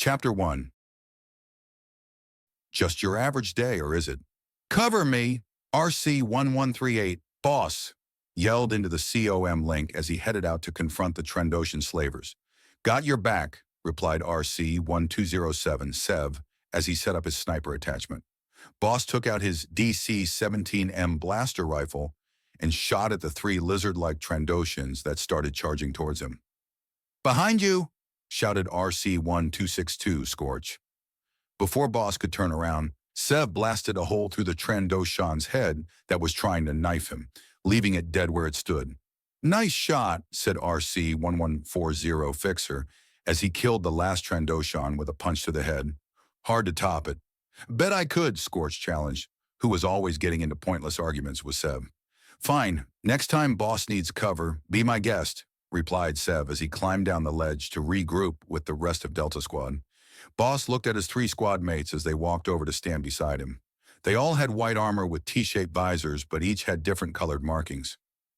Chapter 1. Just your average day, or is it? Cover me, RC-1138, boss, yelled into the COM link as he headed out to confront the Trandoshan slavers. Got your back, replied RC-1207, Sev, as he set up his sniper attachment. Boss took out his DC-17M blaster rifle and shot at the three lizard-like Trandoshans that started charging towards him. Behind you, shouted RC-1262, Scorch. Before Boss could turn around, Sev blasted a hole through the Trandoshan's head that was trying to knife him, leaving it dead where it stood. Nice shot, said RC-1140 Fixer, as he killed the last Trandoshan with a punch to the head. Hard to top it. Bet I could, Scorch challenged, who was always getting into pointless arguments with Sev. Fine, next time Boss needs cover, be my guest, replied Sev as he climbed down the ledge to regroup with the rest of Delta Squad. Boss looked at his three squad mates as they walked over to stand beside him. They all had white armor with T-shaped visors, but each had different colored markings.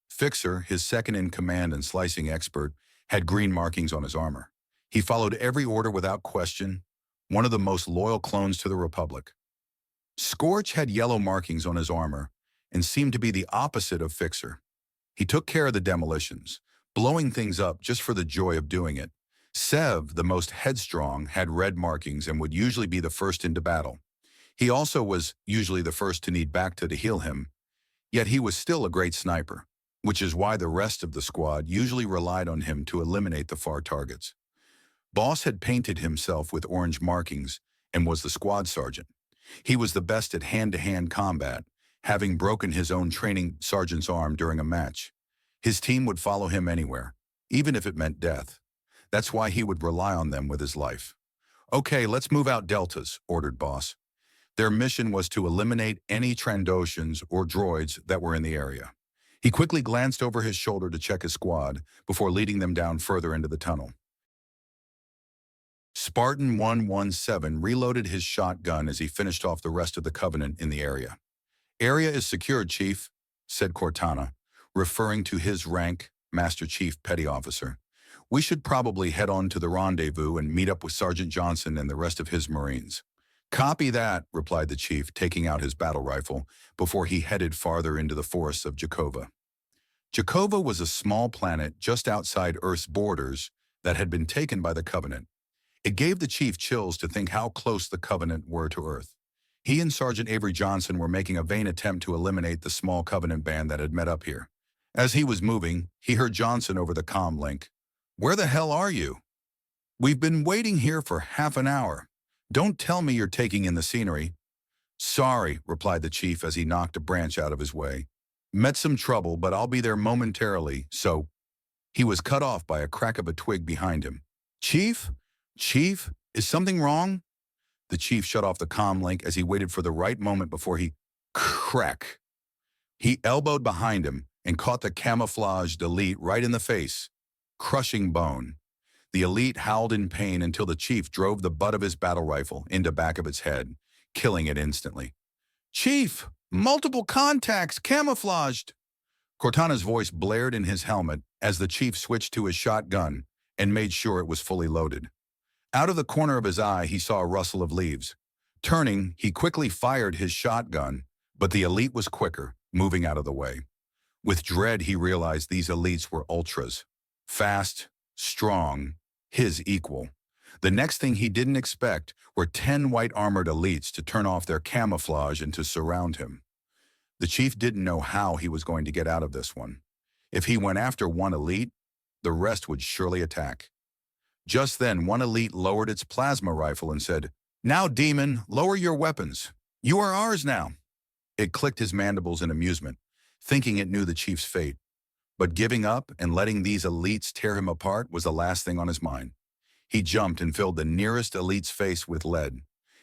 Fixer, his second-in-command and slicing expert, had green markings on his armor. He followed every order without question, one of the most loyal clones to the Republic. Scorch had yellow markings on his armor and seemed to be the opposite of Fixer. He took care of the demolitions, blowing things up just for the joy of doing it. Sev, the most headstrong, had red markings and would usually be the first into battle. He also was usually the first to need Bacta to heal him, yet he was still a great sniper, which is why the rest of the squad usually relied on him to eliminate the far targets. Boss had painted himself with orange markings and was the squad sergeant. He was the best at hand-to-hand combat, having broken his own training sergeant's arm during a match. His team would follow him anywhere, even if it meant death. That's why he would rely on them with his life. Okay, let's move out deltas, ordered Boss. Their mission was to eliminate any Trandoshans or droids that were in the area. He quickly glanced over his shoulder to check his squad before leading them down further into the tunnel. Spartan 117 reloaded his shotgun as he finished off the rest of the Covenant in the area. Area is secured, Chief, said Cortana, referring to his rank, Master Chief Petty Officer. We should probably head on to the rendezvous and meet up with Sergeant Johnson and the rest of his Marines. Copy that, replied the Chief, taking out his battle rifle before he headed farther into the forests of Jakova. Jakova was a small planet just outside Earth's borders that had been taken by the Covenant. It gave the Chief chills to think how close the Covenant were to Earth. He and Sergeant Avery Johnson were making a vain attempt to eliminate the small Covenant band that had met up here. As he was moving, he heard Johnson over the comm link. Where the hell are you? We've been waiting here for half an hour. Don't tell me you're taking in the scenery. Sorry, replied the Chief as he knocked a branch out of his way. Met some trouble, but I'll be there momentarily, so... He was cut off by a crack of a twig behind him. Chief? Chief? Is something wrong? The Chief shut off the comm link as he waited for the right moment before he... Crack! He elbowed behind him and caught the camouflaged elite right in the face. Crushing bone. The elite howled in pain until the Chief drove the butt of his battle rifle into back of its head, killing it instantly. Chief! Multiple contacts! Camouflaged! Cortana's voice blared in his helmet as the Chief switched to his shotgun and made sure it was fully loaded. Out of the corner of his eye, he saw a rustle of leaves. Turning, he quickly fired his shotgun, but the elite was quicker, moving out of the way. With dread, he realized these elites were ultras. Fast, strong, his equal. The next thing he didn't expect were 10 white-armored elites to turn off their camouflage and to surround him. The Chief didn't know how he was going to get out of this one. If he went after one elite, the rest would surely attack. Just then, one elite lowered its plasma rifle and said, Now, demon, lower your weapons. You are ours now. It clicked his mandibles in amusement, thinking it knew the Chief's fate. But giving up and letting these elites tear him apart was the last thing on his mind. He jumped and filled the nearest elite's face with lead.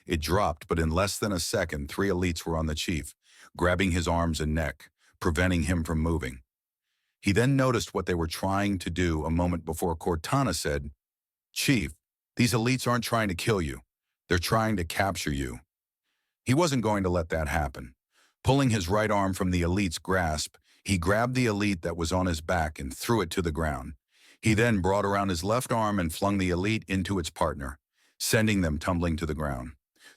It dropped, but in less than a second, 3 elites were on the Chief, grabbing his arms and neck, preventing him from moving. He then noticed what they were trying to do a moment before Cortana said, Chief, these elites aren't trying to kill you. They're trying to capture you. He wasn't going to let that happen. Pulling his right arm from the elite's grasp, he grabbed the elite that was on his back and threw it to the ground. He then brought around his left arm and flung the elite into its partner, sending them tumbling to the ground.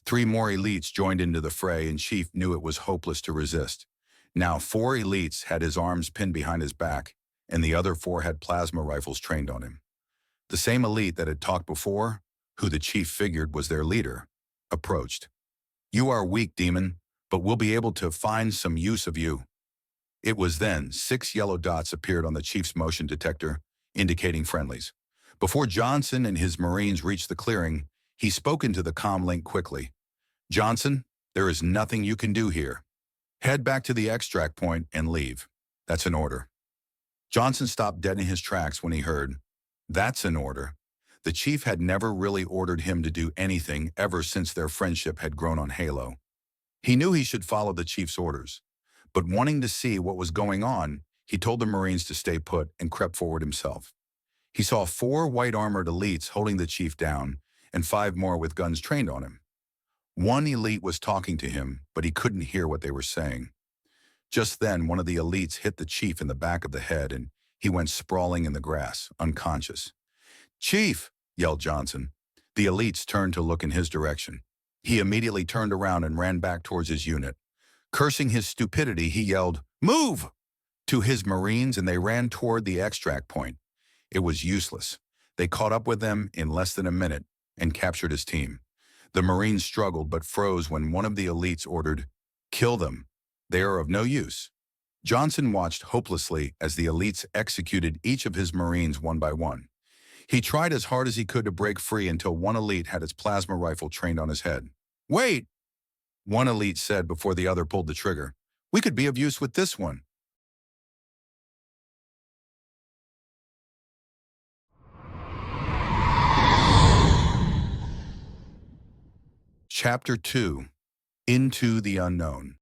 3 more elites joined into the fray, and Chief knew it was hopeless to resist. Now 4 elites had his arms pinned behind his back, and the other 4 had plasma rifles trained on him. The same elite that had talked before, who the Chief figured was their leader, approached. "You are weak, demon, but we'll be able to find some use of you." It was then 6 yellow dots appeared on the Chief's motion detector, indicating friendlies. Before Johnson and his Marines reached the clearing, he spoke into the comm link quickly. "Johnson, there is nothing you can do here. Head back to the extract point and leave. That's an order." Johnson stopped dead in his tracks when he heard, "That's an order." The Chief had never really ordered him to do anything ever since their friendship had grown on Halo. He knew he should follow the Chief's orders, but wanting to see what was going on, he told the Marines to stay put and crept forward himself. He saw 4 white-armored elites holding the Chief down and 5 more with guns trained on him. One elite was talking to him, but he couldn't hear what they were saying. Just then, one of the elites hit the Chief in the back of the head, and he went sprawling in the grass, unconscious. "Chief!" yelled Johnson. The elites turned to look in his direction. He immediately turned around and ran back towards his unit. Cursing his stupidity, he yelled, "Move!" to his Marines, and they ran toward the extract point. It was useless. They caught up with them in less than a minute and captured his team. The Marines struggled but froze when one of the elites ordered, "Kill them. They are of no use." Johnson watched hopelessly as the elites executed each of his Marines one by one. He tried as hard as he could to break free until one elite had his plasma rifle trained on his head. "Wait!" one elite said before the other pulled the trigger. "We could be of use with this one." Chapter 2. Into the Unknown.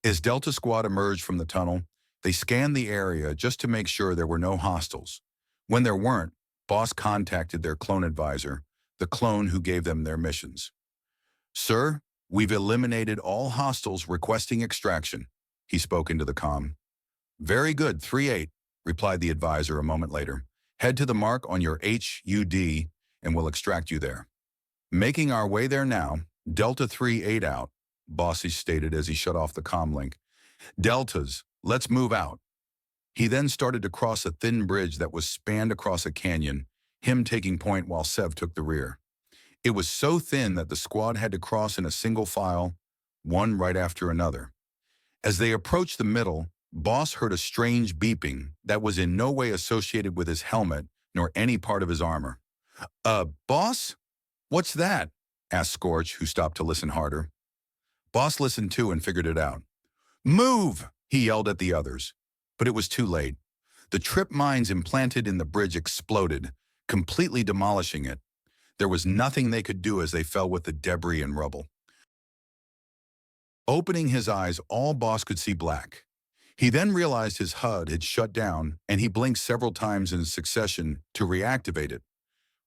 As Delta Squad emerged from the tunnel, they scanned the area just to make sure there were no hostiles. When there weren't, Boss contacted their clone advisor, the clone who gave them their missions. "Sir, we've eliminated all hostiles requesting extraction," he spoke into the comm. "Very good, 3-8, replied the advisor a moment later. "Head to the mark on your HUD and we'll extract you there." "Making our way there now. Delta 3-8 out," Bossy stated as he shut off the comm link. "Deltas, let's move out." He then started to cross a thin bridge that was spanned across a canyon, him taking point while Sev took the rear. It was so thin that the squad had to cross in a single file, one right after another. As they approached the middle, Boss heard a strange beeping that was in no way associated with his helmet nor any part of his armor. Boss? What's that?" asked Scorch, who stopped to listen harder. Boss listened too and figured it out. "Move!" he yelled at the others. But it was too late. The trip mines implanted in the bridge exploded, completely demolishing it. There was nothing they could do as they fell with the debris and rubble. Opening his eyes, all Boss could see black. He then realized his HUD had shut down, and he blinked several times in succession to reactivate it.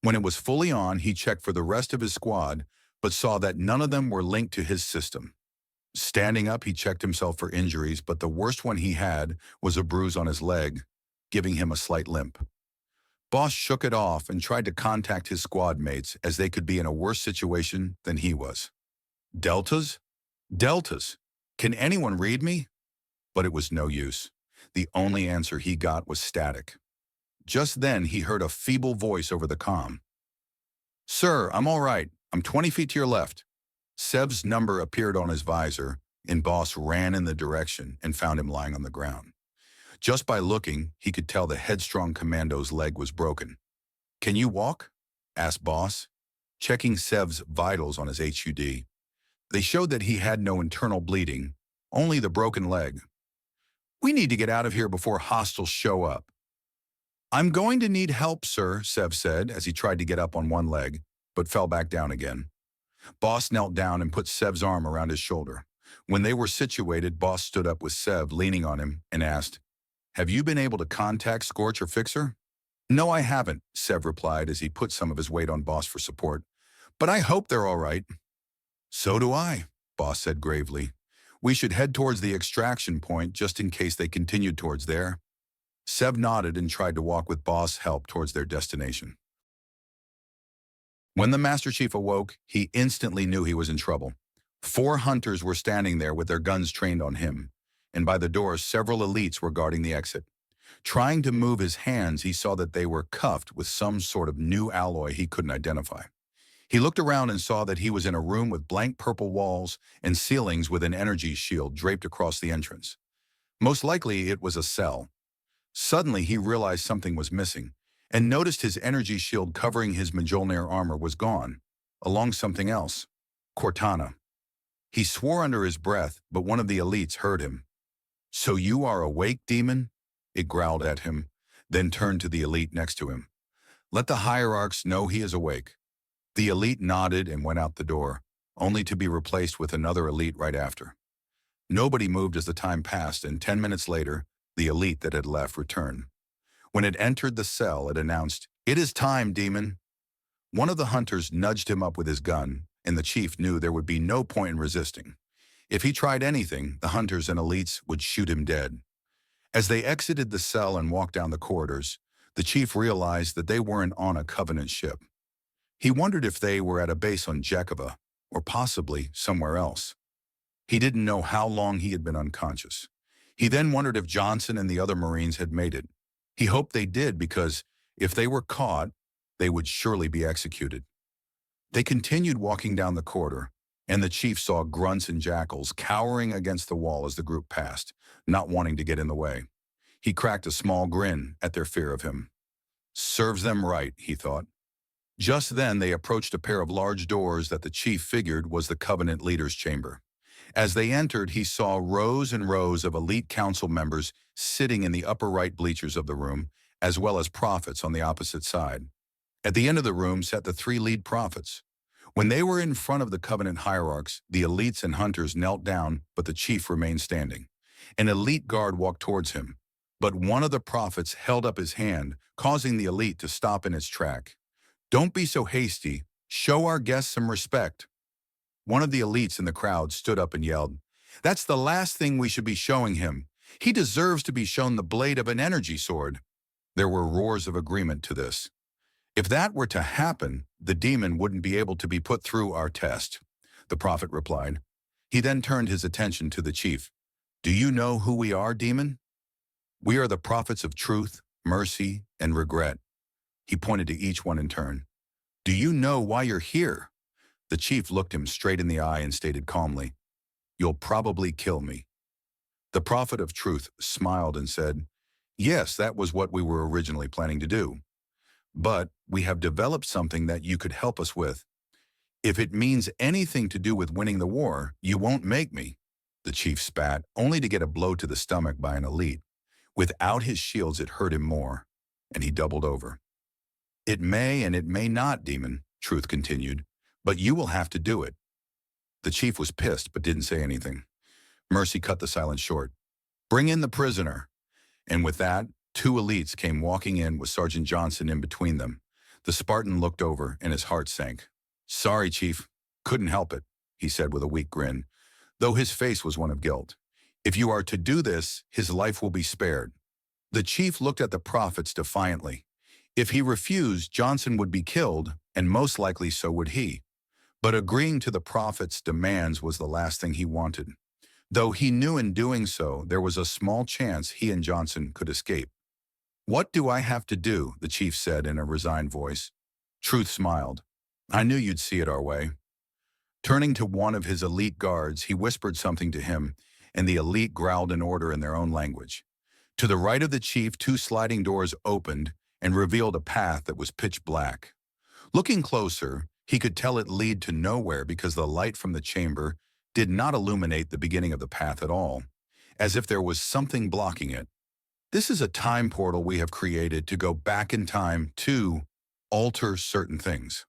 When it was fully on, he checked for the rest of his squad, but saw that none of them were linked to his system. Standing up, he checked himself for injuries, but the worst one he had was a bruise on his leg, giving him a slight limp. Boss shook it off and tried to contact his squad mates, as they could be in a worse situation than he was. "Deltas? Deltas? Can anyone read me?" But it was no use. The only answer he got was static. Just then, he heard a feeble voice over the comm. "Sir, I'm all right. I'm 20 feet to your left." Sev's number appeared on his visor, and Boss ran in the direction and found him lying on the ground. Just by looking, he could tell the headstrong commando's leg was broken. "Can you walk?" asked Boss, checking Sev's vitals on his HUD. They showed that he had no internal bleeding, only the broken leg. "We need to get out of here before hostiles show up." "I'm going to need help, sir," Sev said as he tried to get up on one leg, but fell back down again. Boss knelt down and put Sev's arm around his shoulder. When they were situated, Boss stood up with Sev leaning on him and asked, "Have you been able to contact Scorch or Fixer?" "No, I haven't," Sev replied as he put some of his weight on Boss for support. "But I hope they're all right." "So do I," Boss said gravely. "We should head towards the extraction point just in case they continued towards there." Sev nodded and tried to walk with Boss' help towards their destination. When the Master Chief awoke, he instantly knew he was in trouble. 4 hunters were standing there with their guns trained on him, and by the door several elites were guarding the exit. Trying to move his hands, he saw that they were cuffed with some sort of new alloy he couldn't identify. He looked around and saw that he was in a room with blank purple walls and ceilings with an energy shield draped across the entrance. Most likely it was a cell. Suddenly he realized something was missing, and noticed his energy shield covering his Mjolnir armor was gone, along something else. Cortana. He swore under his breath, but one of the elites heard him. "So you are awake, demon?" It growled at him, then turned to the elite next to him. "Let the hierarchs know he is awake." The elite nodded and went out the door, only to be replaced with another elite right after. Nobody moved as the time passed, and 10 minutes later, the elite that had left returned. When it entered the cell, it announced, "It is time, demon." One of the hunters nudged him up with his gun, and the chief knew there would be no point in resisting. If he tried anything, the hunters and elites would shoot him dead. As they exited the cell and walked down the corridors, the chief realized that they weren't on a Covenant ship. He wondered if they were at a base on Jakova, or possibly somewhere else. He didn't know how long he had been unconscious. He then wondered if Johnson and the other Marines had made it. He hoped they did, because if they were caught, they would surely be executed. They continued walking down the corridor, and the chief saw grunts and jackals cowering against the wall as the group passed, not wanting to get in the way. He cracked a small grin at their fear of him. Serves them right, he thought. Just then they approached a pair of large doors that the chief figured was the Covenant leader's chamber. As they entered, he saw rows and rows of elite council members sitting in the upper right bleachers of the room, as well as prophets on the opposite side. At the end of the room sat the 3 lead prophets. When they were in front of the Covenant hierarchs, the elites and hunters knelt down, but the chief remained standing. An elite guard walked towards him, but one of the prophets held up his hand, causing the elite to stop in its track. "Don't be so hasty. Show our guests some respect." One of the elites in the crowd stood up and yelled, "That's the last thing we should be showing him. He deserves to be shown the blade of an energy sword." There were roars of agreement to this. "If that were to happen, the demon wouldn't be able to be put through our test," the prophet replied. He then turned his attention to the chief. "Do you know who we are, demon?" "We are the prophets of truth, mercy, and regret." He pointed to each one in turn. "Do you know why you're here?" The chief looked him straight in the eye and stated calmly, "You'll probably kill me." The prophet of truth smiled and said, "Yes, that was what we were originally planning to do. But we have developed something that you could help us with. If it means anything to do with winning the war, you won't make me." The chief spat, only to get a blow to the stomach by an elite. Without his shields, it hurt him more, and he doubled over. "It may and it may not, demon," Truth continued, "but you will have to do it." The chief was pissed but didn't say anything. Mercy cut the silence short. "Bring in the prisoner." And with that, 2 elites came walking in with Sergeant Johnson in between them. The Spartan looked over and his heart sank. "Sorry, Chief. Couldn't help it," he said with a weak grin, though his face was one of guilt. "If you are to do this, his life will be spared." The chief looked at the prophets defiantly. If he refused, Johnson would be killed, and most likely so would he. But agreeing to the prophet's demands was the last thing he wanted, though he knew in doing so there was a small chance he and Johnson could escape. "What do I have to do?" the chief said in a resigned voice. Truth smiled. "I knew you'd see it our way." Turning to one of his elite guards, he whispered something to him, and the elite growled an order in their own language. To the right of the chief, 2 sliding doors opened and revealed a path that was pitch black. Looking closer, he could tell it led to nowhere because the light from the chamber did not illuminate the beginning of the path at all, as if there was something blocking it. "This is a time portal we have created to go back in time to alter certain things."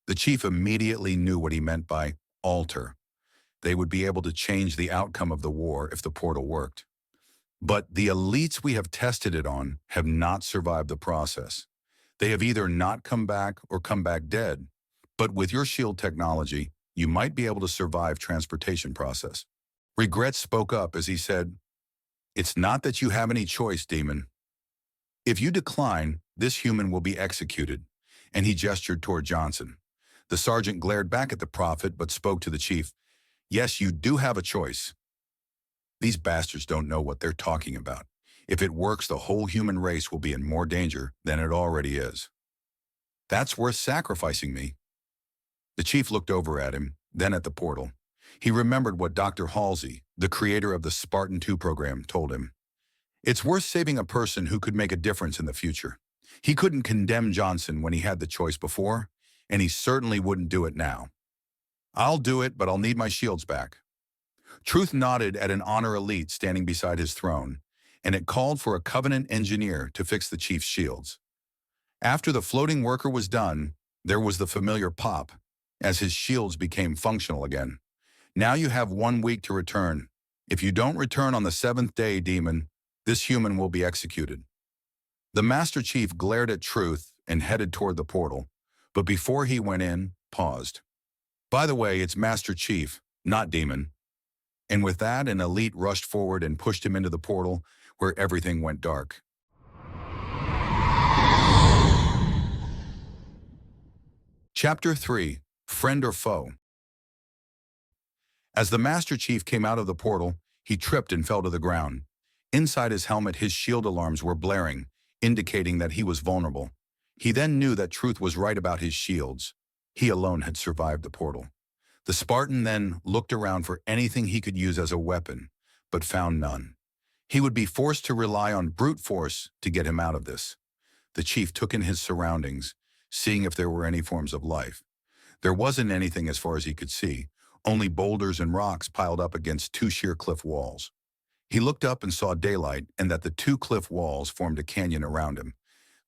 The chief immediately knew what he meant by alter. They would be able to change the outcome of the war if the portal worked. But the elites we have tested it on have not survived the process. They have either not come back or come back dead. But with your shield technology, you might be able to survive transportation process. Regret spoke up as he said, "It's not that you have any choice, demon. If you decline, this human will be executed," and he gestured toward Johnson. The sergeant glared back at the prophet but spoke to the chief. Yes, you do have a choice. These bastards don't know what they're talking about. If it works, the whole human race will be in more danger than it already is. That's worth sacrificing me. The chief looked over at him, then at the portal. He remembered what Dr. Halsey, the creator of the Spartan 2 program, told him. It's worth saving a person who could make a difference in the future. He couldn't condemn Johnson when he had the choice before, and he certainly wouldn't do it now. I'll do it, but I'll need my shields back. Truth nodded at an honor elite standing beside his throne, and it called for a Covenant engineer to fix the chief's shields. After the floating worker was done, there was the familiar pop, as his shields became functional again. Now you have 1 week to return. If you don't return on the 7th day, demon, this human will be executed. The Master Chief glared at Truth and headed toward the portal, but before he went in, paused. By the way, it's Master Chief, not demon. And with that, an elite rushed forward and pushed him into the portal, where everything went dark. Chapter 3. Friend or Foe. As the Master Chief came out of the portal, he tripped and fell to the ground. Inside his helmet, his shield alarms were blaring, indicating that he was vulnerable. He then knew that Truth was right about his shields. He alone had survived the portal. The Spartan then looked around for anything he could use as a weapon, but found none. He would be forced to rely on brute force to get him out of this. The chief took in his surroundings, seeing if there were any forms of life. There wasn't anything as far as he could see, only boulders and rocks piled up against 2 sheer cliff walls. He looked up and saw daylight and that the 2 cliff walls formed a canyon around him.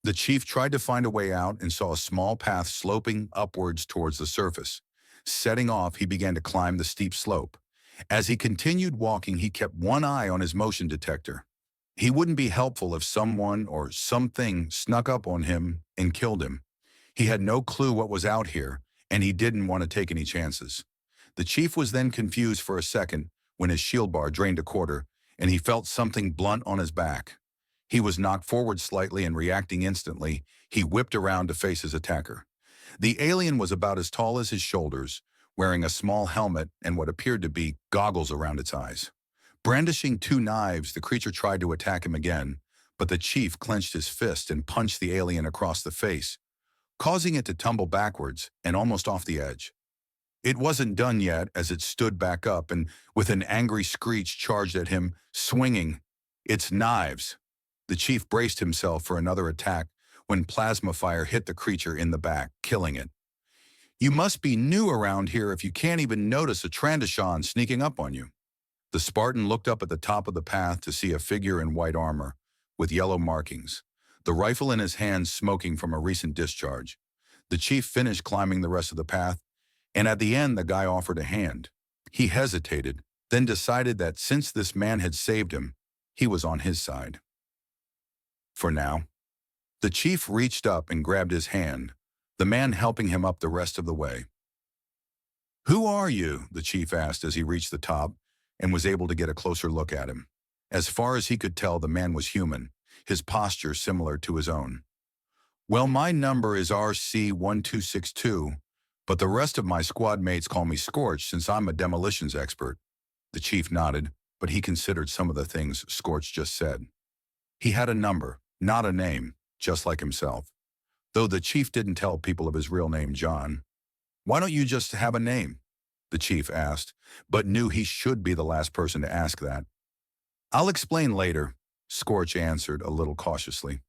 The chief tried to find a way out and saw a small path sloping upwards towards the surface. Setting off, he began to climb the steep slope. As he continued walking, he kept one eye on his motion detector. He wouldn't be helpful if someone or something snuck up on him and killed him. He had no clue what was out here, and he didn't want to take any chances. The chief was then confused for a second when his shield bar drained a quarter, and he felt something blunt on his back. He was knocked forward slightly, and reacting instantly, he whipped around to face his attacker. The alien was about as tall as his shoulders, wearing a small helmet and what appeared to be goggles around its eyes. Brandishing 2 knives, the creature tried to attack him again, but the chief clenched his fist and punched the alien across the face, causing it to tumble backwards and almost off the edge. It wasn't done yet as it stood back up and, with an angry screech, charged at him, swinging its knives. The chief braced himself for another attack when plasma fire hit the creature in the back, killing it. You must be new around here if you can't even notice a Trandoshan sneaking up on you. The Spartan looked up at the top of the path to see a figure in white armor, with yellow markings, the rifle in his hand smoking from a recent discharge. The chief finished climbing the rest of the path, and at the end the guy offered a hand. He hesitated, then decided that since this man had saved him, he was on his side. For now. The chief reached up and grabbed his hand, the man helping him up the rest of the way. Who are you? The chief asked as he reached the top and was able to get a closer look at him. As far as he could tell, the man was human, his posture similar to his own. Well, my number is RC1262, but the rest of my squad mates call me Scorch since I'm a demolitions expert. The chief nodded, but he considered some of the things Scorch just said. He had a number, not a name, just like himself. Though the chief didn't tell people of his real name, John. Why don't you just have a name? The chief asked, but knew he should be the last person to ask that. I'll explain later, Scorch answered a little cautiously.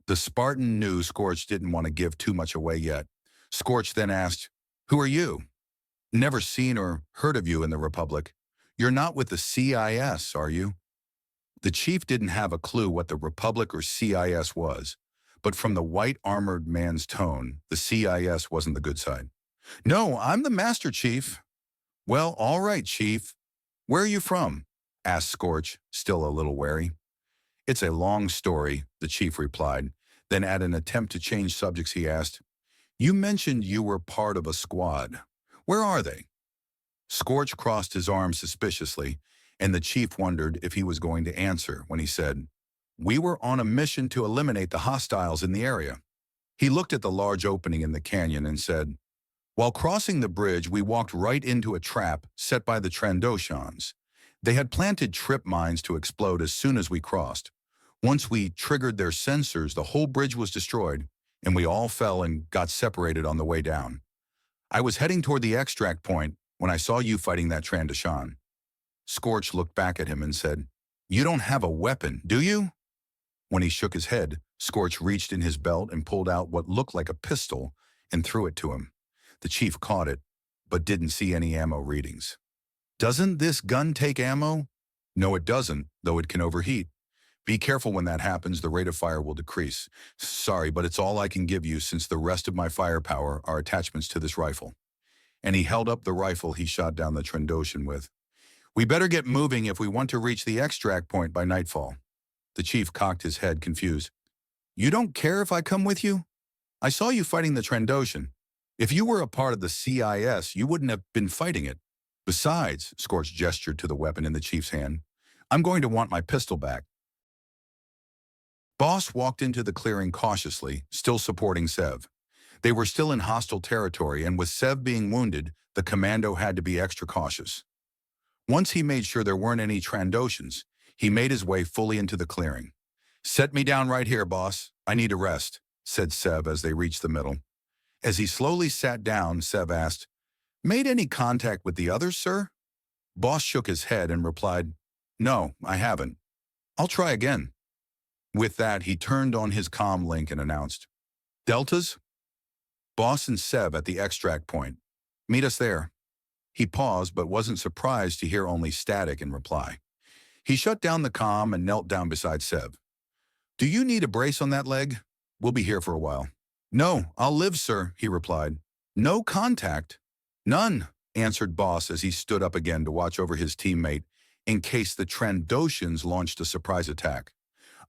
The Spartan knew Scorch didn't want to give too much away yet. Scorch then asked, Who are you? Never seen or heard of you in the Republic. You're not with the CIS, are you? The chief didn't have a clue what the Republic or CIS was, but from the white armored man's tone, the CIS wasn't the good side. No, I'm the Master Chief. Well, all right, Chief. Where are you from? Asked Scorch, still a little wary. It's a long story, the chief replied. Then at an attempt to change subjects, he asked, You mentioned you were part of a squad. Where are they? Scorch crossed his arms suspiciously, and the chief wondered if he was going to answer when he said, We were on a mission to eliminate the hostiles in the area. He looked at the large opening in the canyon and said, While crossing the bridge, we walked right into a trap set by the Trandoshans. They had planted trip mines to explode as soon as we crossed. Once we triggered their sensors, the whole bridge was destroyed, and we all fell and got separated on the way down. I was heading toward the extract point when I saw you fighting that Trandoshan. Scorch looked back at him and said, "You don't have a weapon, do you?" When he shook his head, Scorch reached in his belt and pulled out what looked like a pistol and threw it to him. The chief caught it, but didn't see any ammo readings. "Doesn't this gun take ammo?" "No, it doesn't, though it can overheat. Be careful when that happens, the rate of fire will decrease. Sorry, but it's all I can give you since the rest of my firepower are attachments to this rifle." And he held up the rifle he shot down the Trandoshan with. "We better get moving if we want to reach the extract point by nightfall." The chief cocked his head, confused. "You don't care if I come with you? I saw you fighting the Trandoshan. If you were a part of the CIS, you wouldn't have been fighting it. Besides," Scorch gestured to the weapon in the chief's hand, "I'm going to want my pistol back." Boss walked into the clearing cautiously, still supporting Sev. They were still in hostile territory, and with Sev being wounded, the commando had to be extra cautious. Once he made sure there weren't any Trandoshans, he made his way fully into the clearing. "Set me down right here, boss. I need a rest," said Sev as they reached the middle. As he slowly sat down, Sev asked, "Made any contact with the others, sir?" Boss shook his head and replied, "No, I haven't. I'll try again." With that, he turned on his comm link and announced, "Deltas? Boss and Sev at the extract point. Meet us there." He paused but wasn't surprised to hear only static in reply. He shut down the comm and knelt down beside Sev. "Do you need a brace on that leg? We'll be here for a while." "No, I'll live, sir," he replied. "No contact?" "None," answered Boss as he stood up again to watch over his teammate in case the Trandoshans launched a surprise attack.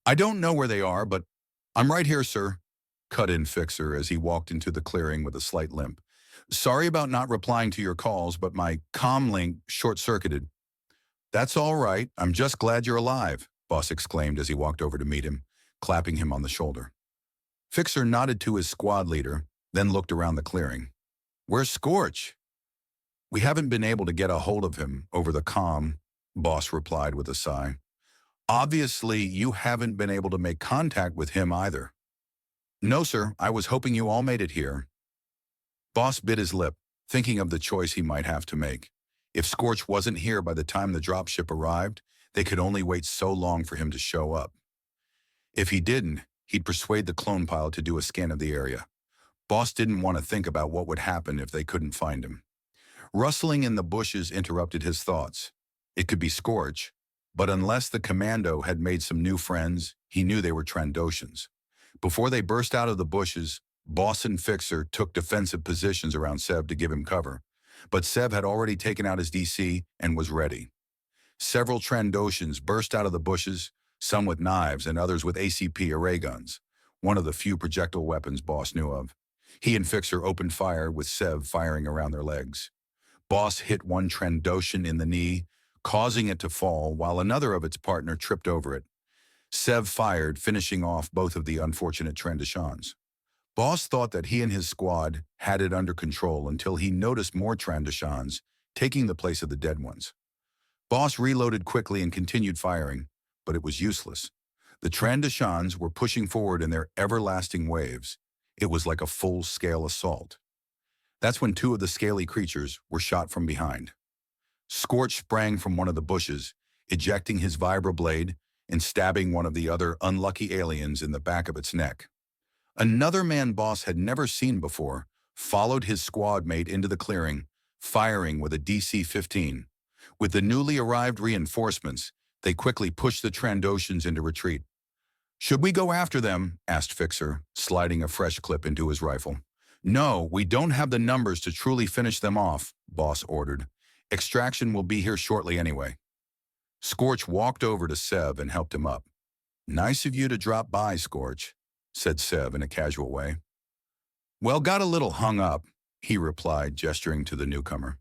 "I don't know where they are, but I'm right here, sir," cut in Fixer as he walked into the clearing with a slight limp. "Sorry about not replying to your calls, but my comm link short-circuited." "That's all right. I'm just glad you're alive," Boss exclaimed as he walked over to meet him, clapping him on the shoulder. Fixer nodded to his squad leader, then looked around the clearing. "Where's Scorch?" "We haven't been able to get a hold of him over the comm," Boss replied with a sigh. "Obviously, you haven't been able to make contact with him either." "No, sir. I was hoping you all made it here." Boss bit his lip, thinking of the choice he might have to make. If Scorch wasn't here by the time the dropship arrived, they could only wait so long for him to show up. If he didn't, he'd persuade the clone pilot to do a scan of the area. Boss didn't want to think about what would happen if they couldn't find him. Rustling in the bushes interrupted his thoughts. It could be Scorch, but unless the commando had made some new friends, he knew they were Trandoshans. Before they burst out of the bushes, Boss and Fixer took defensive positions around Sev to give him cover, but Sev had already taken out his DC and was ready. Several Trandoshans burst out of the bushes, some with knives and others with ACP or ray guns, one of the few projectile weapons Boss knew of. He and Fixer opened fire with Sev firing around their legs. Boss hit one Trandoshan in the knee, causing it to fall while another of its partner tripped over it. Sev fired, finishing off both of the unfortunate Trandoshans. Boss thought that he and his squad had it under control until he noticed more Trandoshans taking the place of the dead ones. Boss reloaded quickly and continued firing, but it was useless. The Trandoshans were pushing forward in their everlasting waves. It was like a full-scale assault. That's when two of the scaly creatures were shot from behind. Scorch sprang from one of the bushes, ejecting his vibroblade and stabbing one of the other unlucky aliens in the back of its neck. Another man Boss had never seen before followed his squad mate into the clearing, firing with a DC-15. With the newly arrived reinforcements, they quickly pushed the Trandoshans into retreat. "Should we go after them?" asked Fixer, sliding a fresh clip into his rifle. "No, we don't have the numbers to truly finish them off," Boss ordered. "Extraction will be here shortly anyway." Scorch walked over to Sev and helped him up. "Nice of you to drop by, Scorch," said Sev in a casual way. "Well, got a little hung up," he replied, gesturing to the newcomer.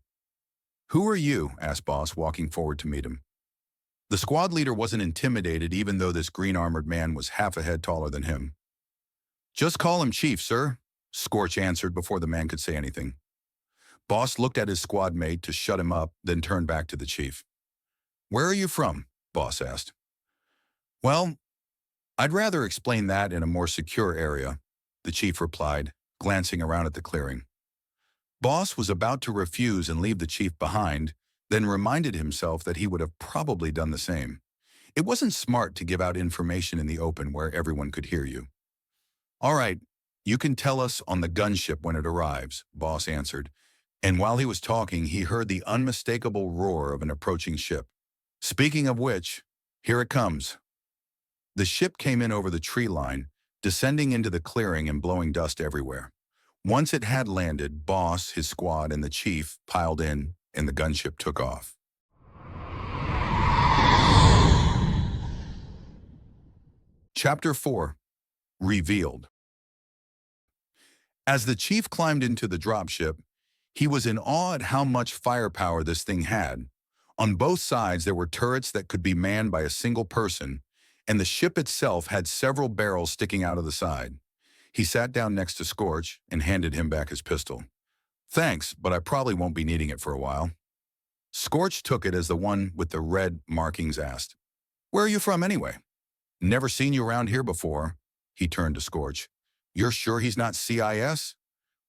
"Who are you?" asked Boss, walking forward to meet him. The squad leader wasn't intimidated even though this green-armored man was half a head taller than him. "Just call him Chief, sir," Scorch answered before the man could say anything. Boss looked at his squad mate to shut him up, then turned back to the chief. "Where are you from?" Boss asked. "Well, I'd rather explain that in a more secure area," the chief replied, glancing around at the clearing. Boss was about to refuse and leave the chief behind, then reminded himself that he would have probably done the same. It wasn't smart to give out information in the open where everyone could hear you. "All right, you can tell us on the gunship when it arrives," Boss answered, and while he was talking, he heard the unmistakable roar of an approaching ship. "Speaking of which, here it comes." The ship came in over the tree line, descending into the clearing and blowing dust everywhere. Once it had landed, Boss, his squad, and the chief piled in, and the gunship took off. Chapter 4. Revealed. As the chief climbed into the dropship, he was in awe at how much firepower this thing had. On both sides there were turrets that could be manned by a single person, and the ship itself had several barrels sticking out of the side. He sat down next to Scorch and handed him back his pistol. "Thanks, but I probably won't be needing it for a while." Scorch took it as the one with the red markings asked, "Where are you from anyway?" "Never seen you around here before." He turned to Scorch. "You're sure he's not CIS?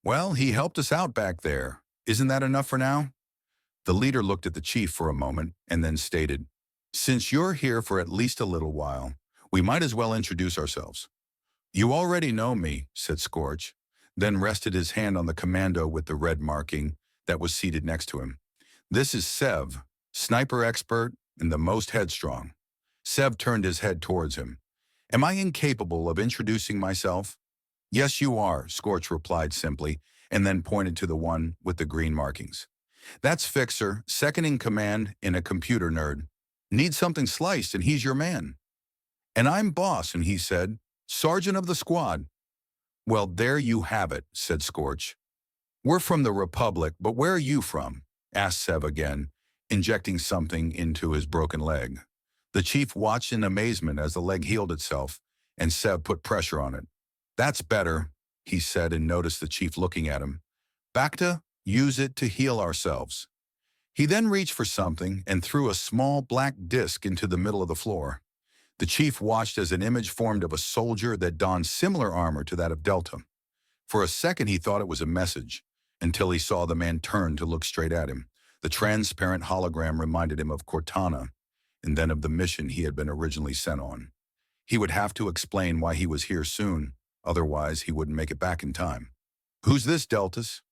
"Well, he helped us out back there. Isn't that enough for now?" The leader looked at the chief for a moment and then stated, "Since you're here for at least a little while, we might as well introduce ourselves." "You already know me," said Scorch, then rested his hand on the commando with the red marking that was seated next to him. "This is Sev, sniper expert and the most headstrong." Sev turned his head towards him. "Am I incapable of introducing myself?" "Yes, you are," Scorch replied simply, and then pointed to the one with the green markings. "That's Fixer, second in command and a computer nerd. Need something sliced and he's your man." "And I'm Boss," and he said, "Sergeant of the squad." "Well, there you have it," said Scorch. "We're from the Republic, but where are you from?" asked Sev again, injecting something into his broken leg. The chief watched in amazement as the leg healed itself, and Sev put pressure on it. "That's better," he said, and noticed the chief looking at him. "Bacta, use it to heal ourselves." He then reached for something and threw a small black disc into the middle of the floor. The chief watched as an image formed of a soldier that donned similar armor to that of Delta. For a second he thought it was a message, until he saw the man turn to look straight at him. The transparent hologram reminded him of Cortana, and then of the mission he had been originally sent on. He would have to explain why he was here soon, otherwise he wouldn't make it back in time. "Who's this, Deltas?"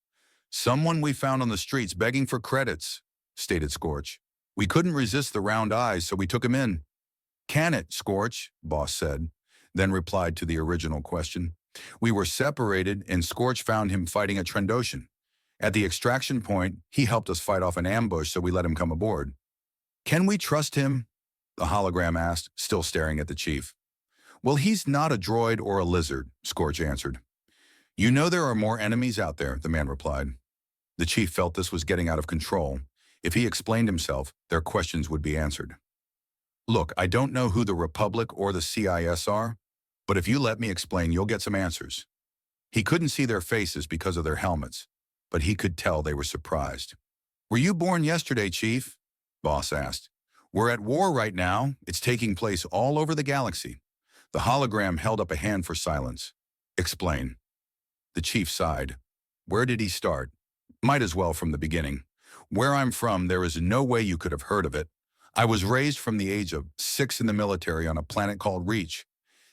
"Someone we found on the streets begging for credits," stated Scorch. "We couldn't resist the round eyes, so we took him in." "Can it, Scorch?" Boss said, then replied to the original question. "We were separated and Scorch found him fighting a Trandoshan. At the extraction point, he helped us fight off an ambush, so we let him come aboard." "Can we trust him?" the hologram asked, still staring at the chief. "Well, he's not a droid or a lizard," Scorch answered. "You know there are more enemies out there," the man replied. The chief felt this was getting out of control. If he explained himself, their questions would be answered. "Look, I don't know who the Republic or the CIS are, but if you let me explain, you'll get some answers." He couldn't see their faces because of their helmets, but he could tell they were surprised. "Were you born yesterday, Chief?" Boss asked. "We're at war right now. It's taking place all over the galaxy." The hologram held up a hand for silence. "Explain." The chief sighed. "Where did he start?" "Might as well from the beginning. Where I'm from, there is no way you could have heard of it. I was raised from the age of 6 in the military on a planet called Reach.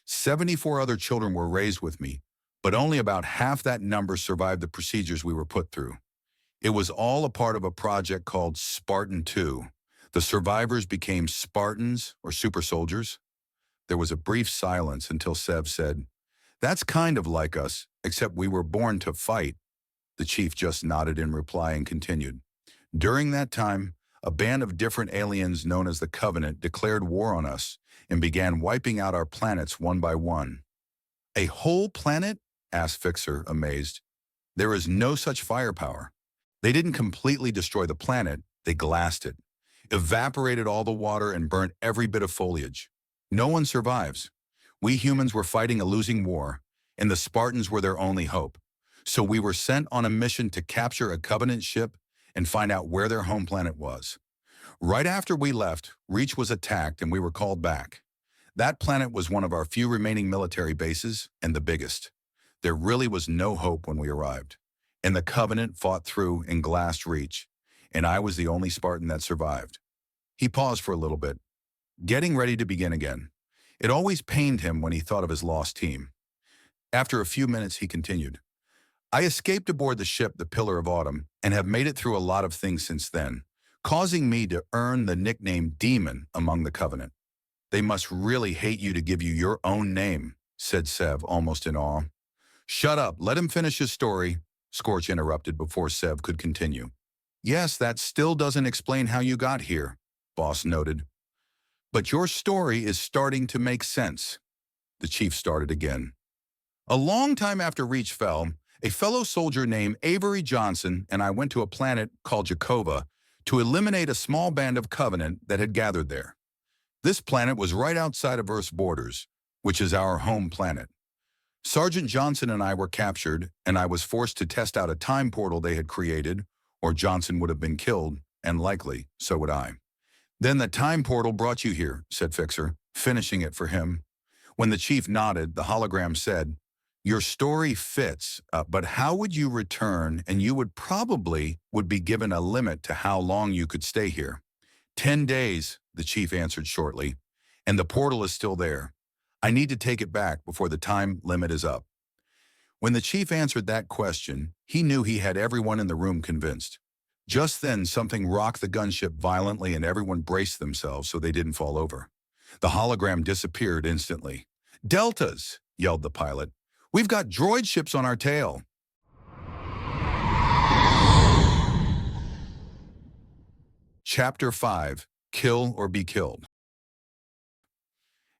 74 other children were raised with me, but only about half that number survived the procedures we were put through. It was all a part of a project called Spartan 2. The survivors became Spartans or super soldiers." There was a brief silence until Sev said, "That's kind of like us, except we were born to fight." The chief just nodded in reply and continued. "During that time, a band of different aliens known as the Covenant declared war on us and began wiping out our planets one by one." "A whole planet?" asked Fixer, amazed. "There is no such firepower. They didn't completely destroy the planet, they glassed it, evaporated all the water and burnt every bit of foliage. No one survives. We humans were fighting a losing war, and the Spartans were their only hope. So we were sent on a mission to capture a Covenant ship and find out where their home planet was. Right after we left, Reach was attacked and we were called back. That planet was one of our few remaining military bases and the biggest. There really was no hope when we arrived. And the Covenant fought through and glassed Reach, and I was the only Spartan that survived. He paused for a little bit, getting ready to begin again. It always pained him when he thought of his lost team. After a few minutes, he continued. I escaped aboard the ship the Pillar of Autumn and have made it through a lot of things since then, causing me to earn the nickname Demon among the Covenant. They must really hate you to give you your own name, said Sev, almost in awe. Shut up, let him finish his story, Scorch interrupted before Sev could continue. Yes, that still doesn't explain how you got here, Boss noted. But your story is starting to make sense. The chief started again. A long time after Reach fell, a fellow soldier named Avery Johnson and I went to a planet called Jakova to eliminate a small band of Covenant that had gathered there. This planet was right outside of Earth's borders, which is our home planet. Sergeant Johnson and I were captured, and I was forced to test out a time portal they had created, or Johnson would have been killed, and likely, so would I. Then the time portal brought you here, said Fixer, finishing it for him. When the chief nodded, the hologram said, your story fits, but how would you return? And you would be given a limit to how long you could stay here. 10 days, the chief answered shortly, and the portal is still there. I need to take it back before the time limit is up. When the chief answered that question, he knew he had everyone in the room convinced. Just then, something rocked the gunship violently and everyone braced themselves so they didn't fall over. The hologram disappeared instantly. Deltas, yelled the pilot. We've got droid ships on our tail. Chapter 5, Kill or Be Killed.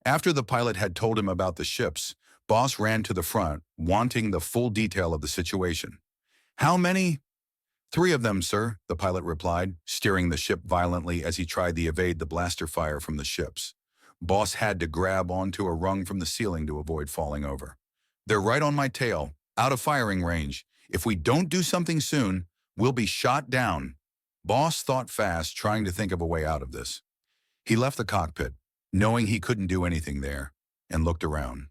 After the pilot had told him about the ships, Boss ran to the front, wanting the full detail of the situation. How many? 3 of them, sir, the pilot replied, steering the ship violently as he tried to evade the blaster fire from the ships. Boss had to grab onto a rung from the ceiling to avoid falling over. They're right on my tail, out of firing range. If we don't do something soon, we'll be shot down. Boss thought fast, trying to think of a way out of this. He left the cockpit, knowing he couldn't do anything there, and looked around.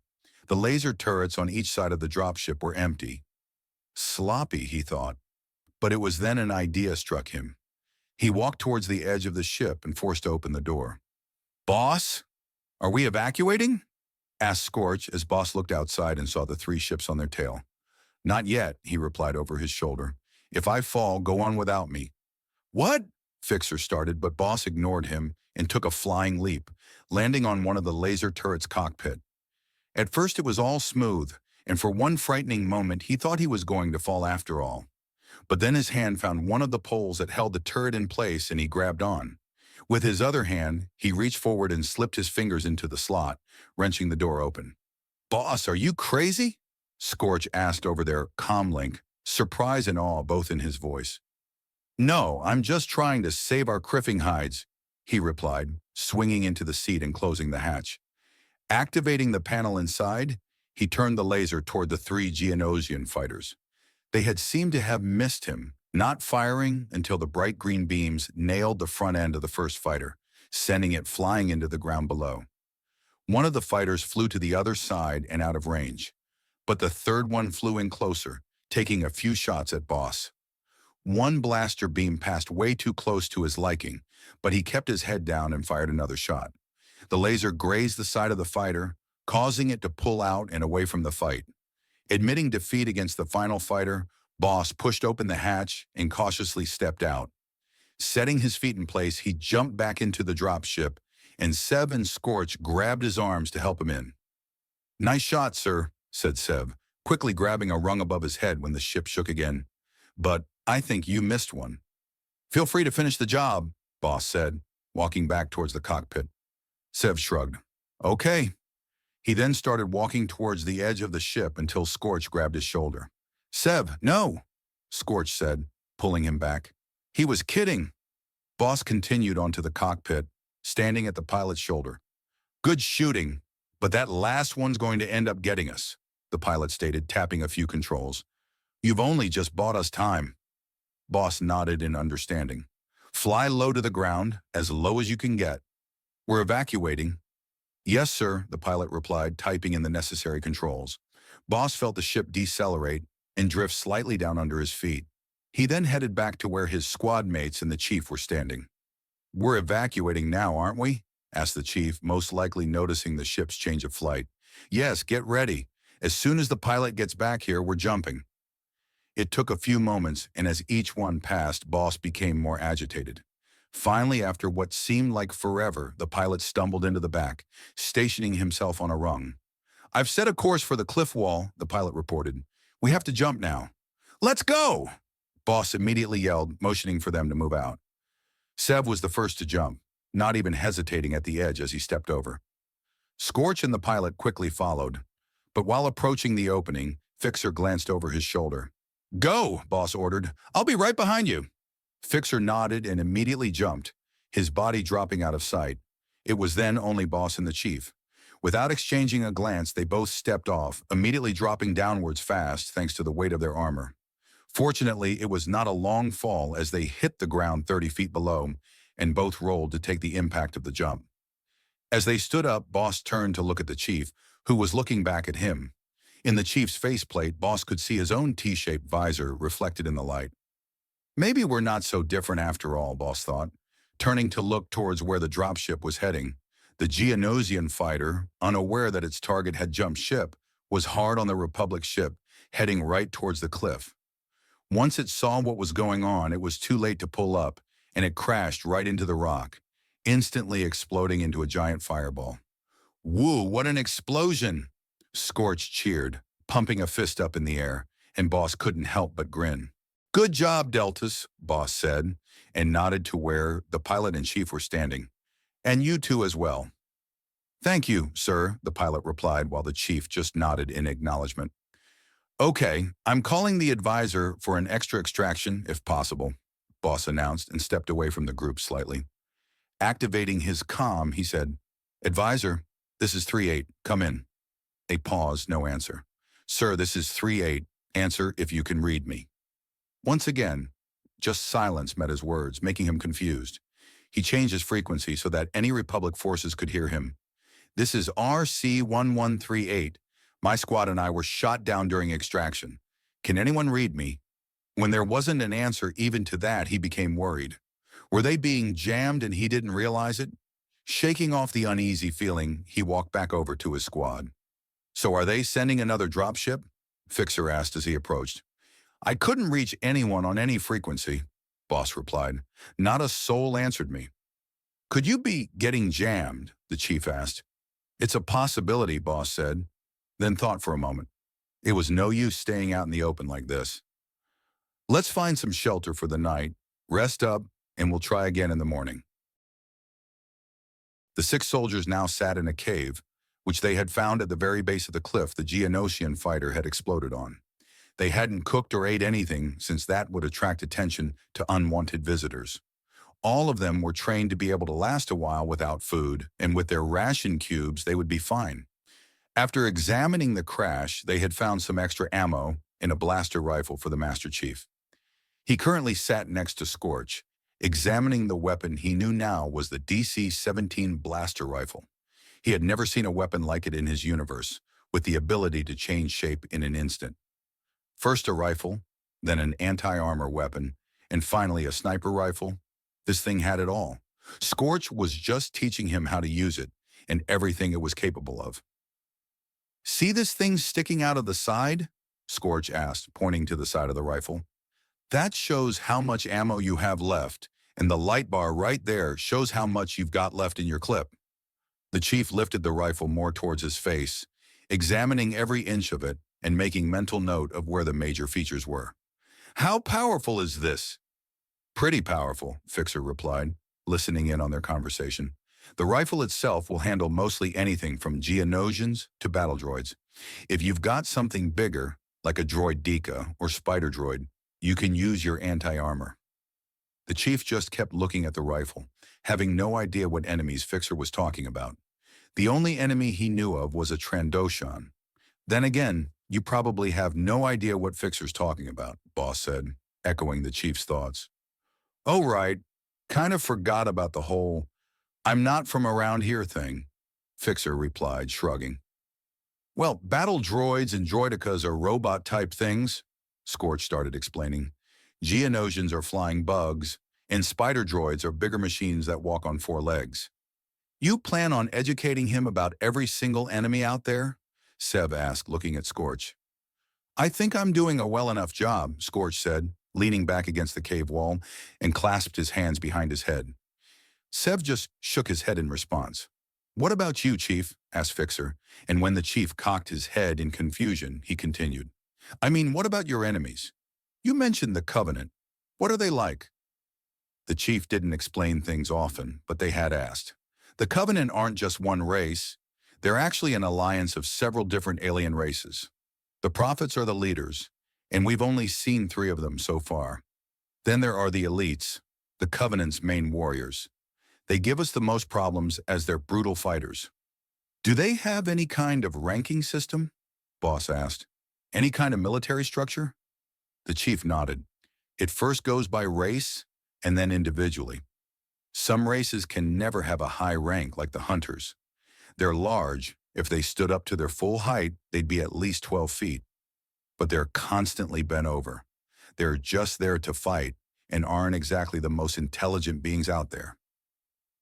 The laser turrets on each side of the dropship were empty. Sloppy, he thought. But it was then an idea struck him. He walked towards the edge of the ship and forced open the door. Boss, are we evacuating? Asked Scorch as Boss looked outside and saw the 3 ships on their tail. Not yet, he replied over his shoulder. If I fall, go on without me. What? Fixer started, but Boss ignored him and took a flying leap, landing on one of the laser turret's cockpit. At first it was all smooth, and for one frightening moment he thought he was going to fall after all. But then his hand found one of the poles that held the turret in place and he grabbed on. With his other hand, he reached forward and slipped his fingers into the slot, wrenching the door open. Boss, are you crazy? Scorch asked over their comlink, surprise and awe both in his voice. No, I'm just trying to save our criffing hides, he replied, swinging into the seat and closing the hatch. Activating the panel inside, he turned the laser toward the 3 Geonosian fighters. They had seemed to have missed him, not firing until the bright green beams nailed the front end of the first fighter, sending it flying into the ground below. One of the fighters flew to the other side and out of range, but the third one flew in closer, taking a few shots at Boss. One blaster beam passed way too close to his liking, but he kept his head down and fired another shot. The laser grazed the side of the fighter, causing it to pull out and away from the fight. Admitting defeat against the final fighter, Boss pushed open the hatch and cautiously stepped out. Setting his feet in place, he jumped back into the dropship, and Sev and Scorch grabbed his arms to help him in. Nice shot, sir, said Sev, quickly grabbing a rung above his head when the ship shook again. But I think you missed one. Feel free to finish the job, Boss said, walking back towards the cockpit. Sev shrugged. Okay. He then started walking towards the edge of the ship until Scorch grabbed his shoulder. Sev, no, Scorch said, pulling him back. He was kidding. Boss continued onto the cockpit, standing at the pilot's shoulder. Good shooting, but that last one's going to end up getting us, the pilot stated, tapping a few controls. You've only just bought us time. Boss nodded in understanding. Fly low to the ground, as low as you can get. We're evacuating. Yes, sir, the pilot replied, typing in the necessary controls. Boss felt the ship decelerate and drift slightly down under his feet. He then headed back to where his squad mates and the chief were standing. We're evacuating now, aren't we? Asked the chief, most likely noticing the ship's change of flight. Yes, get ready. As soon as the pilot gets back here, we're jumping. It took a few moments, and as each one passed, Boss became more agitated. Finally, after what seemed like forever, the pilot stumbled into the back, stationing himself on a rung. I've set a course for the cliff wall, the pilot reported. We have to jump now. Let's go! Boss immediately yelled, motioning for them to move out. Sev was the first to jump, not even hesitating at the edge as he stepped over. Scorch and the pilot quickly followed, but while approaching the opening, Fixer glanced over his shoulder. Go, Boss ordered. I'll be right behind you. Fixer nodded and immediately jumped, his body dropping out of sight. It was then only Boss and the chief. Without exchanging a glance, they both stepped off, immediately dropping downwards fast thanks to the weight of their armor. Fortunately, it was not a long fall as they hit the ground 30 feet below, and both rolled to take the impact of the jump. As they stood up, Boss turned to look at the chief, who was looking back at him. In the chief's faceplate, Boss could see his own T-shaped visor reflected in the light. Maybe we're not so different after all, Boss thought, turning to look towards where the dropship was heading. The Geonosian fighter, unaware that its target had jumped ship, was hard on the Republic ship, heading right towards the cliff. Once it saw what was going on, it was too late to pull up, and it crashed right into the rock, instantly exploding into a giant fireball. Woo, what an explosion! Scorch cheered, pumping a fist up in the air, and Boss couldn't help but grin. Good job, Deltas, Boss said, and nodded to where the pilot and chief were standing. And you two as well. Thank you, sir, the pilot replied while the chief just nodded in acknowledgement. Okay, I'm calling the advisor for an extra extraction, if possible, Boss announced and stepped away from the group slightly. Activating his comm, he said, Advisor, this is 3-8, come in. A pause, no answer. Sir, this is 3-8, answer if you can read me. Once again, just silence met his words, making him confused. He changed his frequency so that any Republic forces could hear him. This is RC-1138. My squad and I were shot down during extraction. Can anyone read me? When there wasn't an answer even to that, he became worried. Were they being jammed and he didn't realize it? Shaking off the uneasy feeling, he walked back over to his squad. So are they sending another dropship? Fixer asked as he approached. I couldn't reach anyone on any frequency, Boss replied. Not a soul answered me. Could you be getting jammed? The chief asked. It's a possibility, Boss said, then thought for a moment. It was no use staying out in the open like this. Let's find some shelter for the night, rest up, and we'll try again in the morning. The 6 soldiers now sat in a cave, which they had found at the very base of the cliff the Geonosian fighter had exploded on. They hadn't cooked or ate anything, since that would attract attention to unwanted visitors. All of them were trained to be able to last a while without food, and with their ration cubes they would be fine. After examining the crash, they had found some extra ammo and a blaster rifle for the Master Chief. He currently sat next to Scorch, examining the weapon he knew now was the DC-17 blaster rifle. He had never seen a weapon like it in his universe, with the ability to change shape in an instant. First a rifle, then an anti-armor weapon, and finally a sniper rifle. This thing had it all. Scorch was just teaching him how to use it, and everything it was capable of. See this thing sticking out of the side? Scorch asked, pointing to the side of the rifle. That shows how much ammo you have left, and the light bar right there shows how much you've got left in your clip. The chief lifted the rifle more towards his face, examining every inch of it and making mental note of where the major features were. How powerful is this? Pretty powerful, Fixer replied, listening in on their conversation. The rifle itself will handle mostly anything from Geonosians to battle droids. If you've got something bigger, like a droid Deka or spider droid, you can use your anti-armor. The chief just kept looking at the rifle, having no idea what enemies Fixer was talking about. The only enemy he knew of was a Trandoshan. Then again, You probably have no idea what Fixer's talking about, Boss said, echoing the chief's thoughts. Oh, right. Kind of forgot about the whole "I'm not from around here" thing, Fixer replied, shrugging. Well, battle droids and droidicas are robot-type things, Scorch started explaining. Geonosians are flying bugs, and spider droids are bigger machines that walk on 4 legs. You plan on educating him about every single enemy out there? Seb asked, looking at Scorch. I think I'm doing a well enough job, Scorch said, leaning back against the cave wall and clasped his hands behind his head. Seb just shook his head in response. What about you, Chief? Asked Fixer, and when the chief cocked his head in confusion, he continued. I mean, what about your enemies? You mentioned the Covenant. What are they like? The chief didn't explain things often, but they had asked. The Covenant aren't just one race. They're actually an alliance of several different alien races. The Prophets are the leaders, and we've only seen 3 of them so far. Then there are the elites, the Covenant's main warriors. They give us the most problems as they're brutal fighters. Do they have any kind of ranking system? Boss asked. Any kind of military structure? The chief nodded. It first goes by race and then individually. Some races can never have a high rank like the hunters. They're large. If they stood up to their full height, they'd be at least 12 feet. But they're constantly bent over. They're just there to fight and aren't exactly the most intelligent beings out there.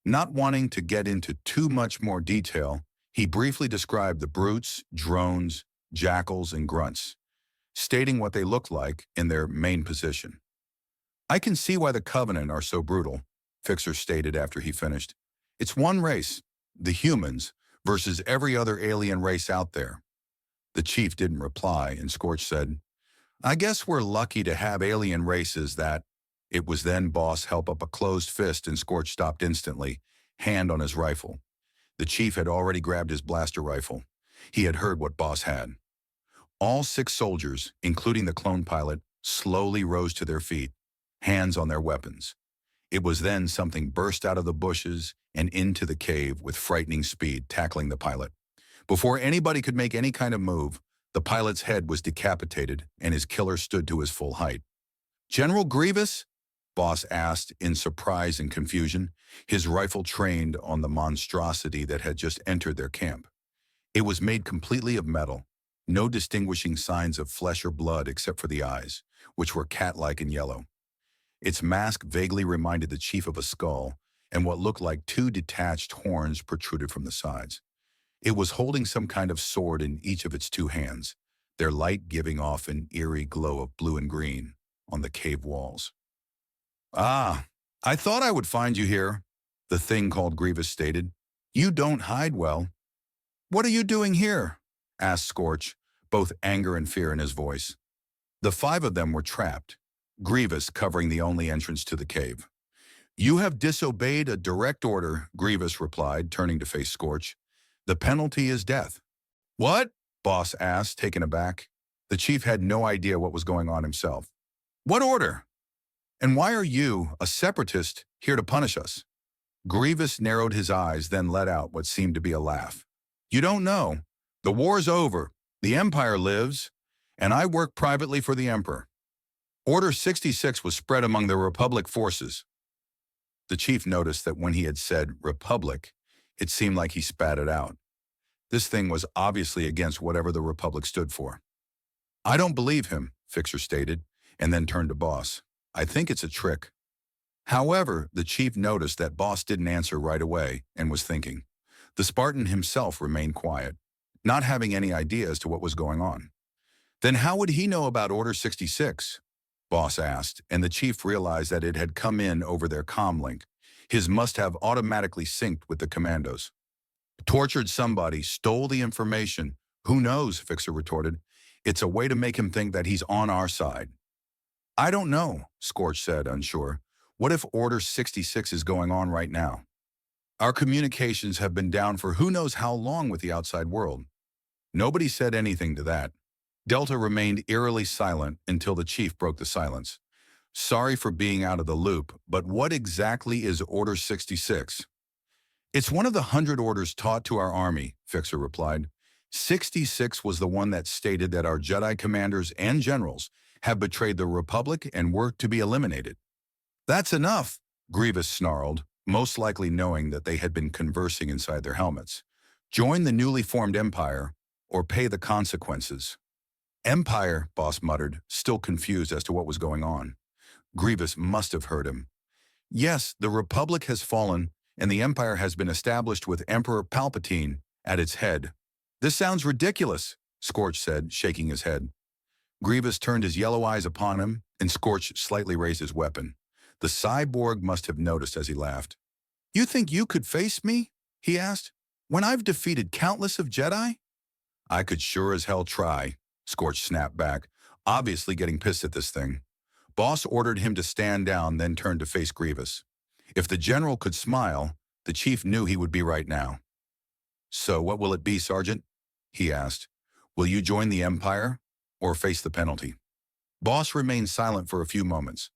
Not wanting to get into too much more detail, he briefly described the brutes, drones, jackals, and grunts, stating what they looked like in their main position. I can see why the Covenant are so brutal, Fixer stated after he finished. It's one race, the humans, versus every other alien race out there. The chief didn't reply, and Scorch said, I guess we're lucky to have alien races that... It was then Boss held up a closed fist and Scorch stopped instantly, hand on his rifle. The chief had already grabbed his blaster rifle. He had heard what Boss had. All 6 soldiers, including the clone pilot, slowly rose to their feet, hands on their weapons. It was then something burst out of the bushes and into the cave with frightening speed, tackling the pilot. Before anybody could make any kind of move, the pilot's head was decapitated and his killer stood to his full height. General Grievous? Boss asked in surprise and confusion, his rifle trained on the monstrosity that had just entered their camp. It was made completely of metal, no distinguishing signs of flesh or blood except for the eyes, which were cat-like and yellow. Its mask vaguely reminded the chief of a skull, and what looked like 2 detached horns protruded from the sides. It was holding some kind of sword in each of its 2 hands, their light giving off an eerie glow of blue and green on the cave walls. Ah, I thought I would find you here, the thing called Grievous stated. You don't hide well. What are you doing here? Asked Scorch, both anger and fear in his voice. The 5 of them were trapped, Grievous covering the only entrance to the cave. You have disobeyed a direct order, Grievous replied, turning to face Scorch. The penalty is death. What? Boss asked, taken aback. The chief had no idea what was going on himself. What order? And why are you, a separatist, here to punish us? Grievous narrowed his eyes, then let out what seemed to be a laugh. You don't know. The war's over. The Empire lives, and I work privately for the Emperor. Order 66 was spread among the Republic forces. The chief noticed that when he had said Republic, it seemed like he spat it out. This thing was obviously against whatever the Republic stood for. I don't believe him, Fixer stated, and then turned to Boss. I think it's a trick. However, the chief noticed that Boss didn't answer right away and was thinking. The Spartan himself remained quiet, not having any idea as to what was going on. Then how would he know about Order 66? Boss asked, and the chief realized that it had come in over their comm link. His must have automatically synced with the commandos. Tortured somebody, stole the information. Who knows, Fixer retorted. It's a way to make him think that he's on our side. I don't know, Scorch said, unsure. What if Order 66 is going on right now? Our communications have been down for who knows how long with the outside world. Nobody said anything to that. Delta remained eerily silent until the chief broke the silence. Sorry for being out of the loop, but what exactly is Order 66? It's one of the 100 orders taught to our army, Fixer replied. 66 was the one that stated that our Jedi commanders and generals have betrayed the Republic and were to be eliminated. That's enough, Grievous snarled, most likely knowing that they had been conversing inside their helmets. Join the newly formed Empire, or pay the consequences. Empire, Boss muttered, still confused as to what was going on. Grievous must have heard him. Yes, the Republic has fallen, and the Empire has been established with Emperor Palpatine at its head. This sounds ridiculous, Scorch said, shaking his head. Grievous turned his yellow eyes upon him, and Scorch slightly raised his weapon. The cyborg must have noticed as he laughed. You think you could face me? He asked. When I've defeated countless of Jedi? I could sure as hell try, Scorch snapped back, obviously getting pissed at this thing. Boss ordered him to stand down, then turned to face Grievous. If the general could smile, the chief knew he would be right now. So what will it be, Sergeant? He asked. Will you join the Empire, or face the penalty? Boss remained silent for a few moments.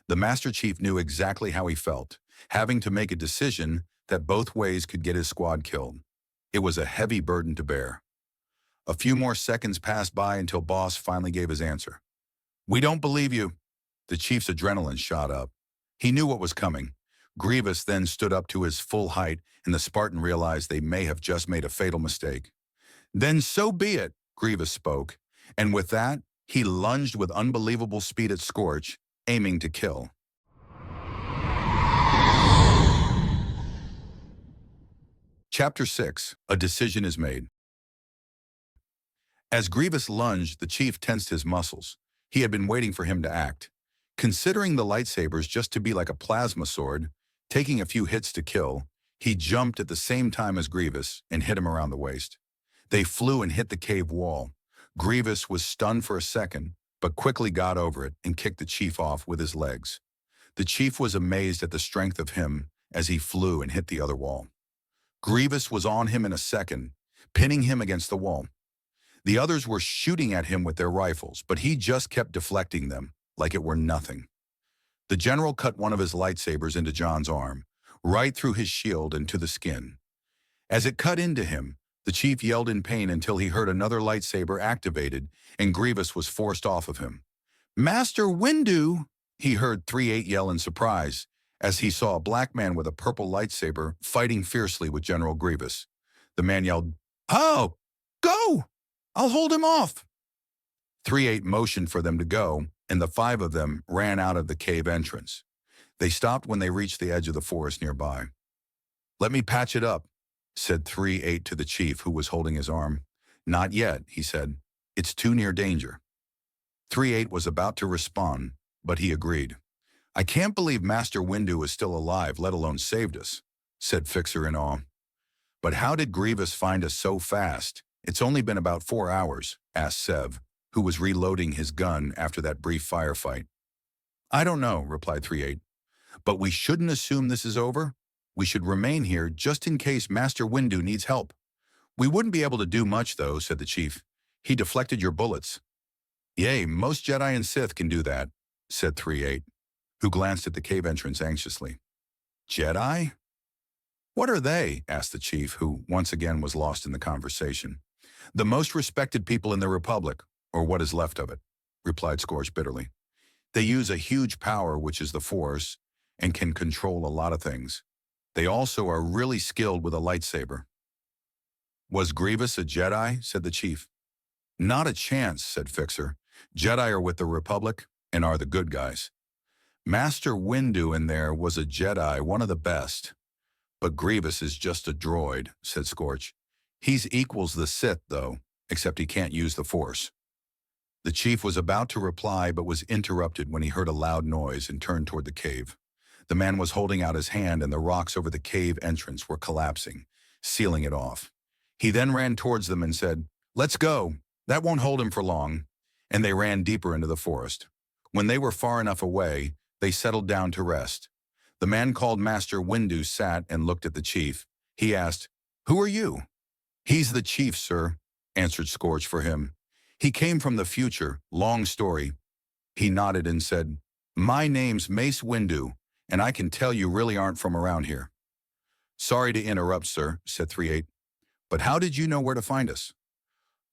The Master Chief knew exactly how he felt, having to make a decision that both ways could get his squad killed. It was a heavy burden to bear. A few more seconds passed by until Boss finally gave his answer. We don't believe you. The chief's adrenaline shot up. He knew what was coming. Grievous then stood up to his full height, and the Spartan realized they may have just made a fatal mistake. Then so be it, Grievous spoke, and with that, he lunged with unbelievable speed at Scorch, aiming to kill. Chapter 6. A Decision is Made. As Grievous lunged, the chief tensed his muscles. He had been waiting for him to act. Considering the lightsabers just to be like a plasma sword, taking a few hits to kill, he jumped at the same time as Grievous and hit him around the waist. They flew and hit the cave wall. Grievous was stunned for a second, but quickly got over it and kicked the chief off with his legs. The chief was amazed at the strength of him as he flew and hit the other wall. Grievous was on him in a second, pinning him against the wall. The others were shooting at him with their rifles, but he just kept deflecting them, like it were nothing. The general cut one of his lightsabers into Jon's arm, right through his shield and to the skin. As it cut into him, the chief yelled in pain until he heard another lightsaber activated and Grievous was forced off of him. Master Windu, he heard 3-8 yell in surprise as he saw a black man with a purple lightsaber fighting fiercely with General Grievous. The man yelled, "Oh, go! I'll hold him off!" 3-8 motioned for them to go, and the 5 of them ran out of the cave entrance. They stopped when they reached the edge of the forest nearby. Let me patch it up, said 3-8 to the chief who was holding his arm. Not yet, he said. It's too near danger. 3-8 was about to respond, but he agreed. I can't believe Master Windu is still alive, let alone saved us, said Fixer in awe. But how did Grievous find us so fast? It's only been about 4 hours, asked Sev, who was reloading his gun after that brief firefight. I don't know, replied 3-8. But we shouldn't assume this is over. We should remain here just in case Master Windu needs help. We wouldn't be able to do much, though, said the chief. He deflected your bullets. Yay, most Jedi and Sith can do that, said 3-8, who glanced at the cave entrance anxiously. Jedi? What are they? Asked the chief, who once again was lost in the conversation. The most respected people in the Republic, or what is left of it, replied Scorch bitterly. They use a huge power, which is the Force, and can control a lot of things. They also are really skilled with a lightsaber. Was Grievous a Jedi? Said the chief. Not a chance, said Fixer. Jedi are with the Republic and are the good guys. Master Windu in there was a Jedi, one of the best. But Grievous is just a droid, said Scorch. He's equals the Sith, though, except he can't use the Force. The chief was about to reply but was interrupted when he heard a loud noise and turned toward the cave. The man was holding out his hand and the rocks over the cave entrance were collapsing, sealing it off. He then ran towards them and said, Let's go. That won't hold him for long. And they ran deeper into the forest. When they were far enough away, they settled down to rest. The man called Master Windu sat and looked at the chief. He asked, Who are you? He's the chief, sir, answered Scorch for him. He came from the future, long story. He nodded and said, My name's Mace Windu, and I can tell you really aren't from around here. Sorry to interrupt, sir, said 3-8. But how did you know where to find us?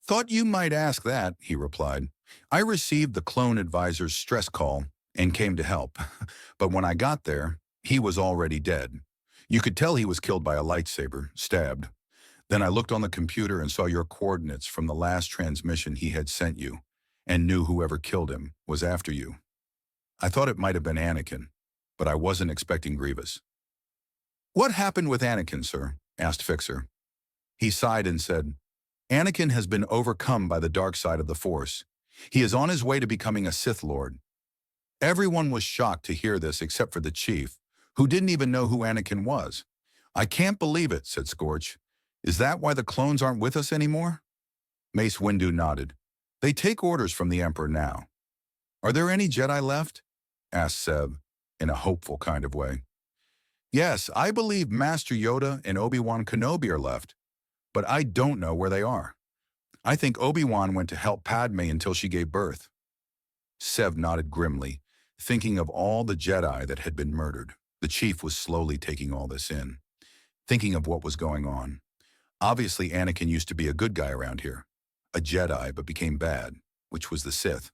Thought you might ask that, he replied. I received the clone advisor's stress call and came to help. But when I got there, he was already dead. You could tell he was killed by a lightsaber, stabbed. Then I looked on the computer and saw your coordinates from the last transmission he had sent you, and knew whoever killed him was after you. I thought it might have been Anakin, but I wasn't expecting Grievous. What happened with Anakin, sir? Asked Fixer. He sighed and said, Anakin has been overcome by the dark side of the Force. He is on his way to becoming a Sith Lord. Everyone was shocked to hear this except for the Chief, who didn't even know who Anakin was. I can't believe it, said Scorch. Is that why the clones aren't with us anymore? Mace Windu nodded. They take orders from the Emperor now. Are there any Jedi left? Asked Seb, in a hopeful kind of way. Yes, I believe Master Yoda and Obi-Wan Kenobi are left, but I don't know where they are. I think Obi-Wan went to help Padme until she gave birth. Seb nodded grimly, thinking of all the Jedi that had been murdered. The Chief was slowly taking all this in, thinking of what was going on. Obviously, Anakin used to be a good guy around here, a Jedi, but became bad, which was the Sith.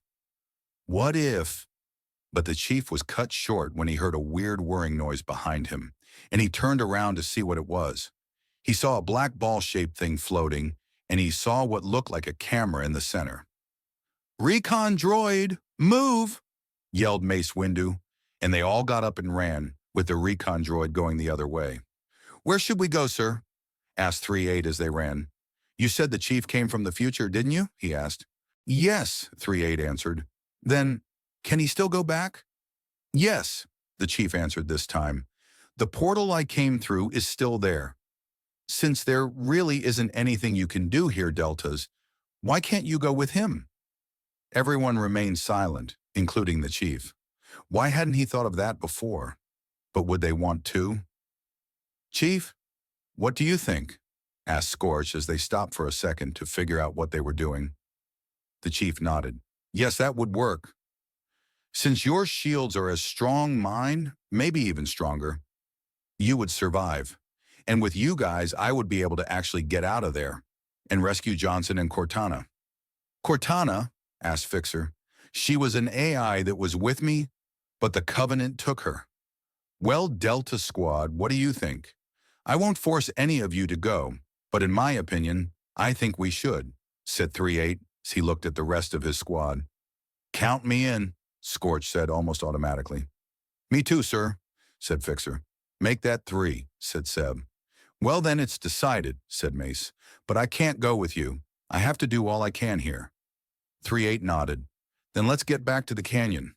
What if... But the Chief was cut short when he heard a weird whirring noise behind him, and he turned around to see what it was. He saw a black ball-shaped thing floating, and he saw what looked like a camera in the center. "Recon droid, move!" yelled Mace Windu, and they all got up and ran, with the recon droid going the other way. "Where should we go, sir?" asked 3-8 as they ran. "You said the Chief came from the future, didn't you?" he asked. "Yes," 3-8 answered. "Then, can he still go back?" "Yes," the Chief answered this time. "The portal I came through is still there. Since there really isn't anything you can do here, Deltas, why can't you go with him?" Everyone remained silent, including the Chief. Why hadn't he thought of that before? But would they want to? "Chief, what do you think?" asked Scorch as they stopped for a second to figure out what they were doing. The Chief nodded. "Yes, that would work. Since your shields are as strong mine, maybe even stronger, you would survive. And with you guys, I would be able to actually get out of there and rescue Johnson and Cortana." "Cortana?" asked Fixer. "She was an AI that was with me, but the Covenant took her." "Well, Delta Squad, what do you think? I won't force any of you to go, but in my opinion, I think we should," said 3-8 as he looked at the rest of his squad. "Count me in," Scorch said almost automatically. "Me too, sir," said Fixer. "Make that 3, said Seb. "Well, then it's decided," said Mace. "But I can't go with you. I have to do all I can here." 3-8 nodded. "Then let's get back to the canyon."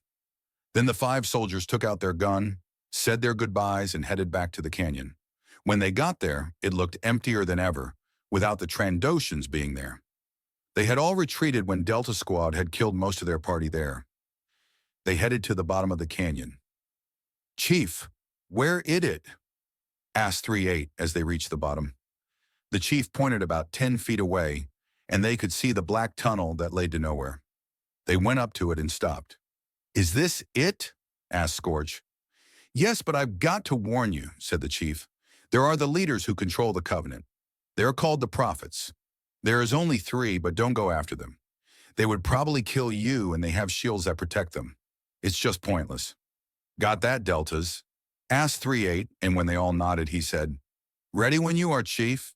Then the 5 soldiers took out their gun, said their goodbyes, and headed back to the canyon. When they got there, it looked emptier than ever, without the Trandoshans being there. They had all retreated when Delta Squad had killed most of their party there. They headed to the bottom of the canyon. "Chief, where is it?" asked 3-8 as they reached the bottom. The Chief pointed about 10 feet away, and they could see the black tunnel that led to nowhere. They went up to it and stopped. "Is this it?" asked Scorch. "Yes, but I've got to warn you," said the Chief. "There are the leaders who control the Covenant. They are called the Prophets. There is only 3, but don't go after them. They would probably kill you, and they have shields that protect them. It's just pointless." "Got that, Deltas?" asked 3-8, and when they all nodded, he said, "Ready when you are, Chief."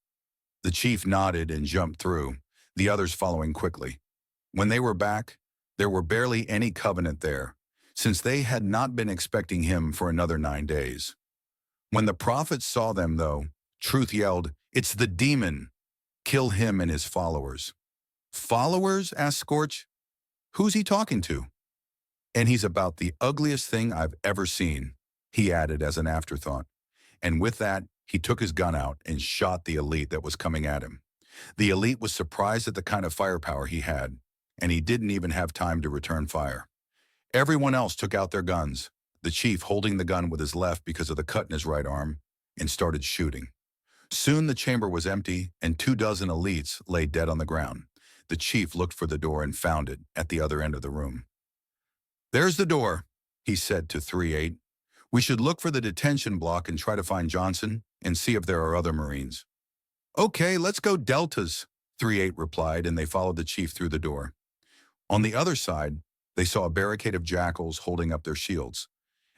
The Chief nodded and jumped through, the others following quickly. When they were back, there were barely any Covenant there, since they had not been expecting him for another 9 days. When the Prophets saw them, though, Truth yelled, "It's the demon! Kill him and his followers." "Followers?" asked Scorch. "Who's he talking to?" "And he's about the ugliest thing I've ever seen," he added as an afterthought. And with that, he took his gun out and shot the elite that was coming at him. The elite was surprised at the kind of firepower he had, and he didn't even have time to return fire. Everyone else took out their guns, the Chief holding the gun with his left because of the cut in his right arm, and started shooting. Soon the chamber was empty, and 24 elites lay dead on the ground. The Chief looked for the door and found it at the other end of the room. "There's the door," he said to 3-8. "We should look for the detention block and try to find Johnson and see if there are other Marines." "Okay, let's go, Deltas," 3-8 replied, and they followed the chief through the door. On the other side, they saw a barricade of jackals holding up their shields.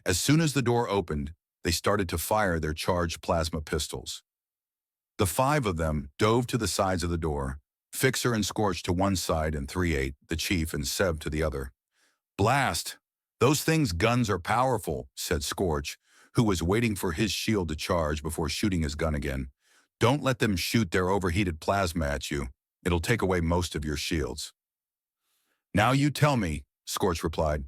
As soon as the door opened, they started to fire their charged plasma pistols. The 5 of them dove to the sides of the door, Fixer and Scorch to one side and 3-8, the chief, and Sev to the other. "Blast! Those things' guns are powerful," said Scorch, who was waiting for his shield to charge before shooting his gun again. "Don't let them shoot their overheated plasma at you. It'll take away most of your shields." "Now you tell me," Scorch replied,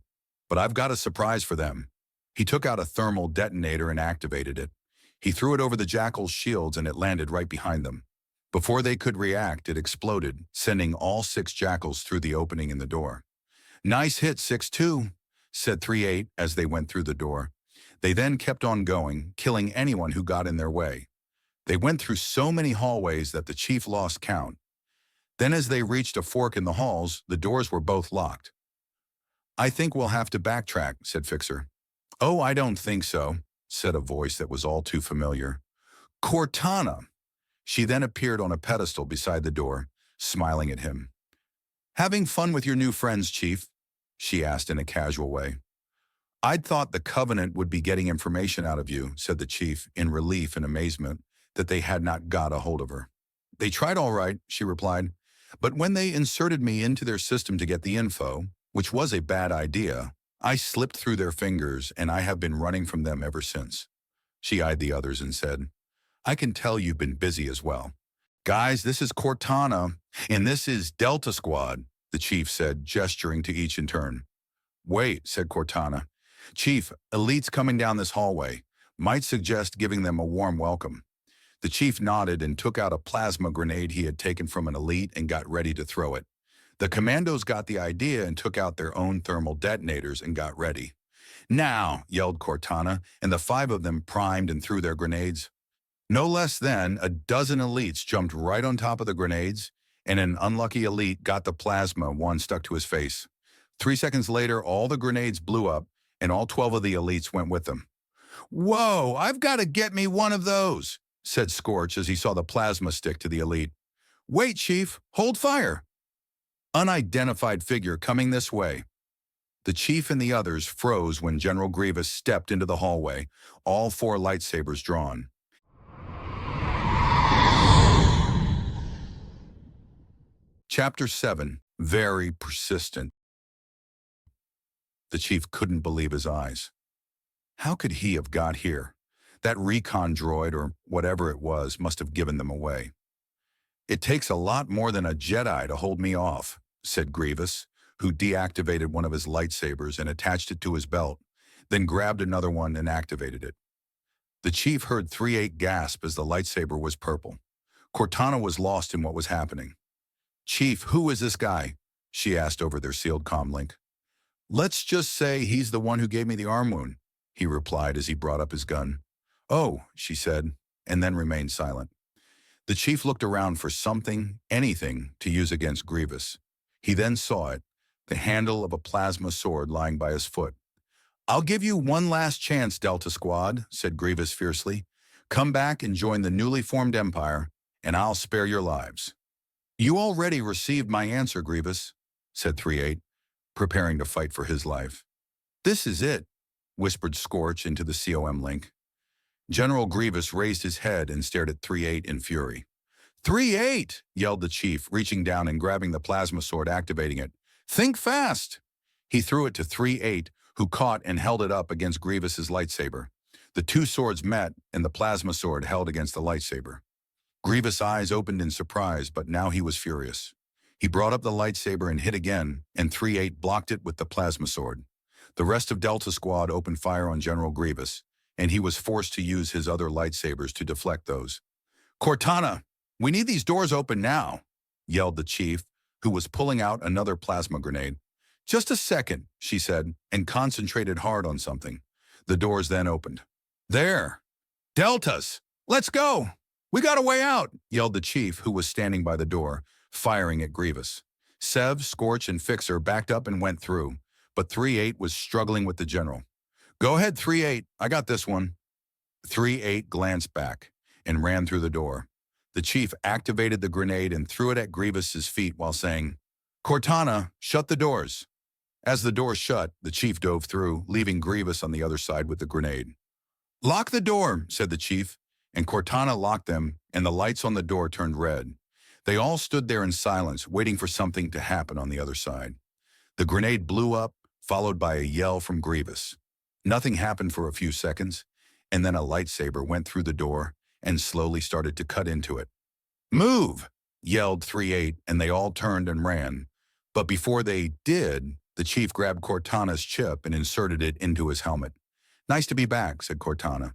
"but I've got a surprise for them." He took out a thermal detonator and activated it. He threw it over the jackal's shields and it landed right behind them. Before they could react, it exploded, sending all 6 jackals through the opening in the door. "Nice hit, 6-2, said 3-8 as they went through the door. They then kept on going, killing anyone who got in their way. They went through so many hallways that the chief lost count. Then as they reached a fork in the halls, the doors were both locked. "I think we'll have to backtrack," said Fixer. "Oh, I don't think so," said a voice that was all too familiar. "Cortana." She then appeared on a pedestal beside the door, smiling at him. "Having fun with your new friends, Chief?" she asked in a casual way. "I'd thought the Covenant would be getting information out of you," said the chief, in relief and amazement that they had not got a hold of her. "They tried all right," she replied, "but when they inserted me into their system to get the info, which was a bad idea, I slipped through their fingers and I have been running from them ever since." She eyed the others and said, "I can tell you've been busy as well." "Guys, this is Cortana, and this is Delta Squad," the chief said, gesturing to each in turn. "Wait," said Cortana. "Chief, elites coming down this hallway. Might suggest giving them a warm welcome." The chief nodded and took out a plasma grenade he had taken from an elite and got ready to throw it. The commandos got the idea and took out their own thermal detonators and got ready. "Now," yelled Cortana, and the 5 of them primed and threw their grenades. No less than a dozen elites jumped right on top of the grenades, and an unlucky elite got the plasma one stuck to his face. 3 seconds later, all the grenades blew up, and all 12 of the elites went with them. "Whoa, I've got to get me one of those," said Scorch as he saw the plasma stick to the elite. "Wait, Chief, hold fire." "Unidentified figure coming this way." The chief and the others froze when General Grievous stepped into the hallway, all 4 lightsabers drawn. Chapter 7, Very Persistent. The chief couldn't believe his eyes. How could he have got here? That recon droid, or whatever it was, must have given them away. "It takes a lot more than a Jedi to hold me off," said Grievous, who deactivated one of his lightsabers and attached it to his belt, then grabbed another one and activated it. The chief heard 3-8 gasp as the lightsaber was purple. Cortana was lost in what was happening. "Chief, who is this guy?" she asked over their sealed comm link. "Let's just say he's the one who gave me the arm wound," he replied as he brought up his gun. "Oh," she said, and then remained silent. The chief looked around for something, anything, to use against Grievous. He then saw it, the handle of a plasma sword lying by his foot. "I'll give you one last chance, Delta Squad," said Grievous fiercely. "Come back and join the newly formed Empire, and I'll spare your lives." "You already received my answer, Grievous," said 3-8, preparing to fight for his life. "This is it," whispered Scorch into the COM link. General Grievous raised his head and stared at 3-8 in fury. 3-8, yelled the chief, reaching down and grabbing the plasma sword, activating it. "Think fast!" He threw it to 3-8, who caught and held it up against Grievous's lightsaber. The 2 swords met, and the plasma sword held against the lightsaber. Grievous' eyes opened in surprise, but now he was furious. He brought up the lightsaber and hit again, and 3-8 blocked it with the plasma sword. The rest of Delta Squad opened fire on General Grievous, and he was forced to use his other lightsabers to deflect those. "Cortana, we need these doors open now," yelled the chief, who was pulling out another plasma grenade. "Just a second," she said, and concentrated hard on something. The doors then opened. "There! Deltas! Let's go! We got a way out!" yelled the chief, who was standing by the door, firing at Grievous. Sev, Scorch, and Fixer backed up and went through, but 3-8 was struggling with the general. "Go ahead, 3-8. I got this one." 3-8 glanced back and ran through the door. The chief activated the grenade and threw it at Grievous's feet while saying, "Cortana, shut the doors." As the door shut, the chief dove through, leaving Grievous on the other side with the grenade. "Lock the door," said the chief, and Cortana locked them, and the lights on the door turned red. They all stood there in silence, waiting for something to happen on the other side. The grenade blew up, followed by a yell from Grievous. Nothing happened for a few seconds, and then a lightsaber went through the door and slowly started to cut into it. "Move!" yelled 3-8, and they all turned and ran. But before they did, the chief grabbed Cortana's chip and inserted it into his helmet. "Nice to be back," said Cortana.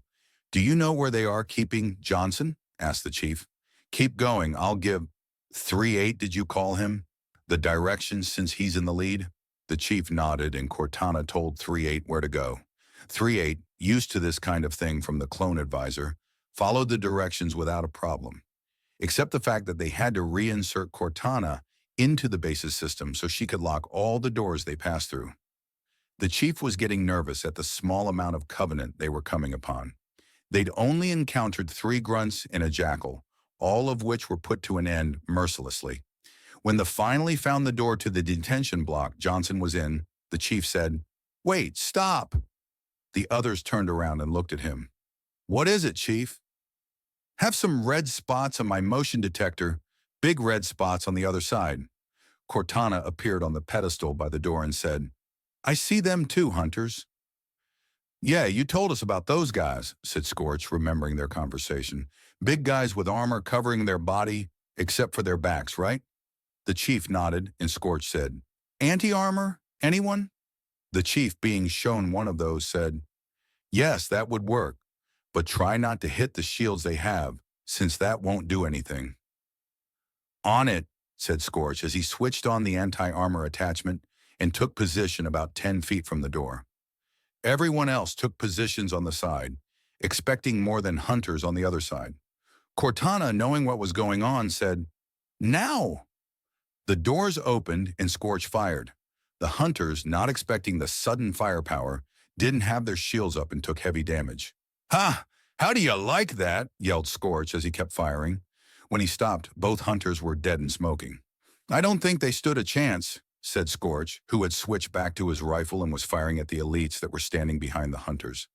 "Do you know where they are keeping Johnson?" asked the chief. "Keep going. I'll give 3-8, did you call him? The directions since he's in the lead?" The chief nodded, and Cortana told 3-8 where to go. 3-8, used to this kind of thing from the clone advisor, followed the directions without a problem, except the fact that they had to reinsert Cortana into the base's system so she could lock all the doors they passed through. The chief was getting nervous at the small amount of Covenant they were coming upon. They'd only encountered 3 grunts and a jackal, all of which were put to an end mercilessly. When they finally found the door to the detention block Johnson was in, the chief said, "Wait, stop!" The others turned around and looked at him. "What is it, chief?" "Have some red spots on my motion detector, big red spots on the other side." Cortana appeared on the pedestal by the door and said, "I see them too, hunters." "Yeah, you told us about those guys," said Scorch, remembering their conversation. "Big guys with armor covering their body, except for their backs, right?" The chief nodded, and Scorch said, "Anti-armor? Anyone?" The chief, being shown one of those, said, "Yes, that would work, but try not to hit the shields they have, since that won't do anything." "On it," said Scorch as he switched on the anti-armor attachment and took position about 10 feet from the door. Everyone else took positions on the side, expecting more than hunters on the other side. Cortana, knowing what was going on, said, "Now!" The doors opened and Scorch fired. The hunters, not expecting the sudden firepower, didn't have their shields up and took heavy damage. "Ha! How do you like that?" yelled Scorch as he kept firing. When he stopped, both hunters were dead and smoking. "I don't think they stood a chance," said Scorch, who had switched back to his rifle and was firing at the elites that were standing behind the hunters.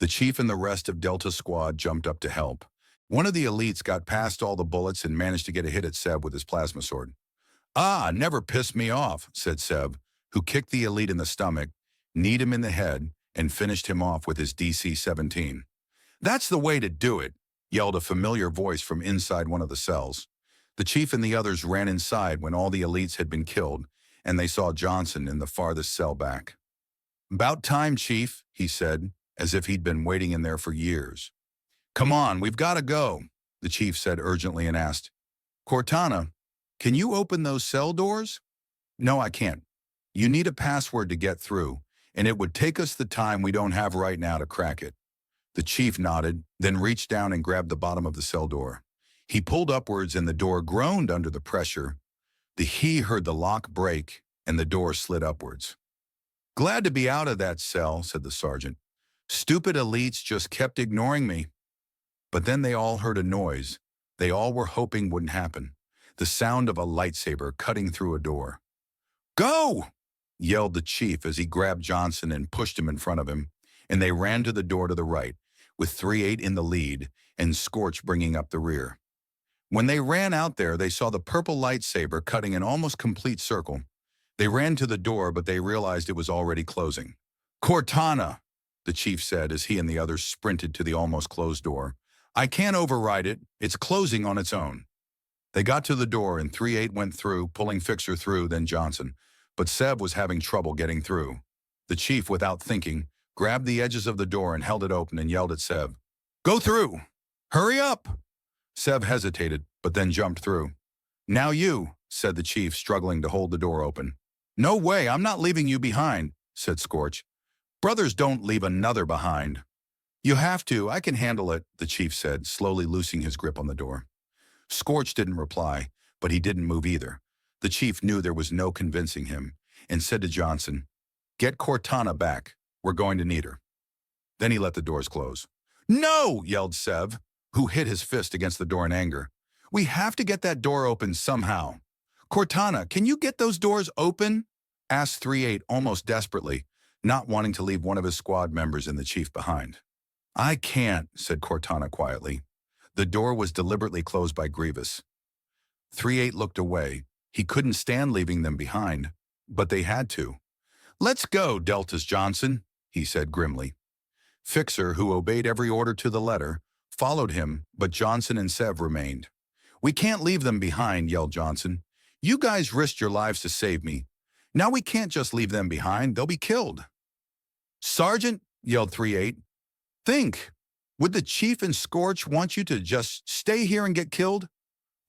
The chief and the rest of Delta's squad jumped up to help. One of the elites got past all the bullets and managed to get a hit at Seb with his plasma sword. "Ah, never pissed me off," said Seb, who kicked the elite in the stomach, kneed him in the head, and finished him off with his DC-17. "That's the way to do it," yelled a familiar voice from inside one of the cells. The chief and the others ran inside when all the elites had been killed, and they saw Johnson in the farthest cell back. "About time, Chief," he said, as if he'd been waiting in there for years. "Come on, we've got to go," the chief said urgently and asked, "Cortana, can you open those cell doors?" "No, I can't. You need a password to get through, and it would take us the time we don't have right now to crack it." The chief nodded, then reached down and grabbed the bottom of the cell door. He pulled upwards and the door groaned under the pressure. He heard the lock break and the door slid upwards. "Glad to be out of that cell," said the sergeant. "Stupid elites just kept ignoring me." But then they all heard a noise they all were hoping wouldn't happen, the sound of a lightsaber cutting through a door. "Go!" yelled the chief as he grabbed Johnson and pushed him in front of him, and they ran to the door to the right, with 3-8 in the lead and Scorch bringing up the rear. When they ran out there, they saw the purple lightsaber cutting an almost complete circle. They ran to the door, but they realized it was already closing. "Cortana," the chief said as he and the others sprinted to the almost closed door. "I can't override it. It's closing on its own." They got to the door and 3-8 went through, pulling Fixer through, then Johnson. But Seb was having trouble getting through. The chief, without thinking, grabbed the edges of the door and held it open and yelled at Seb, "Go through! Hurry up!" Seb hesitated, but then jumped through. "Now you," said the chief, struggling to hold the door open. "No way, I'm not leaving you behind," said Scorch. "Brothers don't leave another behind." "You have to, I can handle it," the chief said, slowly loosing his grip on the door. Scorch didn't reply, but he didn't move either. The chief knew there was no convincing him, and said to Johnson, "Get Cortana back. We're going to need her." Then he let the doors close. "No!" yelled Sev, who hit his fist against the door in anger. We have to get that door open somehow. Cortana, can you get those doors open? Asked 3-8 almost desperately, not wanting to leave one of his squad members and the chief behind. I can't, said Cortana quietly. The door was deliberately closed by Grievous. 3-8 looked away. He couldn't stand leaving them behind, but they had to. Let's go, Deltas Johnson, he said grimly. Fixer, who obeyed every order to the letter, followed him, but Johnson and Sev remained. We can't leave them behind, yelled Johnson. You guys risked your lives to save me. Now we can't just leave them behind. They'll be killed. Sargent, yelled 3-8. Think, would the chief and Scorch want you to just stay here and get killed?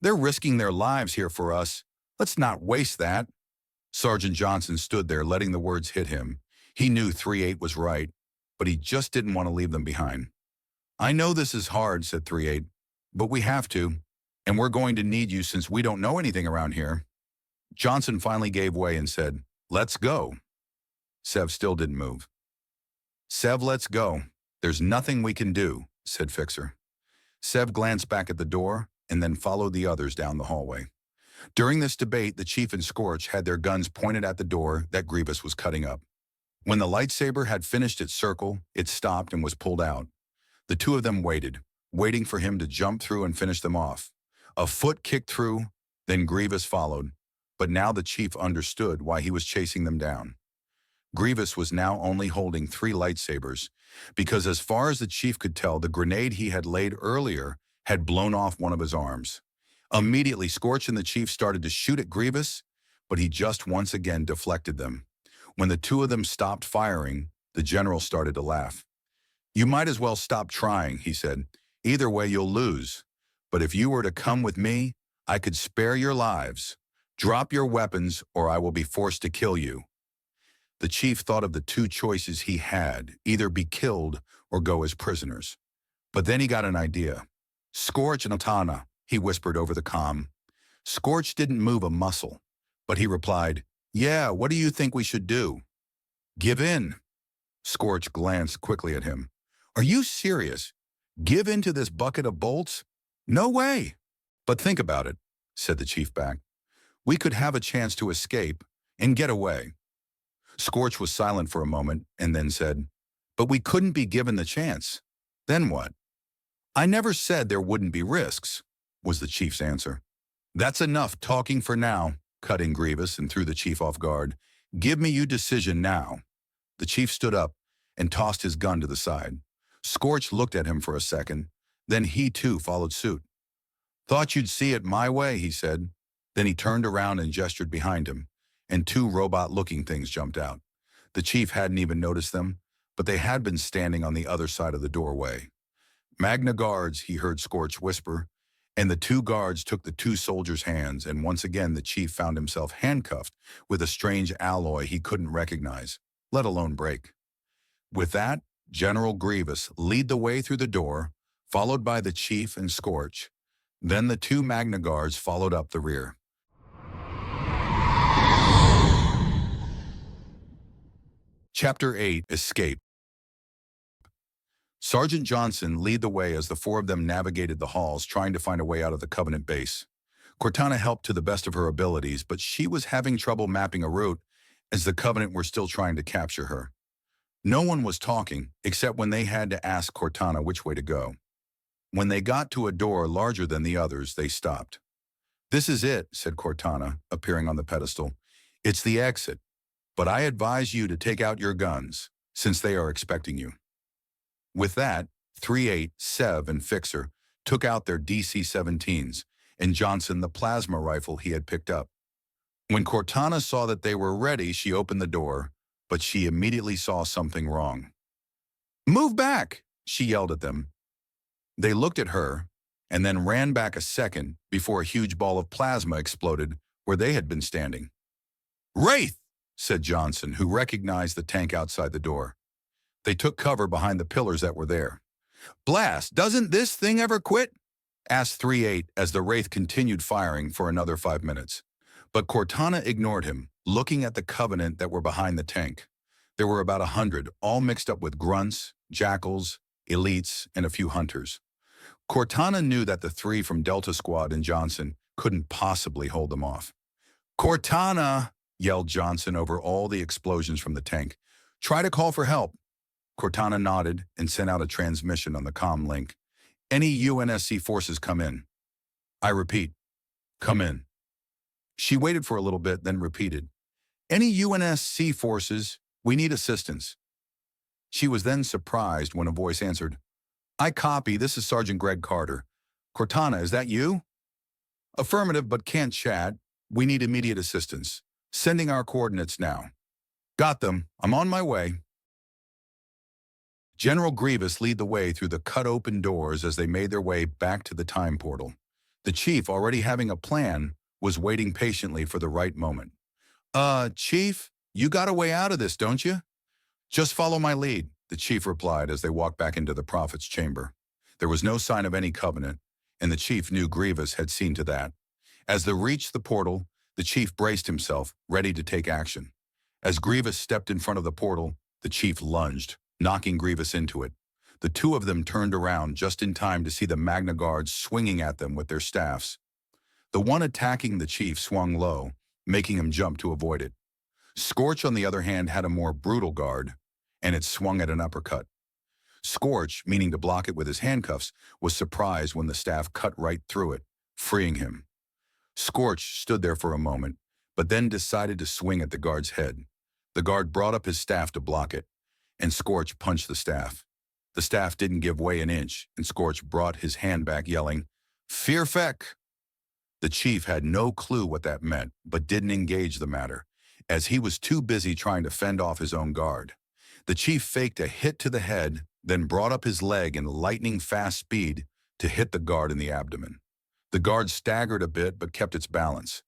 They're risking their lives here for us. Let's not waste that. Sergeant Johnson stood there, letting the words hit him. He knew 3-8 was right, but he just didn't want to leave them behind. I know this is hard, said 3-8, but we have to, and we're going to need you since we don't know anything around here. Johnson finally gave way and said, let's go. Sev still didn't move. Sev, let's go. There's nothing we can do, said Fixer. Sev glanced back at the door and then followed the others down the hallway. During this debate, the chief and Scorch had their guns pointed at the door that Grievous was cutting up. When the lightsaber had finished its circle, it stopped and was pulled out. The two of them waited, waiting for him to jump through and finish them off. A foot kicked through, then Grievous followed, but now the chief understood why he was chasing them down. Grievous was now only holding 3 lightsabers, because as far as the chief could tell, the grenade he had laid earlier had blown off one of his arms. Immediately, Scorch and the chief started to shoot at Grievous, but he just once again deflected them. When the two of them stopped firing, the general started to laugh. You might as well stop trying, he said. Either way, you'll lose. But if you were to come with me, I could spare your lives. Drop your weapons, or I will be forced to kill you. The chief thought of the 2 choices he had, either be killed or go as prisoners. But then he got an idea. Scorch and Atana, he whispered over the comm. Scorch didn't move a muscle, but he replied, yeah, what do you think we should do? Give in. Scorch glanced quickly at him. Are you serious? Give in to this bucket of bolts? No way. But think about it, said the chief back. We could have a chance to escape and get away. Scorch was silent for a moment and then said, but we couldn't be given the chance. Then what? I never said there wouldn't be risks, was the chief's answer. That's enough talking for now, cut in Grievous and threw the chief off guard. Give me your decision now. The chief stood up and tossed his gun to the side. Scorch looked at him for a second, then he too followed suit. Thought you'd see it my way, he said. Then he turned around and gestured behind him, and 2 robot-looking things jumped out. The chief hadn't even noticed them, but they had been standing on the other side of the doorway. Magna Guards, he heard Scorch whisper, and the 2 guards took the 2 soldiers' hands, and once again the chief found himself handcuffed with a strange alloy he couldn't recognize, let alone break. With that, General Grievous led the way through the door, followed by the chief and Scorch. Then the 2 Magna Guards followed up the rear. Chapter 8, Escape. Sergeant Johnson led the way as the 4 of them navigated the halls, trying to find a way out of the Covenant base. Cortana helped to the best of her abilities, but she was having trouble mapping a route as the Covenant were still trying to capture her. No one was talking, except when they had to ask Cortana which way to go. When they got to a door larger than the others, they stopped. This is it, said Cortana, appearing on the pedestal. It's the exit, but I advise you to take out your guns, since they are expecting you. With that, 3-8, Sev, and Fixer took out their DC-17s, and Johnson the plasma rifle he had picked up. When Cortana saw that they were ready, she opened the door, but she immediately saw something wrong. Move back, she yelled at them. They looked at her, and then ran back a second before a huge ball of plasma exploded where they had been standing. Wraith, said Johnson, who recognized the tank outside the door. They took cover behind the pillars that were there. Blast, doesn't this thing ever quit? Asked 3-8 as the Wraith continued firing for another 5 minutes. But Cortana ignored him, looking at the Covenant that were behind the tank. There were about 100, all mixed up with grunts, jackals, elites, and a few hunters. Cortana knew that the three from Delta Squad and Johnson couldn't possibly hold them off. "Cortana!" yelled Johnson over all the explosions from the tank. "Try to call for help." Cortana nodded and sent out a transmission on the comm link. "Any UNSC forces come in." "I repeat, come in." She waited for a little bit, then repeated, "Any UNSC forces, we need assistance." She was then surprised when a voice answered, "I copy, this is Sergeant Greg Carter. Cortana, is that you?" "Affirmative, but can't chat. We need immediate assistance. Sending our coordinates now." "Got them. I'm on my way." General Grievous led the way through the cut-open doors as they made their way back to the time portal. The chief, already having a plan, was waiting patiently for the right moment. Chief, you got a way out of this, don't you?" "Just follow my lead," the chief replied as they walked back into the Prophet's chamber. There was no sign of any covenant, and the chief knew Grievous had seen to that. As they reached the portal, the chief braced himself, ready to take action. As Grievous stepped in front of the portal, the chief lunged, knocking Grievous into it. The two of them turned around just in time to see the Magna Guards swinging at them with their staffs. The one attacking the chief swung low, making him jump to avoid it. Scorch, on the other hand, had a more brutal guard, and it swung at an uppercut. Scorch, meaning to block it with his handcuffs, was surprised when the staff cut right through it, freeing him. Scorch stood there for a moment, but then decided to swing at the guard's head. The guard brought up his staff to block it, and Scorch punched the staff. The staff didn't give way an inch, and Scorch brought his hand back, yelling, "Fear feck!" The chief had no clue what that meant, but didn't engage the matter, as he was too busy trying to fend off his own guard. The chief faked a hit to the head, then brought up his leg in lightning-fast speed to hit the guard in the abdomen. The guard staggered a bit but kept its balance.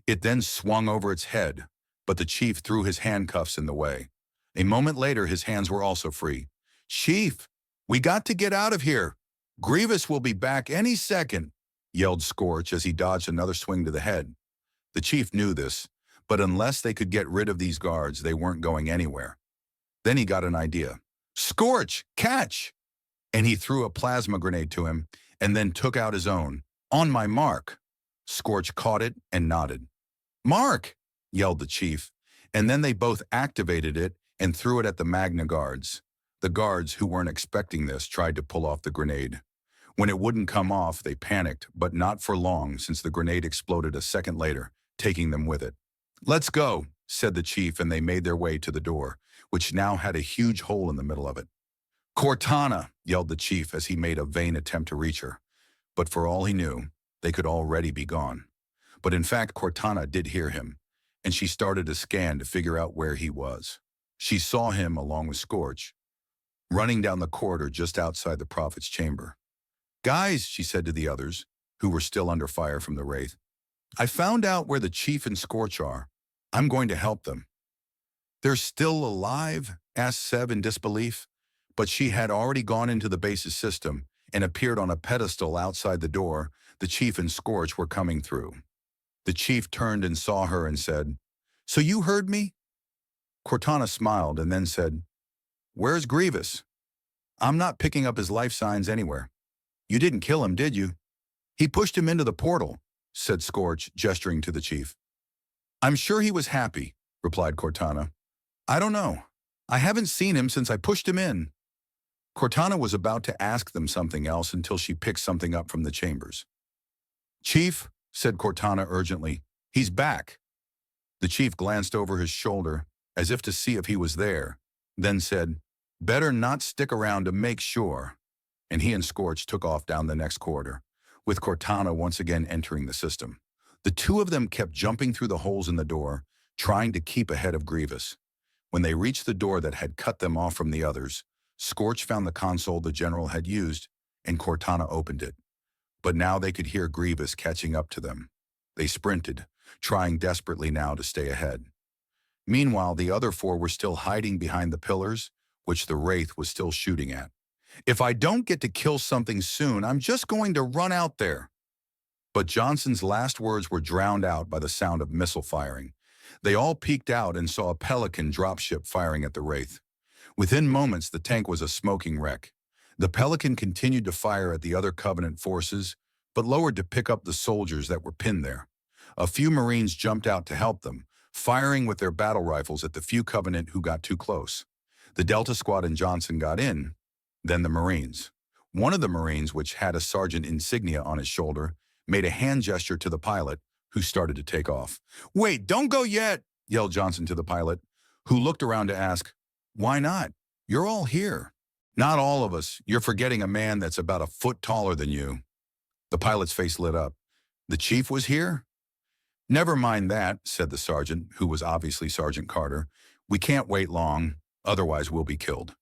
It then swung over its head, but the chief threw his handcuffs in the way. A moment later, his hands were also free. "Chief, we got to get out of here. Grievous will be back any second," yelled Scorch as he dodged another swing to the head. The chief knew this, but unless they could get rid of these guards, they weren't going anywhere. Then he got an idea. "Scorch, catch!" And he threw a plasma grenade to him and then took out his own. "On my mark." Scorch caught it and nodded. "Mark!" yelled the chief, and then they both activated it and threw it at the Magna Guards. The guards, who weren't expecting this, tried to pull off the grenade. When it wouldn't come off, they panicked, but not for long, since the grenade exploded a second later, taking them with it. "Let's go," said the chief, and they made their way to the door, which now had a huge hole in the middle of it. "Cortana!" yelled the chief as he made a vain attempt to reach her. But for all he knew, they could already be gone. But in fact, Cortana did hear him, and she started to scan to figure out where he was. She saw him, along with Scorch, running down the corridor just outside the Prophet's chamber. "Guys," she said to the others, who were still under fire from the Wraith, "I found out where the chief and Scorch are. I'm going to help them." "They're still alive?" asked Sev in disbelief, but she had already gone into the base's system and appeared on a pedestal outside the door. The chief and Scorch were coming through. The chief turned and saw her and said, "So you heard me?" Cortana smiled and then said, "Where's Grievous?" "I'm not picking up his life signs anywhere." "You didn't kill him, did you?" "He pushed him into the portal," said Scorch, gesturing to the chief. "I'm sure he was happy," replied Cortana. "I don't know. I haven't seen him since I pushed him in." Cortana was about to ask them something else until she picked something up from the chambers. "Chief," said Cortana urgently, "he's back." The chief glanced over his shoulder as if to see if he was there, then said, "Better not stick around to make sure." And he and Scorch took off down the next corridor, with Cortana once again entering the system. The two of them kept jumping through the holes in the door, trying to keep ahead of Grievous. When they reached the door that had cut them off from the others, Scorch found the console the general had used, and Cortana opened it. But now they could hear Grievous catching up to them. They sprinted, trying desperately now to stay ahead. Meanwhile, the other four were still hiding behind the pillars, which the Wraith was still shooting at. "If I don't get to kill something soon, I'm just going to run out there." But Johnson's last words were drowned out by the sound of missile firing. They all peeked out and saw a Pelican dropship firing at the Wraith. Within moments, the tank was a smoking wreck. The Pelican continued to fire at the other Covenant forces, but lowered to pick up the soldiers that were pinned there. A few Marines jumped out to help them, firing with their battle rifles at the few Covenant who got too close. The Delta Squad and Johnson got in, then the Marines. One of the Marines, which had a sergeant insignia on his shoulder, made a hand gesture to the pilot, who started to take off. "Wait, don't go yet," yelled Johnson to the pilot, who looked around to ask, "Why not? You're all here." "Not all of us. You're forgetting a man that's about a foot taller than you." The pilot's face lit up. "The chief was here?" "Never mind that," said the sergeant, who was obviously Sergeant Carter. "We can't wait long, otherwise we'll be killed."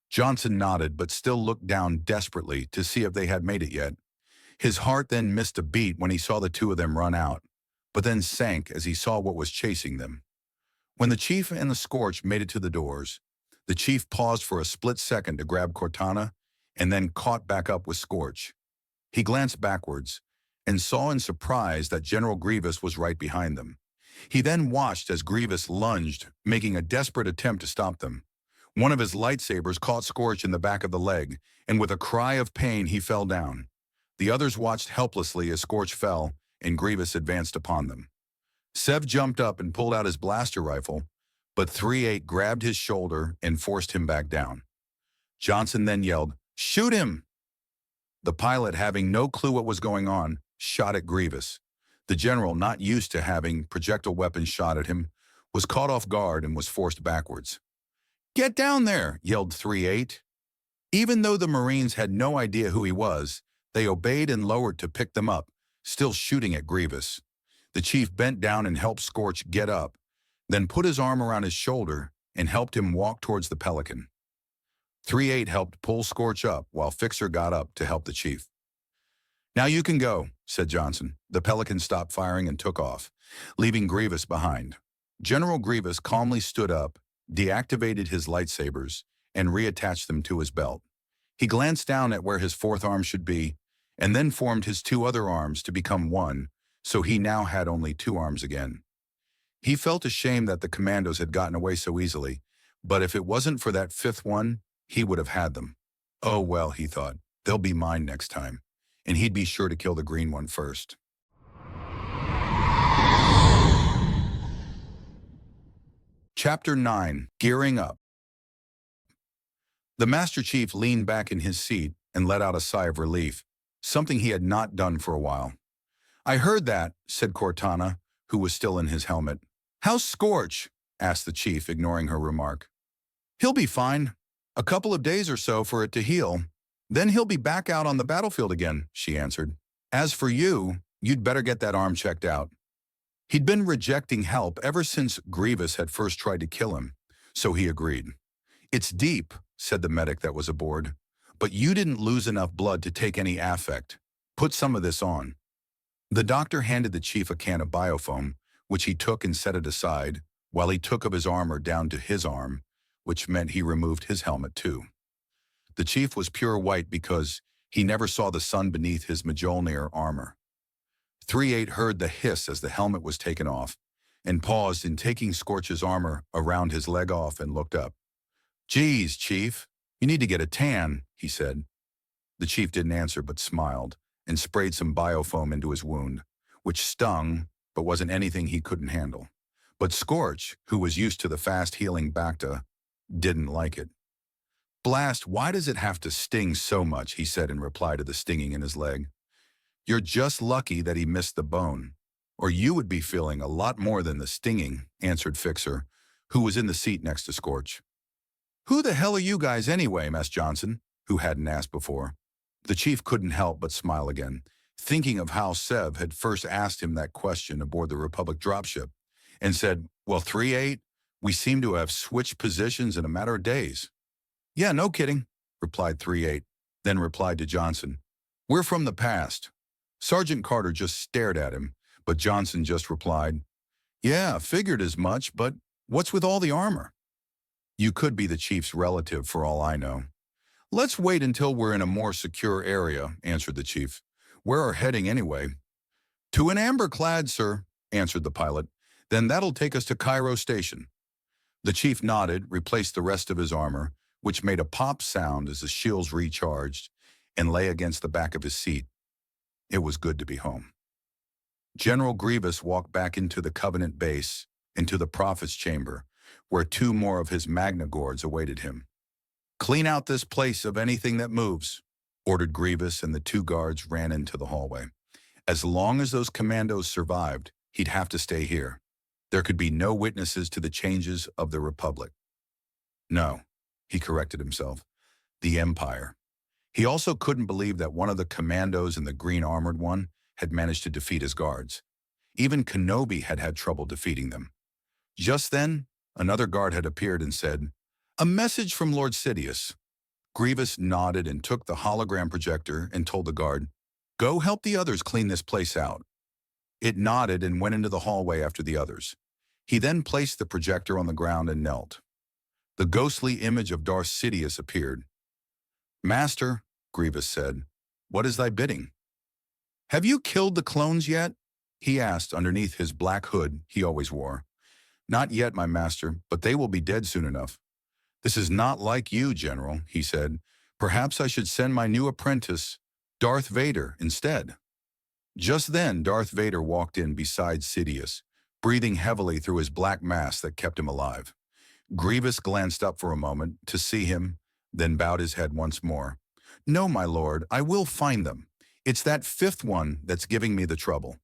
Johnson nodded, but still looked down desperately to see if they had made it yet. His heart then missed a beat when he saw the two of them run out, but then sank as he saw what was chasing them. When the chief and the Scorch made it to the doors, the chief paused for a split second to grab Cortana and then caught back up with Scorch. He glanced backwards and saw in surprise that General Grievous was right behind them. He then watched as Grievous lunged, making a desperate attempt to stop them. One of his lightsabers caught Scorch in the back of the leg, and with a cry of pain he fell down. The others watched helplessly as Scorch fell, and Grievous advanced upon them. Sev jumped up and pulled out his blaster rifle, but 3-8 grabbed his shoulder and forced him back down. Johnson then yelled, "Shoot him!" The pilot, having no clue what was going on, shot at Grievous. The general, not used to having projectile weapons shot at him, was caught off guard and was forced backwards. "Get down there!" yelled 3-8. Even though the Marines had no idea who he was, they obeyed and lowered to pick them up, still shooting at Grievous. The chief bent down and helped Scorch get up, then put his arm around his shoulder and helped him walk towards the Pelican. 3-8 helped pull Scorch up while Fixer got up to help the chief. "Now you can go," said Johnson. The Pelican stopped firing and took off, leaving Grievous behind. General Grievous calmly stood up, deactivated his lightsabers, and reattached them to his belt. He glanced down at where his fourth arm should be, and then formed his two other arms to become one, so he now had only two arms again. He felt ashamed that the commandos had gotten away so easily, but if it wasn't for that fifth one, he would have had them. "Oh well," he thought, "they'll be mine next time," and he'd be sure to kill the green one first. Chapter 9. Gearing Up. The Master Chief leaned back in his seat and let out a sigh of relief, something he had not done for a while. "I heard that," said Cortana, who was still in his helmet. "How's Scorch?" asked the chief, ignoring her remark. "He'll be fine. A couple of days or so for it to heal. Then he'll be back out on the battlefield again," she answered. "As for you, you'd better get that arm checked out." He'd been rejecting help ever since Grievous had first tried to kill him, so he agreed. "It's deep," said the medic that was aboard, "but you didn't lose enough blood to take any affect. Put some of this on." The doctor handed the chief a can of biofoam, which he took and set it aside, while he took of his armor down to his arm, which meant he removed his helmet too. The chief was pure white because he never saw the sun beneath his Mjolnir armor. 3-8 heard the hiss as the helmet was taken off, and paused in taking Scorch's armor around his leg off and looked up. "Geez, Chief, you need to get a tan," he said. The chief didn't answer but smiled and sprayed some biofoam into his wound, which stung but wasn't anything he couldn't handle. But Scorch, who was used to the fast-healing Bacta, didn't like it. "Blast, why does it have to sting so much?" he said in reply to the stinging in his leg. "You're just lucky that he missed the bone, or you would be feeling a lot more than the stinging," answered Fixer, who was in the seat next to Scorch. "Who the hell are you guys anyway?" asked Johnson, who hadn't asked before. The chief couldn't help but smile again, thinking of how Sev had first asked him that question aboard the Republic dropship, and said, "Well, 3-8, we seem to have switched positions in a matter of days." "Yeah, no kidding," replied 3-8, then replied to Johnson, "We're from the past." Sergeant Carter just stared at him, but Johnson just replied, "Yeah, figured as much, but what's with all the armor?" "You could be the chief's relative for all I know." "Let's wait until we're in a more secure area," answered the chief. "Where are heading anyway?" "To an amber-clad, sir," answered the pilot. "Then that'll take us to Cairo Station." The chief nodded, replaced the rest of his armor, which made a pop sound as the shields recharged and lay against the back of his seat. It was good to be home. General Grievous walked back into the Covenant base, into the Prophet's chamber, where 2 more of his Magnagords awaited him. "Clean out this place of anything that moves," ordered Grievous, and the 2 guards ran into the hallway. As long as those commandos survived, he'd have to stay here. There could be no witnesses to the changes of the Republic. No, he corrected himself, the Empire. He also couldn't believe that one of the commandos in the green armored one had managed to defeat his guards. Even Kenobi had had trouble defeating them. Just then, another guard had appeared and said, "A message from Lord Sidious." Grievous nodded and took the hologram projector and told the guard, "Go help the others clean this place out." It nodded and went into the hallway after the others. He then placed the projector on the ground and knelt. The ghostly image of Darth Sidious appeared. "Master," Grievous said, "what is thy bidding?" "Have you killed the clones yet?" he asked underneath his black hood he always wore. "Not yet, my master, but they will be dead soon enough." "This is not like you, General," he said. "Perhaps I should send my new apprentice, Darth Vader, instead." Just then, Darth Vader walked in beside Sidious, breathing heavily through his black mask that kept him alive. Grievous glanced up for a moment to see him, then bowed his head once more. "No, my lord, I will find them. It's that 5th one that's giving me the trouble."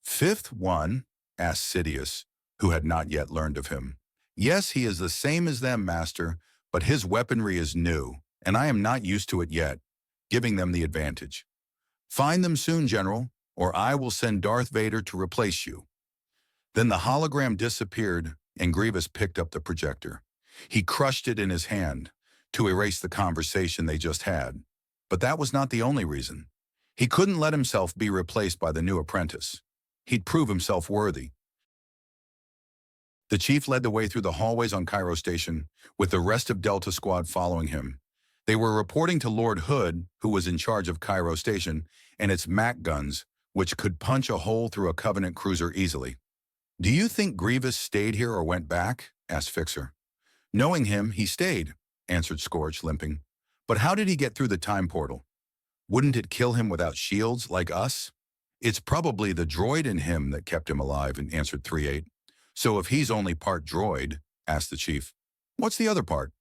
"5th one?" asked Sidious, who had not yet learned of him. "Yes, he is the same as them, master, but his weaponry is new, and I am not used to it yet, giving them the advantage. Find them soon, General, or I will send Darth Vader to replace you." Then the hologram disappeared, and Grievous picked up the projector. He crushed it in his hand to erase the conversation they just had. But that was not the only reason. He couldn't let himself be replaced by the new apprentice. He'd prove himself worthy. The chief led the way through the hallways on Cairo Station, with the rest of Delta Squad following him. They were reporting to Lord Hood, who was in charge of Cairo Station, and its Mac guns, which could punch a hole through a Covenant cruiser easily. "Do you think Grievous stayed here or went back?" asked Fixer. "Knowing him, he stayed," answered Scorch, limping. "But how did he get through the time portal? Wouldn't it kill him without shields, like us?" "It's probably the droid in him that kept him alive," answered 3-8. "So if he's only part droid," asked the chief, "what's the other part?"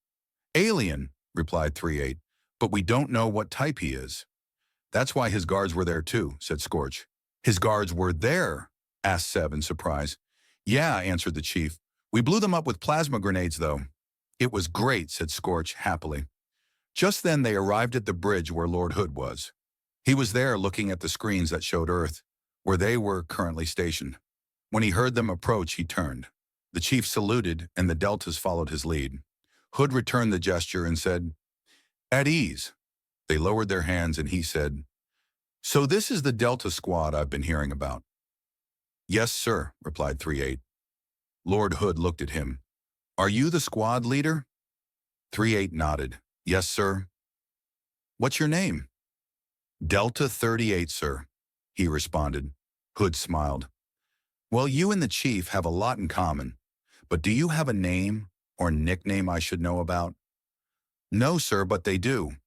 "Alien," replied 3-8, "but we don't know what type he is." "That's why his guards were there too," said Scorch. "His guards were there?" asked Seb in surprise. "Yeah," answered the chief. "We blew them up with plasma grenades, though." "It was great," said Scorch happily. Just then they arrived at the bridge where Lord Hood was. He was there looking at the screens that showed Earth, where they were currently stationed. When he heard them approach, he turned. The chief saluted, and the Deltas followed his lead. Hood returned the gesture and said, "At ease." They lowered their hands, and he said, "So this is the Delta Squad I've been hearing about." "Yes, sir," replied 3-8. Lord Hood looked at him. "Are you the squad leader?" 3-8 nodded. "Yes, sir." "What's your name?" "Delta 38, sir," he responded. Hood smiled. "Well, you and the chief have a lot in common, but do you have a name or nickname I should know about?" "No, sir, but they do,"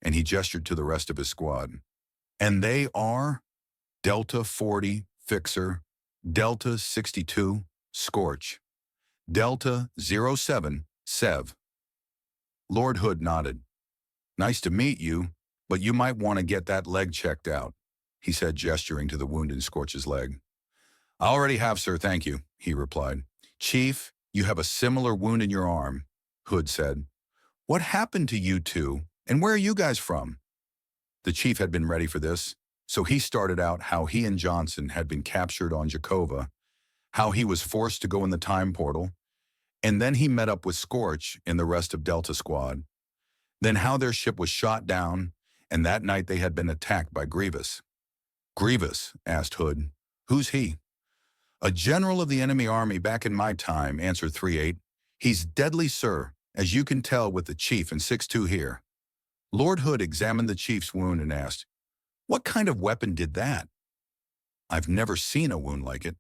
and he gestured to the rest of his squad. "And they are?" "Delta 40, Fixer, Delta 62, Scorch, Delta 07, Sev." Lord Hood nodded. "Nice to meet you, but you might want to get that leg checked out," he said, gesturing to the wound in Scorch's leg. "I already have, sir, thank you," he replied. "Chief, you have a similar wound in your arm," Hood said. "What happened to you two, and where are you guys from?" The chief had been ready for this, so he started out how he and Johnson had been captured on Jakova, how he was forced to go in the time portal, and then he met up with Scorch and the rest of Delta Squad, then how their ship was shot down, and that night they had been attacked by Grievous. "Grievous?" asked Hood. "Who's he?" "A general of the enemy army back in my time," answered 3-8. "He's deadly, sir, as you can tell with the chief and 6-2 here." Lord Hood examined the chief's wound and asked, "What kind of weapon did that?" "I've never seen a wound like it."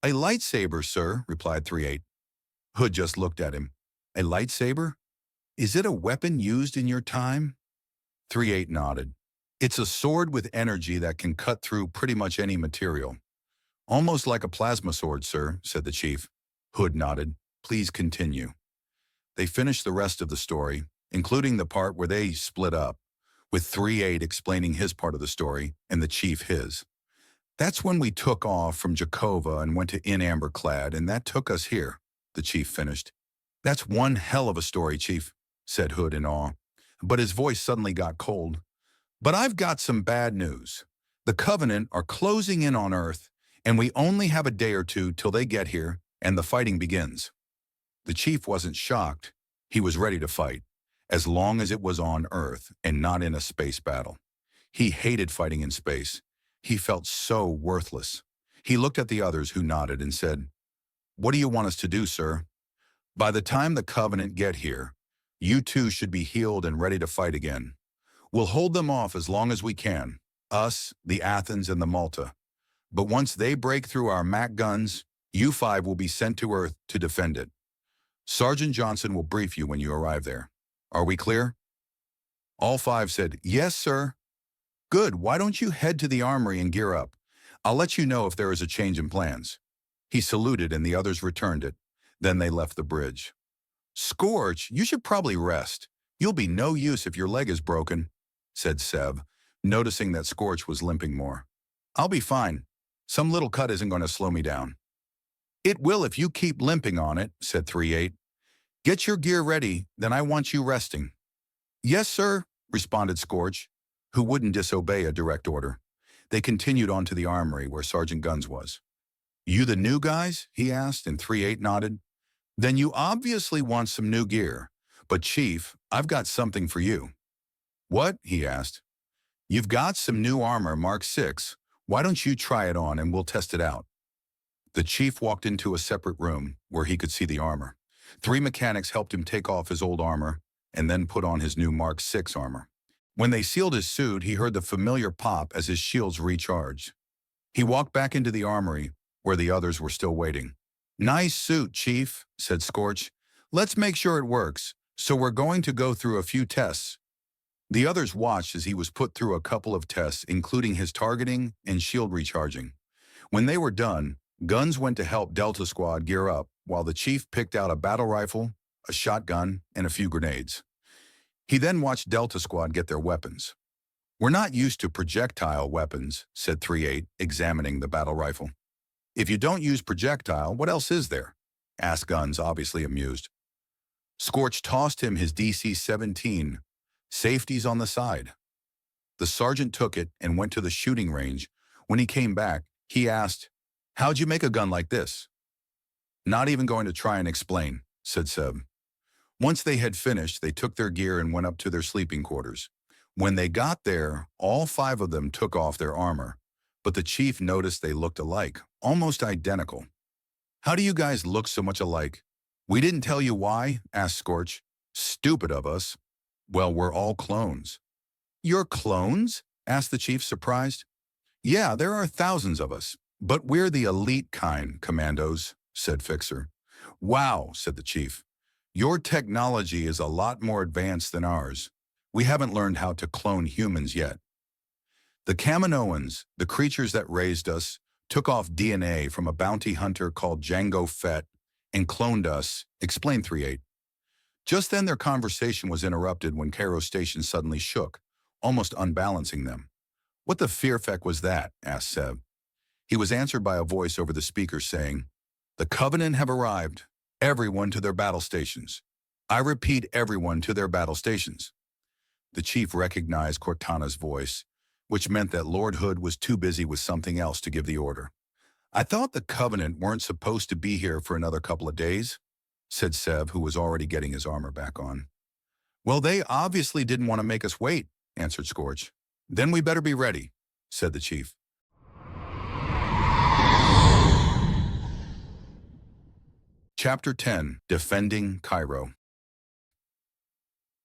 "A lightsaber, sir," replied 3-8. Hood just looked at him. "A lightsaber?" Is it a weapon used in your time? 3-8 nodded. It's a sword with energy that can cut through pretty much any material. Almost like a plasma sword, sir, said the chief. Hood nodded. Please continue. They finished the rest of the story, including the part where they split up, with 3-8 explaining his part of the story and the chief his. That's when we took off from Jakova and went to Inn Amberclad, and that took us here, the chief finished. That's one hell of a story, Chief, said Hood in awe, but his voice suddenly got cold. But I've got some bad news. The Covenant are closing in on Earth, and we only have a day or two till they get here and the fighting begins. The chief wasn't shocked. He was ready to fight, as long as it was on Earth and not in a space battle. He hated fighting in space. He felt so worthless. He looked at the others, who nodded and said, "What do you want us to do, sir? By the time the Covenant get here, you two should be healed and ready to fight again. We'll hold them off as long as we can, us, the Athens, and the Malta. But once they break through our MAC guns, you five will be sent to Earth to defend it. Sergeant Johnson will brief you when you arrive there. Are we clear?" All five said, "Yes, sir." "Good, why don't you head to the armory and gear up? I'll let you know if there is a change in plans." He saluted and the others returned it. Then they left the bridge. "Scorch, you should probably rest. You'll be no use if your leg is broken," said Seb, noticing that Scorch was limping more. "I'll be fine. Some little cut isn't going to slow me down." "It will if you keep limping on it," said 3-8. "Get your gear ready, then I want you resting." "Yes, sir," responded Scorch, who wouldn't disobey a direct order. They continued on to the armory where Sergeant Guns was. "You the new guys?" he asked, and 3-8 nodded. "Then you obviously want some new gear. But Chief, I've got something for you." "What?" he asked. "You've got some new armor Mark 6. Why don't you try it on and we'll test it out?" The chief walked into a separate room where he could see the armor. 3 mechanics helped him take off his old armor and then put on his new Mark 6 armor. When they sealed his suit, he heard the familiar pop as his shields recharged. He walked back into the armory where the others were still waiting. "Nice suit, Chief," said Scorch. "Let's make sure it works, so we're going to go through a few tests." The others watched as he was put through a couple of tests, including his targeting and shield recharging. When they were done, Guns went to help Delta Squad gear up, while the chief picked out a battle rifle, a shotgun, and a few grenades. He then watched Delta Squad get their weapons. "We're not used to projectile weapons," said 3-8, examining the battle rifle. "If you don't use projectile, what else is there?" asked Guns, obviously amused. Scorch tossed him his DC-17, safeties on the side. The sergeant took it and went to the shooting range. When he came back, he asked, "How'd you make a gun like this?" "Not even going to try and explain," said Seb. Once they had finished, they took their gear and went up to their sleeping quarters. When they got there, all 5 of them took off their armor, but the chief noticed they looked alike, almost identical. "How do you guys look so much alike?" "We didn't tell you why?" asked Scorch. "Stupid of us." "Well, we're all clones." "You're clones?" asked the chief, surprised. "Yeah, there are thousands of us, but we're the elite kind, commandos," said Fixer. "Wow," said the chief. "Your technology is a lot more advanced than ours. We haven't learned how to clone humans yet." "The Kaminoans, the creatures that raised us, took off DNA from a bounty hunter called Jango Fett and cloned us," explained 3-8. Just then their conversation was interrupted when Cairo Station suddenly shook, almost unbalancing them. "What the fear feck was that?" asked Seb. He was answered by a voice over the speaker saying, "The Covenant have arrived. Everyone to their battle stations. I repeat, everyone to their battle stations." The chief recognized Cortana's voice, which meant that Lord Hood was too busy with something else to give the order. "I thought the Covenant weren't supposed to be here for another couple of days," said Seb, who was already getting his armor back on. "Well, they obviously didn't want to make us wait," answered Scorch. "Then we better be ready," said the chief. Chapter 10, Defending Cairo.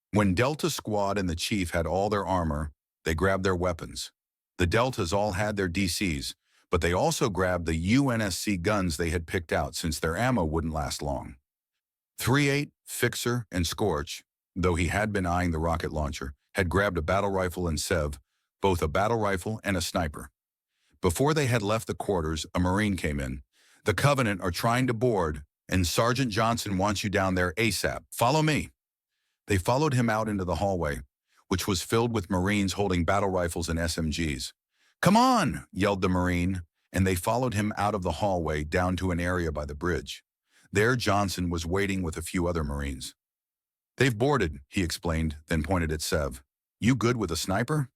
When Delta Squad and the chief had all their armor, they grabbed their weapons. The Deltas all had their DCs, but they also grabbed the UNSC guns they had picked out since their ammo wouldn't last long. 3-8, Fixer, and Scorch, though he had been eyeing the rocket launcher, had grabbed a battle rifle and Sev, both a battle rifle and a sniper. Before they had left the quarters, a Marine came in. "The Covenant are trying to board, and Sergeant Johnson wants you down there ASAP. Follow me." They followed him out into the hallway, which was filled with Marines holding battle rifles and SMGs. "Come on!" yelled the Marine, and they followed him out of the hallway down to an area by the bridge. There Johnson was waiting with a few other Marines. "They've boarded," he explained, then pointed at Sev. "You good with a sniper?"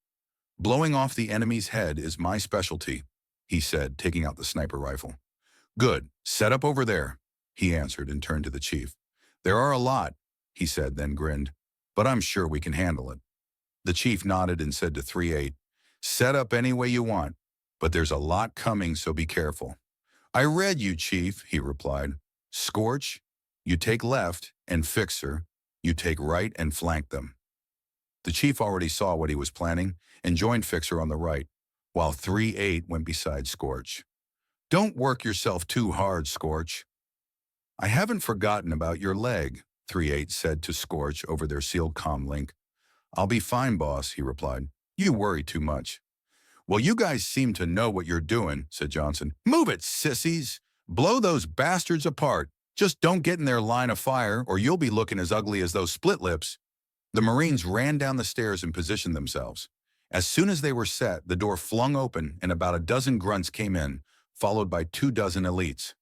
"Blowing off the enemy's head is my specialty," he said, taking out the sniper rifle. "Good. Set up over there," he answered and turned to the chief. "There are a lot," he said, then grinned, "but I'm sure we can handle it." The chief nodded and said to 3-8, "Set up any way you want, but there's a lot coming, so be careful." "I read you, Chief," he replied. "Scorch, you take left, and Fixer, you take right and flank them." The chief already saw what he was planning and joined Fixer on the right, while 3-8 went beside Scorch. "Don't work yourself too hard, Scorch." "I haven't forgotten about your leg," 3-8 said to Scorch over their sealed comm link. "I'll be fine, boss," he replied. "You worry too much." "Well, you guys seem to know what you're doing," said Johnson. "Move it, sissies! Blow those bastards apart. Just don't get in their line of fire, or you'll be looking as ugly as those split lips." The Marines ran down the stairs and positioned themselves. As soon as they were set, the door flung open and about a dozen grunts came in, followed by 24 elites.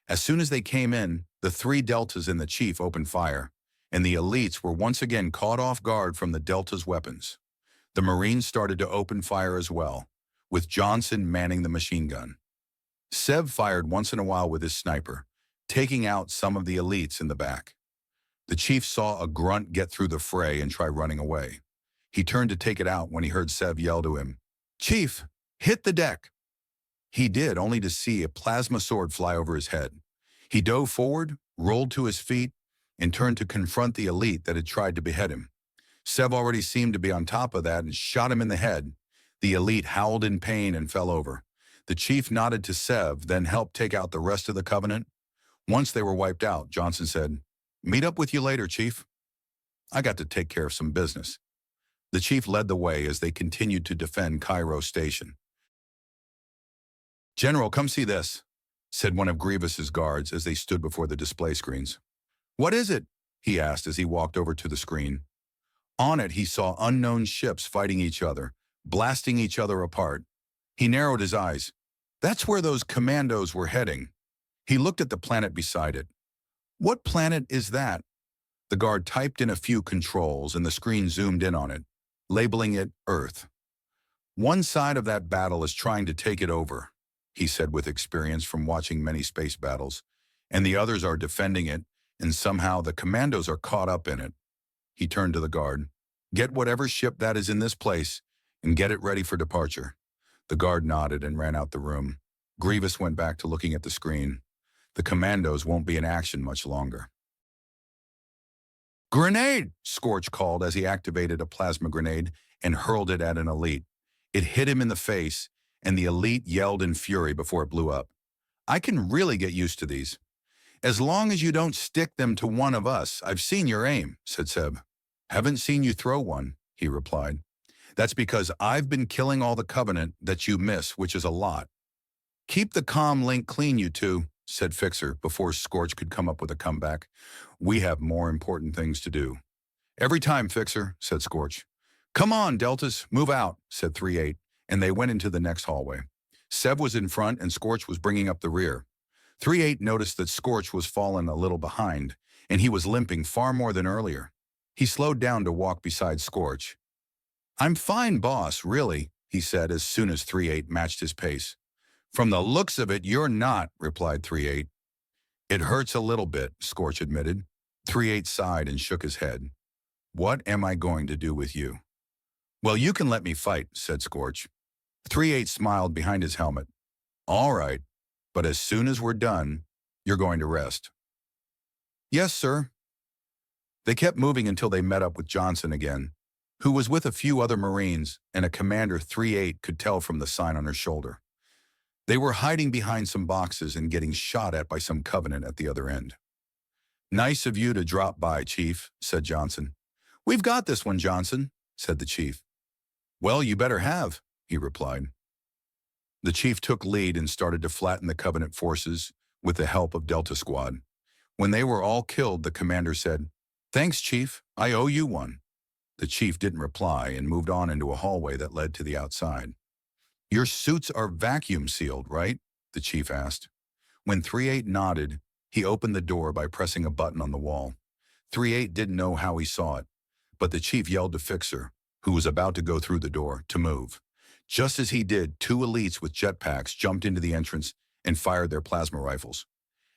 As soon as they came in, the 3 Deltas and the chief opened fire, and the elites were once again caught off guard from the Deltas' weapons. The Marines started to open fire as well, with Johnson manning the machine gun. Sev fired once in a while with his sniper, taking out some of the elites in the back. The chief saw a grunt get through the fray and try running away. He turned to take it out when he heard Sev yell to him, "Chief, hit the deck." He did, only to see a plasma sword fly over his head. He dove forward, rolled to his feet, and turned to confront the elite that had tried to behead him. Sev already seemed to be on top of that and shot him in the head. The elite howled in pain and fell over. The chief nodded to Sev, then helped take out the rest of the Covenant. Once they were wiped out, Johnson said, "Meet up with you later, Chief. I got to take care of some business." The chief led the way as they continued to defend Cairo Station. "General, come see this," said one of Grievous's guards as they stood before the display screens. "What is it?" he asked as he walked over to the screen. On it, he saw unknown ships fighting each other, blasting each other apart. He narrowed his eyes. "That's where those commandos were heading." He looked at the planet beside it. "What planet is that?" The guard typed in a few controls and the screen zoomed in on it, labeling it Earth. "One side of that battle is trying to take it over," he said with experience from watching many space battles, "and the others are defending it, and somehow the commandos are caught up in it." He turned to the guard. "Get whatever ship that is in this place and get it ready for departure." The guard nodded and ran out the room. Grievous went back to looking at the screen. The commandos won't be in action much longer. "Grenade!" Scorch called as he activated a plasma grenade and hurled it at an elite. It hit him in the face, and the elite yelled in fury before it blew up. "I can really get used to these." "As long as you don't stick them to one of us, I've seen your aim," said Seb. "Haven't seen you throw one," he replied. "That's because I've been killing all the Covenant that you miss, which is a lot." "Keep the comm link clean, you two," said Fixer before Scorch could come up with a comeback. "We have more important things to do." "Every time, Fixer," said Scorch. "Come on, Deltas, move out," said 3-8, and they went into the next hallway. Seb was in front and Scorch was bringing up the rear. 3-8 noticed that Scorch was fallen a little behind, and he was limping far more than earlier. He slowed down to walk beside Scorch. "I'm fine, boss, really," he said as soon as 3-8 matched his pace. "From the looks of it, you're not," replied 3-8. "It hurts a little bit," Scorch admitted. 3-8 sighed and shook his head. "What am I going to do with you?" "Well, you can let me fight," said Scorch. 3-8 smiled behind his helmet. "All right, but as soon as we're done, you're going to rest." "Yes, sir." They kept moving until they met up with Johnson again, who was with a few other Marines and a commander 3-8 could tell from the sign on her shoulder. They were hiding behind some boxes and getting shot at by some Covenant at the other end. "Nice of you to drop by, Chief," said Johnson. "We've got this one, Johnson," said the chief. "Well, you better have," he replied. The chief took lead and started to flatten the Covenant forces with the help of Delta Squad. When they were all killed, the commander said, "Thanks, Chief. I owe you one." The chief didn't reply and moved on into a hallway that led to the outside. "Your suits are vacuum sealed, right?" the chief asked. When 3-8 nodded, he opened the door by pressing a button on the wall. 3-8 didn't know how he saw it, but the chief yelled to Fixer, who was about to go through the door, to move. Just as he did, 2 elites with jetpacks jumped into the entrance and fired their plasma rifles.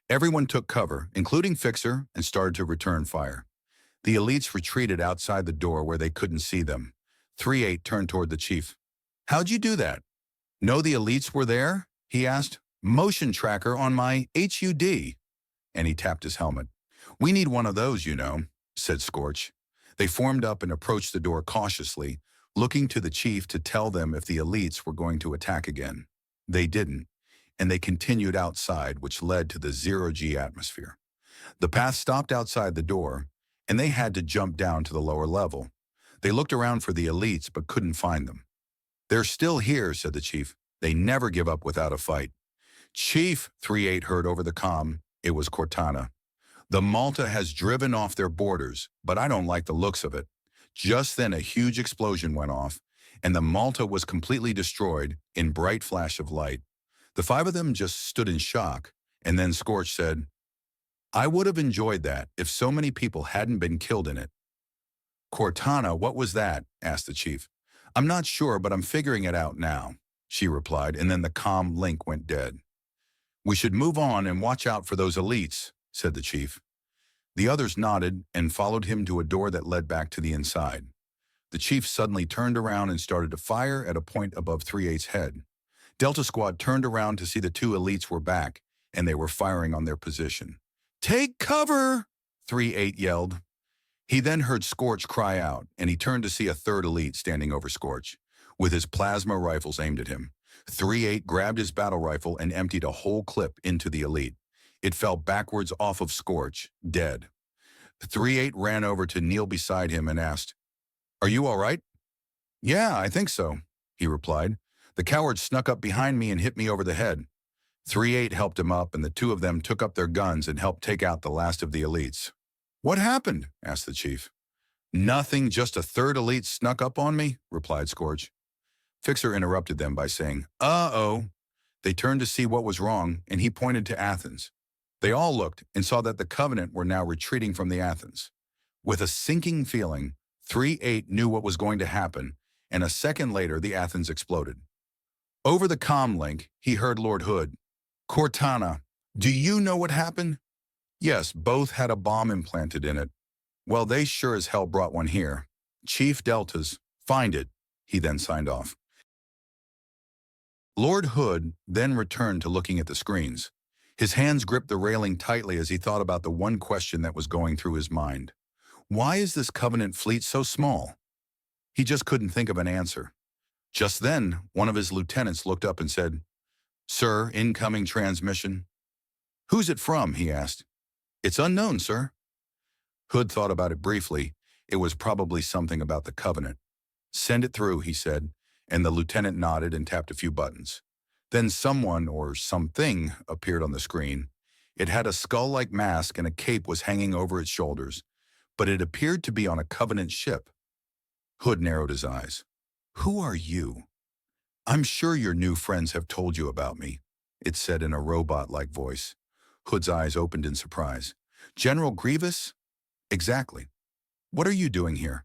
Everyone took cover, including Fixer, and started to return fire. The elites retreated outside the door where they couldn't see them. 3-8 turned toward the chief. "How'd you do that?" "Know the elites were there?" he asked. "Motion tracker on my HUD." And he tapped his helmet. "We need one of those, you know," said Scorch. They formed up and approached the door cautiously, looking to the chief to tell them if the elites were going to attack again. They didn't, and they continued outside, which led to the 0G atmosphere. The path stopped outside the door, and they had to jump down to the lower level. They looked around for the elites but couldn't find them. "They're still here," said the chief. "They never give up without a fight." "Chief," 3-8 heard over the comm. It was Cortana. "The Malta has driven off their borders, but I don't like the looks of it." Just then a huge explosion went off, and the Malta was completely destroyed in bright flash of light. The 5 of them just stood in shock, and then Scorch said, "I would have enjoyed that if so many people hadn't been killed in it." "Cortana, what was that?" asked the chief. "I'm not sure, but I'm figuring it out now," she replied, and then the comm link went dead. "We should move on and watch out for those elites," said the chief. The others nodded and followed him to a door that led back to the inside. The chief suddenly turned around and started to fire at a point above 3-8's head. Delta Squad turned around to see the 2 elites were back, and they were firing on their position. "Take cover!" 3-8 yelled. He then heard Scorch cry out, and he turned to see a 3rd elite standing over Scorch, with his plasma rifles aimed at him. 3-8 grabbed his battle rifle and emptied a whole clip into the elite. It fell backwards off of Scorch, dead. 3-8 ran over to kneel beside him and asked, "Are you all right?" "Yeah, I think so," he replied. "The coward snuck up behind me and hit me over the head." 3-8 helped him up, and the 2 of them took up their guns and helped take out the last of the elites. "What happened?" asked the chief. "Nothing, just a 3rd elite snuck up on me," replied Scorch. Fixer interrupted them by saying, "Uh-oh." They turned to see what was wrong, and he pointed to Athens. They all looked and saw that the Covenant were now retreating from the Athens. With a sinking feeling, 3-8 knew what was going to happen, and a second later the Athens exploded. Over the comm link, he heard Lord Hood. "Cortana, do you know what happened?" "Yes, both had a bomb implanted in it." "Well, they sure as hell brought one here." "Chief Deltas, find it." He then signed off. Lord Hood then returned to looking at the screens. His hands gripped the railing tightly as he thought about the one question that was going through his mind. Why is this Covenant fleet so small? He just couldn't think of an answer. Just then, one of his lieutenants looked up and said, "Sir, incoming transmission." "Who's it from?" he asked. "It's unknown, sir." Hood thought about it briefly. It was probably something about the Covenant. "Send it through," he said, and the lieutenant nodded and tapped a few buttons. Then someone or something appeared on the screen. It had a skull-like mask and a cape was hanging over its shoulders, but it appeared to be on a Covenant ship. Hood narrowed his eyes. "Who are you?" "I'm sure your new friends have told you about me," it said in a robot-like voice. Hood's eyes opened in surprise. "General Grievous?" "Exactly. What are you doing here?"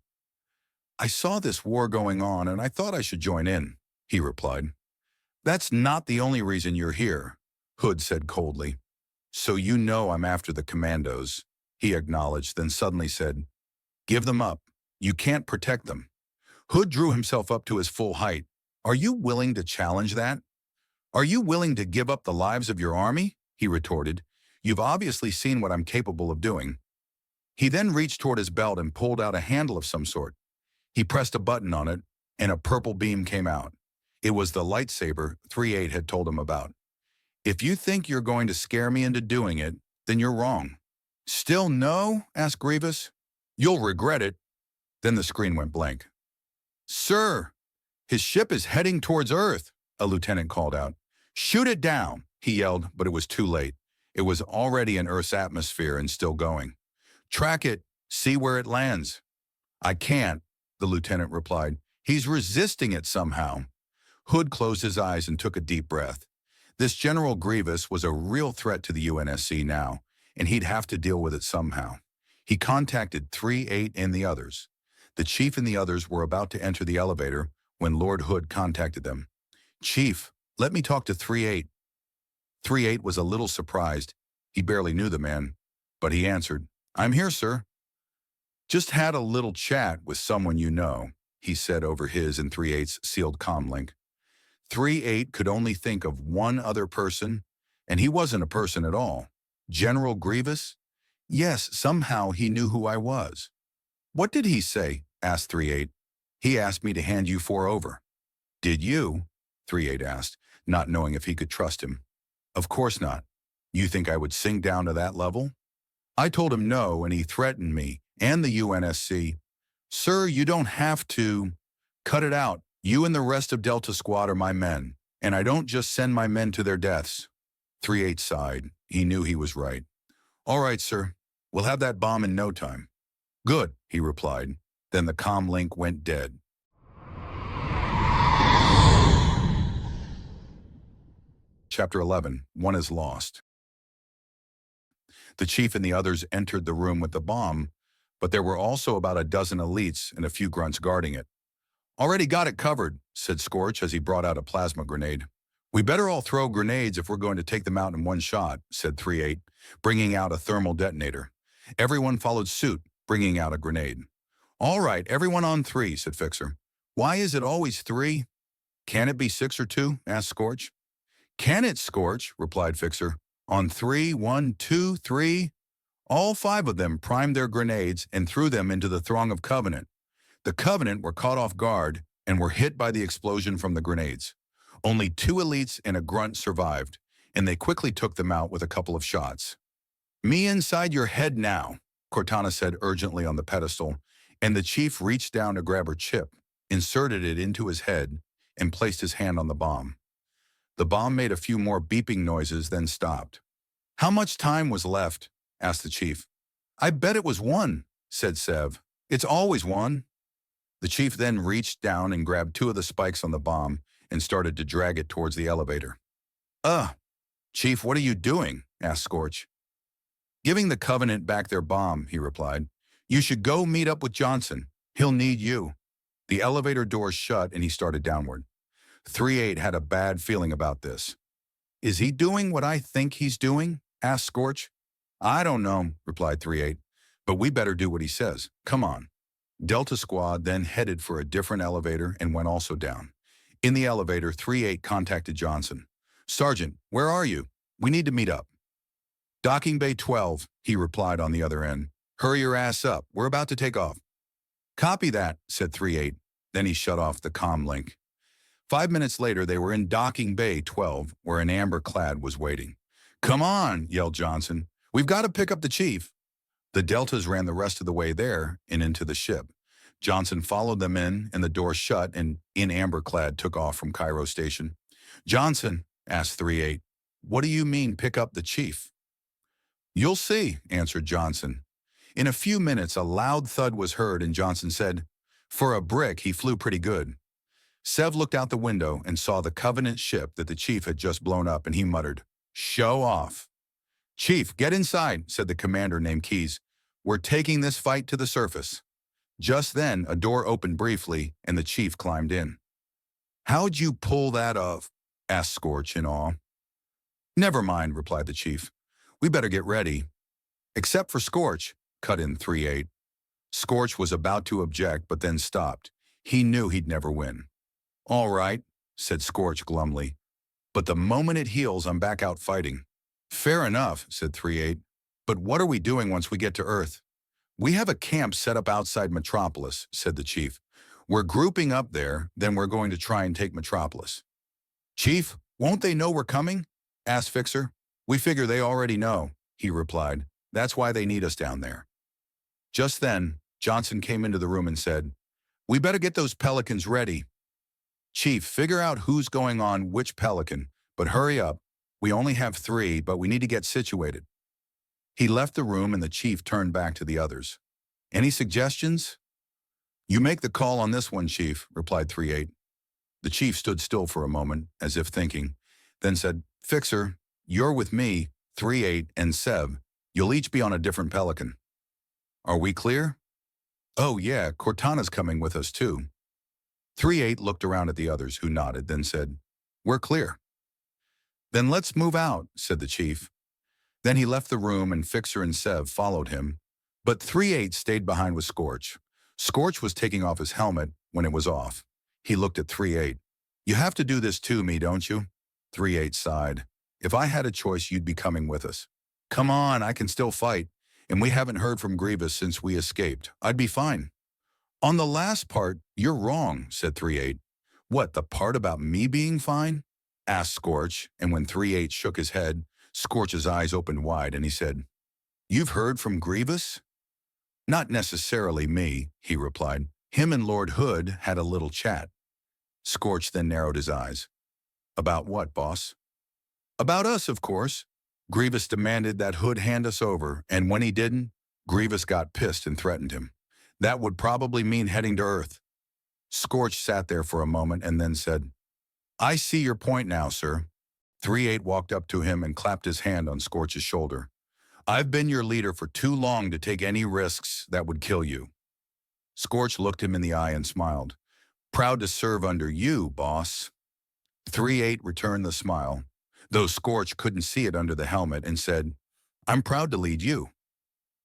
"I saw this war going on and I thought I should join in," he replied. "That's not the only reason you're here," Hood said coldly. "So you know I'm after the commandos," he acknowledged, then suddenly said, "Give them up. You can't protect them." Hood drew himself up to his full height. "Are you willing to challenge that? Are you willing to give up the lives of your army?" he retorted. "You've obviously seen what I'm capable of doing." He then reached toward his belt and pulled out a handle of some sort. He pressed a button on it, and a purple beam came out. It was the lightsaber 3-8 had told him about. "If you think you're going to scare me into doing it, then you're wrong." "Still no?" asked Grievous. "You'll regret it." Then the screen went blank. "Sir, his ship is heading towards Earth," a lieutenant called out. "Shoot it down," he yelled, but it was too late. It was already in Earth's atmosphere and still going. "Track it. See where it lands." "I can't," the lieutenant replied. "He's resisting it somehow." Hood closed his eyes and took a deep breath. This General Grievous was a real threat to the UNSC now, and he'd have to deal with it somehow. He contacted 3-8 and the others. The chief and the others were about to enter the elevator when Lord Hood contacted them. "Chief, let me talk to 3-8. 3-8 was a little surprised. He barely knew the man, but he answered, "I'm here, sir." "Just had a little chat with someone you know," he said over his and 3-8's sealed comm link. 3-8 could only think of one other person, and he wasn't a person at all. General Grievous? Yes, somehow he knew who I was. "What did he say?" asked 3-8. "He asked me to hand you 4 over." "Did you?" 3-8 asked, not knowing if he could trust him. "Of course not. You think I would sink down to that level?" "I told him no, and he threatened me, and the UNSC. Sir, you don't have to. Cut it out. You and the rest of Delta Squad are my men, and I don't just send my men to their deaths." 3-8 sighed. He knew he was right. "All right, sir. We'll have that bomb in no time." "Good," he replied. Then the comm link went dead. Chapter 11. One is lost. The chief and the others entered the room with the bomb, but there were also about a dozen elites and a few grunts guarding it. "Already got it covered," said Scorch as he brought out a plasma grenade. "We better all throw grenades if we're going to take them out in one shot," said 3-8, bringing out a thermal detonator. Everyone followed suit, bringing out a grenade. "All right, everyone on 3, said Fixer. "Why is it always 3? "Can it be 6 or 2, asked Scorch. "Can it, Scorch?" replied Fixer. "On 3, 1, 2, 3. All 5 of them primed their grenades and threw them into the throng of Covenant. The Covenant were caught off guard and were hit by the explosion from the grenades. Only 2 elites and a grunt survived, and they quickly took them out with a couple of shots. "Me inside your head now," Cortana said urgently on the pedestal, and the chief reached down to grab her chip, inserted it into his head, and placed his hand on the bomb. The bomb made a few more beeping noises, then stopped. "How much time was left?" asked the chief. "I bet it was 1, said Sev. "It's always 1. The chief then reached down and grabbed 2 of the spikes on the bomb and started to drag it towards the elevator. Chief, what are you doing?" asked Scorch. "Giving the Covenant back their bomb," he replied. "You should go meet up with Johnson. He'll need you." The elevator doors shut and he started downward. 3-8 had a bad feeling about this. "Is he doing what I think he's doing?" asked Scorch. "I don't know," replied 3-8, "but we better do what he says. Come on." Delta Squad then headed for a different elevator and went also down. In the elevator, 3-8 contacted Johnson. "Sargent, where are you? We need to meet up." "Docking Bay 12, he replied on the other end. "Hurry your ass up. We're about to take off." "Copy that," said 3-8. Then he shut off the comm link. 5 minutes later, they were in Docking Bay 12, where an amber clad was waiting. "Come on," yelled Johnson. "We've got to pick up the chief." The Deltas ran the rest of the way there and into the ship. Johnson followed them in, and the door shut, and in amber clad took off from Cairo Station. "Johnson," asked 3-8, "what do you mean pick up the chief?" "You'll see," answered Johnson. In a few minutes, a loud thud was heard, and Johnson said, "For a brick, he flew pretty good." Sev looked out the window and saw the Covenant ship that the chief had just blown up, and he muttered, "Show off." "Chief, get inside," said the commander named Keys. "We're taking this fight to the surface." Just then, a door opened briefly, and the chief climbed in. "How'd you pull that off?" asked Scorch in awe. "Never mind," replied the chief. "We better get ready." "Except for Scorch," cut in 3-8. Scorch was about to object, but then stopped. He knew he'd never win. "All right," said Scorch glumly. "But the moment it heals, I'm back out fighting." "Fair enough," said 3-8. "But what are we doing once we get to Earth?" "We have a camp set up outside Metropolis," said the chief. "We're grouping up there, then we're going to try and take Metropolis." "Chief, won't they know we're coming?" asked Fixer. "We figure they already know," he replied. "That's why they need us down there." Just then, Johnson came into the room and said, "We better get those pelicans ready. Chief, figure out who's going on which pelican, but hurry up. We only have 3, but we need to get situated." He left the room and the chief turned back to the others. "Any suggestions?" "You make the call on this one, Chief," replied 3-8. The chief stood still for a moment, as if thinking, then said, "Fixer, you're with me, 3-8, and Sev. You'll each be on a different pelican. Are we clear?" "Oh yeah, Cortana's coming with us too." 3-8 looked around at the others, who nodded, then said, "We're clear." "Then let's move out," said the chief. Then he left the room and Fixer and Sev followed him, but 3-8 stayed behind with Scorch. Scorch was taking off his helmet when it was off. He looked at 3-8. "You have to do this to me, don't you?" 3-8 sighed. "If I had a choice, you'd be coming with us." "Come on, I can still fight, and we haven't heard from Grievous since we escaped. I'd be fine." "On the last part, you're wrong," said 3-8. "What, the part about me being fine?" asked Scorch, and when 3-8 shook his head, Scorch's eyes opened wide, and he said, "You've heard from Grievous?" "Not necessarily me," he replied. "Him and Lord Hood had a little chat." Scorch then narrowed his eyes. "About what, boss?" "About us, of course. Grievous demanded that Hood hand us over, and when he didn't, Grievous got pissed and threatened him. That would probably mean heading to Earth." Scorch sat there for a moment and then said, "I see your point now, sir." 3-8 walked up to him and clapped his hand on Scorch's shoulder. "I've been your leader for too long to take any risks that would kill you." Scorch looked him in the eye and smiled. "Proud to serve under you, boss." 3-8 returned the smile, though Scorch couldn't see it under the helmet, and said, "I'm proud to lead you."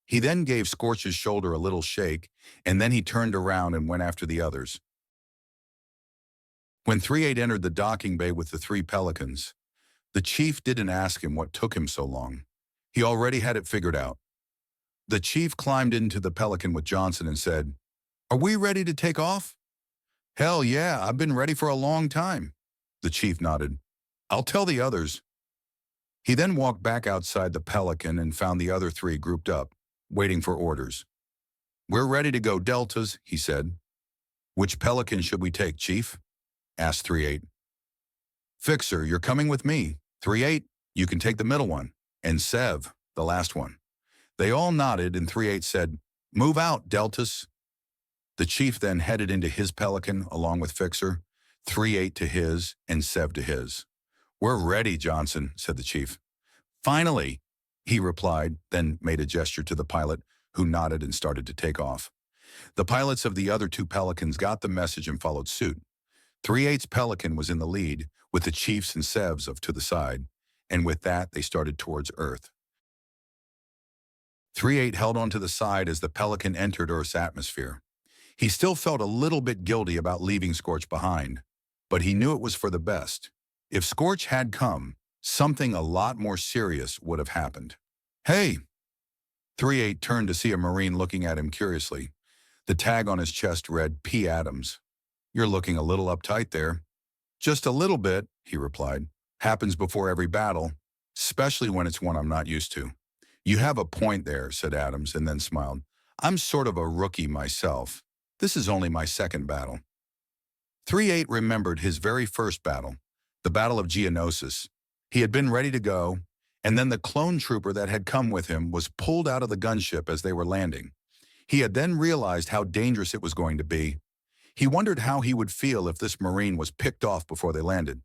He then gave Scorch's shoulder a little shake, and then he turned around and went after the others. When 3-8 entered the docking bay with the 3 pelicans, the chief didn't ask him what took him so long. He already had it figured out. The chief climbed into the pelican with Johnson and said, "Are we ready to take off?" "Hell yeah, I've been ready for a long time." The chief nodded. "I'll tell the others." He then walked back outside the pelican and found the other 3 grouped up, waiting for orders. "We're ready to go deltas," he said. "Which pelican should we take, Chief?" asked 3-8. "Fixer, you're coming with me. 3-8, you can take the middle one. And Sev, the last one." They all nodded, and 3-8 said, "Move out, deltas." The chief then headed into his pelican along with Fixer, 3-8 to his, and Sev to his. "We're ready, Johnson," said the chief. "Finally," he replied, then made a gesture to the pilot, who nodded and started to take off. The pilots of the other 2 pelicans got the message and followed suit. 3-8's pelican was in the lead, with the chief's and Sev's to the side, and with that they started towards Earth. 3-8 held onto the side as the pelican entered Earth's atmosphere. He still felt a little bit guilty about leaving Scorch behind, but he knew it was for the best. If Scorch had come, something a lot more serious would have happened. "Hey!" 3-8 turned to see a Marine looking at him curiously. The tag on his chest read P. Adams. "You're looking a little uptight there." "Just a little bit," he replied. "Happens before every battle, especially when it's one I'm not used to." "You have a point there," said Adams, and then smiled. "I'm sort of a rookie myself. This is only my 2nd battle." 3-8 remembered his very first battle, the Battle of Geonosis. He had been ready to go, and then the clone trooper that had come with him was pulled out of the gunship as they were landing. He had then realized how dangerous it was going to be. He wondered how he would feel if this Marine was picked off before they landed.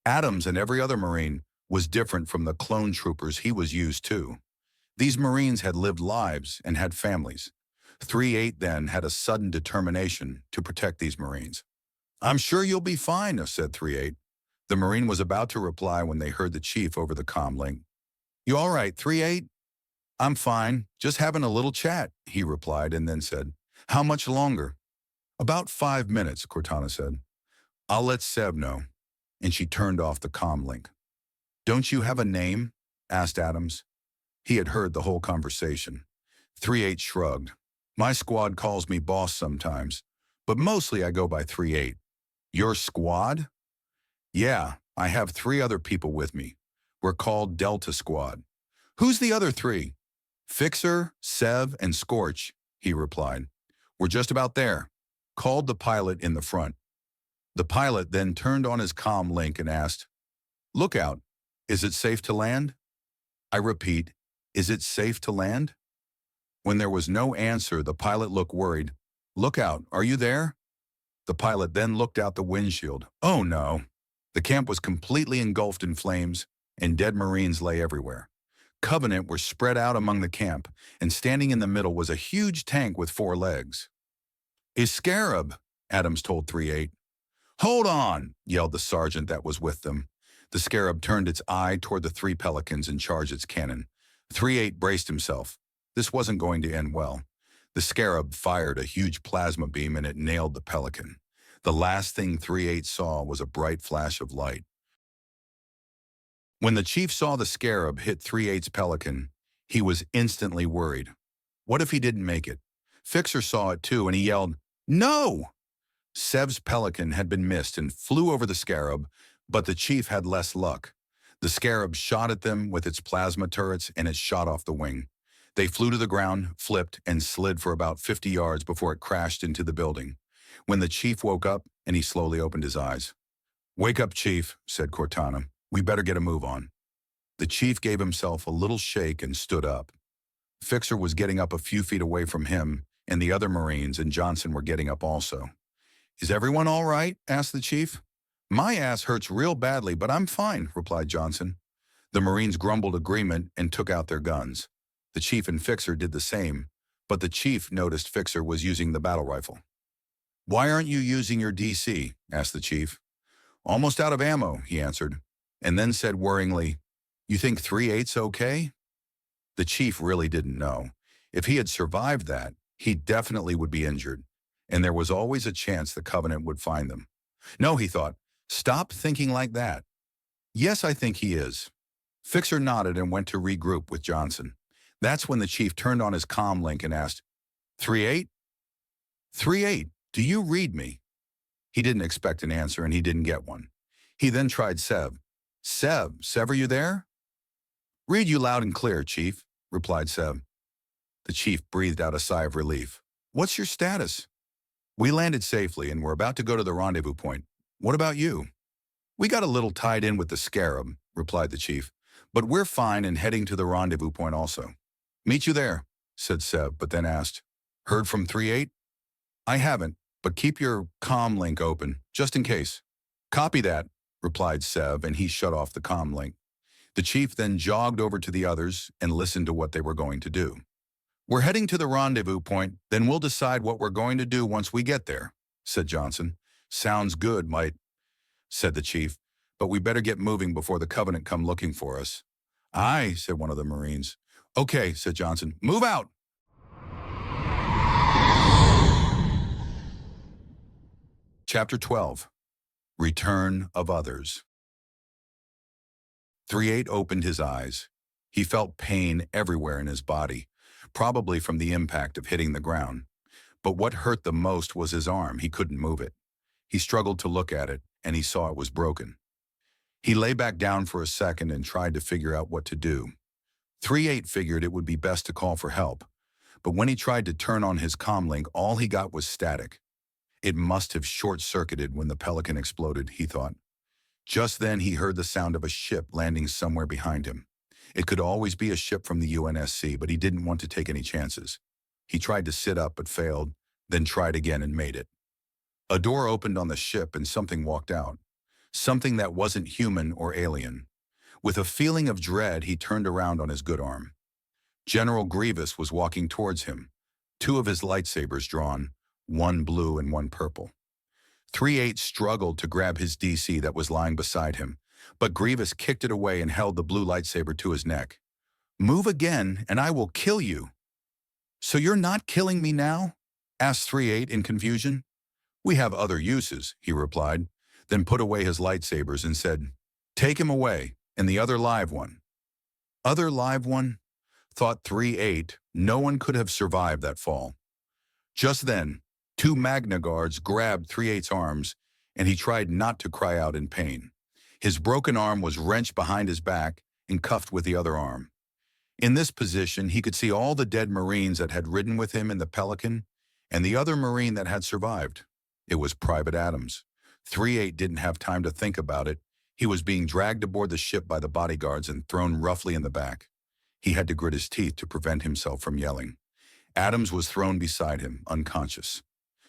Adams and every other Marine was different from the clone troopers he was used to. These Marines had lived lives and had families. 3-8 then had a sudden determination to protect these Marines. "I'm sure you'll be fine," said 3-8. The Marine was about to reply when they heard the chief over the comm link. "You all right, 3-8? "I'm fine, just having a little chat," he replied, and then said, "How much longer?" "About 5 minutes, Cortana said. "I'll let Sev know." And she turned off the comm link. "Don't you have a name?" asked Adams. He had heard the whole conversation. 3-8 shrugged. "My squad calls me boss sometimes, but mostly I go by 3-8. "Your squad?" "Yeah, I have 3 other people with me. We're called Delta Squad." "Who's the other 3? "Fixer, Sev, and Scorch," he replied. "We're just about there," called the pilot in the front. The pilot then turned on his comm link and asked, "Lookout, is it safe to land?" I repeat, "Is it safe to land?" When there was no answer, the pilot looked worried. "Lookout, are you there?" The pilot then looked out the windshield. Oh no! The camp was completely engulfed in flames, and dead Marines lay everywhere. Covenant were spread out among the camp, and standing in the middle was a huge tank with 4 legs. "A scarab," Adams told 3-8. "Hold on," yelled the sergeant that was with them. The scarab turned its eye toward the 3 pelicans and charged its cannon. 3-8 braced himself. This wasn't going to end well. The scarab fired a huge plasma beam and it nailed the pelican. The last thing 3-8 saw was a bright flash of light. When the chief saw the scarab hit 3-8's pelican, he was instantly worried. What if he didn't make it? Fixer saw it too and he yelled, "No!" Sev's pelican had been missed and flew over the scarab, but the chief had less luck. The scarab shot at them with its plasma turrets and it shot off the wing. They flew to the ground, flipped, and slid for about 50 yards before it crashed into the building. When the chief woke up, and he slowly opened his eyes. "Wake up, Chief," said Cortana. "We better get a move on." The chief gave himself a little shake and stood up. Fixer was getting up a few feet away from him, and the other Marines and Johnson were getting up also. "Is everyone all right?" asked the chief. "My ass hurts real badly, but I'm fine," replied Johnson. The Marines grumbled agreement and took out their guns. The chief and Fixer did the same, but the chief noticed Fixer was using the battle rifle. "Why aren't you using your DC?" asked the chief. "Almost out of ammo," he answered, and then said worryingly, "You think 3-8's okay?" The chief really didn't know. If he had survived that, he definitely would be injured, and there was always a chance the Covenant would find them. "No," he thought, "stop thinking like that." "Yes, I think he is." Fixer nodded and went to regroup with Johnson. That's when the chief turned on his comm link and asked, 3-8? 3-8, do you read me?" He didn't expect an answer and he didn't get one. He then tried Sev. Sev, are you there?" "Read you loud and clear, Chief," replied Sev. The chief breathed out a sigh of relief. "What's your status?" "We landed safely and we're about to go to the rendezvous point. What about you?" "We got a little tied in with the scarab," replied the chief, "but we're fine and heading to the rendezvous point also." "Meet you there," said Sev, but then asked, "Heard from 3-8? "I haven't, but keep your comm link open, just in case." "Copy that," replied Sev, and he shut off the comm link. The chief then jogged over to the others and listened to what they were going to do. "We're heading to the rendezvous point, then we'll decide what we're going to do once we get there," said Johnson. "Sounds good, mate," said the chief, "but we better get moving before the Covenant come looking for us." "Aye," said one of the Marines. "Okay," said Johnson. "Move out!" Chapter 12. Return of Others. 3-8 opened his eyes. He felt pain everywhere in his body, probably from the impact of hitting the ground. But what hurt the most was his arm. He couldn't move it. He struggled to look at it, and he saw it was broken. He lay back down for a second and tried to figure out what to do. 3-8 figured it would be best to call for help, but when he tried to turn on his comlink, all he got was static. It must have short-circuited when the Pelican exploded, he thought. Just then he heard the sound of a ship landing somewhere behind him. It could always be a ship from the UNSC, but he didn't want to take any chances. He tried to sit up but failed, then tried again and made it. A door opened on the ship and something walked out. Something that wasn't human or alien. With a feeling of dread, he turned around on his good arm. General Grievous was walking towards him, 2 of his lightsabers drawn, one blue and one purple. 3-8 struggled to grab his DC that was lying beside him, but Grievous kicked it away and held the blue lightsaber to his neck. "Move again, and I will kill you." "So you're not killing me now?" asked 3-8 in confusion. "We have other uses," he replied, then put away his lightsabers and said, "Take him away, and the other live one." Other live one? Thought 3-8, no one could have survived that fall. Just then, 2 Magna Guards grabbed 3-8's arms, and he tried not to cry out in pain. His broken arm was wrenched behind his back and cuffed with the other arm. In this position, he could see all the dead Marines that had ridden with him in the Pelican, and the other Marine that had survived. It was Private Adams. 3-8 didn't have time to think about it. He was being dragged aboard the ship by the bodyguards and thrown roughly in the back. He had to grit his teeth to prevent himself from yelling. Adams was thrown beside him, unconscious.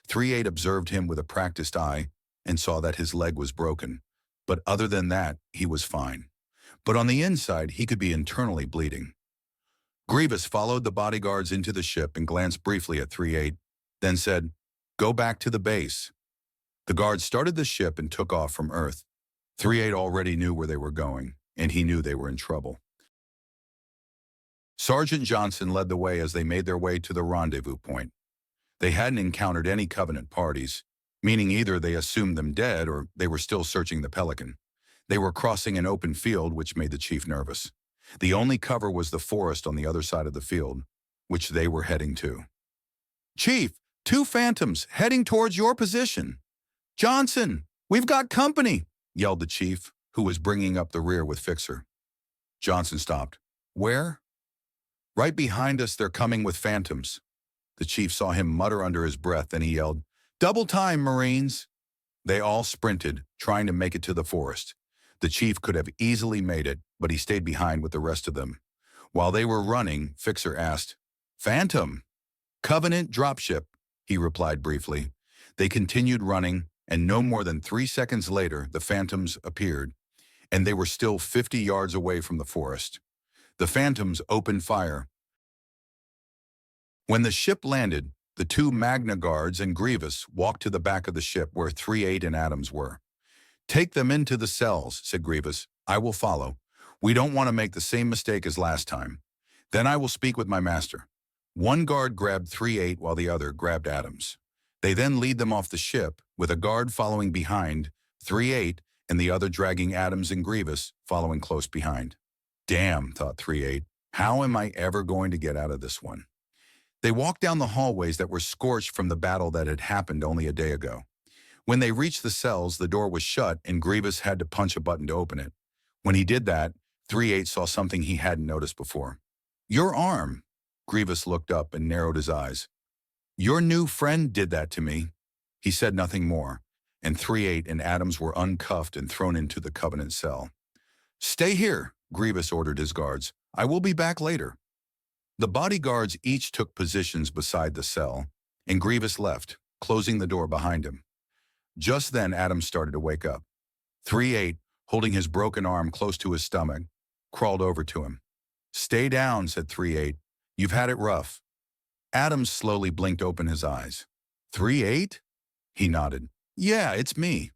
3-8 observed him with a practiced eye and saw that his leg was broken. But other than that, he was fine. But on the inside, he could be internally bleeding. Grievous followed the bodyguards into the ship and glanced briefly at 3-8, then said, "Go back to the base." The guards started the ship and took off from Earth. 3-8 already knew where they were going, and he knew they were in trouble. Sergeant Johnson led the way as they made their way to the rendezvous point. They hadn't encountered any Covenant parties, meaning either they assumed them dead or they were still searching the Pelican. They were crossing an open field, which made the chief nervous. The only cover was the forest on the other side of the field, which they were heading to. "Chief, 2 Phantoms heading towards your position." "Johnson, we've got company," yelled the chief, who was bringing up the rear with Fixer. Johnson stopped. "Where?" "Right behind us, they're coming with Phantoms." The chief saw him mutter under his breath, then he yelled, "Double time, Marines!" They all sprinted, trying to make it to the forest. The chief could have easily made it, but he stayed behind with the rest of them. While they were running, Fixer asked, "Phantom?" "Covenant dropship," he replied briefly. They continued running, and no more than 3 seconds later, the Phantoms appeared, and they were still 50 yards away from the forest. The Phantoms opened fire. When the ship landed, the 2 Magna Guards and Grievous walked to the back of the ship where 3-8 and Adams were. "Take them into the cells," said Grievous. "I will follow. We don't want to make the same mistake as last time. Then I will speak with my master." One guard grabbed 3-8 while the other grabbed Adams. They then lead them off the ship, with a guard following behind, 3-8, and the other dragging Adams and Grievous following close behind. "Damn," thought 3-8, "how am I ever going to get out of this one?" They walked down the hallways that were scorched from the battle that had happened only a day ago. When they reached the cells, the door was shut and Grievous had to punch a button to open it. When he did that, 3-8 saw something he hadn't noticed before. "Your arm." Grievous looked up and narrowed his eyes. "Your new friend did that to me." He said nothing more, and 3-8 and Adams were uncuffed and thrown into the Covenant cell. "Stay here," Grievous ordered his guards. "I will be back later." The bodyguards each took positions beside the cell, and Grievous left, closing the door behind him. Just then, Adams started to wake up. 3-8, holding his broken arm close to his stomach, crawled over to him. "Stay down," said 3-8. "You've had it rough." Adams slowly blinked open his eyes. 3-8? He nodded. "Yeah, it's me."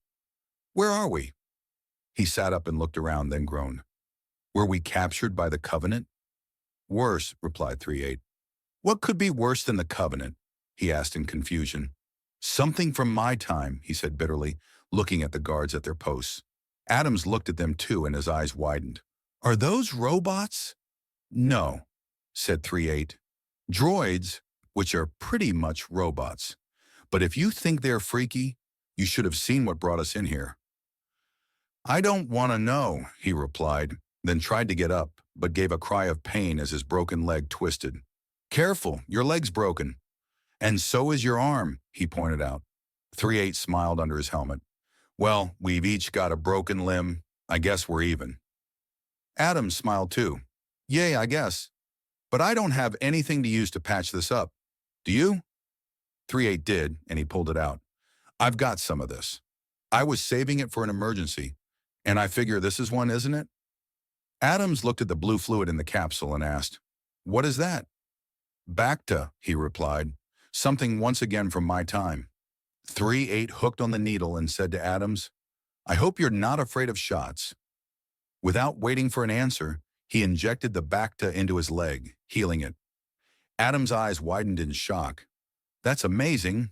"Where are we?" He sat up and looked around, then groaned. "Were we captured by the Covenant?" "Worse," replied 3-8. "What could be worse than the Covenant?" he asked in confusion. "Something from my time," he said bitterly, looking at the guards at their posts. Adams looked at them too, and his eyes widened. "Are those robots?" "No," said 3-8. "Droids, which are pretty much robots. But if you think they're freaky, you should have seen what brought us in here." "I don't want to know," he replied, then tried to get up, but gave a cry of pain as his broken leg twisted. "Careful, your leg's broken." "And so is your arm," he pointed out. 3-8 smiled under his helmet. "Well, we've each got a broken limb. I guess we're even." Adams smiled too. "Yay, I guess. But I don't have anything to use to patch this up. Do you?" 3-8 did, and he pulled it out. "I've got some of this. I was saving it for an emergency, and I figure this is one, isn't it?" Adams looked at the blue fluid in the capsule and asked, "What is that?" "Bacta," he replied. "Something once again from my time." 3-8 hooked on the needle and said to Adams, "I hope you're not afraid of shots." Without waiting for an answer, he injected the Bacta into his leg, healing it. Adams' eyes widened in shock. "That's amazing."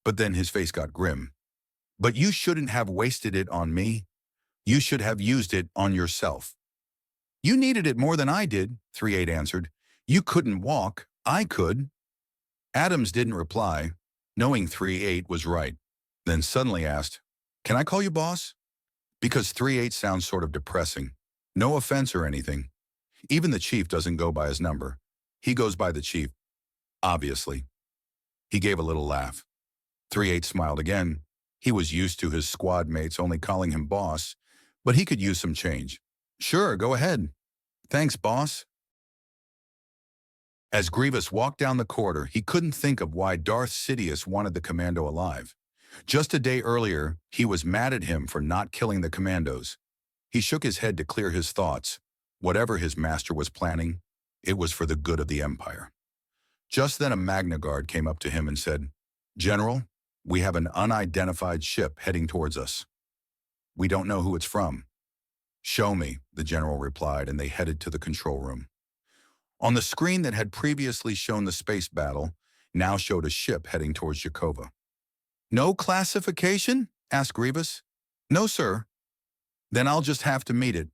But then his face got grim. "But you shouldn't have wasted it on me. You should have used it on yourself." "You needed it more than I did," 3-8 answered. "You couldn't walk. I could." Adams didn't reply, knowing 3-8 was right, then suddenly asked, "Can I call you boss?" Because 3-8 sounds sort of depressing. No offense or anything. Even the chief doesn't go by his number. He goes by the chief, obviously. He gave a little laugh. 3-8 smiled again. He was used to his squad mates only calling him boss, but he could use some change. Sure, go ahead. Thanks, boss. As Grievous walked down the corridor, he couldn't think of why Darth Sidious wanted the commando alive. Just a day earlier, he was mad at him for not killing the commandos. He shook his head to clear his thoughts. Whatever his master was planning, it was for the good of the Empire. Just then a Magna Guard came up to him and said, "General, we have an unidentified ship heading towards us. We don't know who it's from." "Show me," the general replied, and they headed to the control room. On the screen that had previously shown the space battle, now showed a ship heading towards Jakova. "No classification?" asked Grievous. "No, sir." "Then I'll just have to meet it.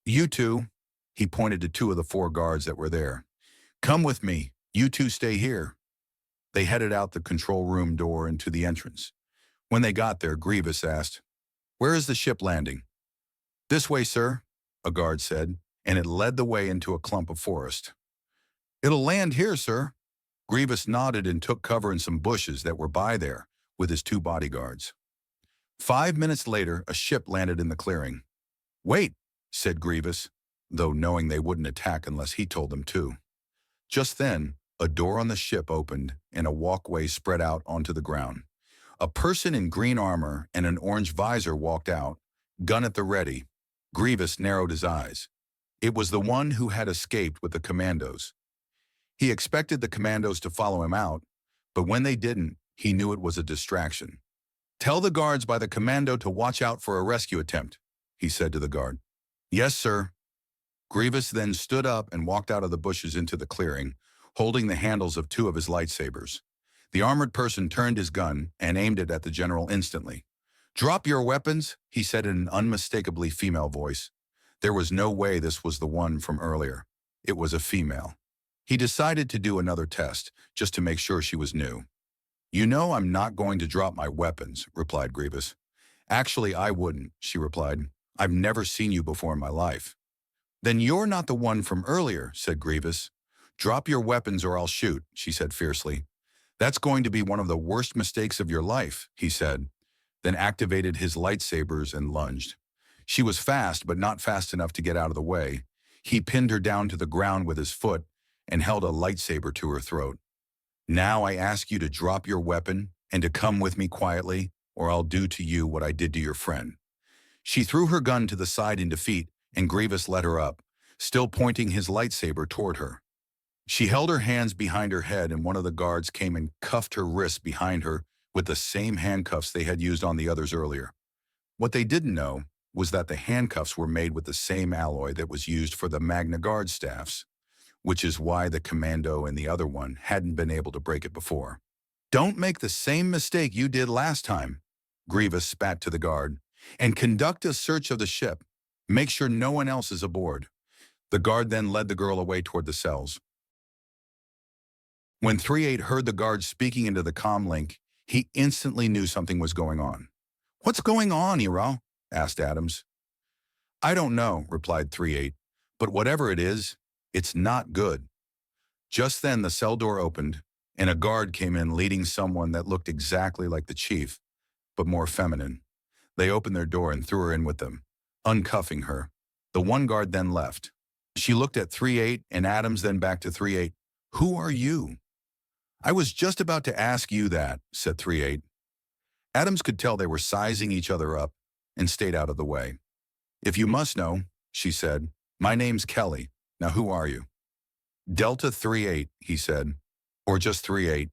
You two," he pointed to 2 of the 4 guards that were there. "Come with me. You two stay here." They headed out the control room door into the entrance. When they got there, Grievous asked, "Where is the ship landing?" "This way, sir," a guard said, and it led the way into a clump of forest. "It'll land here, sir." Grievous nodded and took cover in some bushes that were by there with his 2 bodyguards. 5 minutes later, a ship landed in the clearing. "Wait," said Grievous, though knowing they wouldn't attack unless he told them to. Just then, a door on the ship opened and a walkway spread out onto the ground. A person in green armor and an orange visor walked out, gun at the ready. Grievous narrowed his eyes. It was the one who had escaped with the commandos. He expected the commandos to follow him out, but when they didn't, he knew it was a distraction. "Tell the guards by the commando to watch out for a rescue attempt," he said to the guard. "Yes, sir." Grievous then stood up and walked out of the bushes into the clearing, holding the handles of 2 of his lightsabers. The armored person turned his gun and aimed it at the general instantly. "Drop your weapons," he said in an unmistakably female voice. There was no way this was the one from earlier. It was a female. He decided to do another test, just to make sure she was new. "You know I'm not going to drop my weapons," replied Grievous. "Actually, I wouldn't," she replied. "I've never seen you before in my life." "Then you're not the one from earlier," said Grievous. "Drop your weapons or I'll shoot," she said fiercely. "That's going to be one of the worst mistakes of your life," he said, then activated his lightsabers and lunged. She was fast, but not fast enough to get out of the way. He pinned her down to the ground with his foot and held a lightsaber to her throat. "Now I ask you to drop your weapon and to come with me quietly, or I'll do to you what I did to your friend." She threw her gun to the side in defeat, and Grievous let her up, still pointing his lightsaber toward her. She held her hands behind her head, and one of the guards came and cuffed her wrists behind her with the same handcuffs they had used on the others earlier. What they didn't know was that the handcuffs were made with the same alloy that was used for the Magna Guard staffs, which is why the commando and the other one hadn't been able to break it before. "Don't make the same mistake you did last time," Grievous spat to the guard, "and conduct a search of the ship. Make sure no one else is aboard." The guard then led the girl away toward the cells. When 3-8 heard the guard speaking into the comm link, he instantly knew something was going on. "What's going on, Hero?" asked Adams. "I don't know," replied 3-8, "but whatever it is, it's not good." Just then the cell door opened, and a guard came in leading someone that looked exactly like the chief, but more feminine. They opened their door and threw her in with them, uncuffing her. The one guard then left. She looked at 3-8 and Adams, then back to 3-8. "Who are you?" "I was just about to ask you that," said 3-8. Adams could tell they were sizing each other up and stayed out of the way. "If you must know," she said, "my name's Kelly. Now who are you?" "Delta 3-8, he said. "Or just 3-8.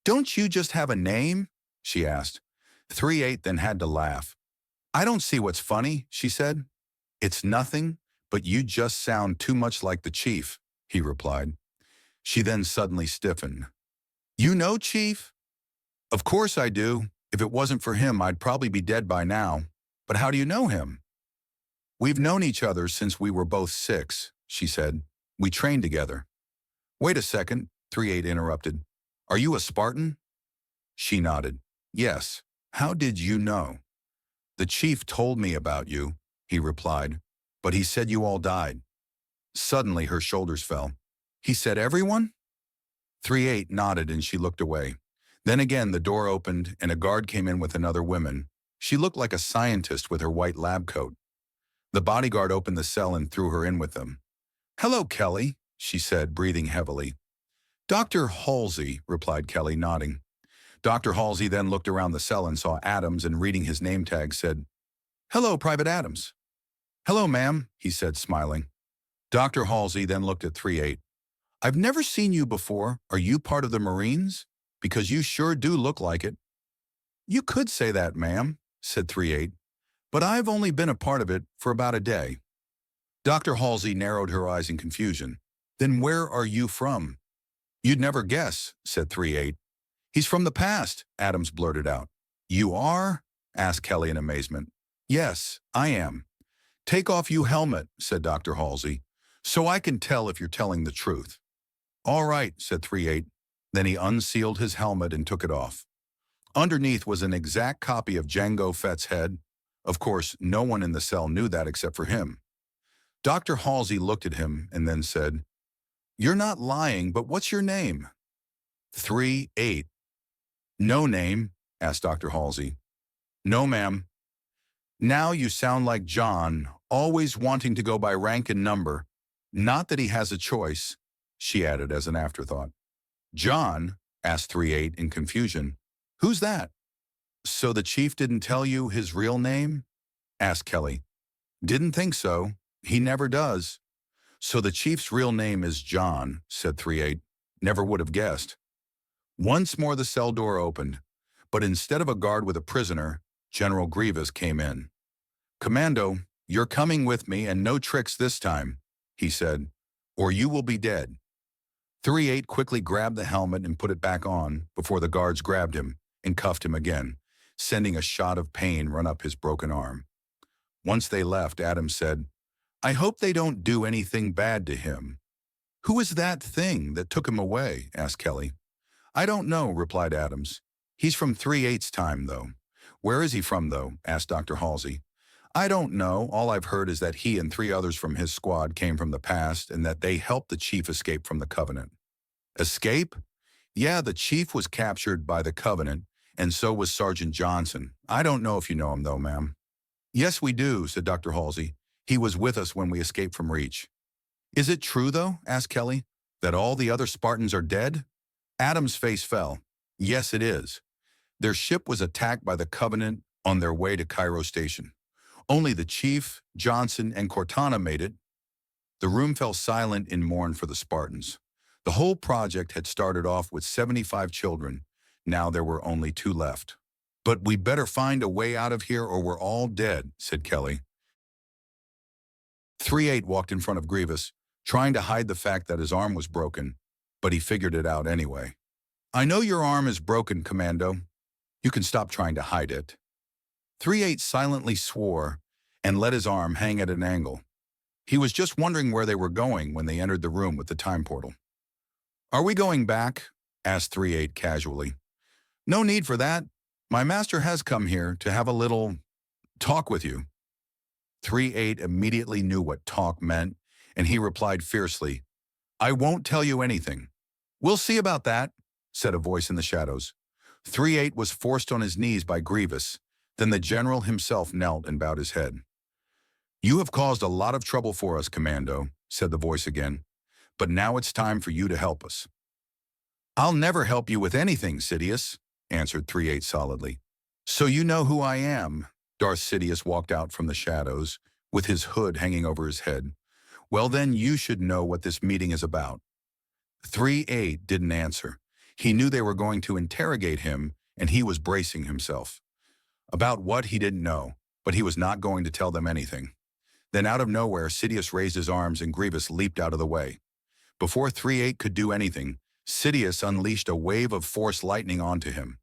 "Don't you just have a name?" she asked. 3-8 then had to laugh. "I don't see what's funny," she said. "It's nothing, but you just sound too much like the chief," he replied. She then suddenly stiffened. "You know Chief?" "Of course I do. If it wasn't for him, I'd probably be dead by now. But how do you know him?" "We've known each other since we were both 6, she said. "We trained together." "Wait a second," 3-8 interrupted. "Are you a Spartan?" She nodded. "Yes. How did you know?" "The chief told me about you," he replied, "but he said you all died." Suddenly her shoulders fell. "He said everyone?" 3-8 nodded and she looked away. Then again the door opened and a guard came in with another woman. She looked like a scientist with her white lab coat. The bodyguard opened the cell and threw her in with them. "Hello, Kelly," she said, breathing heavily. "Dr. Halsey," replied Kelly, nodding. Dr. Halsey then looked around the cell and saw Adams and reading his name tag said, "Hello, Private Adams." "Hello, ma'am," he said, smiling. Dr. Halsey then looked at 3-8. "I've never seen you before. Are you part of the Marines? Because you sure do look like it." "You could say that, ma'am," said 3-8, "but I've only been a part of it for about a day." Dr. Halsey narrowed her eyes in confusion. "Then where are you from?" "You'd never guess," said 3-8. "He's from the past," Adams blurted out. "You are?" asked Kelly in amazement. "Yes, I am." "Take off you helmet," said Dr. Halsey, "so I can tell if you're telling the truth." "All right," said 3-8. Then he unsealed his helmet and took it off. Underneath was an exact copy of Jango Fett's head. Of course, no one in the cell knew that except for him. Dr. Halsey looked at him and then said, "You're not lying, but what's your name?" 3-8. "No name?" asked Dr. Halsey. "No, ma'am." "Now you sound like John, always wanting to go by rank and number. Not that he has a choice," she added as an afterthought. "John?" asked 3-8 in confusion. "Who's that?" "So the chief didn't tell you his real name?" asked Kelly. "Didn't think so. He never does." "So the chief's real name is John," said 3-8. "Never would have guessed." Once more the cell door opened, but instead of a guard with a prisoner, General Grievous came in. "Commando, you're coming with me and no tricks this time," he said, "or you will be dead." 3-8 quickly grabbed the helmet and put it back on before the guards grabbed him and cuffed him again, sending a shot of pain run up his broken arm. Once they left, Adams said, "I hope they don't do anything bad to him." "Who is that thing that took him away?" asked Kelly. "I don't know," replied Adams. "He's from 3-8's time, though." "Where is he from, though?" asked Dr. Halsey. "I don't know. All I've heard is that he and 3 others from his squad came from the past and that they helped the chief escape from the Covenant." "Escape?" "Yeah, the chief was captured by the Covenant, and so was Sergeant Johnson. I don't know if you know him, though, ma'am." "Yes, we do," said Dr. Halsey. "He was with us when we escaped from Reach." "Is it true, though," asked Kelly, "that all the other Spartans are dead?" Adam's face fell. "Yes, it is. Their ship was attacked by the Covenant on their way to Cairo Station. Only the chief, Johnson, and Cortana made it." The room fell silent in mourn for the Spartans. The whole project had started off with 75 children. Now there were only 2 left. "But we better find a way out of here or we're all dead," said Kelly. 3-8 walked in front of Grievous, trying to hide the fact that his arm was broken, but he figured it out anyway. "I know your arm is broken, Commando. You can stop trying to hide it." 3-8 silently swore and let his arm hang at an angle. He was just wondering where they were going when they entered the room with the time portal. "Are we going back?" asked 3-8 casually. "No need for that. My master has come here to have a little talk with you." 3-8 immediately knew what talk meant, and he replied fiercely, "I won't tell you anything." "We'll see about that," said a voice in the shadows. 3-8 was forced on his knees by Grievous. Then the general himself knelt and bowed his head. "You have caused a lot of trouble for us, Commando," said the voice again. "But now it's time for you to help us." "I'll never help you with anything, Sidious," answered 3-8 solidly. "So you know who I am." Darth Sidious walked out from the shadows, with his hood hanging over his head. "Well then, you should know what this meeting is about." 3-8 didn't answer. He knew they were going to interrogate him, and he was bracing himself. About what, he didn't know, but he was not going to tell them anything. Then out of nowhere, Sidious raised his arms and Grievous leaped out of the way. Before 3-8 could do anything, Sidious unleashed a wave of force lightning onto him.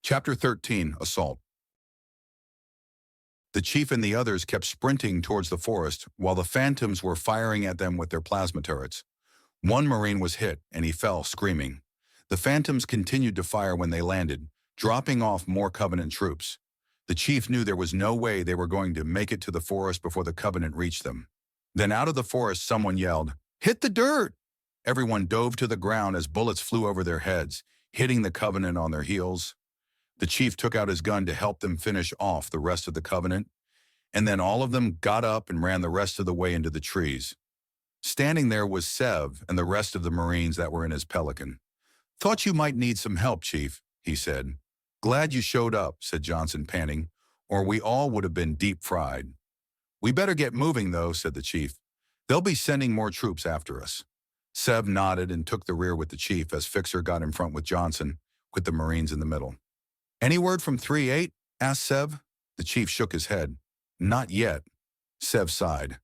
Chapter 13, Assault. The chief and the others kept sprinting towards the forest while the phantoms were firing at them with their plasma turrets. One Marine was hit, and he fell, screaming. The phantoms continued to fire when they landed, dropping off more Covenant troops. The chief knew there was no way they were going to make it to the forest before the Covenant reached them. Then out of the forest someone yelled, "Hit the dirt!" Everyone dove to the ground as bullets flew over their heads, hitting the Covenant on their heels. The chief took out his gun to help them finish off the rest of the Covenant, and then all of them got up and ran the rest of the way into the trees. Standing there was Sev and the rest of the Marines that were in his Pelican. "Thought you might need some help, Chief," he said. "Glad you showed up," said Johnson, panting, "or we all would have been deep fried." "We better get moving, though," said the chief. "They'll be sending more troops after us." Sev nodded and took the rear with the chief as Fixer got in front with Johnson, with the Marines in the middle. "Any word from 3-8?" asked Sev. The chief shook his head. "Not yet." Sev sighed.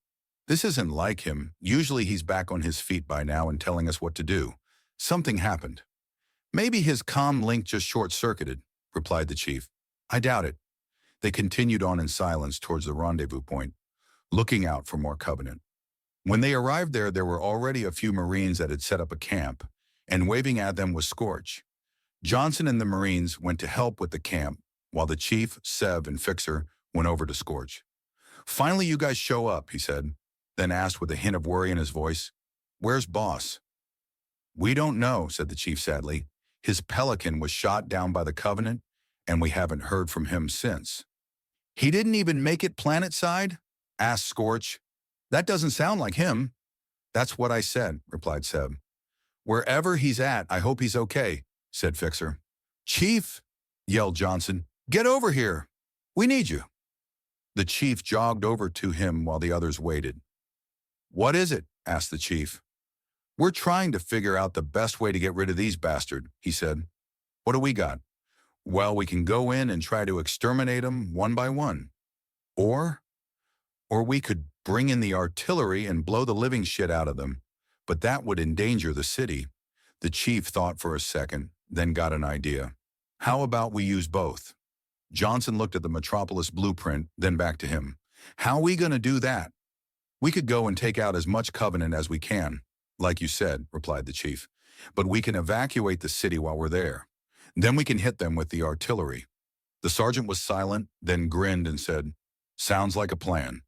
"This isn't like him. Usually he's back on his feet by now and telling us what to do. Something happened." "Maybe his comm link just short-circuited," replied the chief. "I doubt it." They continued on in silence towards the rendezvous point, looking out for more Covenant. When they arrived there were already a few Marines that had set up a camp, and waving at them was Scorch. Johnson and the Marines went to help with the camp, while the chief, Sev, and Fixer went over to Scorch. "Finally you guys show up," he said, then asked with a hint of worry in his voice, "Where's boss?" "We don't know," said the chief sadly. "His Pelican was shot down by the Covenant, and we haven't heard from him since." "He didn't even make it planetside?" asked Scorch. "That doesn't sound like him." "That's what I said," replied Sev. "Wherever he's at, I hope he's okay," said Fixer. "Chief," yelled Johnson, "get over here. We need you." The chief jogged over to him while the others waited. "What is it?" asked the chief. "We're trying to figure out the best way to get rid of these bastards," he said. "What do we got?" "Well, we can go in and try to exterminate them one by one. Or we could bring in the artillery and blow the living shit out of them. But that would endanger the city." The chief thought for a second, then got an idea. "How about we use both?" Johnson looked at the Metropolis blueprint, then back to him. "How are we going to do that?" "We could go and take out as much Covenant as we can, like you said," replied the chief. "But we can evacuate the city while we're there. Then we can hit them with the artillery." The sergeant was silent, then grinned and said, "Sounds like a plan."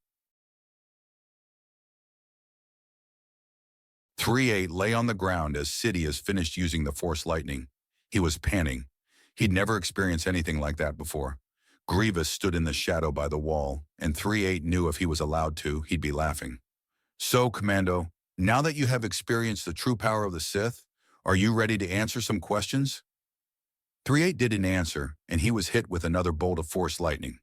3-8 lay on the ground as Sidious finished using the Force Lightning. He was panting. He'd never experienced anything like that before. Grievous stood in the shadow by the wall, and 3-8 knew if he was allowed to, he'd be laughing. "So, Commando, now that you have experienced the true power of the Sith, are you ready to answer some questions?" 3-8 didn't answer, and he was hit with another bolt of Force Lightning.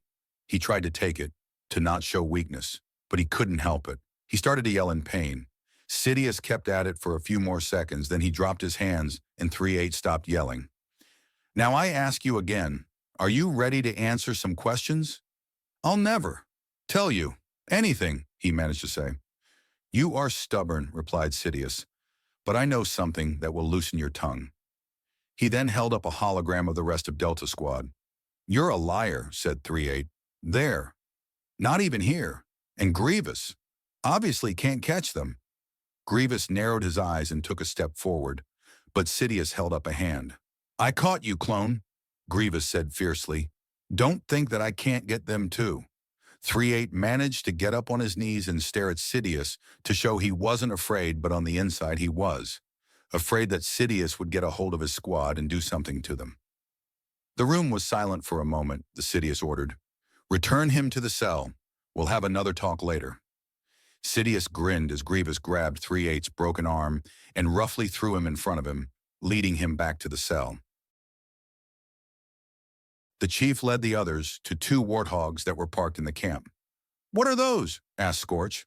He tried to take it, to not show weakness, but he couldn't help it. He started to yell in pain. Sidious kept at it for a few more seconds, then he dropped his hands, and 3-8 stopped yelling. "Now I ask you again, are you ready to answer some questions?" "I'll never tell you anything," he managed to say. "You are stubborn," replied Sidious, "but I know something that will loosen your tongue." He then held up a hologram of the rest of Delta Squad. "You're a liar," said 3-8. "There. Not even here. And Grievous. Obviously can't catch them." Grievous narrowed his eyes and took a step forward, but Sidious held up a hand. "I caught you, clone," Grievous said fiercely. "Don't think that I can't get them too." 3-8 managed to get up on his knees and stare at Sidious to show he wasn't afraid, but on the inside he was. Afraid that Sidious would get a hold of his squad and do something to them. The room was silent for a moment, the Sidious ordered. "Return him to the cell. We'll have another talk later." Sidious grinned as Grievous grabbed 3-8's broken arm and roughly threw him in front of him, leading him back to the cell. The chief led the others to 2 warthogs that were parked in the camp. "What are those?" asked Scorch.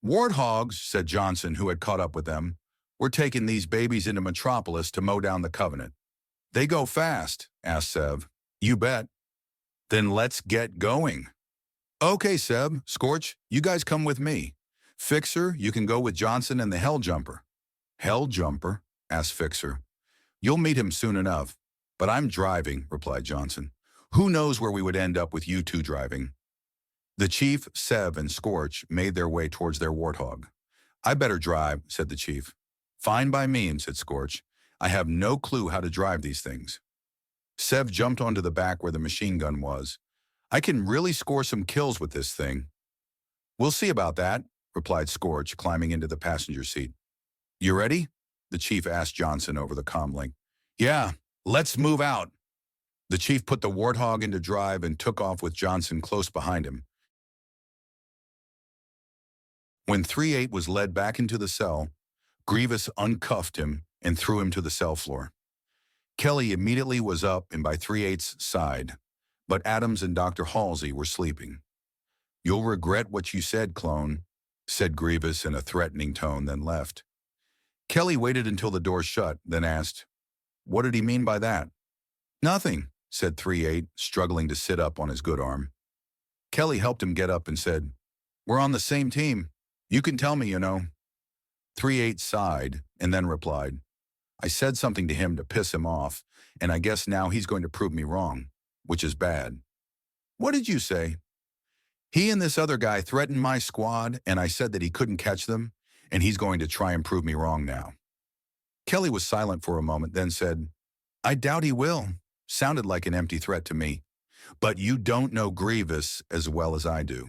"Warthogs," said Johnson, who had caught up with them. "We're taking these babies into Metropolis to mow down the Covenant." "They go fast?" asked Sev. "You bet." "Then let's get going." "Okay, Seb, Scorch, you guys come with me. Fixer, you can go with Johnson and the Hell Jumper." "Hell Jumper?" asked Fixer. "You'll meet him soon enough." "But I'm driving," replied Johnson. "Who knows where we would end up with you 2 driving?" The chief, Sev, and Scorch made their way towards their warthog. "I better drive," said the chief. "Fine by me," said Scorch. "I have no clue how to drive these things." Sev jumped onto the back where the machine gun was. "I can really score some kills with this thing." "We'll see about that," replied Scorch, climbing into the passenger seat. You ready? The chief asked Johnson over the comlink. Yeah, let's move out. The chief put the Warthog into drive and took off with Johnson close behind him. When 3-8 was led back into the cell, Grievous uncuffed him and threw him to the cell floor. Kelly immediately was up and by 3-8's side, but Adams and Dr. Halsey were sleeping. You'll regret what you said, clone, said Grievous in a threatening tone, then left. Kelly waited until the door shut, then asked, What did he mean by that? Nothing, said 3-8, struggling to sit up on his good arm. Kelly helped him get up and said, We're on the same team. You can tell me, you know. 3-8 sighed and then replied, I said something to him to piss him off, and I guess now he's going to prove me wrong, which is bad. What did you say? He and this other guy threatened my squad, and I said that he couldn't catch them, and he's going to try and prove me wrong now. Kelly was silent for a moment, then said, I doubt he will. Sounded like an empty threat to me. But you don't know Grievous as well as I do.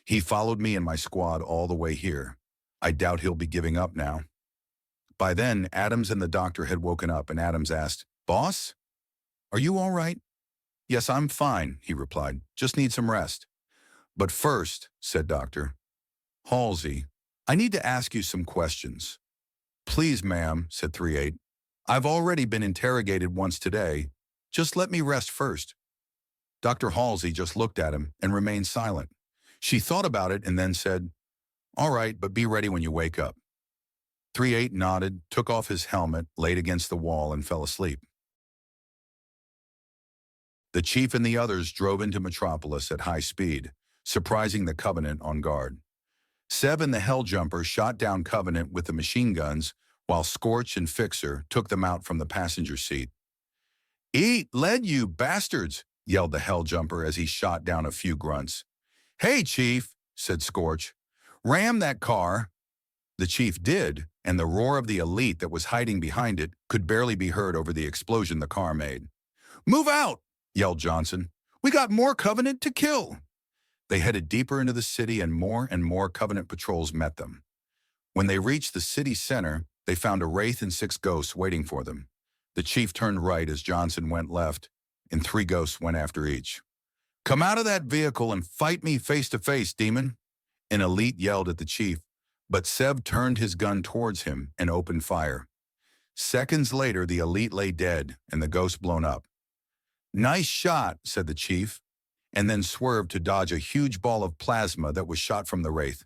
He followed me and my squad all the way here. I doubt he'll be giving up now. By then, Adams and the doctor had woken up, and Adams asked, Boss? Are you all right? Yes, I'm fine, he replied. Just need some rest. But first, said Doctor Halsey, I need to ask you some questions. Please, ma'am, said 3-8. I've already been interrogated once today. Just let me rest first. Dr. Halsey just looked at him and remained silent. She thought about it and then said, All right, but be ready when you wake up. 3-8 nodded, took off his helmet, laid against the wall, and fell asleep. The chief and the others drove into Metropolis at high speed, surprising the Covenant on guard. Sev and the Helljumper shot down Covenant with the machine guns, while Scorch and Fixer took them out from the passenger seat. Eat lead, you bastards, yelled the Helljumper as he shot down a few grunts. Hey, Chief, said Scorch. Ram that car. The chief did, and the roar of the elite that was hiding behind it could barely be heard over the explosion the car made. Move out, yelled Johnson. We got more Covenant to kill. They headed deeper into the city, and more Covenant patrols met them. When they reached the city center, they found a Wraith and 6 ghosts waiting for them. The chief turned right as Johnson went left, and 3 ghosts went after each. Come out of that vehicle and fight me face to face, demon, an elite yelled at the chief, but Sev turned his gun towards him and opened fire. Seconds later, the elite lay dead and the ghost blown up. Nice shot, said the chief, and then swerved to dodge a huge ball of plasma that was shot from the Wraith.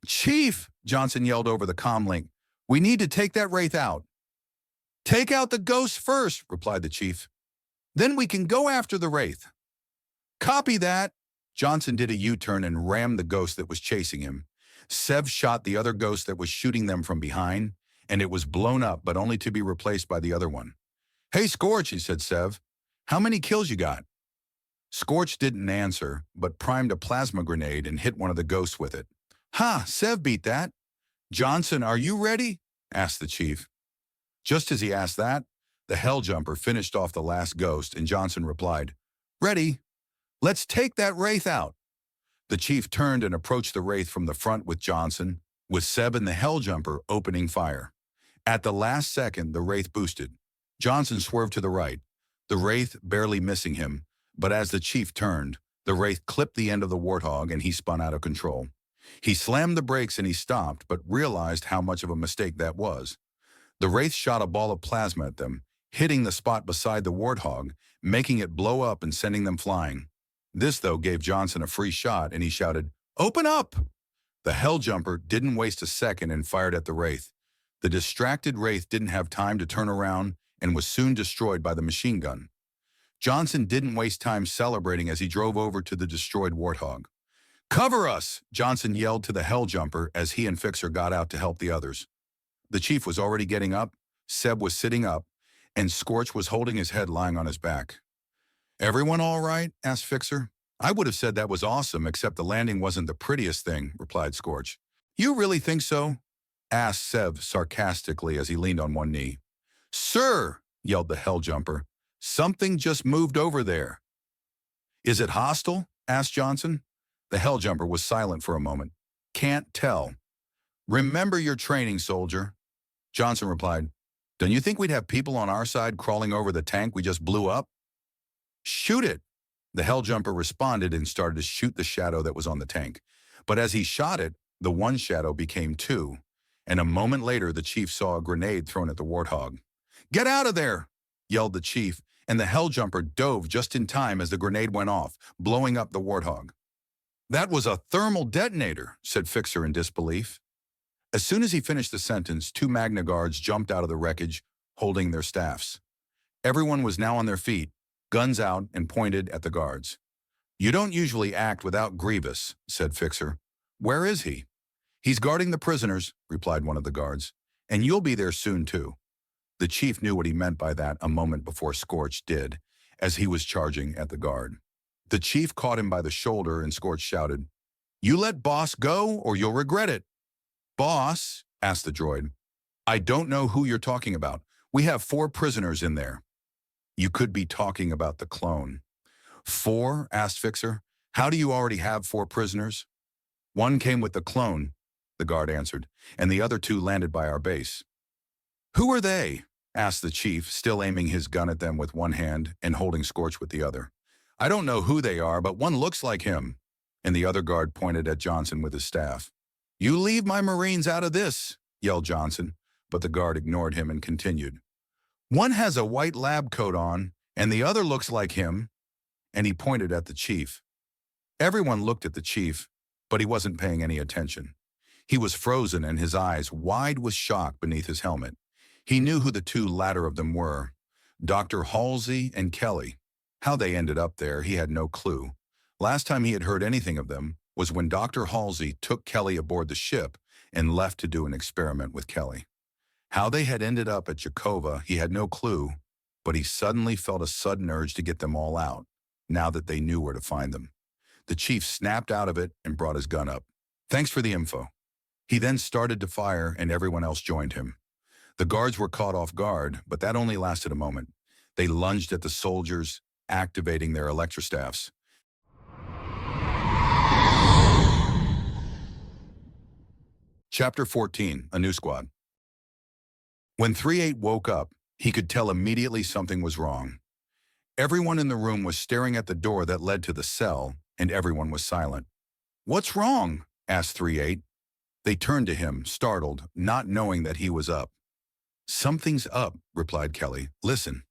Chief, Johnson yelled over the comlink, we need to take that Wraith out. Take out the ghost first, replied the chief. Then we can go after the Wraith. Copy that. Johnson did a U-turn and rammed the ghost that was chasing him. Sev shot the other ghost that was shooting them from behind, and it was blown up, but only to be replaced by the other one. Hey, Scorch, he said, Sev. How many kills you got? Scorch didn't answer, but primed a plasma grenade and hit one of the ghosts with it. Ha, Sev beat that. Johnson, are you ready? Asked the chief. Just as he asked that, the Helljumper finished off the last ghost, and Johnson replied, Ready. Let's take that Wraith out. The chief turned and approached the Wraith from the front with Johnson, with Sev and the Helljumper opening fire. At the last second, the Wraith boosted. Johnson swerved to the right, the Wraith barely missing him, but as the chief turned, the Wraith clipped the end of the Warthog and he spun out of control. He slammed the brakes and he stopped, but realized how much of a mistake that was. The Wraith shot a ball of plasma at them, hitting the spot beside the Warthog, making it blow up and sending them flying. This, though, gave Johnson a free shot, and he shouted, Open up! The Helljumper didn't waste a second and fired at the Wraith. The distracted Wraith didn't have time to turn around and was soon destroyed by the machine gun. Johnson didn't waste time celebrating as he drove over to the destroyed Warthog. Cover us! Johnson yelled to the Helljumper as he and Fixer got out to help the others. The chief was already getting up, Seb was sitting up, and Scorch was holding his head lying on his back. Everyone all right? Asked Fixer. I would have said that was awesome, except the landing wasn't the prettiest thing, replied Scorch. You really think so? Asked Sev sarcastically as he leaned on one knee. Sir, yelled the Helljumper, something just moved over there. Is it hostile? Asked Johnson. The Helljumper was silent for a moment. Can't tell. Remember your training, soldier. Johnson replied, don't you think we'd have people on our side crawling over the tank we just blew up? Shoot it. The Helljumper responded and started to shoot the shadow that was on the tank. But as he shot it, the one shadow became two, and a moment later the chief saw a grenade thrown at the Warthog. Get out of there, yelled the chief, and the Helljumper dove just in time as the grenade went off, blowing up the Warthog. That was a thermal detonator, said Fixer in disbelief. As soon as he finished the sentence, two Magna Guards jumped out of the wreckage, holding their staffs. Everyone was now on their feet, guns out and pointed at the guards. You don't usually act without Grievous, said Fixer. Where is he? He's guarding the prisoners, replied one of the guards, and you'll be there soon too. The chief knew what he meant by that a moment before Scorch did, as he was charging at the guard. The chief caught him by the shoulder and Scorch shouted, You let Boss go or you'll regret it. Boss? Asked the droid. I don't know who you're talking about. We have 4 prisoners in there. You could be talking about the clone. 4? Asked Fixer. How do you already have 4 prisoners? 1 came with the clone, the guard answered, and the other 2 landed by our base. Who are they? Asked the chief, still aiming his gun at them with one hand and holding Scorch with the other. I don't know who they are, but one looks like him. And the other guard pointed at Johnson with his staff. You leave my Marines out of this, yelled Johnson, but the guard ignored him and continued. One has a white lab coat on, and the other looks like him, and he pointed at the chief. Everyone looked at the chief, but he wasn't paying any attention. He was frozen and his eyes wide with shock beneath his helmet. He knew who the 2 latter of them were, Dr. Halsey and Kelly. How they ended up there, he had no clue. Last time he had heard anything of them was when Dr. Halsey took Kelly aboard the ship and left to do an experiment with Kelly. How they had ended up at Jakova, he had no clue, but he suddenly felt a sudden urge to get them all out, now that they knew where to find them. The chief snapped out of it and brought his gun up. Thanks for the info. He then started to fire and everyone else joined him. The guards were caught off guard, but that only lasted a moment. They lunged at the soldiers, activating their electrostaffs. Chapter 14, A New Squad. When 3-8 woke up, he could tell immediately something was wrong. Everyone in the room was staring at the door that led to the cell, and everyone was silent. What's wrong? Asked 3-8. They turned to him, startled, not knowing that he was up. Something's up, replied Kelly. Listen.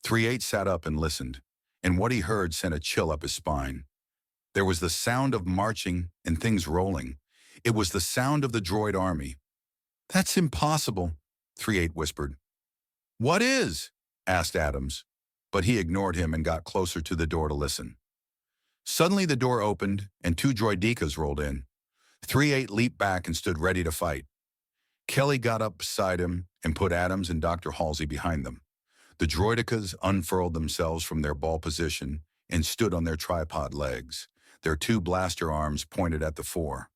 3-8 sat up and listened, and what he heard sent a chill up his spine. There was the sound of marching and things rolling. It was the sound of the droid army. That's impossible, 3-8 whispered. What is? Asked Adams, but he ignored him and got closer to the door to listen. Suddenly the door opened and 2 droidekas rolled in. 3-8 leaped back and stood ready to fight. Kelly got up beside him and put Adams and Dr. Halsey behind them. The droidekas unfurled themselves from their ball position and stood on their tripod legs, their 2 blaster arms pointed at the 4.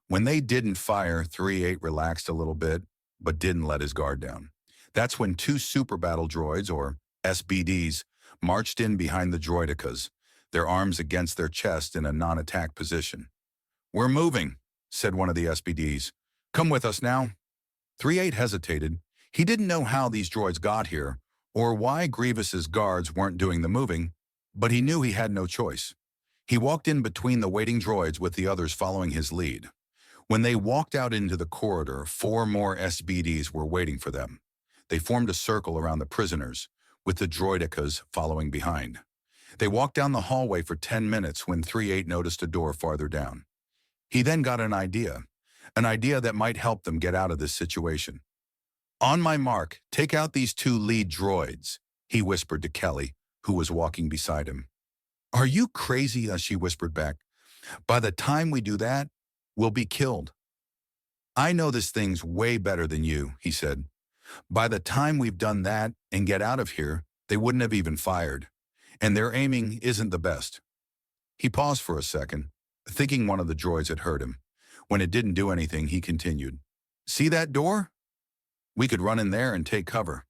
When they didn't fire, 3-8 relaxed a little bit, but didn't let his guard down. That's when 2 super battle droids, or SBDs, marched in behind the droidekas, their arms against their chest in a non-attack position. We're moving, said one of the SBDs. Come with us now. 3-8 hesitated. He didn't know how these droids got here, or why Grievous's guards weren't doing the moving, but he knew he had no choice. He walked in between the waiting droids with the others following his lead. When they walked out into the corridor, 4 more SBDs were waiting for them. They formed a circle around the prisoners, with the droidekas following behind. They walked down the hallway for 10 minutes when 3-8 noticed a door farther down. He then got an idea that might help them get out of this situation. On my mark, take out these 2 lead droids, he whispered to Kelly, who was walking beside him. Are you crazy? She whispered back. By the time we do that, we'll be killed. I know this thing's way better than you, he said. By the time we've done that and get out of here, they wouldn't have even fired. And their aiming isn't the best. He paused for a second, thinking one of the droids had heard him. When it didn't do anything, he continued. See that door? We could run in there and take cover.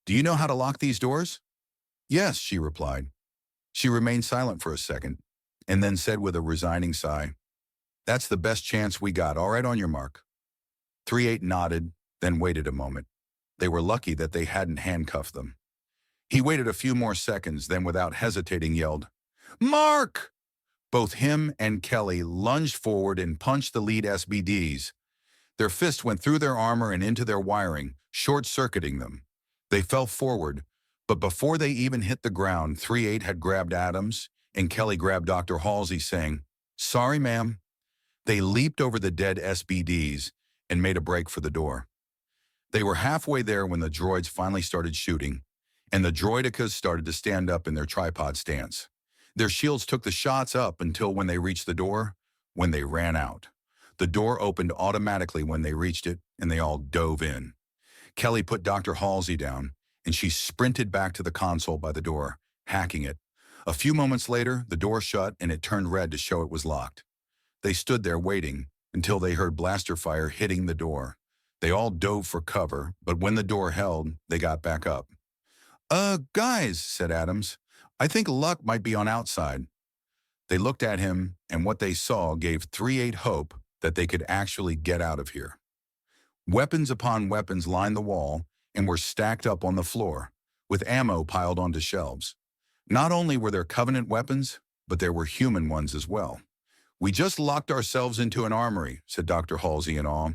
Do you know how to lock these doors? Yes, she replied. She remained silent for a second, and then said with a resigning sigh, That's the best chance we got. All right, on your mark. 3-8 nodded, then waited a moment. They were lucky that they hadn't handcuffed them. He waited a few more seconds, then without hesitating yelled, "Mark!" Both him and Kelly lunged forward and punched the lead SBDs. Their fists went through their armor and into their wiring, short-circuiting them. They fell forward, but before they even hit the ground, 3-8 had grabbed Adams, and Kelly grabbed Dr. Halsey, saying, "Sorry, ma'am." They leaped over the dead SBDs and made a break for the door. They were halfway there when the droids finally started shooting, and the droidicas started to stand up in their tripod stance. Their shields took the shots up until when they reached the door, when they ran out. The door opened automatically when they reached it, and they all dove in. Kelly put Dr. Halsey down, and she sprinted back to the console by the door, hacking it. A few moments later, the door shut and it turned red to show it was locked. They stood there waiting until they heard blaster fire hitting the door. They all dove for cover, but when the door held, they got back up. Guys," said Adams, "I think luck might be on outside." They looked at him, and what they saw gave 3-8 hope that they could actually get out of here. Weapons upon weapons lined the wall and were stacked up on the floor, with ammo piled onto shelves. Not only were there Covenant weapons, but there were human ones as well. "We just locked ourselves into an armory," said Dr. Halsey in awe.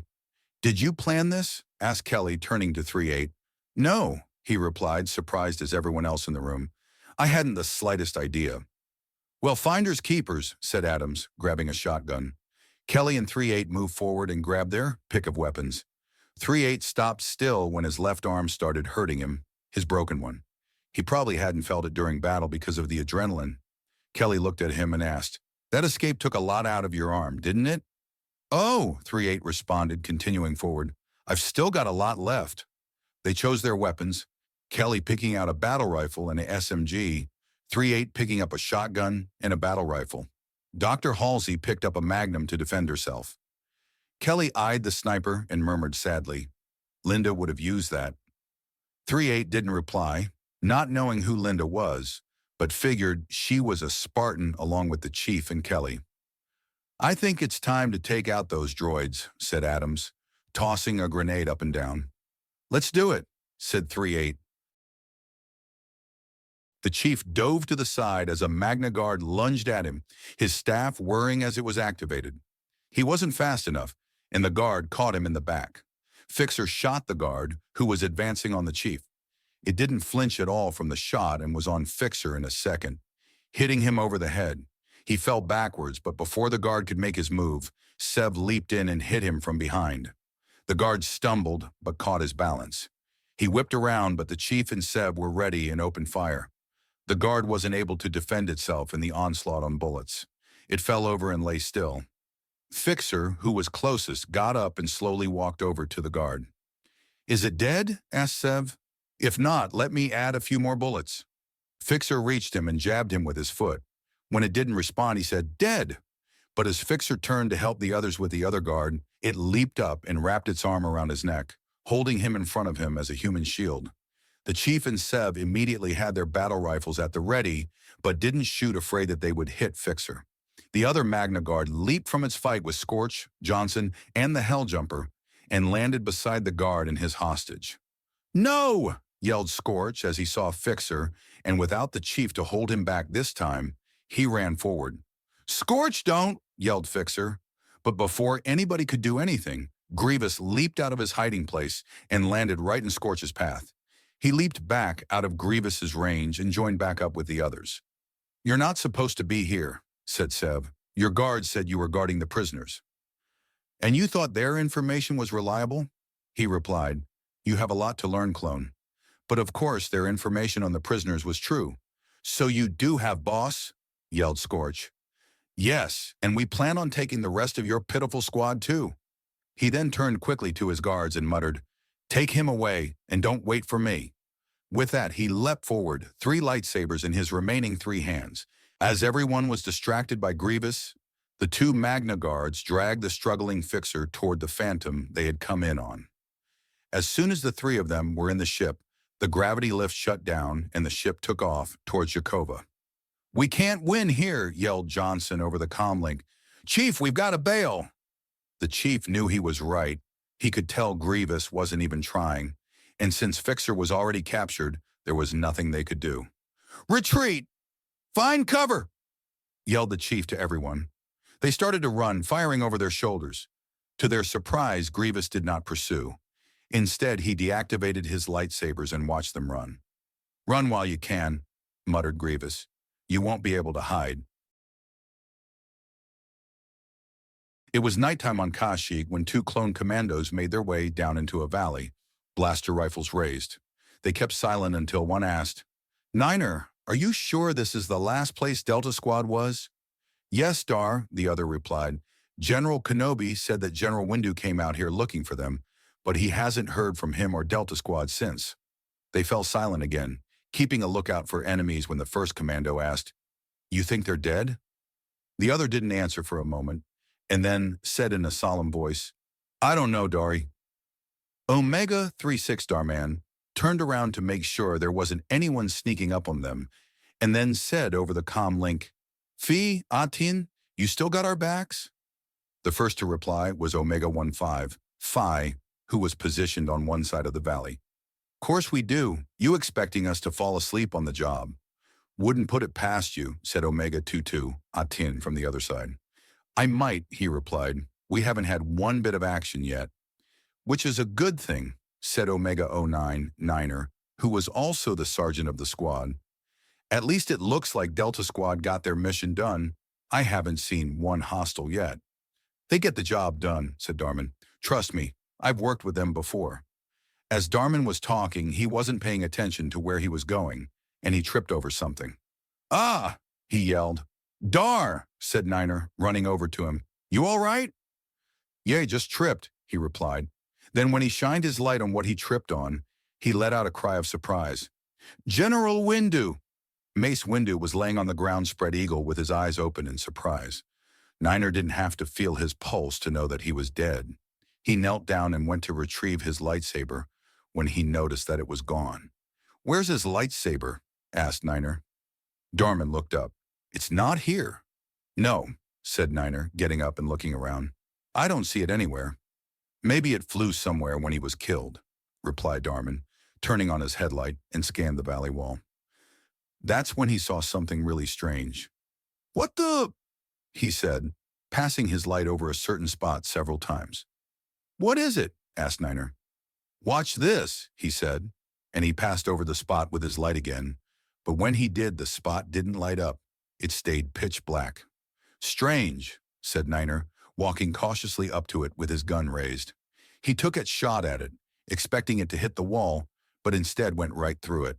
"Did you plan this?" asked Kelly, turning to 3-8. "No," he replied, surprised as everyone else in the room. "I hadn't the slightest idea." "Well, finders keepers," said Adams, grabbing a shotgun. Kelly and 3-8 moved forward and grabbed their pick of weapons. 3-8 stopped still when his left arm started hurting him, his broken one. He probably hadn't felt it during battle because of the adrenaline. Kelly looked at him and asked, "That escape took a lot out of your arm, didn't it?" "Oh," 3-8 responded, continuing forward. "I've still got a lot left." They chose their weapons, Kelly picking out a battle rifle and an SMG, 3-8 picking up a shotgun and a battle rifle. Dr. Halsey picked up a Magnum to defend herself. Kelly eyed the sniper and murmured sadly, "Linda would have used that." 3-8 didn't reply, not knowing who Linda was, but figured she was a Spartan along with the chief and Kelly. "I think it's time to take out those droids," said Adams, tossing a grenade up and down. "Let's do it," said 3-8. The chief dove to the side as a Magna Guard lunged at him, his staff whirring as it was activated. He wasn't fast enough, and the guard caught him in the back. Fixer shot the guard, who was advancing on the chief. It didn't flinch at all from the shot and was on Fixer in a second, hitting him over the head. He fell backwards, but before the guard could make his move, Sev leaped in and hit him from behind. The guard stumbled, but caught his balance. He whipped around, but the chief and Sev were ready and opened fire. The guard wasn't able to defend itself in the onslaught on bullets. It fell over and lay still. Fixer, who was closest, got up and slowly walked over to the guard. "Is it dead?" asked Sev. "If not, let me add a few more bullets." Fixer reached him and jabbed him with his foot. When it didn't respond, he said, "Dead." But as Fixer turned to help the others with the other guard, it leaped up and wrapped its arm around his neck, holding him in front of him as a human shield. The chief and Sev immediately had their battle rifles at the ready, but didn't shoot, afraid that they would hit Fixer. The other Magna Guard leaped from its fight with Scorch, Johnson, and the Helljumper, and landed beside the guard and his hostage. "No!" yelled Scorch as he saw Fixer, and without the chief to hold him back this time, he ran forward. "Scorch, don't!" yelled Fixer. But before anybody could do anything, Grievous leaped out of his hiding place and landed right in Scorch's path. He leaped back out of Grievous's range and joined back up with the others. "You're not supposed to be here," said Sev. "Your guards said you were guarding the prisoners." "And you thought their information was reliable?" He replied, "You have a lot to learn, clone. But of course their information on the prisoners was true." "So you do have boss?" yelled Scorch. "Yes, and we plan on taking the rest of your pitiful squad too." He then turned quickly to his guards and muttered, "Take him away, and don't wait for me." With that, he leapt forward, 3 lightsabers in his remaining 3 hands. As everyone was distracted by Grievous, the 2 Magna Guards dragged the struggling Fixer toward the Phantom they had come in on. As soon as the 3 of them were in the ship, the gravity lift shut down and the ship took off towards Jakova. "We can't win here," yelled Johnson over the comlink. "Chief, we've got to bail." The chief knew he was right. He could tell Grievous wasn't even trying, and since Fixer was already captured, there was nothing they could do. "Retreat! Find cover!" yelled the chief to everyone. They started to run, firing over their shoulders. To their surprise, Grievous did not pursue. Instead, he deactivated his lightsabers and watched them run. "Run while you can," muttered Grievous. "You won't be able to hide." It was nighttime on Kashyyyk when two clone commandos made their way down into a valley, blaster rifles raised. They kept silent until one asked, "Niner, are you sure this is the last place Delta Squad was?" "Yes, Dar," the other replied. "General Kenobi said that General Windu came out here looking for them, but he hasn't heard from him or Delta Squad since." They fell silent again, keeping a lookout for enemies when the first commando asked, "You think they're dead?" The other didn't answer for a moment, and then said in a solemn voice, "I don't know, Dari." Omega 36 Darman turned around to make sure there wasn't anyone sneaking up on them, and then said over the comm link, "Fi, Atin, you still got our backs?" The first to reply was Omega 15, Phi, who was positioned on one side of the valley. "Course we do. You expecting us to fall asleep on the job?" "Wouldn't put it past you," said Omega 22, Atin from the other side. "I might," he replied. "We haven't had one bit of action yet." "Which is a good thing," said Omega 09, Niner, who was also the sergeant of the squad. "At least it looks like Delta Squad got their mission done. I haven't seen one hostile yet." "They get the job done," said Darman. "Trust me, I've worked with them before." As Darman was talking, he wasn't paying attention to where he was going, and he tripped over something. "Ah!" he yelled. "Dar!" said Niner, running over to him. "You all right?" "Yeah, just tripped," he replied. Then when he shined his light on what he tripped on, he let out a cry of surprise. "General Windu!" Mace Windu was laying on the ground spread eagle with his eyes open in surprise. Niner didn't have to feel his pulse to know that he was dead. He knelt down and went to retrieve his lightsaber when he noticed that it was gone. "Where's his lightsaber?" asked Niner. Darman looked up. "It's not here." "No," said Niner, getting up and looking around. "I don't see it anywhere." "Maybe it flew somewhere when he was killed," replied Darman, turning on his headlight and scanned the valley wall. That's when he saw something really strange. "What the?" he said, passing his light over a certain spot several times. "What is it?" asked Niner. "Watch this," he said, and he passed over the spot with his light again, but when he did, the spot didn't light up. It stayed pitch black. "Strange," said Niner, walking cautiously up to it with his gun raised. He took a shot at it, expecting it to hit the wall, but instead went right through it.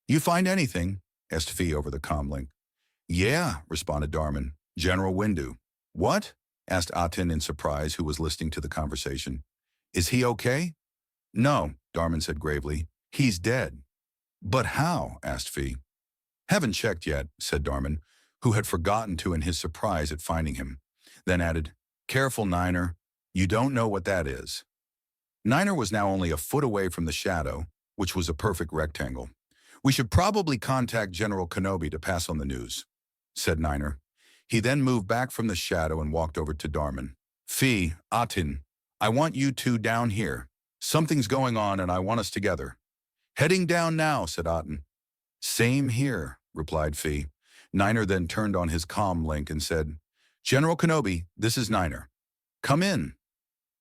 "You find anything?" asked Fee over the comlink. "Yeah," responded Darman. "General Windu." "What?" asked Atin in surprise, who was listening to the conversation. "Is he okay?" "No," Darman said gravely. "He's dead." "But how?" asked Fee. "Haven't checked yet," said Darman, who had forgotten to in his surprise at finding him. Then added, "Careful, Niner. You don't know what that is." Niner was now only a foot away from the shadow, which was a perfect rectangle. "We should probably contact General Kenobi to pass on the news," said Niner. He then moved back from the shadow and walked over to Darman. "Fee, Atin, I want you two down here. Something's going on and I want us together." "Heading down now," said Atin. "Same here," replied Fee. Niner then turned on his comm link and said, "General Kenobi, this is Niner. Come in."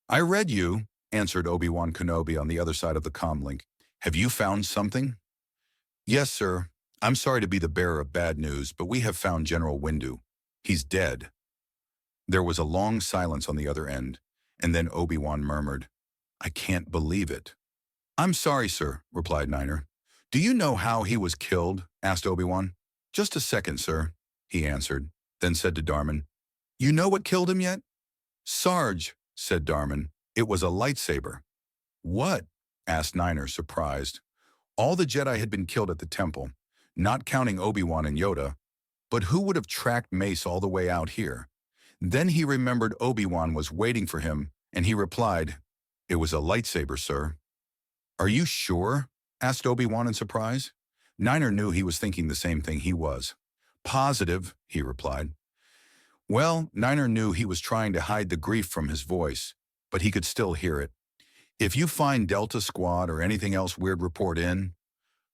"I read you," answered Obi-Wan Kenobi on the other side of the comm link. "Have you found something?" "Yes, sir. I'm sorry to be the bearer of bad news, but we have found General Windu. He's dead." There was a long silence on the other end, and then Obi-Wan murmured, "I can't believe it." "I'm sorry, sir," replied Niner. "Do you know how he was killed?" asked Obi-Wan. "Just a second, sir," he answered, then said to Darman, "You know what killed him yet?" "Sarge," said Darman. "It was a lightsaber." "What?" asked Niner, surprised. All the Jedi had been killed at the temple, not counting Obi-Wan and Yoda, but who would have tracked Mace all the way out here? Then he remembered Obi-Wan was waiting for him, and he replied, "It was a lightsaber, sir." "Are you sure?" asked Obi-Wan in surprise. Niner knew he was thinking the same thing he was. "Positive," he replied. Well, Niner knew he was trying to hide the grief from his voice, but he could still hear it. If you find Delta Squad or anything else weird, report in.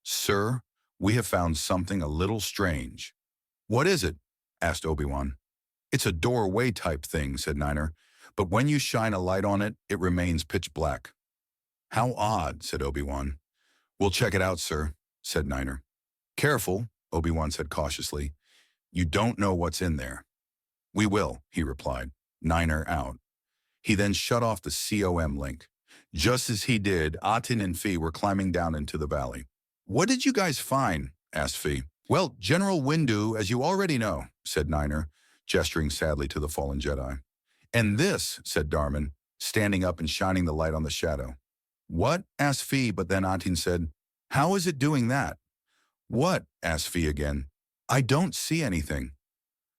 Sir, we have found something a little strange. What is it? Asked Obi-Wan. It's a doorway type thing, said Niner, but when you shine a light on it, it remains pitch black. How odd, said Obi-Wan. We'll check it out, sir, said Niner. Careful, Obi-Wan said cautiously. You don't know what's in there. We will, he replied. Niner out. He then shut off the COM link. Just as he did, Atin and Fi were climbing down into the valley. What did you guys find? Asked Fi. Well, General Windu, as you already know, said Niner, gesturing sadly to the fallen Jedi. And this, said Darman, standing up and shining the light on the shadow. What? Asked Fi, but then Atin said, How is it doing that? What? Asked Fi again. I don't see anything.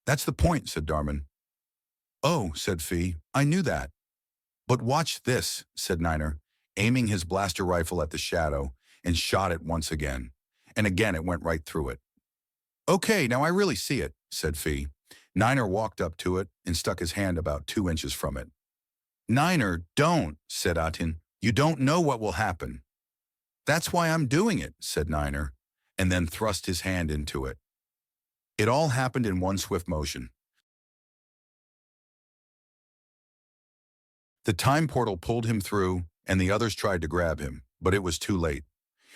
That's the point, said Darman. Oh, said Fi, I knew that. But watch this, said Niner, aiming his blaster rifle at the shadow, and shot it once again. And again it went right through it. Okay, now I really see it, said Fi. Niner walked up to it and stuck his hand about 2 inches from it. Niner, don't, said Atin. You don't know what will happen. That's why I'm doing it, said Niner, and then thrust his hand into it. It all happened in one swift motion. The time portal pulled him through, and the others tried to grab him, but it was too late.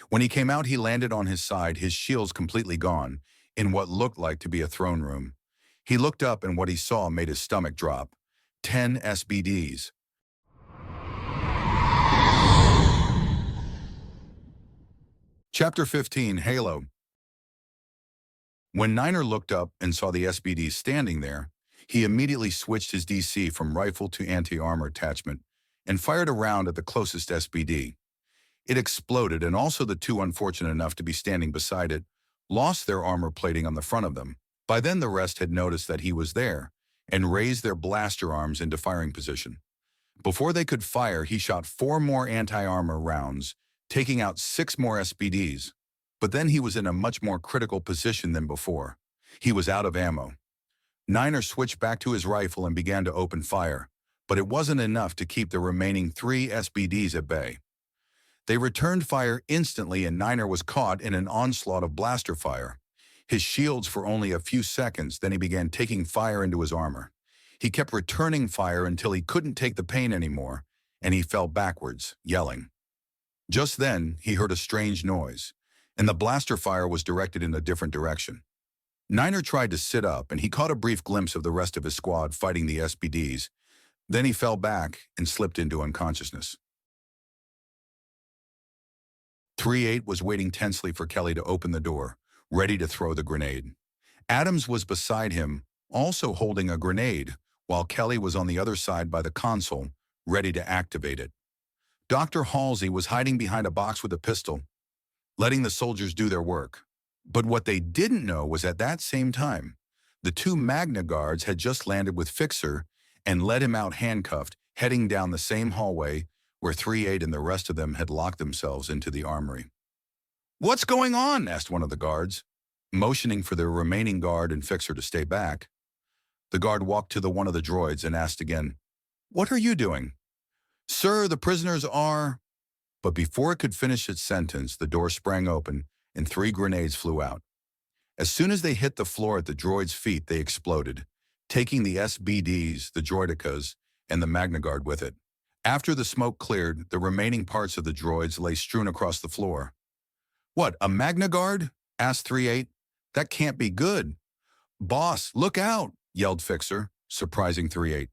When he came out, he landed on his side, his shields completely gone, in what looked like to be a throne room. He looked up, and what he saw made his stomach drop. 10 SBDs. Chapter 15, Halo. When Niner looked up and saw the SBDs standing there, he immediately switched his DC from rifle to anti-armor attachment and fired a round at the closest SBD. It exploded, and also the 2 unfortunate enough to be standing beside it lost their armor plating on the front of them. By then the rest had noticed that he was there and raised their blaster arms into firing position. Before they could fire, he shot 4 more anti-armor rounds, taking out 6 more SBDs. But then he was in a much more critical position than before. He was out of ammo. Niner switched back to his rifle and began to open fire, but it wasn't enough to keep the remaining 3 SBDs at bay. They returned fire instantly, and Niner was caught in an onslaught of blaster fire. His shields for only a few seconds, then he began taking fire into his armor. He kept returning fire until he couldn't take the pain anymore, and he fell backwards, yelling. Just then, he heard a strange noise, and the blaster fire was directed in a different direction. Niner tried to sit up, and he caught a brief glimpse of the rest of his squad fighting the SBDs. Then he fell back and slipped into unconsciousness. 3-8 was waiting tensely for Kelly to open the door, ready to throw the grenade. Adams was beside him, also holding a grenade, while Kelly was on the other side by the console, ready to activate it. Dr. Halsey was hiding behind a box with a pistol, letting the soldiers do their work. But what they didn't know was at that same time, the 2 Magna Guards had just landed with Fixer and led him out handcuffed, heading down the same hallway where 3-8 and the rest of them had locked themselves into the armory. "What's going on?" asked one of the guards, motioning for the remaining guard and Fixer to stay back. The guard walked to one of the droids and asked again, "What are you doing?" "Sir, the prisoners are..." But before it could finish its sentence, the door sprang open and 3 grenades flew out. As soon as they hit the floor at the droid's feet, they exploded, taking the SBDs, the droidicas, and the Magna Guard with it. After the smoke cleared, the remaining parts of the droids lay strewn across the floor. "What, a Magna Guard?" asked 3-8. "That can't be good." "Boss, look out!" yelled Fixer, surprising 3-8.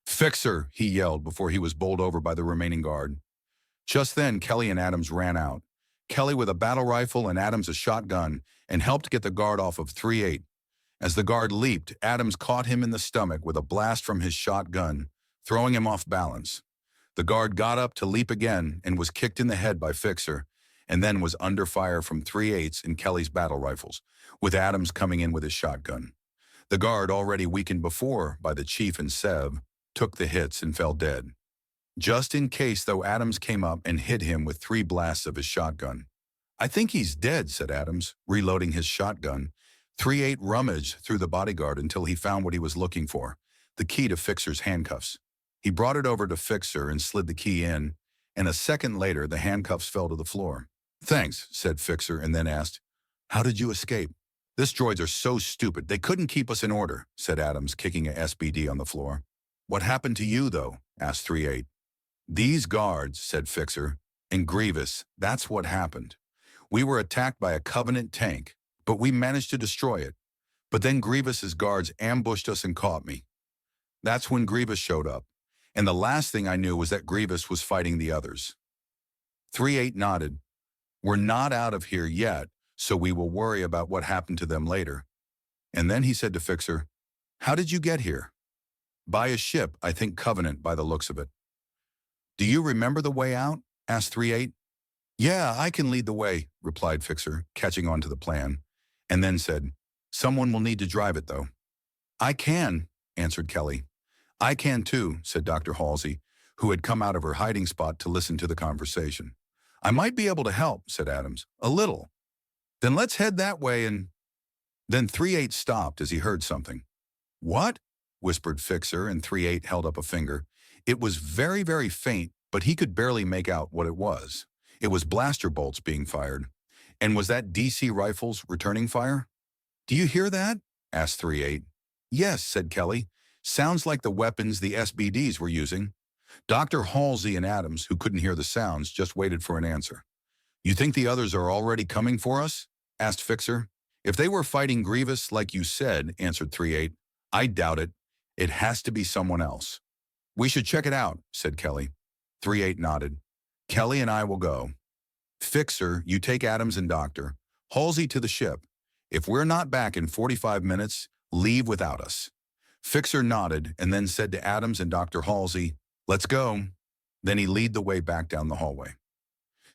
"Fixer!" he yelled before he was bowled over by the remaining guard. Just then, Kelly and Adams ran out. Kelly with a battle rifle and Adams a shotgun, and helped get the guard off of 3-8. As the guard leaped, Adams caught him in the stomach with a blast from his shotgun, throwing him off balance. The guard got up to leap again and was kicked in the head by Fixer, and then was under fire from 3-8s and Kelly's battle rifles, with Adams coming in with his shotgun. The guard, already weakened before by the Chief and Sev, took the hits and fell dead. Just in case, though, Adams came up and hit him with 3 blasts of his shotgun. "I think he's dead," said Adams, reloading his shotgun. 3-8 rummaged through the bodyguard until he found what he was looking for, the key to Fixer's handcuffs. He brought it over to Fixer and slid the key in, and a second later the handcuffs fell to the floor. "Thanks," said Fixer, and then asked, "How did you escape?" "This droids are so stupid, they couldn't keep us in order," said Adams, kicking a SBD on the floor. "What happened to you, though?" asked 3-8. "These guards," said Fixer, "and Grievous, that's what happened. We were attacked by a Covenant tank, but we managed to destroy it. But then Grievous's guards ambushed us and caught me. That's when Grievous showed up, and the last thing I knew was that Grievous was fighting the others." 3-8 nodded. "We're not out of here yet, so we will worry about what happened to them later." And then he said to Fixer, "How did you get here?" "By a ship, I think Covenant by the looks of it." "Do you remember the way out?" asked 3-8. "Yeah, I can lead the way," replied Fixer, catching on to the plan, and then said, "Someone will need to drive it, though." "I can," answered Kelly. "I can too," said Dr. Halsey, who had come out of her hiding spot to listen to the conversation. "I might be able to help," said Adams. "A little." "Then let's head that way and—" Then 3-8 stopped as he heard something. "What?" whispered Fixer, and 3-8 held up a finger. It was very, very faint, but he could barely make out what it was. It was blaster bolts being fired. And was that DC rifles returning fire? "Do you hear that?" asked 3-8. "Yes," said Kelly. "Sounds like the weapons the SBDs were using." Dr. Halsey and Adams, who couldn't hear the sounds, just waited for an answer. "You think the others are already coming for us?" asked Fixer. "If they were fighting Grievous like you said," answered 3-8, "I doubt it. It has to be someone else." "We should check it out," said Kelly. 3-8 nodded. "Kelly and I will go. Fixer, you take Adams and Doctor. Halsey to the ship. If we're not back in 45 minutes, leave without us." Fixer nodded and then said to Adams and Dr. Halsey, "Let's go." Then he led the way back down the hallway.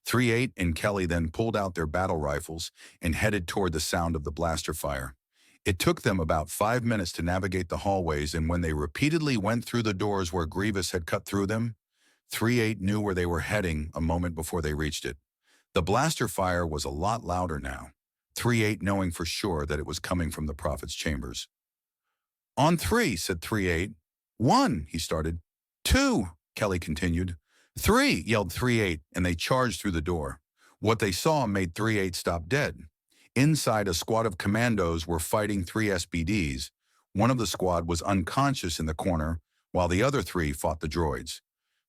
3-8 and Kelly then pulled out their battle rifles and headed toward the sound of the blaster fire. It took them about 5 minutes to navigate the hallways, and when they repeatedly went through the doors where Grievous had cut through them, 3-8 knew where they were heading a moment before they reached it. The blaster fire was a lot louder now, 3-8 knowing for sure that it was coming from the Prophet's chambers. "On 3, said 3-8. "1, he started. "2, Kelly continued. "3, yelled 3-8, and they charged through the door. What they saw made 3-8 stop dead. Inside, a squad of commandos were fighting 3 SBDs. One of the squad was unconscious in the corner, while the other 3 fought the droids.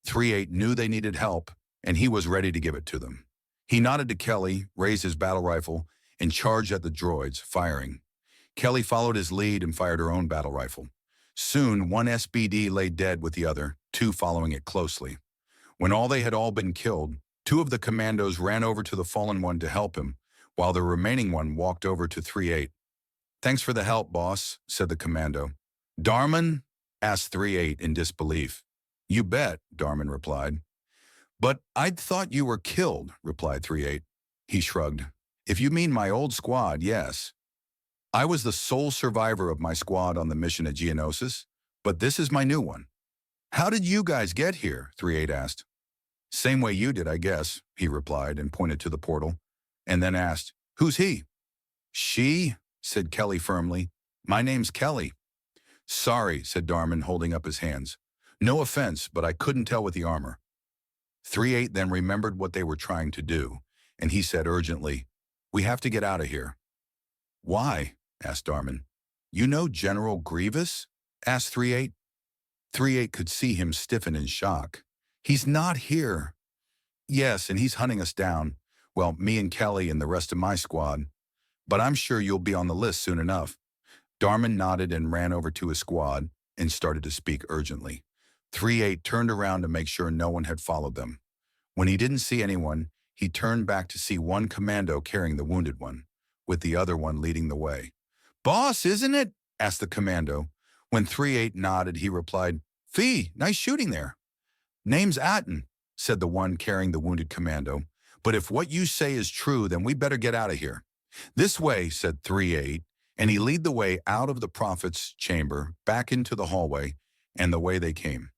3-8 knew they needed help, and he was ready to give it to them. He nodded to Kelly, raised his battle rifle, and charged at the droids, firing. Kelly followed his lead and fired her own battle rifle. Soon, one SBD lay dead with the other, 2 following it closely. When they had all been killed, 2 of the commandos ran over to the fallen one to help him, while the remaining one walked over to 3-8. "Thanks for the help, boss," said the commando. "Darman?" asked 3-8 in disbelief. "You bet," Darman replied. "But I'd thought you were killed," replied 3-8. He shrugged. "If you mean my old squad, yes. I was the sole survivor of my squad on the mission at Geonosis, but this is my new one." "How did you guys get here?" 3-8 asked. "Same way you did, I guess," he replied and pointed to the portal, and then asked, "Who's he?" "She," said Kelly firmly. "My name's Kelly." "Sorry," said Darman, holding up his hands. "No offense, but I couldn't tell with the armor." 3-8 then remembered what they were trying to do, and he said urgently, "We have to get out of here." "Why?" asked Darman. "You know General Grievous?" asked 3-8. 3-8 could see him stiffen in shock. "He's not here." "Yes, and he's hunting us down. Well, me and Kelly and the rest of my squad. But I'm sure you'll be on the list soon enough." Darman nodded and ran over to his squad and started to speak urgently. 3-8 turned around to make sure no one had followed them. When he didn't see anyone, he turned back to see one commando carrying the wounded one, with the other one leading the way. "Boss, isn't it?" asked the commando. When 3-8 nodded, he replied, "Fee, nice shooting there." "Name's Atten," said the one carrying the wounded commando. "But if what you say is true, then we better get out of here." "This way," said 3-8, and he led the way out of the Prophet's chamber, back into the hallway, and the way they came.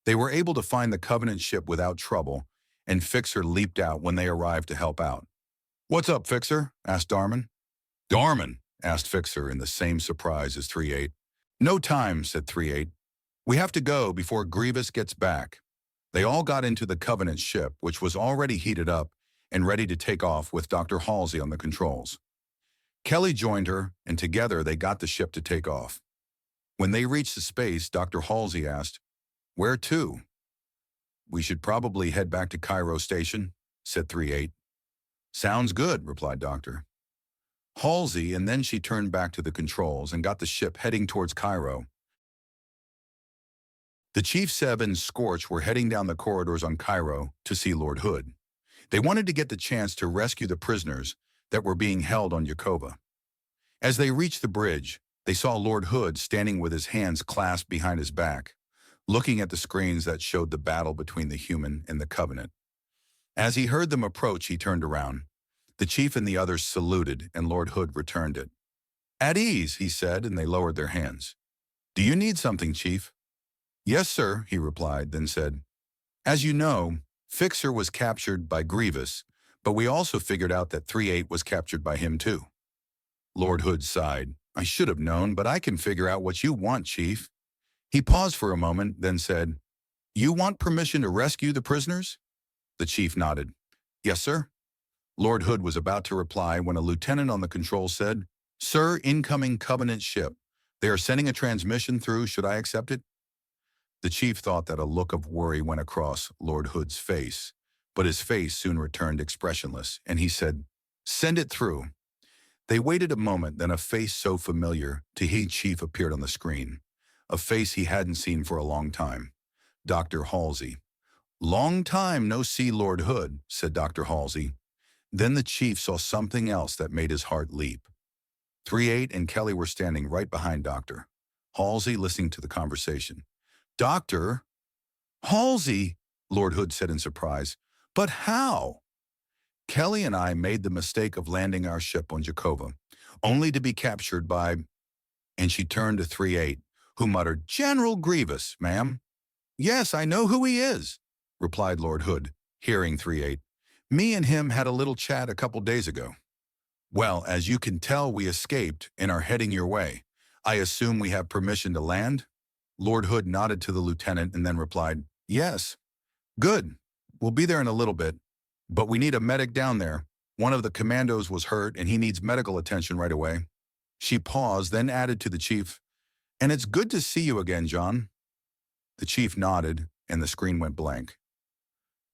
They were able to find the Covenant ship without trouble, and Fixer leaped out when they arrived to help out. "What's up, Fixer?" asked Darman. "Darman," asked Fixer in the same surprise as 3-8. No time, said 3-8. We have to go before Grievous gets back. They all got into the Covenant ship, which was already heated up and ready to take off with Dr. Halsey on the controls. Kelly joined her, and together they got the ship to take off. When they reached the space, Dr. Halsey asked, "Where to?" "We should probably head back to Cairo Station," said 3-8. "Sounds good," replied Dr. Halsey, and then she turned back to the controls and got the ship heading towards Cairo. The Chief, Seb, and Scorch were heading down the corridors on Cairo to see Lord Hood. They wanted to get the chance to rescue the prisoners that were being held on Yakova. As they reached the bridge, they saw Lord Hood standing with his hands clasped behind his back, looking at the screens that showed the battle between the human and the Covenant. As he heard them approach, he turned around. The Chief and the others saluted, and Lord Hood returned it. "At ease," he said, and they lowered their hands. "Do you need something, Chief?" "Yes, sir," he replied, then said, "As you know, Fixer was captured by Grievous, but we also figured out that 3-8 was captured by him too." Lord Hood sighed. "I should have known, but I can figure out what you want, Chief." He paused for a moment, then said, "You want permission to rescue the prisoners?" The Chief nodded. "Yes, sir." Lord Hood was about to reply when a lieutenant on the control said, "Sir, incoming Covenant ship. They are sending a transmission through. Should I accept it?" The Chief thought that a look of worry went across Lord Hood's face, but his face soon returned expressionless, and he said, "Send it through." They waited a moment, then a face so familiar to heed Chief appeared on the screen, a face he hadn't seen for a long time. Dr. Halsey. "Long time no see, Lord Hood," said Dr. Halsey. Then the Chief saw something else that made his heart leap. 3-8 and Kelly were standing right behind Dr. Halsey, listening to the conversation. "Dr. Halsey," Lord Hood said in surprise. "But how?" "Kelly and I made the mistake of landing our ship on Jakova, only to be captured by—" And she turned to 3-8, who muttered, "General Grievous, ma'am." "Yes, I know who he is," replied Lord Hood, hearing 3-8. "Me and him had a little chat a couple days ago." "Well, as you can tell, we escaped and are heading your way. I assume we have permission to land?" Lord Hood nodded to the lieutenant and then replied, "Yes." "Good. We'll be there in a little bit. But we need a medic down there. One of the commandos was hurt and he needs medical attention right away." She paused, then added to the Chief, "And it's good to see you again, Jon." The Chief nodded, and the screen went blank.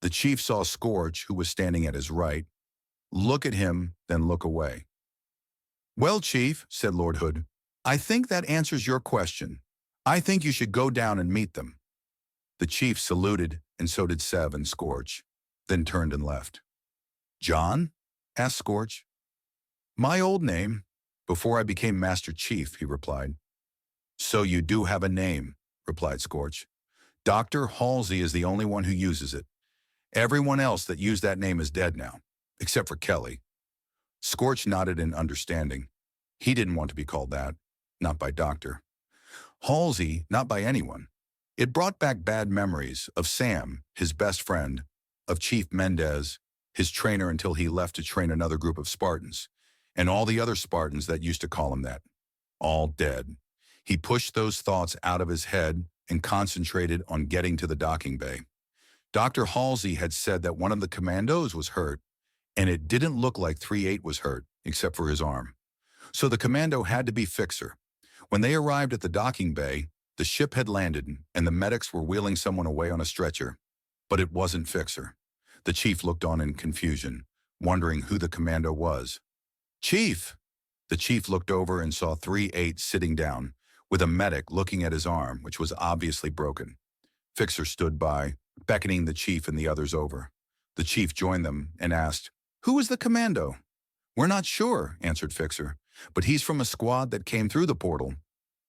The Chief saw Scorch, who was standing at his right, look at him, then look away. "Well, Chief," said Lord Hood, "I think that answers your question. I think you should go down and meet them." The Chief saluted, and so did Seb and Scorch, then turned and left. "Jon?" asked Scorch. "My old name, before I became Master Chief," he replied. "So you do have a name," replied Scorch. "Dr. Halsey is the only one who uses it. Everyone else that used that name is dead now, except for Kelly." Scorch nodded in understanding. He didn't want to be called that, not by Dr. Halsey, not by anyone. It brought back bad memories of Sam, his best friend, of Chief Mendez, his trainer until he left to train another group of Spartans, and all the other Spartans that used to call him that. All dead. He pushed those thoughts out of his head and concentrated on getting to the docking bay. Dr. Halsey had said that one of the commandos was hurt, and it didn't look like 3-8 was hurt, except for his arm. So the commando had to be Fixer. When they arrived at the docking bay, the ship had landed, and the medics were wheeling someone away on a stretcher. But it wasn't Fixer. The Chief looked on in confusion, wondering who the commando was. "Chief!" The Chief looked over and saw 3-8 sitting down, with a medic looking at his arm, which was obviously broken. Fixer stood by, beckoning the Chief and the others over. The Chief joined them and asked, "Who is the commando?" "We're not sure," answered Fixer, "but he's from a squad that came through the portal."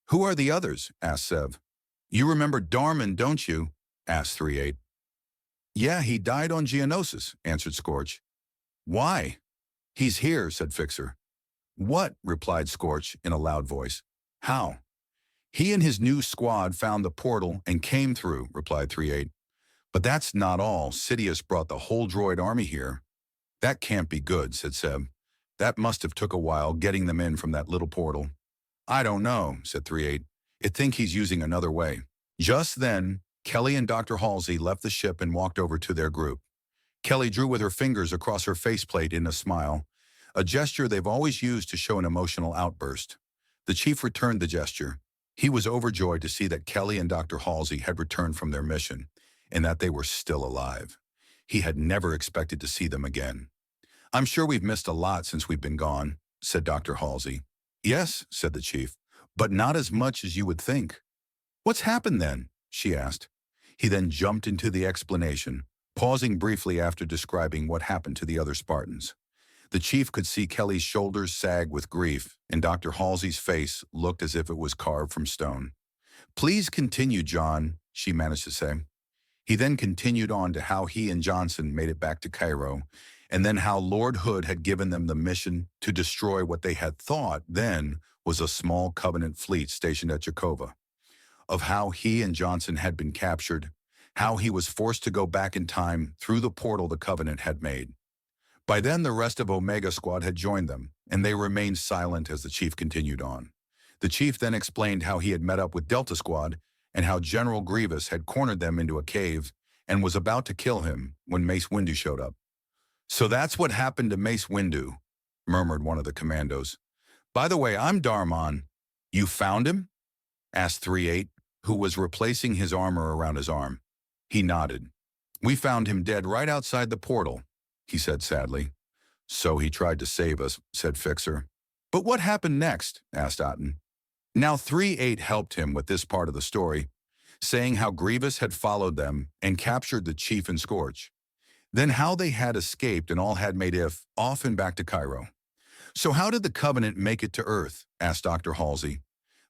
"Who are the others?" asked Sev. "You remember Darman, don't you?" asked 3-8. "Yeah, he died on Geonosis," answered Scorch. "Why?" "He's here," said Fixer. "What?" replied Scorch in a loud voice. "How?" "He and his new squad found the portal and came through," replied 3-8. "But that's not all. Sidious brought the whole droid army here." "That can't be good," said Seb. That must have took a while getting them in from that little portal. I don't know, said 3-8. I think he's using another way. Just then, Kelly and Dr. Halsey left the ship and walked over to their group. Kelly drew with her fingers across her faceplate in a smile, a gesture they've always used to show an emotional outburst. The chief returned the gesture. He was overjoyed to see that Kelly and Dr. Halsey had returned from their mission, and that they were still alive. He had never expected to see them again. I'm sure we've missed a lot since we've been gone, said Dr. Halsey. Yes, said the chief, but not as much as you would think. What's happened then? She asked. He then jumped into the explanation, pausing briefly after describing what happened to the other Spartans. The chief could see Kelly's shoulders sag with grief, and Dr. Halsey's face looked as if it was carved from stone. Please continue, John, she managed to say. He then continued on to how he and Johnson made it back to Cairo, and then how Lord Hood had given them the mission to destroy what they had thought then was a small Covenant fleet stationed at Jakova. Of how he and Johnson had been captured, how he was forced to go back in time through the portal the Covenant had made. By then, the rest of Omega Squad had joined them, and they remained silent as the chief continued on. The chief then explained how he had met up with Delta Squad and how General Grievous had cornered them into a cave and was about to kill him when Mace Windu showed up. So that's what happened to Mace Windu, murmured one of the commandos. By the way, I'm Darman. You found him? Asked 3-8, who was replacing his armor around his arm. He nodded. We found him dead right outside the portal, he said sadly. So he tried to save us, said Fixer. But what happened next? Asked Otten. Now 3-8 helped him with this part of the story, saying how Grievous had followed them and captured the chief and Scorch. Then how they had escaped and all had made off and back to Cairo. So how did the Covenant make it to Earth? Asked Dr. Halsey.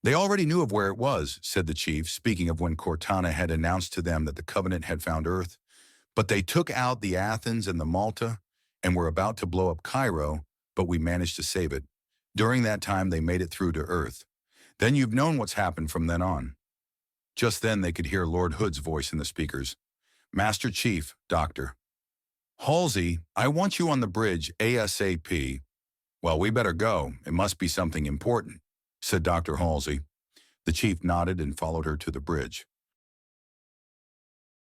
They already knew of where it was, said the chief, speaking of when Cortana had announced to them that the Covenant had found Earth. But they took out the Athens and the Malta and were about to blow up Cairo, but we managed to save it. During that time, they made it through to Earth. Then you've known what's happened from then on. Just then they could hear Lord Hood's voice in the speakers. Master Chief, Doctor. Halsey, I want you on the bridge ASAP. Well, we better go. It must be something important, said Dr. Halsey. The chief nodded and followed her to the bridge.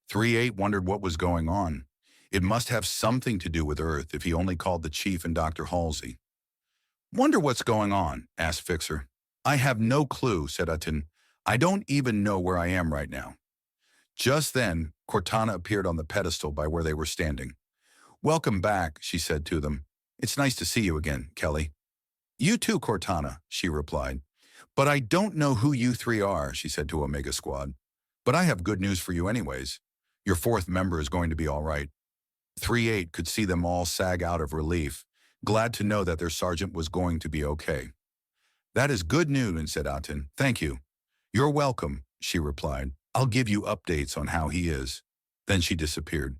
3-8 wondered what was going on. It must have something to do with Earth if he only called the chief and Dr. Halsey. Wonder what's going on, asked Fixer. I have no clue, said Otten. I don't even know where I am right now. Just then, Cortana appeared on the pedestal by where they were standing. Welcome back, she said to them. It's nice to see you again, Kelly. You too, Cortana, she replied. But I don't know who you three are, she said to Omega Squad. But I have good news for you anyways. Your fourth member is going to be all right. 3-8 could see them all sag out of relief, glad to know that their sergeant was going to be okay. That is good news, said Otten. Thank you. You're welcome, she replied. I'll give you updates on how he is. Then she disappeared.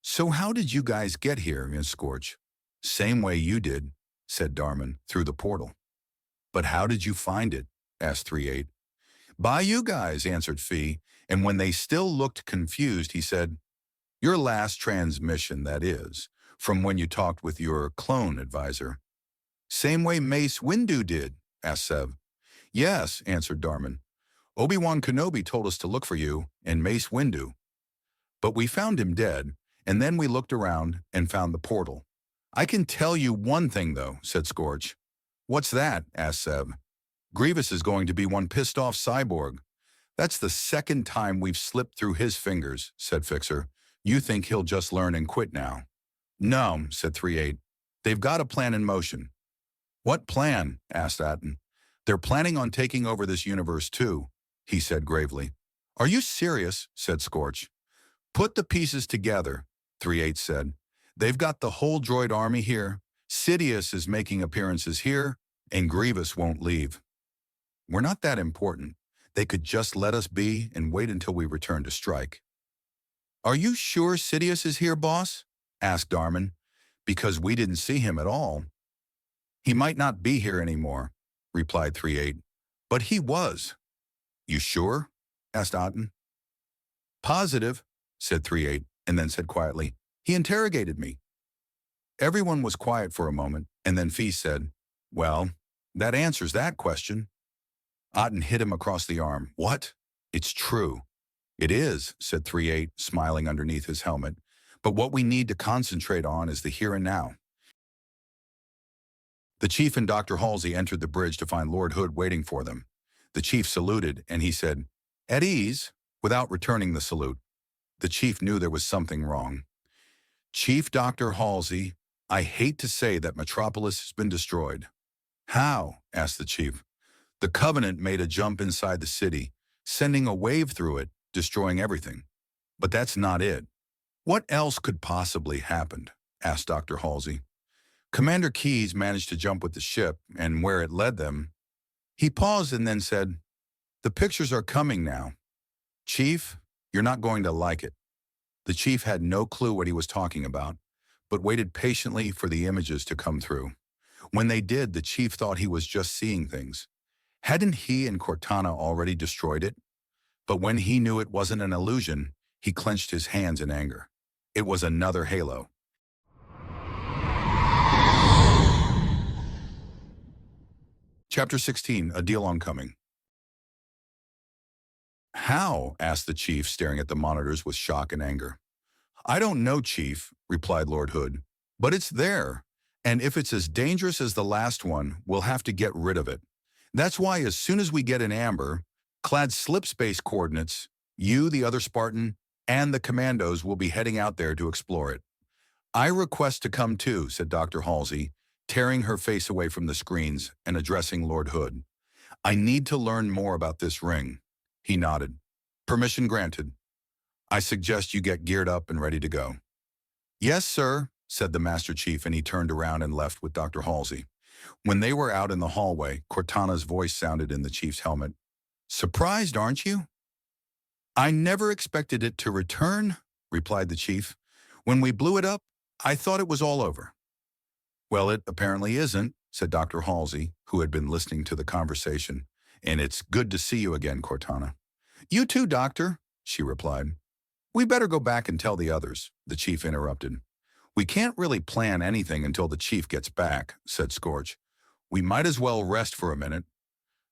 So how did you guys get here, Miss Scorch? Same way you did, said Darman, through the portal. But how did you find it? Asked 3-8. By you guys, answered Fee, and when they still looked confused, he said, Your last transmission, that is, from when you talked with your clone advisor. Same way Mace Windu did, asked Sev. Yes, answered Darman. Obi-Wan Kenobi told us to look for you and Mace Windu. But we found him dead, and then we looked around and found the portal. I can tell you one thing, though, said Scorch. What's that? Asked Sev. Grievous is going to be one pissed-off cyborg. That's the second time we've slipped through his fingers, said Fixer. You think he'll just learn and quit now? No, said 3-8. They've got a plan in motion. What plan? Asked Otten. They're planning on taking over this universe too, he said gravely. Are you serious? Said Scorch. Put the pieces together, 3-8 said. They've got the whole droid army here, Sidious is making appearances here, and Grievous won't leave. We're not that important. They could just let us be and wait until we return to strike. Are you sure Sidious is here, boss? Asked Darman. Because we didn't see him at all. He might not be here anymore, replied 3-8. But he was. You sure? Asked Otten. Positive, said 3-8, and then said quietly, He interrogated me. Everyone was quiet for a moment, and then Fee said, "Well, that answers that question." Otten hit him across the arm. "What? It's true." "It is," said 3-8, smiling underneath his helmet. "But what we need to concentrate on is the here and now." The chief and Dr. Halsey entered the bridge to find Lord Hood waiting for them. The chief saluted, and he said, "At ease," without returning the salute. The chief knew there was something wrong. "Chief Dr. Halsey, I hate to say that Metropolis has been destroyed." "How?" asked the chief. "The Covenant made a jump inside the city, sending a wave through it, destroying everything. But that's not it." "What else could possibly happen?" asked Dr. Halsey. "Commander Keyes managed to jump with the ship, and where it led them." He paused and then said, "The pictures are coming now. Chief, you're not going to like it." The chief had no clue what he was talking about, but waited patiently for the images to come through. When they did, the chief thought he was just seeing things. Hadn't he and Cortana already destroyed it? But when he knew it wasn't an illusion, he clenched his hands in anger. It was another Halo. Chapter 16, A Deal Oncoming. "How?" asked the chief, staring at the monitors with shock and anger. "I don't know, Chief," replied Lord Hood, "but it's there, and if it's as dangerous as the last one, we'll have to get rid of it. That's why as soon as we get an amber, clad slip space coordinates, you, the other Spartan, and the commandos will be heading out there to explore it." "I request to come too," said Dr. Halsey, tearing her face away from the screens and addressing Lord Hood. "I need to learn more about this ring." He nodded. "Permission granted. I suggest you get geared up and ready to go." "Yes, sir," said the Master Chief, and he turned around and left with Dr. Halsey. When they were out in the hallway, Cortana's voice sounded in the chief's helmet. "Surprised, aren't you?" "I never expected it to return," replied the chief. "When we blew it up, I thought it was all over." "Well, it apparently isn't," said Dr. Halsey, who had been listening to the conversation. "And it's good to see you again, Cortana." "You too, Doctor," she replied. "We better go back and tell the others," the chief interrupted. "We can't really plan anything until the chief gets back," said Scorch. "We might as well rest for a minute."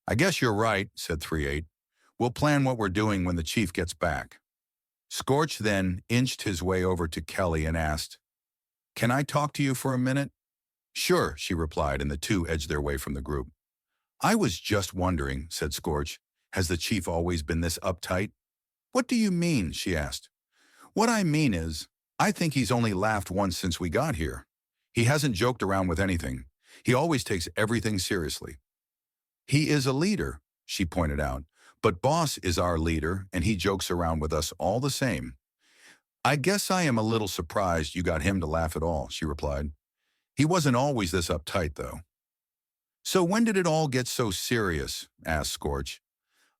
"I guess you're right," said 3-8. "We'll plan what we're doing when the chief gets back." Scorch then inched his way over to Kelly and asked, "Can I talk to you for a minute?" "Sure," she replied, and the two edged their way from the group. "I was just wondering," said Scorch, "has the chief always been this uptight?" "What do you mean?" she asked. "What I mean is, I think he's only laughed once since we got here. He hasn't joked around with anything. He always takes everything seriously." "He is a leader," she pointed out, "but Boss is our leader, and he jokes around with us all the same." "I guess I am a little surprised you got him to laugh at all," she replied. "He wasn't always this uptight, though." "So when did it all get so serious?" asked Scorch.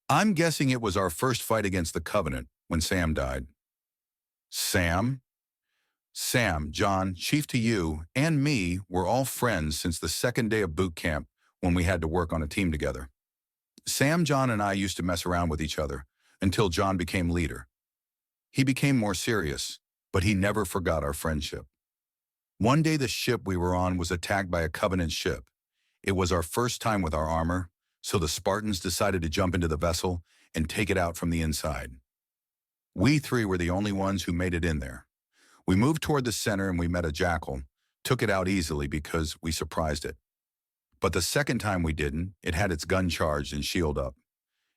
"I'm guessing it was our first fight against the Covenant, when Sam died." "Sam?" "Sam, John, Chief to you, and me were all friends since the second day of boot camp when we had to work on a team together. Sam, John, and I used to mess around with each other until John became leader. He became more serious, but he never forgot our friendship. One day the ship we were on was attacked by a Covenant ship. It was our first time with our armor, so the Spartans decided to jump into the vessel and take it out from the inside. We three were the only ones who made it in there. We moved toward the center and we met a jackal, took it out easily because we surprised it. But the second time we didn't, it had its gun charged and shield up.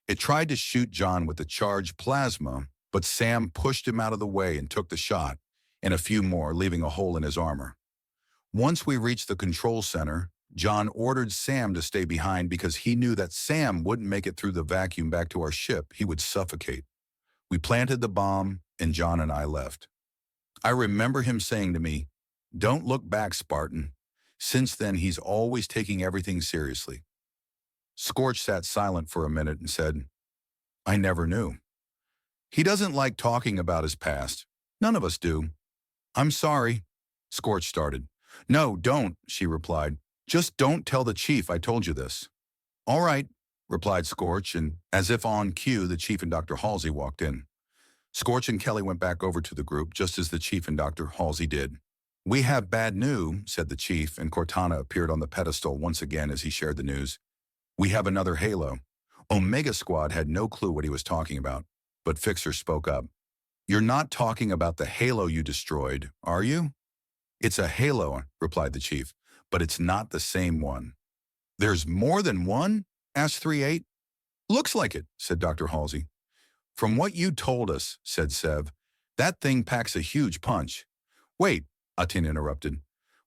It tried to shoot John with the charged plasma, but Sam pushed him out of the way and took the shot, and a few more, leaving a hole in his armor. Once we reached the control center, John ordered Sam to stay behind because he knew that Sam wouldn't make it through the vacuum back to our ship. He would suffocate. We planted the bomb, and John and I left. I remember him saying to me, "Don't look back, Spartan." Since then, he's always taking everything seriously. Scorch sat silent for a minute and said, "I never knew." "He doesn't like talking about his past. None of us do." "I'm sorry," Scorch started. "No, don't," she replied. "Just don't tell the chief I told you this." "All right," replied Scorch, and as if on cue, the chief and Dr. Halsey walked in. Scorch and Kelly went back over to the group just as the chief and Dr. Halsey did. "We have bad news," said the chief, and Cortana appeared on the pedestal once again as he shared the news. "We have another Halo." Omega Squad had no clue what he was talking about, but Fixer spoke up. "You're not talking about the Halo you destroyed, are you?" "It's a Halo," replied the chief, "but it's not the same one." "There's more than one?" asked 3-8. "Looks like it," said Dr. Halsey. "From what you told us," said Sev, "that thing packs a huge punch." "Wait," Atin interrupted.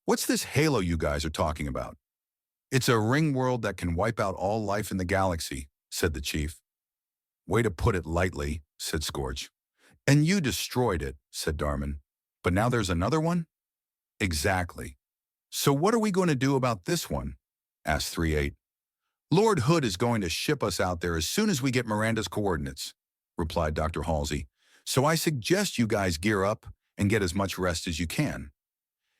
"What's this Halo you guys are talking about?" "It's a ring world that can wipe out all life in the galaxy," said the chief. "Way to put it lightly," said Scorch. "And you destroyed it," said Darman. "But now there's another one?" "Exactly. So what are we going to do about this one?" asked 3-8. "Lord Hood is going to ship us out there as soon as we get Miranda's coordinates," replied Dr. Halsey. "So I suggest you guys gear up and get as much rest as you can."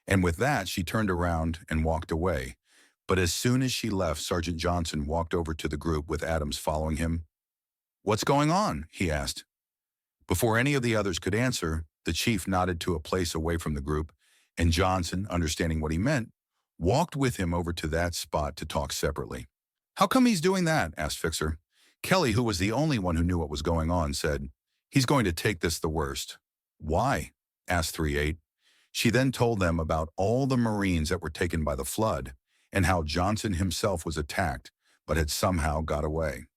And with that, she turned around and walked away. But as soon as she left, Sergeant Johnson walked over to the group with Adams following him. "What's going on?" he asked. Before any of the others could answer, the chief nodded to a place away from the group, and Johnson, understanding what he meant, walked with him over to that spot to talk separately. "How come he's doing that?" asked Fixer. Kelly, who was the only one who knew what was going on, said, "He's going to take this the worst." "Why?" asked 3-8. She then told them about all the Marines that were taken by the flood, and how Johnson himself was attacked, but had somehow got away.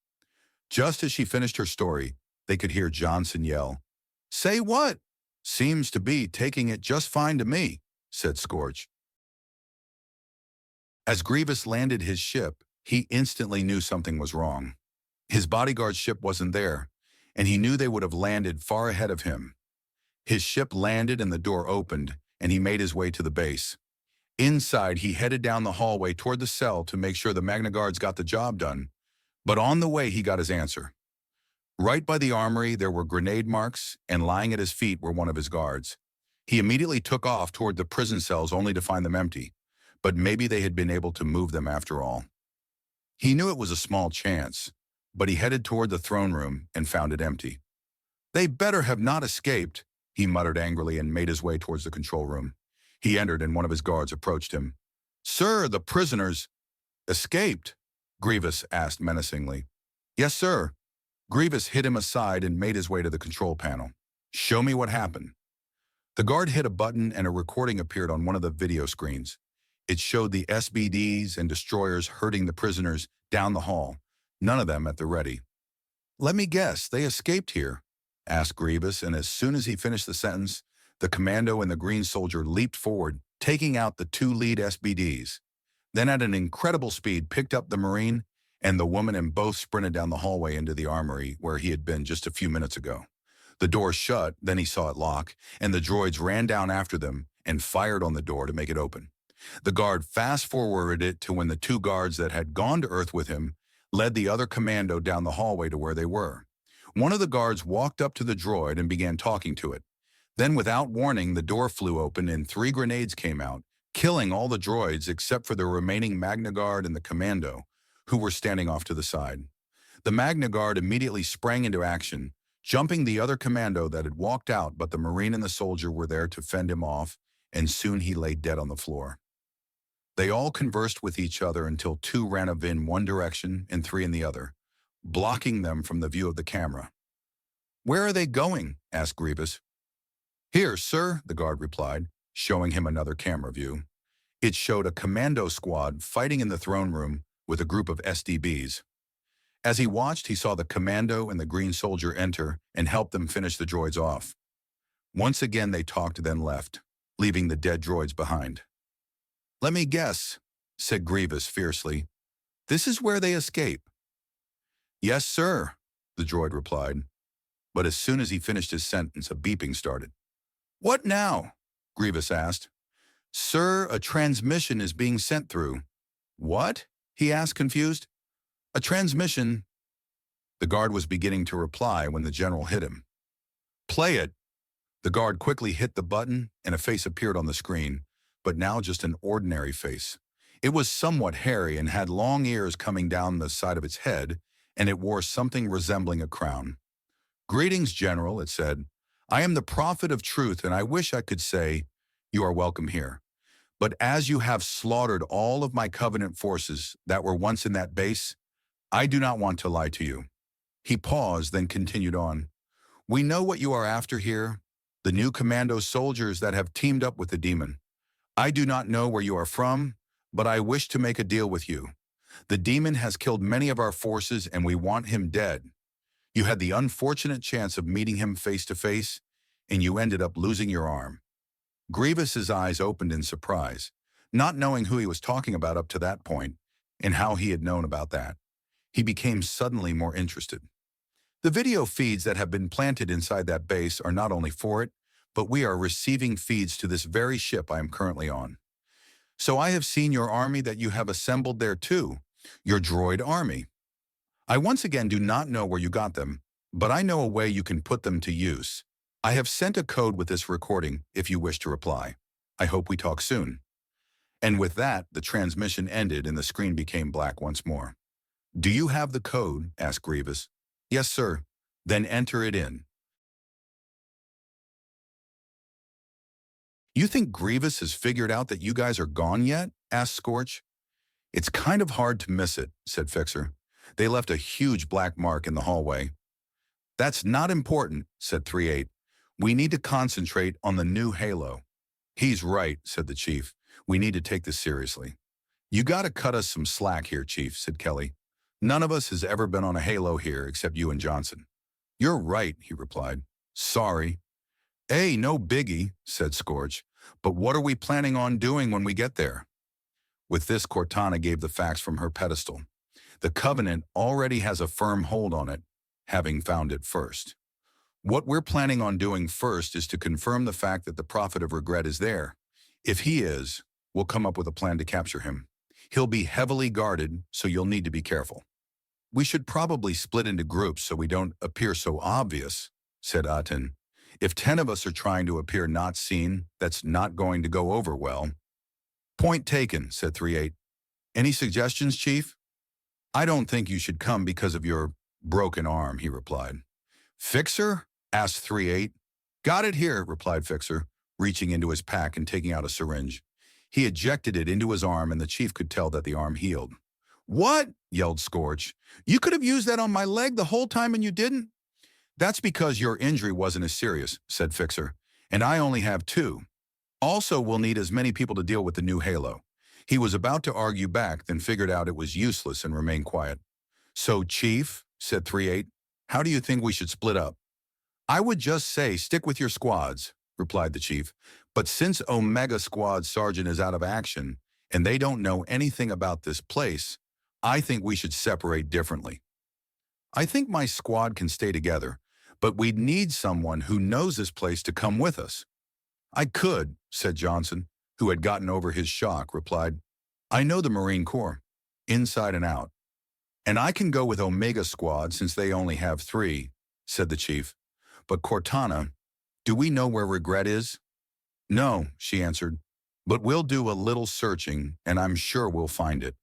Just as she finished her story, they could hear Johnson yell, "Say what?" "Seems to be taking it just fine to me," said Scorch. As Grievous landed his ship, he instantly knew something was wrong. His bodyguard's ship wasn't there, and he knew they would have landed far ahead of him. His ship landed and the door opened, and he made his way to the base. Inside, he headed down the hallway toward the cell to make sure the Magna Guards got the job done. But on the way, he got his answer. Right by the armory, there were grenade marks, and lying at his feet were one of his guards. He immediately took off toward the prison cells only to find them empty, but maybe they had been able to move them after all. He knew it was a small chance, but he headed toward the throne room and found it empty. "They better have not escaped," he muttered angrily and made his way towards the control room. He entered and one of his guards approached him. "Sir, the prisoners escaped?" Grievous asked menacingly. "Yes, sir." Grievous hit him aside and made his way to the control panel. "Show me what happened." The guard hit a button and a recording appeared on one of the video screens. It showed the SBDs and destroyers herding the prisoners down the hall, none of them at the ready. "Let me guess, they escaped here?" asked Grievous, and as soon as he finished the sentence, the commando and the green soldier leaped forward, taking out the two lead SBDs. Then at an incredible speed picked up the Marine and the woman and both sprinted down the hallway into the armory where he had been just a few minutes ago. The door shut, then he saw it lock, and the droids ran down after them and fired on the door to make it open. The guard fast-forwarded it to when the two guards that had gone to Earth with him led the other commando down the hallway to where they were. One of the guards walked up to the droid and began talking to it. Then, without warning, the door flew open and 3 grenades came out, killing all the droids except for the remaining Magna Guard and the commando, who were standing off to the side. The Magna Guard immediately sprang into action, jumping the other commando that had walked out, but the Marine and the soldier were there to fend him off, and soon he lay dead on the floor. They all conversed with each other until 2 ran off in one direction and 3 in the other, blocking them from the view of the camera. "Where are they going?" asked Grievous. "Here, sir," the guard replied, showing him another camera view. It showed a commando squad fighting in the throne room with a group of SDBs. As he watched, he saw the commando and the green soldier enter and help them finish the droids off. Once again, they talked, then left, leaving the dead droids behind. "Let me guess," said Grievous fiercely. "This is where they escape." "Yes, sir," the droid replied. But as soon as he finished his sentence, a beeping started. "What now?" Grievous asked. "Sir, a transmission is being sent through." "What?" he asked, confused. "A transmission." The guard was beginning to reply when the general hit him. "Play it." The guard quickly hit the button and a face appeared on the screen, but now just an ordinary face. It was somewhat hairy and had long ears coming down the side of its head, and it wore something resembling a crown. "Greetings, General," it said. "I am the prophet of truth, and I wish I could say, You are welcome here. But as you have slaughtered all of my Covenant forces that were once in that base, I do not want to lie to you." He paused, then continued on. "We know what you are after here, the new commando soldiers that have teamed up with the demon. I do not know where you are from, but I wish to make a deal with you. The demon has killed many of our forces and we want him dead. You had the unfortunate chance of meeting him face to face, and you ended up losing your arm." Grievous's eyes opened in surprise, not knowing who he was talking about up to that point, and how he had known about that. He became suddenly more interested. "The video feeds that have been planted inside that base are not only for it, but we are receiving feeds to this very ship I am currently on. So I have seen your army that you have assembled there too, your droid army. I once again do not know where you got them, but I know a way you can put them to use. I have sent a code with this recording if you wish to reply. I hope we talk soon." And with that, the transmission ended and the screen became black once more. "Do you have the code?" asked Grievous. "Yes, sir." "Then enter it in." "You think Grievous has figured out that you guys are gone yet?" asked Scorch. "It's kind of hard to miss it," said Fixer. "They left a huge black mark in the hallway." "That's not important," said 3-8. "We need to concentrate on the new Halo." "He's right," said the Chief. "We need to take this seriously." "You gotta cut us some slack here, Chief," said Kelly. "None of us has ever been on a Halo here except you and Johnson." "You're right," he replied. "Sorry." "Hey, no biggie," said Scorch. "But what are we planning on doing when we get there?" With this, Cortana gave the facts from her pedestal. The Covenant already has a firm hold on it, having found it first. "What we're planning on doing first is to confirm the fact that the Prophet of Regret is there. If he is, we'll come up with a plan to capture him. He'll be heavily guarded, so you'll need to be careful." "We should probably split into groups so we don't appear so obvious," said Aten. "If 10 of us are trying to appear not seen, that's not going to go over well." "Point taken," said 3-8. "Any suggestions, Chief?" "I don't think you should come because of your broken arm," he replied. "Fixer?" asked 3-8. "Got it here," replied Fixer, reaching into his pack and taking out a syringe. He ejected it into his arm, and the Chief could tell that the arm healed. "What?" yelled Scorch. "You could have used that on my leg the whole time and you didn't?" "That's because your injury wasn't as serious," said Fixer, "and I only have 2. Also, we'll need as many people to deal with the new Halo." He was about to argue back, then figured out it was useless and remained quiet. "So, Chief," said 3-8, "how do you think we should split up?" "I would just say stick with your squads," replied the Chief. "But since Omega Squad Sargent is out of action, and they don't know anything about this place, I think we should separate differently. I think my squad can stay together, but we'd need someone who knows this place to come with us." "I could," said Johnson, who had gotten over his shock, replied. "I know the Marine Corps, inside and out. And I can go with Omega Squad since they only have 3, said the Chief. "But Cortana, do we know where Regret is?" "No," she answered, "but we'll do a little searching, and I'm sure we'll find it.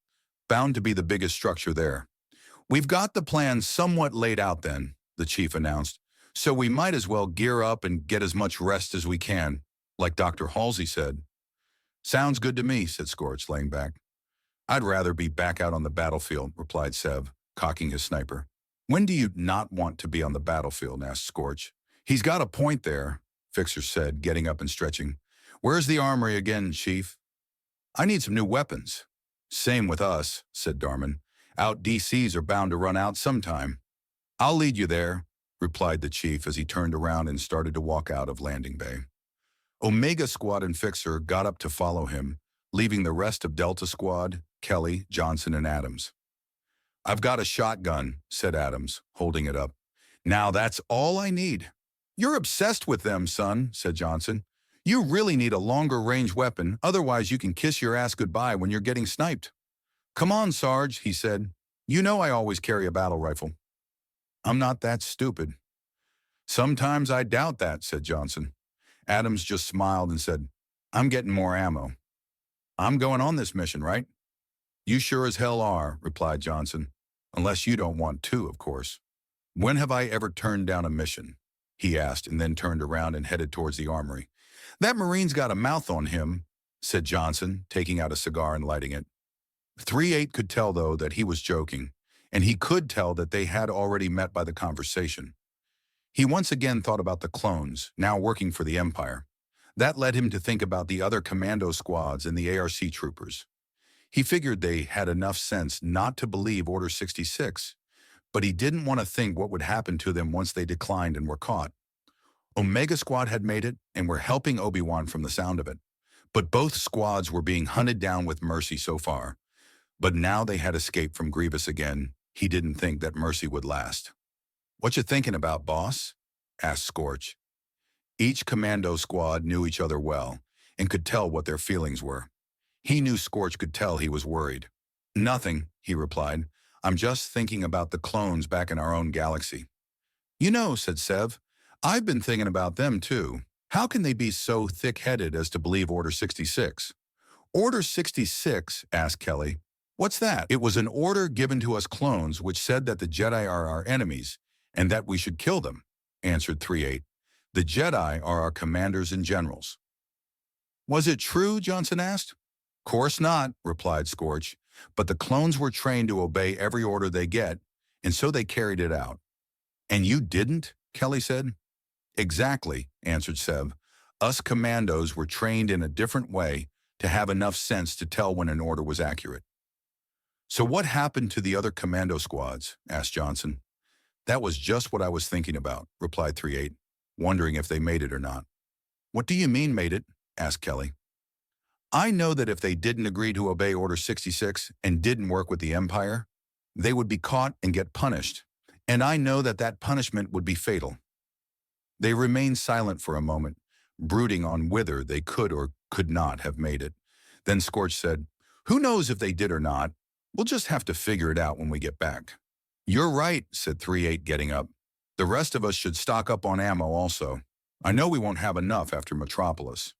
Bound to be the biggest structure there." "We've got the plan somewhat laid out then," the Chief announced, "so we might as well gear up and get as much rest as we can, like Dr. Halsey said." "Sounds good to me," said Scorch, laying back. "I'd rather be back out on the battlefield," replied Sev, cocking his sniper. "When do you not want to be on the battlefield?" asked Scorch. "He's got a point there," Fixer said, getting up and stretching. "Where's the armory again, Chief?" "I need some new weapons." "Same with us," said Darman. "Out DCs are bound to run out sometime." "I'll lead you there," replied the Chief as he turned around and started to walk out of Landing Bay. Omega Squad and Fixer got up to follow him, leaving the rest of Delta Squad, Kelly, Johnson, and Adams. "I've got a shotgun," said Adams, holding it up. "Now that's all I need." "You're obsessed with them, son," said Johnson. "You really need a longer range weapon, otherwise you can kiss your ass goodbye when you're getting sniped." "Come on, Sarge," he said. "You know I always carry a battle rifle." "I'm not that stupid." "Sometimes I doubt that," said Johnson. Adams just smiled and said, "I'm getting more ammo." "I'm going on this mission, right?" "You sure as hell are," replied Johnson. "Unless you don't want to, of course." "When have I ever turned down a mission?" he asked, and then turned around and headed towards the armory. That Marine's got a mouth on him, said Johnson, taking out a cigar and lighting it. 3-8 could tell, though, that he was joking, and he could tell that they had already met by the conversation. He once again thought about the clones, now working for the Empire. That led him to think about the other commando squads and the ARC troopers. He figured they had enough sense not to believe Order 66, but he didn't want to think what would happen to them once they declined and were caught. Omega Squad had made it and were helping Obi-Wan from the sound of it, but both squads were being hunted down with mercy so far. But now they had escaped from Grievous again. He didn't think that mercy would last. "What you thinking about, boss?" asked Scorch. Each commando squad knew each other well and could tell what their feelings were. He knew Scorch could tell he was worried. "Nothing," he replied. "I'm just thinking about the clones back in our own galaxy." "You know," said Sev, "I've been thinking about them too. How can they be so thick-headed as to believe Order 66? "Order 66, asked Kelly. "What's that?" "It was an order given to us clones which said that the Jedi are our enemies and that we should kill them," answered 3-8. "The Jedi are our commanders and generals." "Was it true?" Johnson asked. "Course not," replied Scorch, "but the clones were trained to obey every order they get, and so they carried it out." "And you didn't?" Kelly said. "Exactly," answered Sev. "Us commandos were trained in a different way to have enough sense to tell when an order was accurate." "So what happened to the other commando squads?" asked Johnson. "That was just what I was thinking about," replied 3-8, wondering if they made it or not. "What do you mean made it?" asked Kelly. "I know that if they didn't agree to obey Order 66 and didn't work with the Empire, they would be caught and get punished, and I know that that punishment would be fatal." They remained silent for a moment, brooding on whether they could or could not have made it. Then Scorch said, "Who knows if they did or not? We'll just have to figure it out when we get back." "You're right," said 3-8, getting up. "The rest of us should stock up on ammo also. I know we won't have enough after Metropolis."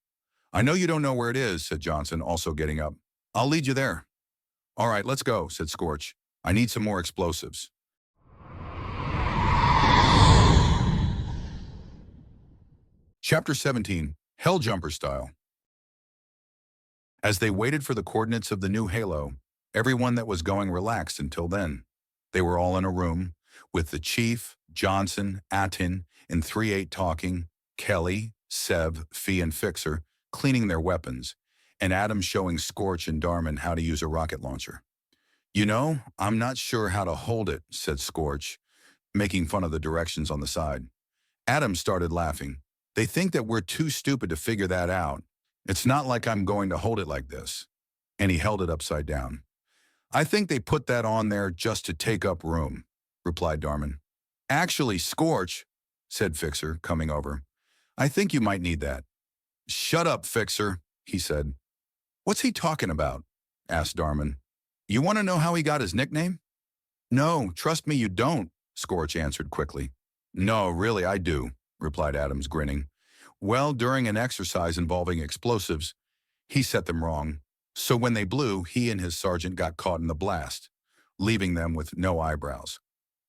"I know you don't know where it is," said Johnson, also getting up. "I'll lead you there." "All right, let's go," said Scorch. "I need some more explosives." Chapter 17, Helljumper Style. As they waited for the coordinates of the new Halo, everyone that was going relaxed until then. They were all in a room, with the Chief, Johnson, Atin, and 3-8 talking, Kelly, Sev, Fee, and Fixer cleaning their weapons, and Adam showing Scorch and Darman how to use a rocket launcher. "You know, I'm not sure how to hold it," said Scorch, making fun of the directions on the side. Adam started laughing. "They think that we're too stupid to figure that out. It's not like I'm going to hold it like this." And he held it upside down. "I think they put that on there just to take up room," replied Darman. "Actually, Scorch," said Fixer, coming over, "I think you might need that." "Shut up, Fixer," he said. "What's he talking about?" asked Darman. "You want to know how he got his nickname?" "No, trust me, you don't," Scorch answered quickly. "No, really, I do," replied Adams, grinning. "Well, during an exercise involving explosives, he set them wrong. So when they blew, he and his sergeant got caught in the blast, leaving them with no eyebrows."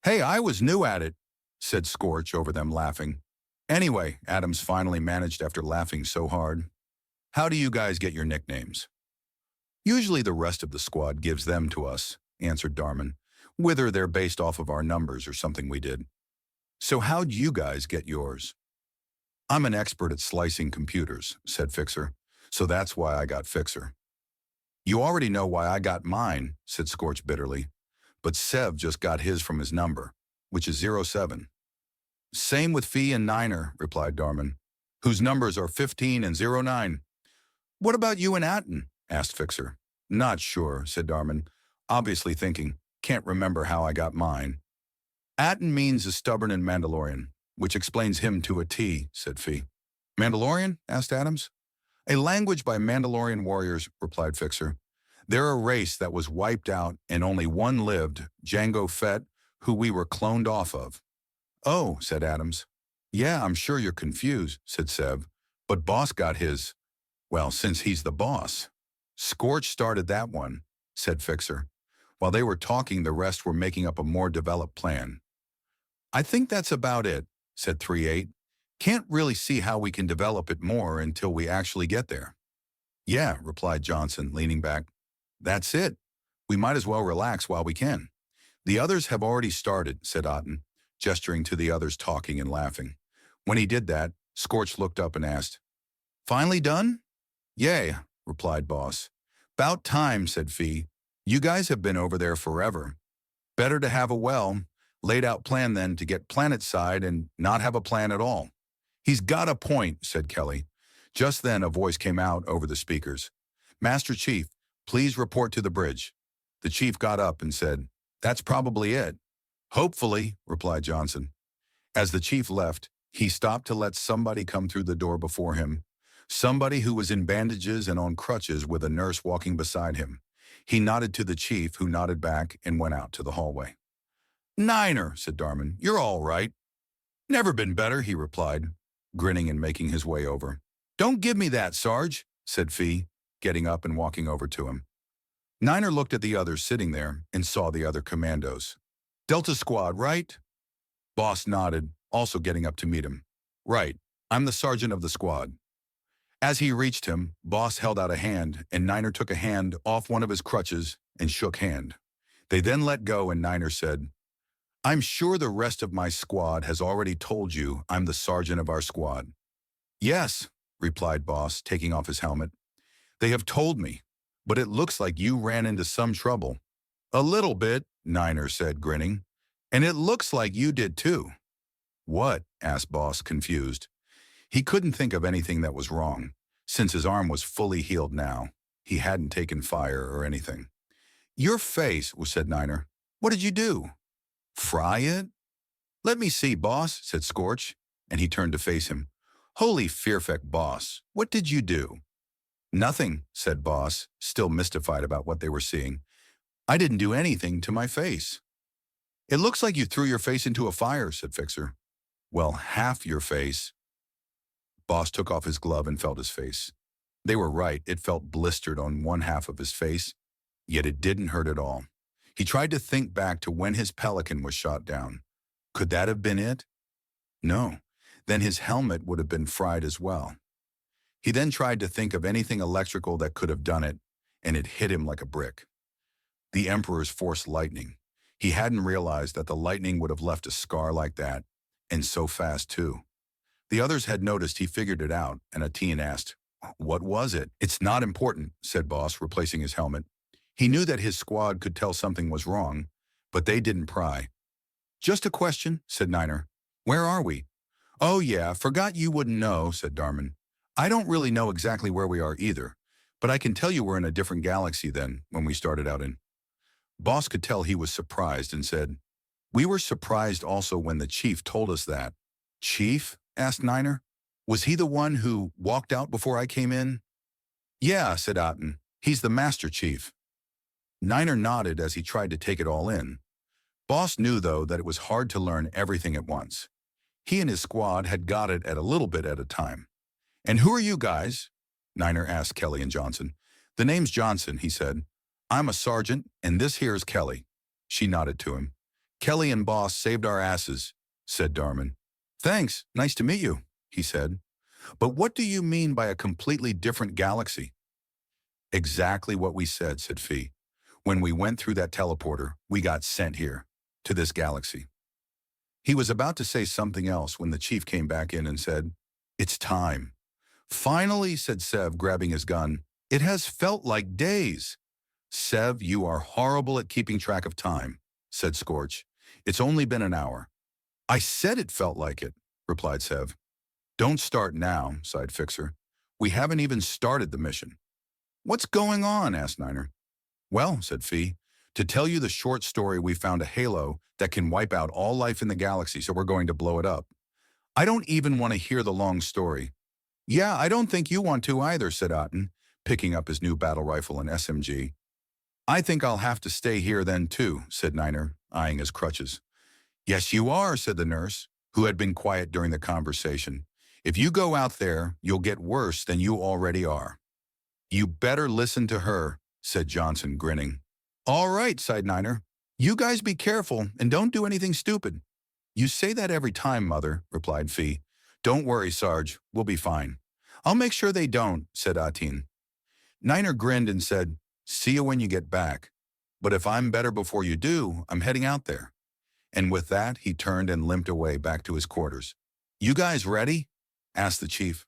"Hey, I was new at it," said Scorch over them laughing. "Anyway," Adams finally managed after laughing so hard, "how do you guys get your nicknames?" "Usually the rest of the squad gives them to us," answered Darman, "whether they're based off of our numbers or something we did." "So how'd you guys get yours?" "I'm an expert at slicing computers," said Fixer, "so that's why I got Fixer." "You already know why I got mine," said Scorch bitterly, "but Sev just got his from his number, which is 07. "Same with Fee and Niner," replied Darman, "whose numbers are 15 and 09. "What about you and Atten?" asked Fixer. "Not sure," said Darman, obviously thinking, "Can't remember how I got mine." "Atten means a stubborn in Mandalorian, which explains him to a T," said Fee. "Mandalorian?" asked Adams. "A language by Mandalorian warriors," replied Fixer. "They're a race that was wiped out and only one lived, Jango Fett, who we were cloned off of." "Oh," said Adams. "Yeah, I'm sure you're confused," said Sev, "but Boss got his, well, since he's the boss." "Scorch started that one," said Fixer. While they were talking, the rest were making up a more developed plan. "I think that's about it," said 3-8. Can't really see how we can develop it more until we actually get there. Yeah, replied Johnson, leaning back. That's it. We might as well relax while we can. The others have already started, said Otten, gesturing to the others talking and laughing. When he did that, Scorch looked up and asked, Finally done? Yeah, replied Boss. 'Bout time, said Fee. You guys have been over there forever. Better to have a laid out plan than to get planet-side and not have a plan at all. He's got a point, said Kelly. Just then a voice came out over the speakers. Master Chief, please report to the bridge. The chief got up and said, That's probably it. Hopefully, replied Johnson. As the chief left, he stopped to let somebody come through the door before him. Somebody who was in bandages and on crutches with a nurse walking beside him. He nodded to the chief, who nodded back and went out to the hallway. Niner, said Darman, you're all right. Never been better, he replied, grinning and making his way over. Don't give me that, Sarge, said Fee, getting up and walking over to him. Niner looked at the others sitting there and saw the other commandos. Delta Squad, right? Boss nodded, also getting up to meet him. Right, I'm the sergeant of the squad. As he reached him, Boss held out a hand, and Niner took a hand off one of his crutches and shook hand. They then let go, and Niner said, I'm sure the rest of my squad has already told you I'm the sergeant of our squad. Yes, replied Boss, taking off his helmet. They have told me, but it looks like you ran into some trouble. A little bit, Niner said, grinning. And it looks like you did too. What? Asked Boss, confused. He couldn't think of anything that was wrong, since his arm was fully healed now. He hadn't taken fire or anything. Your face, said Niner. What did you do? Fry it? Let me see, Boss, said Scorch, and he turned to face him. Holy fearfeck, Boss, what did you do? Nothing, said Boss, still mystified about what they were seeing. I didn't do anything to my face. It looks like you threw your face into a fire, said Fixer. Well, half your face. Boss took off his glove and felt his face. They were right, it felt blistered on one half of his face, yet it didn't hurt at all. He tried to think back to when his pelican was shot down. Could that have been it? No. Then his helmet would have been fried as well. He then tried to think of anything electrical that could have done it, and it hit him like a brick. The Emperor's Force lightning. He hadn't realized that the lightning would have left a scar like that, and so fast too. The others had noticed he figured it out, and Atian asked, What was it? It's not important, said Boss, replacing his helmet. He knew that his squad could tell something was wrong, but they didn't pry. Just a question, said Niner. Where are we? Oh yeah, forgot you wouldn't know, said Darman. I don't really know exactly where we are either, but I can tell you we're in a different galaxy than when we started out in. Boss could tell he was surprised and said, We were surprised also when the chief told us that. Chief? Asked Niner. Was he the one who walked out before I came in? Yeah, said Otten. He's the Master Chief. Niner nodded as he tried to take it all in. Boss knew, though, that it was hard to learn everything at once. He and his squad had got it at a little bit at a time. And who are you guys? Niner asked Kelly and Johnson. The name's Johnson, he said. I'm a sergeant, and this here is Kelly. She nodded to him. Kelly and Boss saved our asses, said Darman. Thanks, nice to meet you, he said. But what do you mean by a completely different galaxy? Exactly what we said, said Fee. When we went through that teleporter, we got sent here, to this galaxy. He was about to say something else when the chief came back in and said, It's time. Finally, said Sev, grabbing his gun. It has felt like days. Sev, you are horrible at keeping track of time, said Scorch. It's only been an hour. I said it felt like it, replied Sev. Don't start now, sighed Fixer. We haven't even started the mission. What's going on? Asked Niner. Well, said Fee, to tell you the short story, we found a halo that can wipe out all life in the galaxy, so we're going to blow it up. I don't even want to hear the long story. Yeah, I don't think you want to either, said Otten, picking up his new battle rifle and SMG. I think I'll have to stay here then too, said Niner, eyeing his crutches. Yes, you are, said the nurse, who had been quiet during the conversation. If you go out there, you'll get worse than you already are. You better listen to her, said Johnson, grinning. All right, sighed Niner. You guys be careful and don't do anything stupid. You say that every time, Mother, replied Fee. Don't worry, Sarge, we'll be fine. I'll make sure they don't, said Atin. Niner grinned and said, see you when you get back. But if I'm better before you do, I'm heading out there. And with that, he turned and limped away back to his quarters. You guys ready? Asked the chief.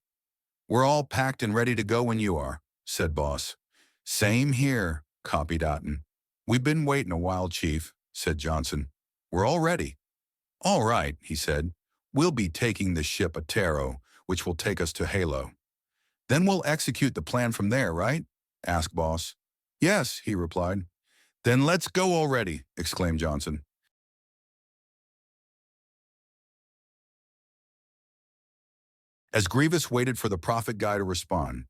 We're all packed and ready to go when you are, said Boss. Same here, copied Atin. We've been waiting a while, Chief, said Johnson. We're all ready. All right, he said. We'll be taking the ship Atero, which will take us to Halo. Then we'll execute the plan from there, right? Asked Boss. Yes, he replied. Then let's go already, exclaimed Johnson. As Grievous waited for the prophet guy to respond,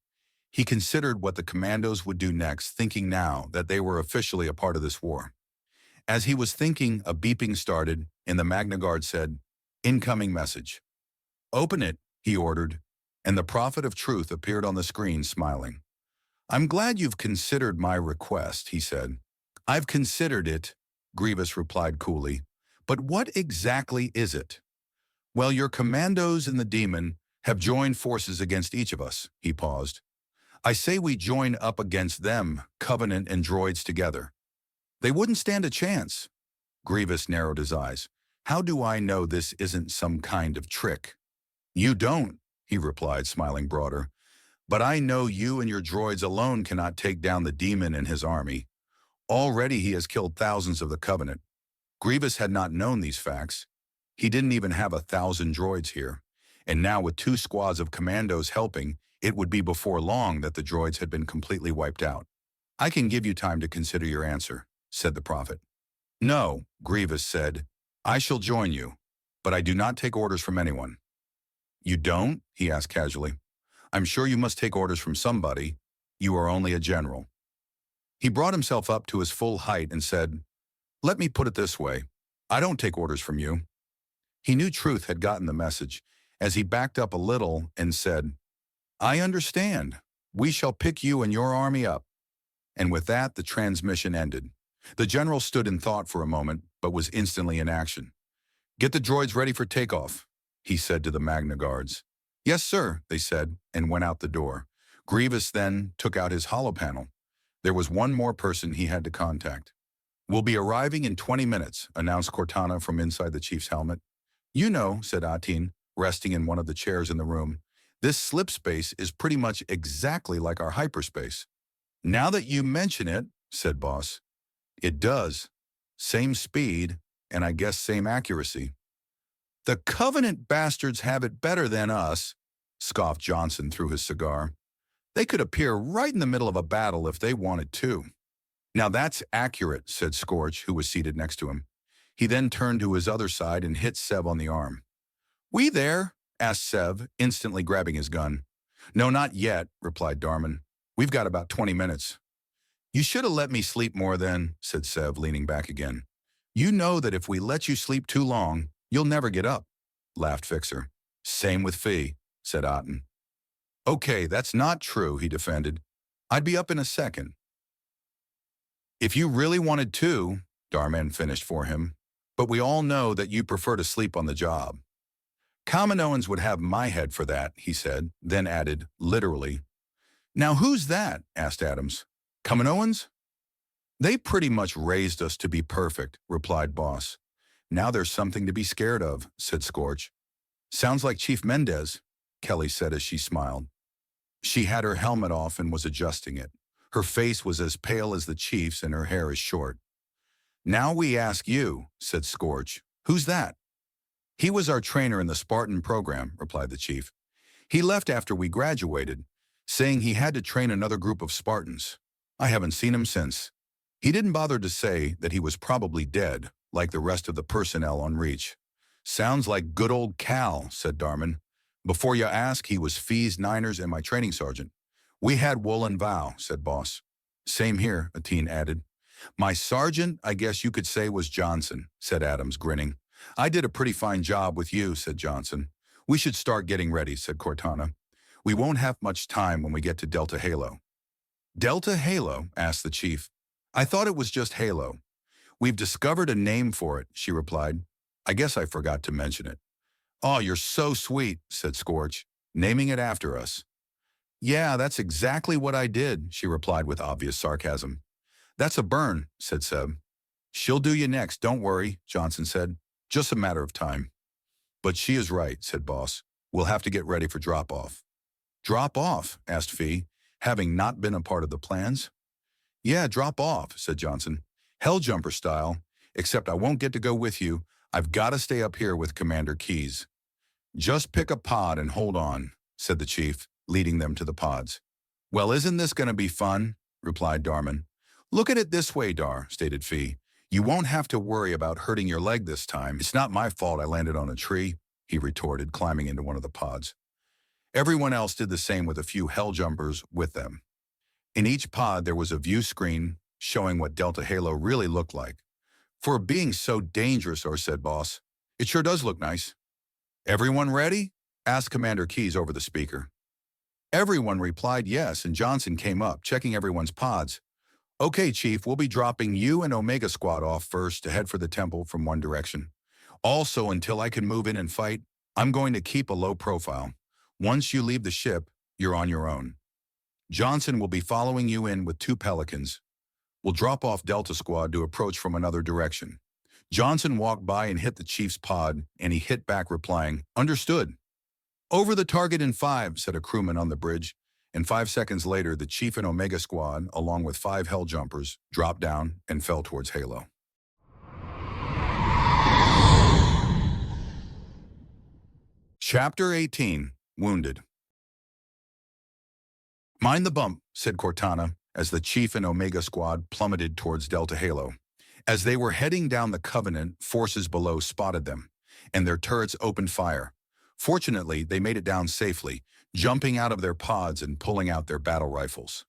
he considered what the commandos would do next, thinking now that they were officially a part of this war. As he was thinking, a beeping started, and the Magna Guard said, incoming message. Open it, he ordered, and the prophet of truth appeared on the screen, smiling. I'm glad you've considered my request, he said. I've considered it, Grievous replied coolly. But what exactly is it? Well, your commandos and the demon have joined forces against each of us, he paused. I say we join up against them, Covenant and droids together. They wouldn't stand a chance. Grievous narrowed his eyes. How do I know this isn't some kind of trick? You don't, he replied, smiling broader. But I know you and your droids alone cannot take down the demon and his army. Already he has killed thousands of the Covenant. Grievous had not known these facts. He didn't even have 1,000 droids here. And now with 2 squads of commandos helping, it would be before long that the droids had been completely wiped out. I can give you time to consider your answer, said the prophet. No, Grievous said. I shall join you, but I do not take orders from anyone. You don't? He asked casually. I'm sure you must take orders from somebody. You are only a general. He brought himself up to his full height and said, let me put it this way. I don't take orders from you. He knew Truth had gotten the message, as he backed up a little and said, I understand. We shall pick you and your army up. And with that, the transmission ended. The general stood in thought for a moment, but was instantly in action. Get the droids ready for takeoff, he said to the Magna Guards. Yes, sir, they said, and went out the door. Grievous then took out his holopanel. There was one more person he had to contact. We'll be arriving in 20 minutes, announced Cortana from inside the chief's helmet. You know, said Atin, resting in one of the chairs in the room, this slip space is pretty much exactly like our hyperspace. Now that you mention it, said Boss, it does. Same speed, and I guess same accuracy. The Covenant bastards have it better than us, scoffed Johnson through his cigar. They could appear right in the middle of a battle if they wanted to. Now that's accurate, said Scorch, who was seated next to him. He then turned to his other side and hit Sev on the arm. We there? Asked Sev, instantly grabbing his gun. No, not yet, replied Darman. We've got about 20 minutes. You should have let me sleep more then, said Sev, leaning back again. You know that if we let you sleep too long, you'll never get up, laughed Fixer. Same with Fee, said Otten. Okay, that's not true, he defended. I'd be up in a second. If you really wanted to, Darman finished for him, but we all know that you prefer to sleep on the job. Kaminoans would have my head for that, he said, then added, literally. Now who's that? Asked Adams. Kaminoans? They pretty much raised us to be perfect, replied Boss. Now there's something to be scared of, said Scorch. Sounds like Chief Mendez, Kelly said as she smiled. She had her helmet off and was adjusting it. Her face was as pale as the chief's and her hair is short. Now we ask you, said Scorch. Who's that? He was our trainer in the Spartan program, replied the chief. He left after we graduated, saying he had to train another group of Spartans. I haven't seen him since. He didn't bother to say that he was probably dead, like the rest of the personnel on Reach. Sounds like good old Cal, said Darman. Before you ask, he was Fee's, Niners, and my training sergeant. We had Wool and Vow, said Boss. Same here, Ateen added. My sergeant, I guess you could say, was Johnson, said Adams, grinning. I did a pretty fine job with you, said Johnson. We should start getting ready, said Cortana. We won't have much time when we get to Delta Halo. Delta Halo? Asked the chief. I thought it was just Halo. We've discovered a name for it, she replied. I guess I forgot to mention it. "Oh, you're so sweet," said Scorch, naming it after us. "Yeah, that's exactly what I did," she replied with obvious sarcasm. "That's a burn," said Seb. "She'll do you next, don't worry," Johnson said. "Just a matter of time." "But she is right," said Boss. "We'll have to get ready for drop-off." "Drop off?" asked Fee, having not been a part of the plans. "Yeah, drop off," said Johnson. "Helljumper style, except I won't get to go with you. I've got to stay up here with Commander Keyes." "Just pick a pod and hold on," said the chief, leading them to the pods. "Well, isn't this going to be fun?" replied Darman. "Look at it this way, Dar," stated Fee. "You won't have to worry about hurting your leg this time. It's not my fault I landed on a tree," he retorted, climbing into one of the pods. Everyone else did the same with a few Helljumpers with them. In each pod there was a view screen showing what Delta Halo really looked like. "For being so dangerous," said Boss, "it sure does look nice." "Everyone ready?" asked Commander Keyes over the speaker. Everyone replied yes, and Johnson came up, checking everyone's pods. "Okay, Chief, we'll be dropping you and Omega Squad off first to head for the temple from one direction. Also, until I can move in and fight, I'm going to keep a low profile. Once you leave the ship, you're on your own. Johnson will be following you in with 2 Pelicans. We'll drop off Delta Squad to approach from another direction." Johnson walked by and hit the Chief's pod, and he hit back replying, "Understood." "Over the target in 5, said a crewman on the bridge, and 5 seconds later the Chief and Omega Squad, along with 5 Helljumpers, dropped down and fell towards Halo. Chapter 18, Wounded. "Mind the bump," said Cortana, as the Chief and Omega Squad plummeted towards Delta Halo. As they were heading down the Covenant, forces below spotted them, and their turrets opened fire. Fortunately, they made it down safely, jumping out of their pods and pulling out their battle rifles.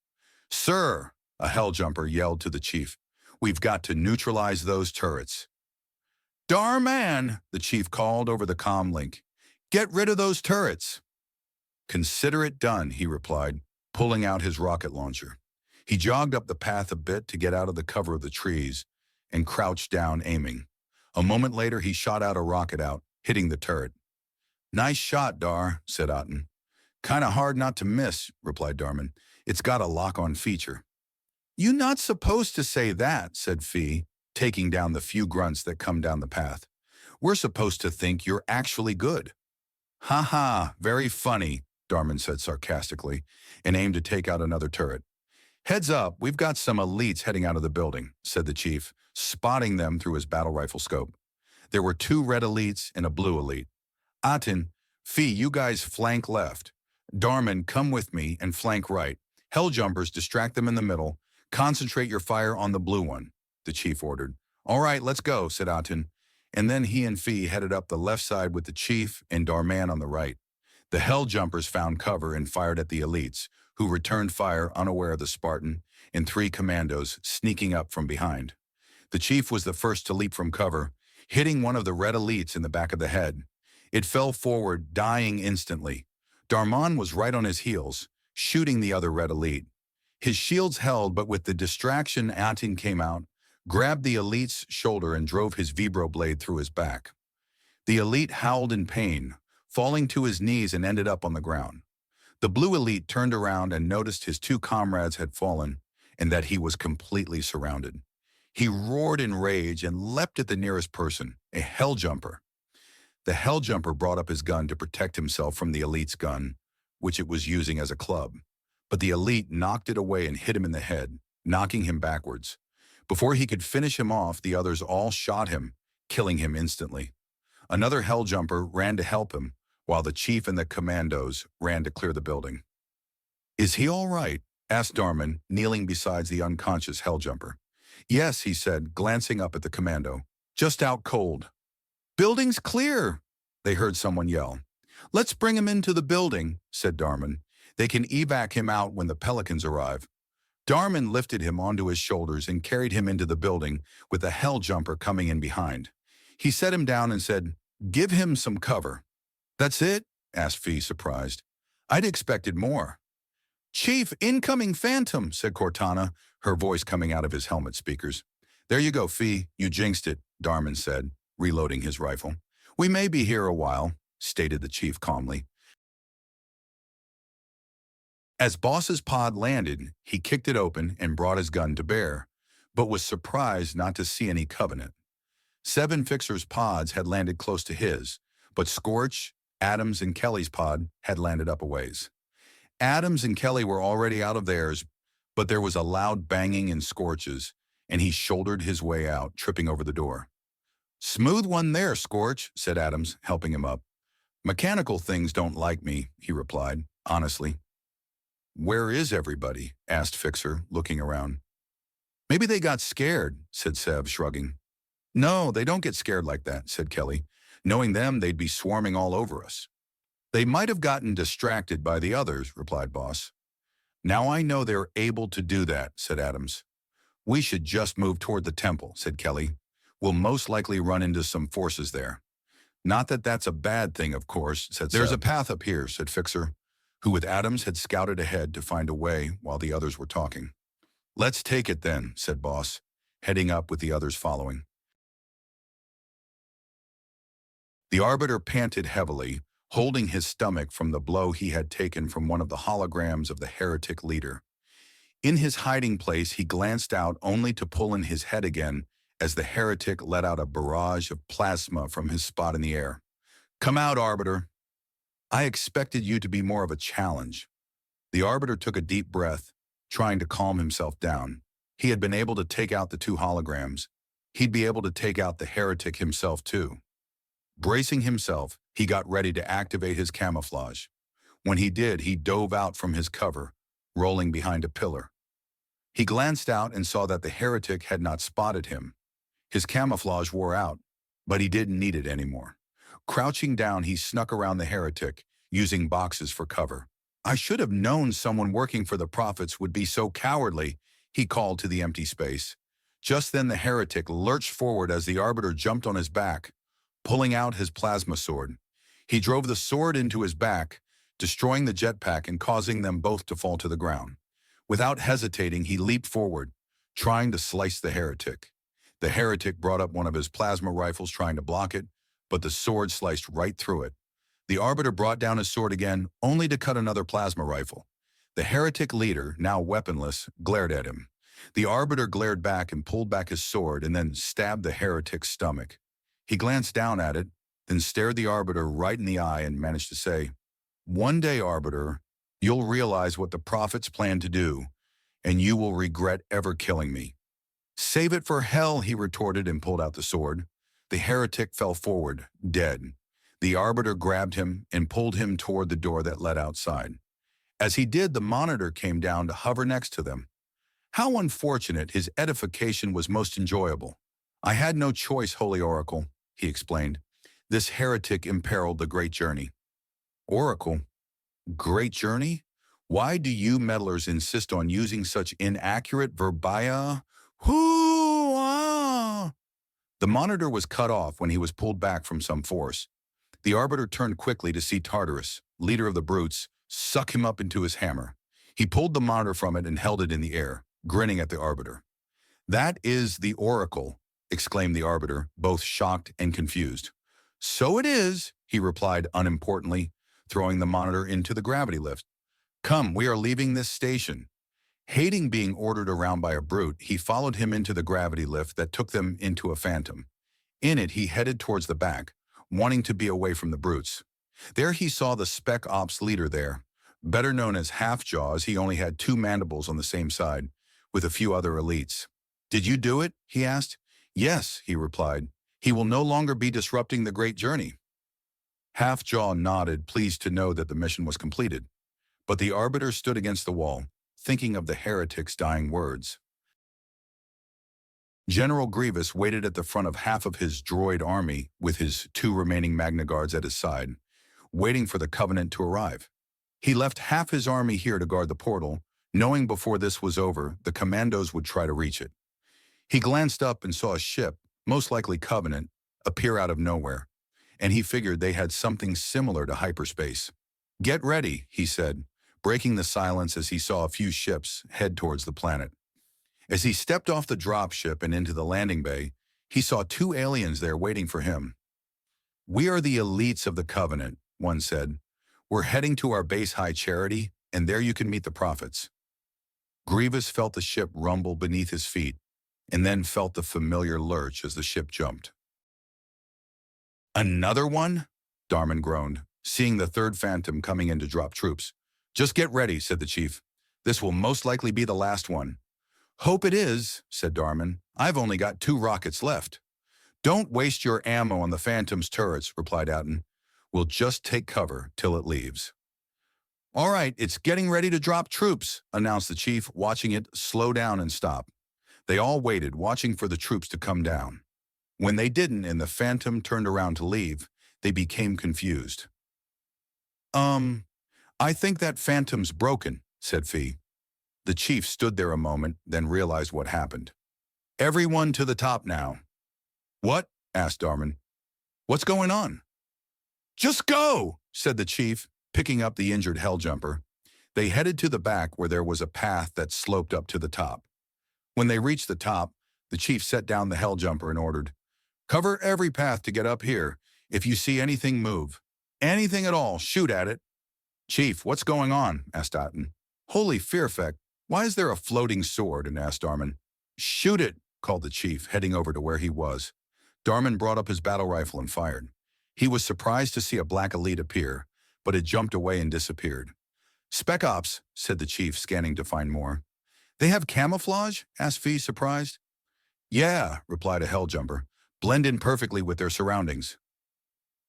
"Sir," a Helljumper yelled to the Chief, "we've got to neutralize those turrets." "Darman," the Chief called over the comm link. "Get rid of those turrets." "Consider it done," he replied, pulling out his rocket launcher. He jogged up the path a bit to get out of the cover of the trees and crouched down, aiming. A moment later, he shot out a rocket hitting the turret. "Nice shot, Dar," said Otten. "Kinda hard not to miss," replied Darman. "It's got a lock-on feature." "You not supposed to say that," said Fee, taking down the few grunts that come down the path. "We're supposed to think you're actually good." "Ha ha, very funny," Darman said sarcastically, and aimed to take out another turret. "Heads up, we've got some elites heading out of the building," said the Chief, spotting them through his battle rifle scope. There were 2 red elites and a blue elite. "Aten, Fee, you guys flank left. Darman, come with me and flank right. Helljumpers, distract them in the middle. Concentrate your fire on the blue one," the Chief ordered. "All right, let's go," said Aten, and then he and Fee headed up the left side with the Chief and Darman on the right. The Helljumpers found cover and fired at the elites, who returned fire unaware of the Spartan and 3 commandos sneaking up from behind. The Chief was the first to leap from cover, hitting one of the red elites in the back of the head. It fell forward, dying instantly. Darman was right on his heels, shooting the other red elite. His shields held, but with the distraction, Aten came out, grabbed the elite's shoulder and drove his vibro blade through his back. The elite howled in pain, falling to his knees, and ended up on the ground. The blue elite turned around and noticed his 2 comrades had fallen and that he was completely surrounded. He roared in rage and leapt at the nearest person, a Helljumper. The Helljumper brought up his gun to protect himself from the elite's gun, which it was using as a club. But the elite knocked it away and hit him in the head, knocking him backwards. Before he could finish him off, the others all shot him, killing him instantly. Another Helljumper ran to help him, while the Chief and the commandos ran to clear the building. "Is he all right?" asked Darman, kneeling beside the unconscious Helljumper. "Yes," he said, glancing up at the commando. "Just out cold." "Building's clear," they heard someone yell. "Let's bring him into the building," said Darman. "They can evac him out when the Pelicans arrive." Darman lifted him onto his shoulders and carried him into the building, with the Helljumper coming in behind. He set him down and said, "Give him some cover." "That's it?" asked Fee, surprised. "I'd expected more." "Chief, incoming Phantom," said Cortana, her voice coming out of his helmet speakers. "There you go, Fee. You jinxed it," Darman said, reloading his rifle. "We may be here a while. stated the chief calmly. As Boss's pod landed, he kicked it open and brought his gun to bear, but was surprised not to see any Covenant. 7 Fixers' pods had landed close to his, but Scorch, Adams, and Kelly's pod had landed up a ways. Adams and Kelly were already out of theirs, but there was a loud banging in Scorch's, and he shouldered his way out, tripping over the door. "Smooth one there, Scorch," said Adams, helping him up. "Mechanical things don't like me," he replied, honestly. "Where is everybody?" asked Fixer, looking around. "Maybe they got scared," said Sev, shrugging. "No, they don't get scared like that," said Kelly. "Knowing them, they'd be swarming all over us." "They might have gotten distracted by the others," replied Boss. "Now I know they're able to do that," said Adams. "We should just move toward the temple," said Kelly. "We'll most likely run into some forces there." "Not that that's a bad thing, of course," said Sev. "There's a path up here," said Fixer, who with Adams had scouted ahead to find a way while the others were talking. "Let's take it then," said Boss, heading up with the others following. The Arbiter panted heavily, holding his stomach from the blow he had taken from one of the holograms of the heretic leader. In his hiding place, he glanced out only to pull in his head again as the heretic let out a barrage of plasma from his spot in the air. "Come out, Arbiter." "I expected you to be more of a challenge." The Arbiter took a deep breath, trying to calm himself down. He had been able to take out the 2 holograms. He'd be able to take out the heretic himself too. Bracing himself, he got ready to activate his camouflage. When he did, he dove out from his cover, rolling behind a pillar. He glanced out and saw that the heretic had not spotted him. His camouflage wore out, but he didn't need it anymore. Crouching down, he snuck around the heretic, using boxes for cover. "I should have known someone working for the prophets would be so cowardly," he called to the empty space. Just then the heretic lurched forward as the Arbiter jumped on his back, pulling out his plasma sword. He drove the sword into his back, destroying the jetpack and causing them both to fall to the ground. Without hesitating, he leaped forward, trying to slice the heretic. The heretic brought up one of his plasma rifles, trying to block it, but the sword sliced right through it. The Arbiter brought down his sword again, only to cut another plasma rifle. The heretic leader, now weaponless, glared at him. The Arbiter glared back and pulled back his sword and then stabbed the heretic's stomach. He glanced down at it, then stared the Arbiter right in the eye and managed to say, "One day, Arbiter, you'll realize what the prophets plan to do, and you will regret ever killing me." "Save it for hell," he retorted and pulled out the sword. The heretic fell forward, dead. The Arbiter grabbed him and pulled him toward the door that led outside. As he did, the monitor came down to hover next to them. How unfortunate, his edification was most enjoyable. "I had no choice, Holy Oracle," he explained. "This heretic imperiled the great journey." "Oracle? Great journey? Why do you meddlers insist on using such inaccurate verbia? Hoo-ah!" The monitor was cut off when he was pulled back from some force. The Arbiter turned quickly to see Tartarus, leader of the brutes, suck him up into his hammer. He pulled the monitor from it and held it in the air, grinning at the Arbiter. "That is the Oracle," exclaimed the Arbiter, both shocked and confused. "So it is," he replied unimportantly, throwing the monitor into the gravity lift. "Come, we are leaving this station." Hating being ordered around by a brute, he followed him into the gravity lift that took them into a phantom. In it, he headed towards the back, wanting to be away from the brutes. There he saw the Spec Ops leader there, better known as Half-Jaw, as he only had 2 mandibles on the same side, with a few other elites. "Did you do it?" he asked. "Yes," he replied. "He will no longer be disrupting the great journey." Half-Jaw nodded, pleased to know that the mission was completed. But the Arbiter stood against the wall, thinking of the heretic's dying words. General Grievous waited at the front of half of his droid army with his 2 remaining Magna Guards at his side, waiting for the Covenant to arrive. He left half his army here to guard the portal, knowing before this was over, the commandos would try to reach it. He glanced up and saw a ship, most likely Covenant, appear out of nowhere, and he figured they had something similar to hyperspace. "Get ready," he said, breaking the silence as he saw a few ships head towards the planet. As he stepped off the dropship and into the landing bay, he saw 2 aliens there waiting for him. "We are the elites of the Covenant," one said. "We're heading to our base high charity, and there you can meet the prophets." Grievous felt the ship rumble beneath his feet, and then felt the familiar lurch as the ship jumped. "Another one?" Darman groaned, seeing the third Phantom coming in to drop troops. "Just get ready," said the chief. "This will most likely be the last one." "Hope it is," said Darman. "I've only got 2 rockets left." "Don't waste your ammo on the Phantom's turrets," replied Outen. "We'll just take cover till it leaves." "All right, it's getting ready to drop troops," announced the chief, watching it slow down and stop. They all waited, watching for the troops to come down. When they didn't and the Phantom turned around to leave, they became confused. I think that Phantom's broken," said Fee. The chief stood there a moment, then realized what happened. "Everyone to the top now." "What?" asked Darman. "What's going on?" "Just go," said the chief, picking up the injured Helljumper. They headed to the back where there was a path that sloped up to the top. When they reached the top, the chief set down the Helljumper and ordered, "Cover every path to get up here. If you see anything move, anything at all, shoot at it." "Chief, what's going on?" asked Otten. "Holy fearfeck, why is there a floating sword?" and asked Darman. "Shoot it," called the chief, heading over to where he was. Darman brought up his battle rifle and fired. He was surprised to see a black elite appear, but it jumped away and disappeared. "Spec Ops," said the chief, scanning to find more. "They have camouflage?" asked Fee, surprised. "Yeah," replied a Helljumper. "Blend in perfectly with their surroundings."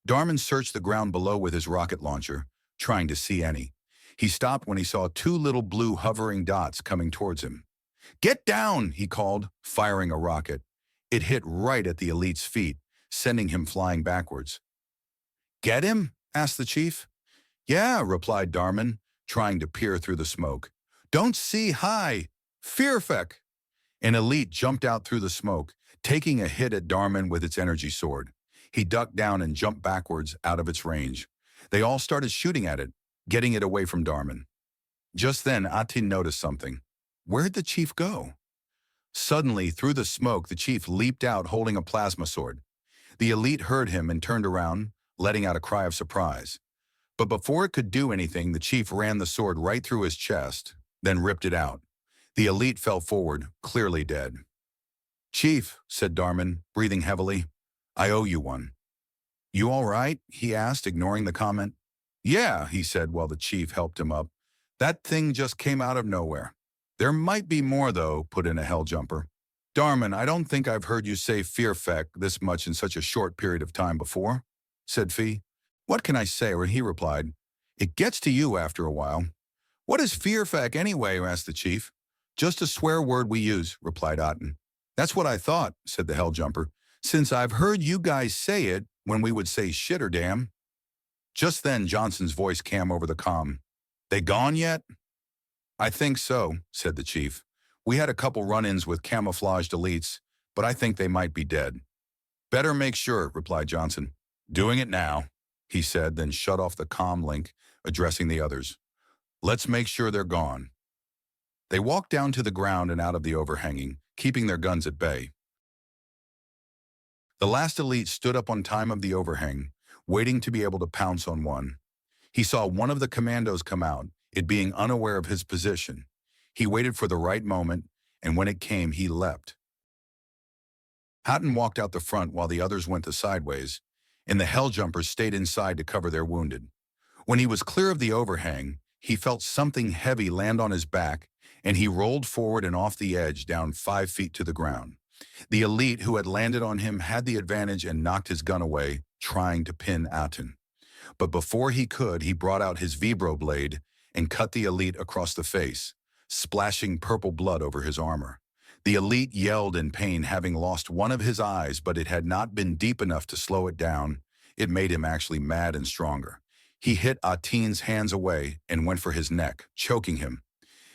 Darman searched the ground below with his rocket launcher, trying to see any. He stopped when he saw 2 little blue hovering dots coming towards him. "Get down," he called, firing a rocket. It hit right at the elite's feet, sending him flying backwards. "Get him?" asked the chief. "Yeah," replied Darman, trying to peer through the smoke. "Don't see high. Fearfeck." An elite jumped out through the smoke, taking a hit at Darman with its energy sword. He ducked down and jumped backwards out of its range. They all started shooting at it, getting it away from Darman. Just then, Atin noticed something. Where'd the chief go? Suddenly, through the smoke, the chief leaped out holding a plasma sword. The elite heard him and turned around, letting out a cry of surprise. But before it could do anything, the chief ran the sword right through his chest, then ripped it out. The elite fell forward, clearly dead. "Chief," said Darman, breathing heavily, "I owe you one." "You all right?" he asked, ignoring the comment. "Yeah," he said while the chief helped him up. "That thing just came out of nowhere." "There might be more, though," put in a Helljumper. "Darman, I don't think I've heard you say fearfeck this much in such a short period of time before," said Fee. "What can I say?" Or he replied, "It gets to you after a while." "What is fearfeck anyway?" asked the chief. "Just a swear word we use," replied Otten. "That's what I thought," said the Helljumper, "since I've heard you guys say it when we would say shit or damn." Just then Johnson's voice came over the comm. "They gone yet?" "I think so," said the chief. "We had a couple run-ins with camouflaged elites, but I think they might be dead." "Better make sure," replied Johnson. "Doing it now," he said, then shut off the comm link, addressing the others. "Let's make sure they're gone." They walked down to the ground and out of the overhanging, keeping their guns at bay. The last elite stood up on time of the overhang, waiting to be able to pounce on one. He saw one of the commandos come out, it being unaware of his position. He waited for the right moment, and when it came, he leapt. Hatton walked out the front while the others went the sideways, and the Helljumpers stayed inside to cover their wounded. When he was clear of the overhang, he felt something heavy land on his back, and he rolled forward and off the edge down 5 feet to the ground. The elite who had landed on him had the advantage and knocked his gun away, trying to pin Aten. But before he could, he brought out his vibro blade and cut the elite across the face, splashing purple blood over his armor. The elite yelled in pain, having lost one of his eyes, but it had not been deep enough to slow it down. It made him actually mad and stronger. He hit Aten's hands away and went for his neck, choking him.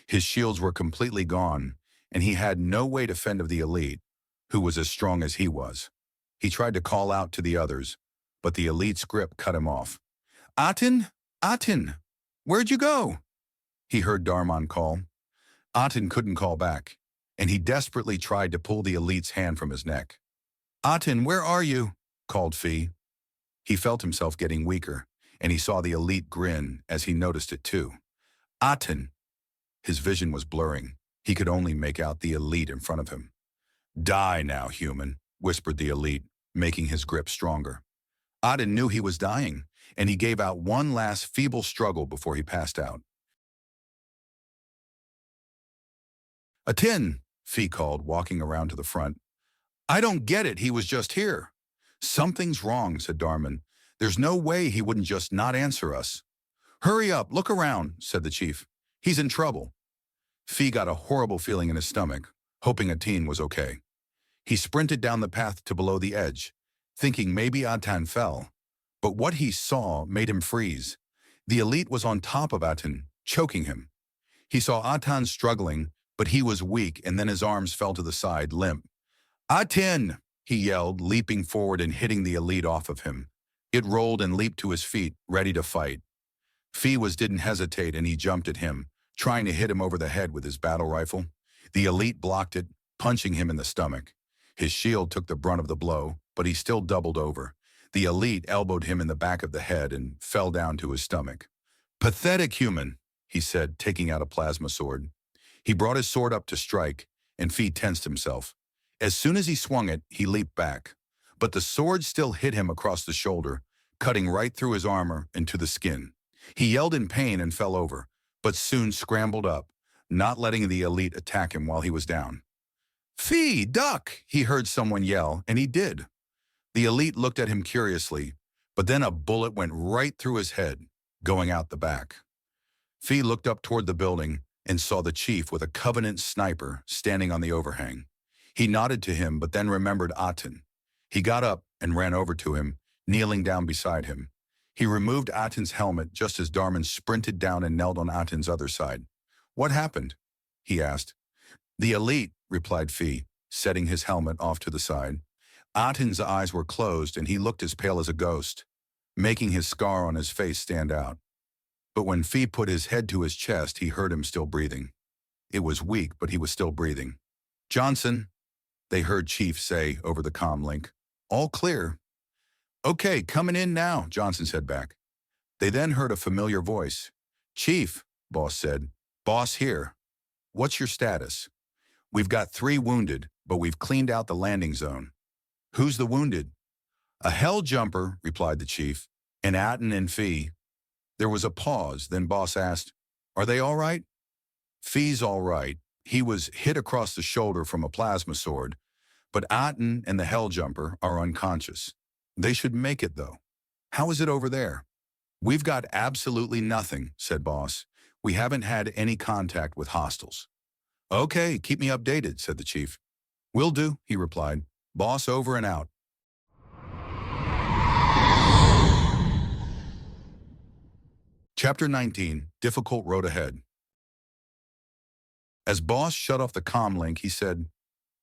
His shields were completely gone, and he had no way to fend of the elite, who was as strong as he was. He tried to call out to the others, but the elite's grip cut him off. "Aten! Aten! Where'd you go?" he heard Darman call. Aten couldn't call back, and he desperately tried to pull the elite's hand from his neck. "Aten, where are you?" called Fee. He felt himself getting weaker, and he saw the elite grin as he noticed it too. Aten! His vision was blurring. He could only make out the elite in front of him. Die now, human, whispered the elite, making his grip stronger. Aten knew he was dying, and he gave out one last feeble struggle before he passed out. Aten, Fee called, walking around to the front. I don't get it, he was just here. Something's wrong, said Darman. There's no way he wouldn't just not answer us. Hurry up, look around, said the chief. He's in trouble. Fee got a horrible feeling in his stomach, hoping Aten was okay. He sprinted down the path to below the edge, thinking maybe Aten fell. But what he saw made him freeze. The elite was on top of Aten, choking him. He saw Aten struggling, but he was weak, and then his arms fell to the side, limp. Aten! He yelled, leaping forward and hitting the elite off of him. It rolled and leaped to his feet, ready to fight. Fee didn't hesitate, and he jumped at him, trying to hit him over the head with his battle rifle. The elite blocked it, punching him in the stomach. His shield took the brunt of the blow, but he still doubled over. The elite elbowed him in the back of the head and fell down to his stomach. Pathetic human, he said, taking out a plasma sword. He brought his sword up to strike, and Fee tensed himself. As soon as he swung it, he leaped back. But the sword still hit him across the shoulder, cutting right through his armor and to the skin. He yelled in pain and fell over, but soon scrambled up, not letting the elite attack him while he was down. Fee, duck, he heard someone yell, and he did. The elite looked at him curiously, but then a bullet went right through his head, going out the back. Fee looked up toward the building and saw the chief with a Covenant sniper standing on the overhang. He nodded to him, but then remembered Aten. He got up and ran over to him, kneeling down beside him. He removed Aten's helmet just as Darman sprinted down and knelt on Aten's other side. What happened? He asked. The elite, replied Fee, setting his helmet off to the side. Aten's eyes were closed, and he looked as pale as a ghost, making his scar on his face stand out. But when Fee put his head to his chest, he heard him still breathing. It was weak, but he was still breathing. Johnson, they heard Chief say over the comm link. All clear. Okay, coming in now, Johnson said back. They then heard a familiar voice. Chief, Boss said. Boss here. What's your status? We've got 3 wounded, but we've cleaned out the landing zone. Who's the wounded? A hell jumper, replied the chief, and Aten and Fee. There was a pause, then Boss asked, Are they all right? Fee's all right. He was hit across the shoulder from a plasma sword, but Aten and the hell jumper are unconscious. They should make it, though. How is it over there? We've got absolutely nothing, said Boss. We haven't had any contact with hostiles. Okay, keep me updated, said the chief. Will do, he replied. Boss over and out. Chapter 19, Difficult Road Ahead. As Boss shut off the comm link, he said,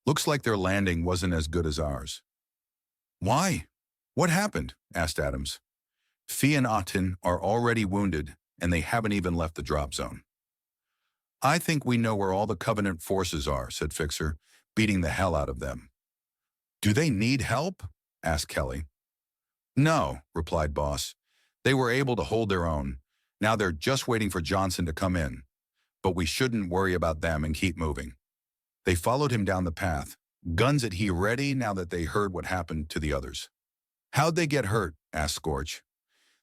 Looks like their landing wasn't as good as ours. Why? What happened? Asked Adams. Fee and Aten are already wounded, and they haven't even left the drop zone. I think we know where all the Covenant forces are, said Fixer, beating the hell out of them. Do they need help? Asked Kelly. No, replied Boss. They were able to hold their own. Now they're just waiting for Johnson to come in. But we shouldn't worry about them and keep moving. They followed him down the path, guns at he ready now that they heard what happened to the others. How'd they get hurt? Asked Scorch.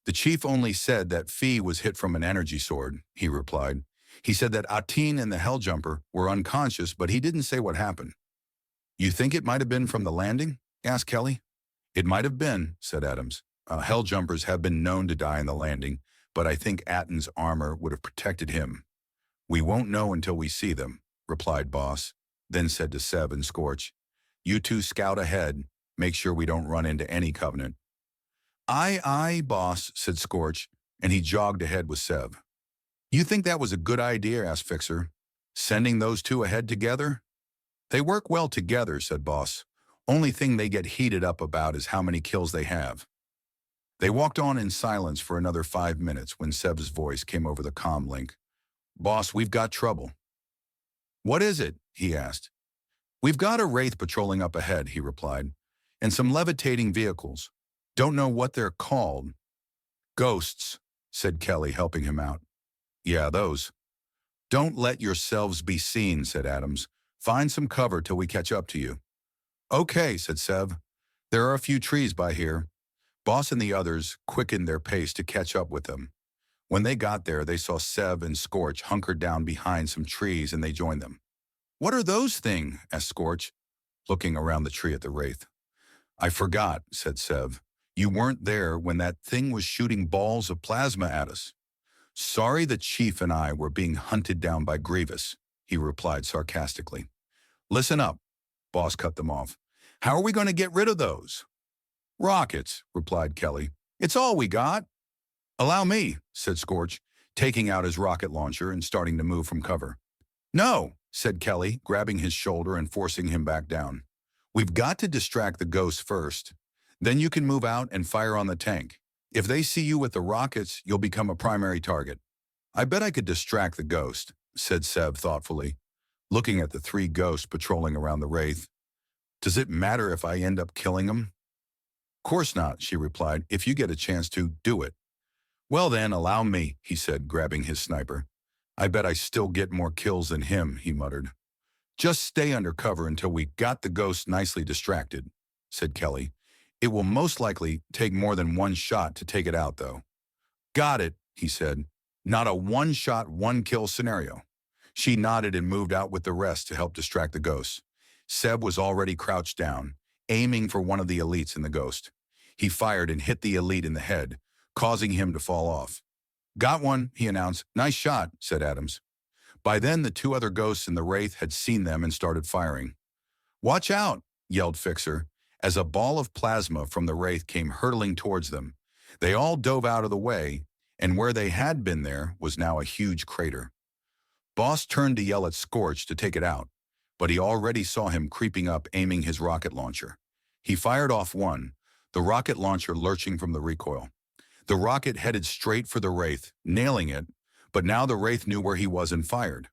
The chief only said that Fee was hit from an energy sword, he replied. He said that Aten and the Helljumper were unconscious, but he didn't say what happened. You think it might have been from the landing? Asked Kelly. It might have been, said Adams. Helljumpers have been known to die in the landing, but I think Aten's armor would have protected him. We won't know until we see them, replied Boss, then said to Seb and Scorch, You two scout ahead. Make sure we don't run into any Covenant. Aye, Boss, said Scorch, and he jogged ahead with Seb. You think that was a good idea? Asked Fixer. Sending those two ahead together? They work well together, said Boss. Only thing they get heated up about is how many kills they have. They walked on in silence for another 5 minutes when Seb's voice came over the comm link. Boss, we've got trouble. What is it? He asked. We've got a wraith patrolling up ahead, he replied, and some levitating vehicles. Don't know what they're called. Ghosts, said Kelly, helping him out. Yeah, those. Don't let yourselves be seen, said Adams. Find some cover till we catch up to you. Okay, said Sev. There are a few trees by here. Boss and the others quickened their pace to catch up with them. When they got there, they saw Sev and Scorch hunkered down behind some trees and they joined them. What are those things? Asked Scorch, looking around the tree at the wraith. I forgot, said Sev. You weren't there when that thing was shooting balls of plasma at us. Sorry the chief and I were being hunted down by Grievous, he replied sarcastically. Listen up, Boss cut them off. How are we going to get rid of those? Rockets, replied Kelly. It's all we got. Allow me, said Scorch, taking out his rocket launcher and starting to move from cover. No, said Kelly, grabbing his shoulder and forcing him back down. We've got to distract the ghosts first. Then you can move out and fire on the tank. If they see you with the rockets, you'll become a primary target. I bet I could distract the ghost, said Sev thoughtfully, looking at the 3 ghosts patrolling around the wraith. Does it matter if I end up killing them? Course not, she replied. If you get a chance to, do it. Well then, allow me, he said, grabbing his sniper. I bet I still get more kills than him, he muttered. Just stay under cover until we got the ghost nicely distracted, said Kelly. It will most likely take more than 1 shot to take it out, though. Got it, he said. Not a 1-shot, 1-kill scenario. She nodded and moved out with the rest to help distract the ghosts. Seb was already crouched down, aiming for one of the elites in the ghost. He fired and hit the elite in the head, causing him to fall off. Got one, he announced. Nice shot, said Adams. By then, the 2 other ghosts in the wraith had seen them and started firing. Watch out, yelled Fixer, as a ball of plasma from the wraith came hurtling towards them. They all dove out of the way, and where they had been there was now a huge crater. Boss turned to yell at Scorch to take it out, but he already saw him creeping up aiming his rocket launcher. He fired off one, the rocket launcher lurching from the recoil. The rocket headed straight for the wraith, nailing it, but now the wraith knew where he was and fired.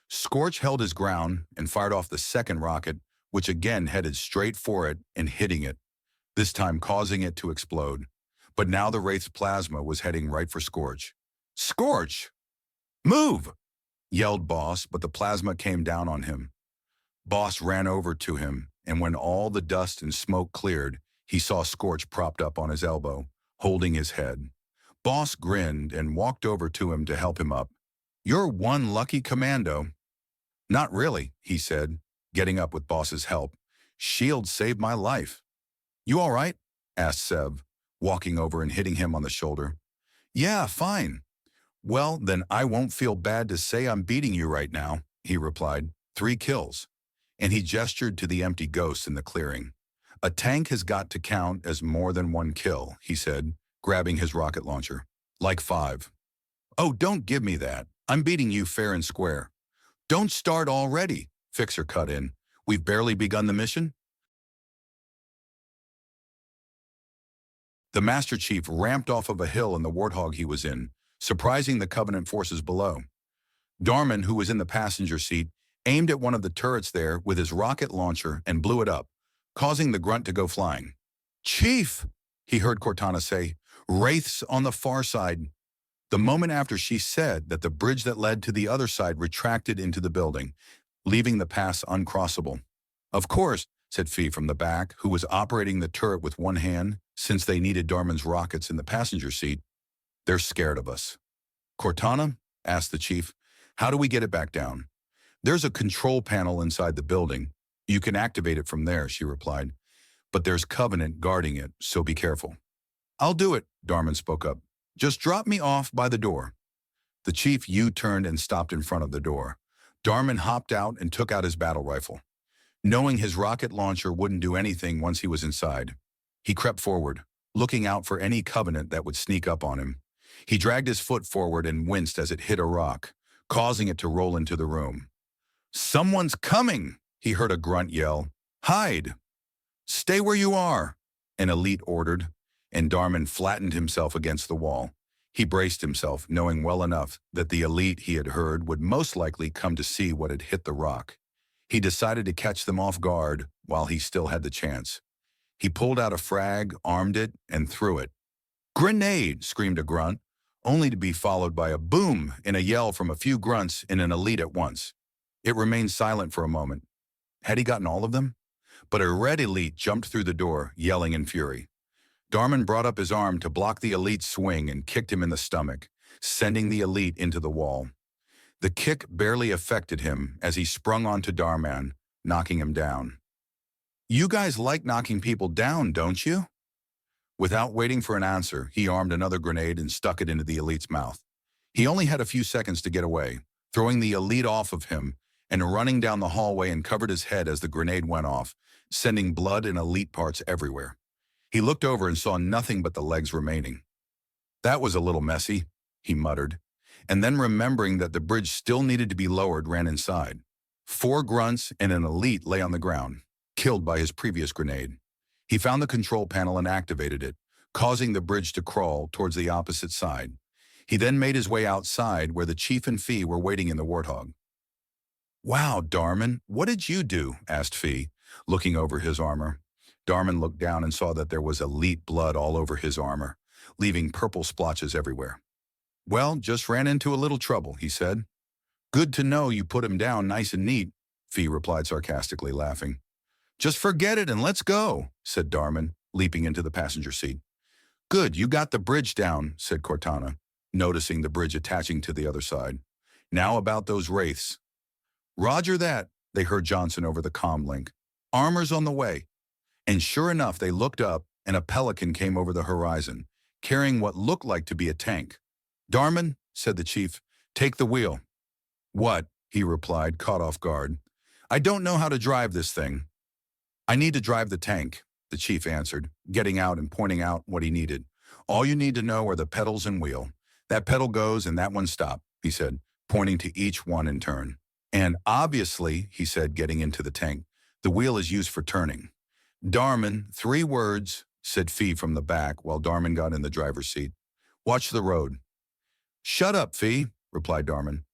Scorch held his ground and fired off the second rocket, which again headed straight for it and hitting it, this time causing it to explode. But now the wraith's plasma was heading right for Scorch. Scorch! Move! Yelled Boss, but the plasma came down on him. Boss ran over to him, and when all the dust and smoke cleared, he saw Scorch propped up on his elbow, holding his head. Boss grinned and walked over to him to help him up. You're one lucky commando. Not really, he said, getting up with Boss's help. Shield saved my life. You all right? Asked Sev, walking over and hitting him on the shoulder. Yeah, fine. Well, then I won't feel bad to say I'm beating you right now, he replied. 3 kills. And he gestured to the empty ghosts in the clearing. A tank has got to count as more than 1 kill, he said, grabbing his rocket launcher. Like 5. Oh, don't give me that. I'm beating you fair and square. Don't start already, Fixer cut in. We've barely begun the mission. The Master Chief ramped off of a hill in the Warthog he was in, surprising the Covenant forces below. Darman, who was in the passenger seat, aimed at one of the turrets there with his rocket launcher and blew it up, causing the grunt to go flying. Chief, he heard Cortana say, wraiths on the far side. The moment after she said that the bridge that led to the other side retracted into the building, leaving the pass uncrossable. Of course, said Fee from the back, who was operating the turret with one hand since they needed Darman's rockets in the passenger seat. They're scared of us. Cortana, asked the chief, how do we get it back down? There's a control panel inside the building. You can activate it from there, she replied. But there's Covenant guarding it, so be careful. I'll do it, Darman spoke up. Just drop me off by the door. The chief U-turned and stopped in front of the door. Darman hopped out and took out his battle rifle. Knowing his rocket launcher wouldn't do anything once he was inside, he crept forward, looking out for any Covenant that would sneak up on him. He dragged his foot forward and winced as it hit a rock, causing it to roll into the room. Someone's coming, he heard a grunt yell. Hide! Stay where you are, an elite ordered, and Darman flattened himself against the wall. He braced himself, knowing well enough that the elite he had heard would most likely come to see what had hit the rock. He decided to catch them off guard while he still had the chance. He pulled out a frag, armed it, and threw it. "Grenade!" screamed a grunt, only to be followed by a boom and a yell from a few grunts and an elite at once. It remained silent for a moment. Had he gotten all of them? But a red elite jumped through the door, yelling in fury. Darmin brought up his arm to block the elite's swing and kicked him in the stomach, sending the elite into the wall. The kick barely affected him as he sprung onto Darman, knocking him down. "You guys like knocking people down, don't you?" Without waiting for an answer, he armed another grenade and stuck it into the elite's mouth. He only had a few seconds to get away, throwing the elite off of him and running down the hallway and covered his head as the grenade went off, sending blood and elite parts everywhere. He looked over and saw nothing but the legs remaining. "That was a little messy," he muttered, and then remembering that the bridge still needed to be lowered, ran inside. 4 grunts and an elite lay on the ground, killed by his previous grenade. He found the control panel and activated it, causing the bridge to crawl towards the opposite side. He then made his way outside where the chief and Fee were waiting in the Warthog. "Wow, Darmin, what did you do?" asked Fee, looking over his armor. Darmin looked down and saw that there was elite blood all over his armor, leaving purple splotches everywhere. "Well, just ran into a little trouble," he said. "Good to know you put him down nice and neat," Fee replied sarcastically, laughing. "Just forget it and let's go," said Darmin, leaping into the passenger seat. "Good, you got the bridge down," said Cortana, noticing the bridge attaching to the other side. "Now about those wraiths." "Roger that," they heard Johnson over the comm link. "Armor's on the way." And sure enough, they looked up, and a pelican came over the horizon, carrying what looked like to be a tank. "Darmin," said the chief, "take the wheel." "What?" he replied, caught off guard. "I don't know how to drive this thing." "I need to drive the tank," the chief answered, getting out and pointing out what he needed. "All you need to know are the pedals and wheel. That pedal goes and that one stops," he said, pointing to each one in turn. "And obviously," he said, getting into the tank, "the wheel is used for turning." "Darmin, 3 words," said Fee from the back while Darmin got in the driver's seat. "Watch the road." "Shut up, Fee," replied Darmin.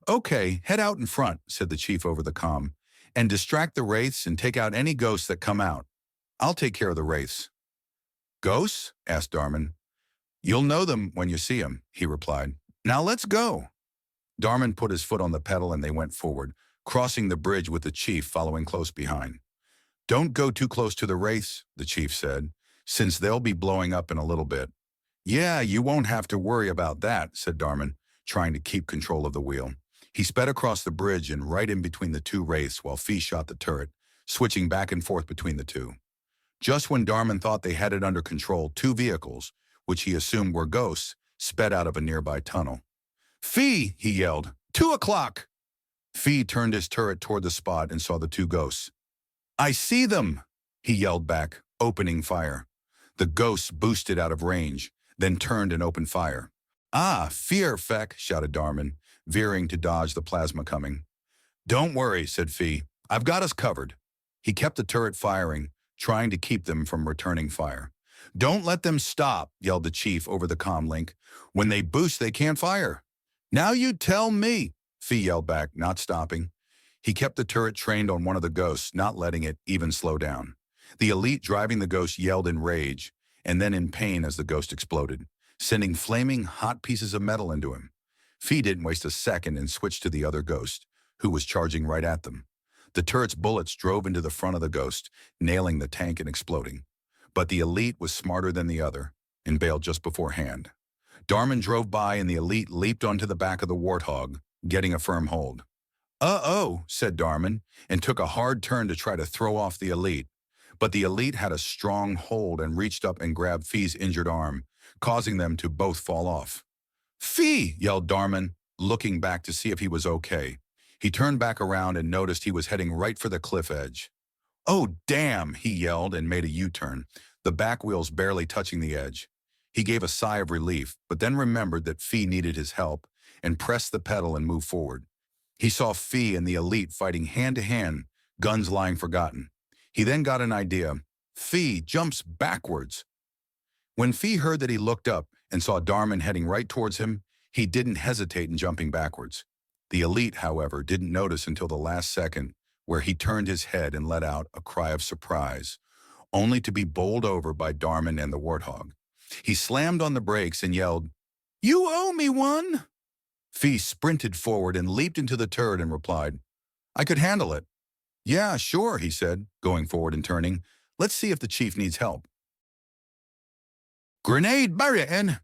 "Okay, head out in front," said the chief over the comm, "and distract the wraiths and take out any ghosts that come out. I'll take care of the wraiths." "Ghosts?" asked Darmin. "You'll know them when you see them," he replied. "Now let's go." Darmin put his foot on the pedal and they went forward, crossing the bridge with the chief following close behind. "Don't go too close to the wraiths," the chief said, "since they'll be blowing up in a little bit." "Yeah, you won't have to worry about that," said Darmin, trying to keep control of the wheel. He sped across the bridge and right in between the 2 wraiths while Fee shot the turret, switching back and forth between the 2. Just when Darmin thought they had it under control, 2 vehicles, which he assumed were ghosts, sped out of a nearby tunnel. "Fee!" he yelled. 2 o'clock! Fee turned his turret toward the spot and saw the 2 ghosts. "I see them!" he yelled back, opening fire. The ghosts boosted out of range, then turned and opened fire. "Ah, fear, feck!" shouted Darmin, veering to dodge the plasma coming. "Don't worry," said Fee. "I've got us covered." He kept the turret firing, trying to keep them from returning fire. "Don't let them stop," yelled the chief over the comm link. "When they boost, they can't fire." "Now you tell me," Fee yelled back, not stopping. He kept the turret trained on one of the ghosts, not letting it even slow down. The elite driving the ghost yelled in rage, and then in pain as the ghost exploded, sending flaming hot pieces of metal into him. Fee didn't waste a second and switched to the other ghost, who was charging right at them. The turret's bullets drove into the front of the ghost, nailing the tank and exploding. But the elite was smarter than the other, and bailed just beforehand. Darmin drove by and the elite leaped onto the back of the Warthog, getting a firm hold. "Uh-oh," said Darmin, and took a hard turn to try to throw off the elite. But the elite had a strong hold and reached up and grabbed Fee's injured arm, causing them to both fall off. "Fee!" yelled Darmin, looking back to see if he was okay. He turned back around and noticed he was heading right for the cliff edge. "Oh, damn!" he yelled and made a U-turn, the back wheels barely touching the edge. He gave a sigh of relief, but then remembered that Fee needed his help and pressed the pedal and moved forward. He saw Fee and the elite fighting hand-to-hand, guns lying forgotten. He then got an idea. Fee jumps backwards. When Fee heard that, he looked up and saw Darmin heading right towards him. He didn't hesitate in jumping backwards. The elite, however, didn't notice until the last second, where he turned his head and let out a cry of surprise. only to be bowled over by Darmin and the Warthog. He slammed on the brakes and yelled, "You owe me one!" Fee sprinted forward and leaped into the turret and replied, "I could handle it." "Yeah, sure," he said, going forward and turning. "Let's see if the chief needs help." "Grenade barrier!"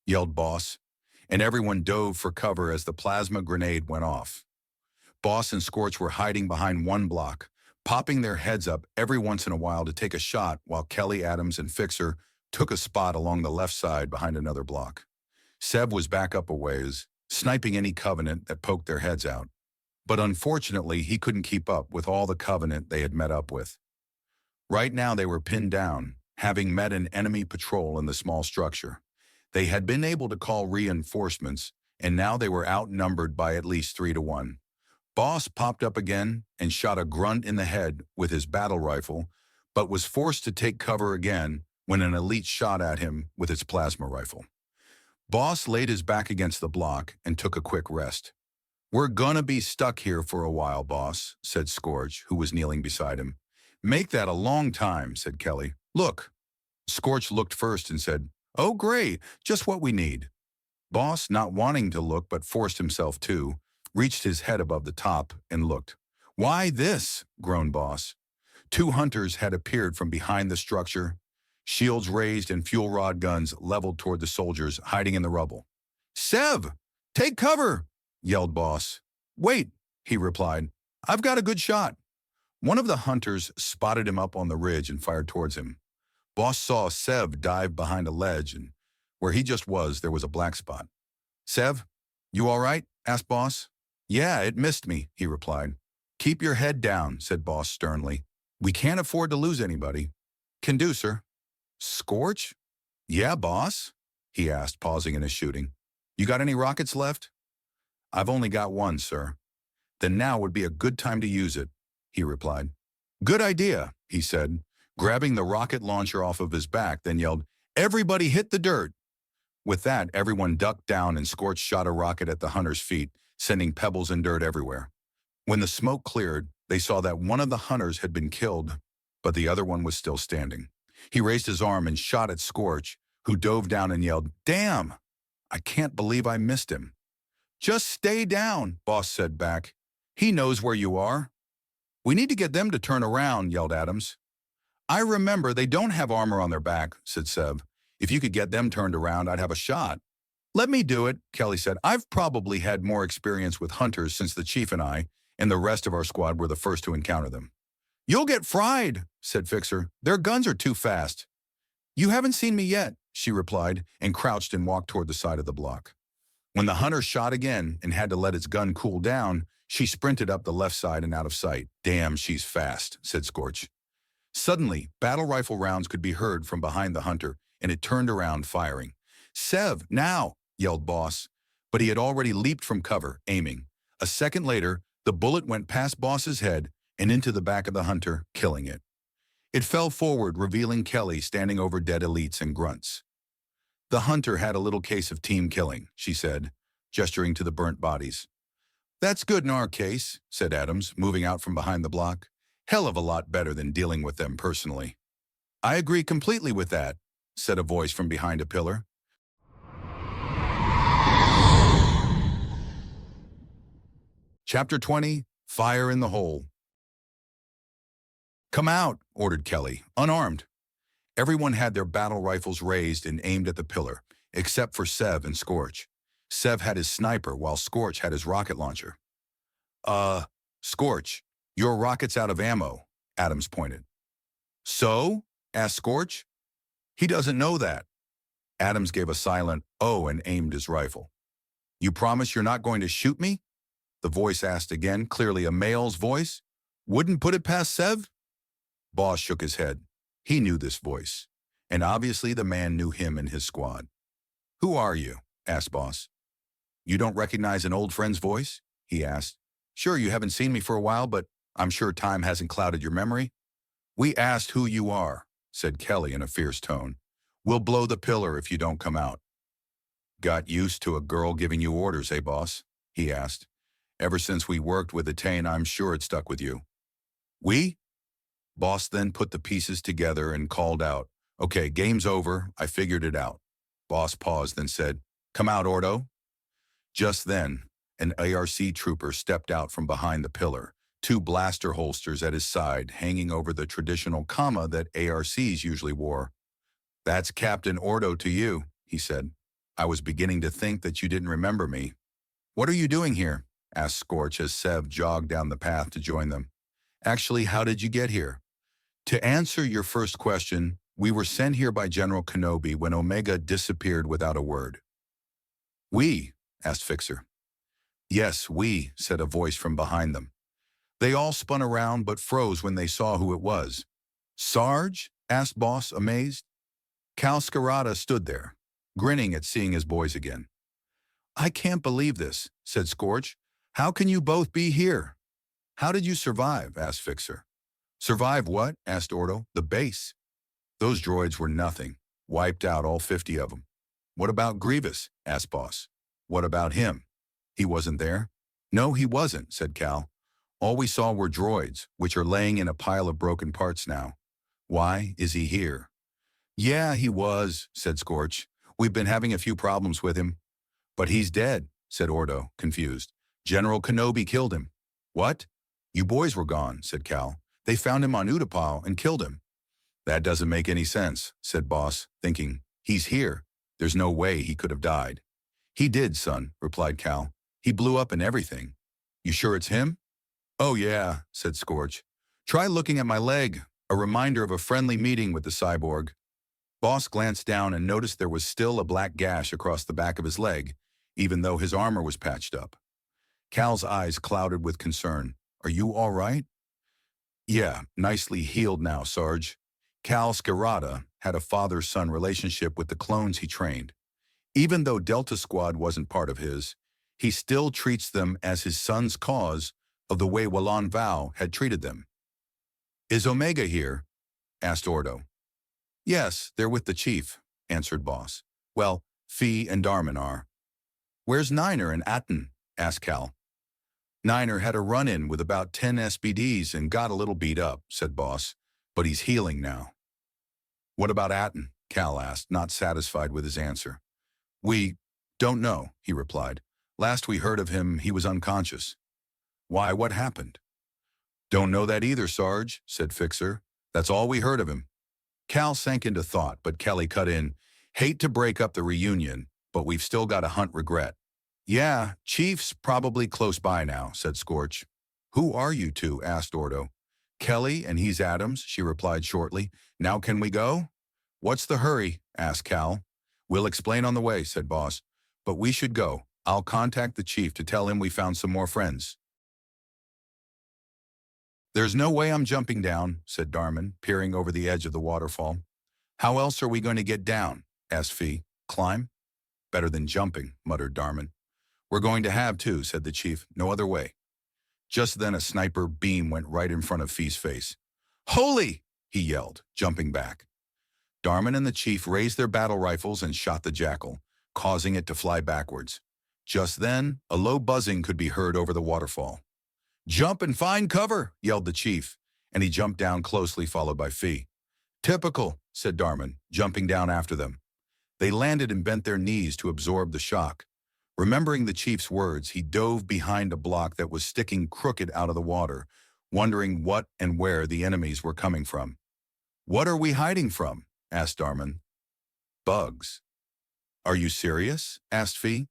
yelled Boss, and everyone dove for cover as the plasma grenade went off. Boss and Scorch were hiding behind one block, popping their heads up every once in a while to take a shot, while Kelly, Adams, and Fixer took a spot along the left side behind another block. Seb was back up a ways, sniping any Covenant that poked their heads out. But unfortunately, he couldn't keep up with all the Covenant they had met up with. Right now they were pinned down, having met an enemy patrol in the small structure. They had been able to call reinforcements, and now they were outnumbered by at least 3-1. Boss popped up again and shot a grunt in the head with his battle rifle, but was forced to take cover again when an elite shot at him with its plasma rifle. Boss laid his back against the block and took a quick rest. "We're gonna be stuck here for a while, Boss," said Scorch, who was kneeling beside him. "Make that a long time," said Kelly. "Look." Scorch looked first and said, "Oh, great, just what we need." Boss, not wanting to look but forced himself to, reached his head above the top and looked. "Why this?" groaned Boss. 2 hunters had appeared from behind the structure, shields raised and fuel rod guns leveled toward the soldiers hiding in the rubble. "Sev, take cover!" yelled Boss. "Wait," he replied. "I've got a good shot." One of the hunters spotted him up on the ridge and fired towards him. Boss saw Sev dive behind a ledge, and where he just was, there was a black spot. "Sev, you all right?" asked Boss. "Yeah, it missed me," he replied. "Keep your head down," said Boss sternly. "We can't afford to lose anybody." "Can do, sir." "Scorch?" "Yeah, Boss?" he asked, pausing in his shooting. "You got any rockets left?" "I've only got one, sir." "Then now would be a good time to use it," he replied. "Good idea," he said, grabbing the rocket launcher off of his back, then yelled, "Everybody hit the dirt!" With that, everyone ducked down and Scorch shot a rocket at the hunter's feet, sending pebbles and dirt everywhere. When the smoke cleared, they saw that one of the hunters had been killed, but the other one was still standing. He raised his arm and shot at Scorch, who dove down and yelled, "Damn! I can't believe I missed him." "Just stay down," Boss said back. "He knows where you are." "We need to get them to turn around," yelled Adams. "I remember they don't have armor on their back," said Sev. "If you could get them turned around, I'd have a shot." "Let me do it," Kelly said. "I've probably had more experience with hunters since the chief and I, and the rest of our squad were the first to encounter them." "You'll get fried," said Fixer. "Their guns are too fast." "You haven't seen me yet," she replied, and crouched and walked toward the side of the block. When the hunter shot again and had to let its gun cool down, she sprinted up the left side and out of sight. "Damn, she's fast," said Scorch. Suddenly, battle rifle rounds could be heard from behind the hunter, and it turned around firing. "Sev, now!" yelled Boss, but he had already leaped from cover, aiming. A second later, the bullet went past Boss's head and into the back of the hunter, killing it. It fell forward, revealing Kelly standing over dead elites and grunts. "The hunter had a little case of team killing," she said, gesturing to the burnt bodies. "That's good in our case," said Adams, moving out from behind the block. "Hell of a lot better than dealing with them personally." "I agree completely with that," said a voice from behind a pillar. Chapter 20, Fire in the Hole. "Come out," ordered Kelly, unarmed. Everyone had their battle rifles raised and aimed at the pillar, except for Sev and Scorch. Sev had his sniper, while Scorch had his rocket launcher. Scorch, your rocket's out of ammo," Adams pointed. "So?" asked Scorch. "He doesn't know that." Adams gave a silent "oh" and aimed his rifle. "You promise you're not going to shoot me?" the voice asked again, clearly a male's voice. "Wouldn't put it past Sev?" Boss shook his head. He knew this voice, and obviously the man knew him and his squad. "Who are you?" asked Boss. "You don't recognize an old friend's voice?" he asked. "Sure, you haven't seen me for a while, but I'm sure time hasn't clouded your memory." "We asked who you are," said Kelly in a fierce tone. "We'll blow the pillar if you don't come out." "Got used to a girl giving you orders, eh, Boss?" he asked. "Ever since we worked with Attain, I'm sure it stuck with you." "We?" Boss then put the pieces together and called out, "Okay, game's over. I figured it out." Boss paused, then said, "Come out, Ordo." Just then, an ARC trooper stepped out from behind the pillar, two blaster holsters at his side hanging over the traditional comma that ARCs usually wore. "That's Captain Ordo to you," he said. "I was beginning to think that you didn't remember me." "What are you doing here?" asked Scorch as Sev jogged down the path to join them. "Actually, how did you get here?" "To answer your first question, we were sent here by General Kenobi when Omega disappeared without a word." "We?" asked Fixer. "Yes, we," said a voice from behind them. They all spun around but froze when they saw who it was. "Sarge?" asked Boss, amazed. Cal Scarata stood there, grinning at seeing his boys again. "I can't believe this," said Scorch. "How can you both be here?" "How did you survive?" asked Fixer. "Survive what?" asked Ordo. "The base." "Those droids were nothing. Wiped out all 50 of them." "What about Grievous?" asked Boss. "What about him?" "He wasn't there." "No, he wasn't," said Cal. "All we saw were droids, which are laying in a pile of broken parts now." "Why is he here?" "Yeah, he was," said Scorch. "We've been having a few problems with him." "But he's dead," said Ordo, confused. "General Kenobi killed him." "What?" "You boys were gone," said Cal. "They found him on Utapau and killed him." "That doesn't make any sense," said Boss, thinking. "He's here. There's no way he could have died." "He did, son," replied Cal. "He blew up and everything." "You sure it's him?" "Oh yeah," said Scorch. "Try looking at my leg, a reminder of a friendly meeting with the cyborg." Boss glanced down and noticed there was still a black gash across the back of his leg, even though his armor was patched up. Cal's eyes clouded with concern. "Are you all right?" "Yeah, nicely healed now, Sarge." Cal Scarata had a father-son relationship with the clones he trained. Even though Delta Squad wasn't part of his, he still treats them as his son's cause of the way Walan Vao had treated them. "Is Omega here?" asked Ordo. "Yes, they're with the chief," answered Boss. "Well, Fee and Darman are." "Where's Niner and Atten?" asked Cal. "Niner had a run-in with about 10 SBDs and got a little beat up," said Boss, "but he's healing now." "What about Atten?" Cal asked, not satisfied with his answer. "We don't know," he replied. "Last we heard of him, he was unconscious." "Why, what happened?" "Don't know that either, Sarge," said Fixer. "That's all we heard of him." Cal sank into thought, but Kelly cut in. "Hate to break up the reunion, but we've still got to hunt regret." "Yeah, Chief's probably close by now," said Scorch. "Who are you two?" asked Ordo. "Kelly, and he's Adams," she replied shortly. "Now can we go?" "What's the hurry?" asked Cal. "We'll explain on the way," said Boss. "But we should go. I'll contact the chief to tell him we found some more friends." "There's no way I'm jumping down," said Darman, peering over the edge of the waterfall. "How else are we going to get down?" asked Fee. "Climb?" "Better than jumping," muttered Darman. "We're going to have to," said the chief. "No other way." Just then a sniper beam went right in front of Fee's face. "Holy!" he yelled, jumping back. Darman and the chief raised their battle rifles and shot the jackal, causing it to fly backwards. Just then, a low buzzing could be heard over the waterfall. "Jump and find cover!" yelled the chief, and he jumped down closely, followed by Fee. "Typical," said Darman, jumping down after them. They landed and bent their knees to absorb the shock. Remembering the chief's words, he dove behind a block that was sticking crooked out of the water, wondering what and where the enemies were coming from. "What are we hiding from?" asked Darman. "Bugs." "Are you serious?" asked Fee.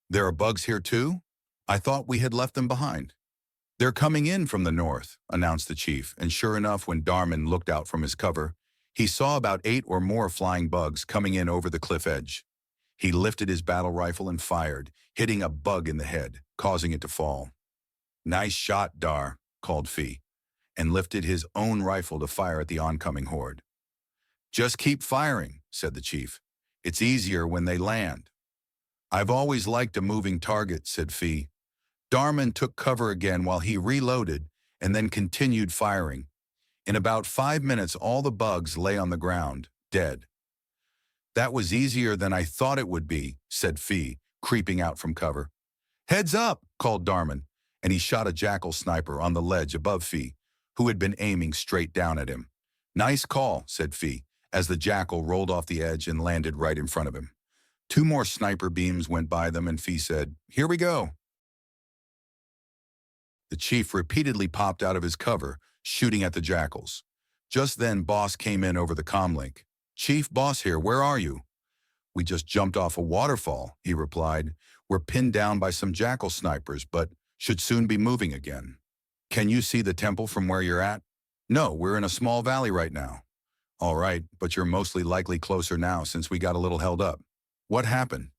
"There are bugs here too? I thought we had left them behind." "They're coming in from the north," announced the chief, and sure enough, when Darman looked out from his cover, he saw about 8 or more flying bugs coming in over the cliff edge. He lifted his battle rifle and fired, hitting a bug in the head, causing it to fall. "Nice shot, Dar," called Fee, and lifted his own rifle to fire at the oncoming horde. "Just keep firing," said the chief. "It's easier when they land." "I've always liked a moving target," said Fee. Darman took cover again while he reloaded and then continued firing. In about 5 minutes, all the bugs lay on the ground, dead. "That was easier than I thought it would be," said Fee, creeping out from cover. "Heads up," called Darman, and he shot a jackal sniper on the ledge above Fee, who had been aiming straight down at him. "Nice call," said Fee, as the jackal rolled off the edge and landed right in front of him. 2 more sniper beams went by them, and Fee said, "Here we go." The chief repeatedly popped out of his cover, shooting at the jackals. Just then, Boss came in over the comlink. "Chief, Boss here, where are you?" "We just jumped off a waterfall," he replied. "We're pinned down by some jackal snipers, but should soon be moving again." "Can you see the temple from where you're at?" "No, we're in a small valley right now." "All right, but you're mostly likely closer now since we got a little held up." "What happened?"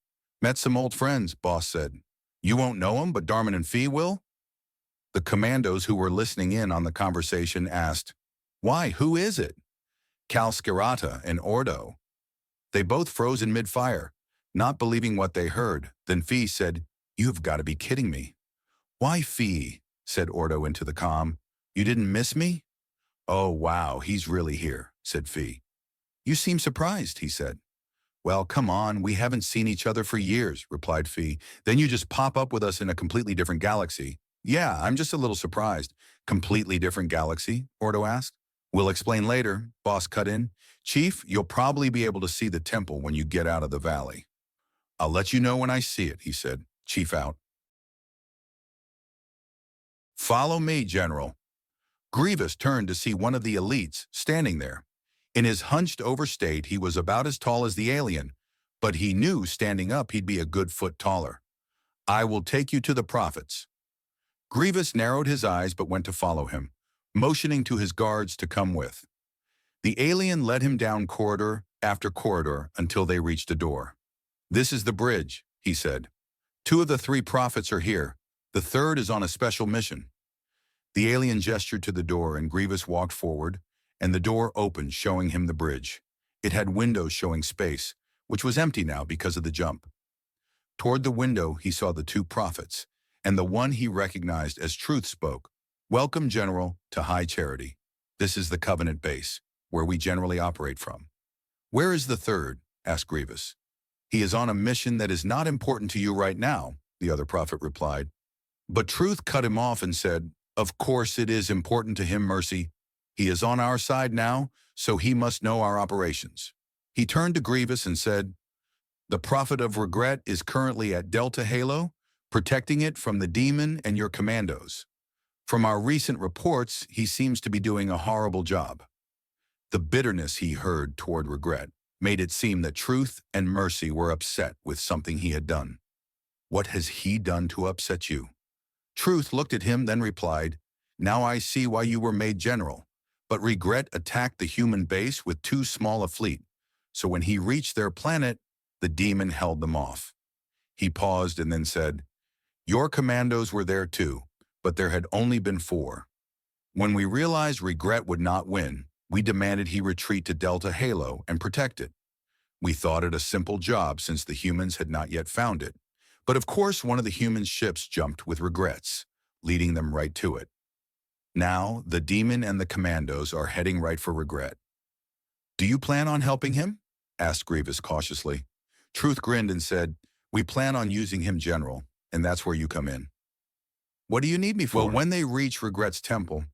"Met some old friends," Boss said. "You won't know them, but Darmin and Fee will?" The commandos who were listening in on the conversation asked, "Why, who is it?" "Cal Skirata and Ordo." They both froze in mid-fire, not believing what they heard. Then Fee said, "You've got to be kidding me." "Why, Fee?" said Ordo into the comm. "You didn't miss me?" "Oh, wow, he's really here," said Fee. "You seem surprised," he said. "Well, come on, we haven't seen each other for years," replied Fee. "Then you just pop up with us in a completely different galaxy." "Yeah, I'm just a little surprised." "Completely different galaxy?" Ordo asked. "We'll explain later," Boss cut in. "Chief, you'll probably be able to see the temple when you get out of the valley." "I'll let you know when I see it," he said. "Chief out." "Follow me, General." Grievous turned to see one of the elites standing there. In his hunched-over state, he was about as tall as the alien, but he knew standing up he'd be a good foot taller. "I will take you to the prophets." Grievous narrowed his eyes but went to follow him, motioning to his guards to come with. The alien led him down corridor after corridor until they reached a door. "This is the bridge," he said. "2 of the 3 prophets are here. The 3rd is on a special mission." The alien gestured to the door, and Grievous walked forward, and the door opened, showing him the bridge. It had windows showing space, which was empty now because of the jump. Toward the window, he saw the 2 prophets, and the one he recognized as Truth spoke. "Welcome, General, to High Charity. This is the Covenant base, where we generally operate from." "Where is the 3rd?" asked Grievous. "He is on a mission that is not important to you right now," the other prophet replied. But Truth cut him off and said, "Of course it is important to him, Mercy. He is on our side now, so he must know our operations." He turned to Grievous and said, "The Prophet of Regret is currently at Delta Halo, protecting it from the demon and your commandos. From our recent reports, he seems to be doing a horrible job." The bitterness he heard toward Regret made it seem that Truth and Mercy were upset with something he had done. "What has he done to upset you?" Truth looked at him, then replied, "Now I see why you were made general. But Regret attacked the human base with too small a fleet, so when he reached their planet, the demon held them off." He paused and then said, "Your commandos were there too, but there had only been 4. When we realized Regret would not win, we demanded he retreat to Delta Halo and protect it. We thought it a simple job since the humans had not yet found it. But of course one of the human ships jumped with Regrets, leading them right to it. Now the demon and the commandos are heading right for Regret." "Do you plan on helping him?" asked Grievous cautiously. Truth grinned and said, "We plan on using him, General, and that's where you come in." "What do you need me for?" "Well, when they reach Regret's temple,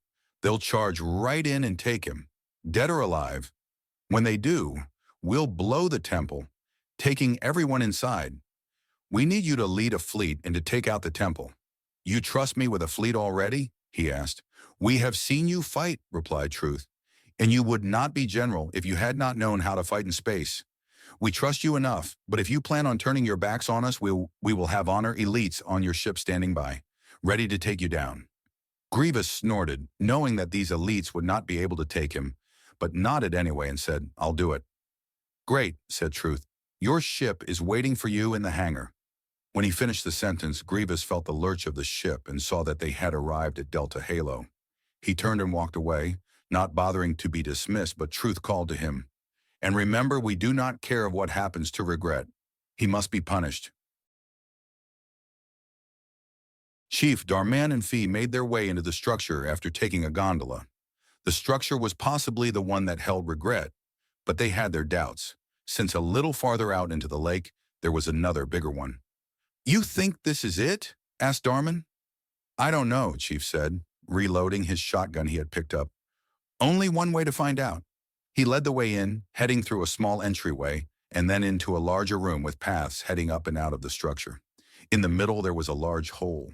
they'll charge right in and take him, dead or alive. When they do, we'll blow the temple, taking everyone inside. We need you to lead a fleet and to take out the temple." "You trust me with a fleet already?" he asked. "We have seen you fight," replied Truth, "and you would not be general if you had not known how to fight in space. We trust you enough, but if you plan on turning your backs on us, we will have honor elites on your ship standing by, ready to take you down." Grievous snorted, knowing that these elites would not be able to take him, but nodded anyway and said, "I'll do it." "Great," said Truth. "Your ship is waiting for you in the hangar." When he finished the sentence, Grievous felt the lurch of the ship and saw that they had arrived at Delta Halo. He turned and walked away, not bothering to be dismissed, but Truth called to him, "And remember, we do not care of what happens to Regret. He must be punished." Chief, Darman and Fee made their way into the structure after taking a gondola. The structure was possibly the one that held Regret, but they had their doubts, since a little farther out into the lake, there was another bigger one. "You think this is it?" asked Darman. "I don't know," Chief said. reloading his shotgun he had picked up. Only one way to find out. He led the way in, heading through a small entryway, and then into a larger room with paths heading up and out of the structure. In the middle, there was a large hole.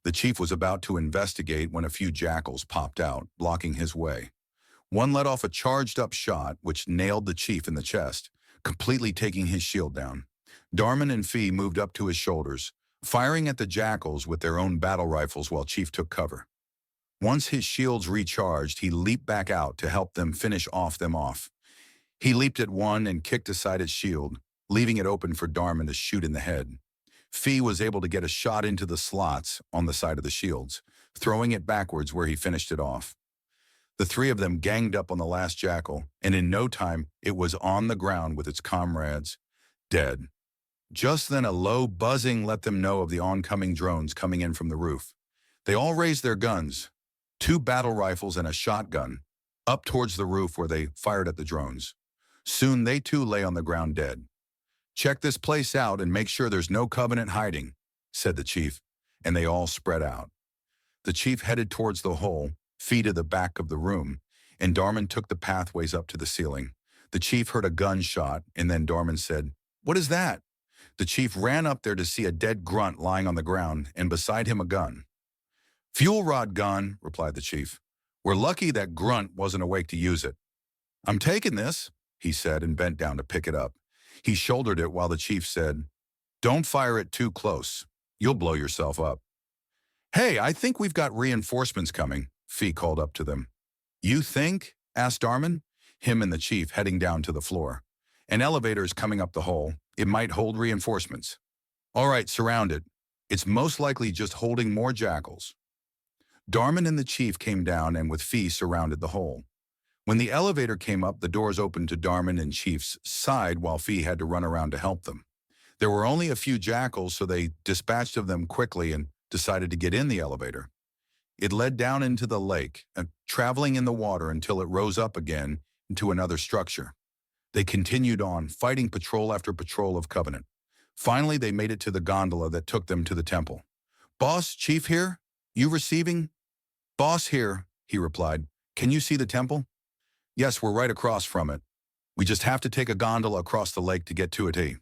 The chief was about to investigate when a few jackals popped out, blocking his way. One let off a charged-up shot, which nailed the chief in the chest, completely taking his shield down. Darmin and Fee moved up to his shoulders, firing at the jackals with their own battle rifles while Chief took cover. Once his shields recharged, he leaped back out to help them finish them off. He leaped at one and kicked aside its shield, leaving it open for Darmin to shoot in the head. Fee was able to get a shot into the slots on the side of the shields, throwing it backwards where he finished it off. The three of them ganged up on the last jackal, and in no time it was on the ground with its comrades, dead. Just then a low buzzing let them know of the oncoming drones coming in from the roof. They all raised their guns, 2 battle rifles and a shotgun, up towards the roof where they fired at the drones. Soon they too lay on the ground dead. "Check this place out and make sure there's no Covenant hiding," said the chief, and they all spread out. The chief headed towards the hole, Fee to the back of the room, and Darmin took the pathways up to the ceiling. The chief heard a gunshot, and then Darmin said, "What is that?" The chief ran up there to see a dead grunt lying on the ground, and beside him a gun. "Fuel rod gun," replied the chief. "We're lucky that grunt wasn't awake to use it." "I'm taking this," he said, and bent down to pick it up. He shouldered it while the chief said, "Don't fire it too close. You'll blow yourself up." "Hey, I think we've got reinforcements coming," Fee called up to them. "You think?" asked Darmin, him and the chief heading down to the floor. "An elevator is coming up the hole. It might hold reinforcements." "All right, surround it. It's most likely just holding more jackals." Darmin and the chief came down and with Fee surrounded the hole. When the elevator came up, the doors opened to Darmin and Chief's side while Fee had to run around to help them. There were only a few jackals, so they dispatched of them quickly and decided to get in the elevator. It led down into the lake, traveling in the water until it rose up again into another structure. They continued on, fighting patrol after patrol of Covenant. Finally, they made it to the gondola that took them to the temple. "Boss, Chief here? You receiving?" "Boss here," he replied. "Can you see the temple?" "Yes, we're right across from it. We just have to take a gondola across the lake to get to it.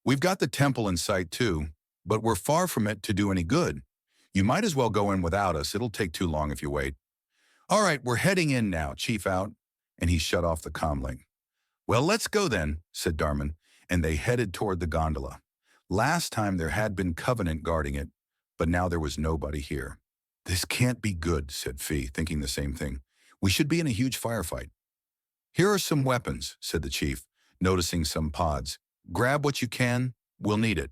We've got the temple in sight too, but we're far from it to do any good. You might as well go in without us. It'll take too long if you wait." "All right, we're heading in now, Chief out," and he shut off the comlink. "Well, let's go then," said Darmin, and they headed toward the gondola. Last time there had been Covenant guarding it, but now there was nobody here. "This can't be good," said Fee, thinking the same thing. "We should be in a huge firefight." "Here are some weapons," said the chief, noticing some pods. "Grab what you can. We'll need it."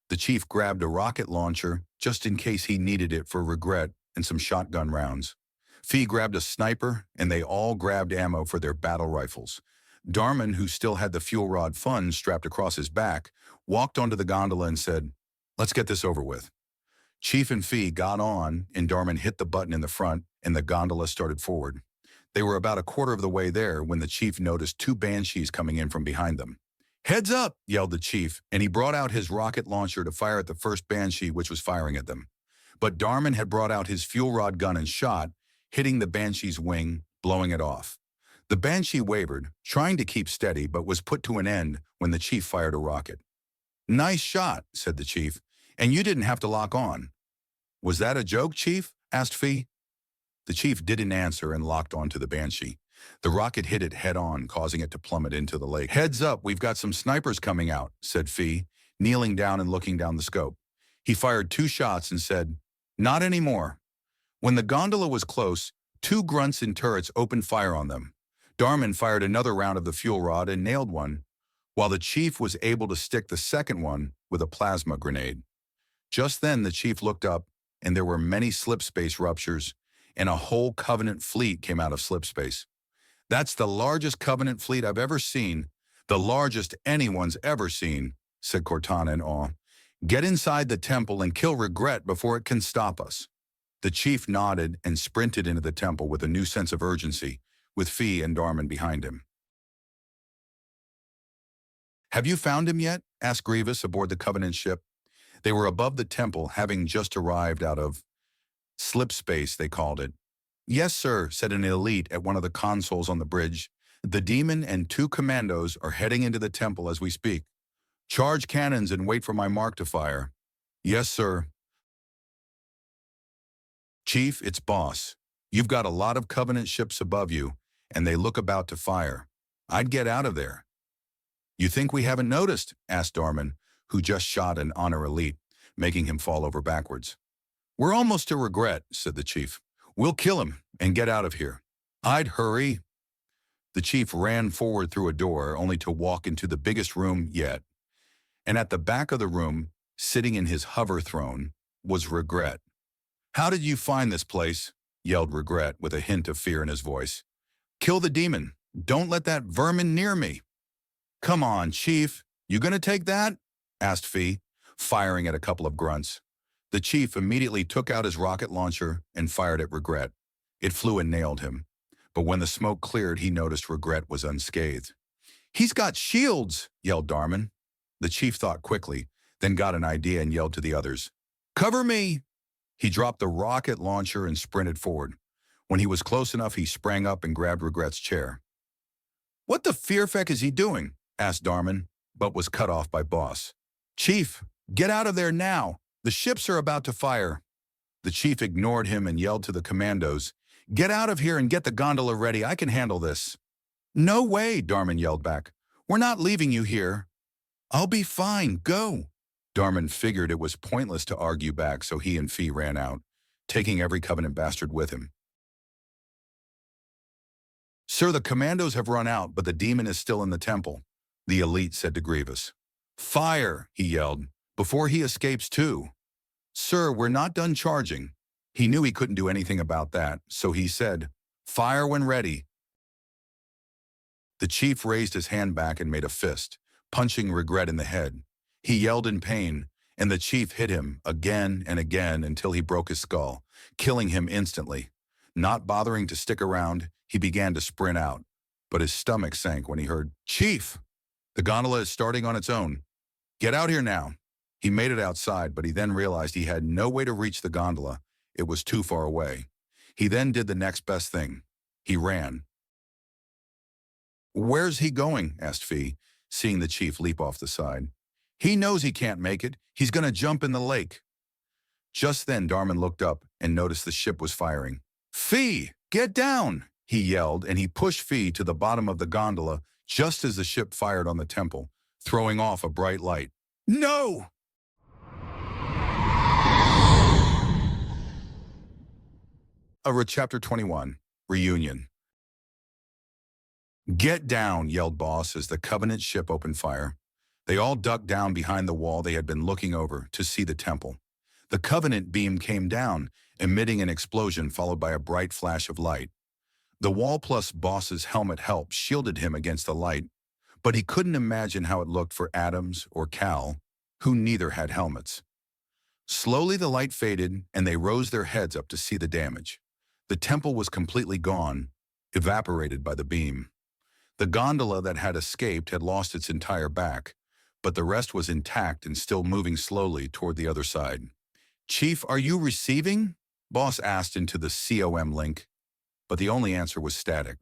The chief grabbed a rocket launcher, just in case he needed it for regret, and some shotgun rounds. Fee grabbed a sniper, and they all grabbed ammo for their battle rifles. Darmin, who still had the fuel rod fun strapped across his back, walked onto the gondola and said, "Let's get this over with." Chief and Fee got on, and Darmin hit the button in the front, and the gondola started forward. They were about a quarter of the way there when the chief noticed 2 banshees coming in from behind them. "Heads up!" yelled the chief, and he brought out his rocket launcher to fire at the first banshee which was firing at them. But Darmin had brought out his fuel rod gun and shot, hitting the banshee's wing, blowing it off. The banshee wavered, trying to keep steady, but was put to an end when the chief fired a rocket. "Nice shot," said the chief, "and you didn't have to lock on." "Was that a joke, Chief?" asked Fee. The chief didn't answer and locked onto the banshee. The rocket hit it head-on, causing it to plummet into the lake. "Heads up, we've got some snipers coming out," said Fee, kneeling down and looking down the scope. He fired 2 shots and said, "Not anymore." When the gondola was close, 2 grunts in turrets opened fire on them. Darmin fired another round of the fuel rod and nailed one, while the chief was able to stick the second one with a plasma grenade. Just then the chief looked up, and there were many slipspace ruptures, and a whole Covenant fleet came out of slipspace. "That's the largest Covenant fleet I've ever seen, the largest anyone's ever seen," said Cortana in awe. "Get inside the temple and kill regret before it can stop us." The chief nodded and sprinted into the temple with a new sense of urgency, with Fee and Darmin behind him. "Have you found him yet?" asked Grievous aboard the Covenant ship. They were above the temple, having just arrived out of Slip space, they called it. Yes, sir, said an elite at one of the consoles on the bridge. The demon and 2 commandos are heading into the temple as we speak. Charge cannons and wait for my mark to fire. Yes, sir. Chief, it's Boss. You've got a lot of Covenant ships above you, and they look about to fire. I'd get out of there. You think we haven't noticed? Asked Darman, who just shot an honor elite, making him fall over backwards. We're almost to regret, said the chief. We'll kill him and get out of here. I'd hurry. The chief ran forward through a door, only to walk into the biggest room yet. And at the back of the room, sitting in his hover throne, was Regret. How did you find this place? Yelled Regret with a hint of fear in his voice. Kill the demon. Don't let that vermin near me. Come on, Chief. You gonna take that? Asked Fee, firing at a couple of grunts. The chief immediately took out his rocket launcher and fired at Regret. It flew and nailed him. But when the smoke cleared, he noticed Regret was unscathed. He's got shields, yelled Darman. The chief thought quickly, then got an idea and yelled to the others. Cover me! He dropped the rocket launcher and sprinted forward. When he was close enough, he sprang up and grabbed Regret's chair. What the fearfeck is he doing? Asked Darman, but was cut off by Boss. Chief, get out of there now! The ships are about to fire. The chief ignored him and yelled to the commandos, Get out of here and get the gondola ready. I can handle this. No way, Darman yelled back. We're not leaving you here. I'll be fine. Go. Darman figured it was pointless to argue back, so he and Fee ran out, taking every Covenant bastard with him. Sir, the commandos have run out, but the demon is still in the temple, the elite said to Grievous. Fire, he yelled, before he escapes too. Sir, we're not done charging. He knew he couldn't do anything about that, so he said, Fire when ready. The chief raised his hand back and made a fist, punching Regret in the head. He yelled in pain, and the chief hit him again and again until he broke his skull, killing him instantly. Not bothering to stick around, he began to sprint out, but his stomach sank when he heard, Chief! The gondola is starting on its own. Get out here now. He made it outside, but he then realized he had no way to reach the gondola. It was too far away. He then did the next best thing. He ran. Where's he going? Asked Fee, seeing the chief leap off the side. He knows he can't make it. He's going to jump in the lake. Just then, Darman looked up and noticed the ship was firing. Fee, get down, he yelled, and he pushed Fee to the bottom of the gondola just as the ship fired on the temple, throwing off a bright light. No! Chapter 21, Reunion. Get down, yelled Boss as the Covenant ship opened fire. They all ducked down behind the wall they had been looking over to see the temple. The Covenant beam came down, emitting an explosion followed by a bright flash of light. The wall plus Boss's helmet help shielded him against the light, but he couldn't imagine how it looked for Adams or Cal, who neither had helmets. Slowly the light faded, and they rose their heads up to see the damage. The temple was completely gone, evaporated by the beam. The gondola that had escaped had lost its entire back, but the rest was intact and still moving slowly toward the other side. Chief, are you receiving? Boss asked into the COM link, but the only answer was static.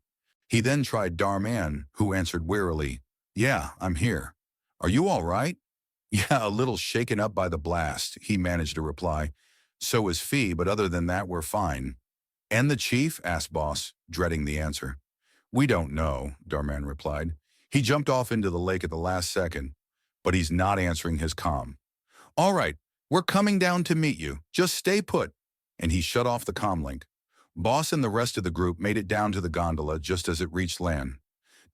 He then tried Darman, who answered wearily, Yeah, I'm here. Are you all right? Yeah, a little shaken up by the blast, he managed to reply. So is Fee, but other than that, we're fine. And the chief? Asked Boss, dreading the answer. We don't know, Darman replied. He jumped off into the lake at the last second, but he's not answering his comm. All right, we're coming down to meet you. Just stay put. And he shut off the comm link. Boss and the rest of the group made it down to the gondola just as it reached land.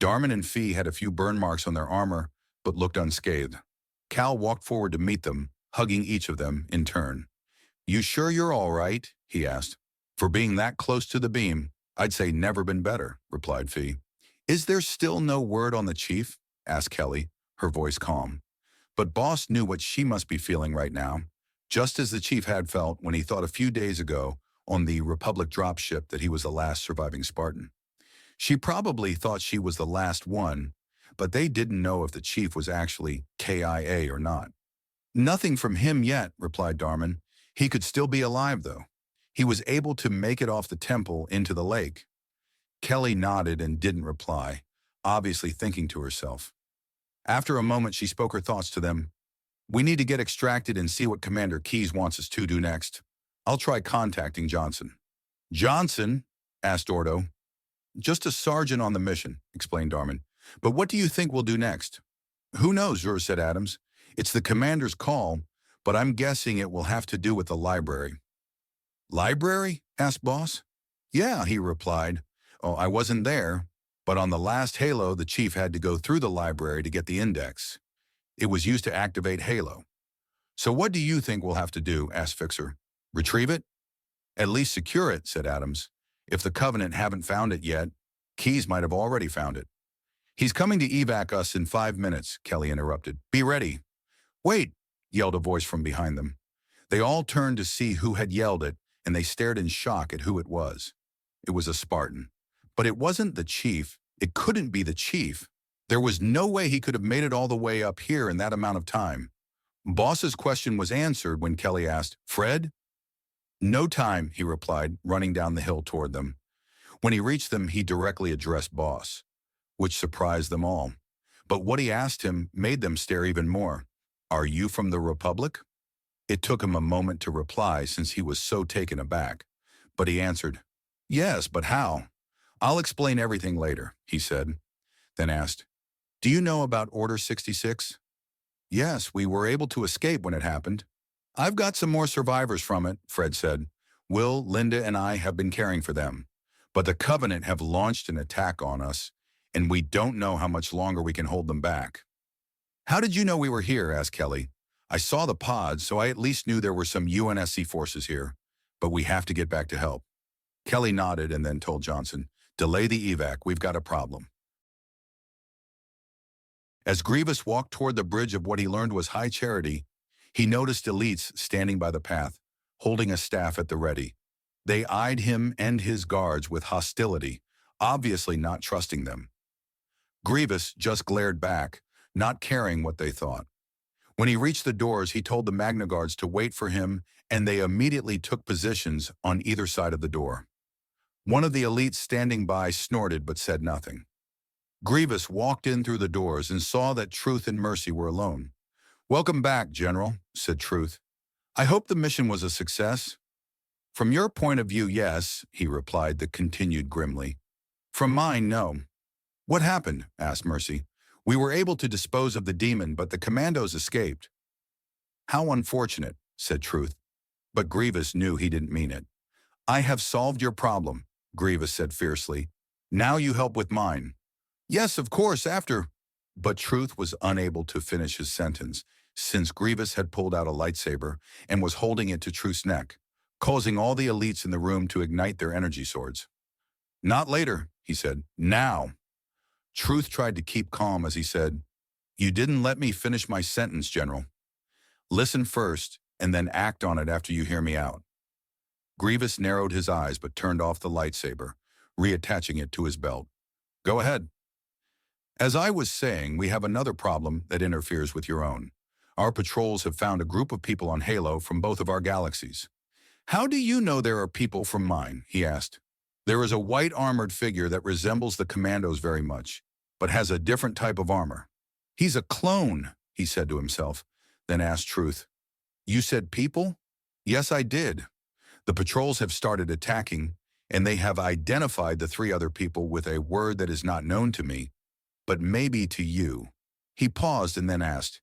Darman and Fee had a few burn marks on their armor, but looked unscathed. Cal walked forward to meet them, hugging each of them in turn. You sure you're all right? He asked. For being that close to the beam, I'd say never been better, replied Fee. Is there still no word on the chief? Asked Kelly, her voice calm. But Boss knew what she must be feeling right now, just as the chief had felt when he thought a few days ago on the Republic dropship that he was the last surviving Spartan. She probably thought she was the last one, but they didn't know if the chief was actually KIA or not. Nothing from him yet, replied Darman. He could still be alive, though. He was able to make it off the temple into the lake. Kelly nodded and didn't reply, obviously thinking to herself. After a moment, she spoke her thoughts to them. We need to get extracted and see what Commander Keyes wants us to do next. I'll try contacting Johnson. Johnson? Asked Ordo. Just a sergeant on the mission, explained Darmin. But what do you think we'll do next? Who knows, Zur, said Adams. It's the commander's call, but I'm guessing it will have to do with the library. Library? Asked Boss. Yeah, he replied. Oh, I wasn't there, but on the last Halo, the chief had to go through the library to get the index. It was used to activate Halo. So what do you think we'll have to do? Asked Fixer. Retrieve it? At least secure it, said Adams. If the Covenant haven't found it yet, Keyes might have already found it. He's coming to evac us in 5 minutes, Kelly interrupted. Be ready. Wait, yelled a voice from behind them. They all turned to see who had yelled it, and they stared in shock at who it was. It was a Spartan. But it wasn't the chief. It couldn't be the chief. There was no way he could have made it all the way up here in that amount of time. Boss's question was answered when Kelly asked, Fred? No time, he replied, running down the hill toward them. When he reached them, he directly addressed Boss, which surprised them all. But what he asked him made them stare even more. Are you from the Republic? It took him a moment to reply since he was so taken aback. But he answered, Yes, but how? I'll explain everything later, he said. Then asked, Do you know about Order 66? Yes, we were able to escape when it happened. I've got some more survivors from it, Fred said. Will, Linda, and I have been caring for them. But the Covenant have launched an attack on us, and we don't know how much longer we can hold them back. How did you know we were here? Asked Kelly. I saw the pods, so I at least knew there were some UNSC forces here. But we have to get back to help. Kelly nodded and then told Johnson, Delay the evac, we've got a problem. As Grievous walked toward the bridge of what he learned was High Charity, he noticed elites standing by the path, holding a staff at the ready. They eyed him and his guards with hostility, obviously not trusting them. Grievous just glared back, not caring what they thought. When he reached the doors, he told the Magna Guards to wait for him, and they immediately took positions on either side of the door. One of the elites standing by snorted but said nothing. Grievous walked in through the doors and saw that Truth and Mercy were alone. Welcome back, General, said Truth. I hope the mission was a success. From your point of view, yes, he replied, that continued grimly. From mine, no. What happened? Asked Mercy. We were able to dispose of the demon, but the commandos escaped. How unfortunate, said Truth. But Grievous knew he didn't mean it. I have solved your problem, Grievous said fiercely. Now you help with mine. Yes, of course, after. But Truth was unable to finish his sentence, since Grievous had pulled out a lightsaber and was holding it to Truth's neck, causing all the elites in the room to ignite their energy swords. Not later, he said. Now. Truth tried to keep calm as he said, You didn't let me finish my sentence, General. Listen first, and then act on it after you hear me out. Grievous narrowed his eyes but turned off the lightsaber, reattaching it to his belt. Go ahead. As I was saying, we have another problem that interferes with your own. Our patrols have found a group of people on Halo from both of our galaxies. How do you know there are people from mine? He asked. There is a white armored figure that resembles the commandos very much, but has a different type of armor. He's a clone, he said to himself, then asked Truth. You said people? Yes, I did. The patrols have started attacking, and they have identified the 3 other people with a word that is not known to me, but maybe to you. He paused and then asked,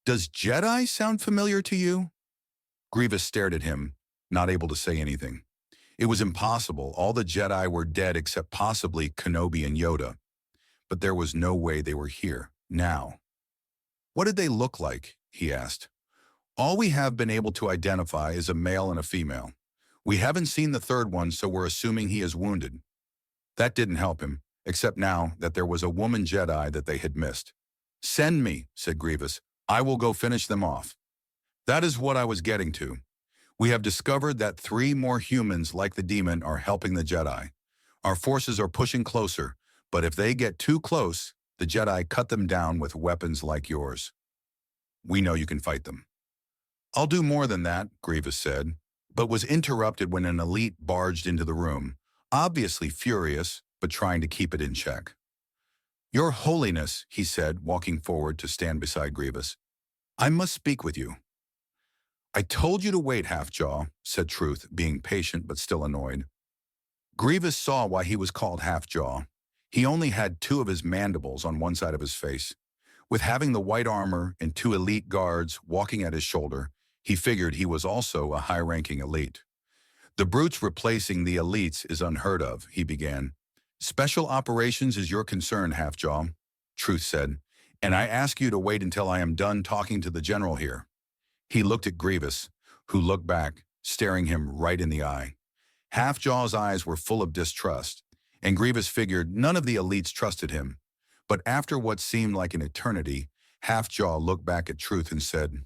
Does Jedi sound familiar to you? Grievous stared at him, not able to say anything. It was impossible. All the Jedi were dead except possibly Kenobi and Yoda. But there was no way they were here, now. What did they look like? He asked. All we have been able to identify is a male and a female. We haven't seen the third one, so we're assuming he is wounded. That didn't help him, except now that there was a woman Jedi that they had missed. Send me, said Grievous. I will go finish them off. That is what I was getting to. We have discovered that 3 more humans like the demon are helping the Jedi. Our forces are pushing closer, but if they get too close, the Jedi cut them down with weapons like yours. We know you can fight them. I'll do more than that, Grievous said. but was interrupted when an elite barged into the room, obviously furious, but trying to keep it in check. "Your Holiness," he said, walking forward to stand beside Grievous. "I must speak with you." "I told you to wait, Halfjaw," said Truth, being patient but still annoyed. Grievous saw why he was called Halfjaw. He only had 2 of his mandibles on one side of his face. With having the white armor and 2 elite guards walking at his shoulder, he figured he was also a high-ranking elite. "The brutes replacing the elites is unheard of," he began. "Special operations is your concern, Halfjaw," Truth said, "and I ask you to wait until I am done talking to the general here." He looked at Grievous, who looked back, staring him right in the eye. Halfjaw's eyes were full of distrust, and Grievous figured none of the elites trusted him. But after what seemed like an eternity, Halfjaw looked back at Truth and said,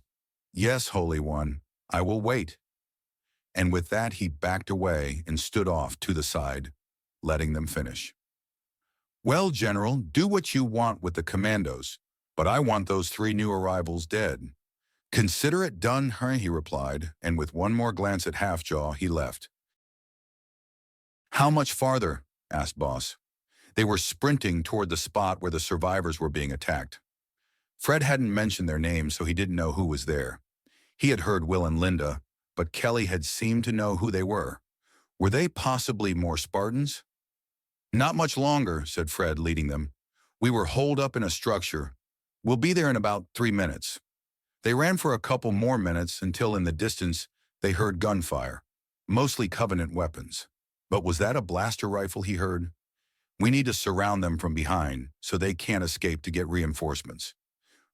"Yes, Holy One, I will wait." And with that he backed away and stood off to the side, letting them finish. "Well, General, do what you want with the commandos, but I want those 3 new arrivals dead." "Consider it done," he replied, and with one more glance at Halfjaw, he left. "How much farther?" asked Boss. They were sprinting toward the spot where the survivors were being attacked. Fred hadn't mentioned their names, so he didn't know who was there. He had heard Will and Linda, but Kelly had seemed to know who they were. Were they possibly more Spartans? "Not much longer," said Fred, leading them. "We were holed up in a structure. We'll be there in about 3 minutes." They ran for a couple more minutes until in the distance they heard gunfire, mostly Covenant weapons. But was that a blaster rifle he heard? "We need to surround them from behind so they can't escape to get reinforcements."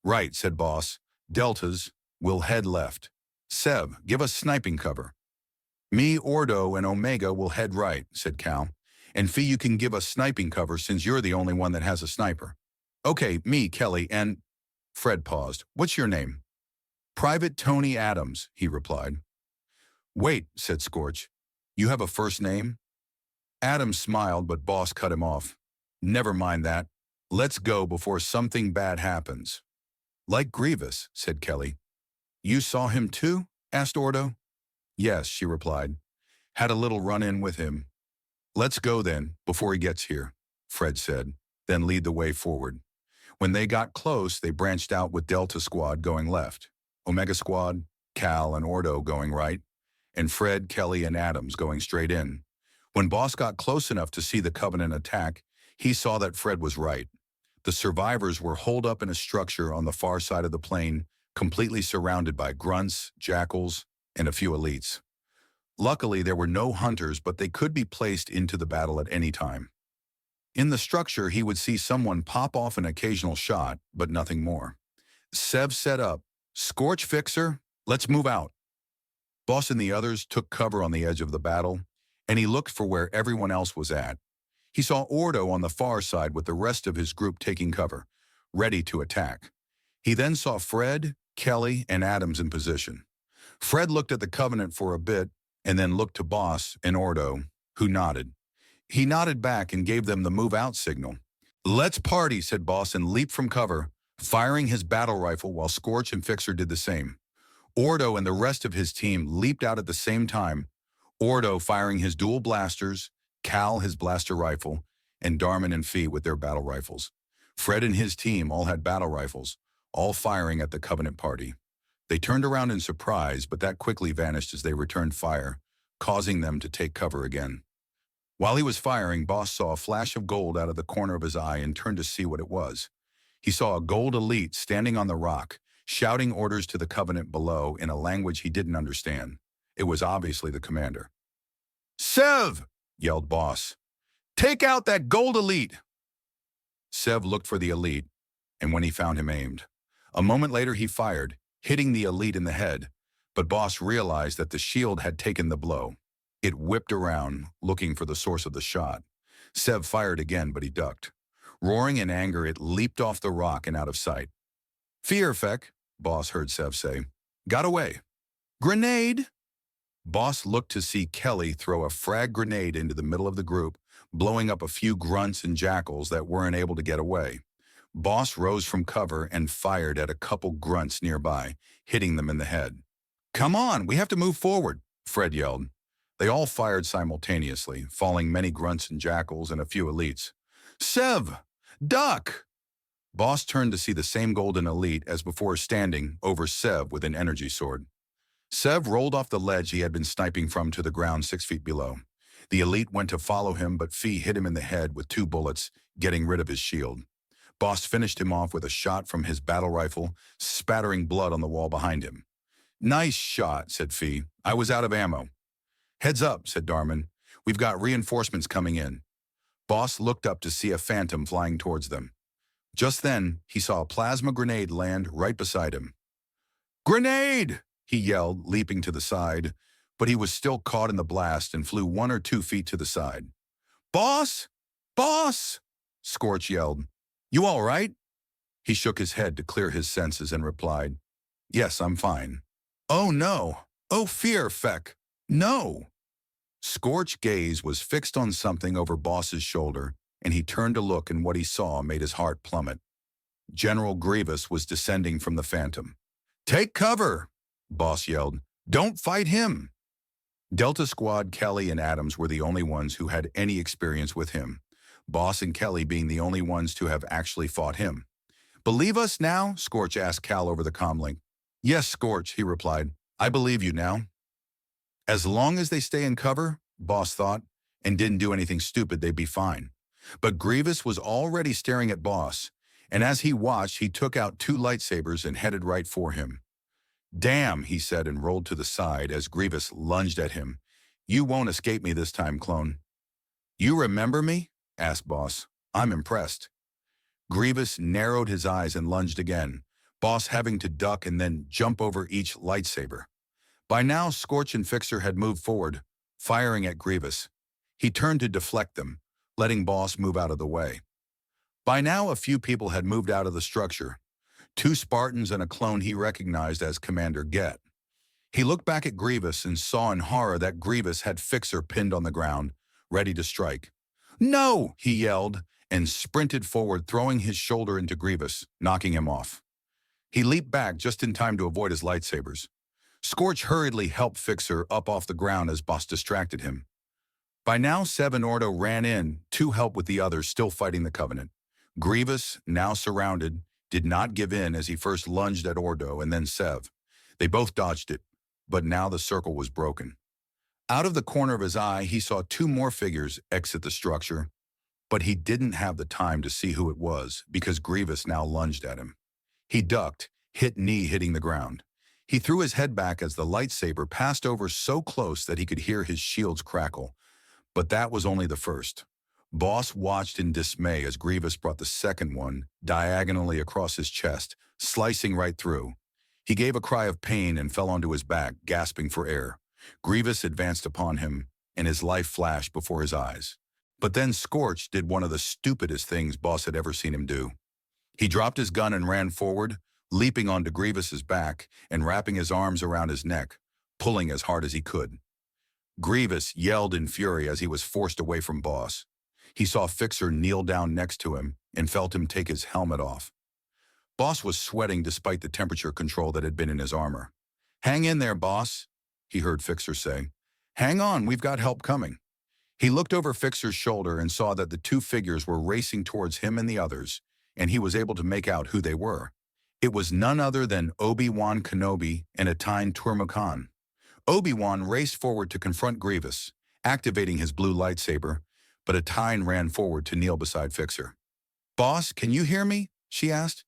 "Right," said Boss. "Deltas, we'll head left. Sev, give us sniping cover." "Me, Ordo, and Omega will head right," said Cal. "And Fee, you can give us sniping cover since you're the only one that has a sniper." "Okay, me, Kelly, and—" Fred paused. "What's your name?" "Private Tony Adams," he replied. "Wait," said Scorch. "You have a first name?" Adams smiled, but Boss cut him off. "Never mind that. Let's go before something bad happens." "Like Grievous," said Kelly. "You saw him too?" asked Ordo. "Yes," she replied. "Had a little run-in with him." "Let's go then, before he gets here," Fred said, "then lead the way forward." When they got close, they branched out with Delta Squad going left, Omega Squad, Cal, and Ordo going right, and Fred, Kelly, and Adams going straight in. When Boss got close enough to see the Covenant attack, he saw that Fred was right. The survivors were holed up in a structure on the far side of the plain, completely surrounded by grunts, jackals, and a few elites. Luckily, there were no hunters, but they could be placed into the battle at any time. In the structure, he would see someone pop off an occasional shot, but nothing more. Sev set up. "Scorch fixer, let's move out." Boss and the others took cover on the edge of the battle, and he looked for where everyone else was at. He saw Ordo on the far side with the rest of his group taking cover, ready to attack. He then saw Fred, Kelly, and Adams in position. Fred looked at the Covenant for a bit, and then looked to Boss and Ordo, who nodded. He nodded back and gave them the move-out signal. "Let's party," said Boss, and leaped from cover, firing his battle rifle while Scorch and Fixer did the same. Ordo and the rest of his team leaped out at the same time, Ordo firing his dual blasters, Cal his blaster rifle, and Darman and Fee with their battle rifles. Fred and his team all had battle rifles, all firing at the Covenant party. They turned around in surprise, but that quickly vanished as they returned fire, causing them to take cover again. While he was firing, Boss saw a flash of gold out of the corner of his eye and turned to see what it was. He saw a gold elite standing on the rock, shouting orders to the Covenant below in a language he didn't understand. It was obviously the commander. "Sev!" yelled Boss. "Take out that gold elite!" Sev looked for the elite, and when he found him, aimed. A moment later he fired, hitting the elite in the head, but Boss realized that the shield had taken the blow. It whipped around, looking for the source of the shot. Sev fired again, but he ducked. Roaring in anger, it leaped off the rock and out of sight. "Fear effect," Boss heard Sev say. "Got away." "Grenade!" Boss looked to see Kelly throw a frag grenade into the middle of the group, blowing up a few grunts and jackals that weren't able to get away. Boss rose from cover and fired at a couple grunts nearby, hitting them in the head. "Come on, we have to move forward," Fred yelled. They all fired simultaneously, falling many grunts and jackals and a few elites. Sev! Duck! Boss turned to see the same golden elite as before standing over Sev with an energy sword. Sev rolled off the ledge he had been sniping from to the ground 6 feet below. The elite went to follow him, but Fee hit him in the head with 2 bullets, getting rid of his shield. Boss finished him off with a shot from his battle rifle, spattering blood on the wall behind him. Nice shot, said Fee. I was out of ammo. Heads up, said Darman. We've got reinforcements coming in. Boss looked up to see a phantom flying towards them. Just then, he saw a plasma grenade land right beside him. Grenade! He yelled, leaping to the side, but he was still caught in the blast and flew 1 or 2 feet to the side. Boss! Boss! Scorch yelled. You all right? He shook his head to clear his senses and replied, Yes, I'm fine. Oh no! Oh fear, feck! No! Scorch's gaze was fixed on something over Boss's shoulder, and he turned to look, and what he saw made his heart plummet. General Grievous was descending from the phantom. Take cover! Boss yelled. Don't fight him! Delta Squad, Kelly, and Adams were the only ones who had any experience with him, Boss and Kelly being the only ones to have actually fought him. Believe us now? Scorch asked Cal over the comlink. Yes, Scorch, he replied. I believe you now. As long as they stay in cover, Boss thought, and didn't do anything stupid, they'd be fine. But Grievous was already staring at Boss, and as he watched, he took out 2 lightsabers and headed right for him. Damn, he said and rolled to the side as Grievous lunged at him. You won't escape me this time, clone. You remember me? Asked Boss. I'm impressed. Grievous narrowed his eyes and lunged again, Boss having to duck and then jump over each lightsaber. By now, Scorch and Fixer had moved forward, firing at Grievous. He turned to deflect them, letting Boss move out of the way. By now, a few people had moved out of the structure. 2 Spartans and a clone he recognized as Commander Get. He looked back at Grievous and saw in horror that Grievous had Fixer pinned on the ground, ready to strike. No! He yelled, and sprinted forward, throwing his shoulder into Grievous, knocking him off. He leaped back just in time to avoid his lightsabers. Scorch hurriedly helped Fixer up off the ground as Boss distracted him. By now, Sev and Ordo ran in to help with the others still fighting the Covenant. Grievous, now surrounded, did not give in as he first lunged at Ordo and then Sev. They both dodged it, but now the circle was broken. Out of the corner of his eye, he saw 2 more figures exit the structure, but he didn't have the time to see who it was because Grievous now lunged at him. He ducked, hit knee hitting the ground. He threw his head back as the lightsaber passed over so close that he could hear his shields crackle. But that was only the first. Boss watched in dismay as Grievous brought the second one diagonally across his chest, slicing right through. He gave a cry of pain and fell onto his back, gasping for air. Grievous advanced upon him, and his life flashed before his eyes. But then Scorch did one of the stupidest things Boss had ever seen him do. He dropped his gun and ran forward, leaping onto Grievous's back and wrapping his arms around his neck, pulling as hard as he could. Grievous yelled in fury as he was forced away from Boss. He saw Fixer kneel down next to him and felt him take his helmet off. Boss was sweating despite the temperature control that had been in his armor. Hang in there, Boss, he heard Fixer say. Hang on, we've got help coming. He looked over Fixer's shoulder and saw that the 2 figures were racing towards him and the others, and he was able to make out who they were. It was none other than Obi-Wan Kenobi and Atine Turmakan. Obi-Wan raced forward to confront Grievous, activating his blue lightsaber, but Atine ran forward to kneel beside Fixer. Boss, can you hear me? She asked.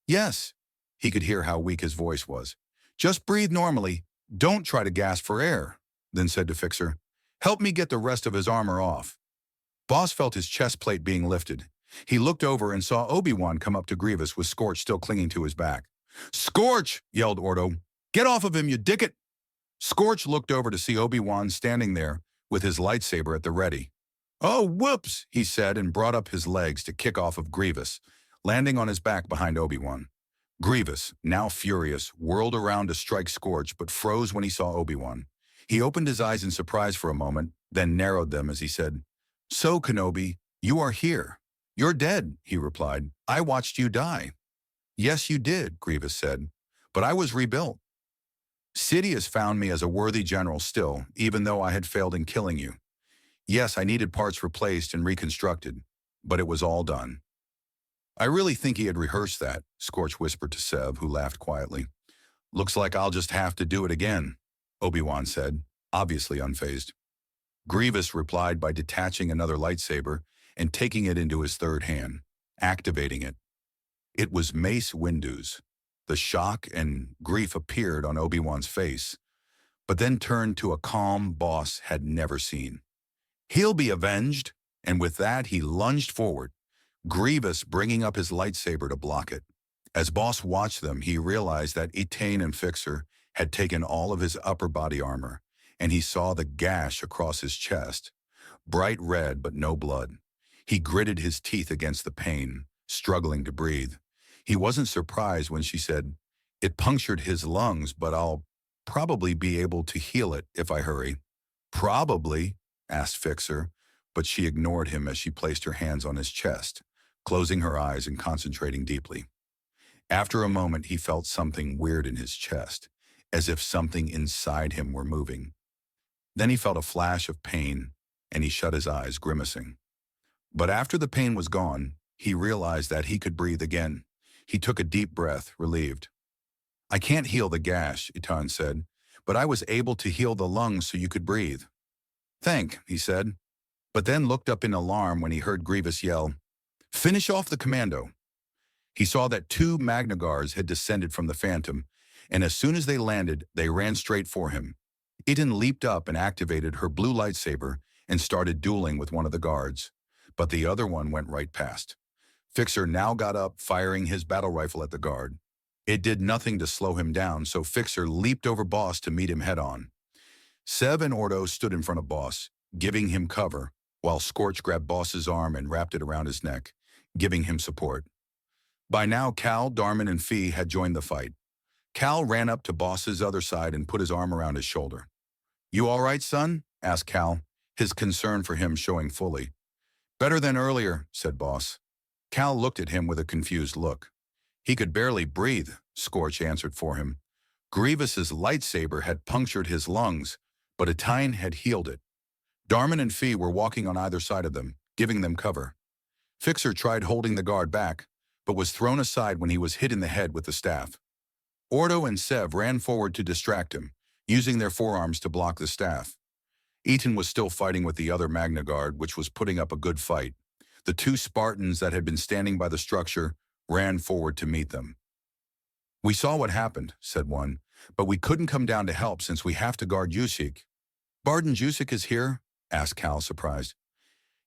Yes. He could hear how weak his voice was. Just breathe normally. Don't try to gasp for air, then said to Fixer. Help me get the rest of his armor off. Boss felt his chest plate being lifted. He looked over and saw Obi-Wan come up to Grievous with Scorch still clinging to his back. Scorch! Yelled Ordo. Get off of him, you dickit! Scorch looked over to see Obi-Wan standing there with his lightsaber at the ready. Oh, whoops, he said and brought up his legs to kick off of Grievous, landing on his back behind Obi-Wan. Grievous, now furious, whirled around to strike Scorch but froze when he saw Obi-Wan. He opened his eyes in surprise for a moment, then narrowed them as he said, So, Kenobi, you are here. You're dead, he replied. I watched you die. Yes, you did, Grievous said, but I was rebuilt. Sidious found me as a worthy general still, even though I had failed in killing you. Yes, I needed parts replaced and reconstructed, but it was all done. I really think he had rehearsed that, Scorch whispered to Sev, who laughed quietly. Looks like I'll just have to do it again, Obi-Wan said, obviously unfazed. Grievous replied by detaching another lightsaber and taking it into his third hand, activating it. It was Mace Windu's. The shock and grief appeared on Obi-Wan's face, but then turned to a calm Boss had never seen. He'll be avenged, and with that he lunged forward, Grievous bringing up his lightsaber to block it. As Boss watched them, he realized that Etain and Fixer had taken all of his upper body armor, and he saw the gash across his chest, bright red but no blood. He gritted his teeth against the pain, struggling to breathe. He wasn't surprised when she said, "It punctured his lungs, but I'll probably be able to heal it if I hurry." "Probably?" asked Fixer, but she ignored him as she placed her hands on his chest, closing her eyes and concentrating deeply. After a moment, he felt something weird in his chest, as if something inside him were moving. Then he felt a flash of pain, and he shut his eyes, grimacing. But after the pain was gone, he realized that he could breathe again. He took a deep breath, relieved. "I can't heal the gash," Etain said, "but I was able to heal the lungs so you could breathe." "Thank," he said, but then looked up in alarm when he heard Grievous yell, "Finish off the commando." He saw that 2 Magna Guards had descended from the Phantom, and as soon as they landed, they ran straight for him. Etain leaped up and activated her blue lightsaber and started dueling with one of the guards, but the other one went right past. Fixer now got up, firing his battle rifle at the guard. It did nothing to slow him down, so Fixer leaped over Boss to meet him head-on. Sev and Ordo stood in front of Boss, giving him cover, while Scorch grabbed Boss's arm and wrapped it around his neck, giving him support. By now, Cal, Darmin, and Fee had joined the fight. Cal ran up to Boss's other side and put his arm around his shoulder. "You all right, son?" asked Cal, his concern for him showing fully. "Better than earlier," said Boss. Cal looked at him with a confused look. "He could barely breathe," Scorch answered for him. Grievous's lightsaber had punctured his lungs, but Etain had healed it. Darmin and Fee were walking on either side of them, giving them cover. Fixer tried holding the guard back, but was thrown aside when he was hit in the head with the staff. Ordo and Sev ran forward to distract him, using their forearms to block the staff. Etain was still fighting with the other Magna Guard, which was putting up a good fight. The 2 Spartans that had been standing by the structure ran forward to meet them. "We saw what happened," said one, "but we couldn't come down to help since we have to guard Jusik." "Barden Jusik is here?" asked Cal, surprised.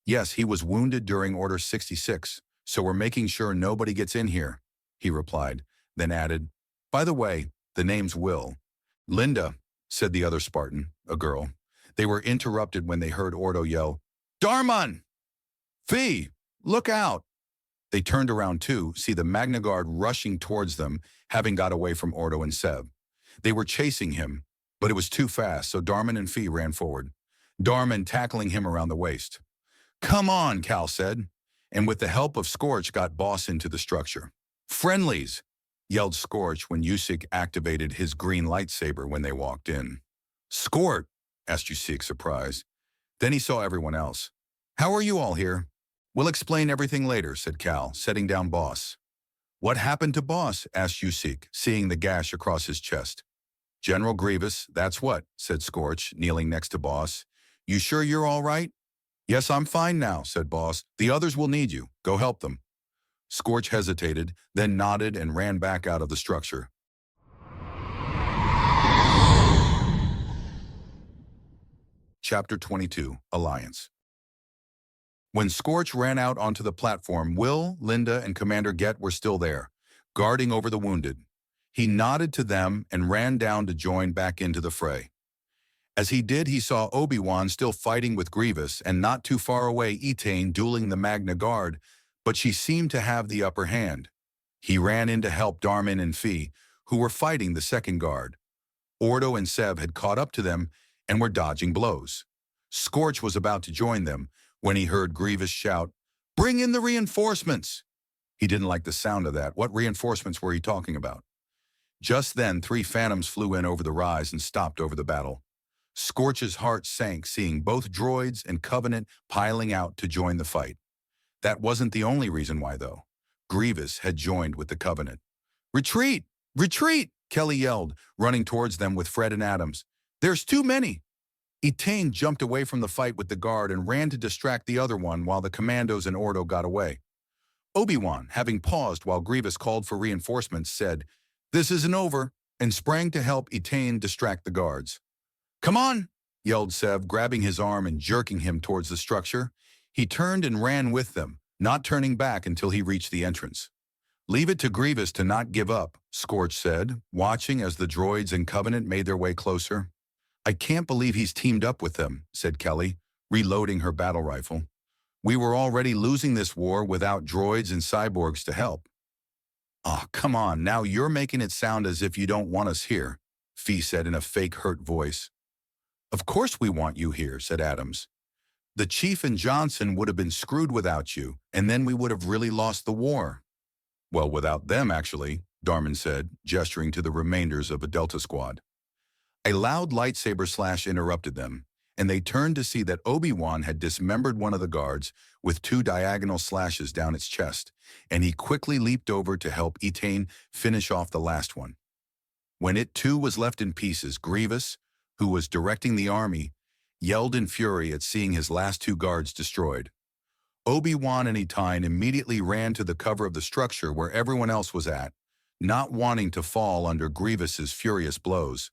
"Yes, he was wounded during Order 66, so we're making sure nobody gets in here," he replied, then added, "By the way, the name's Will." "Linda," said the other Spartan, a girl. They were interrupted when they heard Ordo yell, "Darman! Fee, look out!" They turned around too, see the Magna Guard rushing towards them, having got away from Ordo and Sev. They were chasing him, but it was too fast, so Darman and Fee ran forward, Darman tackling him around the waist. "Come on," Cal said, and with the help of Scorch got Boss into the structure. "Friendlies!" yelled Scorch when Jusik activated his green lightsaber when they walked in. "Scort?" asked Jusik, surprised. Then he saw everyone else. "How are you all here?" "We'll explain everything later," said Cal, setting down Boss. "What happened to Boss?" asked Jusik, seeing the gash across his chest. "General Grievous, that's what," said Scorch, kneeling next to Boss. "You sure you're all right?" "Yes, I'm fine now," said Boss. "The others will need you. Go help them." Scorch hesitated, then nodded and ran back out of the structure. Chapter 22, Alliance. When Scorch ran out onto the platform, Will, Linda, and Commander Get were still there, guarding over the wounded. He nodded to them and ran down to join back into the fray. As he did, he saw Obi-Wan still fighting with Grievous and not too far away Etain dueling the Magna Guard, but she seemed to have the upper hand. He ran in to help Darmin and Fee, who were fighting the second guard. Ordo and Sev had caught up to them and were dodging blows. Scorch was about to join them when he heard Grievous shout, "Bring in the reinforcements!" He didn't like the sound of that. What reinforcements were he talking about? Just then, 3 phantoms flew in over the rise and stopped over the battle. Scorch's heart sank seeing both droids and Covenant piling out to join the fight. That wasn't the only reason why, though. Grievous had joined with the Covenant. "Retreat! Retreat!" Kelly yelled, running towards them with Fred and Adams. "There's too many!" Etain jumped away from the fight with the guard and ran to distract the other one while the commandos and Ordo got away. Obi-Wan, having paused while Grievous called for reinforcements, said, "This isn't over," and sprang to help Etain distract the guards. "Come on!" yelled Sev, grabbing his arm and jerking him towards the structure. He turned and ran with them, not turning back until he reached the entrance. "Leave it to Grievous to not give up," Scorch said, watching as the droids and Covenant made their way closer. "I can't believe he's teamed up with them," said Kelly, reloading her battle rifle. "We were already losing this war without droids and cyborgs to help." "Aw, come on, now you're making it sound as if you don't want us here," Fee said in a fake hurt voice. "Of course we want you here," said Adams. "The Chief and Johnson would have been screwed without you, and then we would have really lost the war." "Well, without them, actually," Darmin said, gesturing to the remainders of a Delta squad. A loud lightsaber slash interrupted them, and they turned to see that Obi-Wan had dismembered one of the guards with 2 diagonal slashes down its chest, and he quickly leaped over to help Etain finish off the last one. When it too was left in pieces, Grievous, who was directing the army, yelled in fury at seeing his last 2 guards destroyed. Obi-Wan and Etain immediately ran to the cover of the structure where everyone else was at, not wanting to fall under Grievous's furious blows.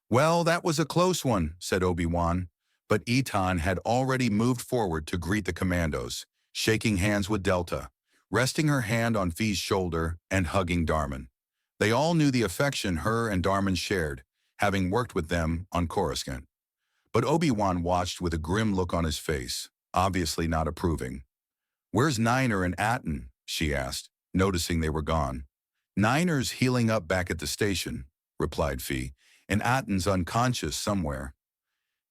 "Well, that was a close one," said Obi-Wan, but Etain had already moved forward to greet the commandos, shaking hands with Delta, resting her hand on Fee's shoulder and hugging Darmin. They all knew the affection her and Darmin shared, having worked with them on Coruscant. But Obi-Wan watched with a grim look on his face, obviously not approving. "Where's Niner and Atten?" she asked, noticing they were gone. "Niner's healing up back at the station," replied Fee, "and Atten's unconscious somewhere."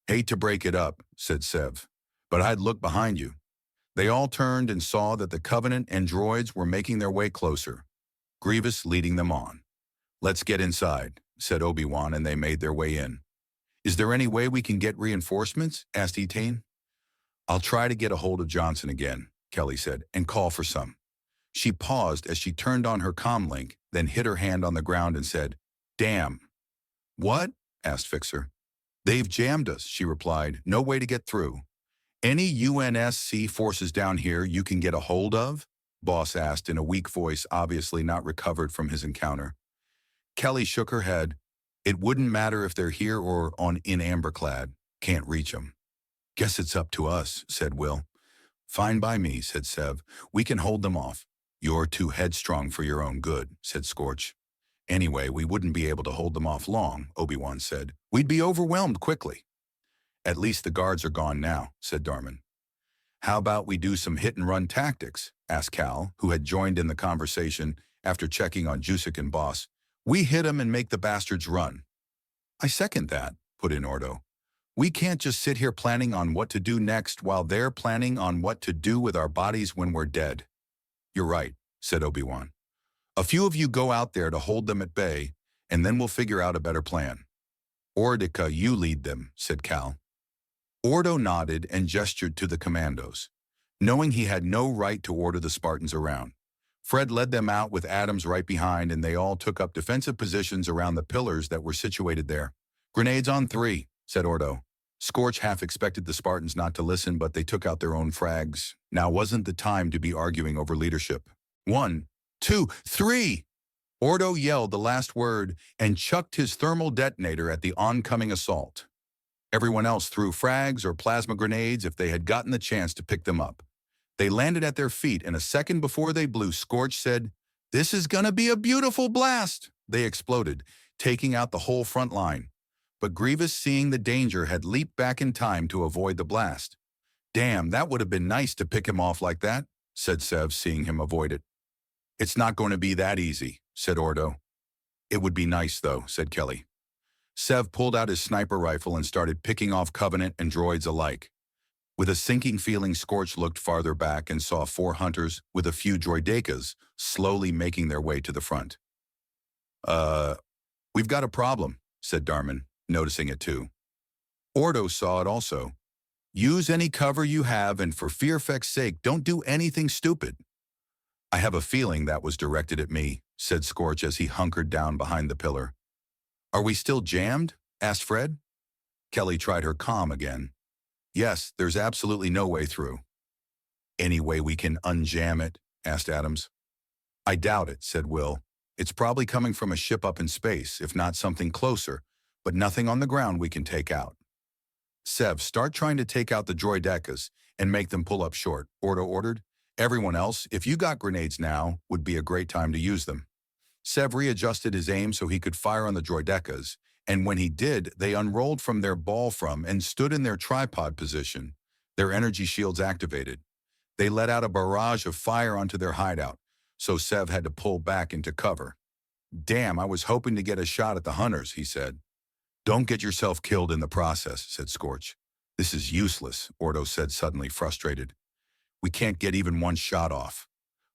"Hate to break it up," said Sev, "but I'd look behind you." They all turned and saw that the Covenant and droids were making their way closer, Grievous leading them on. "Let's get inside," said Obi-Wan, and they made their way in. "Is there any way we can get reinforcements?" asked Etain. "I'll try to get a hold of Johnson again," Kelly said, "and call for some." She paused as she turned on her comlink, then hit her hand on the ground and said, "Damn." "What?" asked Fixer. "They've jammed us," she replied. "No way to get through." "Any UNSC forces down here you can get a hold of?" Boss asked in a weak voice, obviously not recovered from his encounter. Kelly shook her head. "It wouldn't matter if they're here or in Amberclad. Can't reach them." "Guess it's up to us," said Will. "Fine by me," said Sev. "We can hold them off." "You're too headstrong for your own good," said Scorch. "Anyway, we wouldn't be able to hold them off long," Obi-Wan said. "We'd be overwhelmed quickly." "At least the guards are gone now," said Darmin. "How about we do some hit-and-run tactics?" asked Cal, who had joined in the conversation after checking on Jusek and Boss. "We hit 'em and make the bastards run." "I second that," put in Ordo. "We can't just sit here planning on what to do next while they're planning on what to do with our bodies when we're dead." "You're right," said Obi-Wan. "A few of you go out there to hold them at bay, and then we'll figure out a better plan." "Ordica, you lead them," said Cal. Ordo nodded and gestured to the commandos, knowing he had no right to order the Spartans around. Fred led them out with Adams right behind, and they all took up defensive positions around the pillars that were situated there. "Grenades on 3, said Ordo. Scorch half expected the Spartans not to listen, but they took out their own frags. Now wasn't the time to be arguing over leadership. 1, 2, 3! Ordo yelled the last word and chucked his thermal detonator at the oncoming assault. Everyone else threw frags or plasma grenades if they had gotten the chance to pick them up. They landed at their feet, and a second before they blew, Scorch said, "This is gonna be a beautiful blast!" They exploded, taking out the whole front line. But Grievous, seeing the danger, had leaped back in time to avoid the blast. "Damn, that would have been nice to pick him off like that," said Sev, seeing him avoid it. "It's not going to be that easy," said Ordo. "It would be nice, though," said Kelly. Sev pulled out his sniper rifle and started picking off Covenant and droids alike. With a sinking feeling, Scorch looked farther back and saw 4 hunters with a few droidekas slowly making their way to the front. Uh, we've got a problem, said Darmin, noticing it too. Ordo saw it also. Use any cover you have, and for fear effect's sake, don't do anything stupid. I have a feeling that was directed at me, said Scorch as he hunkered down behind the pillar. Are we still jammed? Asked Fred. Kelly tried her calm again. Yes, there's absolutely no way through. Any way we can unjam it? Asked Adams. I doubt it, said Will. It's probably coming from a ship up in space, if not something closer, but nothing on the ground we can take out. Sev, start trying to take out the droidecas and make them pull up short, Ordo ordered. Everyone else, if you got grenades now, would be a great time to use them. Sev readjusted his aim so he could fire on the droidecas, and when he did, they unrolled from their ball from and stood in their tripod position, their energy shields activated. They let out a barrage of fire onto their hideout, so Sev had to pull back into cover. Damn, I was hoping to get a shot at the hunters, he said. Don't get yourself killed in the process, said Scorch. This is useless, Ordo said, suddenly frustrated. We can't get even one shot off.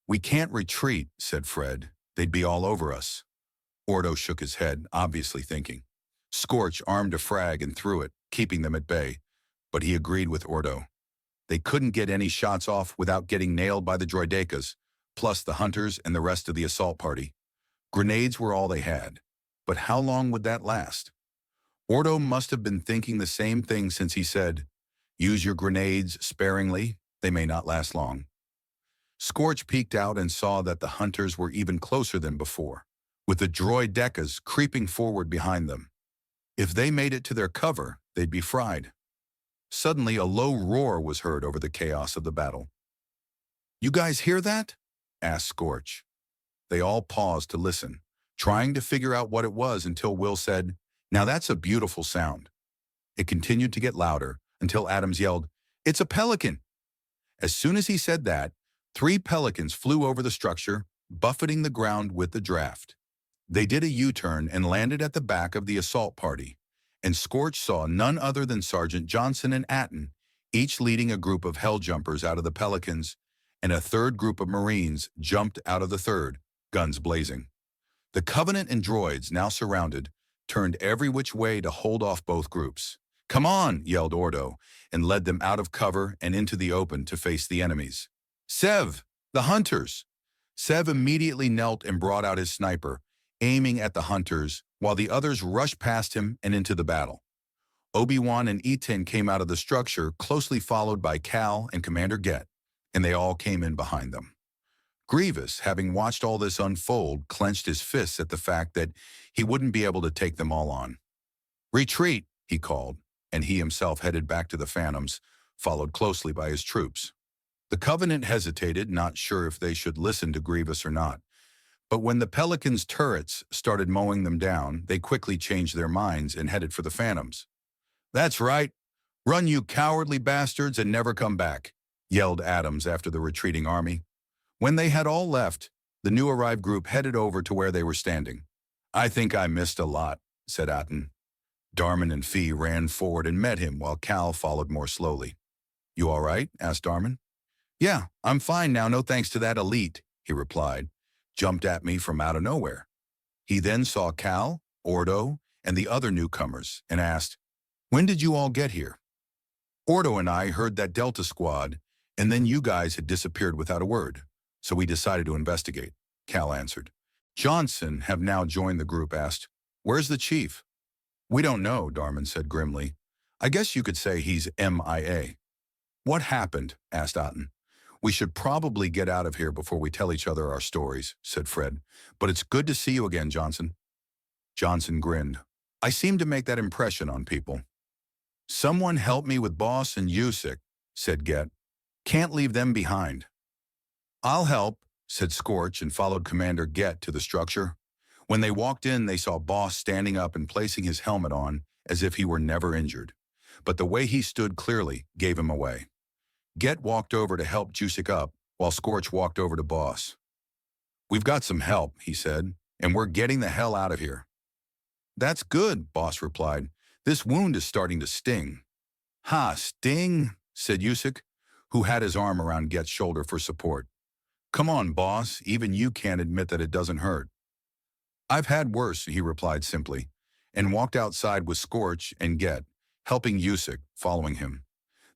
We can't retreat, said Fred. They'd be all over us. Ordo shook his head, obviously thinking. Scorch armed a frag and threw it, keeping them at bay, but he agreed with Ordo. They couldn't get any shots off without getting nailed by the droidecas, plus the hunters and the rest of the assault party. Grenades were all they had, but how long would that last? Ordo must have been thinking the same thing since he said, use your grenades sparingly, they may not last long. Scorch peeked out and saw that the hunters were even closer than before, with the droidecas creeping forward behind them. If they made it to their cover, they'd be fried. Suddenly, a low roar was heard over the chaos of the battle. You guys hear that? Asked Scorch. They all paused to listen, trying to figure out what it was until Will said, Now that's a beautiful sound. It continued to get louder until Adams yelled, It's a pelican! As soon as he said that, 3 pelicans flew over the structure, buffeting the ground with the draft. They did a U-turn and landed at the back of the assault party, and Scorch saw none other than Sergeant Johnson and Atten, each leading a group of hell jumpers out of the pelicans, and a third group of Marines jumped out of the third, guns blazing. The Covenant and droids, now surrounded, turned every which way to hold off both groups. Come on, yelled Ordo, and led them out of cover and into the open to face the enemies. Sev, the hunters! Sev immediately knelt and brought out his sniper, aiming at the hunters, while the others rushed past him and into the battle. Obi-Wan and Etin came out of the structure, closely followed by Cal and Commander Get, and they all came in behind them. Grievous, having watched all this unfold, clenched his fists at the fact that he wouldn't be able to take them all on. Retreat, he called, and he himself headed back to the Phantoms, followed closely by his troops. The Covenant hesitated, not sure if they should listen to Grievous or not. But when the Pelicans' turrets started mowing them down, they quickly changed their minds and headed for the Phantoms. That's right. Run, you cowardly bastards, and never come back, yelled Adams after the retreating army. When they had all left, the new arrived group headed over to where they were standing. I think I missed a lot, said Atten. Darmin and Fee ran forward and met him while Cal followed more slowly. You all right? Asked Darmin. Yeah, I'm fine now, no thanks to that elite, he replied. Jumped at me from out of nowhere. He then saw Cal, Ordo, and the other newcomers and asked, When did you all get here? Ordo and I heard that Delta Squad, and then you guys had disappeared without a word, so we decided to investigate, Cal answered. Johnson, have now joined the group, asked, Where's the chief? We don't know, Darmin said grimly. I guess you could say he's MIA. What happened? Asked Atten. We should probably get out of here before we tell each other our stories, said Fred. But it's good to see you again, Johnson. Johnson grinned. I seem to make that impression on people. Someone help me with Boss and Yusik, said Get. Can't leave them behind. I'll help, said Scorch and followed Commander Get to the structure. When they walked in, they saw Boss standing up and placing his helmet on as if he were never injured. But the way he stood clearly gave him away. Get walked over to help Jusik up, while Scorch walked over to Boss. We've got some help, he said, and we're getting the hell out of here. That's good, Boss replied. This wound is starting to sting. Ha, sting, said Jusik, who had his arm around Get's shoulder for support. Come on, Boss, even you can't admit that it doesn't hurt. I've had worse, he replied simply, and walked outside with Scorch and Get, helping Usyk, following him.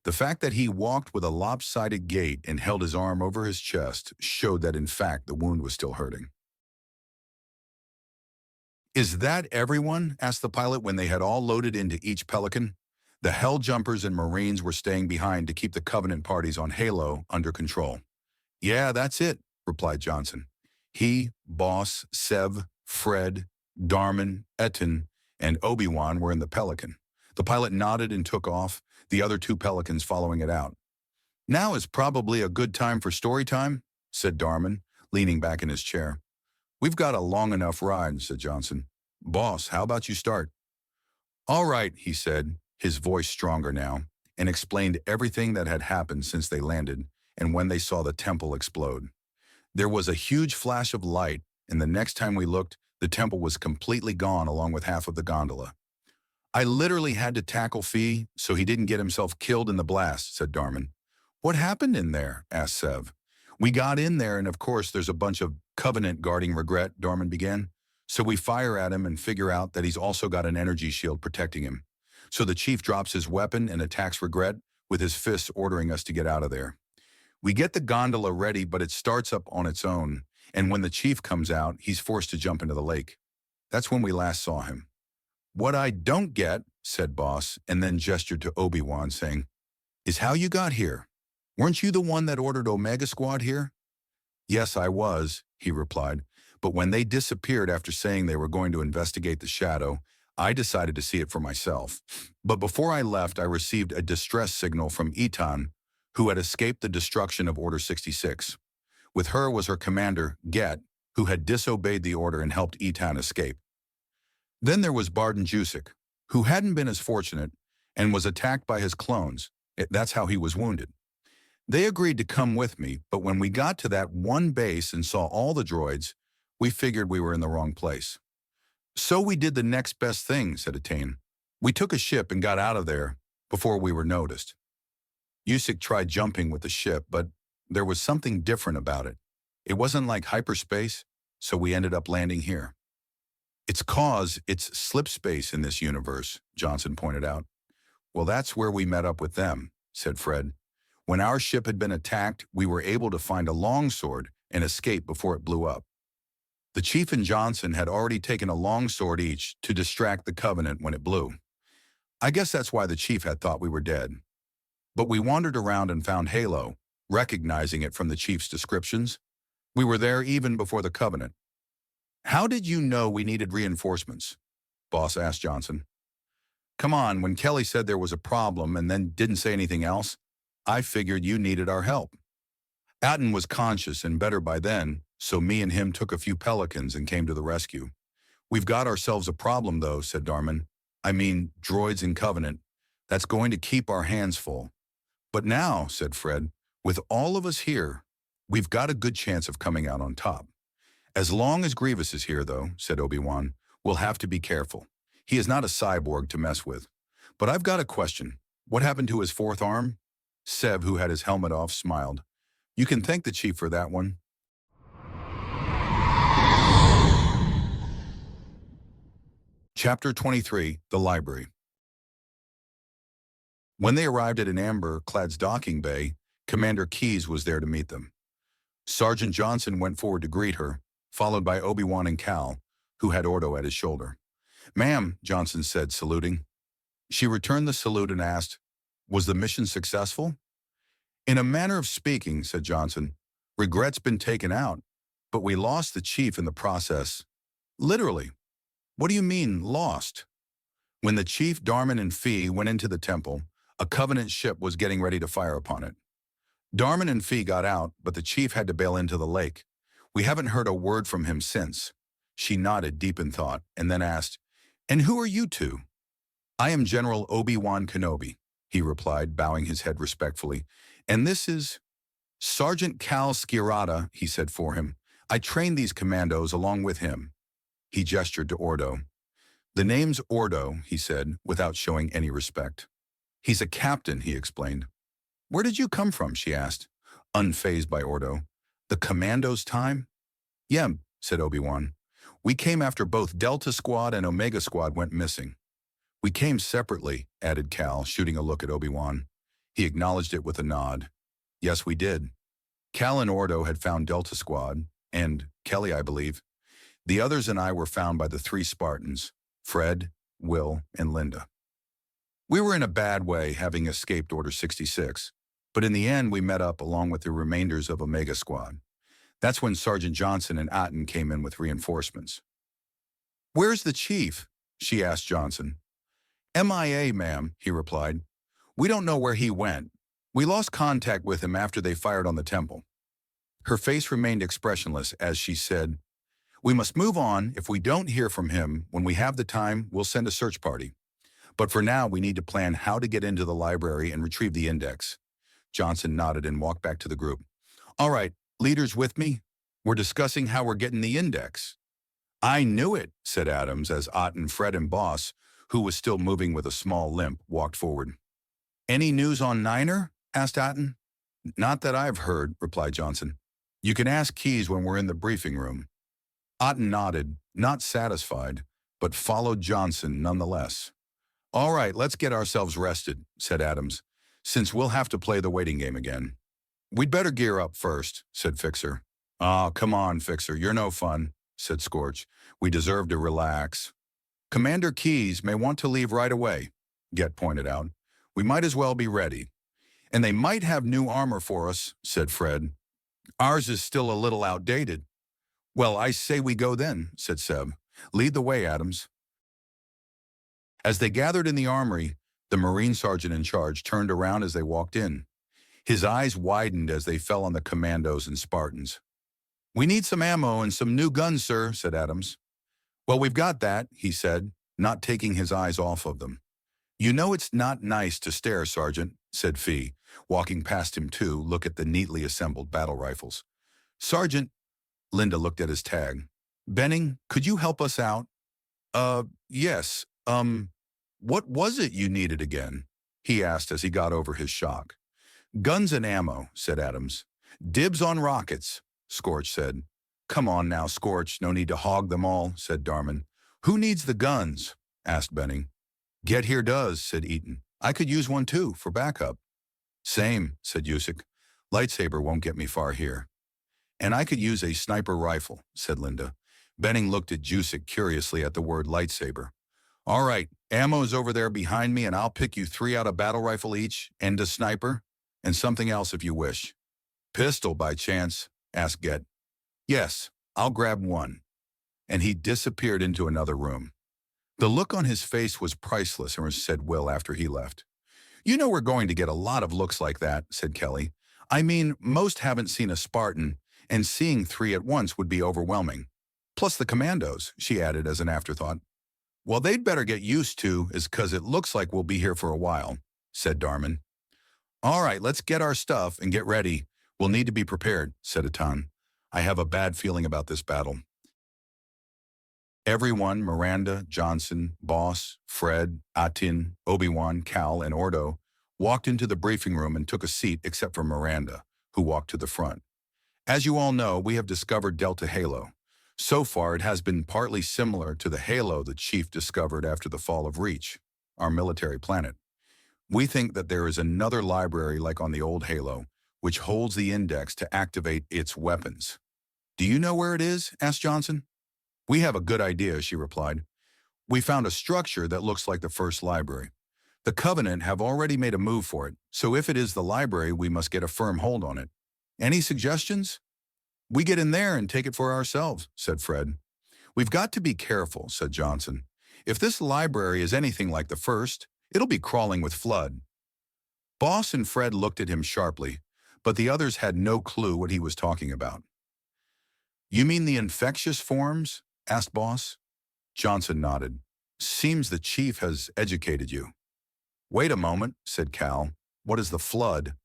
The fact that he walked with a lopsided gait and held his arm over his chest showed that in fact the wound was still hurting. "Is that everyone?" asked the pilot when they had all loaded into each Pelican. The Hell Jumpers and Marines were staying behind to keep the Covenant parties on Halo under control. "Yeah, that's it," replied Johnson. He, Boss, Sev, Fred, Darman, Etten, and Obi-Wan were in the Pelican. The pilot nodded and took off, the other two Pelicans following it out. "Now is probably a good time for story time," said Darman, leaning back in his chair. "We've got a long enough ride," said Johnson. "Boss, how about you start?" "All right," he said, his voice stronger now, and explained everything that had happened since they landed and when they saw the temple explode. There was a huge flash of light, and the next time we looked, the temple was completely gone along with half of the gondola. "I literally had to tackle Fee so he didn't get himself killed in the blast," said Darman. "What happened in there?" asked Sev. "We got in there, and of course there's a bunch of Covenant guarding Regret," Darman began. "So we fire at him and figure out that he's also got an energy shield protecting him. So the chief drops his weapon and attacks Regret with his fists ordering us to get out of there. We get the gondola ready, but it starts up on its own, and when the chief comes out, he's forced to jump into the lake. That's when we last saw him." "What I don't get," said Boss, and then gestured to Obi-Wan, saying, "is how you got here. Weren't you the one that ordered Omega Squad here?" "Yes, I was," he replied, "but when they disappeared after saying they were going to investigate the shadow, I decided to see it for myself. But before I left, I received a distress signal from Etan, who had escaped the destruction of Order 66. With her was her commander, Get, who had disobeyed the order and helped Etan escape. Then there was Barden Jusik, who hadn't been as fortunate and was attacked by his clones. That's how he was wounded. They agreed to come with me, but when we got to that one base and saw all the droids, we figured we were in the wrong place. So we did the next best thing," said Etain. "We took a ship and got out of there before we were noticed." Usyk tried jumping with the ship, but there was something different about it. It wasn't like hyperspace, so we ended up landing here. "It's 'cause it's slip space in this universe," Johnson pointed out. "Well, that's where we met up with them," said Fred. "When our ship had been attacked, we were able to find a longsword and escape before it blew up. The Chief and Johnson had already taken a longsword each to distract the Covenant when it blew. I guess that's why the Chief had thought we were dead. But we wandered around and found Halo, recognizing it from the Chief's descriptions. We were there even before the Covenant." "How did you know we needed reinforcements?" Boss asked Johnson. "Come on, when Kelly said there was a problem and then didn't say anything else, I figured you needed our help. Atten was conscious and better by then, so me and him took a few Pelicans and came to the rescue. We've got ourselves a problem though," said Darman. "I mean, droids and Covenant. That's going to keep our hands full. But now," said Fred, "with all of us here, we've got a good chance of coming out on top. As long as Grievous is here though," said Obi-Wan, "we'll have to be careful. He is not a cyborg to mess with. But I've got a question. What happened to his fourth arm?" Sev, who had his helmet off, smiled. "You can thank the Chief for that one." Chapter 23, The Library. When they arrived at an amber-clad docking bay, Commander Keyes was there to meet them. Sergeant Johnson went forward to greet her, followed by Obi-Wan and Cal, who had Ordo at his shoulder. "Ma'am," Johnson said, saluting. She returned the salute and asked, "Was the mission successful?" "In a manner of speaking," said Johnson. "Regret's been taken out, but we lost the Chief in the process." "Literally? What do you mean, lost?" "When the Chief, Darman, and Fee went into the temple, a Covenant ship was getting ready to fire upon it. Darman and Fee got out, but the Chief had to bail into the lake. We haven't heard a word from him since." She nodded, deep in thought, and then asked, "And who are you two?" "I am General Obi-Wan Kenobi," he replied, bowing his head respectfully. "And this is Sergeant Cal Skirata," he said for him. "I trained these commandos along with him." He gestured to Ordo. "The name's Ordo," he said, without showing any respect. "He's a captain," he explained. "Where did you come from?" she asked, unfazed by Ordo. "The commandos' time?" "Yeah," said Obi-Wan. We came after both Delta Squad and Omega Squad went missing. We came separately, added Cal, shooting a look at Obi-Wan. He acknowledged it with a nod. Yes, we did. Cal and Ordo had found Delta Squad, and Kelly, I believe. The others and I were found by the 3 Spartans, Fred, Will, and Linda. We were in a bad way, having escaped Order 66, but in the end we met up along with the remainders of Omega Squad. That's when Sergeant Johnson and Otten came in with reinforcements. Where's the chief? She asked Johnson. MIA, ma'am, he replied. We don't know where he went. We lost contact with him after they fired on the temple. Her face remained expressionless as she said, we must move on. If we don't hear from him, when we have the time, we'll send a search party. But for now, we need to plan how to get into the library and retrieve the index. Johnson nodded and walked back to the group. All right, leaders with me? We're discussing how we're getting the index. I knew it, said Adams as Otten, Fred, and Boss, who was still moving with a small limp, walked forward. Any news on Niner? Asked Otten. Not that I've heard, replied Johnson. You can ask Keyes when we're in the briefing room. Otten nodded, not satisfied, but followed Johnson nonetheless. All right, let's get ourselves rested, said Adams, since we'll have to play the waiting game again. We'd better gear up first, said Fixer. Oh, come on, Fixer, you're no fun, said Scorch. We deserve to relax. Commander Keyes may want to leave right away, Get pointed out. We might as well be ready. And they might have new armor for us, said Fred. Ours is still a little outdated. Well, I say we go then, said Seb. Lead the way, Adams. As they gathered in the armory, the Marine sergeant in charge turned around as they walked in. His eyes widened as they fell on the commandos and Spartans. We need some ammo and some new guns, sir, said Adams. Well, we've got that, he said, not taking his eyes off of them. You know it's not nice to stare, Sergeant, said Fee, walking past him to look at the neatly assembled battle rifles. Sergeant, Linda looked at his tag. Benning, could you help us out? Yes. What was it you needed again? He asked as he got over his shock. Guns and ammo, said Adams. Dibs on rockets, Scorch said. Come on now, Scorch, no need to hog them all, said Darman. Who needs the guns? Asked Benning. Get here does, said Eaton. I could use one too, for backup. Same, said Yusik. Lightsaber won't get me far here. And I could use a sniper rifle, said Linda. Benning looked at Jusik curiously at the word lightsaber. All right, ammo's over there behind me and I'll pick you 3 out of battle rifle each, and a sniper, and something else if you wish. Pistol by chance? Asked Get. Yes, I'll grab one. And he disappeared into another room. The look on his face was priceless, said Will after he left. You know we're going to get a lot of looks like that, said Kelly. I mean, most haven't seen a Spartan, and seeing 3 at once would be overwhelming. Plus the commandos, she added as an afterthought. Well, they'd better get used to, is 'cause it looks like we'll be here for a while, said Darman. All right, let's get our stuff and get ready. We'll need to be prepared, said Atan. I have a bad feeling about this battle. Everyone, Miranda, Johnson, Boss, Fred, Atin, Obi-Wan, Cal, and Ordo, walked into the briefing room and took a seat except for Miranda, who walked to the front. As you all know, we have discovered Delta Halo. So far, it has been partly similar to the Halo the Chief discovered after the fall of Reach, our military planet. We think that there is another library like on the old Halo, which holds the index to activate its weapons. Do you know where it is? Asked Johnson. We have a good idea, she replied. We found a structure that looks like the first library. The Covenant have already made a move for it, so if it is the library, we must get a firm hold on it. Any suggestions? We get in there and take it for ourselves, said Fred. We've got to be careful, said Johnson. If this library is anything like the first, it'll be crawling with flood. Boss and Fred looked at him sharply, but the others had no clue what he was talking about. You mean the infectious forms? Asked Boss. Johnson nodded. Seems the Chief has educated you. Wait a moment, said Cal. What is the flood?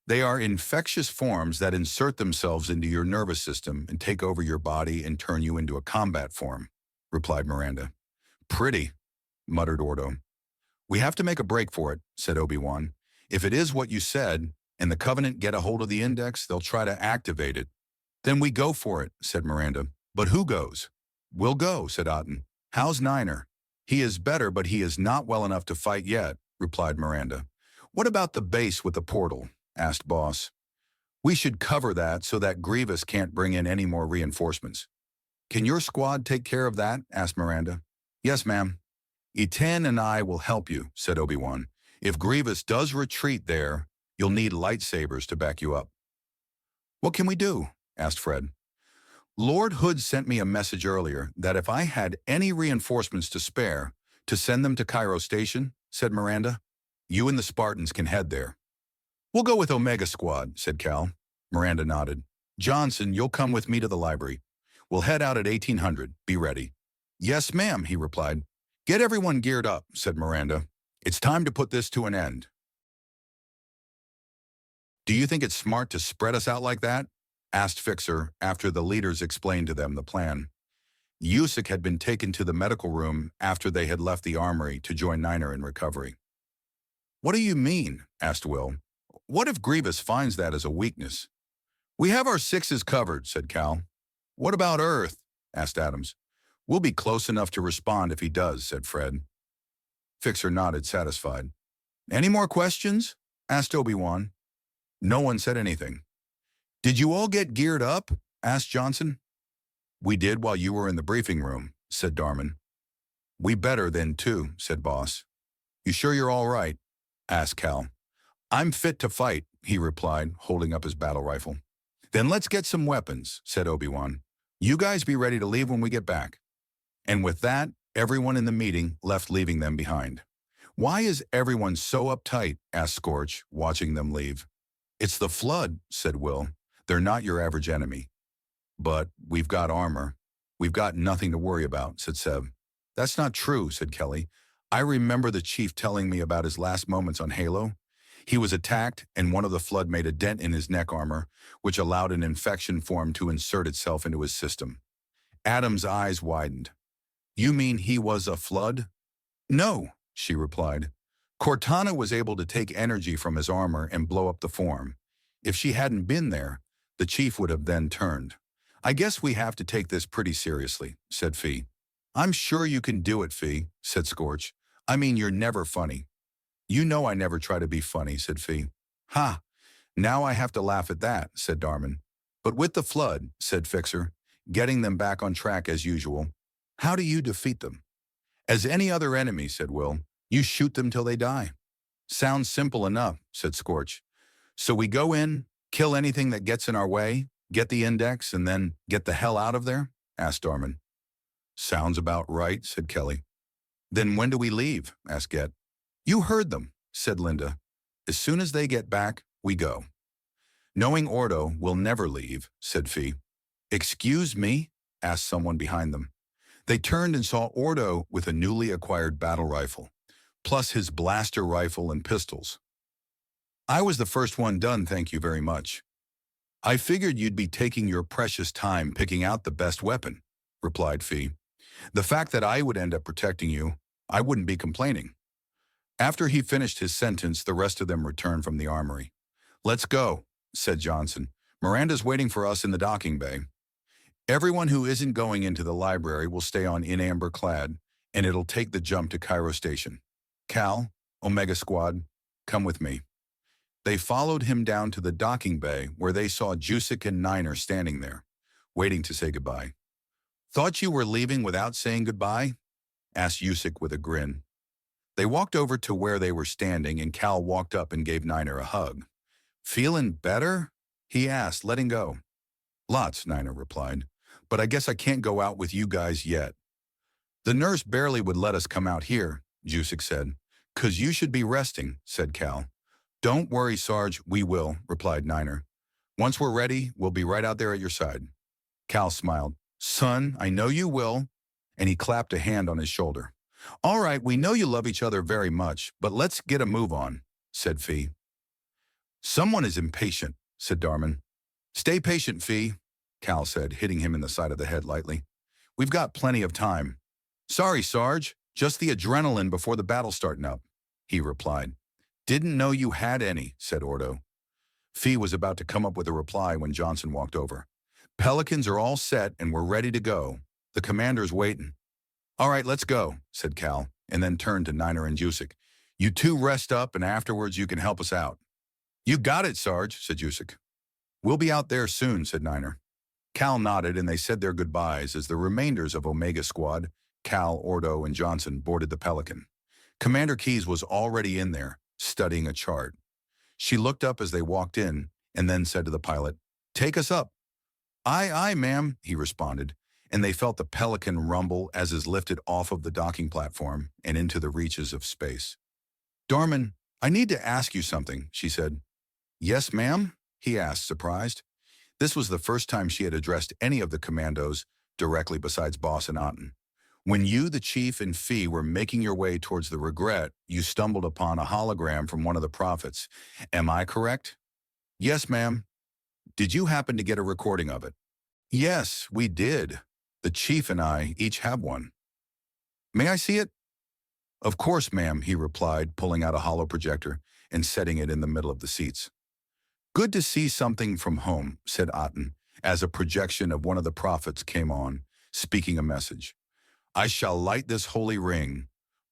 They are infectious forms that insert themselves into your nervous system and take over your body and turn you into a combat form, replied Miranda. Pretty, muttered Ordo. We have to make a break for it, said Obi-Wan. If it is what you said, and the Covenant get a hold of the index, they'll try to activate it. Then we go for it, said Miranda. But who goes? We'll go, said Otten. How's Niner? He is better, but he is not well enough to fight yet, replied Miranda. What about the base with the portal? Asked Boss. We should cover that so that Grievous can't bring in any more reinforcements. Can your squad take care of that? Asked Miranda. Yes, ma'am. Etan and I will help you, said Obi-Wan. If Grievous does retreat there, you'll need lightsabers to back you up. What can we do? Asked Fred. Lord Hood sent me a message earlier that if I had any reinforcements to spare, to send them to Cairo Station, said Miranda. You and the Spartans can head there. We'll go with Omega Squad, said Cal. Miranda nodded. Johnson, you'll come with me to the library. We'll head out at 1800. Be ready. Yes, ma'am, he replied. Get everyone geared up, said Miranda. It's time to put this to an end. Do you think it's smart to spread us out like that? Asked Fixer after the leaders explained to them the plan. Yusik had been taken to the medical room after they had left the armory to join Niner in recovery. What do you mean? Asked Will. What if Grievous finds that as a weakness? We have our sixes covered, said Cal. What about Earth? Asked Adams. We'll be close enough to respond if he does, said Fred. Fixer nodded, satisfied. Any more questions? Asked Obi-Wan. No one said anything. Did you all get geared up? Asked Johnson. We did while you were in the briefing room, said Darman. We better then too, said Boss. You sure you're all right? Asked Cal. I'm fit to fight, he replied, holding up his battle rifle. Then let's get some weapons, said Obi-Wan. You guys be ready to leave when we get back. And with that, everyone in the meeting left, leaving them behind. Why is everyone so uptight? Asked Scorch, watching them leave. It's the Flood, said Will. They're not your average enemy. But we've got armor. We've got nothing to worry about, said Seb. That's not true, said Kelly. I remember the chief telling me about his last moments on Halo. He was attacked, and one of the Flood made a dent in his neck armor, which allowed an infection form to insert itself into his system. Adam's eyes widened. You mean he was a Flood? No, she replied. Cortana was able to take energy from his armor and blow up the form. If she hadn't been there, the chief would have then turned. I guess we have to take this pretty seriously, said Fee. I'm sure you can do it, Fee, said Scorch. I mean, you're never funny. You know I never try to be funny, said Fee. Ha! Now I have to laugh at that, said Darman. But with the Flood, said Fixer, getting them back on track as usual. How do you defeat them? As any other enemy, said Will. You shoot them till they die. Sounds simple enough, said Scorch. So we go in, kill anything that gets in our way, get the index, and then get the hell out of there? Asked Darman. Sounds about right, said Kelly. Then when do we leave? Asked Get. You heard them, said Linda. As soon as they get back, we go. Knowing Ordo, we'll never leave, said Fee. Excuse me? Asked someone behind them. They turned and saw Ordo with a newly acquired battle rifle, plus his blaster rifle and pistols. I was the first one done, thank you very much. I figured you'd be taking your precious time picking out the best weapon, replied Fee. The fact that I would end up protecting you, I wouldn't be complaining. After he finished his sentence, the rest of them returned from the armory. Let's go, said Johnson. Miranda's waiting for us in the docking bay. Everyone who isn't going into the library will stay on in amber clad, and it'll take the jump to Cairo Station. Cal, Omega Squad, come with me. They followed him down to the docking bay where they saw Jusik and Niner standing there, waiting to say goodbye. Thought you were leaving without saying goodbye? Asked Jusik with a grin. They walked over to where they were standing, and Cal walked up and gave Niner a hug. Feeling better? He asked, letting go. Lots, Niner replied, but I guess I can't go out with you guys yet. The nurse barely would let us come out here, Jusik said. 'Cause you should be resting, said Cal. Don't worry, Sarge, we will, replied Niner. Once we're ready, we'll be right out there at your side. Cal smiled. Son, I know you will, and he clapped a hand on his shoulder. All right, we know you love each other very much, but let's get a move on, said Fee. Someone is impatient, said Darman. Stay patient, Fee, Cal said, hitting him in the side of the head lightly. We've got plenty of time. Sorry, Sarge, just the adrenaline before the battle starting up, he replied. Didn't know you had any, said Ordo. Fee was about to come up with a reply when Johnson walked over. Pelicans are all set and we're ready to go, The commander's waiting. All right, let's go, said Cal, and then turned to Niner and Jusek. You two rest up, and afterwards you can help us out. You got it, Sarge, said Jusek. We'll be out there soon, said Niner. Cal nodded, and they said their goodbyes as the remainders of Omega Squad, Cal, Ordo, and Johnson, boarded the Pelican. Commander Keyes was already in there, studying a chart. She looked up as they walked in, and then said to the pilot, Take us up. Aye, aye, ma'am, he responded, and they felt the Pelican rumble as is lifted off of the docking platform and into the reaches of space. Darman, I need to ask you something, she said. Yes, ma'am, he asked, surprised. This was the first time she had addressed any of the commandos directly besides Boss and Otten. When you, the chief, and Fee were making your way towards the Regret, you stumbled upon a hologram from one of the prophets. Am I correct? Yes, ma'am. Did you happen to get a recording of it? Yes, we did. The chief and I each have one. May I see it? Of course, ma'am, he replied, pulling out a holo projector and setting it in the middle of the seats. Good to see something from home, said Otten, as a projection of one of the prophets came on, speaking a message. I shall light this holy ring,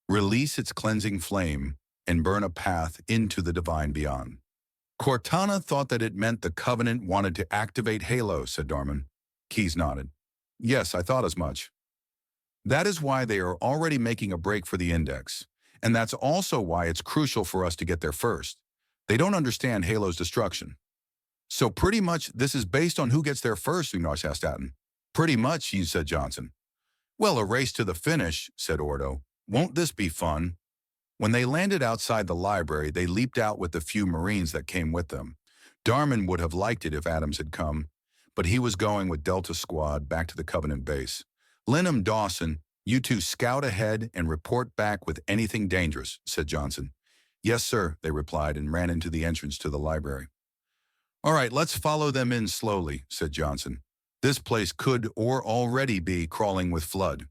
release its cleansing flame, and burn a path into the divine beyond. Cortana thought that it meant the Covenant wanted to activate Halo, said Darman. Keyes nodded. Yes, I thought as much. That is why they are already making a break for the Index, and that's also why it's crucial for us to get there first. They don't understand Halo's destruction. So pretty much this is based on who gets there first, Ugnars asked Otten. Pretty much, said Johnson. Well, a race to the finish, said Ordo. Won't this be fun? When they landed outside the library, they leaped out with the few Marines that came with them. Darman would have liked it if Adams had come, but he was going with Delta Squad back to the Covenant base. Linham, Dawson, you two scout ahead and report back with anything dangerous, said Johnson. Yes, sir, they replied and ran into the entrance to the library. All right, let's follow them in slowly, said Johnson. This place could or already be crawling with flood.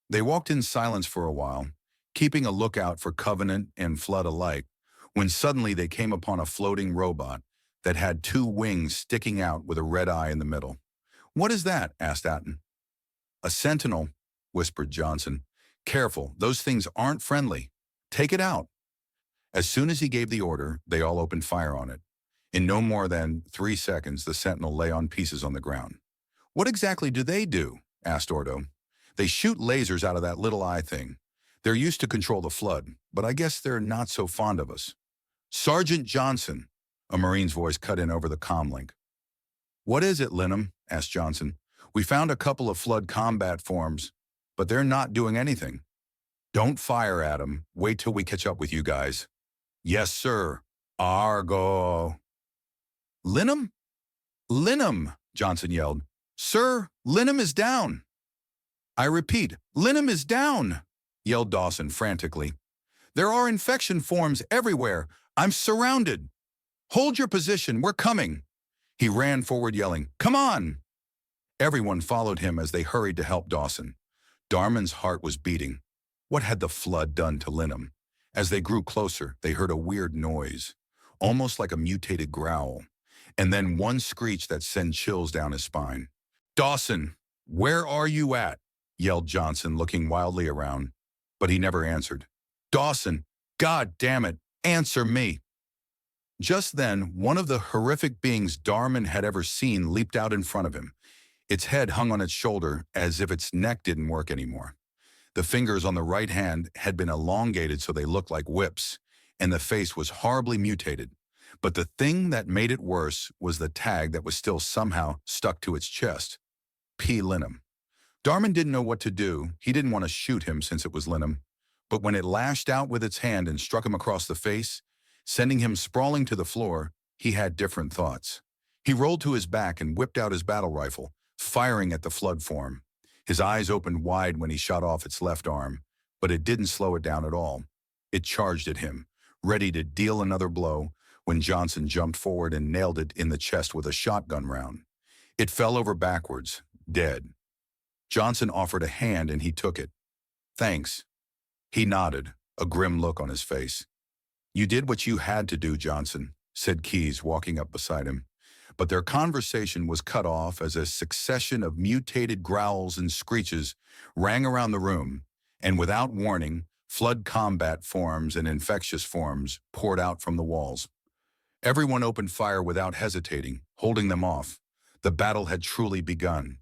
They walked in silence for a while, keeping a lookout for Covenant and flood alike, when suddenly they came upon a floating robot that had two wings sticking out with a red eye in the middle. What is that? Asked Otten. A sentinel, whispered Johnson. Careful, those things aren't friendly. Take it out. As soon as he gave the order, they all opened fire on it. In no more than 3 seconds, the sentinel lay on pieces on the ground. What exactly do they do? Asked Ordo. They shoot lasers out of that little eye thing. They're used to control the flood, but I guess they're not so fond of us. Sergeant Johnson, a Marine's voice cut in over the comlink. What is it, Linham? Asked Johnson. We found a couple of flood combat forms, but they're not doing anything. Don't fire at them. Wait till we catch up with you guys. Yes, sir. Argo. Linham? Linham, Johnson yelled. Sir, Linham is down. I repeat, Linham is down, yelled Dawson frantically. There are infection forms everywhere. I'm surrounded. Hold your position, we're coming. He ran forward yelling, come on. Everyone followed him as they hurried to help Dawson. Darman's heart was beating. What had the flood done to Linham? As they grew closer, they heard a weird noise, almost like a mutated growl, and then one screech that sent chills down his spine. Dawson, where are you at? Yelled Johnson, looking wildly around, but he never answered. Dawson, God damn it, answer me. Just then, one of the horrific beings Darman had ever seen leaped out in front of him. Its head hung on its shoulder as if its neck didn't work anymore. The fingers on the right hand had been elongated so they looked like whips, and the face was horribly mutated. But the thing that made it worse was the tag that was still somehow stuck to its chest. P. Linham. Darman didn't know what to do. He didn't want to shoot him since it was Linham. But when it lashed out with its hand and struck him across the face, sending him sprawling to the floor, he had different thoughts. He rolled to his back and whipped out his battle rifle, firing at the flood form. His eyes opened wide when he shot off its left arm, but it didn't slow it down at all. It charged at him, ready to deal another blow, when Johnson jumped forward and nailed it in the chest with a shotgun round. It fell over backwards, dead. Johnson offered a hand and he took it. Thanks. He nodded, a grim look on his face. You did what you had to do, Johnson, said Keyes, walking up beside him. but their conversation was cut off as a succession of mutated growls and screeches rang around the room, and without warning, flood combat forms and infectious forms poured out from the walls. Everyone opened fire without hesitating, holding them off. The battle had truly begun.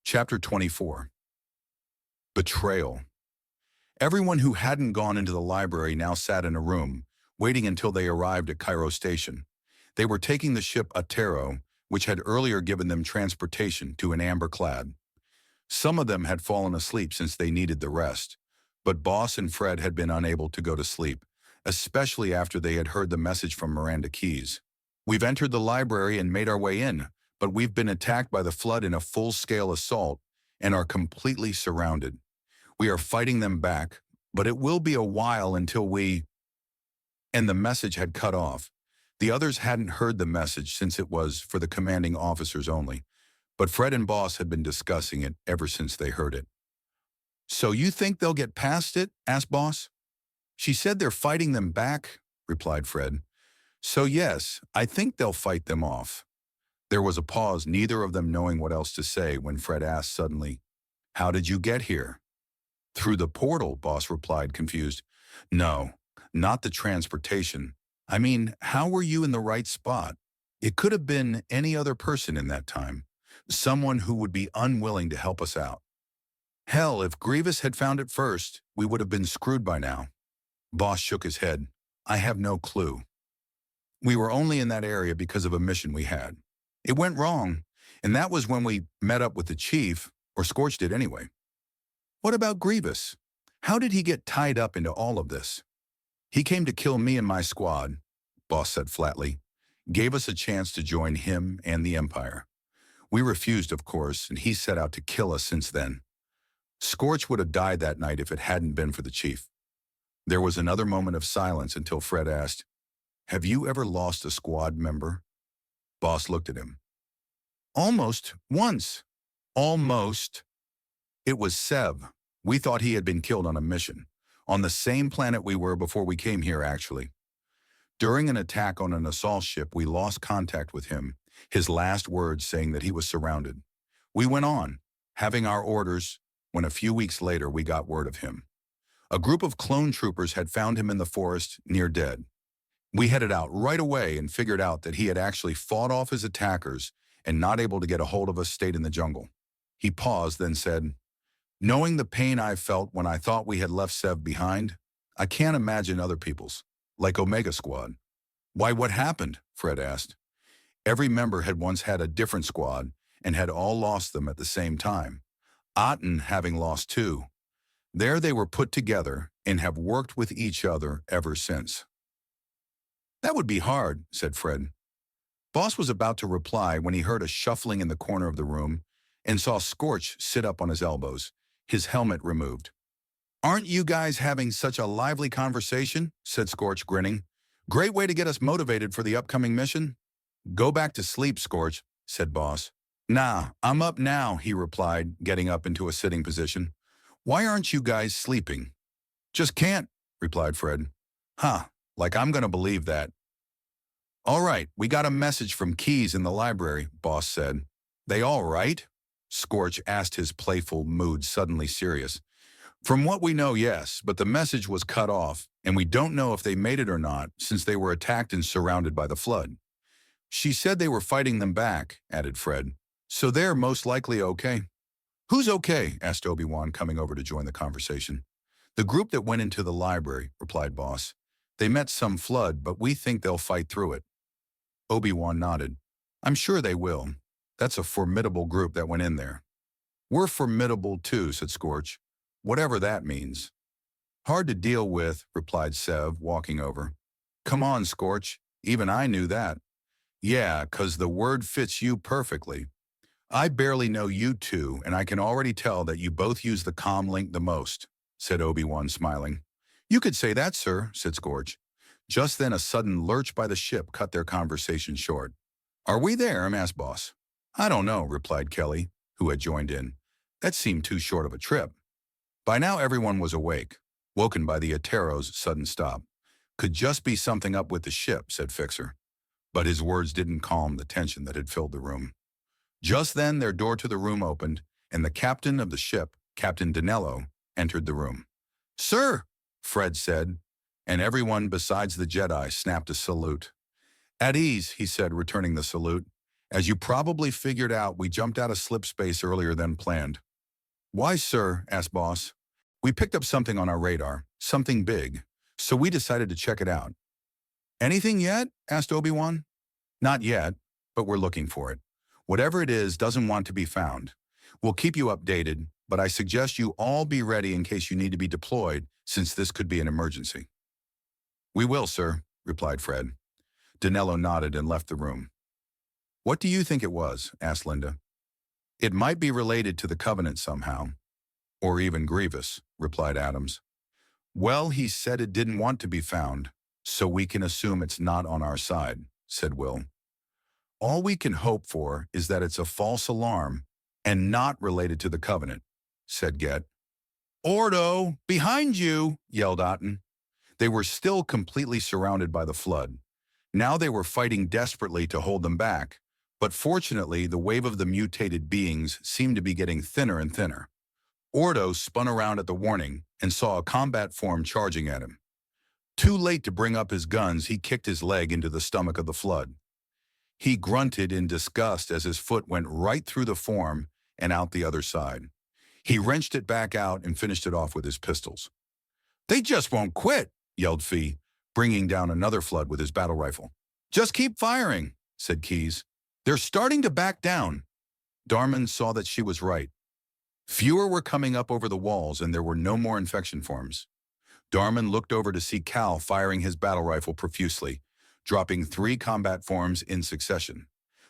Chapter 24. Betrayal. Everyone who hadn't gone into the library now sat in a room, waiting until they arrived at Cairo Station. They were taking the ship Atero, which had earlier given them transportation to an amber-clad. Some of them had fallen asleep since they needed the rest, but Boss and Fred had been unable to go to sleep, especially after they had heard the message from Miranda Keyes. "We've entered the library and made our way in, but we've been attacked by the flood in a full-scale assault and are completely surrounded. We are fighting them back, but it will be a while until we—" And the message had cut off. The others hadn't heard the message since it was for the commanding officers only, but Fred and Boss had been discussing it ever since they heard it. "So you think they'll get past it?" asked Boss. "She said they're fighting them back," replied Fred. "So yes, I think they'll fight them off." There was a pause, neither of them knowing what else to say, when Fred asked suddenly, "How did you get here?" "Through the portal," Boss replied, confused. "No, not the transportation. I mean, how were you in the right spot? It could have been any other person in that time. Someone who would be unwilling to help us out. Hell, if Grievous had found it first, we would have been screwed by now." Boss shook his head. "I have no clue. We were only in that area because of a mission we had. It went wrong, and that was when we met up with the chief, or Scorch did anyway." "What about Grievous? How did he get tied up into all of this?" "He came to kill me and my squad," Boss said flatly. "Gave us a chance to join him and the Empire. We refused, of course, and he set out to kill us since then. Scorch would have died that night if it hadn't been for the chief." There was another moment of silence until Fred asked, "Have you ever lost a squad member?" Boss looked at him. "Almost, once." "Almost." "It was Sev. We thought he had been killed on a mission. On the same planet we were before we came here, actually. During an attack on an assault ship, we lost contact with him, his last words saying that he was surrounded. We went on, having our orders, when a few weeks later we got word of him. A group of clone troopers had found him in the forest, near dead. We headed out right away and figured out that he had actually fought off his attackers and, not able to get a hold of us, stayed in the jungle." He paused, then said, "Knowing the pain I felt when I thought we had left Sev behind, I can't imagine other people's, like Omega Squad." "Why, what happened?" Fred asked. "Every member had once had a different squad and had all lost them at the same time. Aten having lost two. There they were put together and have worked with each other ever since." "That would be hard," said Fred. Boss was about to reply when he heard a shuffling in the corner of the room and saw Scorch sit up on his elbows, his helmet removed. "Aren't you guys having such a lively conversation?" said Scorch, grinning. "Great way to get us motivated for the upcoming mission." "Go back to sleep, Scorch," said Boss. "Nah, I'm up now," he replied, getting up into a sitting position. "Why aren't you guys sleeping?" "Just can't," replied Fred. "Huh, like I'm gonna believe that." "All right, we got a message from Keyes in the library," Boss said. "They all right?" Scorch asked, his playful mood suddenly serious. "From what we know, yes, but the message was cut off, and we don't know if they made it or not, since they were attacked and surrounded by the flood." "She said they were fighting them back," added Fred. "So they're most likely okay." "Who's okay?" asked Obi-Wan, coming over to join the conversation. "The group that went into the library," replied Boss. "They met some flood, but we think they'll fight through it." Obi-Wan nodded. "I'm sure they will. That's a formidable group that went in there." "We're formidable too," said Scorch. "Whatever that means." "Hard to deal with," replied Sev, walking over. "Come on, Scorch. Even I knew that." "Yeah, 'cause the word fits you perfectly. I barely know you two, and I can already tell that you both use the comm link the most," said Obi-Wan, smiling. "You could say that, sir," said Scorch. Just then a sudden lurch by the ship cut their conversation short. "Are we there?" asked Boss. "I don't know," replied Kelly, who had joined in. That seemed too short of a trip. By now everyone was awake, woken by the Atero's sudden stop. Could just be something up with the ship, said Fixer. But his words didn't calm the tension that had filled the room. Just then their door to the room opened, and the captain of the ship, Captain Danello, entered the room. "Sir," Fred said, and everyone besides the Jedi snapped a salute. "At ease," he said, returning the salute. "As you probably figured out, we jumped out of slip space earlier than planned." "Why, sir?" asked Boss. "We picked up something on our radar, something big, so we decided to check it out." "Anything yet?" asked Obi-Wan. "Not yet, but we're looking for it. Whatever it is doesn't want to be found. We'll keep you updated, but I suggest you all be ready in case you need to be deployed, since this could be an emergency." "We will, sir," replied Fred. Danello nodded and left the room. "What do you think it was?" asked Linda. "It might be related to the Covenant somehow. Or even Grievous," replied Adams. "Well, he said it didn't want to be found, so we can assume it's not on our side," said Will. "All we can hope for is that it's a false alarm and not related to the Covenant," said Get. "Ordo, behind you!" yelled Otten. They were still completely surrounded by the flood. Now they were fighting desperately to hold them back, but fortunately the wave of the mutated beings seemed to be getting thinner and thinner. Ordo spun around at the warning and saw a combat form charging at him. Too late to bring up his guns, he kicked his leg into the stomach of the flood. He grunted in disgust as his foot went right through the form and out the other side. He wrenched it back out and finished it off with his pistols. "They just won't quit," yelled Fee, bringing down another flood with his battle rifle. "Just keep firing," said Keyes. "They're starting to back down." Darman saw that she was right. Fewer were coming up over the walls and there were no more infection forms. Darman looked over to see Cal firing his battle rifle profusely, dropping 3 combat forms in succession.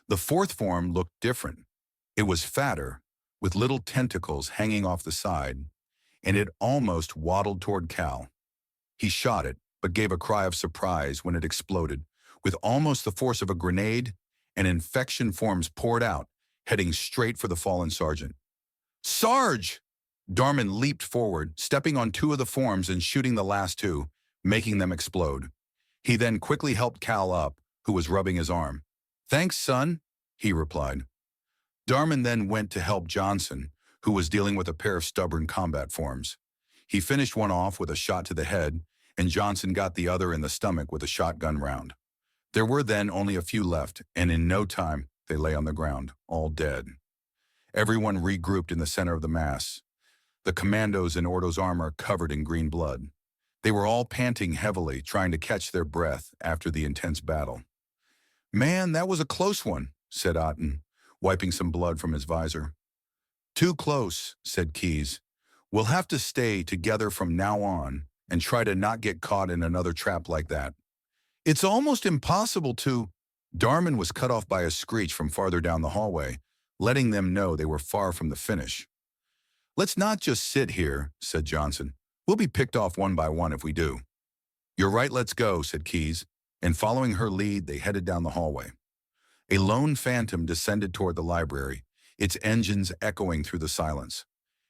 The 4th form looked different. It was fatter, with little tentacles hanging off the side, and it almost waddled toward Cal. He shot it, but gave a cry of surprise when it exploded. With almost the force of a grenade, and infection forms poured out, heading straight for the fallen sergeant. "Sarge!" Darman leaped forward, stepping on 2 of the forms and shooting the last 2, making them explode. He then quickly helped Cal up, who was rubbing his arm. "Thanks, son," he replied. Darman then went to help Johnson, who was dealing with a pair of stubborn combat forms. He finished one off with a shot to the head, and Johnson got the other in the stomach with a shotgun round. There were then only a few left, and in no time they lay on the ground, all dead. Everyone regrouped in the center of the mass, the commandos in Ordo's armor covered in green blood. They were all panting heavily, trying to catch their breath after the intense battle. "Man, that was a close one," said Otten, wiping some blood from his visor. "Too close," said Keyes. "We'll have to stay together from now on and try to not get caught in another trap like that. It's almost impossible to—" Darman was cut off by a screech from farther down the hallway, letting them know they were far from the finish. "Let's not just sit here," said Johnson. "We'll be picked off one by one if we do." "You're right, let's go," said Keyes, and following her lead, they headed down the hallway. A lone phantom descended toward the library, its engines echoing through the silence.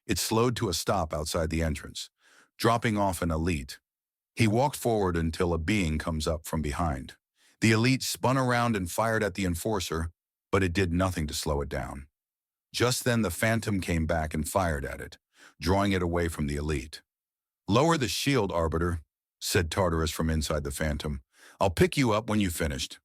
It slowed to a stop outside the entrance, dropping off an elite. He walked forward until a being comes up from behind. The elite spun around and fired at the enforcer, but it did nothing to slow it down. Just then the phantom came back and fired at it, drawing it away from the elite. "Lower the shield, Arbiter," said Tartarus from inside the phantom. "I'll pick you up when you've finished."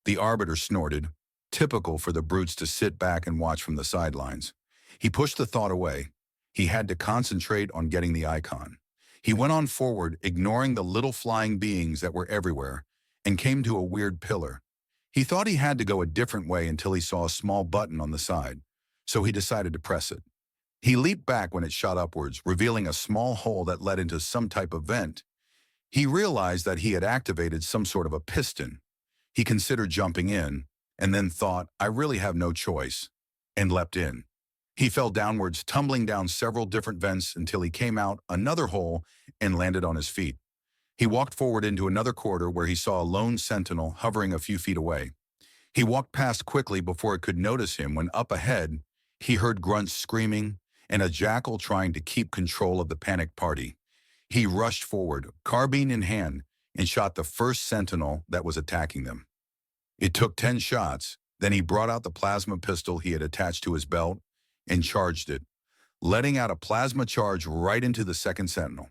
The Arbiter snorted, typical for the brutes to sit back and watch from the sidelines. He pushed the thought away. He had to concentrate on getting the icon. He went on forward, ignoring the little flying beings that were everywhere, and came to a weird pillar. He thought he had to go a different way until he saw a small button on the side, so he decided to press it. He leaped back when it shot upwards, revealing a small hole that led into some type of vent. He realized that he had activated some sort of a piston. He considered jumping in, and then thought, "I really have no choice," and leapt in. He fell downwards, tumbling down several different vents until he came out another hole and landed on his feet. He walked forward into another corridor where he saw a lone sentinel hovering a few feet away. He walked past quickly before it could notice him when up ahead, he heard grunts screaming and a jackal trying to keep control of the panicked party. He rushed forward, carbine in hand, and shot the first sentinel that was attacking them. It took 10 shots, then he brought out the plasma pistol he had attached to his belt and charged it, letting out a plasma charge right into the second sentinel.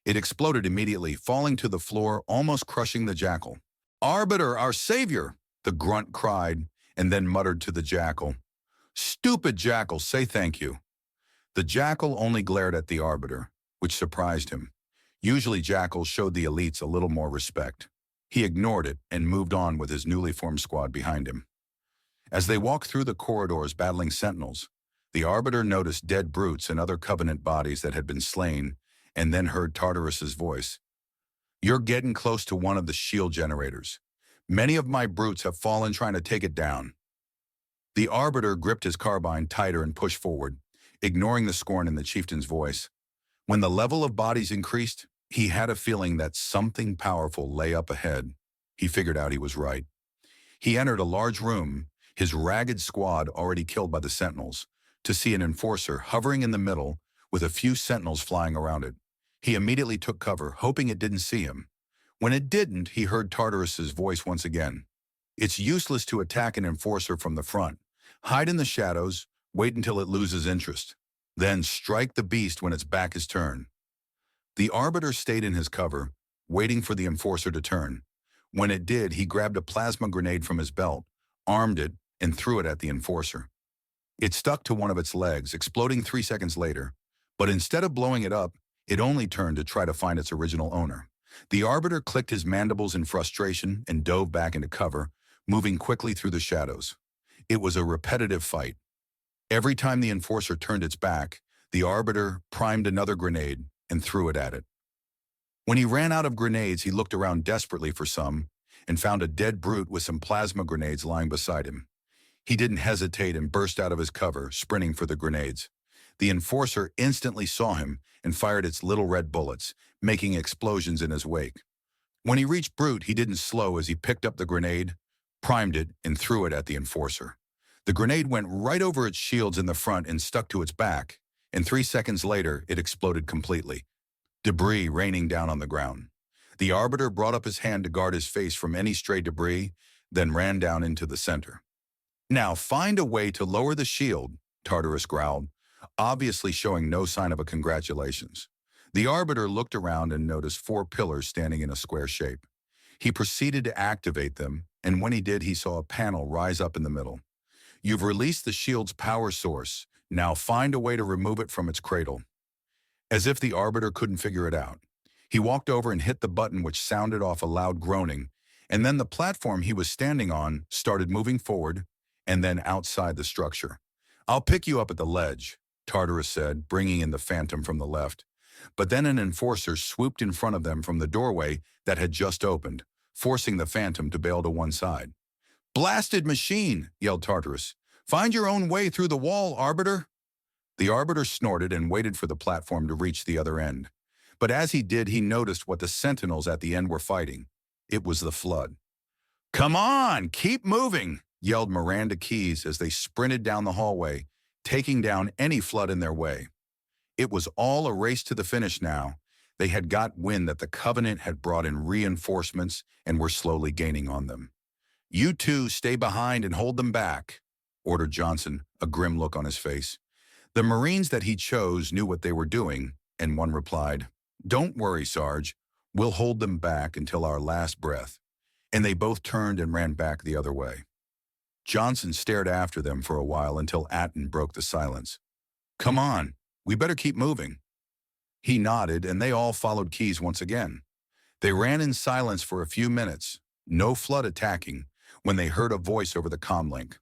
It exploded immediately, falling to the floor, almost crushing the jackal. "Arbiter, our savior!" the grunt cried, and then muttered to the jackal. "Stupid jackal, say thank you." The jackal only glared at the arbiter, which surprised him. Usually jackals showed the elites a little more respect. He ignored it and moved on with his newly formed squad behind him. As they walked through the corridors battling sentinels, the arbiter noticed dead brutes and other Covenant bodies that had been slain, and then heard Tartarus's voice. "You're getting close to one of the shield generators. Many of my brutes have fallen trying to take it down." The arbiter gripped his carbine tighter and pushed forward, ignoring the scorn in the chieftain's voice. When the level of bodies increased, he had a feeling that something powerful lay up ahead. He figured out he was right. He entered a large room, his ragged squad already killed by the sentinels, to see an enforcer hovering in the middle with a few sentinels flying around it. He immediately took cover, hoping it didn't see him. When it didn't, he heard Tartarus's voice once again. "It's useless to attack an enforcer from the front. Hide in the shadows, wait until it loses interest. Then strike the beast when its back is turned." The arbiter stayed in his cover, waiting for the enforcer to turn. When it did, he grabbed a plasma grenade from his belt, armed it, and threw it at the enforcer. It stuck to one of its legs, exploding 3 seconds later, but instead of blowing it up, it only turned to try to find its original owner. The arbiter clicked his mandibles in frustration and dove back into cover, moving quickly through the shadows. It was a repetitive fight. Every time the enforcer turned its back, the arbiter primed another grenade and threw it at it. When he ran out of grenades, he looked around desperately for some and found a dead brute with some plasma grenades lying beside him. He didn't hesitate and burst out of his cover, sprinting for the grenades. The enforcer instantly saw him and fired its little red bullets, making explosions in his wake. When he reached Brute, he didn't slow as he picked up the grenade, primed it, and threw it at the enforcer. The grenade went right over its shields in the front and stuck to its back, and 3 seconds later, it exploded completely, debris raining down on the ground. The arbiter brought up his hand to guard his face from any stray debris, then ran down into the center. "Now find a way to lower the shield," Tartarus growled, obviously showing no sign of a congratulations. The arbiter looked around and noticed 4 pillars standing in a square shape. He proceeded to activate them, and when he did, he saw a panel rise up in the middle. "You've released the shield's power source. Now find a way to remove it from its cradle." As if the arbiter couldn't figure it out, he walked over and hit the button, which sounded off a loud groaning, and then the platform he was standing on started moving forward and then outside the structure. "I'll pick you up at the ledge," Tartarus said, bringing in the phantom from the left. But then an enforcer swooped in front of them from the doorway that had just opened, forcing the phantom to bail to one side. "Blasted machine!" yelled Tartarus. "Find your own way through the wall, Arbiter!" The Arbiter snorted and waited for the platform to reach the other end. But as he did, he noticed what the sentinels at the end were fighting. It was the flood. "Come on, keep moving!" yelled Miranda Keyes as they sprinted down the hallway, taking down any flood in their way. It was all a race to the finish now. They had got wind that the Covenant had brought in reinforcements and were slowly gaining on them. "You two stay behind and hold them back," ordered Johnson, a grim look on his face. The Marines that he chose knew what they were doing, and one replied, "Don't worry, Sarge. We'll hold them back until our last breath." And they both turned and ran back the other way. Johnson stared after them for a while until Atten broke the silence. "Come on, we better keep moving." He nodded, and they all followed Keyes once again. They ran in silence for a few minutes, no flood attacking, when they heard a voice over the comlink.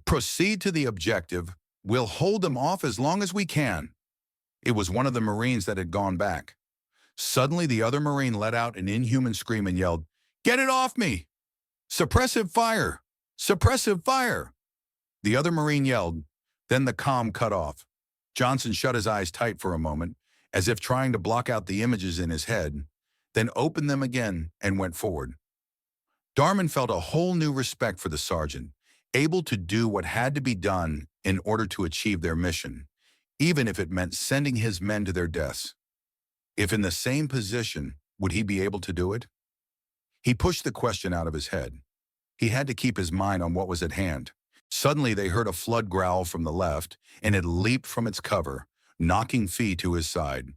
"Proceed to the objective. We'll hold them off as long as we can." It was one of the Marines that had gone back. Suddenly, the other Marine let out an inhuman scream and yelled, "Get it off me! Suppressive fire! Suppressive fire!" The other Marine yelled, then the comm cut off. Johnson shut his eyes tight for a moment, as if trying to block out the images in his head, then opened them again and went forward. Darman felt a whole new respect for the sergeant, able to do what had to be done in order to achieve their mission, even if it meant sending his men to their deaths. If in the same position, would he be able to do it? He pushed the question out of his head. He had to keep his mind on what was at hand. Suddenly they heard a flood growl from the left, and it leaped from its cover, knocking Fee to his side.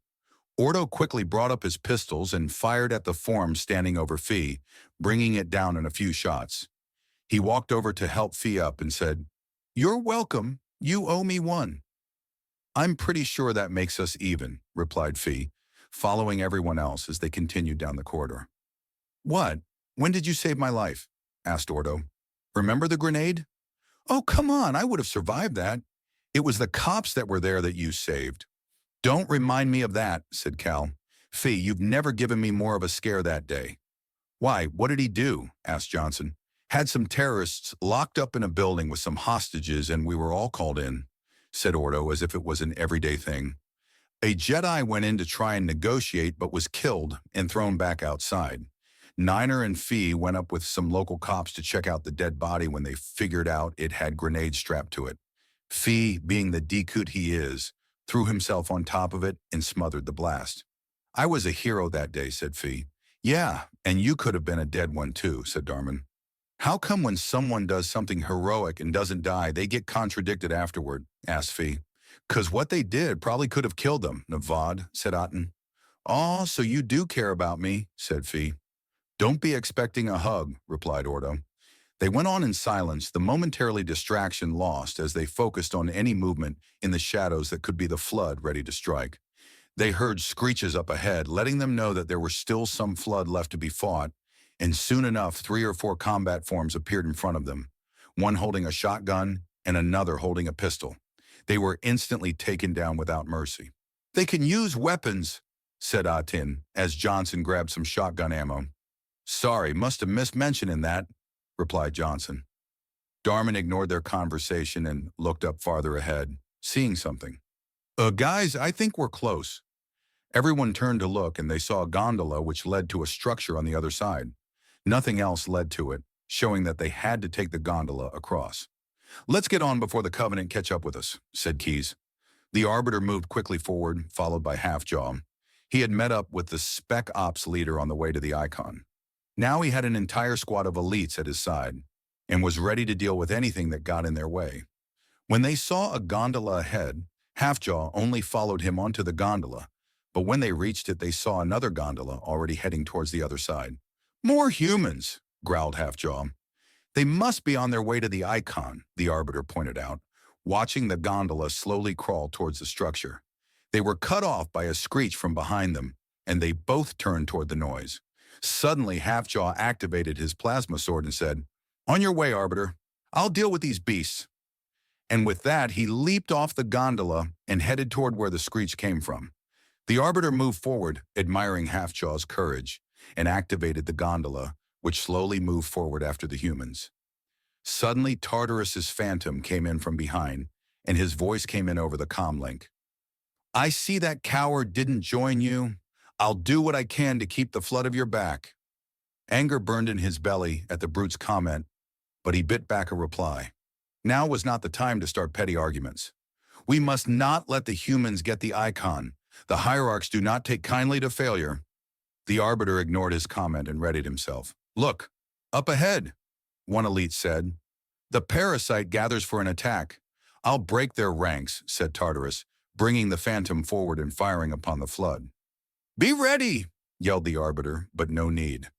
Ordo quickly brought up his pistols and fired at the form standing over Fee, bringing it down in a few shots. He walked over to help Fee up and said, "You're welcome. You owe me one." "I'm pretty sure that makes us even," replied Fee, following everyone else as they continued down the corridor. "What? When did you save my life?" asked Ordo. "Remember the grenade?" "Oh, come on, I would have survived that. It was the cops that were there that you saved." "Don't remind me of that," said Cal. "Fee, you've never given me more of a scare that day." "Why, what did he do?" asked Johnson. "Had some terrorists locked up in a building with some hostages and we were all called in," said Ordo as if it was an everyday thing. "A Jedi went in to try and negotiate but was killed and thrown back outside. Niner and Fee went up with some local cops to check out the dead body when they figured out it had grenades strapped to it. Fee, being the decoot he is, threw himself on top of it and smothered the blast." "I was a hero that day," said Fee. "Yeah, and you could have been a dead one too," said Darman. "How come when someone does something heroic and doesn't die, they get contradicted afterward?" asked Fee. "'Cause what they did probably could have killed them, Navad," said Otten. "Aw, so you do care about me," said Fee. "Don't be expecting a hug," replied Ordo. They went on in silence, the momentarily distraction lost as they focused on any movement in the shadows that could be the flood ready to strike. They heard screeches up ahead, letting them know that there was still some flood left to be fought, and soon enough 3 or 4 combat forms appeared in front of them, one holding a shotgun and another holding a pistol. They were instantly taken down without mercy. "They can use weapons," said Atin, as Johnson grabbed some shotgun ammo. "Sorry, must have missed mentioning that," replied Johnson. Darman ignored their conversation and looked up farther ahead, seeing something. Guys, I think we're close." Everyone turned to look, and they saw a gondola which led to a structure on the other side. Nothing else led to it, showing that they had to take the gondola across. "Let's get on before the Covenant catch up with us," said Keyes. The Arbiter moved quickly forward, followed by Halfjaw. He had met up with the Spec Ops leader on the way to the Icon. Now he had an entire squad of elites at his side, and was ready to deal with anything that got in their way. When they saw a gondola ahead, Halfjaw only followed him onto the gondola, but when they reached it, they saw another gondola already heading towards the other side. "More humans," growled Halfjaw. "They must be on their way to the Icon," the Arbiter pointed out, watching the gondola slowly crawl towards the structure. They were cut off by a screech from behind them, and they both turned toward the noise. Suddenly, Halfjaw activated his plasma sword and said, "On your way, Arbiter. I'll deal with these beasts." And with that, he leaped off the gondola and headed toward where the screech came from. The Arbiter moved forward, admiring Halfjaw's courage, and activated the gondola, which slowly moved forward after the humans. Suddenly, Tartarus's phantom came in from behind, and his voice came in over the comlink. "I see that coward didn't join you. I'll do what I can to keep the flood of your back." Anger burned in his belly at the brute's comment, but he bit back a reply. Now was not the time to start petty arguments. "We must not let the humans get the Icon. The hierarchs do not take kindly to failure." The Arbiter ignored his comment and readied himself. "Look, up ahead," one elite said. "The parasite gathers for an attack." "I'll break their ranks," said Tartarus, bringing the phantom forward and firing upon the flood. "Be ready," yelled the Arbiter, but no need.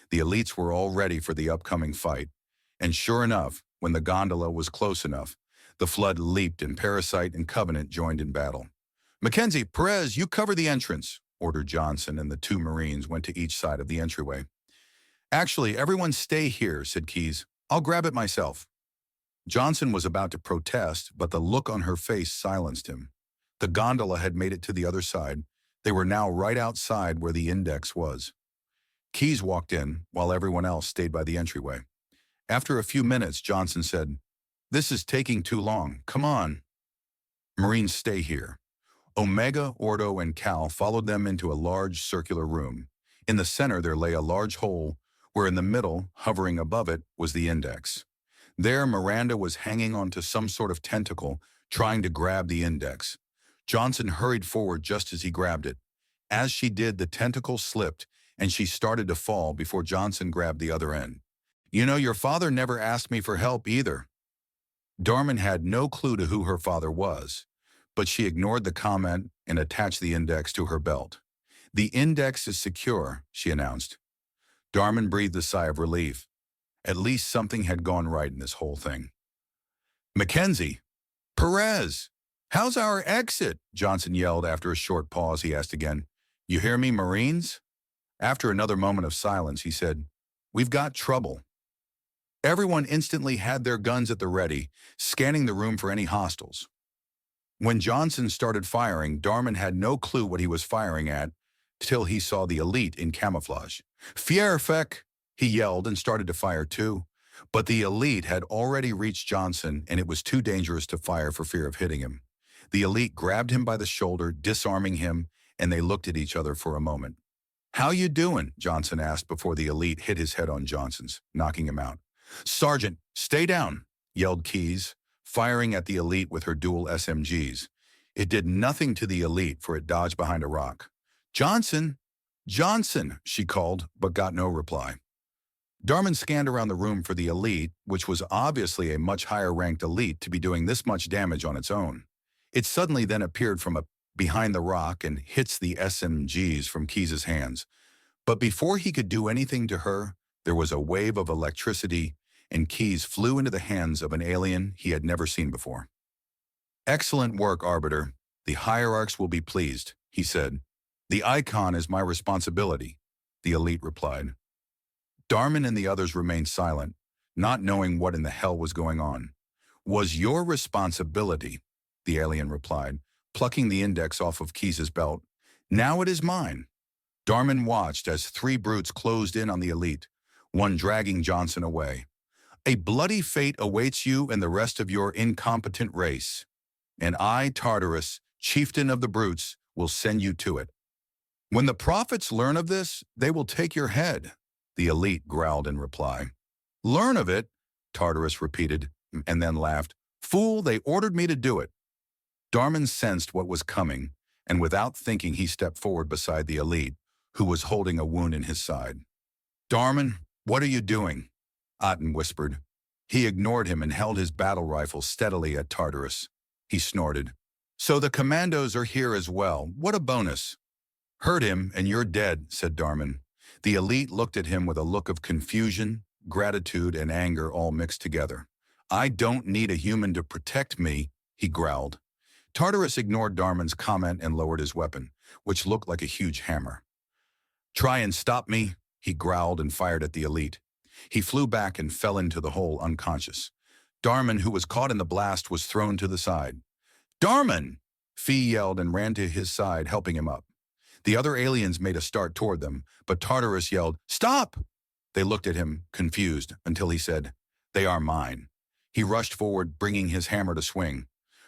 The elites were all ready for the upcoming fight, and sure enough, when the gondola was close enough, the flood leaped and Parasite and Covenant joined in battle. "Mackenzie, Perez, you cover the entrance," ordered Johnson, and the 2 Marines went to each side of the entryway. "Actually, everyone stay here," said Keyes. "I'll grab it myself." Johnson was about to protest, but the look on her face silenced him. The gondola had made it to the other side. They were now right outside where the index was. Keyes walked in, while everyone else stayed by the entryway. After a few minutes, Johnson said, "This is taking too long. Come on." "Marines, stay here." Omega, Ordo, and Cal followed them into a large circular room. In the center there lay a large hole, where in the middle, hovering above it, was the index. There Miranda was hanging onto some sort of tentacle, trying to grab the index. Johnson hurried forward just as he grabbed it. As she did, the tentacle slipped, and she started to fall before Johnson grabbed the other end. "You know, your father never asked me for help either." Darmin had no clue to who her father was, but she ignored the comment and attached the index to her belt. "The index is secure," she announced. Darmin breathed a sigh of relief. At least something had gone right in this whole thing. "Mackenzie! Perez! How's our exit?" Johnson yelled after a short pause. He asked again, "You hear me, Marines?" After another moment of silence, he said, "We've got trouble." Everyone instantly had their guns at the ready, scanning the room for any hostiles. When Johnson started firing, Darmin had no clue what he was firing at till he saw the elite in camouflage. "Fierfek!" he yelled and started to fire too. But the elite had already reached Johnson, and it was too dangerous to fire for fear of hitting him. The elite grabbed him by the shoulder, disarming him, and they looked at each other for a moment. "How you doing?" Johnson asked before the elite hit his head on Johnson's, knocking him out. "Sargent, stay down," yelled Keyes, firing at the elite with her dual SMGs. It did nothing to the elite, for it dodged behind a rock. "Johnson! Johnson!" she called, but got no reply. Darmin scanned around the room for the elite, which was obviously a much higher-ranked elite to be doing this much damage on its own. It suddenly then appeared from behind the rock and hits the SMGs from Keyes' hands. But before he could do anything to her, there was a wave of electricity, and Keyes flew into the hands of an alien he had never seen before. "Excellent work, Arbiter. The hierarchs will be pleased," he said. "The icon is my responsibility," the elite replied. Darmin and the others remained silent, not knowing what in the hell was going on. "Was your responsibility," the alien replied, plucking the index off of Keyes' belt. "Now it is mine." Darmin watched as 3 brutes closed in on the elite, one dragging Johnson away. "A bloody fate awaits you and the rest of your incompetent race. And I, Tartarus, chieftain of the brutes, will send you to it. When the prophets learn of this, they will take your head," the elite growled in reply. "Learn of it?" Tartarus repeated, and then laughed. "Fool, they ordered me to do it." Darmin sensed what was coming, and without thinking he stepped forward beside the elite, who was holding a wound in his side. "Darmin, what are you doing?" Otten whispered. He ignored him and held his battle rifle steadily at Tartarus. He snorted. "So the commandos are here as well. What a bonus." "Hurt him, and you're dead," said Darmin. The elite looked at him with a look of confusion, gratitude, and anger all mixed together. "I don't need a human to protect me," he growled. Tartarus ignored Darmin's comment and lowered his weapon, which looked like a huge hammer. "Try and stop me," he growled and fired at the elite. He flew back and fell into the hole unconscious. Darmin, who was caught in the blast, was thrown to the side. "Darmin!" Fee yelled and ran to his side, helping him up. The other aliens made a start toward them, but Tartarus yelled, "Stop!" They looked at him, confused, until he said, "They are mine." He rushed forward, bringing his hammer to swing.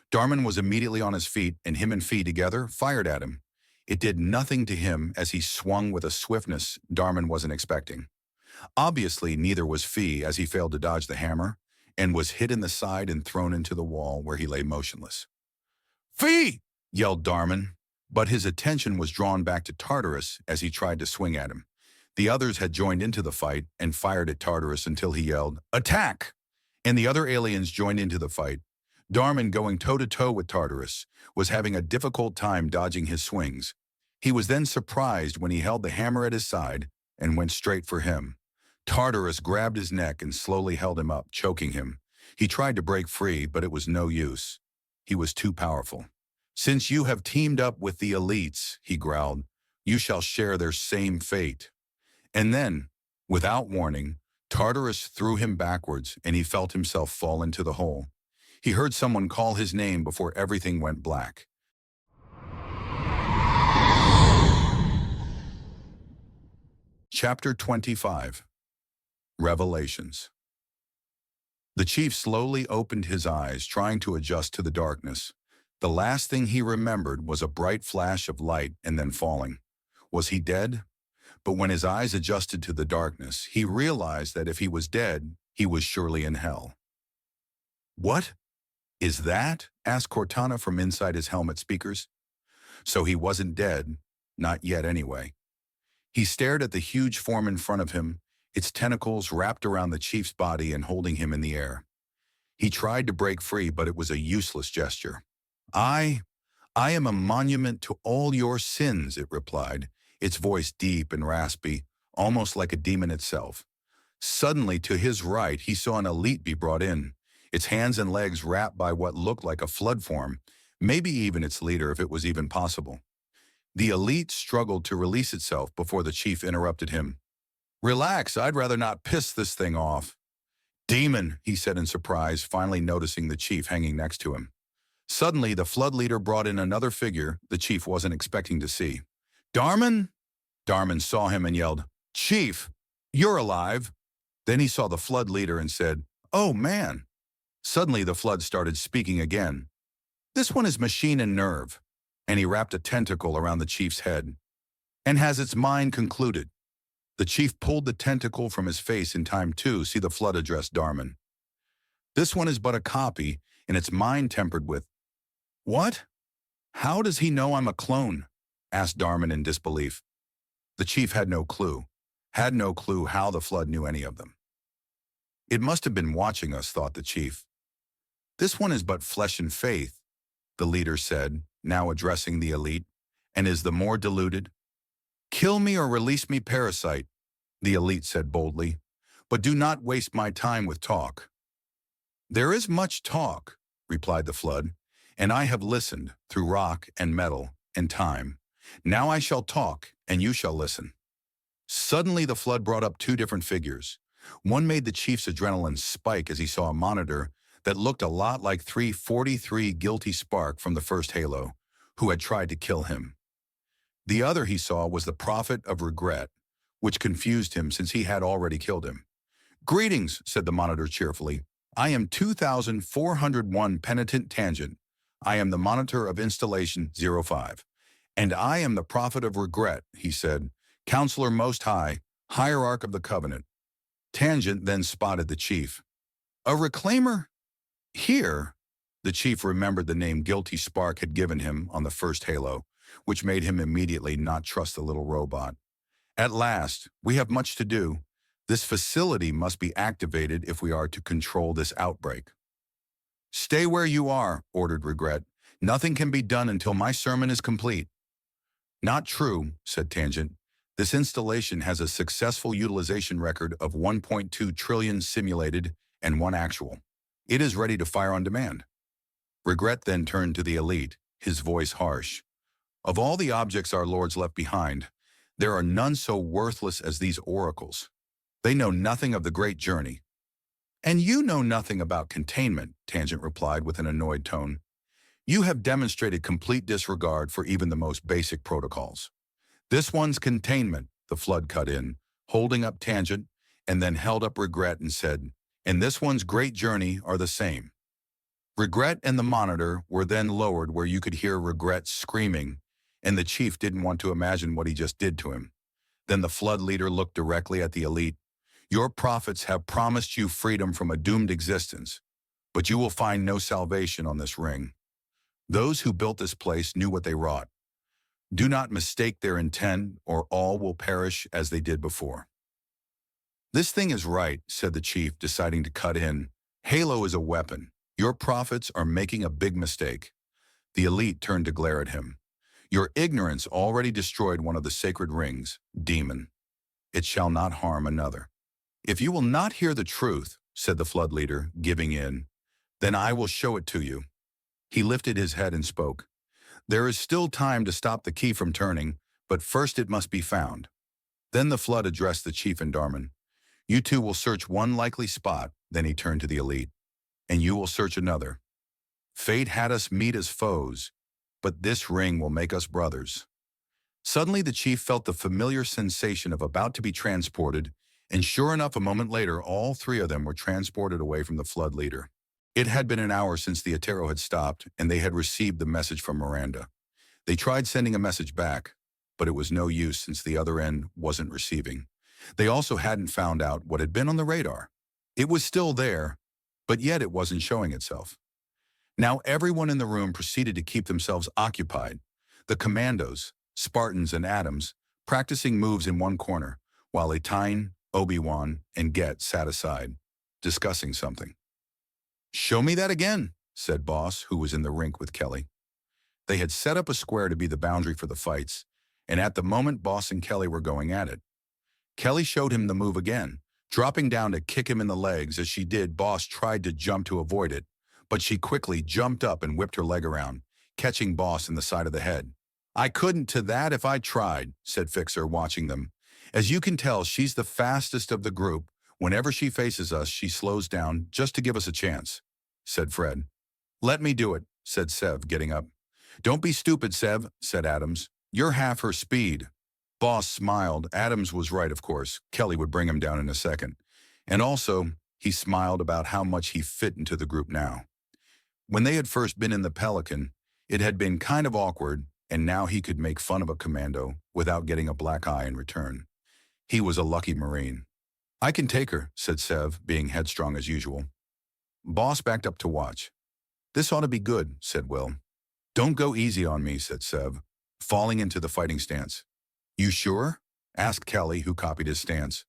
Darmin was immediately on his feet, and him and Fee together fired at him. It did nothing to him as he swung with a swiftness Darmin wasn't expecting. Obviously, neither was Fee, as he failed to dodge the hammer, and was hit in the side and thrown into the wall where he lay motionless. "Fee!" yelled Darmin, but his attention was drawn back to Tartarus as he tried to swing at him. The others had joined into the fight and fired at Tartarus until he yelled, "Attack!" And the other aliens joined into the fight. Darmin, going toe-to-toe with Tartarus, was having a difficult time dodging his swings. He was then surprised when he held the hammer at his side and went straight for him. Tartarus grabbed his neck and slowly held him up, choking him. He tried to break free, but it was no use. He was too powerful. "Since you have teamed up with the elites," he growled, "you shall share their same fate." And then, without warning, Tartarus threw him backwards and he felt himself fall into the hole. He heard someone call his name before everything went black. Chapter 25. Revelations. The chief slowly opened his eyes, trying to adjust to the darkness. The last thing he remembered was a bright flash of light and then falling. Was he dead? But when his eyes adjusted to the darkness, he realized that if he was dead, he was surely in hell. "What is that?" asked Cortana from inside his helmet speakers. So he wasn't dead, not yet anyway. He stared at the huge form in front of him, its tentacles wrapped around the chief's body and holding him in the air. He tried to break free, but it was a useless gesture. I am a monument to all your sins, it replied, its voice deep and raspy, almost like a demon itself. Suddenly, to his right, he saw an elite be brought in, its hands and legs wrapped by what looked like a flood form, maybe even its leader if it was even possible. The elite struggled to release itself before the chief interrupted him. "Relax, I'd rather not piss this thing off." "Demon," he said in surprise, finally noticing the chief hanging next to him. Suddenly, the flood leader brought in another figure the chief wasn't expecting to see. "Darman?" Darman saw him and yelled, "Chief, you're alive." Then he saw the flood leader and said, "Oh, man." Suddenly, the flood started speaking again. "This one is machine and nerve." And he wrapped a tentacle around the chief's head. "And has its mind concluded?" The chief pulled the tentacle from his face in time to see the flood address Darman. "This one is but a copy, and its mind tempered with—" "What? How does he know I'm a clone?" asked Darman in disbelief. The chief had no clue how the flood knew any of them. "It must have been watching us," thought the chief. "This one is but flesh and faith," the leader said, now addressing the elite, "and is the more deluded." "Kill me or release me, parasite," the elite said boldly, "but do not waste my time with talk." "There is much talk," replied the flood, "and I have listened through rock and metal and time. Now I shall talk, and you shall listen." Suddenly the flood brought up two different figures. One made the chief's adrenaline spike as he saw a monitor that looked a lot like 343 Guilty Spark from the first Halo, who had tried to kill him. The other he saw was the Prophet of Regret, which confused him since he had already killed him. "Greetings," said the monitor cheerfully. "I am 2401 Penitent Tangent. I am the monitor of Installation 05. And I am the Prophet of Regret," he said, "Counselor Most High, Hierarch of the Covenant." Tangent then spotted the chief. "A reclaimer? Here?" The chief remembered the name Guilty Spark had given him on the first Halo, which made him immediately not trust the little robot. "At last, we have much to do. This facility must be activated if we are to control this outbreak." "Stay where you are," ordered Regret. "Nothing can be done until my sermon is complete." "Not true," said Tangent. "This installation has a successful utilization record of 1.2 trillion simulated and 1 actual. It is ready to fire on demand." Regret then turned to the elite, his voice harsh. "Of all the objects our lords left behind, there are none so worthless as these oracles. They know nothing of the great journey." "And you know nothing about containment," Tangent replied with an annoyed tone. "You have demonstrated complete disregard for even the most basic protocols." "This one's containment," the flood cut in, holding up Tangent, and then held up Regret and said, "And this one's great journey are the same." Regret and the monitor were then lowered where you could hear Regret screaming, and the chief didn't want to imagine what he just did to him. Then the flood leader looked directly at the elite. "Your prophets have promised you freedom from a doomed existence, but you will find no salvation on this ring. Those who built this place knew what they wrought. Do not mistake their intent, or all will perish as they did before." "This thing is right," said the chief, deciding to cut in. "Halo is a weapon. Your prophets are making a big mistake." The elite turned to glare at him. "Your ignorance already destroyed one of the sacred rings, demon. It shall not harm another." "If you will not hear the truth," said the flood leader, giving in, "then I will show it to you." He lifted his head and spoke. "There is still time to stop the key from turning, but first it must be found." Then the flood addressed the chief and Darman. "You two will search one likely spot," then he turned to the elite, "and you will search another. Fate had us meet as foes, but this ring will make us brothers." Suddenly the chief felt the familiar sensation of about to be transported, and sure enough, a moment later, all three of them were transported away from the flood leader. It had been an hour since the Atero had stopped, and they had received the message from Miranda. They tried sending a message back, but it was no use since the other end wasn't receiving. They also hadn't found out what had been on the radar. It was still there, but yet it wasn't showing itself. Now everyone in the room proceeded to keep themselves occupied. The commandos, Spartans and Atoms, practicing moves in one corner, while Etain, Obi-Wan, and Get sat aside, discussing something. "Show me that again," said Boss, who was in the rink with Kelly. They had set up a square to be the boundary for the fights, and at the moment Boss and Kelly were going at it. Kelly showed him the move again, dropping down to kick him in the legs. As she did, Boss tried to jump to avoid it, but she quickly jumped up and whipped her leg around, catching Boss in the side of the head. "I couldn't to that if I tried," said Fixer, watching them. "As you can tell, she's the fastest of the group. Whenever she faces us, she slows down just to give us a chance," said Fred. "Let me do it," said Sev, getting up. "Don't be stupid, Sev," said Adams. "You're half her speed." Boss smiled. Adams was right, of course. Kelly would bring him down in a second. And also, he smiled about how much he fit into the group now. When they had first been in the Pelican, it had been kind of awkward, and now he could make fun of a commando without getting a black eye in return. He was a lucky Marine. "I can take her," said Sev, being headstrong as usual. Boss backed up to watch. "This ought to be good," said Will. "Don't go easy on me," said Sev, falling into the fighting stance. "You sure?" asked Kelly, who copied his stance.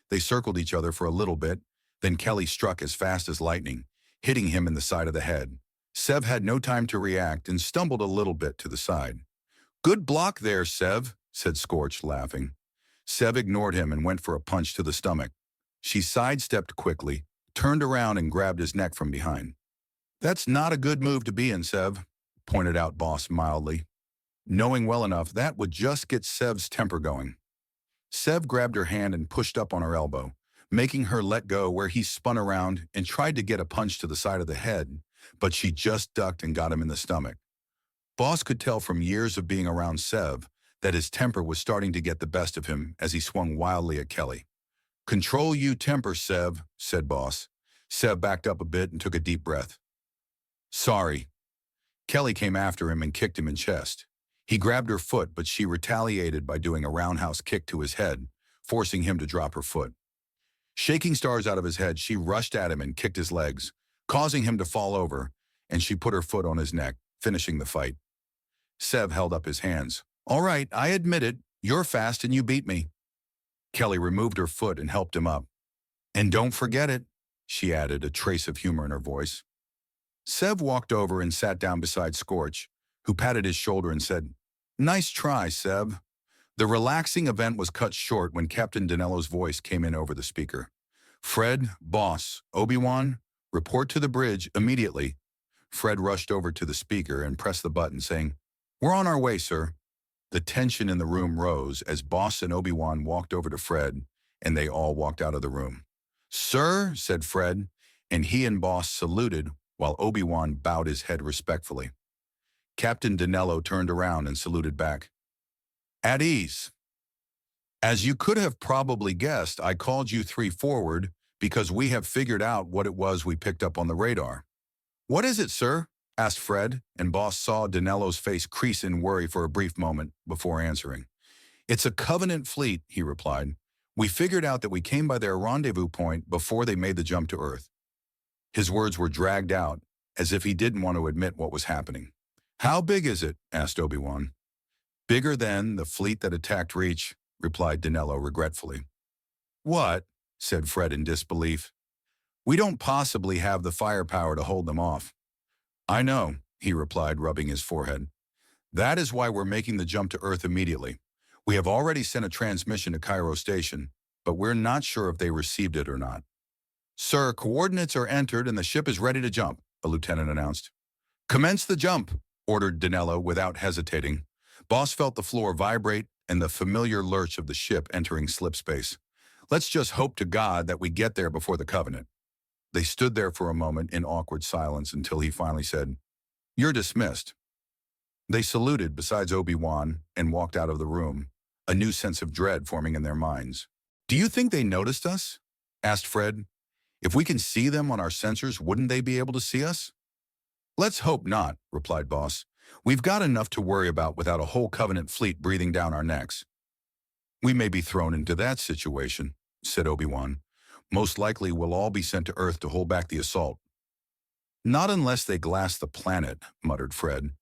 They circled each other for a little bit, then Kelly struck as fast as lightning, hitting him in the side of the head. Sev had no time to react and stumbled a little bit to the side. "Good block there, Sev," said Scorch, laughing. Sev ignored him and went for a punch to the stomach. She sidestepped quickly, turned around and grabbed his neck from behind. "That's not a good move to be in, Sev," pointed out Boss mildly, knowing well enough that would just get Sev's temper going. Sev grabbed her hand and pushed up on her elbow, making her let go, where he spun around and tried to get a punch to the side of the head, but she just ducked and got him in the stomach. Boss could tell from years of being around Sev that his temper was starting to get the best of him as he swung wildly at Kelly. "Control you temper, Sev," said Boss. Sev backed up a bit and took a deep breath. "Sorry." Kelly came after him and kicked him in chest. He grabbed her foot, but she retaliated by doing a roundhouse kick to his head, forcing him to drop her foot. Shaking stars out of his head, she rushed at him and kicked his legs, causing him to fall over, and she put her foot on his neck, finishing the fight. Sev held up his hands. "All right, I admit it. You're fast and you beat me." Kelly removed her foot and helped him up. "And don't forget it," she added, a trace of humor in her voice. Sev walked over and sat down beside Scorch, who patted his shoulder and said, "Nice try, Sev." The relaxing event was cut short when Captain Danello's voice came in over the speaker. "Fred, Boss, Obi-Wan, report to the bridge immediately." Fred rushed over to the speaker and pressed the button, saying, "We're on our way, sir." The tension in the room rose as Boss and Obi-Wan walked over to Fred, and they all walked out of the room. "Sir," said Fred, and he and Boss saluted while Obi-Wan bowed his head respectfully. Captain Danello turned around and saluted back. "At ease. As you could have probably guessed, I called you three forward because we have figured out what it was we picked up on the radar." "What is it, sir?" asked Fred, and Boss saw Danello's face crease in worry for a brief moment before answering. "It's a Covenant fleet," he replied. "We figured out that we came by their rendezvous point before they made the jump to Earth." His words were dragged out, as if he didn't want to admit what was happening. "How big is it?" asked Obi-Wan. "Bigger than the fleet that attacked Reach," replied Danello regretfully. "What?" said Fred in disbelief. "We don't possibly have the firepower to hold them off." "I know," he replied, rubbing his forehead. "That is why we're making the jump to Earth immediately. We have already sent a transmission to Cairo Station, but we're not sure if they received it or not." "Sir, coordinates are entered and the ship is ready to jump," a lieutenant announced. "Commence the jump," ordered Danello without hesitating. Boss felt the floor vibrate and the familiar lurch of the ship entering slip space. "Let's just hope to God that we get there before the Covenant." They stood there for a moment in awkward silence until he finally said, "You're dismissed." They saluted besides Obi-Wan and walked out of the room, a new sense of dread forming in their minds. "Do you think they noticed us?" asked Fred. "If we can see them on our sensors, wouldn't they be able to see us?" "Let's hope not," replied Boss. "We've got enough to worry about without a whole Covenant fleet breathing down our necks." "We may be thrown into that situation," said Obi-Wan. "Most likely we'll all be sent to Earth to hold back the assault." "Not unless they glass the planet," muttered Fred.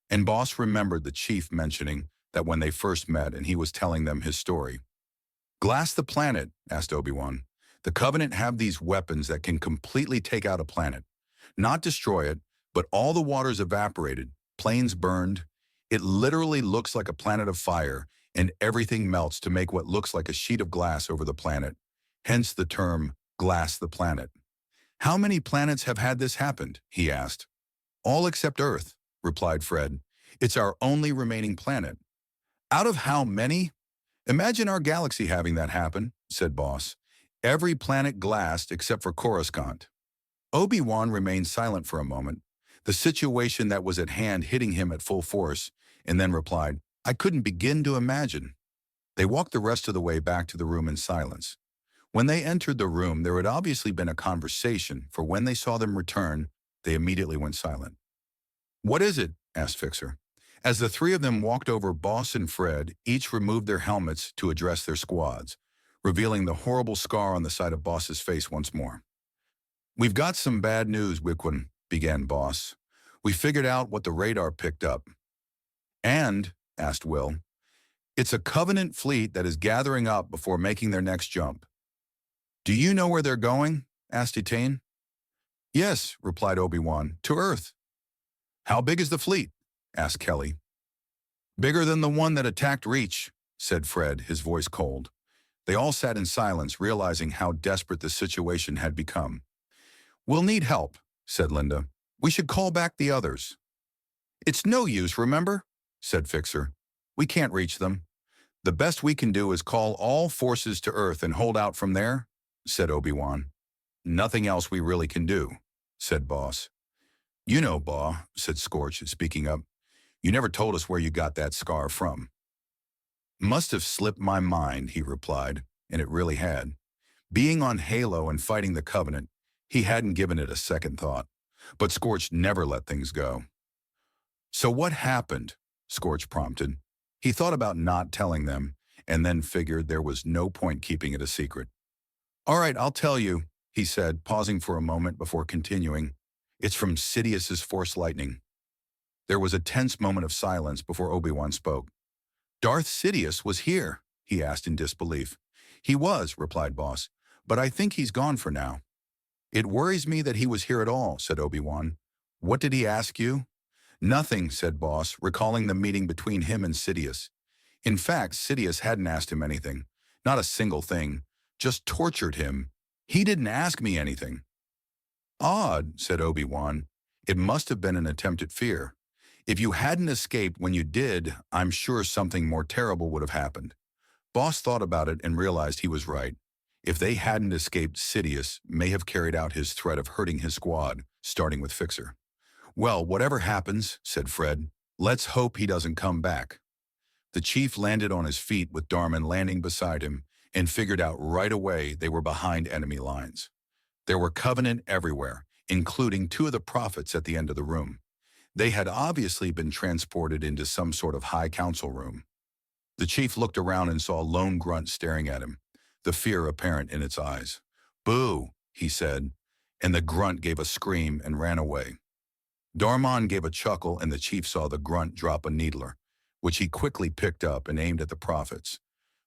And Boss remembered the chief mentioning that when they first met and he was telling them his story. "Glass the planet?" asked Obi-Wan. "The Covenant have these weapons that can completely take out a planet. Not destroy it, but all the water's evaporated, planes burned. It literally looks like a planet of fire, and everything melts to make what looks like a sheet of glass over the planet. Hence the term, glass the planet." "How many planets have had this happened?" he asked. "All except Earth," replied Fred. "It's our only remaining planet." "Out of how many?" "Imagine our galaxy having that happen," said Boss. "Every planet glassed except for Coruscant." Obi-Wan remained silent for a moment, the situation that was at hand hitting him at full force, and then replied, "I couldn't begin to imagine." They walked the rest of the way back to the room in silence. When they entered the room, there had obviously been a conversation, for when they saw them return, they immediately went silent. "What is it?" asked Fixer. As the three of them walked over, Boss and Fred each removed their helmets to address their squads, revealing the horrible scar on the side of Boss's face once more. "We've got some bad news, Wikwin," began Boss. "We figured out what the radar picked up." "And," asked Will, "it's a Covenant fleet that is gathering up before making their next jump." "Do you know where they're going?" asked Etain. "Yes," replied Obi-Wan, "to Earth." "How big is the fleet?" asked Kelly. "Bigger than the one that attacked Reach," said Fred, his voice cold. They all sat in silence, realizing how desperate the situation had become. "We'll need help," said Linda. "We should call back the others." "It's no use, remember?" said Fixer. "We can't reach them. The best we can do is call all forces to Earth and hold out from there," said Obi-Wan. "Nothing else we really can do," said Boss. "You know, Baw," said Scorch, speaking up. "You never told us where you got that scar from." "Must have slipped my mind," he replied, and it really had. Being on Halo and fighting the Covenant, he hadn't given it a second thought. But Scorch never let things go. "So what happened?" Scorch prompted. He thought about not telling them, and then figured there was no point keeping it a secret. "All right, I'll tell you," he said, pausing for a moment before continuing. "It's from Sidious's Force Lightning." There was a tense moment of silence before Obi-Wan spoke. "Darth Sidious was here?" he asked in disbelief. "He was," replied Boss, "but I think he's gone for now." "It worries me that he was here at all," said Obi-Wan. "What did he ask you?" "Nothing," said Boss, recalling the meeting between him and Sidious. In fact, Sidious hadn't asked him anything, not a single thing, just tortured him. "He didn't ask me anything." "Odd," said Obi-Wan. "It must have been an attempt at fear. If you hadn't escaped when you did, I'm sure something more terrible would have happened." Boss thought about it and realized he was right. If they hadn't escaped, Sidious may have carried out his threat of hurting his squad, starting with Fixer. "Well, whatever happens," said Fred, "let's hope he doesn't come back." The chief landed on his feet with Darman landing beside him and figured out right away they were behind enemy lines. There were Covenant everywhere, including two of the prophets at the end of the room. They had obviously been transported into some sort of high council room. The chief looked around and saw a lone grunt staring at him, the fear apparent in its eyes. "Boo," he said, and the grunt gave a scream and ran away. Darman gave a chuckle, and the chief saw the grunt drop a needler, which he quickly picked up and aimed at the prophets.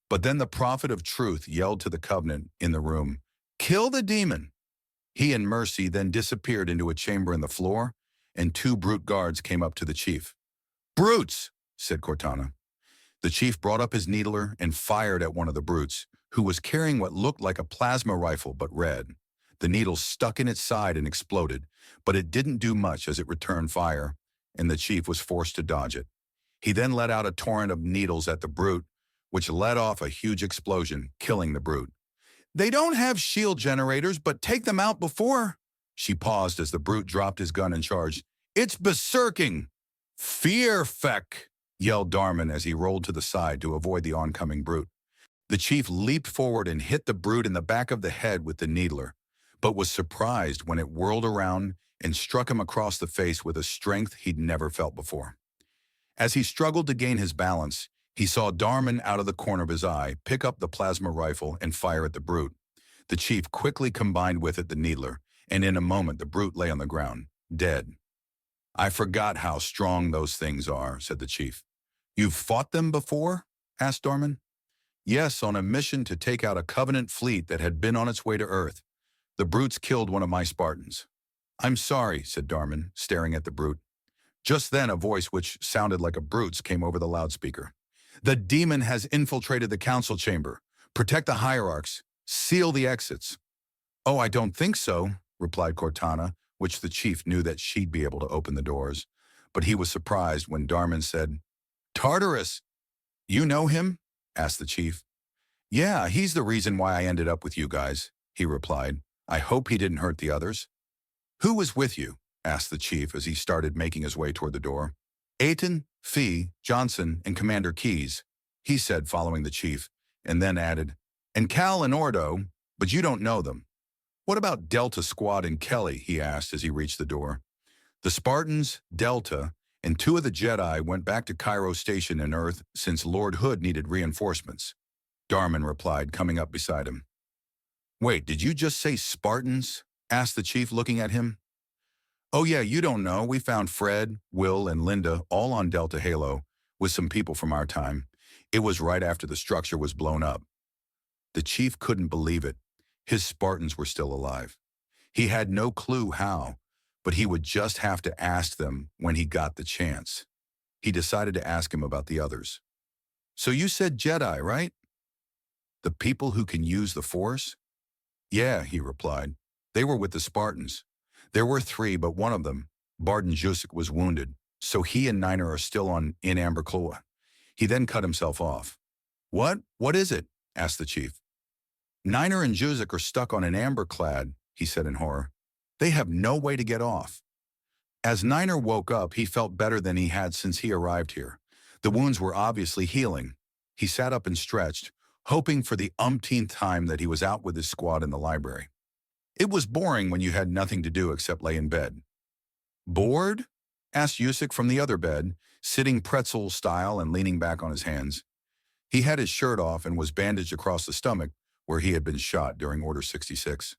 But then the prophet of truth yelled to the Covenant in the room, "Kill the demon!" He and Mercy then disappeared into a chamber in the floor, and two brute guards came up to the chief. "Brutes!" said Cortana. The chief brought up his needler and fired at one of the brutes, who was carrying what looked like a plasma rifle but red. The needle stuck in its side and exploded, but it didn't do much as it returned fire, and the chief was forced to dodge it. He then let out a torrent of needles at the brute, which let off a huge explosion, killing the brute. "They don't have shield generators, but take them out before." She paused as the brute dropped his gun and charged. "It's berserking!" "Fear feck!" yelled Darman as he rolled to the side to avoid the oncoming brute. The chief leaped forward and hit the brute in the back of the head with the needler, but was surprised when it whirled around and struck him across the face with a strength he'd never felt before. As he struggled to gain his balance, he saw Darman out of the corner of his eye pick up the plasma rifle and fire at the brute. The chief quickly combined with it the needler, and in a moment the brute lay on the ground, dead. "I forgot how strong those things are," said the chief. You've fought them before? Asked Darmin. Yes, on a mission to take out a Covenant fleet that had been on its way to Earth. The brutes killed one of my Spartans. I'm sorry, said Darmin, staring at the brute. Just then, a voice which sounded like a brute's came over the loudspeaker. The demon has infiltrated the council chamber. Protect the hierarchs. Seal the exits. Oh, I don't think so, replied Cortana, which the chief knew that she'd be able to open the doors. But he was surprised when Darmin said, Tartarus! You know him? Asked the chief. Yeah, he's the reason why I ended up with you guys, he replied. I hope he didn't hurt the others. Who was with you? Asked the chief as he started making his way toward the door. Aiton, Fee, Johnson, and Commander Keyes, he said, following the chief, and then added, and Cal and Ordo, but you don't know them. What about Delta Squad and Kelly? He asked as he reached the door. The Spartans, Delta, and 2 of the Jedi went back to Cairo Station in Earth since Lord Hood needed reinforcements. Darmin replied, coming up beside him. Wait, did you just say Spartans? Asked the chief, looking at him. Oh yeah, you don't know. We found Fred, Will, and Linda all on Delta Halo with some people from our time. It was right after the structure was blown up. The chief couldn't believe it. His Spartans were still alive. He had no clue how, but he would just have to ask them when he got the chance. He decided to ask him about the others. So you said Jedi, right? The people who can use the Force? Yeah, he replied. They were with the Spartans. There were 3, but one of them, Barden Jusik, was wounded, so he and Niner are still in Ambercloa. He then cut himself off. What? What is it? Asked the chief. Niner and Jusik are stuck on an amberclad, he said in horror. They have no way to get off. As Niner woke up, he felt better than he had since he arrived here. The wounds were obviously healing. He sat up and stretched, hoping for the umpteenth time that he was out with his squad in the library. It was boring when you had nothing to do except lay in bed. Bored? Asked Jusik from the other bed, sitting pretzel style and leaning back on his hands. He had his shirt off and was bandaged across the stomach where he had been shot during Order 66.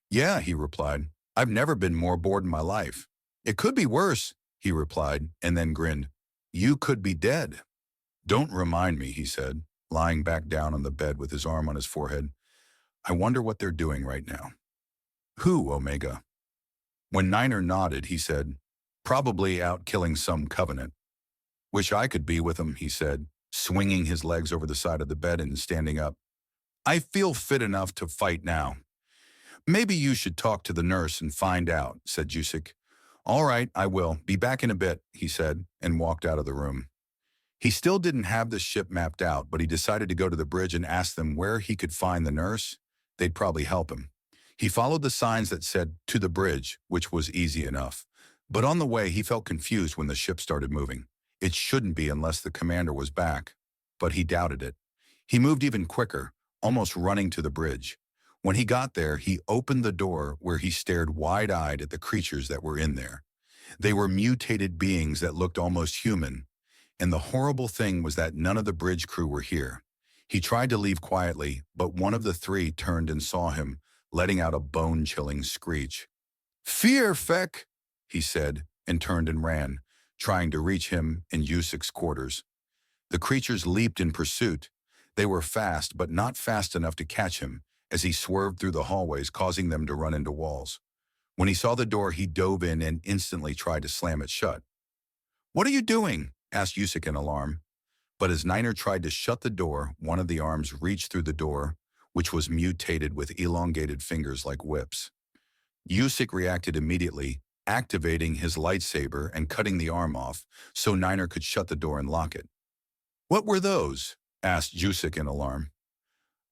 Yeah, he replied. I've never been more bored in my life. It could be worse, he replied, and then grinned. You could be dead. Don't remind me, he said, lying back down on the bed with his arm on his forehead. I wonder what they're doing right now. Who, Omega? When Niner nodded, he said, probably out killing some Covenant. Wish I could be with them, he said, swinging his legs over the side of the bed and standing up. I feel fit enough to fight now. Maybe you should talk to the nurse and find out, said Jusik. All right, I will. Be back in a bit, he said, and walked out of the room. He still didn't have the ship mapped out, but he decided to go to the bridge and ask them where he could find the nurse. They'd probably help him. He followed the signs that said, to the bridge, which was easy enough. But on the way, he felt confused when the ship started moving. It shouldn't be unless the commander was back, but he doubted it. He moved even quicker, almost running to the bridge. When he got there, he opened the door where he stared wide-eyed at the creatures that were in there. They were mutated beings that looked almost human, and the horrible thing was that none of the bridge crew were here. He tried to leave quietly, but one of the 3 turned and saw him, letting out a bone-chilling screech. Fear, Feck, he said, and turned and ran, trying to reach him in Jusik's quarters. The creatures leaped in pursuit. They were fast, but not fast enough to catch him, as he swerved through the hallways, causing them to run into walls. When he saw the door, he dove in and instantly tried to slam it shut. What are you doing? Asked Jusik in alarm. But as Niner tried to shut the door, one of the arms reached through the door, which was mutated with elongated fingers like whips. Jusik reacted immediately, activating his lightsaber and cutting the arm off so Niner could shut the door and lock it. What were those? Asked Jusik in alarm.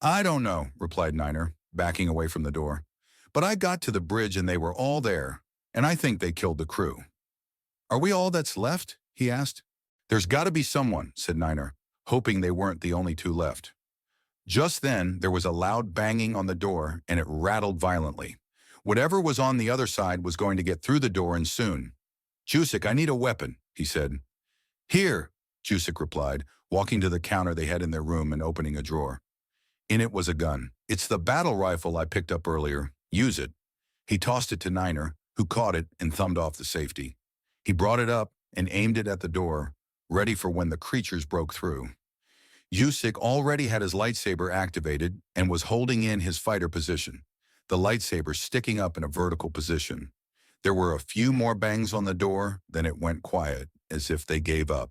I don't know, replied Niner, backing away from the door. But I got to the bridge and they were all there, and I think they killed the crew. Are we all that's left? He asked. There's got to be someone, said Niner, hoping they weren't the only 2 left. Just then, there was a loud banging on the door, and it rattled violently. Whatever was on the other side was going to get through the door, and soon. Jusik, I need a weapon, he said. Here, Jusik replied, walking to the counter they had in their room and opening a drawer. In it was a gun. It's the battle rifle I picked up earlier. Use it. He tossed it to Niner, who caught it and thumbed off the safety. He brought it up and aimed it at the door, ready for when the creatures broke through. Usyk already had his lightsaber activated and was holding in his fighter position, the lightsaber sticking up in a vertical position. There were a few more bangs on the door, then it went quiet, as if they gave up.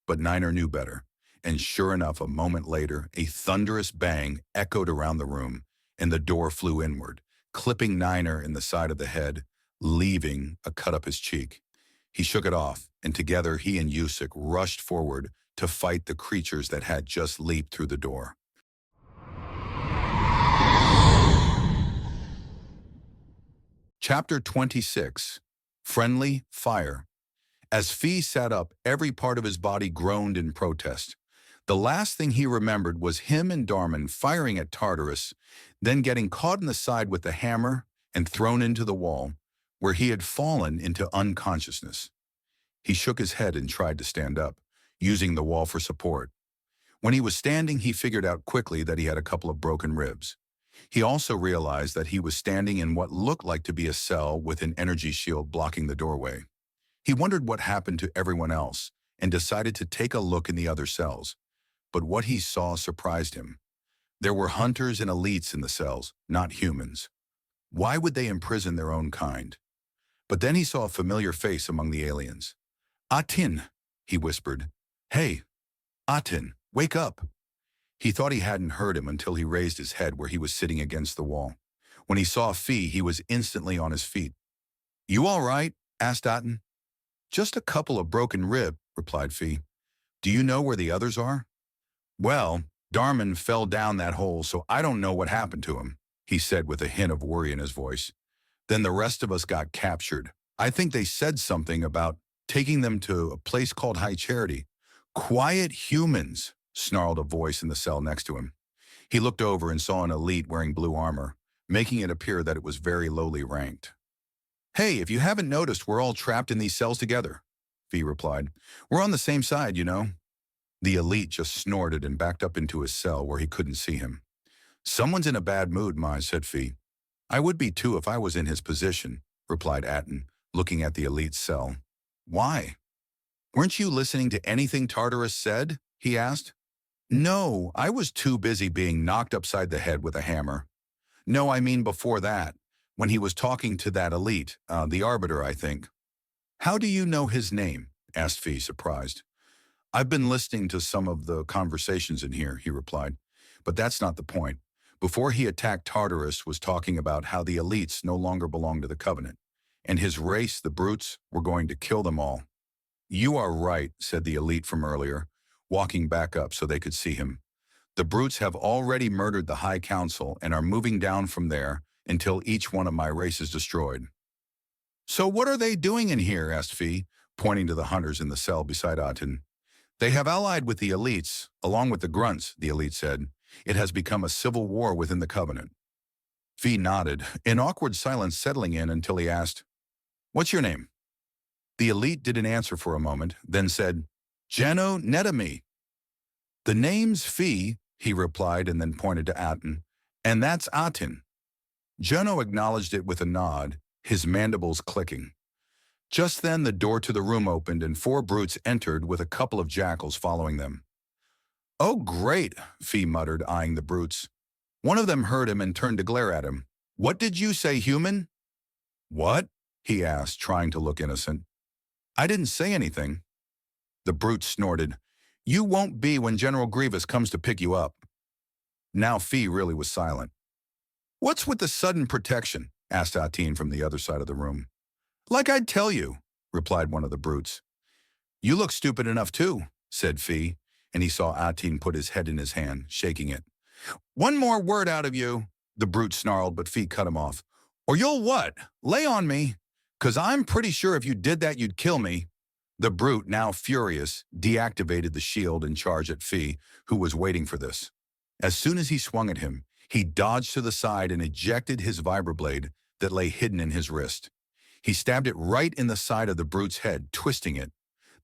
But Niner knew better, and sure enough, a moment later, a thunderous bang echoed around the room, and the door flew inward, clipping Niner in the side of the head, leaving a cut up his cheek. He shook it off, and together he and Usyk rushed forward to fight the creatures that had just leaped through the door. Chapter 26. Friendly Fire. As Fee sat up, every part of his body groaned in protest. The last thing he remembered was him and Darmin firing at Tartarus, then getting caught in the side with the hammer and thrown into the wall, where he had fallen into unconsciousness. He shook his head and tried to stand up, using the wall for support. When he was standing, he figured out quickly that he had a couple of broken ribs. He also realized that he was standing in what looked like to be a cell with an energy shield blocking the doorway. He wondered what happened to everyone else and decided to take a look in the other cells. But what he saw surprised him. There were hunters and elites in the cells, not humans. Why would they imprison their own kind? But then he saw a familiar face among the aliens. "Atin," he whispered. "Hey, Atin, wake up." He thought he hadn't heard him until he raised his head where he was sitting against the wall. When he saw Fee, he was instantly on his feet. "You all right?" asked Atin. "Just a couple of broken ribs," replied Fee. "Do you know where the others are?" "Well, Darmin fell down that hole, so I don't know what happened to him," he said with a hint of worry in his voice. "Then the rest of us got captured. I think they said something about taking them to a place called High Charity." "Quiet humans," snarled a voice in the cell next to him. He looked over and saw an elite wearing blue armor, making it appear that it was very lowly ranked. "Hey, if you haven't noticed, we're all trapped in these cells together," Fee replied. "We're on the same side, you know." The elite just snorted and backed up into his cell where he couldn't see him. "Someone's in a bad mood, Mai," said Fee. "I would be too if I was in his position," replied Atin, looking at the elite's cell. "Why? Weren't you listening to anything Tartarus said?" he asked. "No, I was too busy being knocked upside the head with a hammer." "No, I mean before that, when he was talking to that elite, the Arbiter, I think." "How do you know his name?" asked Fee, surprised. "I've been listening to some of the conversations in here," he replied. "But that's not the point. Before he attacked, Tartarus was talking about how the elites no longer belong to the Covenant, and his race, the brutes, were going to kill them all." "You are right," said the elite from earlier, walking back up so they could see him. "The brutes have already murdered the High Council and are moving down from there until each one of my race is destroyed." "So what are they doing in here?" asked Fee, pointing to the hunters in the cell beside Atin. "They have allied with the elites, along with the grunts," the elite said. "It has become a civil war within the Covenant." Fee nodded, an awkward silence settling in until he asked, "What's your name?" The elite didn't answer for a moment, then said, "Jano Netami." "The name's Fee," he replied and then pointed to Atin, "and that's Atin." Jano acknowledged it with a nod, his mandibles clicking. Just then the door to the room opened and 4 brutes entered with a couple of jackals following them. "Oh, great," Fee muttered, eyeing the brutes. One of them heard him and turned to glare at him. "What did you say, human?" "What?" he asked, trying to look innocent. "I didn't say anything." The brute snorted. "You won't be when General Grievous comes to pick you up." Now Fee really was silent. "What's with the sudden protection?" asked Atin from the other side of the room. "Like I'd tell you," replied one of the brutes. "You look stupid enough too," said Fee, and he saw Atin put his head in his hand, shaking it. "One more word out of you," the brute snarled, but Fee cut him off. "Or you'll what? Lay on me? 'Cause I'm pretty sure if you did that you'd kill me." The brute, now furious, deactivated the shield and charged at Fee, who was waiting for this. As soon as he swung at him, he dodged to the side and ejected his vibroblade that lay hidden in his wrist. He stabbed it right in the side of the brute's head, twisting it.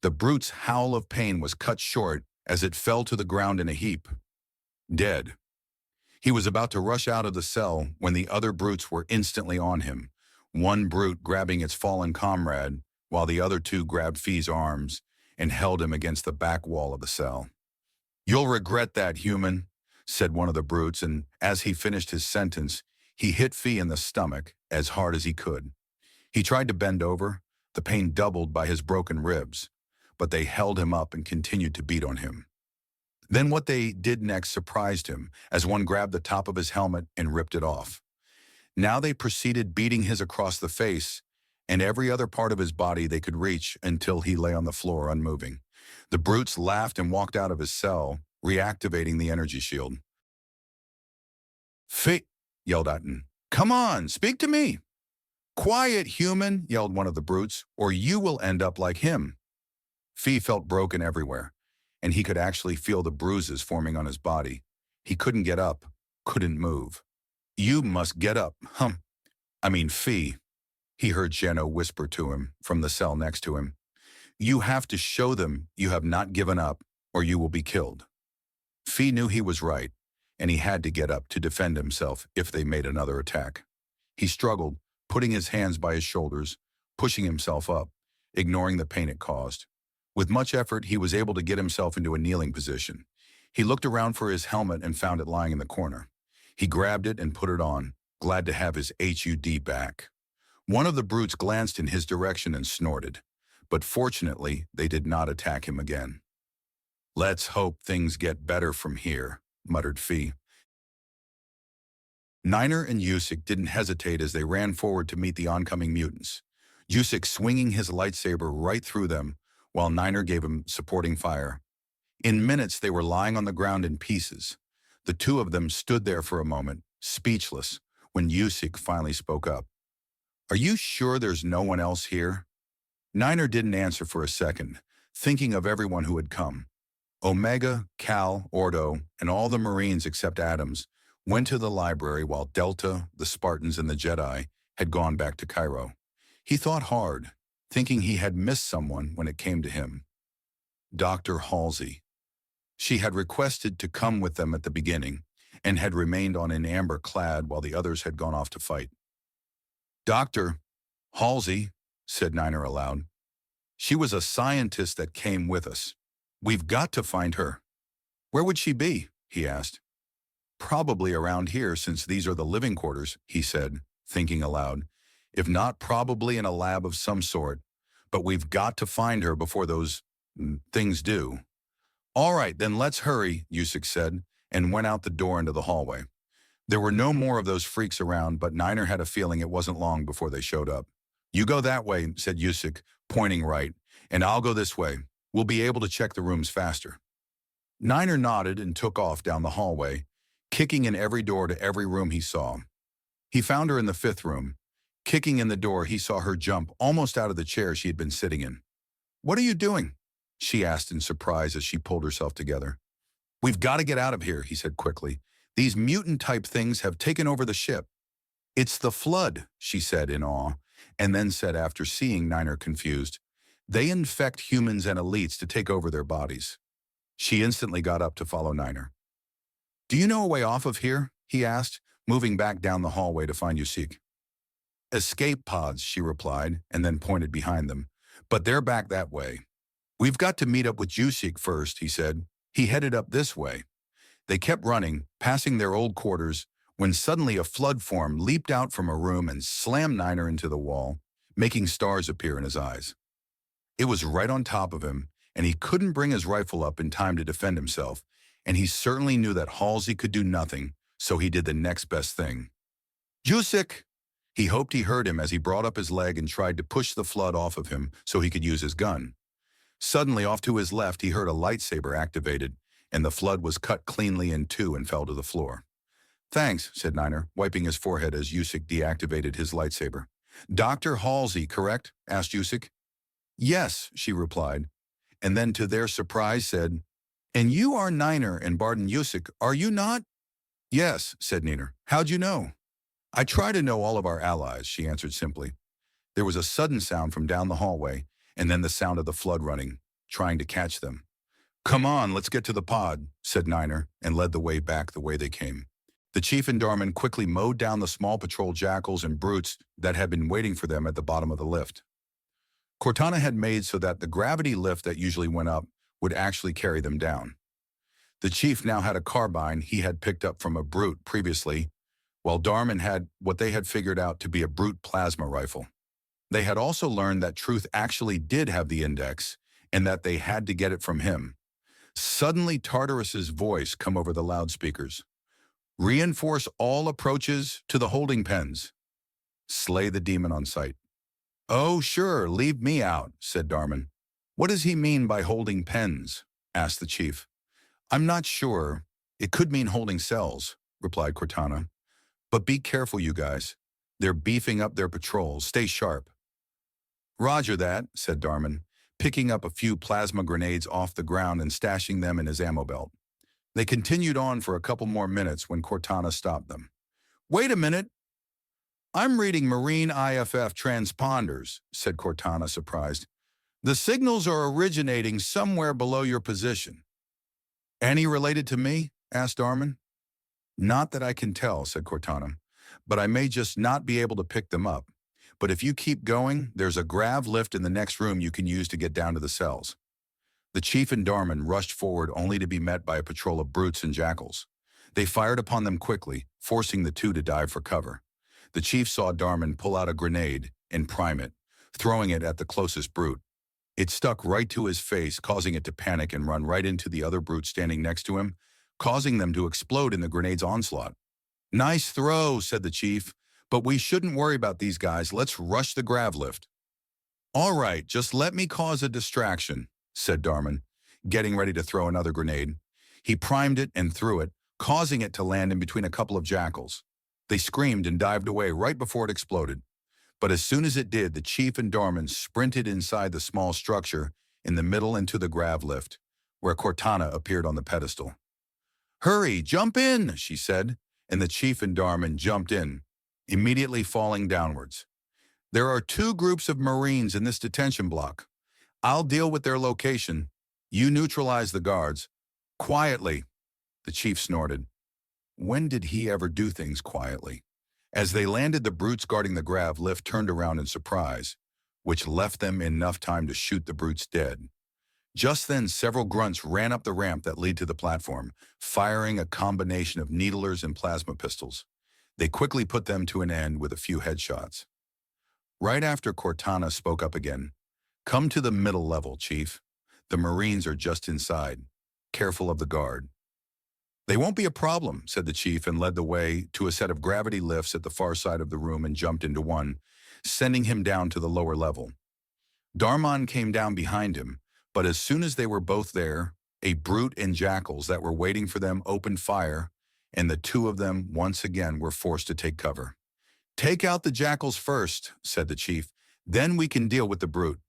The brute's howl of pain was cut short as it fell to the ground in a heap. Dead. He was about to rush out of the cell when the other brutes were instantly on him, one brute grabbing its fallen comrade, while the other 2 grabbed Fee's arms, and held him against the back wall of the cell. "You'll regret that, human," said one of the brutes, and as he finished his sentence, he hit Fee in the stomach as hard as he could. He tried to bend over, the pain doubled by his broken ribs, but they held him up and continued to beat on him. Then what they did next surprised him, as one grabbed the top of his helmet and ripped it off. Now they proceeded beating his across the face and every other part of his body they could reach until he lay on the floor unmoving. The brutes laughed and walked out of his cell, reactivating the energy shield. "Fee," yelled Atten. "Come on, speak to me." "Quiet, human," yelled one of the brutes, "or you will end up like him." Fee felt broken everywhere, and he could actually feel the bruises forming on his body. He couldn't get up, couldn't move. "You must get up, Fee," he heard Jeno whisper to him from the cell next to him. "You have to show them you have not given up, or you will be killed." Fee knew he was right, and he had to get up to defend himself if they made another attack. He struggled, putting his hands by his shoulders, pushing himself up, ignoring the pain it caused. With much effort, he was able to get himself into a kneeling position. He looked around for his helmet and found it lying in the corner. He grabbed it and put it on, glad to have his HUD back. One of the brutes glanced in his direction and snorted, but fortunately, they did not attack him again. "Let's hope things get better from here," muttered Fee. Niner and Usyk didn't hesitate as they ran forward to meet the oncoming mutants, Usyk swinging his lightsaber right through them, while Niner gave him supporting fire. In minutes, they were lying on the ground in pieces. The two of them stood there for a moment, speechless, when Usyk finally spoke up. "Are you sure there's no one else here?" Niner didn't answer for a second, thinking of everyone who had come. Omega, Cal, Ordo, and all the Marines except Adams went to the library while Delta, the Spartans, and the Jedi had gone back to Cairo. He thought hard, thinking he had missed someone when it came to him. Dr. Halsey. She had requested to come with them at the beginning and had remained on in amber clad while the others had gone off to fight. "Dr. Halsey," said Niner aloud. "She was a scientist that came with us. We've got to find her." "Where would she be?" he asked. "Probably around here, since these are the living quarters," he said, thinking aloud. "If not, probably in a lab of some sort. But we've got to find her before those things do." "All right, then let's hurry," Usyk said, and went out the door into the hallway. There were no more of those freaks around, but Niner had a feeling it wasn't long before they showed up. "You go that way," said Usyk, pointing right, "and I'll go this way. We'll be able to check the rooms faster." Niner nodded and took off down the hallway, kicking in every door to every room he saw. He found her in the 5th room. Kicking in the door, he saw her jump almost out of the chair she had been sitting in. "What are you doing?" she asked in surprise as she pulled herself together. "We've got to get out of here," he said quickly. "These mutant-type things have taken over the ship." "It's the flood," she said in awe, and then said after seeing Niner confused, "They infect humans and elites to take over their bodies." She instantly got up to follow Niner. "Do you know a way off of here?" he asked, moving back down the hallway to find Usyk. "Escape pods," she replied, and then pointed behind them. "But they're back that way." "We've got to meet up with Usyk first," he said. He headed up this way. They kept running, passing their old quarters, when suddenly a flood form leaped out from a room and slammed Niner into the wall, making stars appear in his eyes. It was right on top of him, and he couldn't bring his rifle up in time to defend himself, and he certainly knew that Halsey could do nothing, so he did the next best thing. "Usyk!" He hoped he heard him as he brought up his leg and tried to push the flood off of him so he could use his gun. Suddenly, off to his left, he heard a lightsaber activated, and the flood was cut cleanly in two and fell to the floor. "Thanks," said Niner, wiping his forehead as Usyk deactivated his lightsaber. "Dr. Halsey, correct?" asked Usyk. "Yes," she replied, and then to their surprise said, "And you are Niner and Barden Usyk, are you not?" "Yes," said Niner. "How'd you know?" "I try to know all of our allies," she answered simply. There was a sudden sound from down the hallway, and then the sound of the flood running, trying to catch them. "Come on, let's get to the pod," said Niner, and led the way back the way they came. The chief and Darman quickly mowed down the small patrol jackals and brutes that had been waiting for them at the bottom of the lift. Cortana had made so that the gravity lift that usually went up would actually carry them down. The chief now had a carbine he had picked up from a brute previously, while Darman had what they had figured out to be a brute plasma rifle. They had also learned that Truth actually did have the index, and that they had to get it from him. Suddenly, Tartarus's voice come over the loudspeakers. Reinforce all approaches to the holding pens. Slay the demon on sight. Oh, sure, leave me out, said Darman. What does he mean by holding pens? Asked the chief. I'm not sure. It could mean holding cells, replied Cortana. But be careful, you guys. They're beefing up their patrols. Stay sharp. Roger that, said Darman, picking up a few plasma grenades off the ground and stashing them in his ammo belt. They continued on for a couple more minutes when Cortana stopped them. Wait a minute. I'm reading Marine IFF transponders, said Cortana, surprised. The signals are originating somewhere below your position. Any related to me? Asked Darman. Not that I can tell, said Cortana, but I may just not be able to pick them up. But if you keep going, there's a grav lift in the next room you can use to get down to the cells. The chief and Darman rushed forward only to be met by a patrol of brutes and jackals. They fired upon them quickly, forcing the two to dive for cover. The chief saw Darman pull out a grenade and prime it, throwing it at the closest brute. It stuck right to his face, causing it to panic and run right into the other brute standing next to him, causing them to explode in the grenade's onslaught. Nice throw, said the chief, but we shouldn't worry about these guys. Let's rush the grav lift. All right, just let me cause a distraction, said Darman, getting ready to throw another grenade. He primed it and threw it, causing it to land in between a couple of jackals. They screamed and dived away right before it exploded. But as soon as it did, the chief and Darman sprinted inside the small structure in the middle into the grav lift, where Cortana appeared on the pedestal. Hurry, jump in, she said, and the chief and Darman jumped in, immediately falling downwards. There are 2 groups of Marines in this detention block. I'll deal with their location. You neutralize the guards. Quietly, the chief snorted. When did he ever do things quietly? As they landed, the brutes guarding the grav lift turned around in surprise, which left them enough time to shoot the brutes dead. Just then, several grunts ran up the ramp that led to the platform, firing a combination of needlers and plasma pistols. They quickly put them to an end with a few headshots. Right after Cortana spoke up again, Come to the middle level, Chief. The Marines are just inside. Careful of the guard. They won't be a problem, said the chief and led the way to a set of gravity lifts at the far side of the room and jumped into one, sending him down to the lower level. Darman came down behind him, but as soon as they were both there, a brute and jackals that were waiting for them opened fire, and the 2 of them once again were forced to take cover. Take out the jackals first, said the chief. Then we can deal with the brute.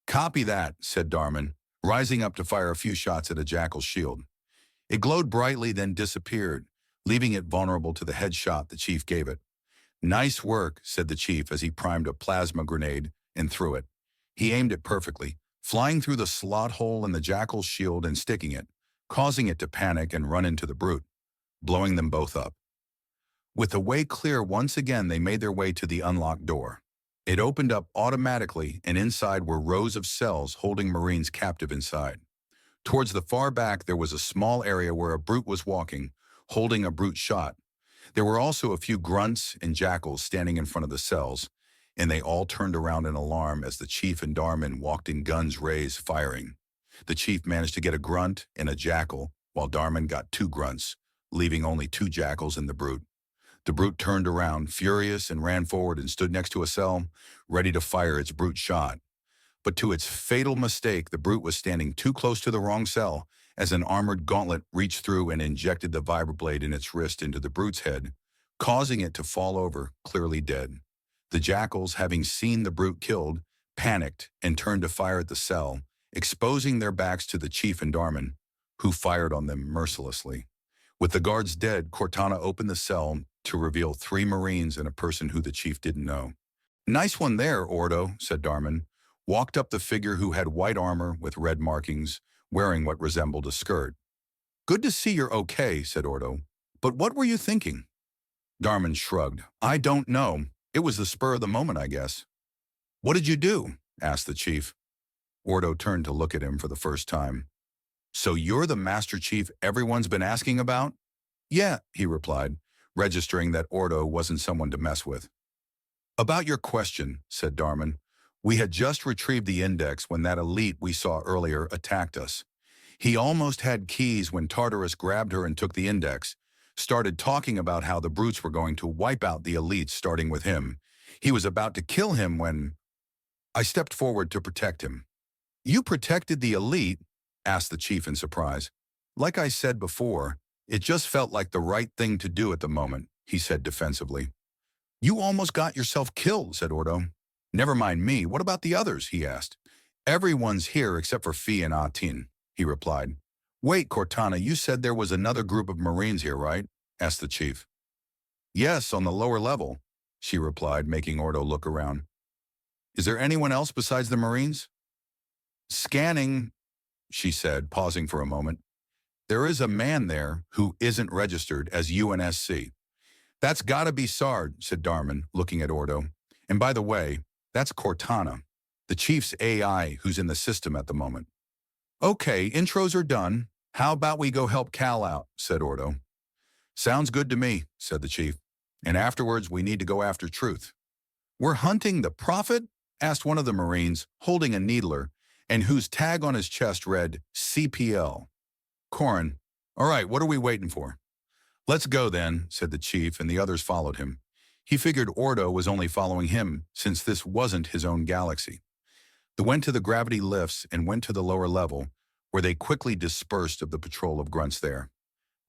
Copy that, said Darman, rising up to fire a few shots at a jackal's shield. It glowed brightly, then disappeared, leaving it vulnerable to the headshot the chief gave it. Nice work, said the chief as he primed a plasma grenade and threw it. He aimed it perfectly, flying through the slot hole in the jackal's shield and sticking it, causing it to panic and run into the brute, blowing them both up. With the way clear once again, they made their way to the unlocked door. It opened up automatically, and inside were rows of cells holding Marines captive inside. Towards the far back, there was a small area where a brute was walking, holding a brute shot. There were also a few grunts and jackals standing in front of the cells, and they all turned around in alarm as the chief and Darman walked in, guns raised, firing. The chief managed to get a grunt and a jackal, while Darman got 2 grunts, leaving only 2 jackals in the brute. The brute turned around, furious, and ran forward and stood next to a cell, ready to fire its brute shot. But to its fatal mistake, the brute was standing too close to the wrong cell as an armored gauntlet reached through and injected the vibroblade in its wrist into the brute's head, causing it to fall over, clearly dead. The jackals, having seen the brute killed, panicked and turned to fire at the cell, exposing their backs to the chief and Darman, who fired on them mercilessly. With the guards dead, Cortana opened the cell to reveal 3 Marines and a person who the chief didn't know. Nice one there, Ordo, said Darman, walked up the figure who had white armor with red markings, wearing what resembled a skirt. Good to see you're okay, said Ordo. But what were you thinking? Darman shrugged. I don't know. It was the spur of the moment, I guess. What did you do? asked the chief. Ordo turned to look at him for the first time. So you're the Master Chief everyone's been asking about? Yeah, he replied, registering that Ordo wasn't someone to mess with. About your question, said Darmin. We had just retrieved the index when that elite we saw earlier attacked us. He almost had keys when Tartarus grabbed her and took the index, started talking about how the brutes were going to wipe out the elites starting with him. He was about to kill him when I stepped forward to protect him. You protected the elite? Asked the chief in surprise. Like I said before, it just felt like the right thing to do at the moment, he said defensively. You almost got yourself killed, said Ordo. Never mind me, what about the others, he asked. Everyone's here except for Fi and Atin, he replied. Wait, Cortana, you said there was another group of Marines here, right? Asked the chief. Yes, on the lower level, she replied, making Ordo look around. Is there anyone else besides the Marines? Scanning, she said, pausing for a moment. There is a man there who isn't registered as UNSC. That's gotta be Sard, said Darmin, looking at Ordo. And by the way, that's Cortana, the chief's AI who's in the system at the moment. Okay, intros are done. How about we go help Cal out, said Ordo. Sounds good to me, said the chief. And afterwards we need to go after Truth. We're hunting the Prophet? Asked one of the Marines, holding a needler, and whose tag on his chest read CPL. Corin, all right, what are we waiting for? Let's go then, said the chief, and the others followed him. He figured Ordo was only following him since this wasn't his own galaxy. They went to the gravity lifts and went to the lower level, where they quickly dispersed of the patrol of grunts there.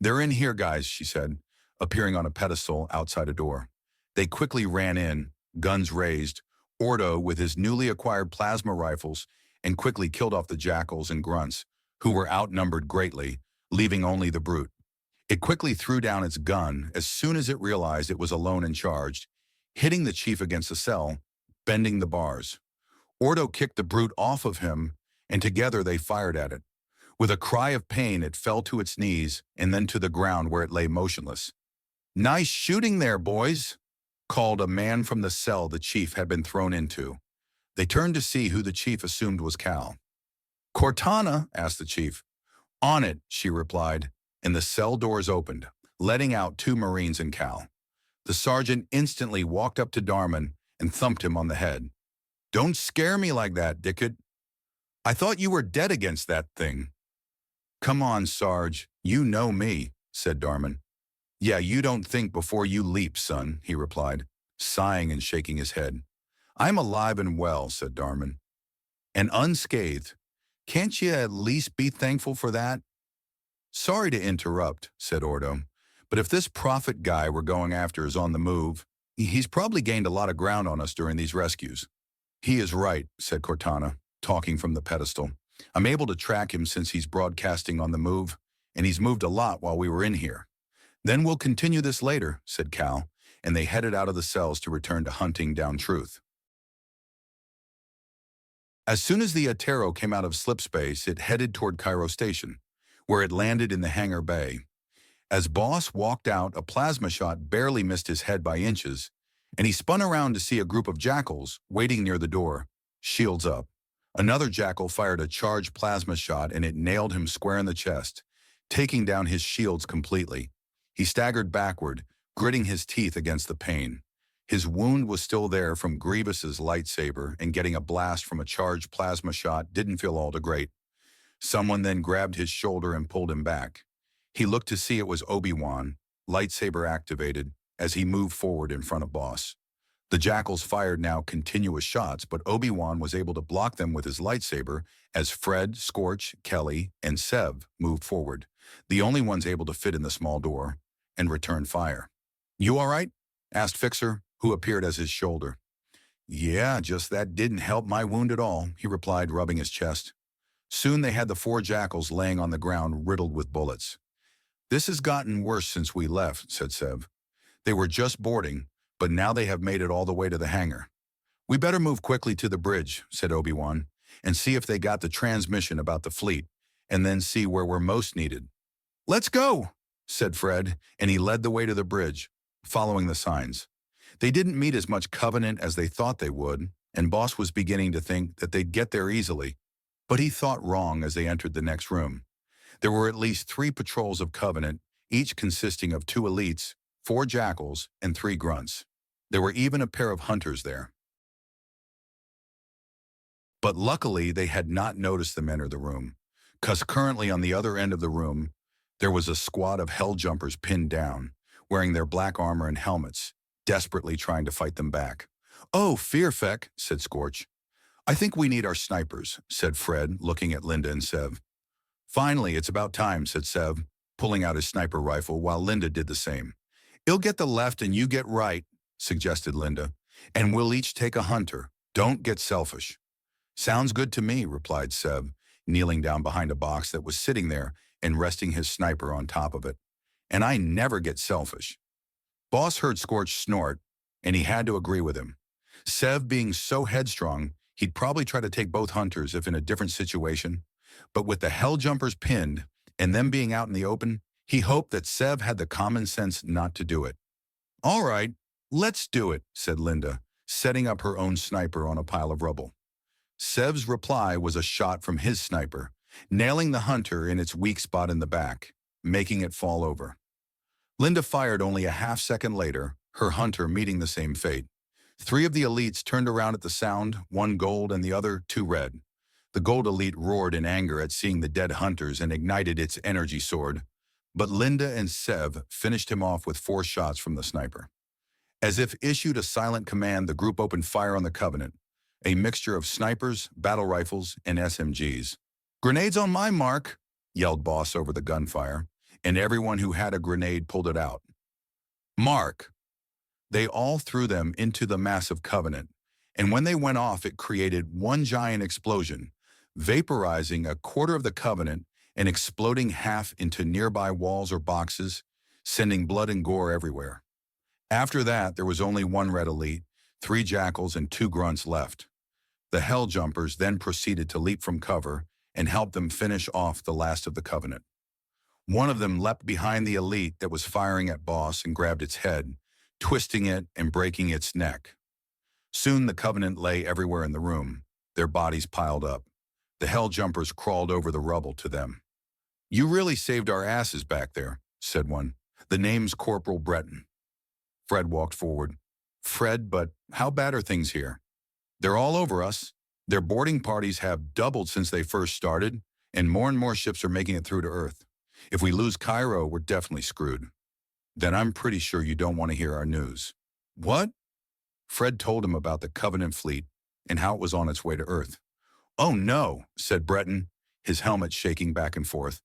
They're in here, guys, she said, appearing on a pedestal outside a door. They quickly ran in, guns raised, Ordo with his newly acquired plasma rifles, and quickly killed off the jackals and grunts, who were outnumbered greatly, leaving only the brute. It quickly threw down its gun as soon as it realized it was alone and charged, hitting the chief against the cell, bending the bars. Ordo kicked the brute off of him, and together they fired at it. With a cry of pain, it fell to its knees and then to the ground where it lay motionless. Nice shooting there, boys, called a man from the cell the chief had been thrown into. They turned to see who the chief assumed was Cal. Cortana, asked the chief. On it, she replied, and the cell doors opened, letting out 2 Marines and Cal. The sergeant instantly walked up to Darmin and thumped him on the head. Don't scare me like that, dickhead. I thought you were dead against that thing. Come on, Sarge, you know me, said Darmin. Yeah, you don't think before you leap, son, he replied, sighing and shaking his head. I'm alive and well, said Darmin. And unscathed. Can't you at least be thankful for that? Sorry to interrupt, said Ordo, but if this prophet guy we're going after is on the move, he's probably gained a lot of ground on us during these rescues. He is right, said Cortana, talking from the pedestal. I'm able to track him since he's broadcasting on the move, and he's moved a lot while we were in here. Then we'll continue this later, said Cal, and they headed out of the cells to return to hunting down Truth. As soon as the Atero came out of slipspace, it headed toward Cairo Station, where it landed in the hangar bay. As Boss walked out, a plasma shot barely missed his head by inches, and he spun around to see a group of jackals waiting near the door, shields up. Another jackal fired a charged plasma shot and it nailed him square in the chest, taking down his shields completely. He staggered backward, gritting his teeth against the pain. His wound was still there from Grievous's lightsaber, and getting a blast from a charged plasma shot didn't feel all too great. Someone then grabbed his shoulder and pulled him back. He looked to see it was Obi-Wan, lightsaber activated, as he moved forward in front of Boss. The jackals fired now continuous shots, but Obi-Wan was able to block them with his lightsaber as Fred, Scorch, Kelly, and Sev moved forward, the only ones able to fit in the small door, and return fire. You all right? Asked Fixer, who appeared as his shoulder. Yeah, just that didn't help my wound at all, he replied, rubbing his chest. Soon they had the 4 jackals laying on the ground riddled with bullets. This has gotten worse since we left, said Sev. They were just boarding, but now they have made it all the way to the hangar. We better move quickly to the bridge, said Obi-Wan, and see if they got the transmission about the fleet, and then see where we're most needed. Let's go, said Fred, and he led the way to the bridge, following the signs. They didn't meet as much Covenant as they thought they would, and Boss was beginning to think that they'd get there easily, but he thought wrong as they entered the next room. There were at least 3 patrols of Covenant, each consisting of 2 elites, 4 jackals, and 3 grunts. There were even a pair of hunters there. But luckily, they had not noticed them enter the room, because currently on the other end of the room, there was a squad of hell jumpers pinned down, wearing their black armor and helmets, desperately trying to fight them back. "Oh, Fearfeck," said Scorch. "I think we need our snipers," said Fred, looking at Linda and Sev. "Finally, it's about time," said Sev, pulling out his sniper rifle while Linda did the same. "I'll get the left and you get right," suggested Linda, "and we'll each take a hunter. Don't get selfish." "Sounds good to me," replied Sev, kneeling down behind a box that was sitting there and resting his sniper on top of it. "And I never get selfish." Boss heard Scorch snort, and he had to agree with him. Sev being so headstrong, he'd probably try to take both hunters if in a different situation, but with the hell jumpers pinned and them being out in the open, he hoped that Sev had the common sense not to do it. "All right, let's do it," said Linda, setting up her own sniper on a pile of rubble. Sev's reply was a shot from his sniper, nailing the hunter in its weak spot in the back, making it fall over. Linda fired only a half-second later, her hunter meeting the same fate. 3 of the elites turned around at the sound, 1 gold and the other 2 red. The gold elite roared in anger at seeing the dead hunters and ignited its energy sword, but Linda and Sev finished him off with 4 shots from the sniper. As if issued a silent command, the group opened fire on the Covenant, a mixture of snipers, battle rifles, and SMGs. "Grenades on my mark," yelled Boss over the gunfire, and everyone who had a grenade pulled it out. "Mark!" They all threw them into the massive Covenant, and when they went off, it created one giant explosion, vaporizing a quarter of the Covenant and exploding half into nearby walls or boxes, sending blood and gore everywhere. After that, there was only 1 red elite, 3 jackals, and 2 grunts left. The hell jumpers then proceeded to leap from cover and help them finish off the last of the Covenant. One of them leapt behind the elite that was firing at Boss and grabbed its head, twisting it and breaking its neck. Soon the Covenant lay everywhere in the room, their bodies piled up. The hell jumpers crawled over the rubble to them. "You really saved our asses back there," said one. "The name's Corporal Breton." Fred walked forward. "Fred, but how bad are things here?" "They're all over us. Their boarding parties have doubled since they first started, and more ships are making it through to Earth. If we lose Cairo, we're definitely screwed." "Then I'm pretty sure you don't want to hear our news." "What?" Fred told him about the Covenant fleet and how it was on its way to Earth. "Oh no," said Breton, his helmet shaking back and forth.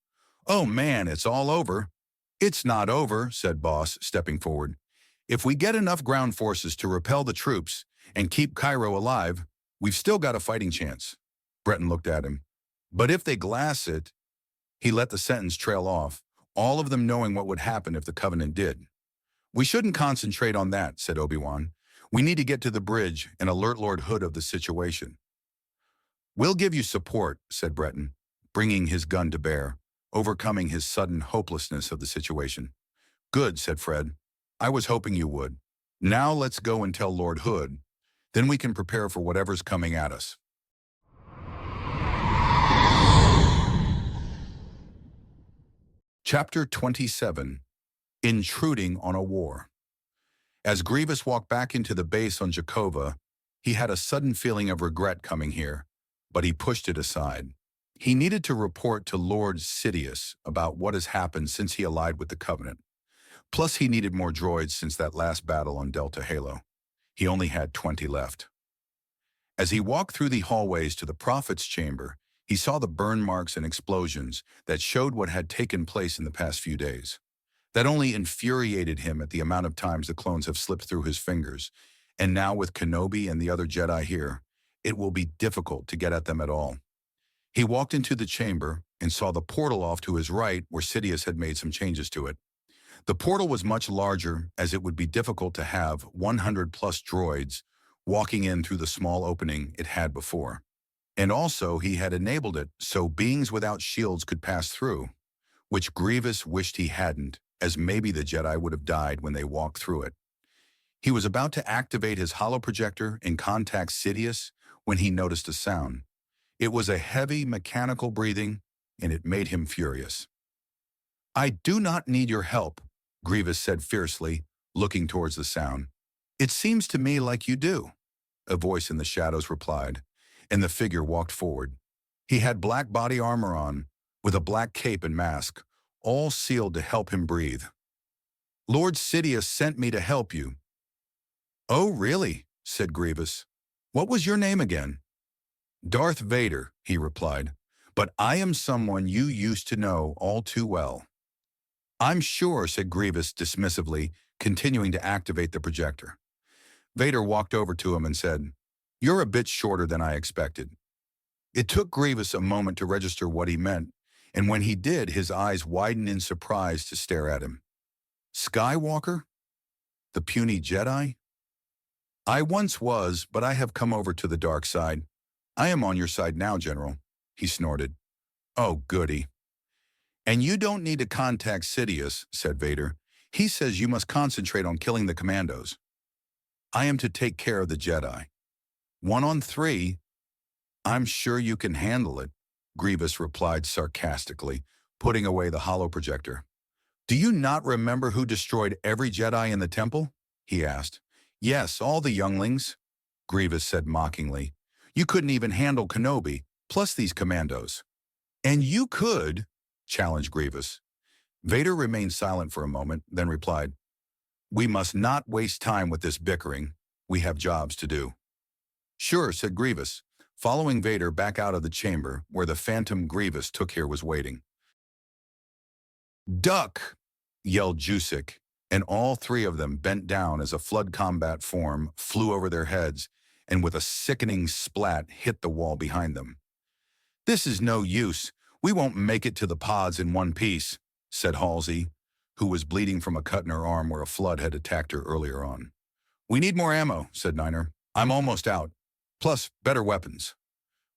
"Oh man, it's all over." "It's not over," said Boss, stepping forward. "If we get enough ground forces to repel the troops and keep Cairo alive, we've still got a fighting chance." Breton looked at him. "But if they glass it..." He let the sentence trail off, all of them knowing what would happen if the Covenant did. "We shouldn't concentrate on that," said Obi-Wan. "We need to get to the bridge and alert Lord Hood of the situation." "We'll give you support," said Breton, bringing his gun to bear, overcoming his sudden hopelessness of the situation. "Good," said Fred. "I was hoping you would. Now let's go and tell Lord Hood. Then we can prepare for whatever's coming at us." Chapter 27. Intruding on a War. As Grievous walked back into the base on Jakova, he had a sudden feeling of regret coming here, but he pushed it aside. He needed to report to Lord Sidious about what has happened since he allied with the Covenant. Plus, he needed more droids since that last battle on Delta Halo. He only had 20 left. As he walked through the hallways to the Prophet's chamber, he saw the burn marks and explosions that showed what had taken place in the past few days. That only infuriated him at the amount of times the clones have slipped through his fingers, and now with Kenobi and the other Jedi here, it will be difficult to get at them at all. He walked into the chamber and saw the portal off to his right where Sidious had made some changes to it. The portal was much larger, as it would be difficult to have 100-plus droids walking in through the small opening it had before. And also, he had enabled it so beings without shields could pass through, which Grievous wished he hadn't, as maybe the Jedi would have died when they walked through it. He was about to activate his holoprojector and contact Sidious when he noticed a sound. It was a heavy mechanical breathing, and it made him furious. "I do not need your help," Grievous said fiercely, looking towards the sound. "It seems to me like you do," a voice in the shadows replied, and the figure walked forward. He had black body armor on, with a black cape and mask, all sealed to help him breathe. "Lord Sidious sent me to help you." "Oh, really?" said Grievous. "What was your name again?" "Darth Vader," he replied, "but I am someone you used to know all too well." "I'm sure," said Grievous dismissively, continuing to activate the projector. Vader walked over to him and said, "You're a bit shorter than I expected." It took Grievous a moment to register what he meant, and when he did, his eyes widened in surprise to stare at him. "Skywalker? The puny Jedi?" "I once was, but I have come over to the dark side. I am on your side now, General," he snorted. "Oh, goody." "And you don't need to contact Sidious," said Vader. "He says you must concentrate on killing the commandos. I am to take care of the Jedi. 1-on-3? I'm sure you can handle it," Grievous replied sarcastically, putting away the holoprojector. "Do you not remember who destroyed every Jedi in the temple?" he asked. "Yes, all the younglings," Grievous said mockingly. "You couldn't even handle Kenobi, plus these commandos." "And you could," challenged Grievous. Vader remained silent for a moment, then replied, "We must not waste time with this bickering. We have jobs to do." "Sure," said Grievous, following Vader back out of the chamber where the phantom Grievous took here was waiting. "Duck!" yelled Jusik, and all three of them bent down as a flood combat form flew over their heads and with a sickening splat hit the wall behind them. "This is no use. We won't make it to the pods in one piece," said Halsey, who was bleeding from a cut in her arm where a flood had attacked her earlier on. "We need more ammo," said Niner. "I'm almost out. Plus, better weapons."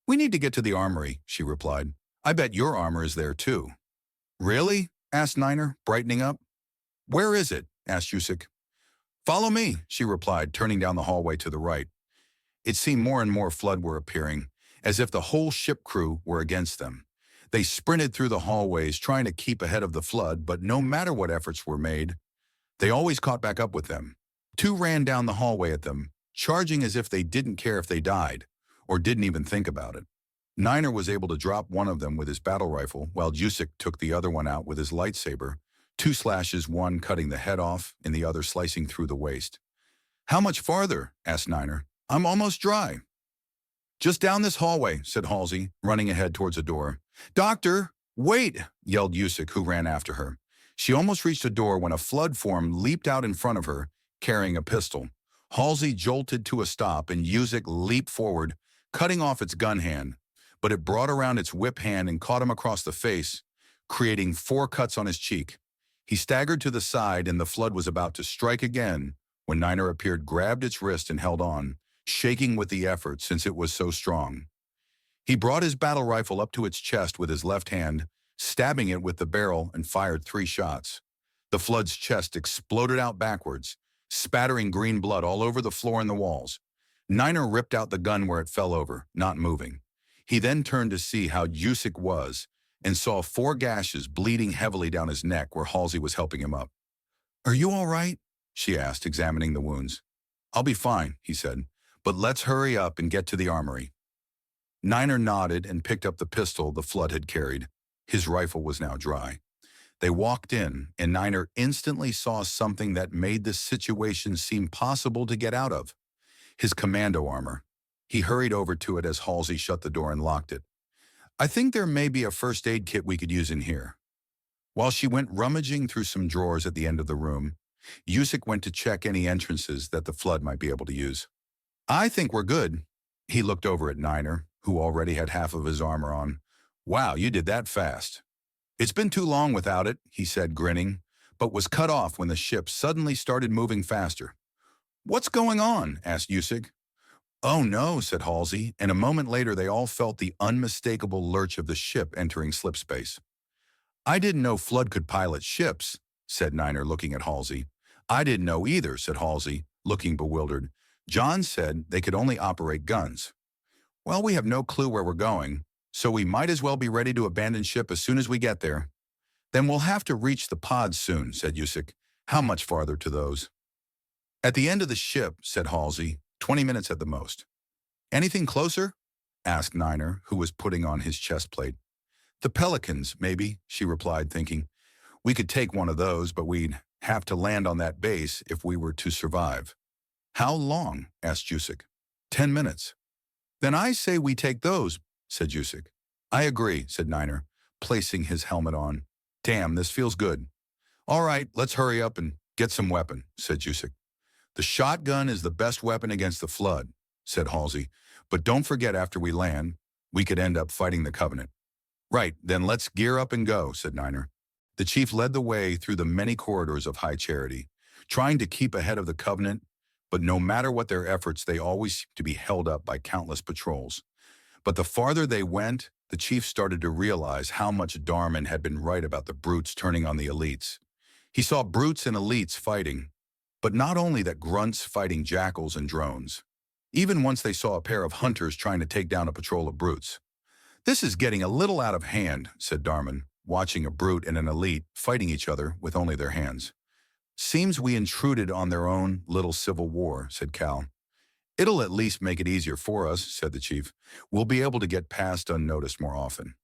"We need to get to the armory," she replied. "I bet your armor is there too." "Really?" asked Niner, brightening up. "Where is it?" asked Jusik. "Follow me," she replied, turning down the hallway to the right. It seemed more and more flood were appearing, as if the whole ship crew were against them. They sprinted through the hallways, trying to keep ahead of the flood, but no matter what efforts were made, they always caught back up with them. Two ran down the hallway at them, charging as if they didn't care if they died, or didn't even think about it. Niner was able to drop one of them with his battle rifle, while Jusik took the other one out with his lightsaber, 2 slashes, one cutting the head off and the other slicing through the waist. "How much farther?" asked Niner. "I'm almost dry." "Just down this hallway," said Halsey, running ahead towards a door. "Doctor, wait!" yelled Jusik, who ran after her. She almost reached a door when a flood form leaped out in front of her, carrying a pistol. Halsey jolted to a stop and Jusik leaped forward, cutting off its gun hand, but it brought around its whip hand and caught him across the face, creating 4 cuts on his cheek. He staggered to the side and the flood was about to strike again when Niner appeared, grabbed its wrist and held on, shaking with the effort since it was so strong. He brought his battle rifle up to its chest with his left hand, stabbing it with the barrel and fired 3 shots. The flood's chest exploded out backwards, spattering green blood all over the floor and the walls. Niner ripped out the gun where it fell over, not moving. He then turned to see how Jusik was and saw 4 gashes bleeding heavily down his neck where Halsey was helping him up. "Are you all right?" she asked, examining the wounds. "I'll be fine," he said, "but let's hurry up and get to the armory." Niner nodded and picked up the pistol the flood had carried. His rifle was now dry. They walked in, and Niner instantly saw something that made this situation seem possible to get out of. His commando armor. He hurried over to it as Halsey shut the door and locked it. "I think there may be a first aid kit we could use in here." While she went rummaging through some drawers at the end of the room, Jusik went to check any entrances that the flood might be able to use. "I think we're good." He looked over at Niner, who already had half of his armor on. "Wow, you did that fast." "It's been too long without it," he said, grinning, but was cut off when the ship suddenly started moving faster. "What's going on?" asked Jusik. "Oh no," said Halsey, and a moment later they all felt the unmistakable lurch of the ship entering slipspace. "I didn't know Flood could pilot ships," said Niner, looking at Halsey. "I didn't know either," said Halsey, looking bewildered. Jon said they could only operate guns. Well, we have no clue where we're going, so we might as well be ready to abandon ship as soon as we get there. Then we'll have to reach the pods soon, said Yusik. How much farther to those? At the end of the ship, said Halsey, 20 minutes at the most. Anything closer? Asked Niner, who was putting on his chest plate. The Pelicans, maybe, she replied, thinking. We could take one of those, but we'd have to land on that base if we were to survive. How long? Asked Yusik. 10 minutes. Then I say we take those, said Yusik. I agree, said Niner, placing his helmet on. Damn, this feels good. All right, let's hurry up and get some weapon, said Yusik. The shotgun is the best weapon against the flood, said Halsey. But don't forget after we land, we could end up fighting the Covenant. Right, then let's gear up and go, said Niner. The chief led the way through the many corridors of High Charity, trying to keep ahead of the Covenant, but no matter what their efforts, they always seemed to be held up by countless patrols. But the farther they went, the chief started to realize how much Darman had been right about the brutes turning on the elites. He saw brutes and elites fighting, but not only that grunts fighting jackals and drones. Even once they saw a pair of hunters trying to take down a patrol of brutes. This is getting a little out of hand, said Darman, watching a brute and an elite fighting each other with only their hands. Seems we intruded on their own little civil war, said Cal. It'll at least make it easier for us, said the chief. We'll be able to get past unnoticed more often.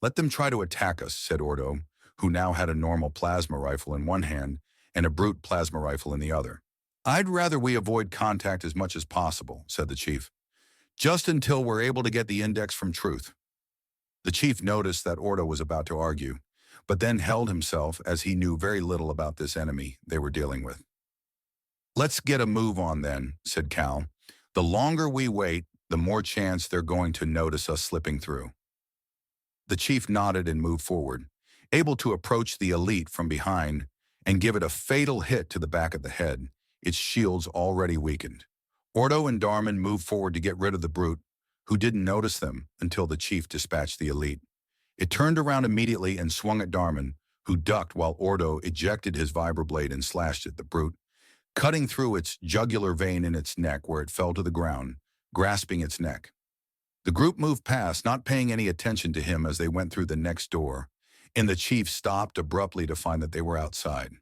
Let them try to attack us, said Ordo, who now had a normal plasma rifle in one hand and a brute plasma rifle in the other. I'd rather we avoid contact as much as possible, said the chief. Just until we're able to get the index from Truth. The chief noticed that Ordo was about to argue, but then held himself as he knew very little about this enemy they were dealing with. Let's get a move on then, said Cal. The longer we wait, the more chance they're going to notice us slipping through. The chief nodded and moved forward, able to approach the elite from behind and give it a fatal hit to the back of the head, its shields already weakened. Ordo and Darman moved forward to get rid of the brute, who didn't notice them until the chief dispatched the elite. It turned around immediately and swung at Darman, who ducked while Ordo ejected his vibroblade and slashed at the brute, cutting through its jugular vein in its neck where it fell to the ground, grasping its neck. The group moved past, not paying any attention to him as they went through the next door, and the chief stopped abruptly to find that they were outside.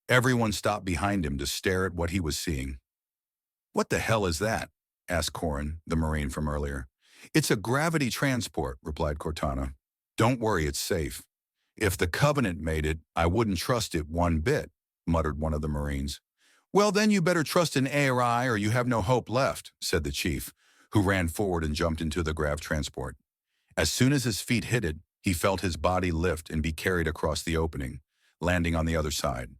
Everyone stopped behind him to stare at what he was seeing. What the hell is that? Asked Corin, the Marine from earlier. It's a gravity transport, replied Cortana. Don't worry, it's safe. If the Covenant made it, I wouldn't trust it one bit, muttered one of the Marines. Well, then you better trust an ARI or you have no hope left, said the chief, who ran forward and jumped into the grav transport. As soon as his feet hit it, he felt his body lift and be carried across the opening, landing on the other side.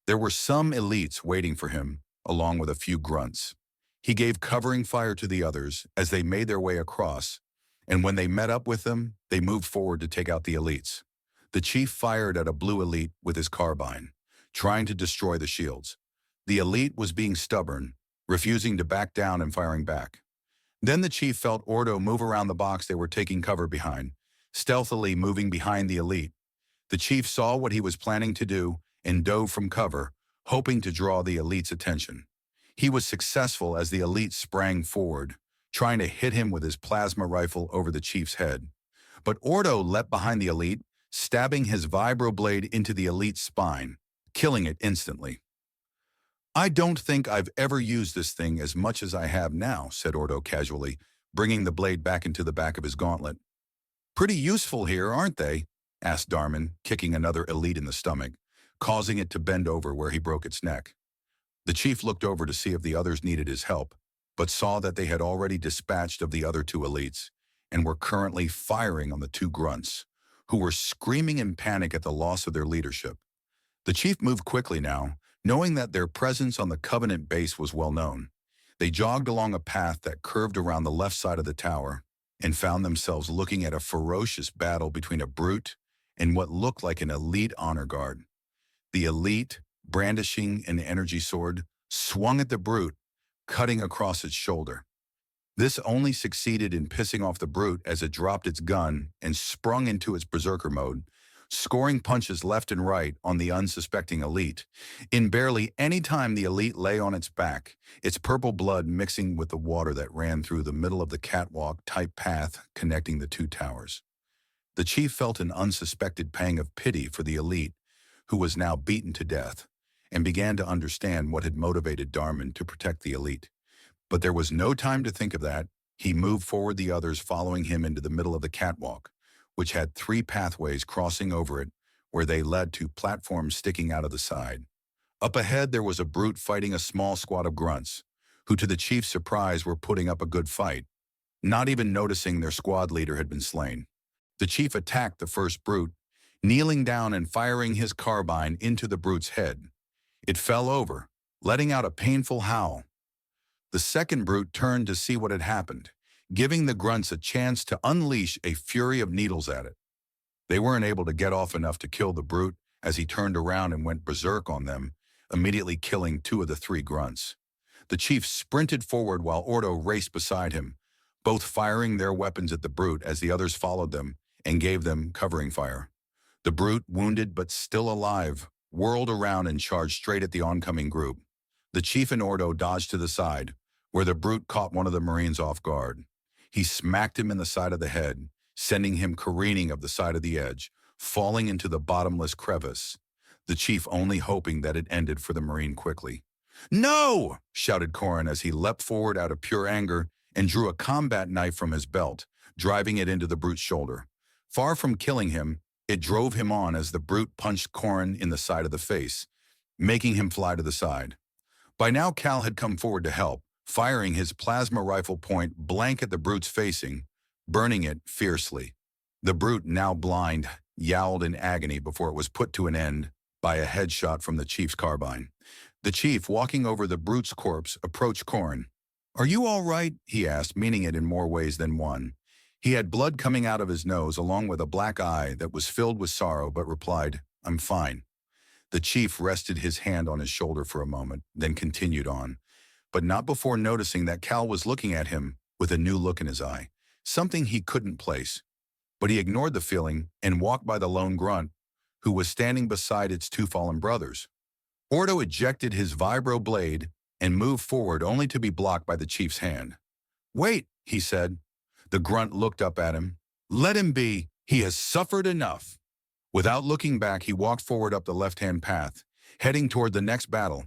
There were some elites waiting for him, along with a few grunts. He gave covering fire to the others as they made their way across, and when they met up with them, they moved forward to take out the elites. The chief fired at a blue elite with his carbine, trying to destroy the shields. The elite was being stubborn, refusing to back down and firing back. Then the chief felt Ordo move around the box they were taking cover behind, stealthily moving behind the elite. The chief saw what he was planning to do and dove from cover, hoping to draw the elite's attention. He was successful as the elite sprang forward, trying to hit him with his plasma rifle over the chief's head. But Ordo leapt behind the elite, stabbing his vibroblade into the elite's spine, killing it instantly. I don't think I've ever used this thing as much as I have now, said Ordo casually, bringing the blade back into the back of his gauntlet. Pretty useful here, aren't they? Asked Darman, kicking another elite in the stomach, causing it to bend over where he broke its neck. The chief looked over to see if the others needed his help, but saw that they had already dispatched of the other two elites and were currently firing on the two grunts, who were screaming in panic at the loss of their leadership. The chief moved quickly now, knowing that their presence on the Covenant base was well known. They jogged along a path that curved around the left side of the tower and found themselves looking at a ferocious battle between a brute and what looked like an elite honor guard. The elite, brandishing an energy sword, swung at the brute, cutting across its shoulder. This only succeeded in pissing off the brute as it dropped its gun and sprung into its berserker mode, scoring punches left and right on the unsuspecting elite. In barely any time the elite lay on its back, its purple blood mixing with the water that ran through the middle of the catwalk-type path connecting the two towers. The chief felt an unsuspected pang of pity for the elite, who was now beaten to death, and began to understand what had motivated Darrin to protect the elite. But there was no time to think of that. He moved forward, the others following him into the middle of the catwalk, which had 3 pathways crossing over it, where they led to platforms sticking out of the side. Up ahead there was a brute fighting a small squad of grunts, who to the chief's surprise were putting up a good fight, not even noticing their squad leader had been slain. The chief attacked the first brute, kneeling down and firing his carbine into the brute's head. It fell over, letting out a painful howl. The second brute turned to see what had happened, giving the grunts a chance to unleash a fury of needles at it. They weren't able to get off enough to kill the brute as he turned around and went berserk on them, immediately killing 2 of the 3 grunts. The chief sprinted forward while Ordo raced beside him, both firing their weapons at the brute as the others followed them and gave them covering fire. The brute, wounded but still alive, whirled around and charged straight at the oncoming group. The chief and Ordo dodged to the side, where the brute caught one of the Marines off guard. He smacked him in the side of the head, sending him careening up the side of the edge, falling into the bottomless crevice, the chief only hoping that it ended for the Marine quickly. "No!" shouted Corin as he leapt forward out of pure anger and drew a combat knife from his belt, driving it into the brute's shoulder. Far from killing him, it drove him on as the brute punched Corin in the side of the face, making him fly to the side. By now Cal had come forward to help, firing his plasma rifle point blank at the brute's facing, burning it fiercely. The brute, now blind, yowled in agony before it was put to an end by a headshot from the chief's carbine. The chief, walking over the brute's corpse, approached Corin. "Are you all right?" he asked, meaning it in more ways than one. He had blood coming out of his nose along with a black eye that was filled with sorrow, but replied, "I'm fine." The chief rested his hand on his shoulder for a moment, then continued on, but not before noticing that Cal was looking at him with a new look in his eye, something he couldn't place. But he ignored the feeling and walked by the lone grunt, who was standing beside its 2 fallen brothers. Ordo ejected his vibro blade and moved forward only to be blocked by the chief's hand. "Wait," he said. The grunt looked up at him. "Let him be. He has suffered enough." Without looking back, he walked forward up the left-hand path, heading toward the next battle.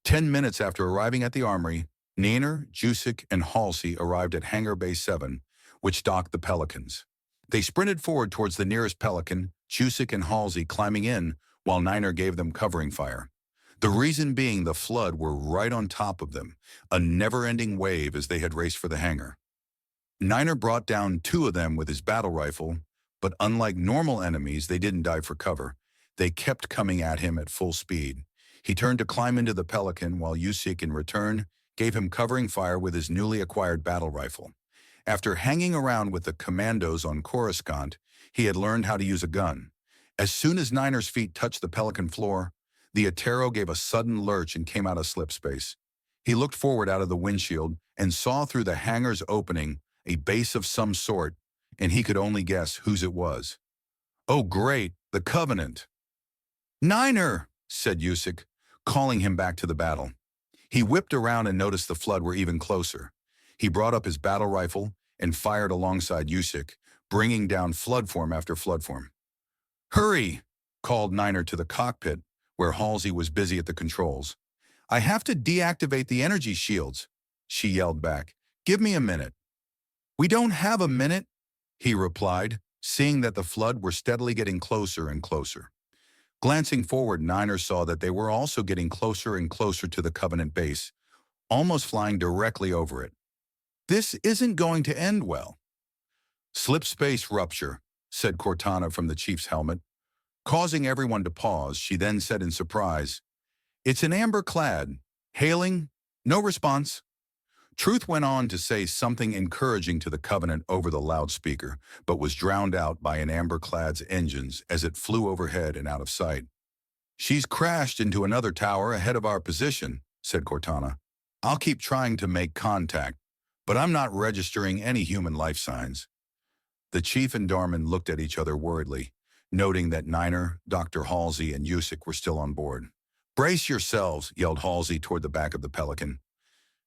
10 minutes after arriving at the armory, Nainer, Jusik, and Halsey arrived at Hangar Bay 7, which docked the Pelicans. They sprinted forward towards the nearest Pelican, Jusik and Halsey climbing in while Nainer gave them covering fire. The reason being the flood were right on top of them, a never-ending wave as they had raced for the hangar. Nainer brought down 2 of them with his battle rifle, but unlike normal enemies, they didn't dive for cover. They kept coming at him at full speed. He turned to climb into the Pelican while Jusik, in return, gave him covering fire with his newly acquired battle rifle. After hanging around with the commandos on Coruscant, he had learned how to use a gun. As soon as Nainer's feet touched the Pelican floor, the Atero gave a sudden lurch and came out of slip space. He looked forward out of the windshield and saw through the hangar's opening a base of some sort, and he could only guess whose it was. "Oh great, the Covenant!" "Nainer!" said Jusik, calling him back to the battle. He whipped around and noticed the flood were even closer. He brought up his battle rifle and fired alongside Jusik, bringing down flood form after flood form. "Hurry!" called Nainer to the cockpit, where Halsey was busy at the controls. "I have to deactivate the energy shields," she yelled back. "Give me a minute." "We don't have a minute," he replied, seeing that the flood were steadily getting closer and closer. Glancing forward, Nainer saw that they were also getting closer and closer to the Covenant base, almost flying directly over it. "This isn't going to end well." "Slip space rupture," said Cortana from the chief's helmet. Causing everyone to pause, she then said in surprise, "It's an amber clad. Hailing? No response." Truth went on to say something encouraging to the Covenant over the loudspeaker, but was drowned out by an amber clad's engines as it flew overhead and out of sight. "She's crashed into another tower ahead of our position," said Cortana. "I'll keep trying to make contact, but I'm not registering any human life signs." The chief and Darmin looked at each other worriedly, noting that Niner, Dr. Halsey, and Yusik were still on board. "Brace yourselves," yelled Halsey toward the back of the Pelican.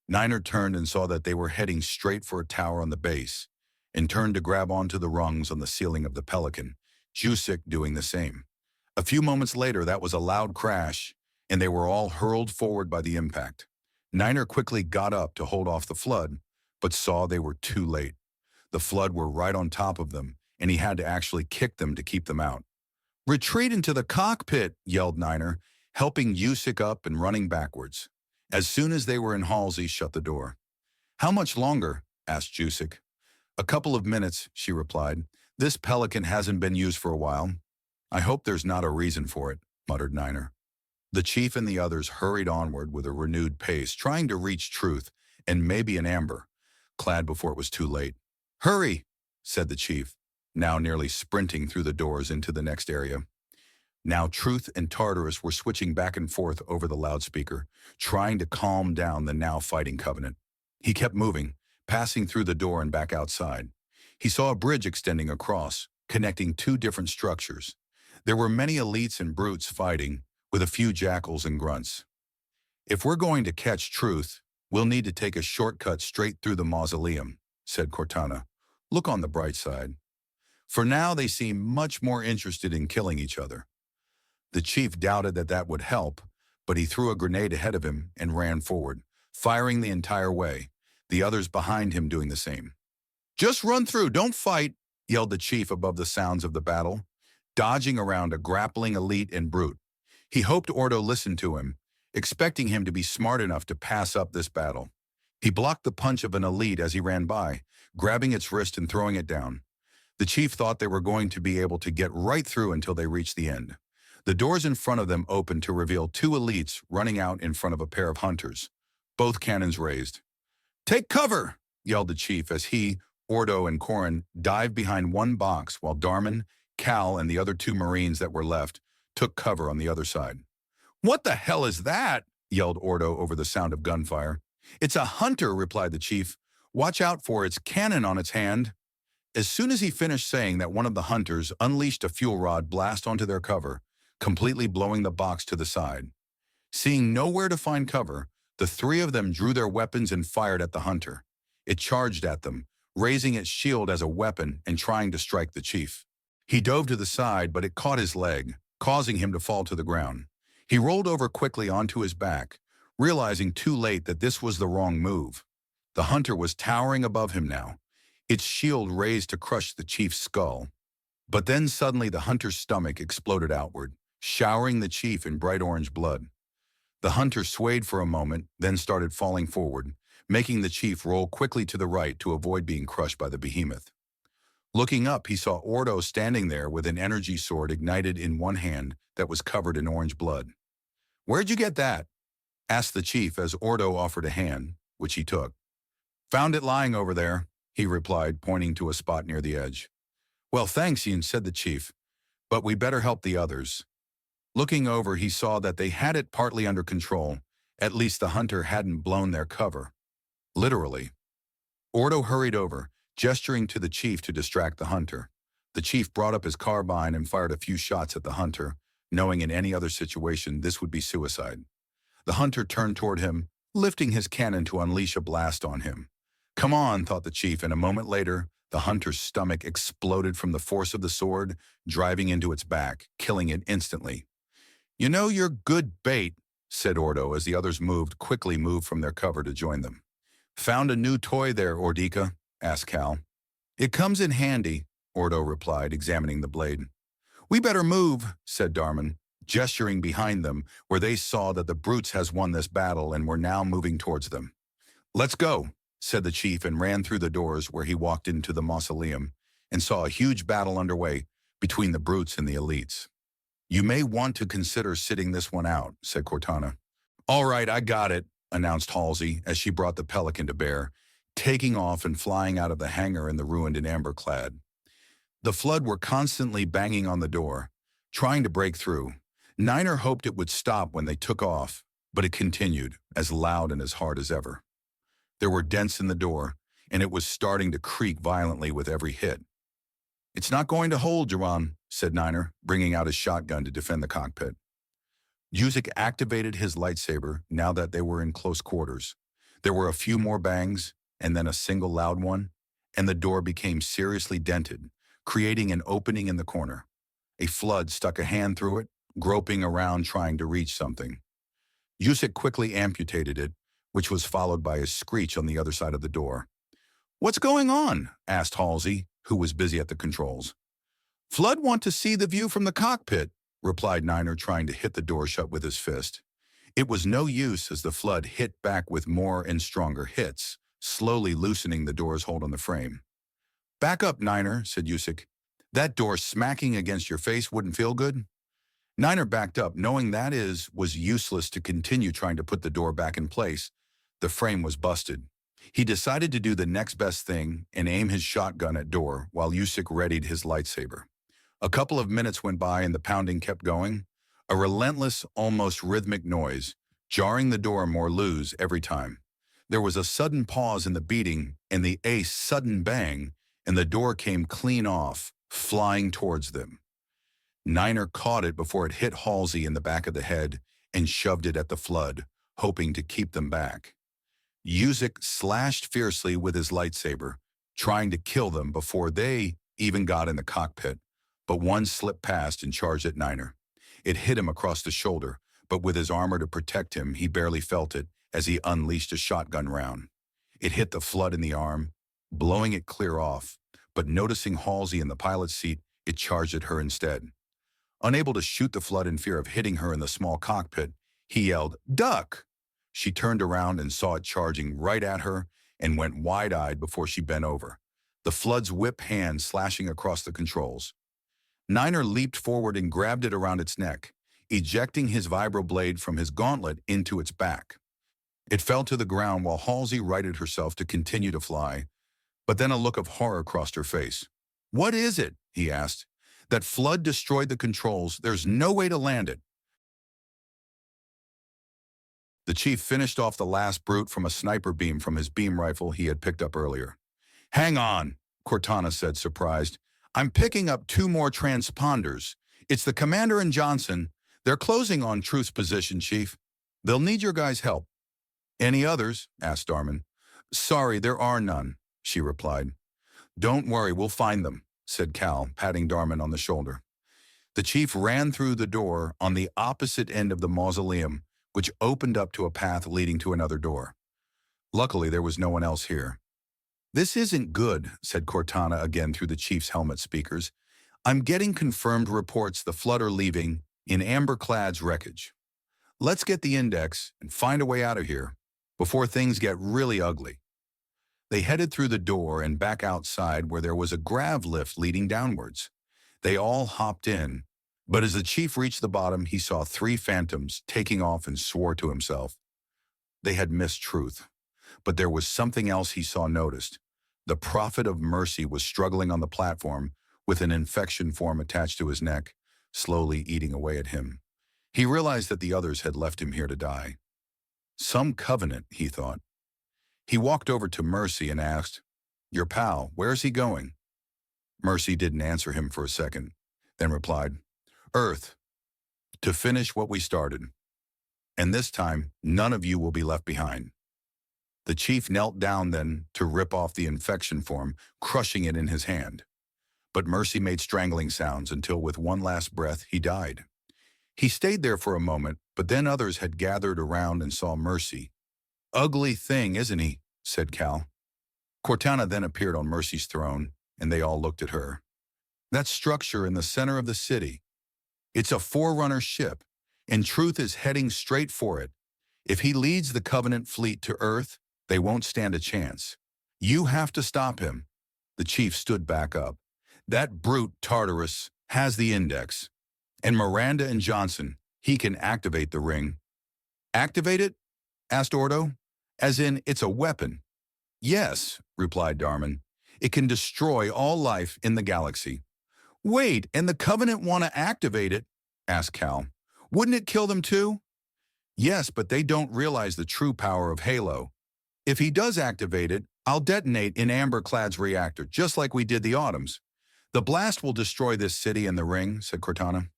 Niner turned and saw that they were heading straight for a tower on the base, and turned to grab onto the rungs on the ceiling of the Pelican, Yusik doing the same. A few moments later, that was a loud crash, and they were all hurled forward by the impact. Niner quickly got up to hold off the flood, but saw they were too late. The flood were right on top of them, and he had to actually kick them to keep them out. "Retreat into the cockpit," yelled Niner, helping Yusik up and running backwards. As soon as they were in, Halsey shut the door. "How much longer?" asked Yusik. "A couple of minutes," she replied. "This Pelican hasn't been used for a while." "I hope there's not a reason for it," muttered Niner. The chief and the others hurried onward with a renewed pace, trying to reach Truth and maybe an Amber, clad before it was too late. "Hurry," said the chief, now nearly sprinting through the doors into the next area. Now Truth and Tartarus were switching back and forth over the loudspeaker, trying to calm down the now fighting Covenant. He kept moving, passing through the door and back outside. He saw a bridge extending across, connecting two different structures. There were many elites and brutes fighting, with a few jackals and grunts. "If we're going to catch Truth, we'll need to take a shortcut straight through the mausoleum," said Cortana. "Look on the bright side." For now, they seemed much more interested in killing each other. The chief doubted that that would help, but he threw a grenade ahead of him and ran forward, firing the entire way, the others behind him doing the same. "Just run through, don't fight," yelled the chief above the sounds of the battle, dodging around a grappling elite and brute. He hoped Ordo listened to him, expecting him to be smart enough to pass up this battle. He blocked the punch of an elite as he ran by, grabbing its wrist and throwing it down. The chief thought they were going to be able to get right through until they reached the end. The doors in front of them opened to reveal two elites running out in front of a pair of hunters, both cannons raised. "Take cover!" yelled the chief as he, Ordo, and Corin dived behind one box while Darmin, Cal, and the other two Marines that were left took cover on the other side. "What the hell is that?" yelled Ordo over the sound of gunfire. "It's a hunter," replied the chief. "Watch out for its cannon on its hand." As soon as he finished saying that, one of the hunters unleashed a fuel rod blast onto their cover, completely blowing the box to the side. Seeing nowhere to find cover, the three of them drew their weapons and fired at the hunter. It charged at them, raising its shield as a weapon and trying to strike the chief. He dove to the side, but it caught his leg, causing him to fall to the ground. He rolled over quickly onto his back, realizing too late that this was the wrong move. The hunter was towering above him now, its shield raised to crush the chief's skull. But then suddenly the hunter's stomach exploded outward, showering the chief in bright orange blood. The hunter swayed for a moment, then started falling forward, making the chief roll quickly to the right to avoid being crushed by the behemoth. Looking up, he saw Ordo standing there with an energy sword ignited in one hand that was covered in orange blood. "Where'd you get that?" asked the chief as Ordo offered a hand, which he took. "Found it lying over there," he replied, pointing to a spot near the edge. "Well, thanks, Ian," said the chief, "but we better help the others." Looking over, he saw that they had it partly under control. At least the hunter hadn't blown their cover. Literally. Ordo hurried over, gesturing to the chief to distract the hunter. The chief brought up his carbine and fired a few shots at the hunter, knowing in any other situation this would be suicide. The hunter turned toward him, lifting his cannon to unleash a blast on him. "Come on," thought the chief, and a moment later, the hunter's stomach exploded from the force of the sword, driving into its back, killing it instantly. "You know you're good bait," said Ordo as the others quickly moved from their cover to join them. "Found a new toy there, Ordica?" asked Cal. "It comes in handy," Ordo replied, examining the blade. "We better move," said Darmin, gesturing behind them, where they saw that the brutes has won this battle and were now moving towards them. "Let's go," said the chief, and ran through the doors where he walked into the mausoleum and saw a huge battle underway between the brutes and the elites. "You may want to consider sitting this one out," said Cortana. "All right, I got it," announced Halsey as she brought the Pelican to bear, taking off and flying out of the hangar in the ruined and amber-clad. The flood were constantly banging on the door, trying to break through. Niner hoped it would stop when they took off, but it continued, as loud and as hard as ever. There were dents in the door, and it was starting to creak violently with every hit. "It's not going to hold, Jon," said Niner, bringing out his shotgun to defend the cockpit. Yusik activated his lightsaber now that they were in close quarters. There were a few more bangs, and then a single loud one, and the door became seriously dented, creating an opening in the corner. A flood stuck a hand through it, groping around trying to reach something. Yusik quickly amputated it, which was followed by a screech on the other side of the door. "What's going on?" asked Halsey, who was busy at the controls. "Flood want to see the view from the cockpit," replied Niner, trying to hit the door shut with his fist. It was no use as the flood hit back with more and stronger hits, slowly loosening the door's hold on the frame. "Back up, Niner," said Yusik. "That door smacking against your face wouldn't feel good." Niner backed up, knowing that was useless to continue trying to put the door back in place. The frame was busted. He decided to do the next best thing and aim his shotgun at door while Yusik readied his lightsaber. A couple of minutes went by and the pounding kept going, a relentless, almost rhythmic noise, jarring the door more loose every time. There was a sudden pause in the beating and a sudden bang, and the door came clean off, flying towards them. Niner caught it before it hit Halsey in the back of the head and shoved it at the flood, hoping to keep them back. Yusik slashed fiercely with his lightsaber, trying to kill them before they even got in the cockpit, but one slipped past and charged at Niner. It hit him across the shoulder, but with his armor to protect him, he barely felt it as he unleashed a shotgun round. It hit the flood in the arm, blowing it clear off, but noticing Halsey in the pilot's seat, it charged at her instead. Unable to shoot the flood in fear of hitting her in the small cockpit, he yelled, "Duck!" She turned around and saw it charging right at her and went wide-eyed before she bent over, the flood's whip hand slashing across the controls. Niner leaped forward and grabbed it around its neck, ejecting his vibroblade from his gauntlet into its back. It fell to the ground while Halsey righted herself to continue to fly, but then a look of horror crossed her face. "What is it?" he asked. "That flood destroyed the controls. There's no way to land it." The chief finished off the last brute from a sniper beam from his beam rifle he had picked up earlier. "Hang on," Cortana said, surprised. "I'm picking up 2 more transponders. It's the commander and Johnson. They're closing on Truth's position, Chief. They'll need your guys' help." "Any others?" asked Darman. "Sorry, there are none," she replied. "Don't worry, we'll find them," said Cal, patting Darman on the shoulder. The chief ran through the door on the opposite end of the mausoleum, which opened up to a path leading to another door. Luckily, there was no one else here. "This isn't good," said Cortana again through the chief's helmet speakers. "I'm getting confirmed reports the flood are leaving in Amberclad's wreckage. Let's get the index and find a way out of here before things get really ugly." They headed through the door and back outside where there was a grav lift leading downwards. They all hopped in, but as the chief reached the bottom, he saw 3 phantoms taking off and swore to himself. They had missed Truth, but there was something else he saw noticed. The Prophet of Mercy was struggling on the platform with an infection form attached to his neck, slowly eating away at him. He realized that the others had left him here to die. Some covenant, he thought. He walked over to Mercy and asked, "Your pal, where's he going?" Mercy didn't answer him for a second, then replied, "Earth, to finish what we started. And this time, none of you will be left behind." The chief knelt down then to rip off the infection form, crushing it in his hand. But Mercy made strangling sounds until with one last breath he died. He stayed there for a moment, but then others had gathered around and saw Mercy. "Ugly thing, isn't he?" said Cal. Cortana then appeared on Mercy's throne, and they all looked at her. "That structure in the center of the city. It's a Forerunner ship, and Truth is heading straight for it. If he leads the Covenant fleet to Earth, they won't stand a chance. You have to stop him." The chief stood back up. "That brute Tartarus has the index. And Miranda and Johnson, he can activate the ring." "Activate it?" asked Ordo. "As in, it's a weapon?" "Yes," replied Darman. "It can destroy all life in the galaxy." "Wait, and the Covenant want to activate it?" asked Cal. "Wouldn't it kill them too?" "Yes, but they don't realize the true power of Halo. If he does activate it, I'll detonate in Amberclad's reactor, just like we did the Autumns. The blast will destroy this city and the ring, said Cortana.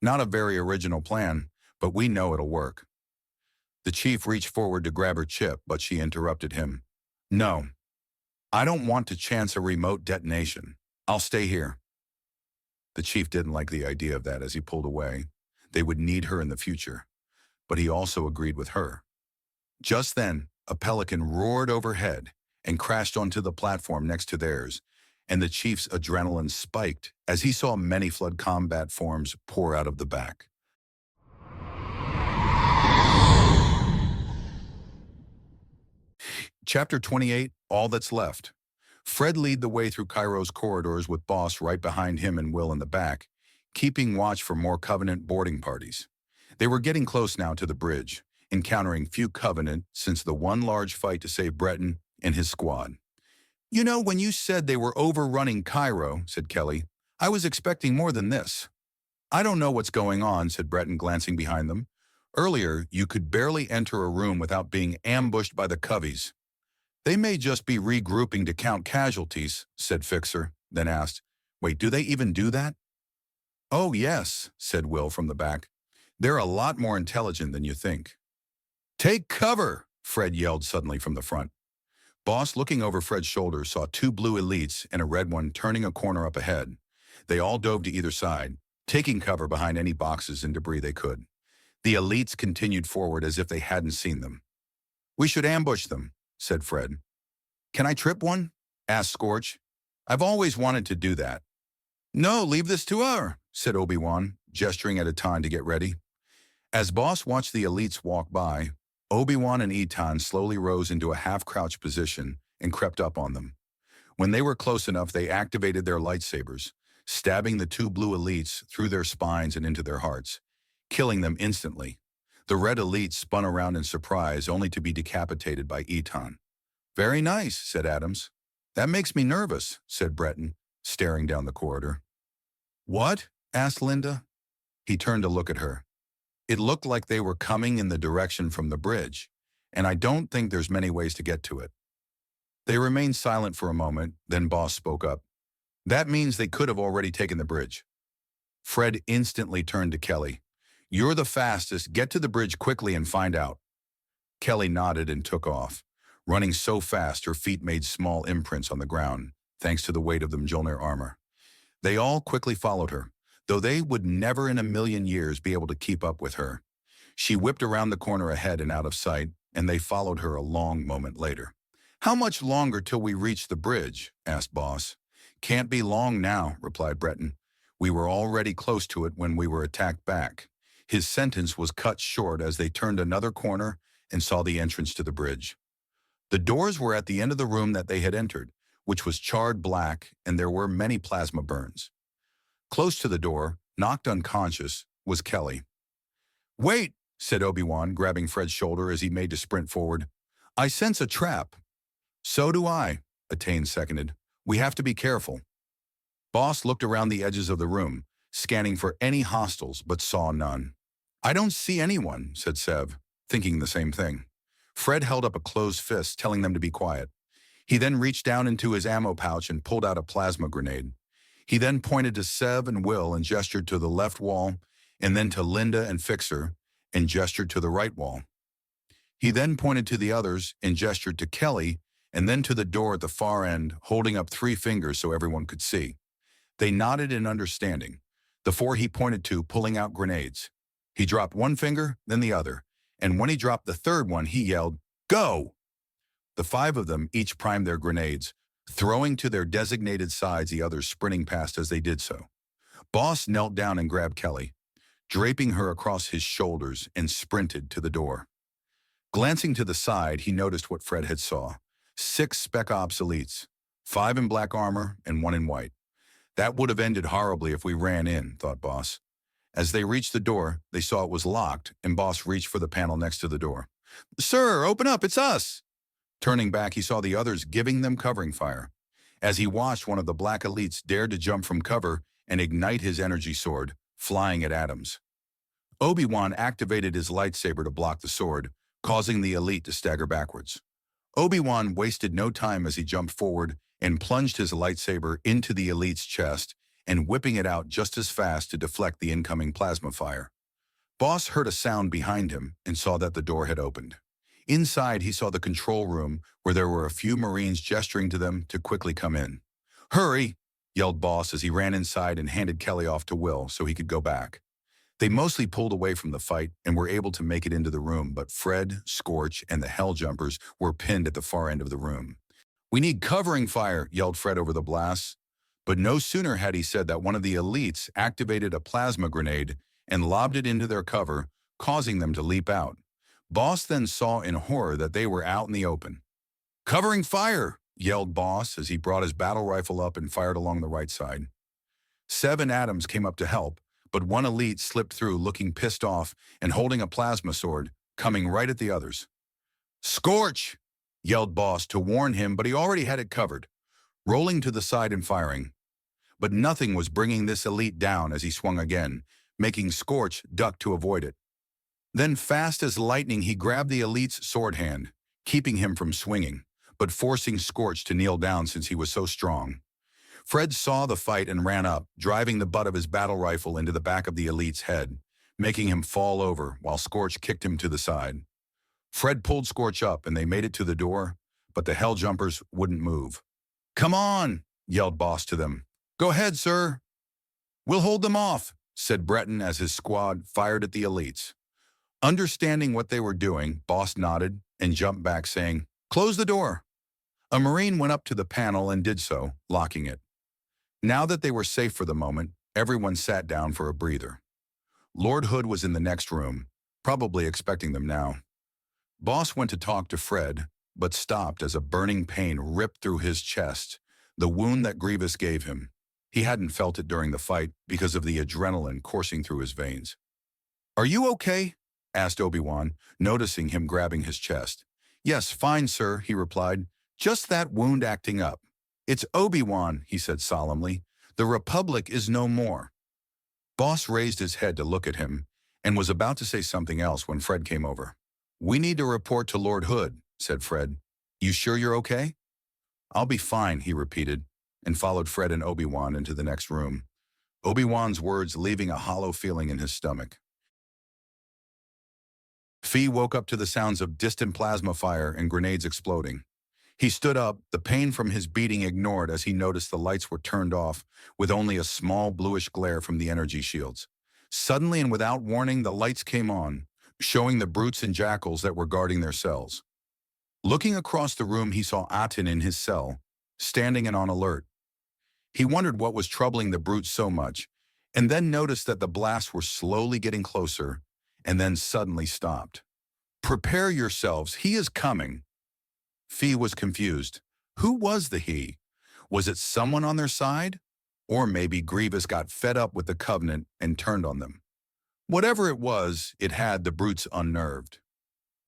Not a very original plan, but we know it'll work. The chief reached forward to grab her chip, but she interrupted him. No, I don't want to chance a remote detonation. I'll stay here. The chief didn't like the idea of that as he pulled away. They would need her in the future, but he also agreed with her. Just then, a pelican roared overhead and crashed onto the platform next to theirs, and the chief's adrenaline spiked as he saw many flood combat forms pour out of the back. Chapter 28, All That's Left. Fred led the way through Cairo's corridors with Boss right behind him and Will in the back, keeping watch for more Covenant boarding parties. They were getting close now to the bridge, encountering few Covenant since the one large fight to save Breton and his squad. You know, when you said they were overrunning Cairo, said Kelly, I was expecting more than this. I don't know what's going on, said Breton, glancing behind them. Earlier, you could barely enter a room without being ambushed by the Coveys. They may just be regrouping to count casualties, said Fixer, then asked, Wait, do they even do that? Oh, yes, said Will from the back. They're a lot more intelligent than you think. Take cover, Fred yelled suddenly from the front. Boss, looking over Fred's shoulder, saw two blue elites and a red one turning a corner up ahead. They all dove to either side, taking cover behind any boxes and debris they could. The elites continued forward as if they hadn't seen them. We should ambush them, said Fred. Can I trip one? Asked Scorch. I've always wanted to do that. No, leave this to her, said Obi-Wan, gesturing at Etan to get ready. As Boss watched the elites walk by, Obi-Wan and Etan slowly rose into a half-crouched position and crept up on them. When they were close enough, they activated their lightsabers, stabbing the two blue elites through their spines and into their hearts, killing them instantly. The red elite spun around in surprise, only to be decapitated by Etan. Very nice, said Adams. That makes me nervous, said Breton, staring down the corridor. What? Asked Linda. He turned to look at her. It looked like they were coming in the direction from the bridge, and I don't think there's many ways to get to it. They remained silent for a moment, then Boss spoke up. That means they could have already taken the bridge. Fred instantly turned to Kelly. You're the fastest. Get to the bridge quickly and find out. Kelly nodded and took off. Running so fast, her feet made small imprints on the ground, thanks to the weight of the Mjolnir armor. They all quickly followed her, though they would never in a million years be able to keep up with her. She whipped around the corner ahead and out of sight, and they followed her a long moment later. How much longer till we reach the bridge? Asked Boss. Can't be long now, replied Breton. We were already close to it when we were attacked back. His sentence was cut short as they turned another corner and saw the entrance to the bridge. The doors were at the end of the room that they had entered, which was charred black, and there were many plasma burns. Close to the door, knocked unconscious, was Kelly. Wait, said Obi-Wan, grabbing Fred's shoulder as he made to sprint forward. I sense a trap. So do I, Etain seconded. We have to be careful. Boss looked around the edges of the room, scanning for any hostiles, but saw none. I don't see anyone, said Sev, thinking the same thing. Fred held up a closed fist, telling them to be quiet. He then reached down into his ammo pouch and pulled out a plasma grenade. He then pointed to Sev and Will and gestured to the left wall, and then to Linda and Fixer, and gestured to the right wall. He then pointed to the others and gestured to Kelly, and then to the door at the far end, holding up 3 fingers so everyone could see. They nodded in understanding, the 4 he pointed to pulling out grenades. He dropped one finger, then the other, and when he dropped the third one, he yelled, Go! The 5 of them each primed their grenades, throwing to their designated sides, the others sprinting past as they did so. Boss knelt down and grabbed Kelly, draping her across his shoulders, and sprinted to the door. Glancing to the side, he noticed what Fred had saw. 6 Spec Ops elites, 5 in black armor and 1 in white. That would have ended horribly if we ran in, thought Boss. As they reached the door, they saw it was locked, and Boss reached for the panel next to the door. Sir, open up, it's us! Turning back, he saw the others giving them covering fire. As he watched, one of the black elites dared to jump from cover and ignite his energy sword, flying at Adams. Obi-Wan activated his lightsaber to block the sword, causing the elite to stagger backwards. Obi-Wan wasted no time as he jumped forward and plunged his lightsaber into the elite's chest and whipping it out just as fast to deflect the incoming plasma fire. Boss heard a sound behind him and saw that the door had opened. Inside, he saw the control room where there were a few Marines gesturing to them to quickly come in. "Hurry!" yelled Boss as he ran inside and handed Kelly off to Will so he could go back. They mostly pulled away from the fight and were able to make it into the room, but Fred, Scorch, and the Hell Jumpers were pinned at the far end of the room. "We need covering fire," yelled Fred over the blasts. But no sooner had he said that one of the elites activated a plasma grenade and lobbed it into their cover, causing them to leap out. Boss then saw in horror that they were out in the open. "Covering fire!" yelled Boss as he brought his battle rifle up and fired along the right side. 7 Adams came up to help, but one elite slipped through looking pissed off and holding a plasma sword, coming right at the others. "Scorch!" yelled Boss to warn him, but he already had it covered, rolling to the side and firing. But nothing was bringing this elite down as he swung again, making Scorch duck to avoid it. Then fast as lightning he grabbed the elite's sword hand, keeping him from swinging, but forcing Scorch to kneel down since he was so strong. Fred saw the fight and ran up, driving the butt of his battle rifle into the back of the elite's head, making him fall over while Scorch kicked him to the side. Fred pulled Scorch up and they made it to the door, but the Hell Jumpers wouldn't move. "Come on!" yelled Boss to them. "Go ahead, sir." "We'll hold them off," said Breton as his squad fired at the elites. Understanding what they were doing, Boss nodded and jumped back saying, "Close the door." A Marine went up to the panel and did so, locking it. Now that they were safe for the moment, everyone sat down for a breather. Lord Hood was in the next room, probably expecting them now. Boss went to talk to Fred, but stopped as a burning pain ripped through his chest, the wound that Grievous gave him. He hadn't felt it during the fight because of the adrenaline coursing through his veins. "Are you okay?" asked Obi-Wan, noticing him grabbing his chest. "Yes, fine, sir," he replied. "Just that wound acting up." "It's Obi-Wan," he said solemnly. "The Republic is no more." Boss raised his head to look at him and was about to say something else when Fred came over. "We need to report to Lord Hood," said Fred. "You sure you're okay?" "I'll be fine," he repeated, and followed Fred and Obi-Wan into the next room, Obi-Wan's words leaving a hollow feeling in his stomach. Fee woke up to the sounds of distant plasma fire and grenades exploding. He stood up, the pain from his beating ignored as he noticed the lights were turned off, with only a small bluish glare from the energy shields. Suddenly and without warning, the lights came on, showing the brutes and jackals that were guarding their cells. Looking across the room, he saw Aten in his cell, standing and on alert. He wondered what was troubling the brutes so much, and then noticed that the blasts were slowly getting closer, and then suddenly stopped. "Prepare yourselves, he is coming." Fee was confused. Who was the he? Was it someone on their side? Or maybe Grievous got fed up with the Covenant and turned on them. Whatever it was, it had the brutes unnerved.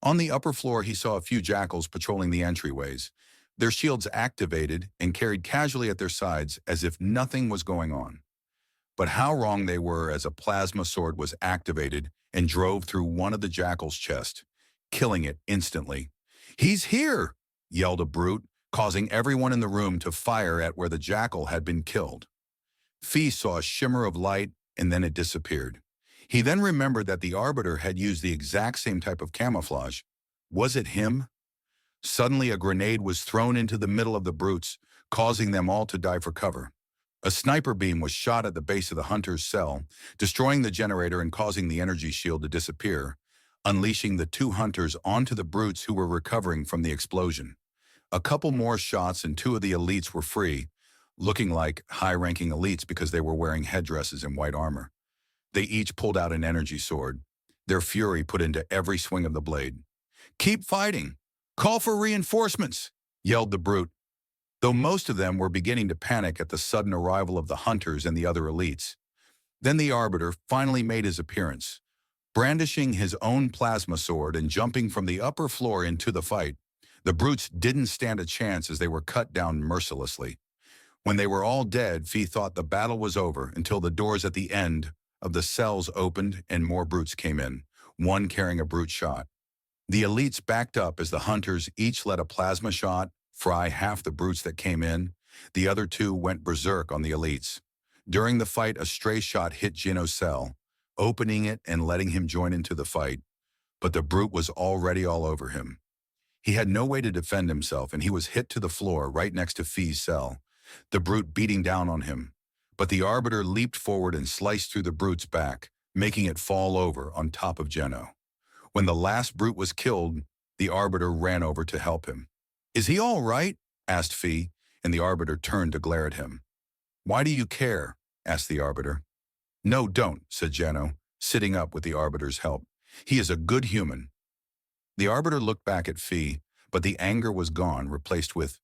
On the upper floor, he saw a few jackals patrolling the entryways, their shields activated and carried casually at their sides as if nothing was going on. But how wrong they were as a plasma sword was activated and drove through one of the jackal's chest, killing it instantly. "He's here!" yelled a brute, causing everyone in the room to fire at where the jackal had been killed. Fee saw a shimmer of light, and then it disappeared. He then remembered that the Arbiter had used the exact same type of camouflage. Was it him? Suddenly, a grenade was thrown into the middle of the brutes, causing them all to dive for cover. A sniper beam was shot at the base of the hunter's cell, destroying the generator and causing the energy shield to disappear, unleashing the 2 hunters onto the brutes who were recovering from the explosion. A couple more shots and 2 of the elites were free, looking like high-ranking elites because they were wearing headdresses and white armor. They each pulled out an energy sword, their fury put into every swing of the blade. "Keep fighting! Call for reinforcements!" yelled the brute, though most of them were beginning to panic at the sudden arrival of the hunters and the other elites. Then the Arbiter finally made his appearance, brandishing his own plasma sword and jumping from the upper floor into the fight. The brutes didn't stand a chance as they were cut down mercilessly. When they were all dead, Fee thought the battle was over until the doors at the end of the cells opened and more brutes came in, one carrying a brute shot. The elites backed up as the hunters each let a plasma shot fry half the brutes that came in, The other two went berserk on the elites. During the fight, a stray shot hit Jino's cell, opening it and letting him join into the fight, but the brute was already all over him. He had no way to defend himself, and he was hit to the floor right next to Fee's cell, the brute beating down on him. But the Arbiter leaped forward and sliced through the brute's back, making it fall over on top of Jeno. When the last brute was killed, the Arbiter ran over to help him. "Is he all right?" asked Fee, and the Arbiter turned to glare at him. "Why do you care?" asked the Arbiter. "No, don't," said Jeno, sitting up with the Arbiter's help. "He is a good human." The Arbiter looked back at Fee, but the anger was gone, replaced with,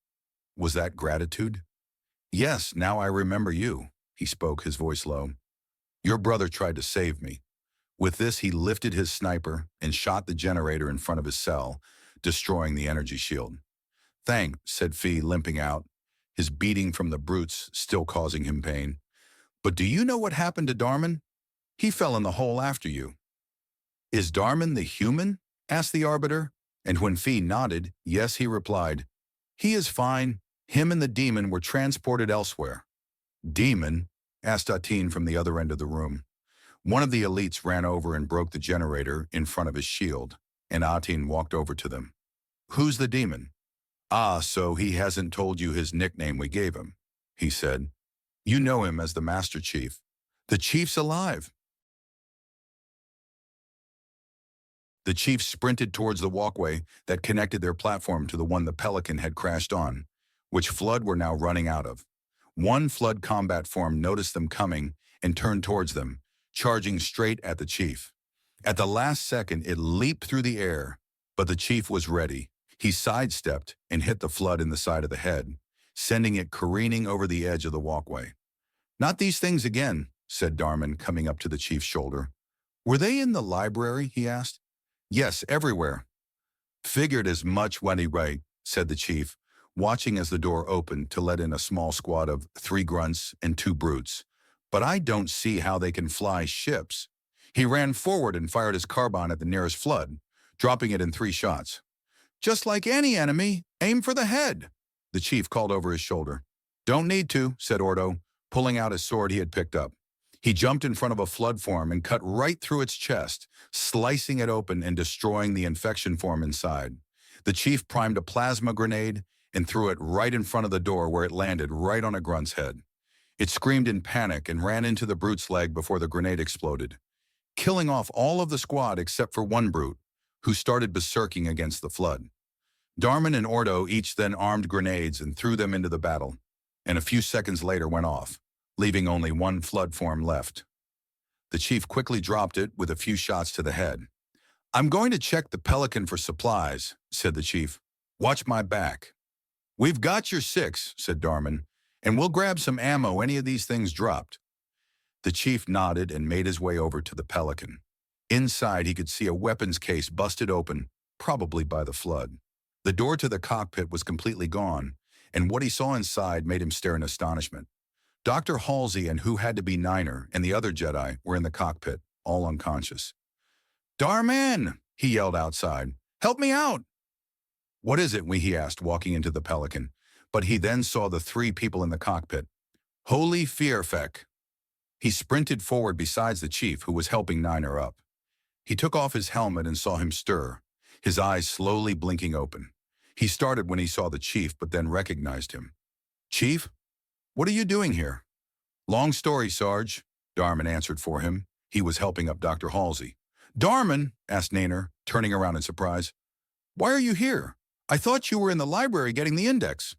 "Was that gratitude?" "Yes, now I remember you," he spoke, his voice low. "Your brother tried to save me." With this, he lifted his sniper and shot the generator in front of his cell, destroying the energy shield. "Thanks," said Fee, limping out, his beating from the brutes still causing him pain. "But do you know what happened to Darman? He fell in the hole after you." "Is Darman the human?" asked the Arbiter, and when Fee nodded, yes, he replied, "He is fine. Him and the demon were transported elsewhere." "Demon?" asked Atin from the other end of the room. One of the elites ran over and broke the generator in front of his shield, and Atin walked over to them. "Who's the demon?" "Ah, so he hasn't told you his nickname we gave him," he said. "You know him as the Master Chief. The Chief's alive." The Chief sprinted towards the walkway that connected their platform to the one the Pelican had crashed on, which Flood were now running out of. One Flood combat form noticed them coming and turned towards them, charging straight at the Chief. At the last second, it leaped through the air, but the Chief was ready. He sidestepped and hit the Flood in the side of the head, sending it careening over the edge of the walkway. "Not these things again," said Darman, coming up to the Chief's shoulder. "Were they in the library?" he asked. "Yes, everywhere." "Figured as much, Wendy Wright," said the Chief, watching as the door opened to let in a small squad of 3 grunts and 2 brutes. "But I don't see how they can fly ships." He ran forward and fired his carbine at the nearest Flood, dropping it in 3 shots. "Just like any enemy, aim for the head," the Chief called over his shoulder. "Don't need to," said Ordo, pulling out his sword he had picked up. He jumped in front of a Flood form and cut right through its chest, slicing it open and destroying the infection form inside. The Chief primed a plasma grenade and threw it right in front of the door, where it landed right on a grunt's head. It screamed in panic and ran into the brute's leg before the grenade exploded, killing off all of the squad except for one brute, who started berserking against the Flood. Darman and Ordo each then armed grenades and threw them into the battle, and a few seconds later went off, leaving only one Flood form left. The Chief quickly dropped it with a few shots to the head. "I'm going to check the Pelican for supplies," said the Chief. "Watch my back." "We've got your 6, said Darman, "and we'll grab some ammo any of these things dropped." The Chief nodded and made his way over to the Pelican. Inside, he could see a weapons case busted open, probably by the Flood. The door to the cockpit was completely gone, and what he saw inside made him stare in astonishment. Dr. Halsey and who had to be Niner and the other Jedi were in the cockpit, all unconscious. "Darman!" he yelled outside. "Help me out!" "What is it?" he asked, walking into the Pelican, but he then saw the 3 people in the cockpit. "Holy Fierfek!" He sprinted forward besides the Chief, who was helping Niner up. He took off his helmet and saw him stir, his eyes slowly blinking open. He started when he saw the Chief, but then recognized him. "Chief? What are you doing here?" "Long story, Sarge," Darman answered for him. He was helping up Dr. Halsey. "Darman?" asked Nainer, turning around in surprise. "Why are you here? I thought you were in the library getting the index."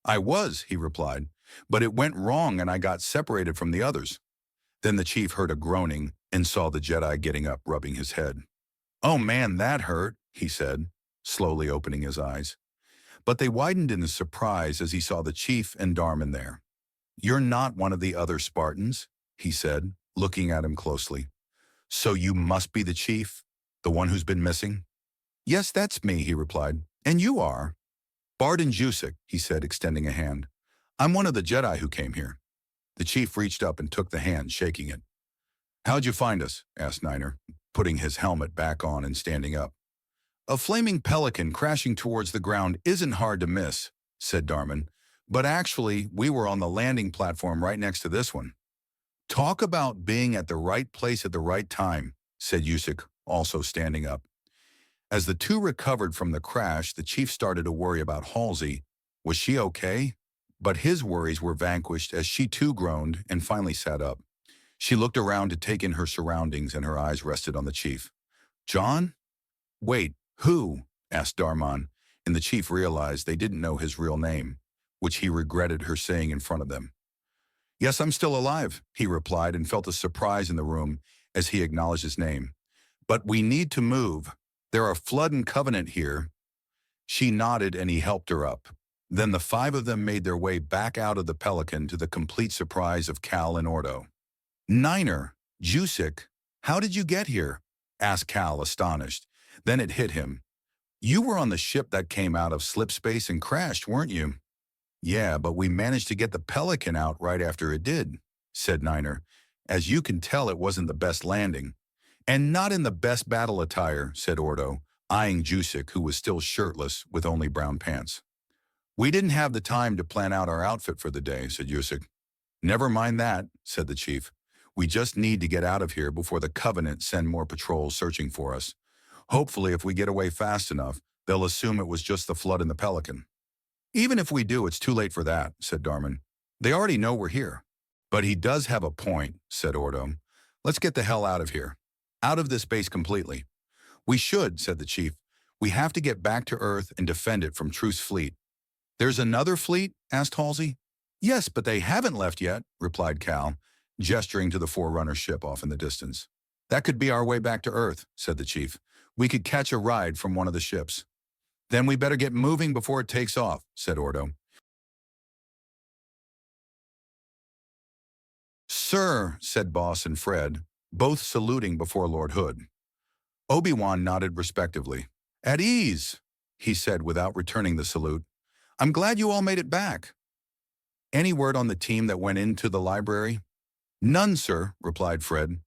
"I was," he replied, "but it went wrong and I got separated from the others." Then the Chief heard a groaning and saw the Jedi getting up, rubbing his head. "Oh man, that hurt," he said, slowly opening his eyes. But they widened in surprise as he saw the Chief and Darman there. "You're not one of the other Spartans," he said, looking at him closely. "So you must be the Chief, the one who's been missing?" "Yes, that's me," he replied. "And you are?" "Barden Jusek," he said, extending a hand. "I'm one of the Jedi who came here." The Chief reached up and took the hand, shaking it. "How'd you find us?" asked Niner, putting his helmet back on and standing up. "A flaming pelican crashing towards the ground isn't hard to miss," said Darman, But actually, we were on the landing platform right next to this one. Talk about being at the right place at the right time, said Yusik, also standing up. As the two recovered from the crash, the chief started to worry about Halsey. Was she okay? But his worries were vanquished as she too groaned and finally sat up. She looked around to take in her surroundings and her eyes rested on the chief. Jon? Wait, who? Asked Darman, and the chief realized they didn't know his real name, which he regretted her saying in front of them. Yes, I'm still alive, he replied and felt a surprise in the room as he acknowledged his name. But we need to move. There are Flood and Covenant here. She nodded and he helped her up. Then the five of them made their way back out of the Pelican to the complete surprise of Cal and Ordo. Niner, Jusik, how did you get here? Asked Cal, astonished. Then it hit him. You were on the ship that came out of slip space and crashed, weren't you? Yeah, but we managed to get the Pelican out right after it did, said Niner. As you can tell, it wasn't the best landing. And not in the best battle attire, said Ordo, eyeing Jusik, who was still shirtless with only brown pants. We didn't have the time to plan out our outfit for the day, said Jusik. Never mind that, said the chief. We just need to get out of here before the Covenant send more patrols searching for us. Hopefully, if we get away fast enough, they'll assume it was just the Flood and the Pelican. Even if we do, it's too late for that, said Darman. They already know we're here. But he does have a point, said Ordo. Let's get the hell out of here. Out of this base completely. We should, said the chief. We have to get back to Earth and defend it from Truth's fleet. There's another fleet? Asked Halsey. Yes, but they haven't left yet, replied Cal, gesturing to the Forerunner ship off in the distance. That could be our way back to Earth, said the chief. We could catch a ride from one of the ships. Then we better get moving before it takes off, said Ordo. Sir, said Boss and Fred, both saluting before Lord Hood. Obi-Wan nodded respectively. At ease, he said without returning the salute. I'm glad you all made it back. Any word on the team that went into the library? None, sir, replied Fred.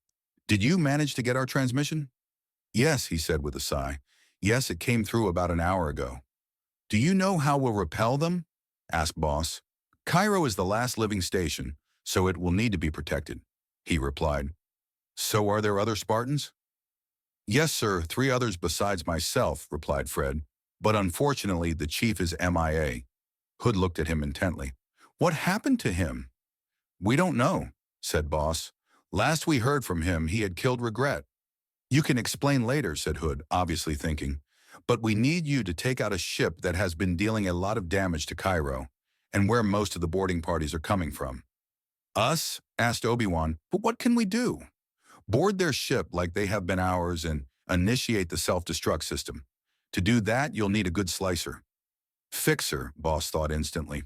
Did you manage to get our transmission? Yes, he said with a sigh. Yes, it came through about an hour ago. Do you know how we'll repel them? Asked Boss. Cairo is the last living station, so it will need to be protected, he replied. So are there other Spartans? Yes, sir, 3 others besides myself, replied Fred. But unfortunately, the chief is MIA. Hood looked at him intently. What happened to him? We don't know, said Boss. Last we heard from him, he had killed Regret. You can explain later, said Hood, obviously thinking. But we need you to take out a ship that has been dealing a lot of damage to Cairo, and where most of the boarding parties are coming from. Us? Asked Obi-Wan. But what can we do? Board their ship like they have been ours and initiate the self-destruct system. To do that, you'll need a good slicer. Fixer, Boss thought instantly.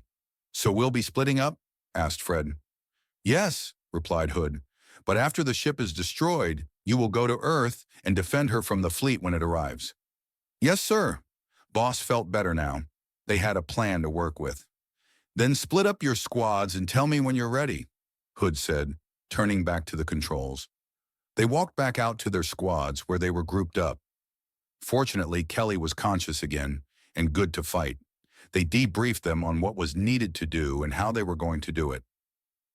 So we'll be splitting up? Asked Fred. Yes, replied Hood. But after the ship is destroyed, you will go to Earth and defend her from the fleet when it arrives. Yes, sir. Boss felt better now. They had a plan to work with. Then split up your squads and tell me when you're ready, Hood said, turning back to the controls. They walked back out to their squads where they were grouped up. Fortunately, Kelly was conscious again and good to fight. They debriefed them on what was needed to do and how they were going to do it.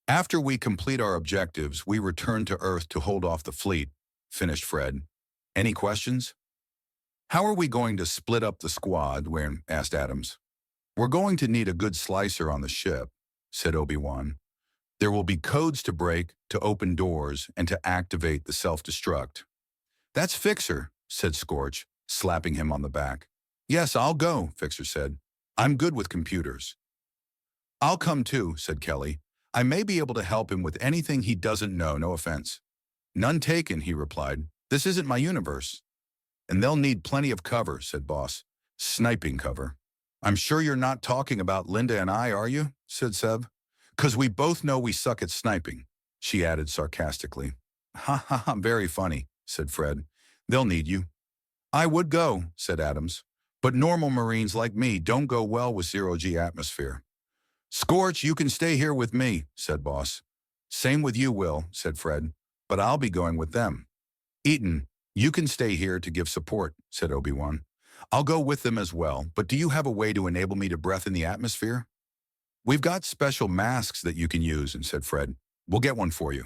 After we complete our objectives, we return to Earth to hold off the fleet, finished Fred. Any questions? How are we going to split up the squad, asked Adams. We're going to need a good slicer on the ship, said Obi-Wan. There will be codes to break, to open doors, and to activate the self-destruct. That's Fixer, said Scorch, slapping him on the back. Yes, I'll go, Fixer said. I'm good with computers. I'll come too, said Kelly. I may be able to help him with anything he doesn't know, no offense. None taken, he replied. This isn't my universe. And they'll need plenty of cover, said Boss. Sniping cover. I'm sure you're not talking about Linda and I, are you? Said Seb. 'Cause we both know we suck at sniping, she added sarcastically. Ha ha ha, very funny, said Fred. They'll need you. I would go, said Adams. But normal Marines like me don't go well with zero-G atmosphere. Scorch, you can stay here with me, said Boss. Same with you, Will, said Fred. But I'll be going with them. Eaton, you can stay here to give support, said Obi-Wan. I'll go with them as well, but do you have a way to enable me to breath in the atmosphere? We've got special masks that you can use, said Fred. We'll get one for you.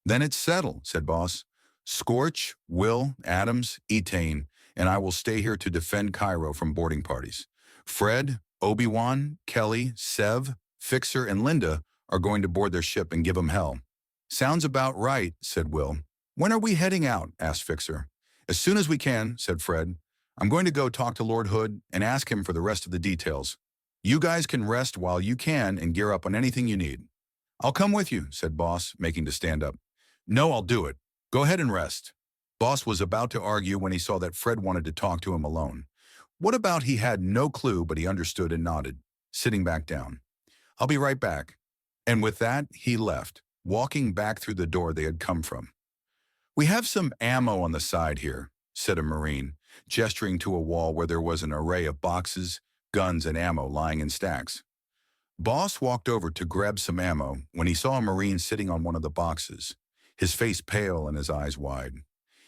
Then it's settled, said Boss. Scorch, Will, Adams, Etain, and I will stay here to defend Cairo from boarding parties. Fred, Obi-Wan, Kelly, Sev, Fixer, and Linda are going to board their ship and give 'em hell. Sounds about right, said Will. When are we heading out? Asked Fixer. As soon as we can, said Fred. I'm going to go talk to Lord Hood and ask him for the rest of the details. You guys can rest while you can and gear up on anything you need. I'll come with you, said Boss, making to stand up. No, I'll do it. Go ahead and rest. Boss was about to argue when he saw that Fred wanted to talk to him alone. What about he had no clue, but he understood and nodded, sitting back down. I'll be right back. And with that, he left, walking back through the door they had come from. We have some ammo on the side here, said a Marine, gesturing to a wall where there was an array of boxes, guns, and ammo lying in stacks. Boss walked over to grab some ammo when he saw a Marine sitting on one of the boxes, his face pale and his eyes wide.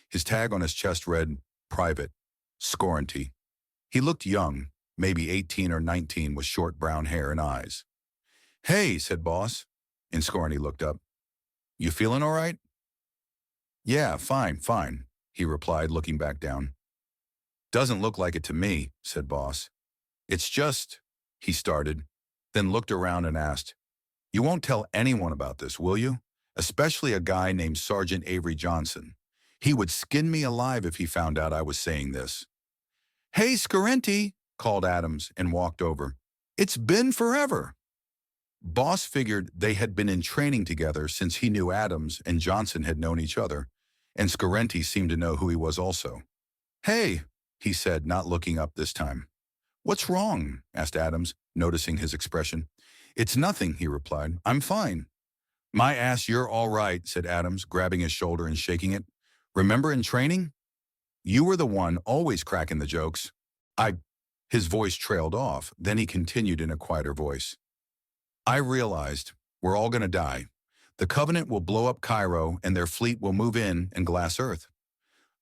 His tag on his chest read, Private, Scoranty. He looked young, maybe 18 or 19, with short brown hair and eyes. Hey, said Boss, and Scoranty looked up. You feeling all right? Yeah, fine, he replied, looking back down. Doesn't look like it to me, said Boss. It's just, he started, then looked around and asked, You won't tell anyone about this, will you? Especially a guy named Sergeant Avery Johnson. He would skin me alive if he found out I was saying this. Hey, Scoranty, called Adams and walked over. It's been forever. Boss figured they had been in training together since he knew Adams and Johnson had known each other, and Scoranty seemed to know who he was also. Hey, he said, not looking up this time. What's wrong? Asked Adams, noticing his expression. It's nothing, he replied. I'm fine. My ass, you're all right, said Adams, grabbing his shoulder and shaking it. Remember in training? You were the one always cracking the jokes. His voice trailed off, then he continued in a quieter voice. I realized we're all going to die. The Covenant will blow up Cairo and their fleet will move in and glass Earth.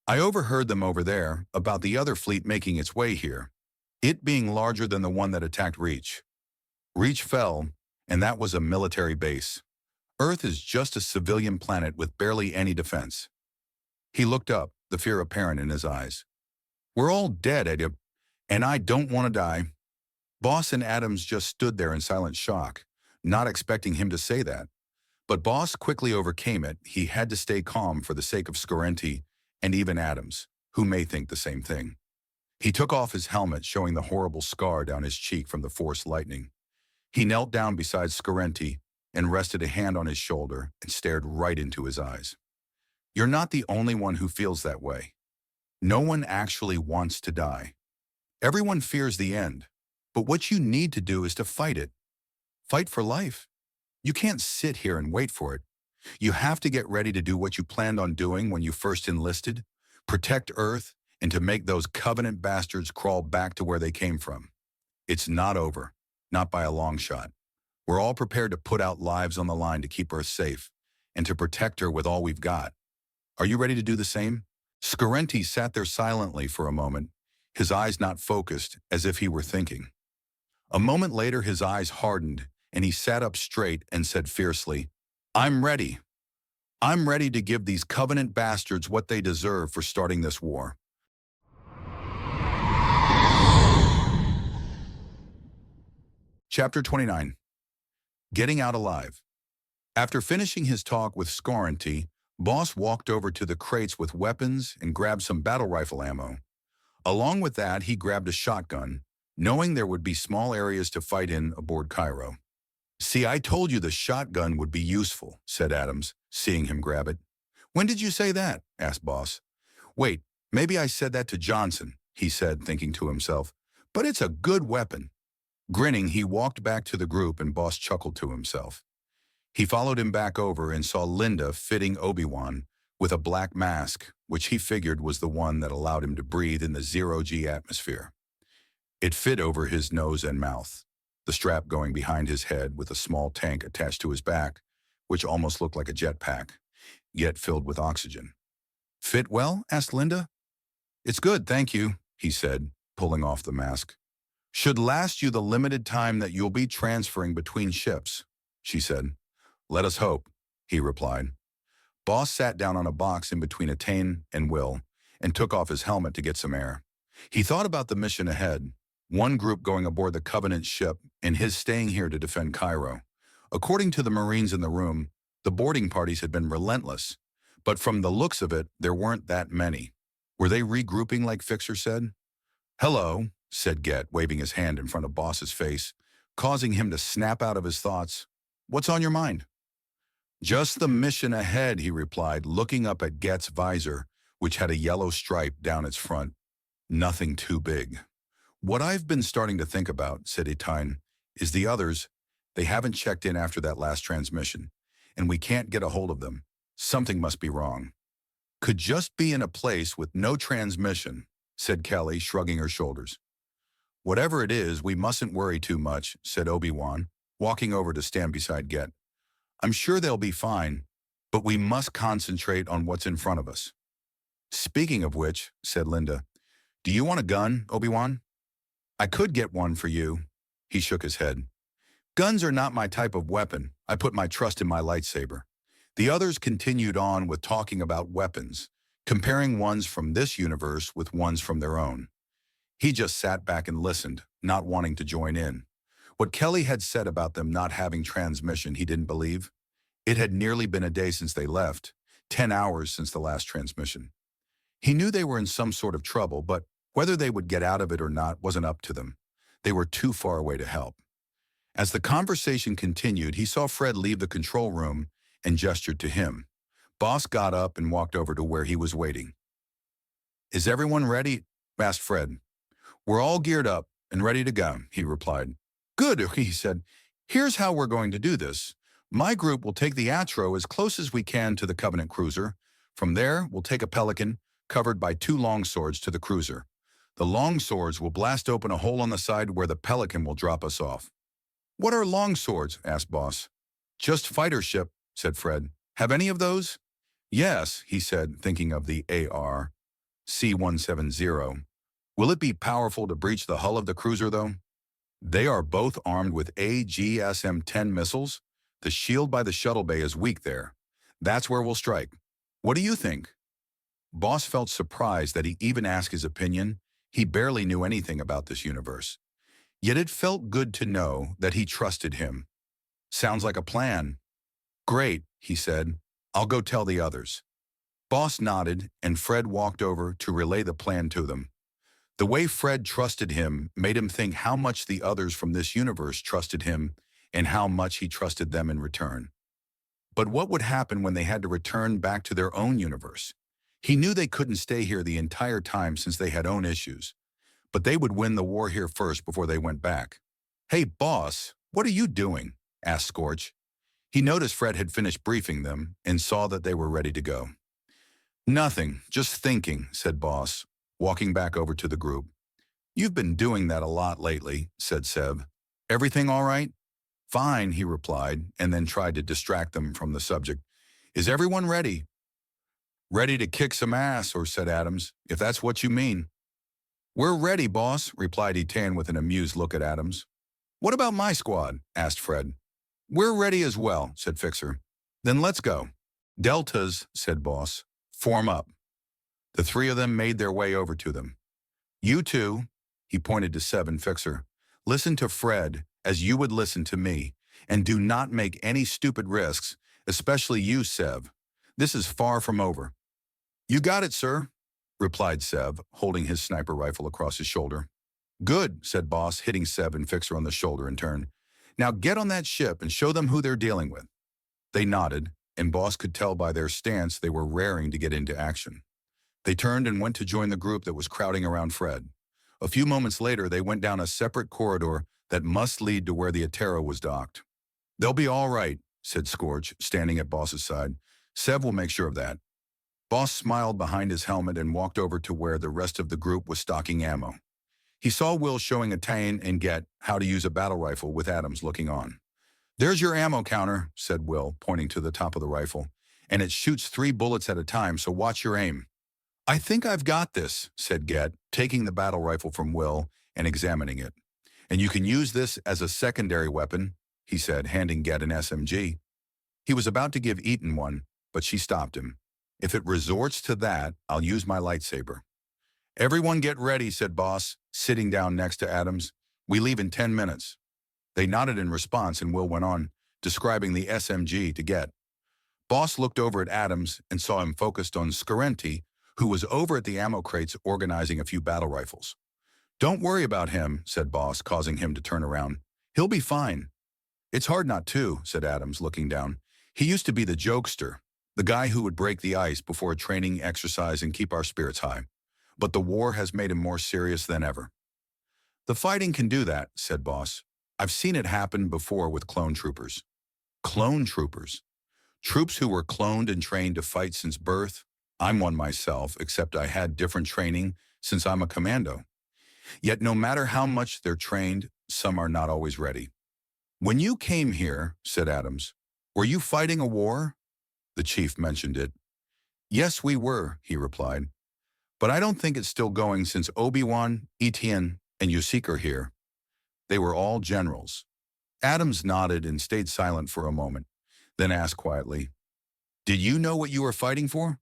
I overheard them over there about the other fleet making its way here, it being larger than the one that attacked Reach. Reach fell, and that was a military base. Earth is just a civilian planet with barely any defense. He looked up, the fear apparent in his eyes. We're all dead, Eddie, and I don't want to die. Boss and Adams just stood there in silent shock, not expecting him to say that. But Boss quickly overcame it. He had to stay calm for the sake of Scoranty and even Adams, who may think the same thing. He took off his helmet, showing the horrible scar down his cheek from the force lightning. He knelt down beside Scoranty and rested a hand on his shoulder and stared right into his eyes. You're not the only one who feels that way. No one actually wants to die. Everyone fears the end, but what you need to do is to fight it. Fight for life. You can't sit here and wait for it. You have to get ready to do what you planned on doing when you first enlisted, protect Earth, and to make those Covenant bastards crawl back to where they came from. It's not over, not by a long shot. We're all prepared to put out lives on the line to keep Earth safe and to protect her with all we've got. Are you ready to do the same? Scoranty sat there silently for a moment, his eyes not focused, as if he were thinking. A moment later, his eyes hardened, and he sat up straight and said fiercely, I'm ready. I'm ready to give these Covenant bastards what they deserve for starting this war. Chapter 29. Getting Out Alive. After finishing his talk with Scoranty, Boss walked over to the crates with weapons and grabbed some battle rifle ammo. Along with that, he grabbed a shotgun, knowing there would be small areas to fight in aboard Cairo. See, I told you the shotgun would be useful, said Adams, seeing him grab it. When did you say that? Asked Boss. Wait, maybe I said that to Johnson, he said, thinking to himself. But it's a good weapon. Grinning, he walked back to the group and Boss chuckled to himself. He followed him back over and saw Linda fitting Obi-Wan with a black mask, which he figured was the one that allowed him to breathe in the zero-G atmosphere. It fit over his nose and mouth, the strap going behind his head with a small tank attached to his back, which almost looked like a jetpack, yet filled with oxygen. Fit well? Asked Linda. It's good, thank you, he said, pulling off the mask. Should last you the limited time that you'll be transferring between ships, she said. Let us hope, he replied. Boss sat down on a box in between Attain and Will and took off his helmet to get some air. He thought about the mission ahead, one group going aboard the Covenant ship and his staying here to defend Cairo. According to the Marines in the room, the boarding parties had been relentless, but from the looks of it, there weren't that many. Were they regrouping like Fixer said? Hello, said Get, waving his hand in front of Boss's face, causing him to snap out of his thoughts. What's on your mind? Just the mission ahead, he replied, looking up at Get's visor, which had a yellow stripe down its front. Nothing too big. What I've been starting to think about, said Attain, is the others. They haven't checked in after that last transmission, and we can't get a hold of them. Something must be wrong. Could just be in a place with no transmission, said Kelly, shrugging her shoulders. Whatever it is, we mustn't worry too much, said Obi-Wan, walking over to stand beside Get. I'm sure they'll be fine, but we must concentrate on what's in front of us. Speaking of which, said Linda, do you want a gun, Obi-Wan? I could get one for you. He shook his head. Guns are not my type of weapon. I put my trust in my lightsaber. The others continued on with talking about weapons, comparing ones from this universe with ones from their own. He just sat back and listened, not wanting to join in. What Kelly had said about them not having transmission he didn't believe. It had nearly been a day since they left, 10 hours since the last transmission. He knew they were in some sort of trouble, but whether they would get out of it or not wasn't up to them. They were too far away to help. As the conversation continued, he saw Fred leave the control room and gestured to him. Boss got up and walked over to where he was waiting. Is everyone ready? Asked Fred. We're all geared up and ready to go, he replied. Good, he said. Here's how we're going to do this. My group will take the Atro as close as we can to the Covenant cruiser. From there, we'll take a Pelican, covered by 2 longswords, to the cruiser. The longswords will blast open a hole on the side where the Pelican will drop us off. What are longswords? Asked Boss. Just fighter ship, said Fred. Have any of those? Yes, he said, thinking of the AR C-170. Will it be powerful to breach the hull of the cruiser, though? They are both armed with AGSM-10 missiles. The shield by the shuttle bay is weak there. That's where we'll strike. What do you think? Boss felt surprised that he even asked his opinion. He barely knew anything about this universe. Yet it felt good to know that he trusted him. Sounds like a plan. Great, he said. I'll go tell the others. Boss nodded, and Fred walked over to relay the plan to them. The way Fred trusted him made him think how much the others from this universe trusted him and how much he trusted them in return. But what would happen when they had to return back to their own universe? He knew they couldn't stay here the entire time since they had own issues, but they would win the war here first before they went back. Hey, boss, what are you doing? Asked Scorch. He noticed Fred had finished briefing them and saw that they were ready to go. Nothing, just thinking, said Boss, walking back over to the group. You've been doing that a lot lately, said Seb. Everything all right? Fine, he replied, and then tried to distract them from the subject. Is everyone ready? Ready to kick some ass, or said Adams, if that's what you mean. We're ready, boss, replied Etan with an amused look at Adams. What about my squad? Asked Fred. We're ready as well, said Fixer. Then let's go. Deltas, said Boss. Form up. The 3 of them made their way over to them. You two, he pointed to Seb and Fixer, listen to Fred as you would listen to me, and do not make any stupid risks, especially you, Seb. This is far from over. You got it, sir, replied Seb, holding his sniper rifle across his shoulder. Good, said Boss, hitting Seb and Fixer on the shoulder in turn. Now get on that ship and show them who they're dealing with. They nodded, and Boss could tell by their stance they were raring to get into action. They turned and went to join the group that was crowding around Fred. A few moments later, they went down a separate corridor that must lead to where the Atera was docked. They'll be all right, said Scorch, standing at Boss's side. Seb will make sure of that. Boss smiled behind his helmet and walked over to where the rest of the group was stocking ammo. He saw Will showing Attain and Get how to use a battle rifle with Adams looking on. There's your ammo counter, said Will, pointing to the top of the rifle, and it shoots 3 bullets at a time, so watch your aim. I think I've got this, said Get, taking the battle rifle from Will and examining it. And you can use this as a secondary weapon, he said, handing Get an SMG. He was about to give Eaton one, but she stopped him. If it resorts to that, I'll use my lightsaber. Everyone get ready, said Boss, sitting down next to Adams. We leave in 10 minutes. They nodded in response and Will went on, describing the SMG to Get. Boss looked over at Adams and saw him focused on Scarenti, who was over at the ammo crates organizing a few battle rifles. Don't worry about him, said Boss, causing him to turn around. He'll be fine. It's hard not to, said Adams, looking down. He used to be the jokester, the guy who would break the ice before a training exercise and keep our spirits high. But the war has made him more serious than ever. The fighting can do that, said Boss. I've seen it happen before with clone troopers. Clone troopers? Troops who were cloned and trained to fight since birth? I'm one myself, except I had different training since I'm a commando. Yet no matter how much they're trained, some are not always ready. When you came here, said Adams, were you fighting a war? The chief mentioned it. Yes, we were, he replied. But I don't think it's still going since Obi-Wan, Etienne, and Yusik are here. They were all generals. Adams nodded and stayed silent for a moment, then asked quietly, Did you know what you were fighting for?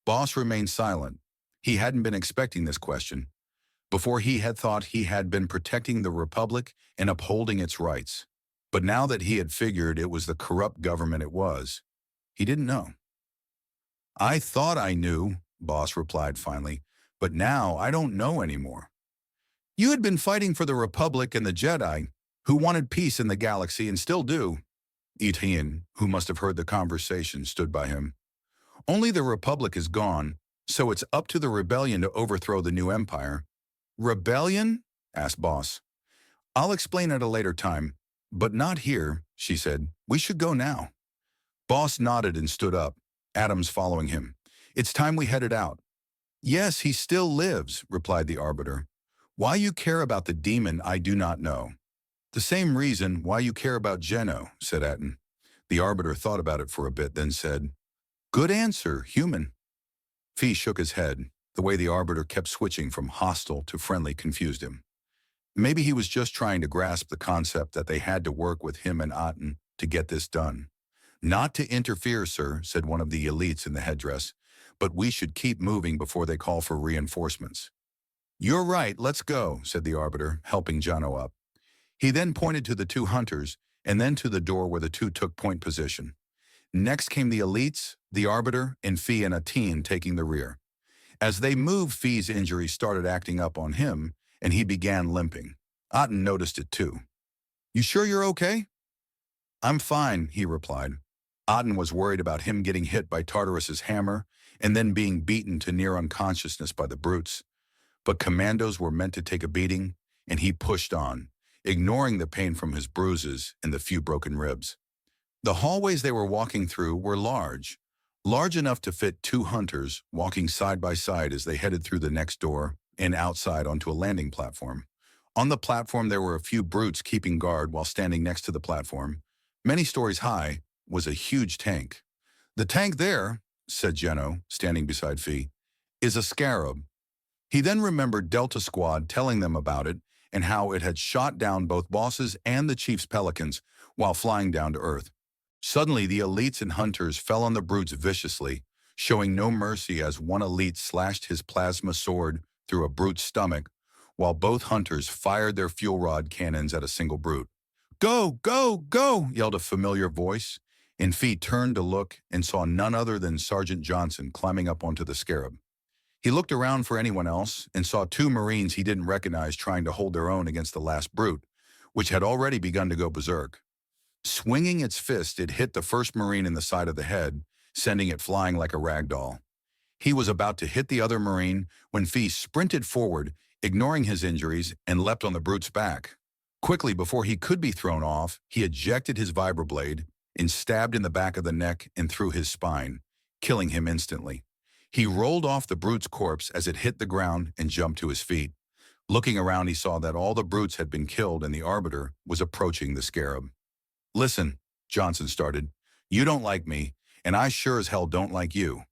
Boss remained silent. He hadn't been expecting this question. Before he had thought he had been protecting the Republic and upholding its rights. But now that he had figured it was the corrupt government it was, he didn't know. I thought I knew, Boss replied finally, but now I don't know anymore. You had been fighting for the Republic and the Jedi, who wanted peace in the galaxy and still do. Etienne, who must have heard the conversation, stood by him. Only the Republic is gone, so it's up to the rebellion to overthrow the new empire. Rebellion? Asked Boss. I'll explain at a later time, but not here, she said. We should go now. Boss nodded and stood up, Adams following him. It's time we headed out. Yes, he still lives, replied the Arbiter. Why you care about the demon, I do not know. The same reason why you care about Geno, said Atten. The Arbiter thought about it for a bit, then said, Good answer, human. Fee shook his head. The way the Arbiter kept switching from hostile to friendly confused him. Maybe he was just trying to grasp the concept that they had to work with him and Atten to get this done. Not to interfere, sir, said one of the elites in the headdress, but we should keep moving before they call for reinforcements. You're right, let's go, said the Arbiter, helping Jono up. He then pointed to the two hunters and then to the door where the two took point position. Next came the elites, the Arbiter, and Fee and Aten taking the rear. As they moved, Fee's injury started acting up on him, and he began limping. Aten noticed it too. You sure you're okay? I'm fine, he replied. Aten was worried about him getting hit by Tartarus's hammer and then being beaten to near unconsciousness by the brutes. But commandos were meant to take a beating, and he pushed on, ignoring the pain from his bruises and the few broken ribs. The hallways they were walking through were large enough to fit two hunters walking side by side as they headed through the next door and outside onto a landing platform. On the platform there were a few brutes keeping guard while standing next to the platform. Many stories high was a huge tank. The tank there, said Geno, standing beside Fee, is a scarab. He then remembered Delta Squad telling them about it and how it had shot down both bosses and the chief's pelicans while flying down to Earth. Suddenly, the elites and hunters fell on the brutes viciously, showing no mercy as one elite slashed his plasma sword through a brute's stomach, while both hunters fired their fuel rod cannons at a single brute. Go, go, go, yelled a familiar voice, and Fee turned to look and saw none other than Sergeant Johnson climbing up onto the scarab. He looked around for anyone else and saw two Marines he didn't recognize trying to hold their own against the last brute, which had already begun to go berserk. Swinging its fist, it hit the first Marine in the side of the head, sending it flying like a rag doll. He was about to hit the other Marine when Fee sprinted forward, ignoring his injuries, and leapt on the brute's back. Quickly, before he could be thrown off, he ejected his vibroblade and stabbed in the back of the neck and through his spine, killing him instantly. He rolled off the brute's corpse as it hit the ground and jumped to his feet. Looking around, he saw that all the brutes had been killed and the Arbiter was approaching the scarab. Listen, Johnson started, you don't like me, and I sure as hell don't like you.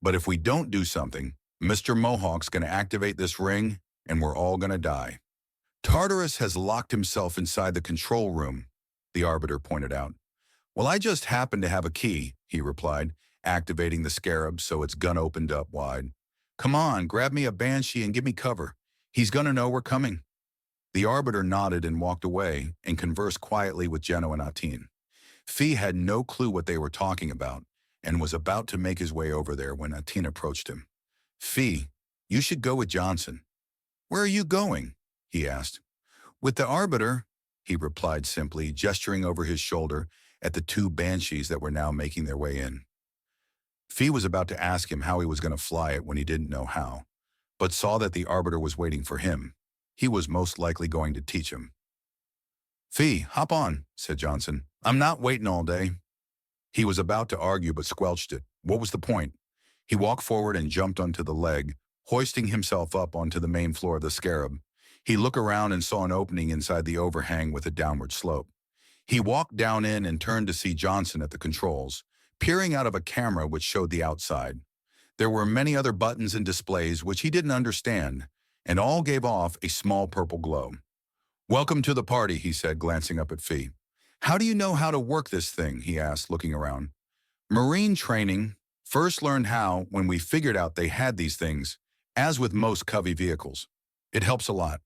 But if we don't do something, Mr. Mohawk's gonna activate this ring, and we're all gonna die. Tartarus has locked himself inside the control room, the Arbiter pointed out. Well, I just happen to have a key, he replied, activating the scarab so its gun opened up wide. Come on, grab me a banshee and give me cover. He's gonna know we're coming. The Arbiter nodded and walked away and conversed quietly with Jenno and Atin. Fee had no clue what they were talking about and was about to make his way over there when Atin approached him. Fee, you should go with Johnson. Where are you going? He asked. With the Arbiter, he replied simply, gesturing over his shoulder at the two banshees that were now making their way in. Fee was about to ask him how he was going to fly it when he didn't know how, but saw that the Arbiter was waiting for him. He was most likely going to teach him. Fee, hop on, said Johnson. I'm not waiting all day. He was about to argue but squelched it. What was the point? He walked forward and jumped onto the leg, hoisting himself up onto the main floor of the scarab. He looked around and saw an opening inside the overhang with a downward slope. He walked down in and turned to see Johnson at the controls, peering out of a camera which showed the outside. There were many other buttons and displays which he didn't understand, and all gave off a small purple glow. Welcome to the party, he said, glancing up at Fee. How do you know how to work this thing, he asked, looking around. Marine training. First learned how when we figured out they had these things, as with most Covey vehicles. It helps a lot.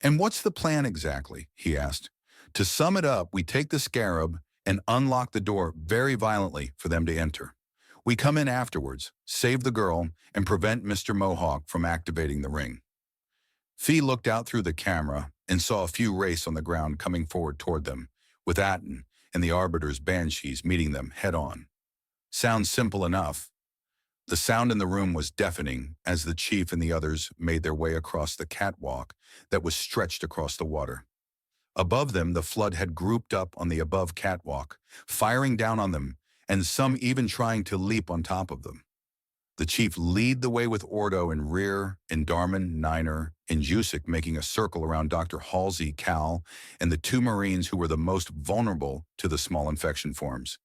And what's the plan exactly, he asked. To sum it up, we take the scarab and unlock the door very violently for them to enter. We come in afterwards, save the girl, and prevent Mr. Mohawk from activating the ring. Fee looked out through the camera and saw a few wraiths on the ground coming forward toward them, with Atin and the Arbiter's banshees meeting them head-on. Sounds simple enough. The sound in the room was deafening as the chief and the others made their way across the catwalk that was stretched across the water. Above them, the flood had grouped up on the above catwalk, firing down on them, and some even trying to leap on top of them. The chief lead the way with Ordo in rear, and Darman, Niner, and Jusik making a circle around Dr. Halsey, Cal, and the two Marines who were the most vulnerable to the small infection forms.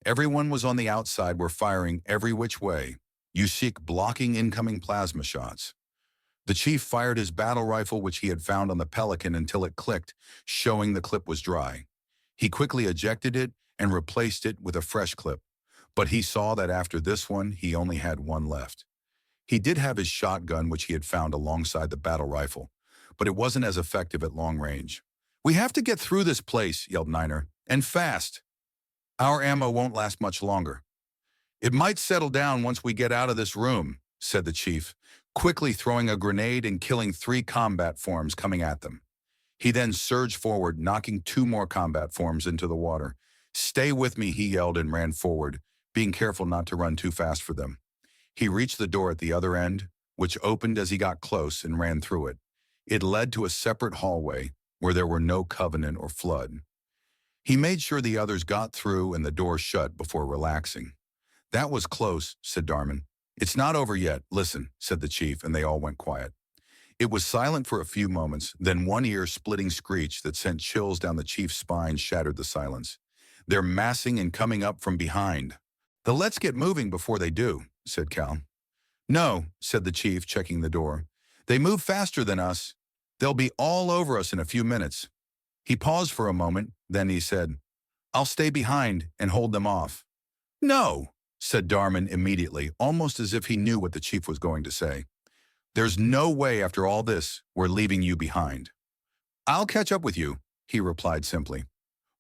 Everyone was on the outside were firing every which way, Jusik blocking incoming plasma shots. The chief fired his battle rifle which he had found on the Pelican until it clicked, showing the clip was dry. He quickly ejected it and replaced it with a fresh clip, but he saw that after this one, he only had one left. He did have his shotgun which he had found alongside the battle rifle, but it wasn't as effective at long range. We have to get through this place, yelled Niner, and fast. Our ammo won't last much longer. It might settle down once we get out of this room, said the chief, quickly throwing a grenade and killing 3 combat forms coming at them. He then surged forward, knocking 2 more combat forms into the water. Stay with me, he yelled and ran forward, being careful not to run too fast for them. He reached the door at the other end, which opened as he got close and ran through it. It led to a separate hallway where there were no Covenant or Flood. He made sure the others got through and the door shut before relaxing. That was close, said Darman. It's not over yet, listen, said the chief, and they all went quiet. It was silent for a few moments, then one ear-splitting screech that sent chills down the chief's spine shattered the silence. They're massing and coming up from behind. Let's get moving before they do, said Cal. No, said the chief, checking the door. They move faster than us. They'll be all over us in a few minutes. He paused for a moment, then he said, I'll stay behind and hold them off. No, said Darman immediately, almost as if he knew what the chief was going to say. There's no way after all this we're leaving you behind. I'll catch up with you, he replied simply.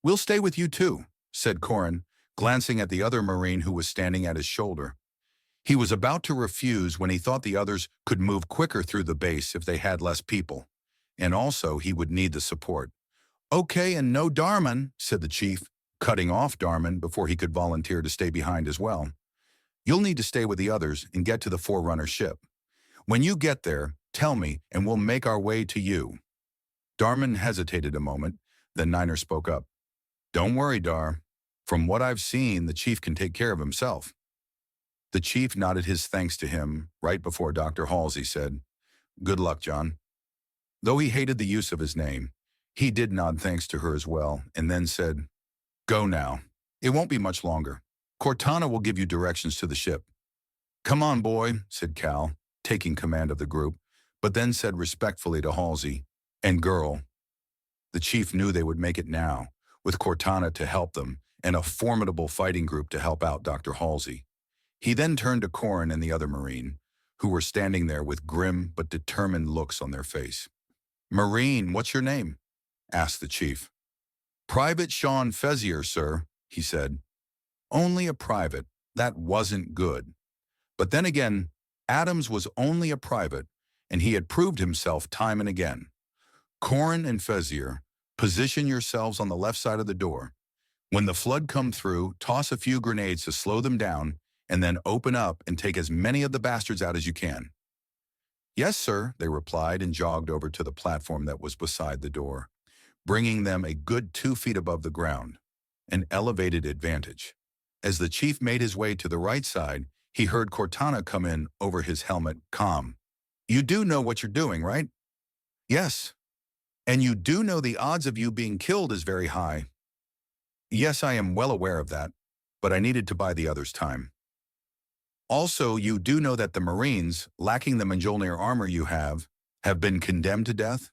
We'll stay with you too, said Corin, glancing at the other Marine who was standing at his shoulder. He was about to refuse when he thought the others could move quicker through the base if they had less people, and also he would need the support. Okay, and no Darman, said the chief, cutting off Darman before he could volunteer to stay behind as well. You'll need to stay with the others and get to the Forerunner ship. When you get there, tell me, and we'll make our way to you. Darman hesitated a moment, then Niner spoke up. Don't worry, Dar. From what I've seen, the chief can take care of himself. The chief nodded his thanks to him right before Dr. Halsey said, Good luck, John. Though he hated the use of his name, he did nod thanks to her as well, and then said, Go now. It won't be much longer. Cortana will give you directions to the ship. Come on, boy, said Cal, taking command of the group, but then said respectfully to Halsey, and girl. The chief knew they would make it now, with Cortana to help them and a formidable fighting group to help out Dr. Halsey. He then turned to Corin and the other Marine, who were standing there with grim but determined looks on their face. "Marine, what's your name?" asked the chief. "Private Sean Fezier, sir," he said. Only a private. That wasn't good. But then again, Adams was only a private, and he had proved himself time and again. "Corin and Fezier, position yourselves on the left side of the door. When the flood come through, toss a few grenades to slow them down, and then open up and take as many of the bastards out as you can." "Yes, sir," they replied and jogged over to the platform that was beside the door, bringing them a good 2 feet above the ground, an elevated advantage. As the chief made his way to the right side, he heard Cortana come in over his helmet, calm. "You do know what you're doing, right?" "Yes." "And you do know the odds of you being killed is very high." "Yes, I am well aware of that, but I needed to buy the others time." "Also, you do know that the Marines, lacking the Mjolnir armor you have been condemned to death?"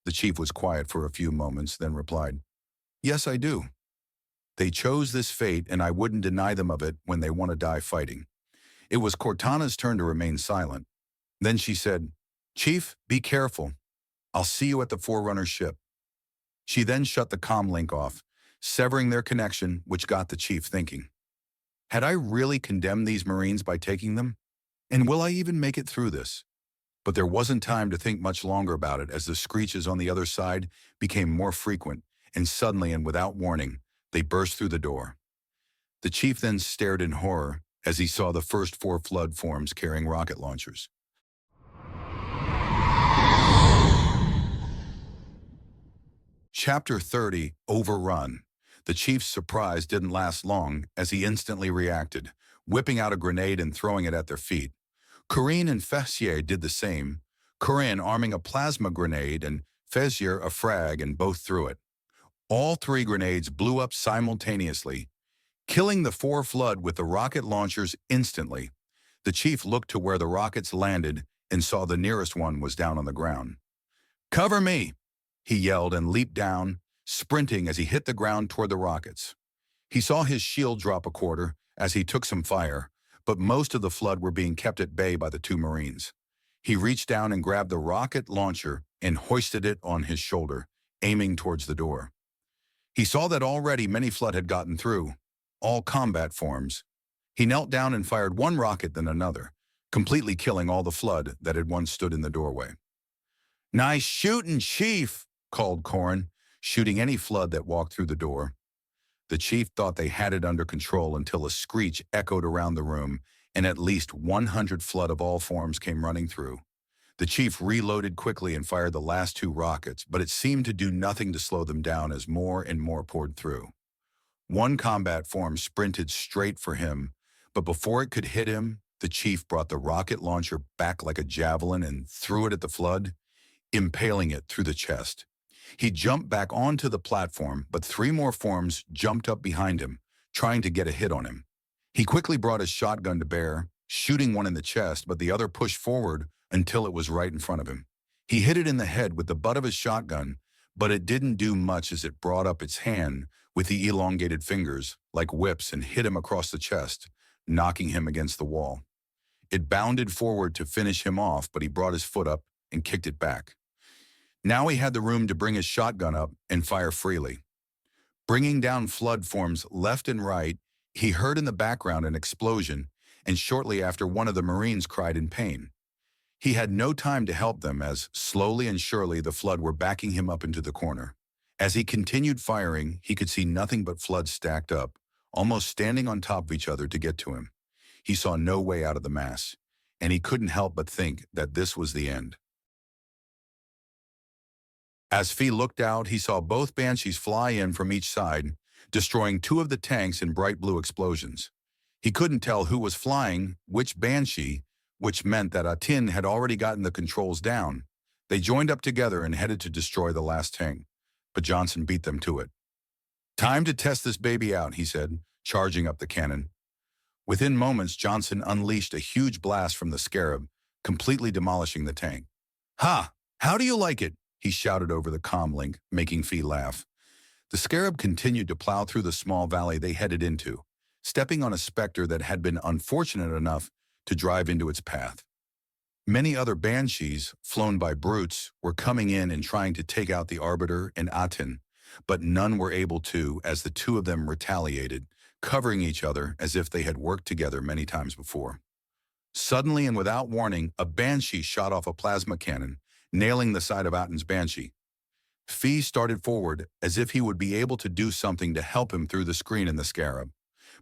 The chief was quiet for a few moments, then replied, "Yes, I do. They chose this fate, and I wouldn't deny them of it when they want to die fighting." It was Cortana's turn to remain silent. Then she said, "Chief, be careful. I'll see you at the Forerunner ship." She then shut the comm link off, severing their connection, which got the chief thinking. Had I really condemned these Marines by taking them? And will I even make it through this? But there wasn't time to think much longer about it as the screeches on the other side became more frequent, and suddenly and without warning, they burst through the door. The chief then stared in horror as he saw the first 4 flood forms carrying rocket launchers. Chapter 30, Overrun. The chief's surprise didn't last long as he instantly reacted, whipping out a grenade and throwing it at their feet. Corinne and Fezier did the same, Corinne arming a plasma grenade and Fezier a frag, and both threw it. All 3 grenades blew up simultaneously, killing the 4 flood with the rocket launchers instantly. The chief looked to where the rockets landed and saw the nearest one was down on the ground. "Cover me!" he yelled and leaped down, sprinting as he hit the ground toward the rockets. He saw his shield drop a quarter as he took some fire, but most of the flood were being kept at bay by the 2 Marines. He reached down and grabbed the rocket launcher and hoisted it on his shoulder, aiming towards the door. He saw that already many flood had gotten through, all combat forms. He knelt down and fired one rocket then another, completely killing all the flood that had once stood in the doorway. "Nice shooting, Chief," called Corin, shooting any flood that walked through the door. The chief thought they had it under control until a screech echoed around the room, and at least 100 flood of all forms came running through. The chief reloaded quickly and fired the last 2 rockets, but it seemed to do nothing to slow them down as more and more poured through. One combat form sprinted straight for him, but before it could hit him, the chief brought the rocket launcher back like a javelin and threw it at the flood, impaling it through the chest. He jumped back onto the platform, but 3 more forms jumped up behind him, trying to get a hit on him. He quickly brought his shotgun to bear, shooting one in the chest, but the other pushed forward until it was right in front of him. He hit it in the head with the butt of his shotgun, but it didn't do much as it brought up its hand with the elongated fingers, like whips, and hit him across the chest, knocking him against the wall. It bounded forward to finish him off, but he brought his foot up and kicked it back. Now he had the room to bring his shotgun up and fire freely. Bringing down flood forms left and right, he heard in the background an explosion, and shortly after one of the Marines cried in pain. He had no time to help them as, slowly and surely, the flood were backing him up into the corner. As he continued firing, he could see nothing but flood stacked up, almost standing on top of each other to get to him. He saw no way out of the mass, and he couldn't help but think that this was the end. As Fee looked out, he saw both Banshees fly in from each side, destroying 2 of the tanks in bright blue explosions. He couldn't tell who was flying, which Banshee, which meant that Atin had already gotten the controls down. They joined up together and headed to destroy the last tank, but Johnson beat them to it. "Time to test this baby out," he said, charging up the cannon. Within moments, Johnson unleashed a huge blast from the Scarab, completely demolishing the tank. "Ha! How do you like it?" he shouted over the comm link, making Fee laugh. The scarab continued to plow through the small valley they headed into, stepping on a specter that had been unfortunate enough to drive into its path. Many other banshees, flown by brutes, were coming in and trying to take out the Arbiter and Aten, but none were able to, as the two of them retaliated, covering each other as if they had worked together many times before. Suddenly and without warning, a banshee shot off a plasma cannon, nailing the side of Aten's banshee. Fee started forward as if he would be able to do something to help him through the screen in the scarab.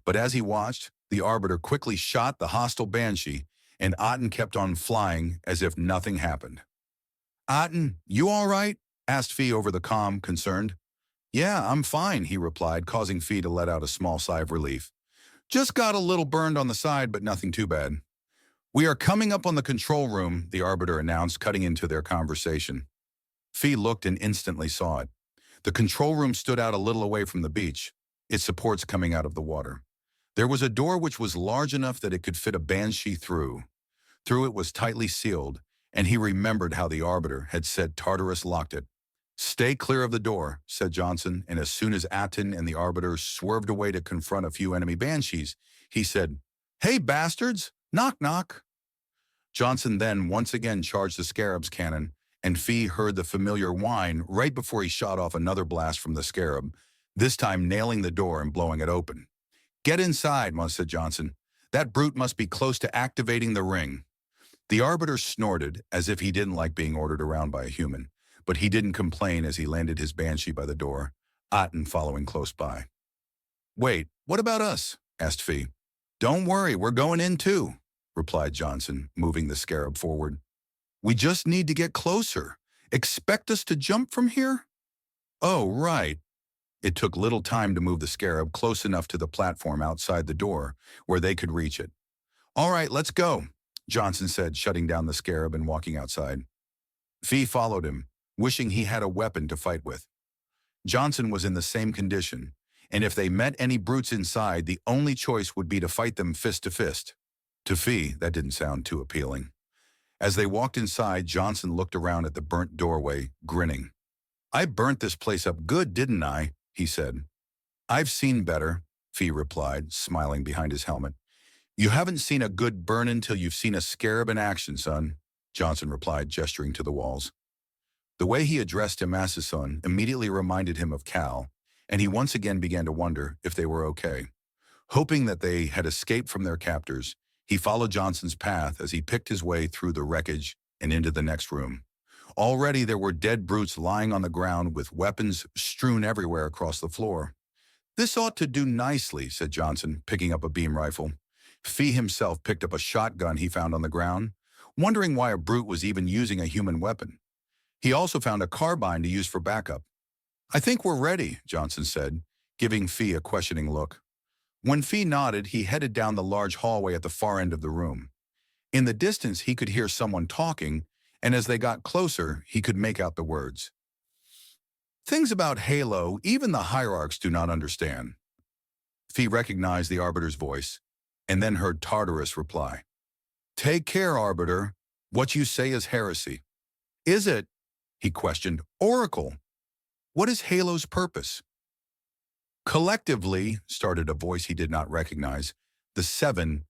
But as he watched, the Arbiter quickly shot the hostile banshee, and Aten kept on flying as if nothing happened. "Aten, you all right?" asked Fee over the comm, concerned. "Yeah, I'm fine," he replied, causing Fee to let out a small sigh of relief. "Just got a little burned on the side, but nothing too bad." "We are coming up on the control room," the Arbiter announced, cutting into their conversation. Fee looked and instantly saw it. The control room stood out a little away from the beach, its supports coming out of the water. There was a door which was large enough that it could fit a banshee through. Through it was tightly sealed, and he remembered how the Arbiter had said Tartarus locked it. "Stay clear of the door," said Johnson, and as soon as Aten and the Arbiter swerved away to confront a few enemy banshees, he said, "Hey, bastards! Knock, knock!" Johnson then once again charged the scarab's cannon, and Fee heard the familiar whine right before he shot off another blast from the scarab, this time nailing the door and blowing it open. "Get inside," said Johnson. "That brute must be close to activating the ring." The Arbiter snorted, as if he didn't like being ordered around by a human, but he didn't complain as he landed his banshee by the door, Aten following close by. "Wait, what about us?" asked Fee. "Don't worry, we're going in too," replied Johnson, moving the scarab forward. "We just need to get closer. Expect us to jump from here?" "Oh, right." It took little time to move the scarab close enough to the platform outside the door where they could reach it. "All right, let's go," Johnson said, shutting down the scarab and walking outside. Fee followed him, wishing he had a weapon to fight with. Johnson was in the same condition, and if they met any brutes inside, the only choice would be to fight them fist to fist. To Fee, that didn't sound too appealing. As they walked inside, Johnson looked around at the burnt doorway, grinning. "I burnt this place up good, didn't I?" he said. "I've seen better," Fee replied, smiling behind his helmet. "You haven't seen a good burn until you've seen a scarab in action, son," Johnson replied, gesturing to the walls. The way he addressed him as his son immediately reminded him of Cal, and he once again began to wonder if they were okay. Hoping that they had escaped from their captors, he followed Johnson's path as he picked his way through the wreckage and into the next room. Already there were dead brutes lying on the ground with weapons strewn everywhere across the floor. "This ought to do nicely," said Johnson, picking up a beam rifle. Fee himself picked up a shotgun he found on the ground, wondering why a brute was even using a human weapon. He also found a carbine to use for backup. "I think we're ready," Johnson said, giving Fee a questioning look. When Fee nodded, he headed down the large hallway at the far end of the room. In the distance, he could hear someone talking, and as they got closer, he could make out the words. "Things about Halo, even the hierarchs do not understand." Fee recognized the Arbiter's voice, and then heard Tartarus reply. "Take care, Arbiter. What you say is heresy." "Is it?" he questioned. "Oracle, what is Halo's purpose?" "Collectively," started a voice he did not recognize, "the Seven."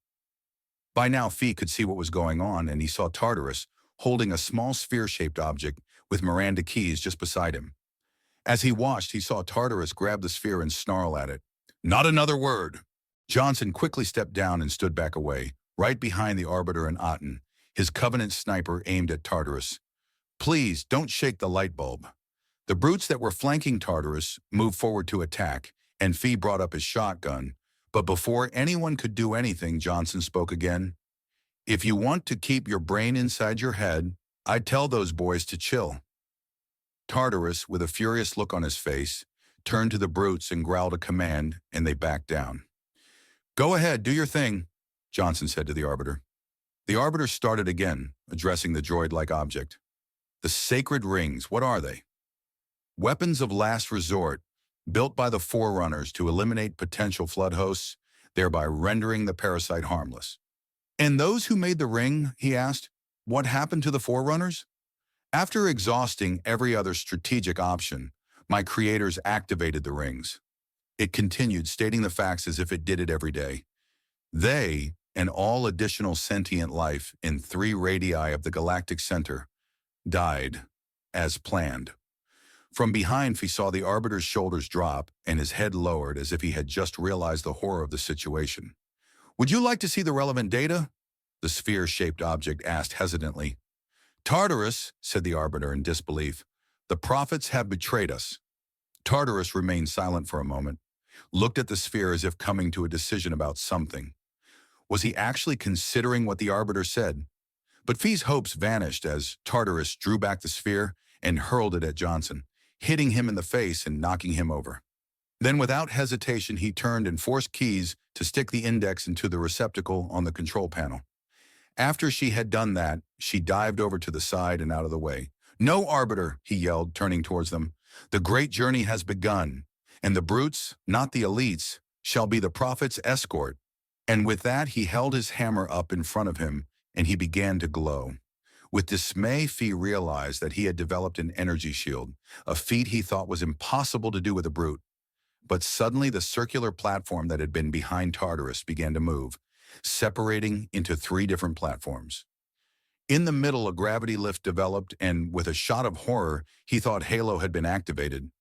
By now, Fee could see what was going on, and he saw Tartarus holding a small sphere-shaped object with Miranda keys just beside him. As he watched, he saw Tartarus grab the sphere and snarl at it. "Not another word!" Johnson quickly stepped down and stood back away, right behind the Arbiter and Aten, his Covenant sniper aimed at Tartarus. "Please, don't shake the light bulb." The brutes that were flanking Tartarus moved forward to attack, and Fee brought up his shotgun, but before anyone could do anything, Johnson spoke again. "If you want to keep your brain inside your head, I'd tell those boys to chill." Tartarus, with a furious look on his face, turned to the brutes and growled a command, and they backed down. "Go ahead, do your thing," Johnson said to the Arbiter. The Arbiter started again, addressing the droid-like object. "The sacred rings, what are they?" "Weapons of last resort, built by the Forerunners to eliminate potential flood hosts, thereby rendering the parasite harmless." "And those who made the ring," he asked, "what happened to the Forerunners?" After exhausting every other strategic option, my creators activated the rings. It continued, stating the facts as if it did it every day. They, and all additional sentient life in 3 radii of the galactic center, died, as planned. From behind, he saw the Arbiter's shoulders drop and his head lowered as if he had just realized the horror of the situation. "Would you like to see the relevant data?" the sphere-shaped object asked hesitantly. "Tartarus," said the Arbiter in disbelief, "the prophets have betrayed us." Tartarus remained silent for a moment, looked at the sphere as if coming to a decision about something. Was he actually considering what the Arbiter said? But Fee's hopes vanished as Tartarus drew back the sphere and hurled it at Johnson, hitting him in the face and knocking him over. Then without hesitation, he turned and forced Keys to stick the index into the receptacle on the control panel. After she had done that, she dived over to the side and out of the way. "No, Arbiter," he yelled, turning towards them. "The great journey has begun, and the brutes, not the elites, shall be the prophet's escort." And with that, he held his hammer up in front of him, and he began to glow. With dismay, Fee realized that he had developed an energy shield, a feat he thought was impossible to do with a brute. But suddenly the circular platform that had been behind Tartarus began to move, separating into 3 different platforms. In the middle, a gravity lift developed, and with a shot of horror, he thought Halo had been activated.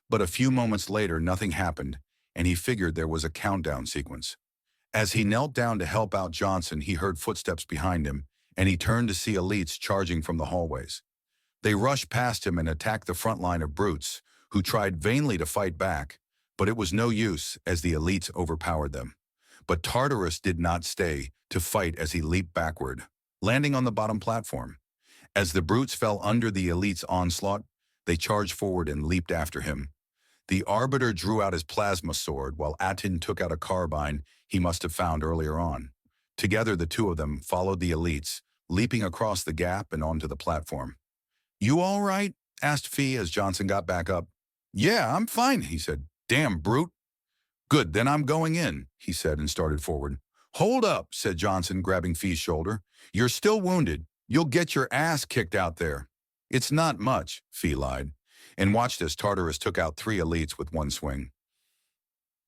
But a few moments later, nothing happened, and he figured there was a countdown sequence. As he knelt down to help out Johnson, he heard footsteps behind him, and he turned to see elites charging from the hallways. They rushed past him and attacked the front line of brutes, who tried vainly to fight back, but it was no use as the elites overpowered them. But Tartarus did not stay to fight as he leaped backward, landing on the bottom platform. As the brutes fell under the elite's onslaught, they charged forward and leaped after him. The Arbiter drew out his plasma sword, while Atin took out a carbine he must have found earlier on. Together, the 2 of them followed the elites, leaping across the gap and onto the platform. "You all right?" asked Fee as Johnson got back up. "Yeah, I'm fine," he said. "Damn brute." "Good, then I'm going in," he said and started forward. "Hold up," said Johnson, grabbing Fee's shoulder. "You're still wounded. You'll get your ass kicked out there." "It's not much," Fee lied, and watched as Tartarus took out 3 elites with 1 swing.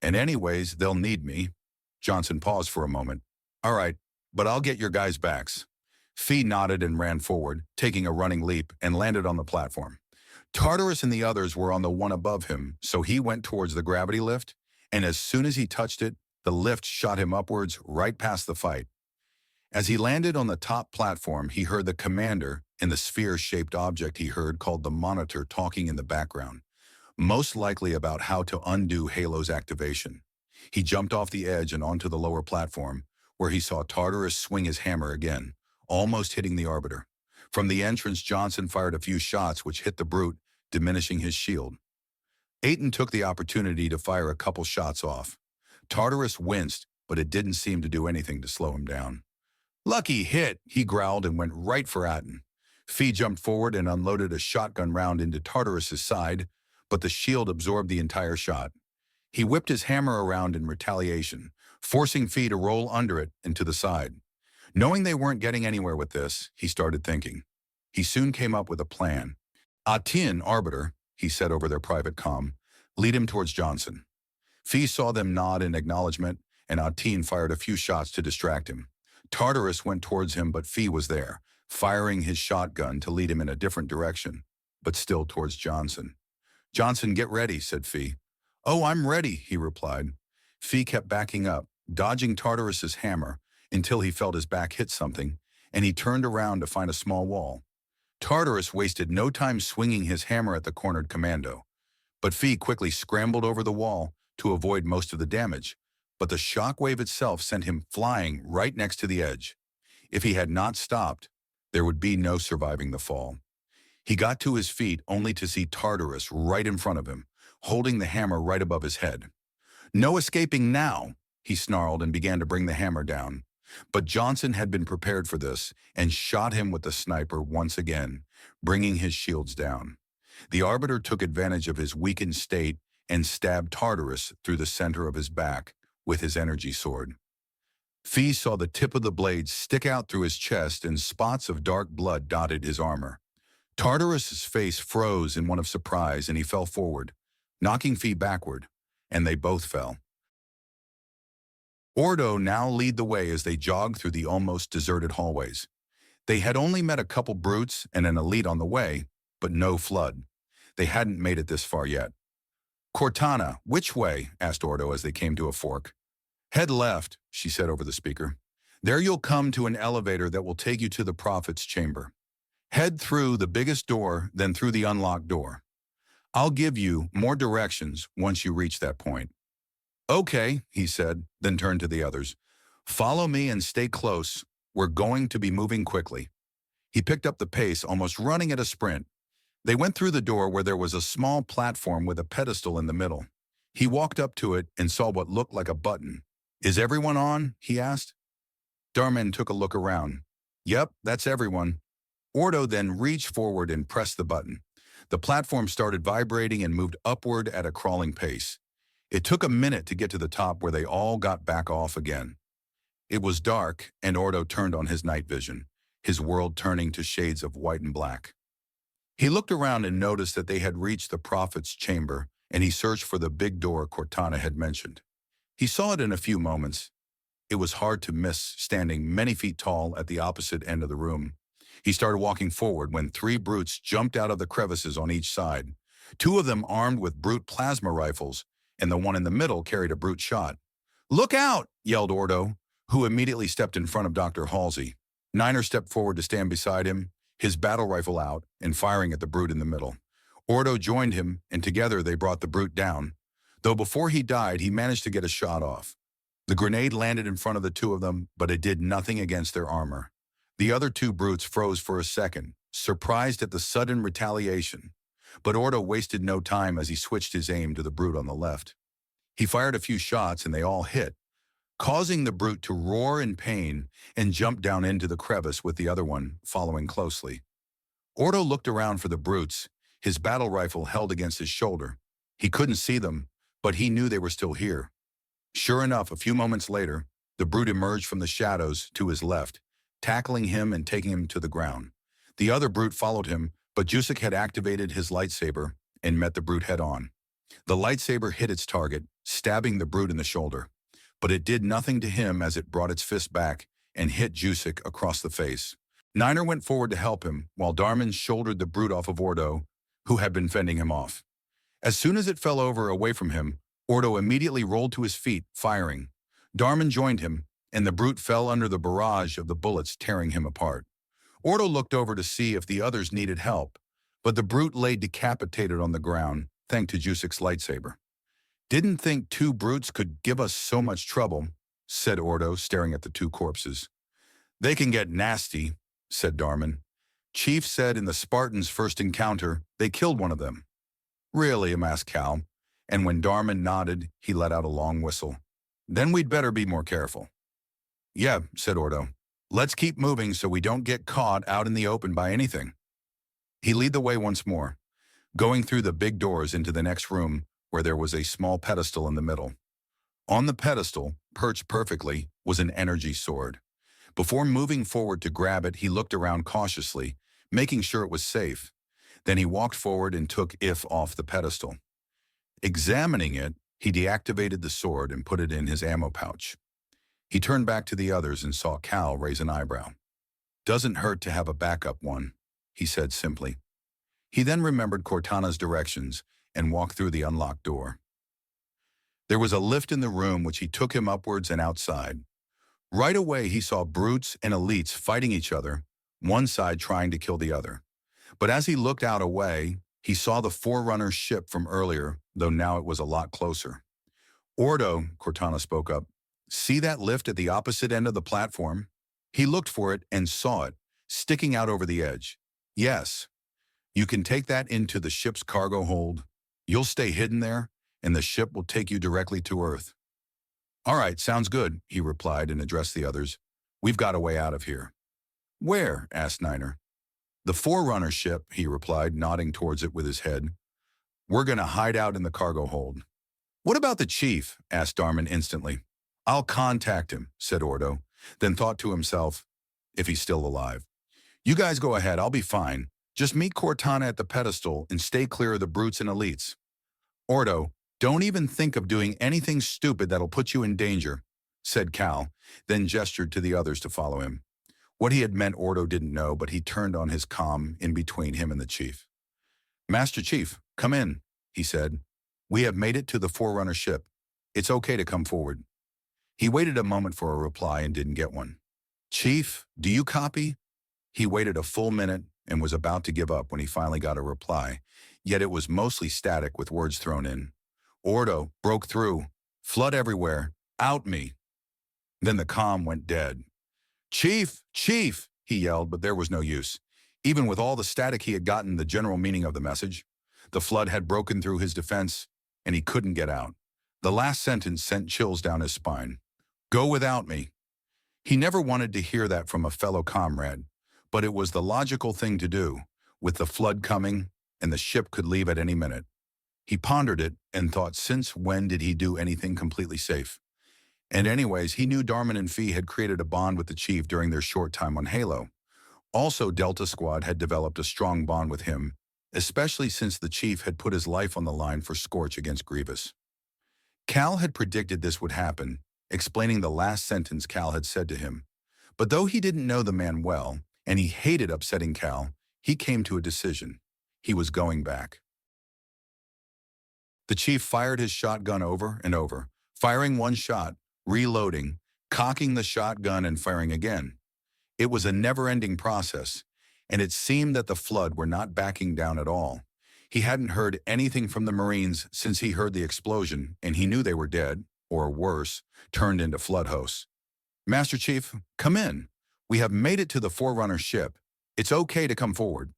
"And anyways, they'll need me." Johnson paused for a moment. "All right, but I'll get your guys' backs." Fee nodded and ran forward, taking a running leap, and landed on the platform. Tartarus and the others were on the one above him, so he went towards the gravity lift, and as soon as he touched it, the lift shot him upwards right past the fight. As he landed on the top platform, he heard the commander and the sphere-shaped object he heard called the Monitor talking in the background, most likely about how to undo Halo's activation. He jumped off the edge and onto the lower platform, where he saw Tartarus swing his hammer again, almost hitting the Arbiter. From the entrance, Johnson fired a few shots which hit the brute, diminishing his shield. Atin took the opportunity to fire a couple shots off. Tartarus winced, but it didn't seem to do anything to slow him down. "Lucky hit," he growled and went right for Atin. Fee jumped forward and unloaded a shotgun round into Tartarus's side, but the shield absorbed the entire shot. He whipped his hammer around in retaliation, forcing Fee to roll under it and to the side. Knowing they weren't getting anywhere with this, he started thinking. He soon came up with a plan. "Atin, Arbiter," he said over their private comm, "lead him towards Johnson." Fee saw them nod in acknowledgement, and Atin fired a few shots to distract him. Tartarus went towards him, but Fee was there, firing his shotgun to lead him in a different direction, but still towards Johnson. "Johnson, get ready," said Fee. "Oh, I'm ready," he replied. Fee kept backing up, dodging Tartarus's hammer, until he felt his back hit something, and he turned around to find a small wall. Tartarus wasted no time swinging his hammer at the cornered commando, but Fee quickly scrambled over the wall to avoid most of the damage, but the shockwave itself sent him flying right next to the edge. If he had not stopped, there would be no surviving the fall. He got to his feet only to see Tartarus right in front of him, holding the hammer right above his head. "No escaping now," he snarled and began to bring the hammer down. But Johnson had been prepared for this and shot him with the sniper once again, bringing his shields down. The Arbiter took advantage of his weakened state and stabbed Tartarus through the center of his back with his energy sword. Fee saw the tip of the blade stick out through his chest and spots of dark blood dotted his armor. Tartarus's face froze in one of surprise and he fell forward, knocking Fee backward, and they both fell. Ordo now lead the way as they jogged through the almost deserted hallways. They had only met a couple brutes and an elite on the way, but no flood. They hadn't made it this far yet. "Cortana, which way?" asked Ordo as they came to a fork. "Head left," she said over the speaker. "There you'll come to an elevator that will take you to the Prophet's chamber. Head through the biggest door, then through the unlocked door. I'll give you more directions once you reach that point." "Okay," he said, then turned to the others. "Follow me and stay close. We're going to be moving quickly." He picked up the pace, almost running at a sprint. They went through the door where there was a small platform with a pedestal in the middle. He walked up to it and saw what looked like a button. "Is everyone on?" he asked. Darrin took a look around. "Yep, that's everyone." Ordo then reached forward and pressed the button. The platform started vibrating and moved upward at a crawling pace. It took a minute to get to the top where they all got back off again. It was dark, and Ordo turned on his night vision, his world turning to shades of white and black. He looked around and noticed that they had reached the Prophet's chamber, and he searched for the big door Cortana had mentioned. He saw it in a few moments. It was hard to miss, standing many feet tall at the opposite end of the room. He started walking forward when 3 brutes jumped out of the crevices on each side. 2 of them armed with brute plasma rifles, and the one in the middle carried a brute shot. "Look out!" yelled Ordo, who immediately stepped in front of Dr. Halsey. Niner stepped forward to stand beside him, his battle rifle out and firing at the brute in the middle. Ordo joined him, and together they brought the brute down. Though before he died, he managed to get a shot off. The grenade landed in front of the 2 of them, but it did nothing against their armor. The other 2 brutes froze for a second, surprised at the sudden retaliation. But Ordo wasted no time as he switched his aim to the brute on the left. He fired a few shots and they all hit, causing the brute to roar in pain and jump down into the crevice with the other one following closely. Ordo looked around for the brutes, his battle rifle held against his shoulder. He couldn't see them, but he knew they were still here. Sure enough, a few moments later, the brute emerged from the shadows to his left, tackling him and taking him to the ground. The other brute followed him, but Jusek had activated his lightsaber and met the brute head-on. The lightsaber hit its target, stabbing the brute in the shoulder. But it did nothing to him as it brought its fist back and hit Jusek across the face. Niner went forward to help him, while Darrin shouldered the brute off of Ordo, who had been fending him off. As soon as it fell over away from him, Ordo immediately rolled to his feet, firing. Darrin joined him, and the brute fell under the barrage of the bullets tearing him apart. Ordo looked over to see if the others needed help, but the brute lay decapitated on the ground, thanks to Jusek's lightsaber. "Didn't think 2 brutes could give us so much trouble," said Ordo, staring at the 2 corpses. "They can get nasty," said Darrin. "Chief said in the Spartans' first encounter, they killed one of them." "Really?" asked Cal, and when Darrin nodded, he let out a long whistle. "Then we'd better be more careful." "Yeah," said Ordo. "Let's keep moving so we don't get caught out in the open by anything." He led the way once more, going through the big doors into the next room where there was a small pedestal in the middle. On the pedestal, perched perfectly, was an energy sword. Before moving forward to grab it, he looked around cautiously, making sure it was safe. Then he walked forward and took If off the pedestal. Examining it, he deactivated the sword and put it in his ammo pouch. He turned back to the others and saw Cal raise an eyebrow. "Doesn't hurt to have a backup one," he said simply. He then remembered Cortana's directions and walked through the unlocked door. There was a lift in the room which he took him upwards and outside. Right away he saw brutes and elites fighting each other, one side trying to kill the other. But as he looked out away, he saw the Forerunner ship from earlier, though now it was a lot closer. "Ordo," Cortana spoke up, "see that lift at the opposite end of the platform?" He looked for it and saw it, sticking out over the edge. "Yes. You can take that into the ship's cargo hold. You'll stay hidden there, and the ship will take you directly to Earth." "All right, sounds good," he replied and addressed the others. "We've got a way out of here." "Where?" asked Niner. "The Forerunner ship," he replied, nodding towards it with his head. "We're going to hide out in the cargo hold." "What about the chief?" asked Darrin instantly. "I'll contact him," said Ordo, then thought to himself, if he's still alive. "You guys go ahead, I'll be fine. Just meet Cortana at the pedestal and stay clear of the brutes and elites. Ordo, don't even think of doing anything stupid that'll put you in danger, said Cal, then gestured to the others to follow him. What he had meant Ordo didn't know, but he turned on his comm in between him and the chief. Master Chief, come in, he said. We have made it to the Forerunner ship. It's okay to come forward. He waited a moment for a reply and didn't get one. Chief, do you copy? He waited a full minute and was about to give up when he finally got a reply, yet it was mostly static with words thrown in. Ordo, broke through. Flood everywhere. Out me. Then the comm went dead. Chief, Chief, he yelled, but there was no use. Even with all the static he had gotten the general meaning of the message, the flood had broken through his defense, and he couldn't get out. The last sentence sent chills down his spine. Go without me. He never wanted to hear that from a fellow comrade, but it was the logical thing to do, with the flood coming, and the ship could leave at any minute. He pondered it and thought, since when did he do anything completely safe? And anyways, he knew Darman and Fee had created a bond with the chief during their short time on Halo. Also, Delta Squad had developed a strong bond with him, especially since the chief had put his life on the line for Scorch against Grievous. Cal had predicted this would happen, explaining the last sentence Cal had said to him. But though he didn't know the man well, and he hated upsetting Cal, he came to a decision. He was going back. The chief fired his shotgun over and over, firing one shot, reloading, cocking the shotgun and firing again. It was a never-ending process, and it seemed that the flood were not backing down at all. He hadn't heard anything from the Marines since he heard the explosion, and he knew they were dead, or worse, turned into flood hosts. Master Chief, come in. We have made it to the Forerunner ship. It's okay to come forward.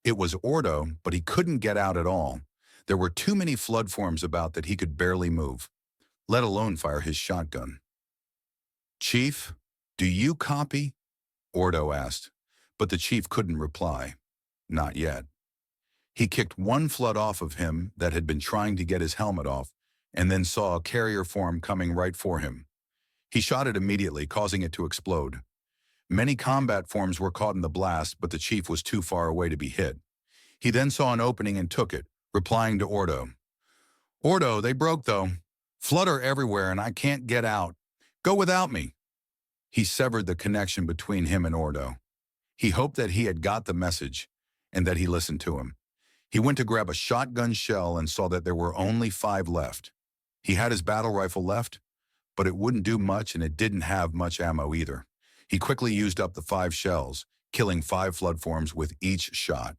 It was Ordo, but he couldn't get out at all. There were too many flood forms about that he could barely move, let alone fire his shotgun. Chief, do you copy? Ordo asked, but the chief couldn't reply. Not yet. He kicked one flood off of him that had been trying to get his helmet off, and then saw a carrier form coming right for him. He shot it immediately, causing it to explode. Many combat forms were caught in the blast, but the chief was too far away to be hit. He then saw an opening and took it, replying to Ordo. Ordo, they broke though. Flood are everywhere and I can't get out. Go without me. He severed the connection between him and Ordo. He hoped that he had got the message and that he listened to him. He went to grab a shotgun shell and saw that there were only 5 left. He had his battle rifle left, but it wouldn't do much and it didn't have much ammo either. He quickly used up the 5 shells, killing 5 flood forms with each shot.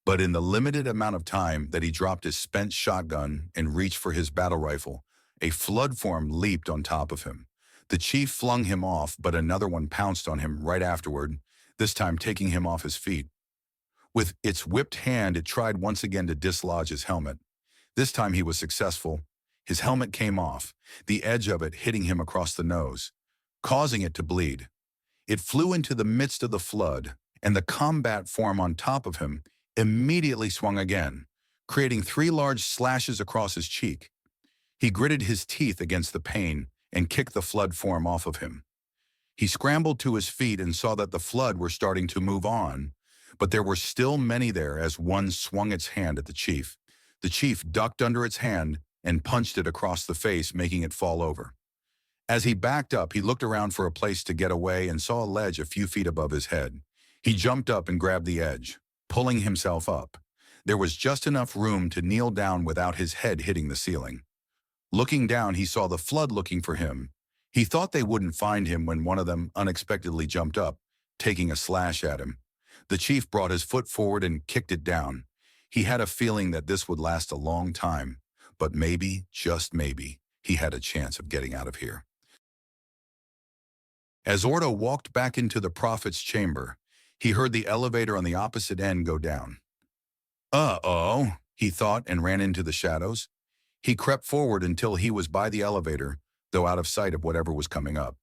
But in the limited amount of time that he dropped his spent shotgun and reached for his battle rifle, a flood form leaped on top of him. The chief flung him off, but another one pounced on him right afterward, this time taking him off his feet. With its whipped hand, it tried once again to dislodge his helmet. This time he was successful. His helmet came off, the edge of it hitting him across the nose, causing it to bleed. It flew into the midst of the flood, and the combat form on top of him immediately swung again, creating 3 large slashes across his cheek. He gritted his teeth against the pain and kicked the flood form off of him. He scrambled to his feet and saw that the flood were starting to move on, but there were still many there as one swung its hand at the chief. The chief ducked under its hand and punched it across the face, making it fall over. As he backed up, he looked around for a place to get away and saw a ledge a few feet above his head. He jumped up and grabbed the edge, pulling himself up. There was just enough room to kneel down without his head hitting the ceiling. Looking down, he saw the flood looking for him. He thought they wouldn't find him when one of them unexpectedly jumped up, taking a slash at him. The chief brought his foot forward and kicked it down. He had a feeling that this would last a long time, but maybe, just maybe, he had a chance of getting out of here. As Ordo walked back into the prophet's chamber, he heard the elevator on the opposite end go down. Uh-oh, he thought and ran into the shadows. He crept forward until he was by the elevator, though out of sight of whatever was coming up.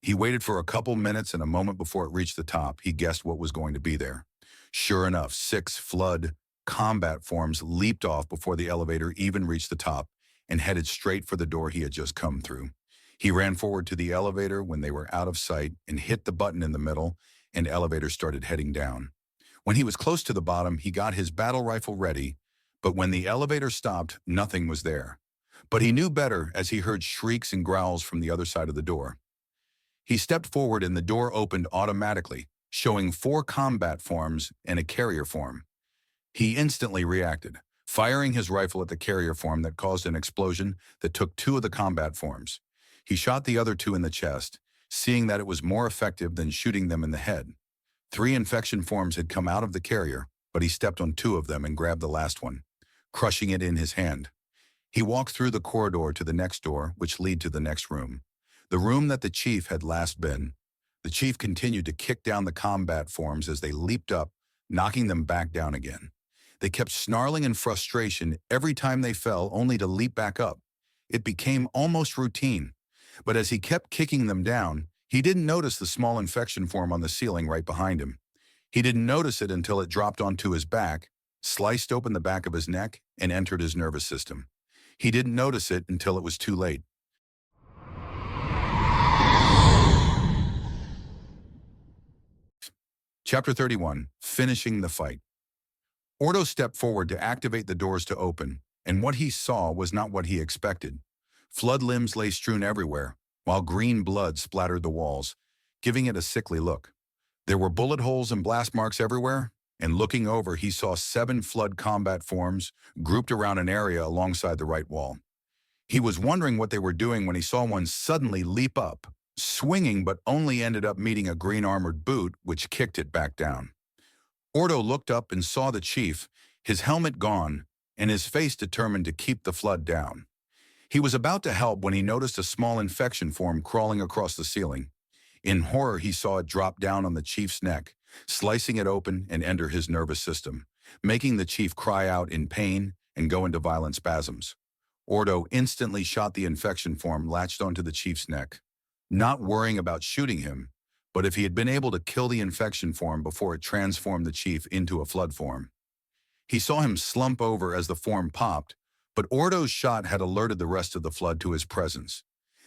He waited for a couple minutes, and a moment before it reached the top, he guessed what was going to be there. Sure enough, 6 flood combat forms leaped off before the elevator even reached the top and headed straight for the door he had just come through. He ran forward to the elevator when they were out of sight and hit the button in the middle, and the elevator started heading down. When he was close to the bottom, he got his battle rifle ready, but when the elevator stopped, nothing was there. But he knew better as he heard shrieks and growls from the other side of the door. He stepped forward and the door opened automatically, showing 4 combat forms and a carrier form. He instantly reacted, firing his rifle at the carrier form that caused an explosion that took 2 of the combat forms. He shot the other 2 in the chest, seeing that it was more effective than shooting them in the head. 3 infection forms had come out of the carrier, but he stepped on 2 of them and grabbed the last one, crushing it in his hand. He walked through the corridor to the next door, which led to the next room. The room that the chief had last been. The chief continued to kick down the combat forms as they leaped up, knocking them back down again. They kept snarling in frustration every time they fell, only to leap back up. It became almost routine. But as he kept kicking them down, he didn't notice the small infection form on the ceiling right behind him. He didn't notice it until it dropped onto his back, sliced open the back of his neck, and entered his nervous system. He didn't notice it until it was too late. Chapter 31, Finishing the Fight. Ordo stepped forward to activate the doors to open, and what he saw was not what he expected. Flood limbs lay strewn everywhere, while green blood splattered the walls, giving it a sickly look. There were bullet holes and blast marks everywhere, and looking over, he saw 7 flood combat forms grouped around an area alongside the right wall. He was wondering what they were doing when he saw one suddenly leap up, swinging but only ended up meeting a green armored boot, which kicked it back down. Ordo looked up and saw the chief, his helmet gone, and his face determined to keep the flood down. He was about to help when he noticed a small infection form crawling across the ceiling. In horror, he saw it drop down on the chief's neck, slicing it open and enter his nervous system, making the chief cry out in pain and go into violent spasms. Ordo instantly shot the infection form latched onto the chief's neck, not worrying about shooting him, but if he had been able to kill the infection form before it transformed the chief into a flood form. He saw him slump over as the form popped, but Ordo's shot had alerted the rest of the flood to his presence.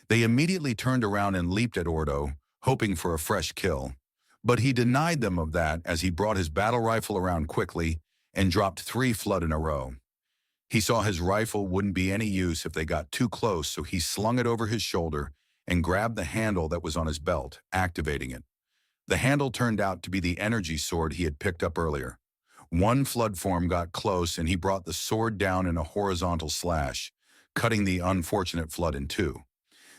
They immediately turned around and leaped at Ordo, hoping for a fresh kill. But he denied them of that as he brought his battle rifle around quickly and dropped 3 flood in a row. He saw his rifle wouldn't be any use if they got too close, so he slung it over his shoulder and grabbed the handle that was on his belt, activating it. The handle turned out to be the energy sword he had picked up earlier. 1 flood form got close and he brought the sword down in a horizontal slash, cutting the unfortunate flood in 2.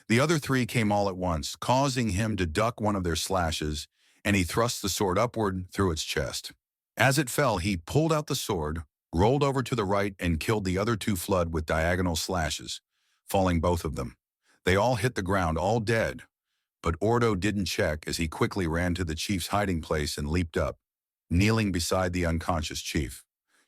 The other 3 came all at once, causing him to duck one of their slashes, and he thrust the sword upward through its chest. As it fell, he pulled out the sword, rolled over to the right, and killed the other 2 flood with diagonal slashes, falling both of them. They all hit the ground, all dead, but Ordo didn't check as he quickly ran to the chief's hiding place and leaped up, kneeling beside the unconscious chief.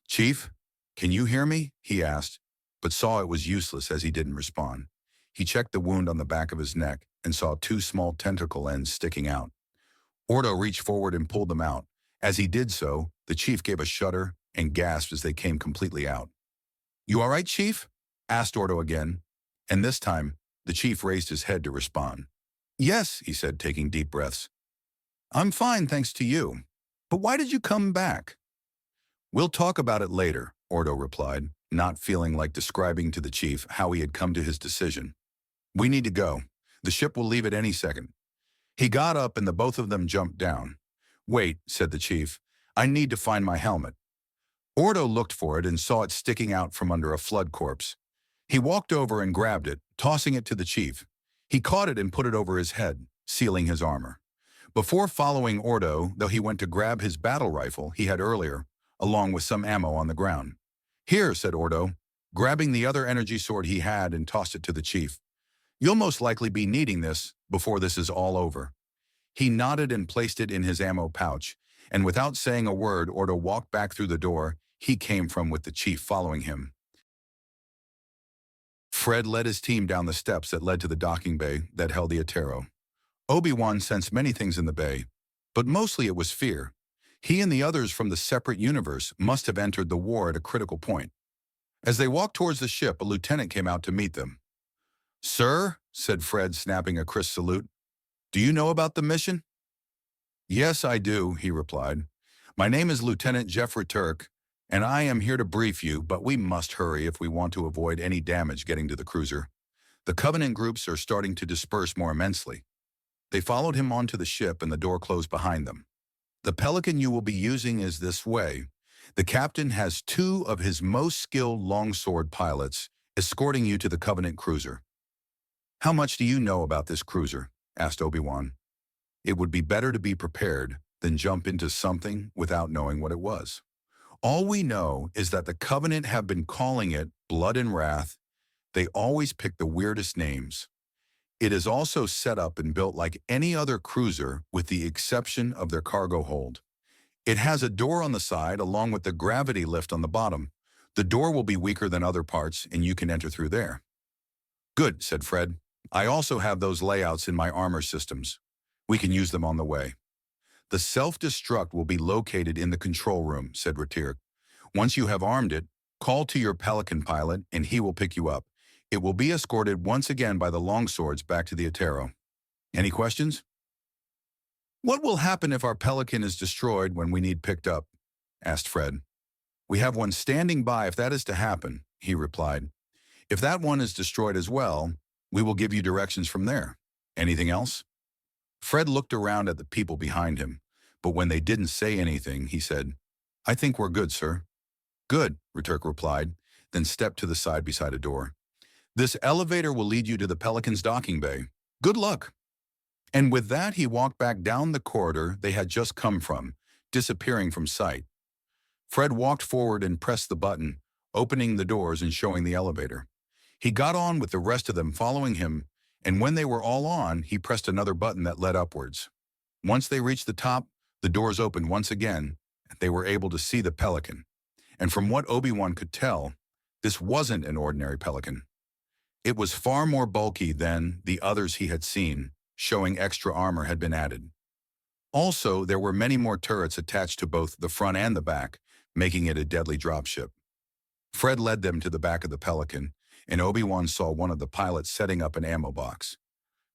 "Chief, can you hear me?" he asked, but saw it was useless as he didn't respond. He checked the wound on the back of his neck and saw 2 small tentacle ends sticking out. Ordo reached forward and pulled them out. As he did so, the chief gave a shudder and gasped as they came completely out. "You all right, Chief?" asked Ordo again, and this time, the chief raised his head to respond. "Yes," he said, taking deep breaths. "I'm fine, thanks to you. But why did you come back?" "We'll talk about it later," Ordo replied, not feeling like describing to the chief how he had come to his decision. "We need to go. The ship will leave at any second." He got up and the both of them jumped down. "Wait," said the chief. "I need to find my helmet." Ordo looked for it and saw it sticking out from under a flood corpse. He walked over and grabbed it, tossing it to the chief. He caught it and put it over his head, sealing his armor. Before following Ordo, though, he went to grab his battle rifle he had earlier, along with some ammo on the ground. "Here," said Ordo, grabbing the other energy sword he had and tossed it to the chief. "You'll most likely be needing this before this is all over." He nodded and placed it in his ammo pouch, and without saying a word, Ordo walked back through the door he came from with the chief following him. Fred led his team down the steps that led to the docking bay that held the Atero. Obi-Wan sensed many things in the bay, but mostly it was fear. He and the others from the separate universe must have entered the war at a critical point. As they walked towards the ship, a lieutenant came out to meet them. "Sir," said Fred, snapping a crisp salute, "do you know about the mission?" "Yes, I do," he replied. My name is Lieutenant Jeffrey Turk, and I am here to brief you, but we must hurry if we want to avoid any damage getting to the cruiser. The Covenant groups are starting to disperse more immensely. They followed him onto the ship and the door closed behind them. The Pelican you will be using is this way. The captain has 2 of his most skilled longsword pilots escorting you to the Covenant cruiser. How much do you know about this cruiser? Asked Obi-Wan. It would be better to be prepared than jump into something without knowing what it was. All we know is that the Covenant have been calling it Blood and Wrath. They always pick the weirdest names. It is also set up and built like any other cruiser with the exception of their cargo hold. It has a door on the side along with the gravity lift on the bottom. The door will be weaker than other parts and you can enter through there. Good, said Fred. I also have those layouts in my armor systems. We can use them on the way. The self-destruct will be located in the control room, said Ratir. Once you have armed it, call to your Pelican pilot and he will pick you up. It will be escorted once again by the longswords back to the Atero. Any questions? What will happen if our Pelican is destroyed when we need picked up? Asked Fred. We have one standing by if that is to happen, he replied. If that one is destroyed as well, we will give you directions from there. Anything else? Fred looked around at the people behind him, but when they didn't say anything, he said, I think we're good, sir. Good, Raturk replied, then stepped to the side beside a door. This elevator will lead you to the Pelican's docking bay. Good luck. And with that, he walked back down the corridor they had just come from, disappearing from sight. Fred walked forward and pressed the button, opening the doors and showing the elevator. He got on with the rest of them following him, and when they were all on, he pressed another button that led upwards. Once they reached the top, the doors opened once again, and they were able to see the Pelican. And from what Obi-Wan could tell, this wasn't an ordinary Pelican. It was far more bulky than the others he had seen, showing extra armor had been added. Also, there were many more turrets attached to both the front and the back, making it a deadly dropship. Fred led them to the back of the Pelican, and Obi-Wan saw one of the pilots setting up an ammo box.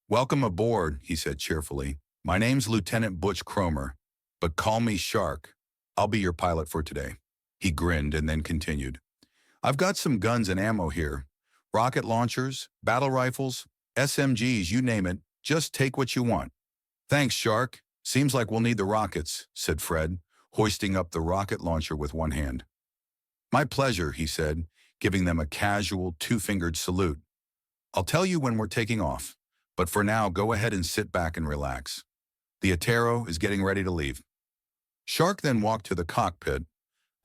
Welcome aboard, he said cheerfully. My name's Lieutenant Butch Cromer, but call me Shark. I'll be your pilot for today. He grinned and then continued. I've got some guns and ammo here. Rocket launchers, battle rifles, SMGs, you name it, just take what you want. Thanks, Shark. Seems like we'll need the rockets, said Fred, hoisting up the rocket launcher with one hand. My pleasure, he said, giving them a casual 2-fingered salute. I'll tell you when we're taking off, but for now, go ahead and sit back and relax. The Atero is getting ready to leave. Shark then walked to the cockpit,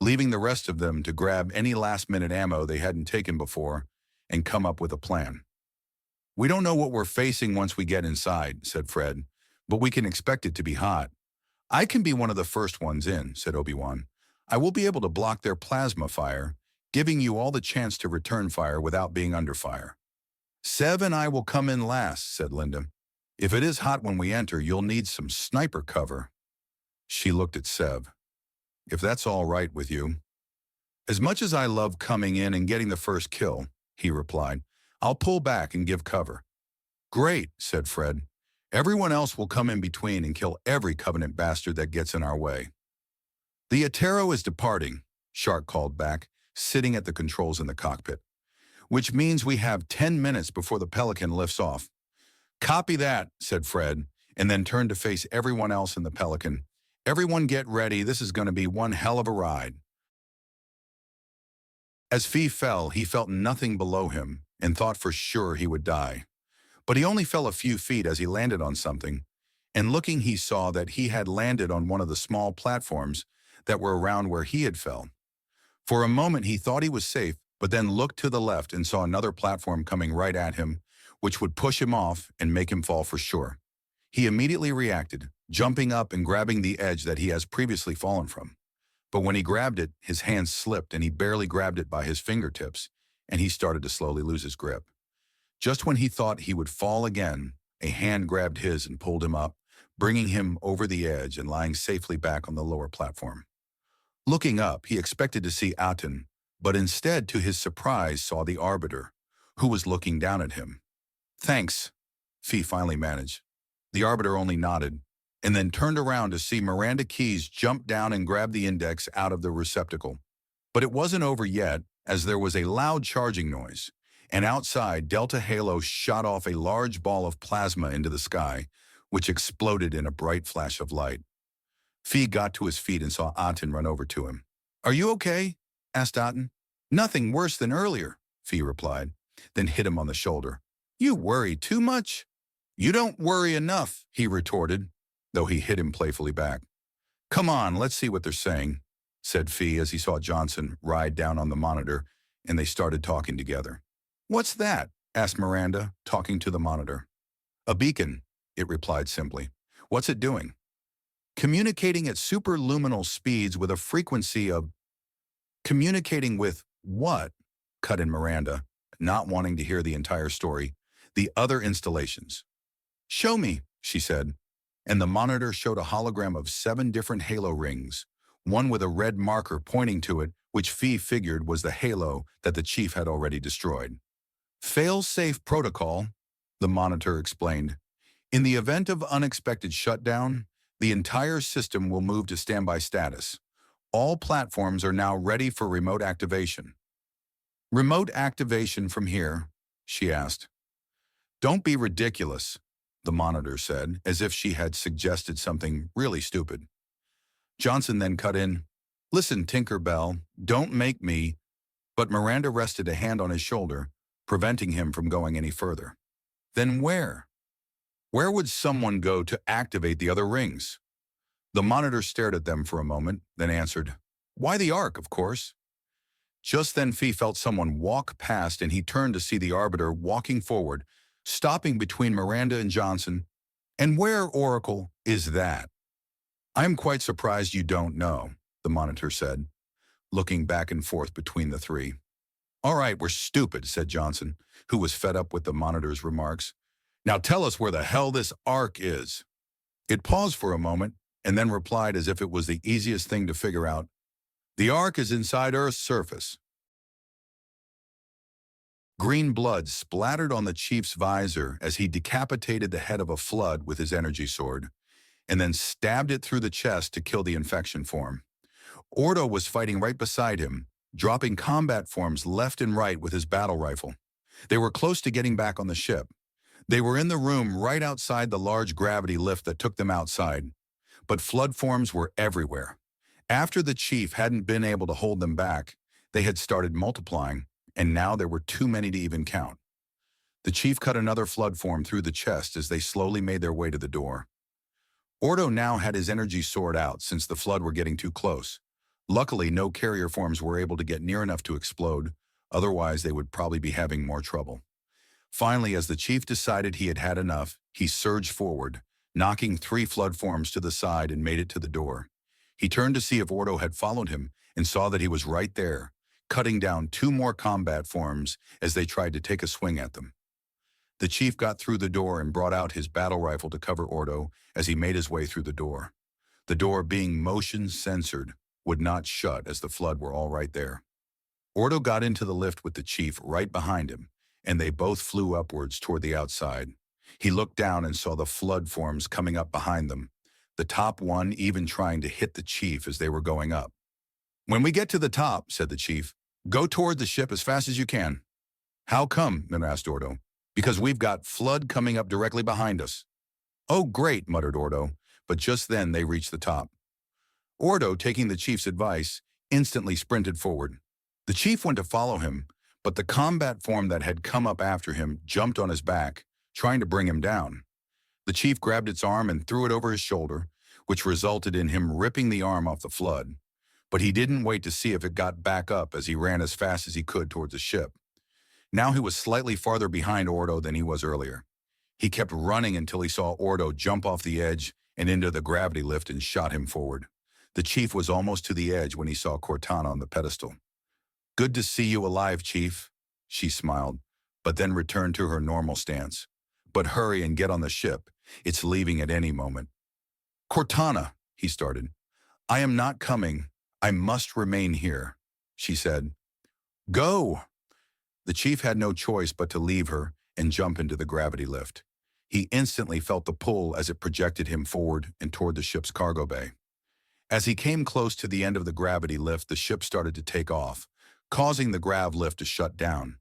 leaving the rest of them to grab any last-minute ammo they hadn't taken before and come up with a plan. We don't know what we're facing once we get inside, said Fred, but we can expect it to be hot. I can be one of the first ones in, said Obi-Wan. I will be able to block their plasma fire, giving you all the chance to return fire without being under fire. Sev and I will come in last, said Linda. If it is hot when we enter, you'll need some sniper cover. She looked at Sev. If that's all right with you. As much as I love coming in and getting the first kill, he replied, I'll pull back and give cover. Great, said Fred. Everyone else will come in between and kill every Covenant bastard that gets in our way. The Atero is departing, Shark called back, sitting at the controls in the cockpit, which means we have 10 minutes before the Pelican lifts off. Copy that, said Fred, and then turned to face everyone else in the Pelican. Everyone get ready, this is going to be one hell of a ride. As Fee fell, he felt nothing below him and thought for sure he would die. But he only fell a few feet as he landed on something, and looking he saw that he had landed on one of the small platforms that were around where he had fell. For a moment he thought he was safe, but then looked to the left and saw another platform coming right at him, which would push him off and make him fall for sure. He immediately reacted, jumping up and grabbing the edge that he has previously fallen from. But when he grabbed it, his hand slipped and he barely grabbed it by his fingertips, and he started to slowly lose his grip. Just when he thought he would fall again, a hand grabbed his and pulled him up, bringing him over the edge and lying safely back on the lower platform. Looking up, he expected to see Aten, but instead, to his surprise, saw the Arbiter, who was looking down at him. Thanks, Fee finally managed. The Arbiter only nodded, and then turned around to see Miranda Keyes jump down and grab the index out of the receptacle. But it wasn't over yet, as there was a loud charging noise, and outside, Delta Halo shot off a large ball of plasma into the sky, which exploded in a bright flash of light. Fee got to his feet and saw Aten run over to him. "Are you okay?" asked Aten. "Nothing worse than earlier," Fee replied, then hit him on the shoulder. "You worry too much." "You don't worry enough," he retorted, though he hit him playfully back. "Come on, let's see what they're saying," said Fee as he saw Johnson ride down on the monitor, and they started talking together. "What's that?" asked Miranda, talking to the monitor. "A beacon," it replied simply. "What's it doing?" "Communicating at superluminal speeds with a frequency of—" "Communicating with what?" cut in Miranda, not wanting to hear the entire story. "The other installations." "Show me," she said, and the monitor showed a hologram of 7 different halo rings, one with a red marker pointing to it, which Fee figured was the halo that the chief had already destroyed. "Fail-safe protocol," the monitor explained. "In the event of unexpected shutdown, the entire system will move to standby status. All platforms are now ready for remote activation." "Remote activation from here?" she asked. "Don't be ridiculous," the monitor said, as if she had suggested something really stupid. Johnson then cut in, "Listen, Tinkerbell, don't make me—" But Miranda rested a hand on his shoulder, preventing him from going any further. "Then where? Where would someone go to activate the other rings?" The monitor stared at them for a moment, then answered, "Why the Ark, of course." Just then Fee felt someone walk past, and he turned to see the Arbiter walking forward, stopping between Miranda and Johnson. "And where, Oracle, is that?" "I am quite surprised you don't know," the monitor said, looking back and forth between the three. "All right, we're stupid," said Johnson, who was fed up with the monitor's remarks. "Now tell us where the hell this Ark is." It paused for a moment, and then replied as if it was the easiest thing to figure out. "The Ark is inside Earth's surface." Green blood splattered on the chief's visor as he decapitated the head of a flood with his energy sword, and then stabbed it through the chest to kill the infection form. Ordo was fighting right beside him, dropping combat forms left and right with his battle rifle. They were close to getting back on the ship. They were in the room right outside the large gravity lift that took them outside. But flood forms were everywhere. After the chief hadn't been able to hold them back, they had started multiplying, and now there were too many to even count. The chief cut another flood form through the chest as they slowly made their way to the door. Ordo now had his energy sword out since the flood were getting too close. Luckily, no carrier forms were able to get near enough to explode, otherwise they would probably be having more trouble. Finally, as the chief decided he had had enough, he surged forward, knocking 3 flood forms to the side, and made it to the door. He turned to see if Ordo had followed him and saw that he was right there, cutting down 2 more combat forms as they tried to take a swing at them. The chief got through the door and brought out his battle rifle to cover Ordo as he made his way through the door. The door, being motion censored, would not shut as the flood were all right there. Ordo got into the lift with the chief right behind him, and they both flew upwards toward the outside. He looked down and saw the flood forms coming up behind them, the top one even trying to hit the chief as they were going up. "When we get to the top," said the chief, "go toward the ship as fast as you can." "How come?" asked Ordo. "Because we've got flood coming up directly behind us." "Oh, great," muttered Ordo, but just then they reached the top. Ordo, taking the chief's advice, instantly sprinted forward. The chief went to follow him, but the combat form that had come up after him jumped on his back, trying to bring him down. The chief grabbed its arm and threw it over his shoulder, which resulted in him ripping the arm off the flood. But he didn't wait to see if it got back up as he ran as fast as he could towards the ship. Now he was slightly farther behind Ordo than he was earlier. He kept running until he saw Ordo jump off the edge and into the gravity lift and shot him forward. The chief was almost to the edge when he saw Cortana on the pedestal. "Good to see you alive, Chief," she smiled, but then returned to her normal stance. "But hurry and get on the ship. It's leaving at any moment." "Cortana," he started. "I am not coming. I must remain here," she said. "Go!" The chief had no choice but to leave her and jump into the gravity lift. He instantly felt the pull as it projected him forward and toward the ship's cargo bay. As he came close to the end of the gravity lift, the ship started to take off, causing the grav lift to shut down.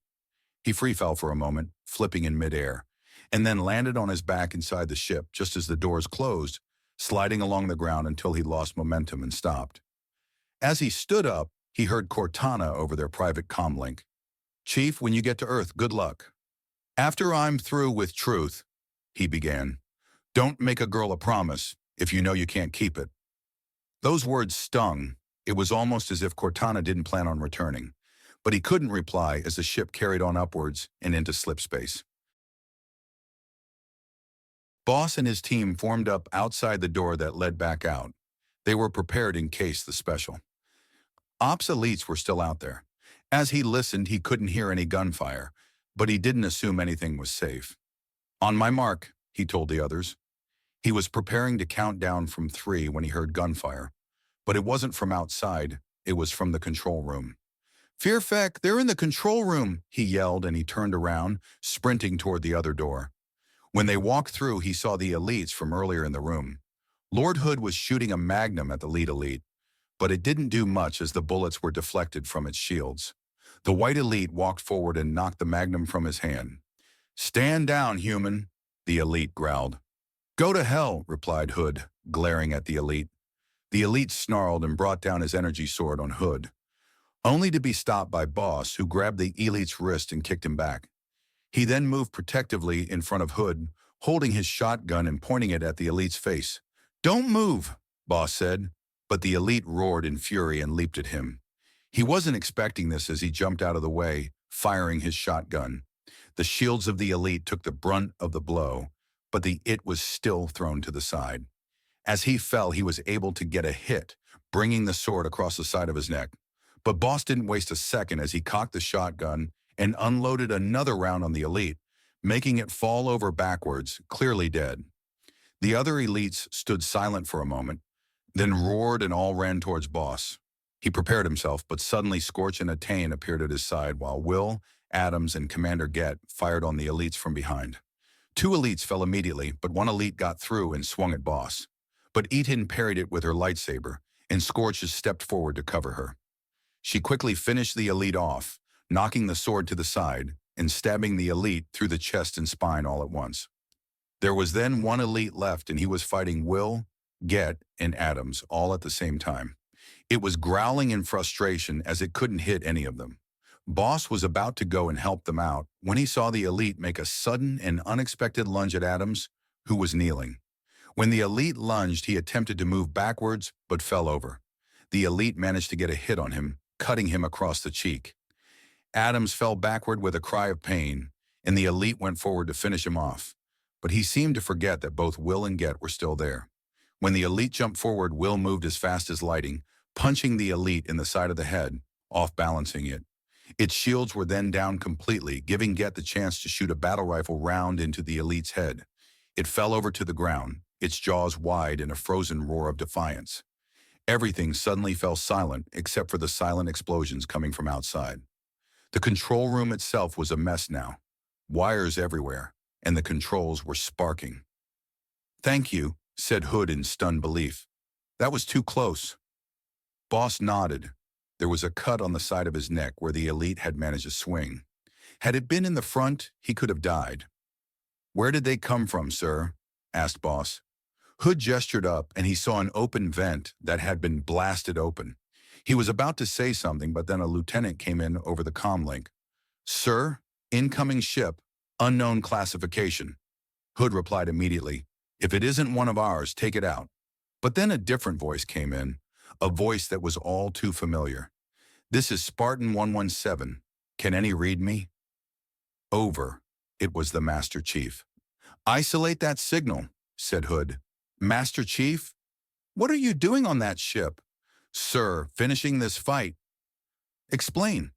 He free fell for a moment, flipping in midair, and then landed on his back inside the ship just as the doors closed, sliding along the ground until he lost momentum and stopped. As he stood up, he heard Cortana over their private comlink. "Chief, when you get to Earth, good luck. After I'm through with truth," he began, "don't make a girl a promise if you know you can't keep it." Those words stung. It was almost as if Cortana didn't plan on returning, but he couldn't reply as the ship carried on upwards and into slipspace. Boss and his team formed up outside the door that led back out. They were prepared in case the special. Ops elites were still out there. As he listened, he couldn't hear any gunfire, but he didn't assume anything was safe. "On my mark," he told the others. He was preparing to count down from 3 when he heard gunfire, but it wasn't from outside, it was from the control room. "Fearfeck, they're in the control room," he yelled, and he turned around, sprinting toward the other door. When they walked through, he saw the elites from earlier in the room. Lord Hood was shooting a magnum at the lead elite, but it didn't do much as the bullets were deflected from its shields. The white elite walked forward and knocked the magnum from his hand. "Stand down, human," the elite growled. "Go to hell," replied Hood, glaring at the elite. The elite snarled and brought down his energy sword on Hood, only to be stopped by Boss, who grabbed the elite's wrist and kicked him back. He then moved protectively in front of Hood, holding his shotgun and pointing it at the elite's face. "Don't move," Boss said, but the elite roared in fury and leaped at him. He wasn't expecting this as he jumped out of the way, firing his shotgun. The shields of the elite took the brunt of the blow, but the it was still thrown to the side. As he fell, he was able to get a hit, bringing the sword across the side of his neck. But Boss didn't waste a second as he cocked the shotgun and unloaded another round on the elite, making it fall over backwards, clearly dead. The other elites stood silent for a moment, then roared and all ran towards Boss. He prepared himself, but suddenly Scorch and Attain appeared at his side while Will, Adams, and Commander Get fired on the elites from behind. 2 elites fell immediately, but 1 elite got through and swung at Boss. But Eaton parried it with her lightsaber, and Scorch stepped forward to cover her. She quickly finished the elite off, knocking the sword to the side and stabbing the elite through the chest and spine all at once. There was then 1 elite left, and he was fighting Will, Get, and Adams all at the same time. It was growling in frustration as it couldn't hit any of them. Boss was about to go and help them out when he saw the elite make a sudden and unexpected lunge at Adams, who was kneeling. When the elite lunged, he attempted to move backwards, but fell over. The elite managed to get a hit on him, cutting him across the cheek. Adams fell backward with a cry of pain, and the elite went forward to finish him off. But he seemed to forget that both Will and Get were still there. When the elite jumped forward, Will moved as fast as lightning, punching the elite in the side of the head, off-balancing it. Its shields were then down completely, giving Get the chance to shoot a battle rifle round into the elite's head. It fell over to the ground, its jaws wide in a frozen roar of defiance. Everything suddenly fell silent except for the silent explosions coming from outside. The control room itself was a mess now. Wires everywhere, and the controls were sparking. "Thank you," said Hood in stunned belief. "That was too close." Boss nodded. There was a cut on the side of his neck where the elite had managed to swing. Had it been in the front, he could have died. "Where did they come from, sir?" asked Boss. Hood gestured up, and he saw an open vent that had been blasted open. He was about to say something, but then a lieutenant came in over the comlink. "Sir, incoming ship, unknown classification." Hood replied immediately, "If it isn't one of ours, take it out." But then a different voice came in, a voice that was all too familiar. "This is Spartan 117. Can any read me?" Over. It was the Master Chief. "Isolate that signal," said Hood. "Master Chief? What are you doing on that ship?" "Sir, finishing this fight." "Explain."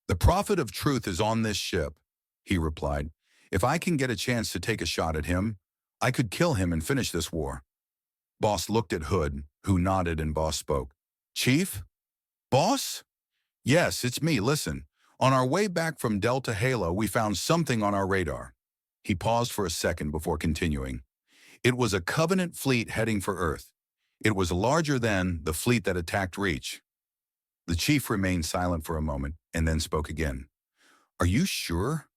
"The Prophet of Truth is on this ship," he replied. "If I can get a chance to take a shot at him, I could kill him and finish this war." Boss looked at Hood, who nodded, and Boss spoke. "Chief? Boss?" "Yes, it's me. Listen. On our way back from Delta Halo, we found something on our radar." He paused for a second before continuing. It was a Covenant fleet heading for Earth. It was larger than the fleet that attacked Reach. The chief remained silent for a moment and then spoke again. Are you sure?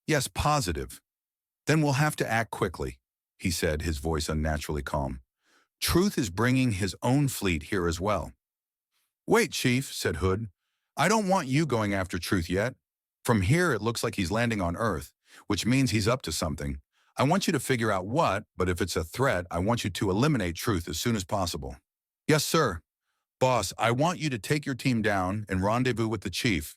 Yes, positive. Then we'll have to act quickly, he said, his voice unnaturally calm. Truth is bringing his own fleet here as well. Wait, Chief, said Hood. I don't want you going after Truth yet. From here, it looks like he's landing on Earth, which means he's up to something. I want you to figure out what, but if it's a threat, I want you to eliminate Truth as soon as possible. Yes, sir. Boss, I want you to take your team down and rendezvous with the Chief.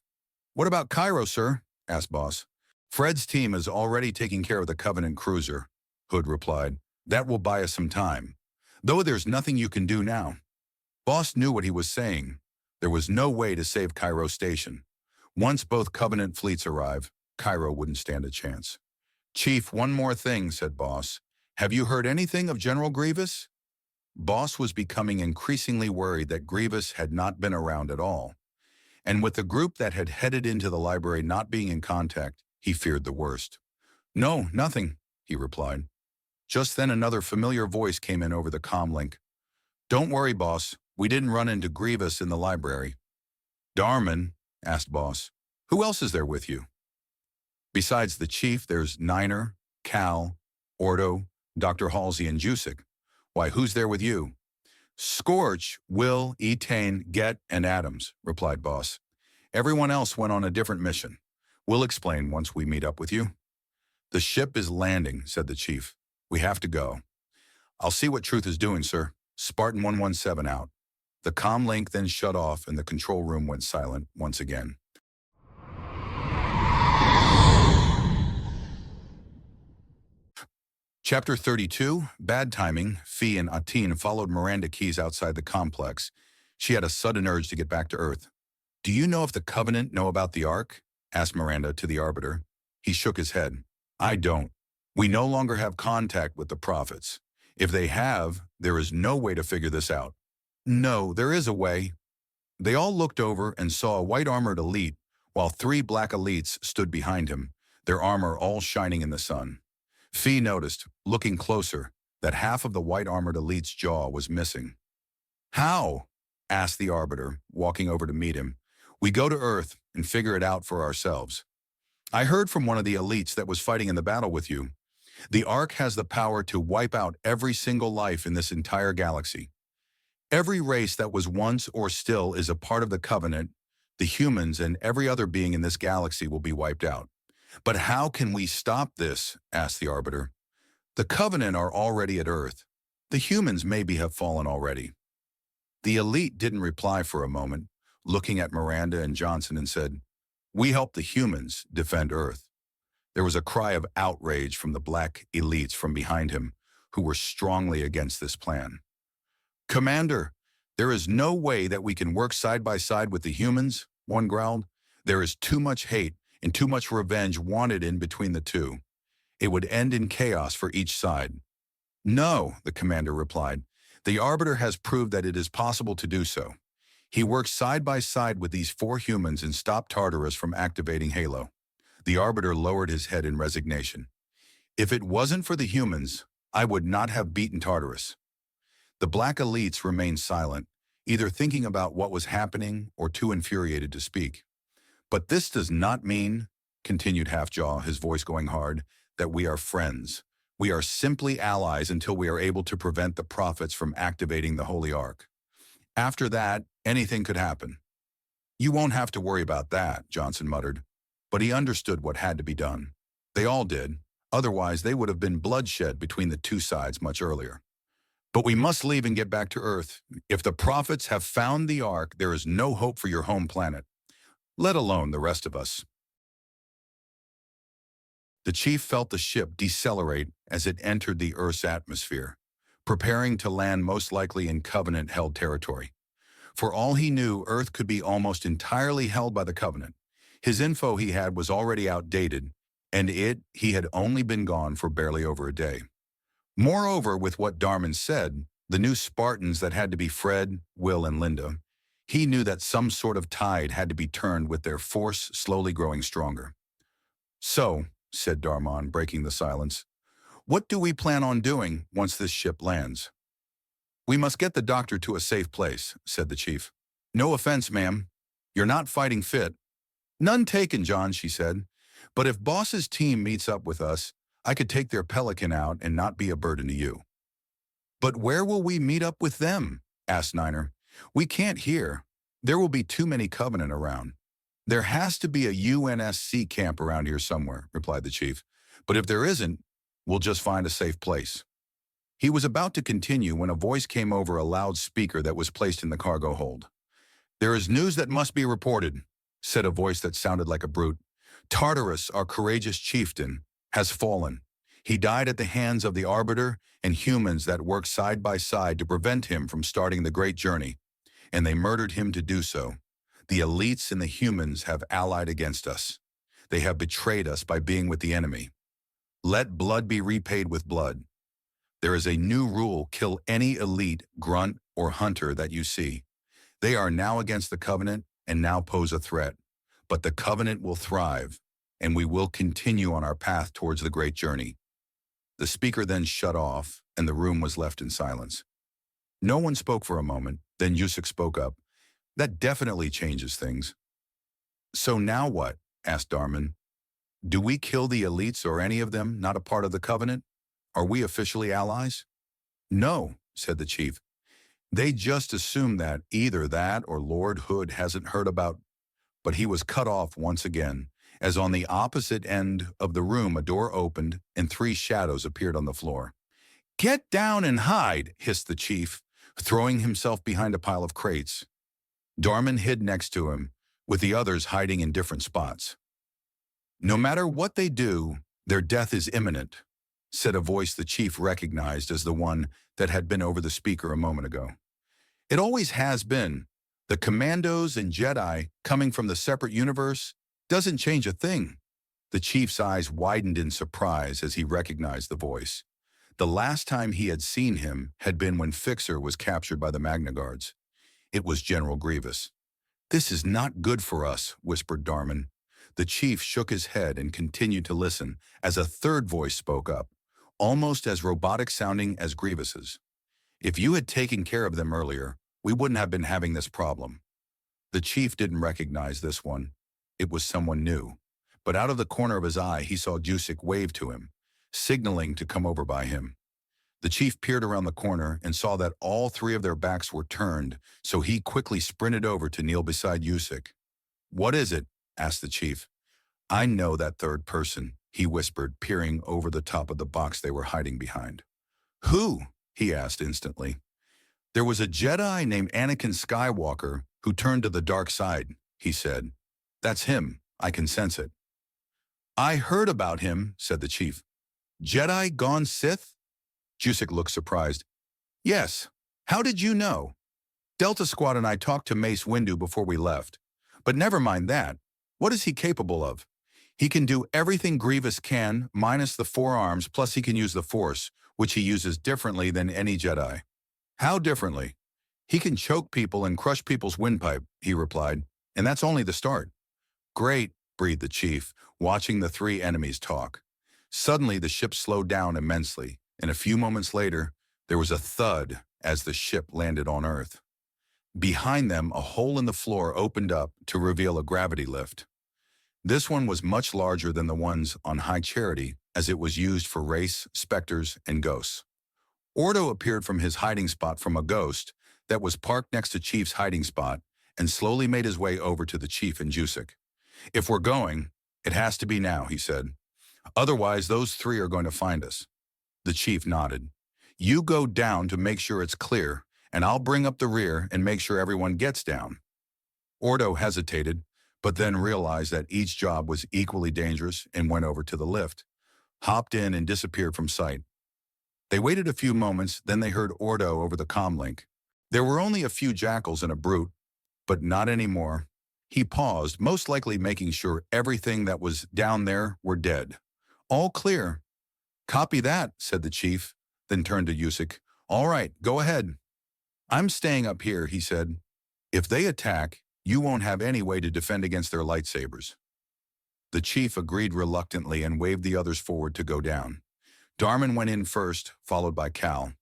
What about Cairo, sir? Asked Boss. Fred's team is already taking care of the Covenant cruiser, Hood replied. That will buy us some time. Though there's nothing you can do now. Boss knew what he was saying. There was no way to save Cairo Station. Once both Covenant fleets arrive, Cairo wouldn't stand a chance. Chief, one more thing, said Boss. Have you heard anything of General Grievous? Boss was becoming increasingly worried that Grievous had not been around at all. And with the group that had headed into the library not being in contact, he feared the worst. No, nothing, he replied. Just then another familiar voice came in over the comm link. Don't worry, Boss. We didn't run into Grievous in the library. Darman, asked Boss. Who else is there with you? Besides the Chief, there's Niner, Cal, Ordo, Dr. Halsey, and Jusik. Why, who's there with you? Scorch, Will, Etane, Get, and Adams, replied Boss. Everyone else went on a different mission. We'll explain once we meet up with you. The ship is landing, said the Chief. We have to go. I'll see what Truth is doing, sir. Spartan 117 out. The comm link then shut off and the control room went silent once again. Chapter 32, Bad Timing. Fee and Atin followed Miranda Keyes outside the complex. She had a sudden urge to get back to Earth. Do you know if the Covenant know about the Ark? Asked Miranda to the Arbiter. He shook his head. I don't. We no longer have contact with the Prophets. If they have, there is no way to figure this out. No, there is a way. They all looked over and saw a white-armored elite, while 3 black elites stood behind him, their armor all shining in the sun. Fee noticed, looking closer, that half of the white-armored elite's jaw was missing. How? Asked the Arbiter, walking over to meet him. We go to Earth and figure it out for ourselves. I heard from one of the elites that was fighting in the battle with you. The Ark has the power to wipe out every single life in this entire galaxy. Every race that was once or still is a part of the Covenant, the humans and every other being in this galaxy will be wiped out. But how can we stop this? Asked the Arbiter. The Covenant are already at Earth. The humans maybe have fallen already. The elite didn't reply for a moment, looking at Miranda and Johnson and said, We help the humans defend Earth. There was a cry of outrage from the black elites from behind him, who were strongly against this plan. Commander, there is no way that we can work side by side with the humans, one growled. There is too much hate and too much revenge wanted in between the two. It would end in chaos for each side. No, the commander replied. The Arbiter has proved that it is possible to do so. He worked side by side with these 4 humans and stopped Tartarus from activating Halo. The Arbiter lowered his head in resignation. If it wasn't for the humans, I would not have beaten Tartarus. The black elites remained silent, either thinking about what was happening or too infuriated to speak. But this does not mean, continued Halfjaw, his voice going hard, that we are friends. We are simply allies until we are able to prevent the Prophets from activating the Holy Ark. After that, anything could happen. You won't have to worry about that, Johnson muttered. But he understood what had to be done. They all did. Otherwise, they would have been bloodshed between the two sides much earlier. But we must leave and get back to Earth. If the Prophets have found the Ark, there is no hope for your home planet, let alone the rest of us. The Chief felt the ship decelerate as it entered the Earth's atmosphere, preparing to land most likely in Covenant-held territory. For all he knew, Earth could be almost entirely held by the Covenant. His info he had was already outdated, and he had only been gone for barely over a day. Moreover, with what Darman said, the new Spartans that had to be Fred, Will, and Linda, he knew that some sort of tide had to be turned with their force slowly growing stronger. So, said Darman, breaking the silence. "What do we plan on doing once this ship lands?" "We must get the doctor to a safe place," said the chief. "No offense, ma'am. You're not fighting fit." "None taken, John," she said. "But if boss's team meets up with us, I could take their pelican out and not be a burden to you." "But where will we meet up with them?" asked Niner. "We can't here. There will be too many Covenant around." "There has to be a UNSC camp around here somewhere," replied the chief. "But if there isn't, we'll just find a safe place." He was about to continue when a voice came over a loudspeaker that was placed in the cargo hold. "There is news that must be reported," said a voice that sounded like a brute. "Tartarus, our courageous chieftain, has fallen. He died at the hands of the Arbiter and humans that worked side by side to prevent him from starting the great journey, and they murdered him to do so. The elites and the humans have allied against us. They have betrayed us by being with the enemy. Let blood be repaid with blood. There is a new rule: kill any elite, grunt, or hunter that you see. They are now against the Covenant and now pose a threat. But the Covenant will thrive, and we will continue on our path towards the great journey." The speaker then shut off, and the room was left in silence. No one spoke for a moment, then Yusik spoke up. "That definitely changes things." "So now what?" asked Darman. "Do we kill the elites or any of them not a part of the Covenant? Are we officially allies?" "No," said the chief. "They just assume that either that or Lord Hood hasn't heard about." But he was cut off once again, as on the opposite end of the room a door opened and 3 shadows appeared on the floor. "Get down and hide," hissed the chief, throwing himself behind a pile of crates. Darman hid next to him, with the others hiding in different spots. "No matter what they do, their death is imminent," said a voice the chief recognized as the one that had been over the speaker a moment ago. "It always has been. The commandos and Jedi coming from the separate universe doesn't change a thing." The chief's eyes widened in surprise as he recognized the voice. The last time he had seen him had been when Fixer was captured by the Magna Guards. It was General Grievous. "This is not good for us," whispered Darman. The chief shook his head and continued to listen as a third voice spoke up, almost as robotic-sounding as Grievous's. "If you had taken care of them earlier, we wouldn't have been having this problem." The chief didn't recognize this one. It was someone new. But out of the corner of his eye, he saw Jusik wave to him, signaling to come over by him. The chief peered around the corner and saw that all 3 of their backs were turned, so he quickly sprinted over to kneel beside Jusik. "What is it?" asked the chief. "I know that third person," he whispered, peering over the top of the box they were hiding behind. "Who?" he asked instantly. "There was a Jedi named Anakin Skywalker who turned to the dark side," he said. "That's him. I can sense it." "I heard about him," said the chief. "Jedi gone Sith?" Jusik looked surprised. "Yes. How did you know?" "Delta Squad and I talked to Mace Windu before we left. But never mind that. What is he capable of?" "He can do everything Grievous can, minus the 4 arms, plus he can use the Force, which he uses differently than any Jedi." "How differently?" "He can choke people and crush people's windpipe," he replied, "and that's only the start." "Great," breathed the chief, watching the 3 enemies talk. Suddenly the ship slowed down immensely, and a few moments later, there was a thud as the ship landed on Earth. Behind them, a hole in the floor opened up to reveal a gravity lift. This one was much larger than the ones on High Charity, as it was used for Wraiths, Spectres, and Ghosts. Ordo appeared from his hiding spot from a ghost that was parked next to Chief's hiding spot and slowly made his way over to the Chief and Jusik. "If we're going, it has to be now," he said. "Otherwise, those 3 are going to find us." The Chief nodded. "You go down to make sure it's clear, and I'll bring up the rear and make sure everyone gets down." Ordo hesitated, but then realized that each job was equally dangerous and went over to the lift, hopped in and disappeared from sight. They waited a few moments, then they heard Ordo over the comlink. There were only a few jackals and a brute, but not anymore. He paused, most likely making sure everything that was down there were dead. "All clear." "Copy that," said the chief, then turned to Jusik. "All right, go ahead." "I'm staying up here," he said. "If they attack, you won't have any way to defend against their lightsabers." The chief agreed reluctantly and waved the others forward to go down. Darman went in first, followed by Cal.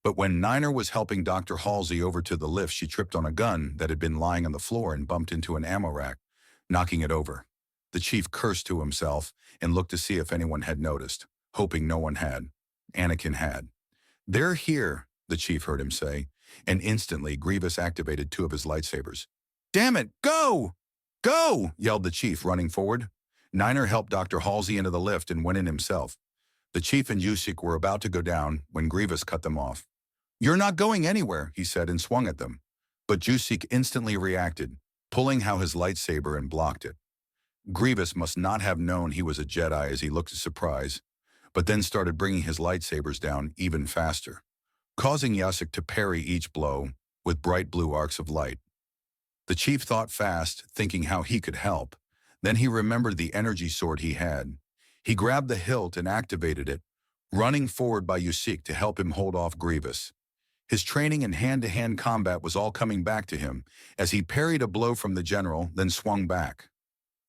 But when Niner was helping Dr. Halsey over to the lift, she tripped on a gun that had been lying on the floor and bumped into an ammo rack, knocking it over. The chief cursed to himself and looked to see if anyone had noticed, hoping no one had. Anakin had. "They're here," the chief heard him say, and instantly Grievous activated 2 of his lightsabers. "Damn it, go! Go!" yelled the chief, running forward. Niner helped Dr. Halsey into the lift and went in himself. The chief and Yusik were about to go down when Grievous cut them off. "You're not going anywhere," he said and swung at them. But Yusik instantly reacted, pulling out his lightsaber and blocked it. Grievous must not have known he was a Jedi as he looked in surprise, but then started bringing his lightsabers down even faster, causing Yusik to parry each blow with bright blue arcs of light. The chief thought fast, thinking how he could help. Then he remembered the energy sword he had. He grabbed the hilt and activated it, running forward by Yusik to help him hold off Grievous. His training in hand-to-hand combat was all coming back to him as he parried a blow from the general, then swung back.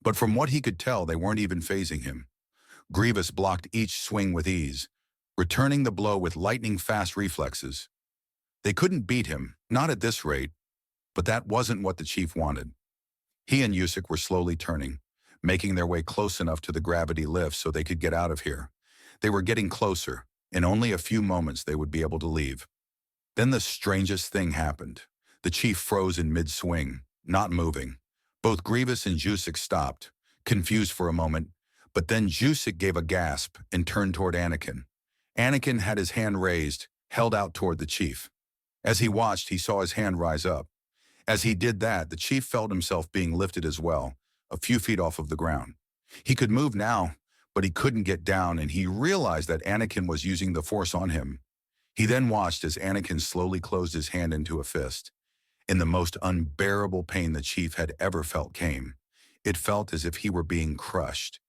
But from what he could tell, they weren't even phasing him. Grievous blocked each swing with ease, returning the blow with lightning-fast reflexes. They couldn't beat him, not at this rate, but that wasn't what the chief wanted. He and Yusik were slowly turning, making their way close enough to the gravity lift so they could get out of here. They were getting closer. In only a few moments they would be able to leave. Then the strangest thing happened. The chief froze in mid-swing, not moving. Both Grievous and Yusik stopped, confused for a moment, but then Yusik gave a gasp and turned toward Anakin. Anakin had his hand raised, held out toward the chief. As he watched, he saw his hand rise up. As he did that, the chief felt himself being lifted as well, a few feet off of the ground. He could move now, but he couldn't get down, and he realized that Anakin was using the Force on him. He then watched as Anakin slowly closed his hand into a fist. And the most unbearable pain the chief had ever felt came. It felt as if he were being crushed,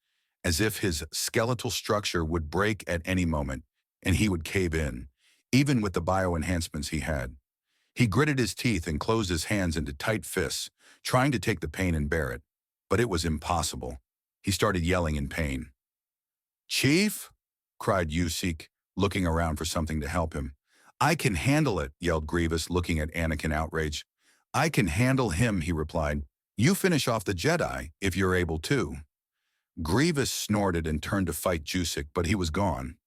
as if his skeletal structure would break at any moment, and he would cave in, even with the bio-enhancements he had. He gritted his teeth and closed his hands into tight fists, trying to take the pain and bear it. But it was impossible. He started yelling in pain. "Chief?" cried Yusik, looking around for something to help him. "I can handle it," yelled Grievous, looking at Anakin outraged. "I can handle him," he replied. "You finish off the Jedi, if you're able to." Grievous snorted and turned to fight Yusik, but he was gone.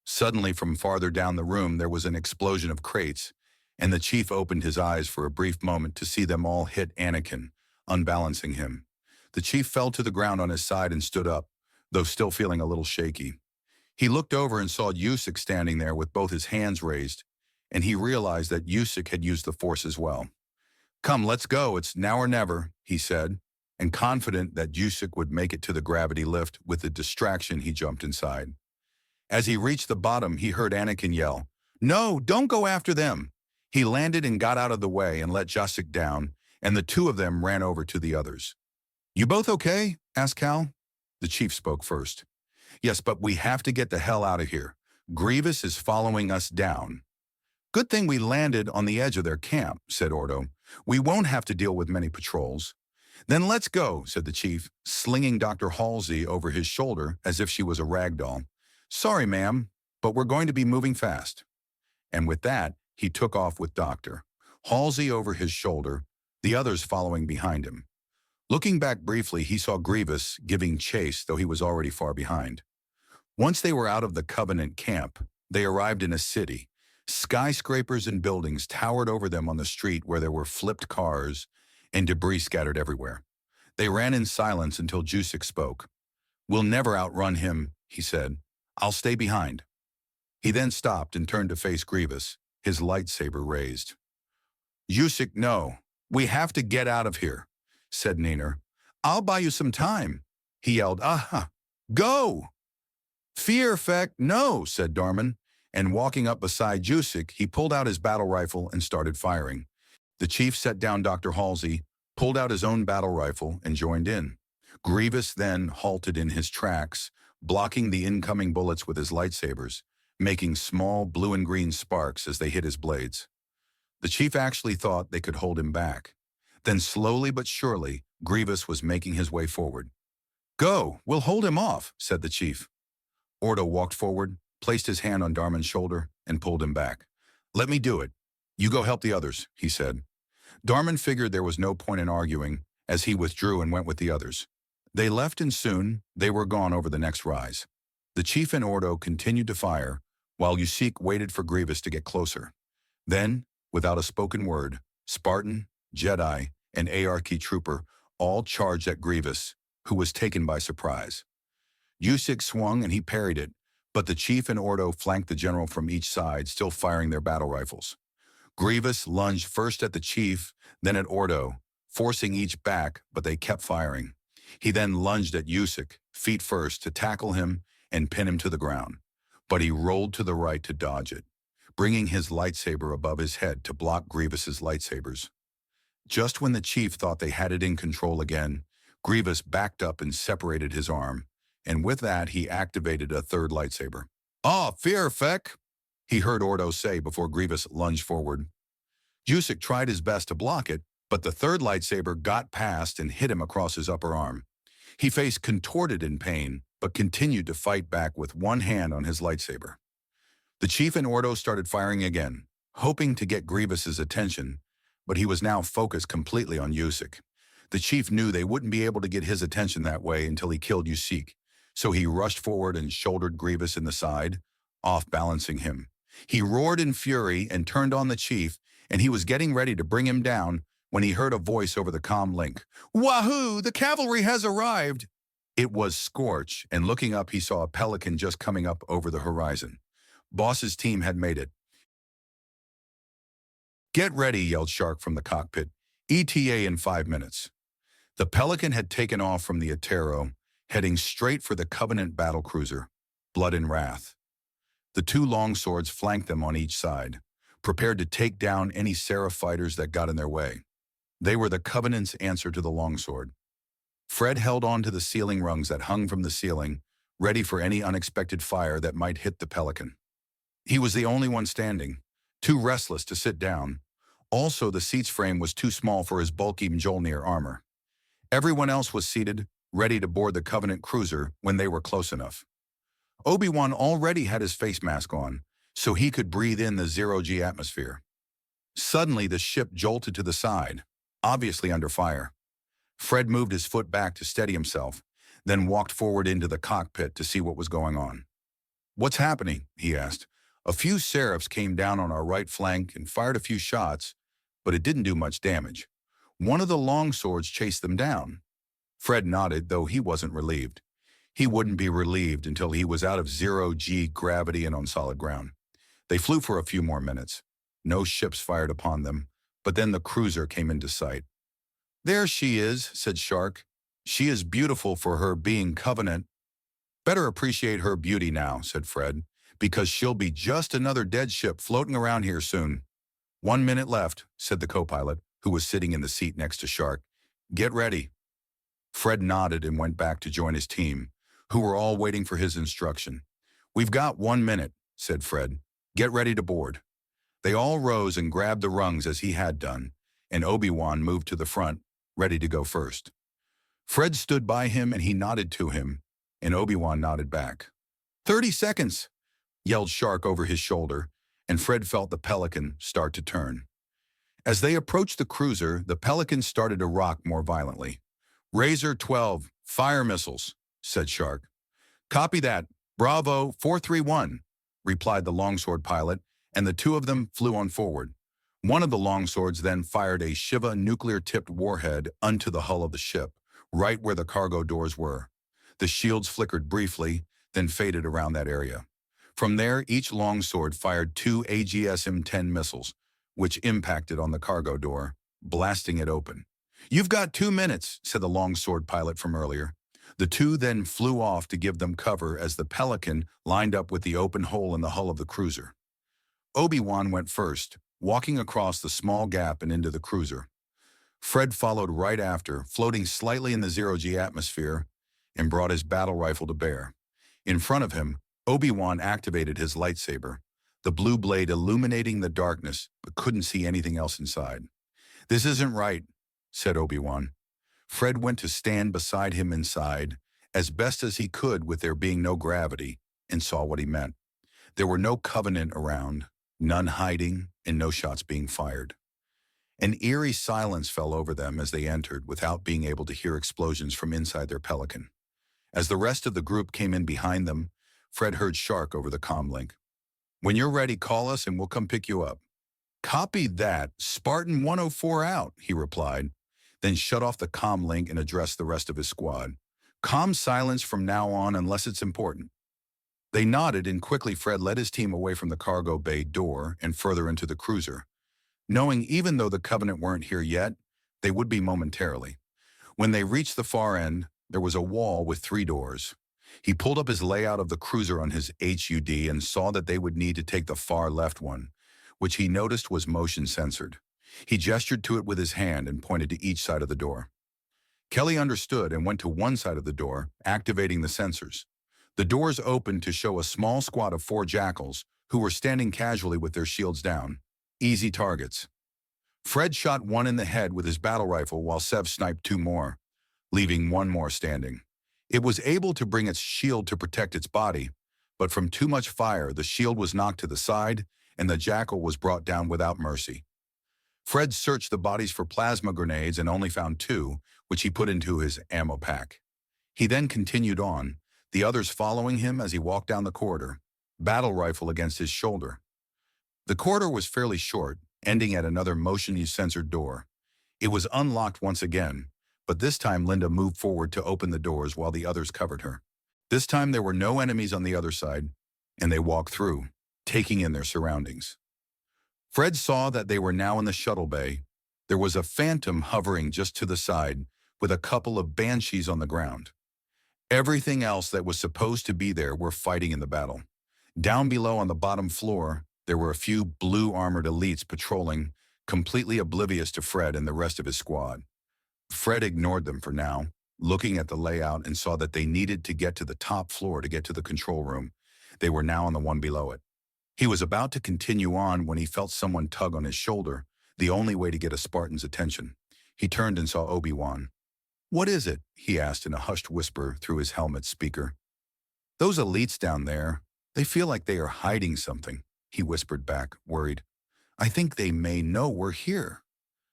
Suddenly, from farther down the room, there was an explosion of crates, and the chief opened his eyes for a brief moment to see them all hit Anakin, unbalancing him. The chief fell to the ground on his side and stood up, though still feeling a little shaky. He looked over and saw Yusik standing there with both his hands raised, and he realized that Yusik had used the Force as well. "Come, let's go, it's now or never," he said, and confident that Yusik would make it to the gravity lift with the distraction, he jumped inside. As he reached the bottom, he heard Anakin yell, "No, don't go after them." He landed and got out of the way and let Yusik down, and the 2 of them ran over to the others. "You both okay?" asked Cal. The chief spoke first. "Yes, but we have to get the hell out of here. Grievous is following us down." "Good thing we landed on the edge of their camp," said Ordo. "We won't have to deal with many patrols." "Then let's go," said the chief, slinging Dr. Halsey over his shoulder as if she was a rag doll. "Sorry, ma'am, but we're going to be moving fast." And with that, he took off with Dr. Halsey over his shoulder, the others following behind him. Looking back briefly, he saw Grievous giving chase, though he was already far behind. Once they were out of the Covenant camp, they arrived in a city. Skyscrapers and buildings towered over them on the street where there were flipped cars and debris scattered everywhere. They ran in silence until Yusik spoke. "We'll never outrun him," he said. "I'll stay behind." He then stopped and turned to face Grievous, his lightsaber raised. "Yusik, no. We have to get out of here," said Niner. "I'll buy you some time," he yelled. "Aha! Go!" "Fear effect, no," said Darman, and walking up beside Yusik, he pulled out his battle rifle and started firing. The chief set down Dr. Halsey, pulled out his own battle rifle, and joined in. Grievous then halted in his tracks, blocking the incoming bullets with his lightsabers, making small blue and green sparks as they hit his blades. The chief actually thought they could hold him back. Then slowly but surely, Grievous was making his way forward. Go, we'll hold him off, said the chief. Ordo walked forward, placed his hand on Darman's shoulder, and pulled him back. Let me do it. You go help the others, he said. Darman figured there was no point in arguing, as he withdrew and went with the others. They left, and soon they were gone over the next rise. The chief and Ordo continued to fire, while Usyk waited for Grievous to get closer. Then, without a spoken word, Spartan, Jedi, and Arky trooper all charged at Grievous, who was taken by surprise. Usyk swung and he parried it, but the chief and Ordo flanked the general from each side, still firing their battle rifles. Grievous lunged first at the chief, then at Ordo, forcing each back, but they kept firing. He then lunged at Usyk, feet first, to tackle him and pin him to the ground, but he rolled to the right to dodge it, bringing his lightsaber above his head to block Grievous's lightsabers. Just when the chief thought they had it in control again, Grievous backed up and separated his arm, and with that he activated a third lightsaber. "Ah, fear, feck," he heard Ordo say before Grievous lunged forward. Usyk tried his best to block it, but the third lightsaber got past and hit him across his upper arm. He faced contorted in pain, but continued to fight back with one hand on his lightsaber. The chief and Ordo started firing again, hoping to get Grievous's attention, but he was now focused completely on Usyk. The chief knew they wouldn't be able to get his attention that way until he killed Usyk, so he rushed forward and shouldered Grievous in the side, off-balancing him. He roared in fury and turned on the chief, and he was getting ready to bring him down when he heard a voice over the comm link. "Wahoo! The cavalry has arrived!" It was Scorch, and looking up he saw a pelican just coming up over the horizon. Boss's team had made it. "Get ready," yelled Shark from the cockpit. "ETA in 5 minutes." The Pelican had taken off from the Atero, heading straight for the Covenant battlecruiser, Blood and Wrath. The two longswords flanked them on each side, prepared to take down any Seraph fighters that got in their way. They were the Covenant's answer to the longsword. Fred held on to the ceiling rungs that hung from the ceiling, ready for any unexpected fire that might hit the Pelican. He was the only one standing, too restless to sit down. Also, the seat's frame was too small for his bulky Mjolnir armor. Everyone else was seated, ready to board the Covenant cruiser when they were close enough. Obi-Wan already had his face mask on, so he could breathe in the zero-G atmosphere. Suddenly, the ship jolted to the side, obviously under fire. Fred moved his foot back to steady himself, then walked forward into the cockpit to see what was going on. "What's happening?" he asked. "A few Seraphs came down on our right flank and fired a few shots, but it didn't do much damage. One of the longswords chased them down." Fred nodded, though he wasn't relieved. He wouldn't be relieved until he was out of zero-G gravity and on solid ground. They flew for a few more minutes. No ships fired upon them, but then the cruiser came into sight. "There she is," said Shark. "She is beautiful for her being Covenant." "Better appreciate her beauty now," said Fred, "because she'll be just another dead ship floating around here soon." "1 minute left," said the co-pilot, who was sitting in the seat next to Shark. "Get ready." Fred nodded and went back to join his team, who were all waiting for his instruction. "We've got 1 minute," said Fred. "Get ready to board." They all rose and grabbed the rungs as he had done, and Obi-Wan moved to the front, ready to go first. Fred stood by him and he nodded to him, and Obi-Wan nodded back. 30 seconds, yelled Shark over his shoulder, and Fred felt the Pelican start to turn. As they approached the cruiser, the Pelican started to rock more violently. "Razor 12, fire missiles," said Shark. "Copy that. Bravo 431, replied the longsword pilot, and the two of them flew on forward. One of the longswords then fired a Shiva nuclear-tipped warhead onto the hull of the ship, right where the cargo doors were. The shields flickered briefly, then faded around that area. From there, each longsword fired 2 AGS-M10 missiles, which impacted on the cargo door, blasting it open. "You've got 2 minutes, said the longsword pilot from earlier. The two then flew off to give them cover as the Pelican lined up with the open hole in the hull of the cruiser. Obi-Wan went first, walking across the small gap and into the cruiser. Fred followed right after, floating slightly in the zero-G atmosphere, and brought his battle rifle to bear. In front of him, Obi-Wan activated his lightsaber, the blue blade illuminating the darkness, but couldn't see anything else inside. "This isn't right," said Obi-Wan. Fred went to stand beside him inside, as best as he could with there being no gravity, and saw what he meant. There were no Covenant around, none hiding, and no shots being fired. An eerie silence fell over them as they entered without being able to hear explosions from inside their Pelican. As the rest of the group came in behind them, Fred heard Shark over the comlink. "When you're ready, call us and we'll come pick you up." "Copy that. Spartan 104 out," he replied, then shut off the comlink and addressed the rest of his squad. "Comm silence from now on unless it's important." They nodded, and quickly Fred led his team away from the cargo bay door and further into the cruiser, knowing even though the Covenant weren't here yet, they would be momentarily. When they reached the far end, there was a wall with 3 doors. He pulled up his layout of the cruiser on his HUD and saw that they would need to take the far left one, which he noticed was motion censored. He gestured to it with his hand and pointed to each side of the door. Kelly understood and went to one side of the door, activating the sensors. The doors opened to show a small squad of 4 jackals who were standing casually with their shields down. Easy targets. Fred shot one in the head with his battle rifle while Sev sniped 2 more, leaving 1 more standing. It was able to bring its shield to protect its body, but from too much fire, the shield was knocked to the side and the jackal was brought down without mercy. Fred searched the bodies for plasma grenades and only found 2, which he put into his ammo pack. He then continued on, the others following him as he walked down the corridor, battle rifle against his shoulder. The corridor was fairly short, ending at another motion-censored door. It was unlocked once again, but this time Linda moved forward to open the doors while the others covered her. This time there were no enemies on the other side, and they walked through, taking in their surroundings. Fred saw that they were now in the shuttle bay. There was a phantom hovering just to the side, with a couple of banshees on the ground. Everything else that was supposed to be there were fighting in the battle. Down below on the bottom floor, there were a few blue-armored elites patrolling, completely oblivious to Fred and the rest of his squad. Fred ignored them for now, looking at the layout, and saw that they needed to get to the top floor to get to the control room. They were now on the one below it. He was about to continue on when he felt someone tug on his shoulder, the only way to get a Spartan's attention. He turned and saw Obi-Wan. "What is it?" he asked in a hushed whisper through his helmet speaker. "Those elites down there, they feel like they are hiding something," he whispered back, worried. "I think they may know we're here."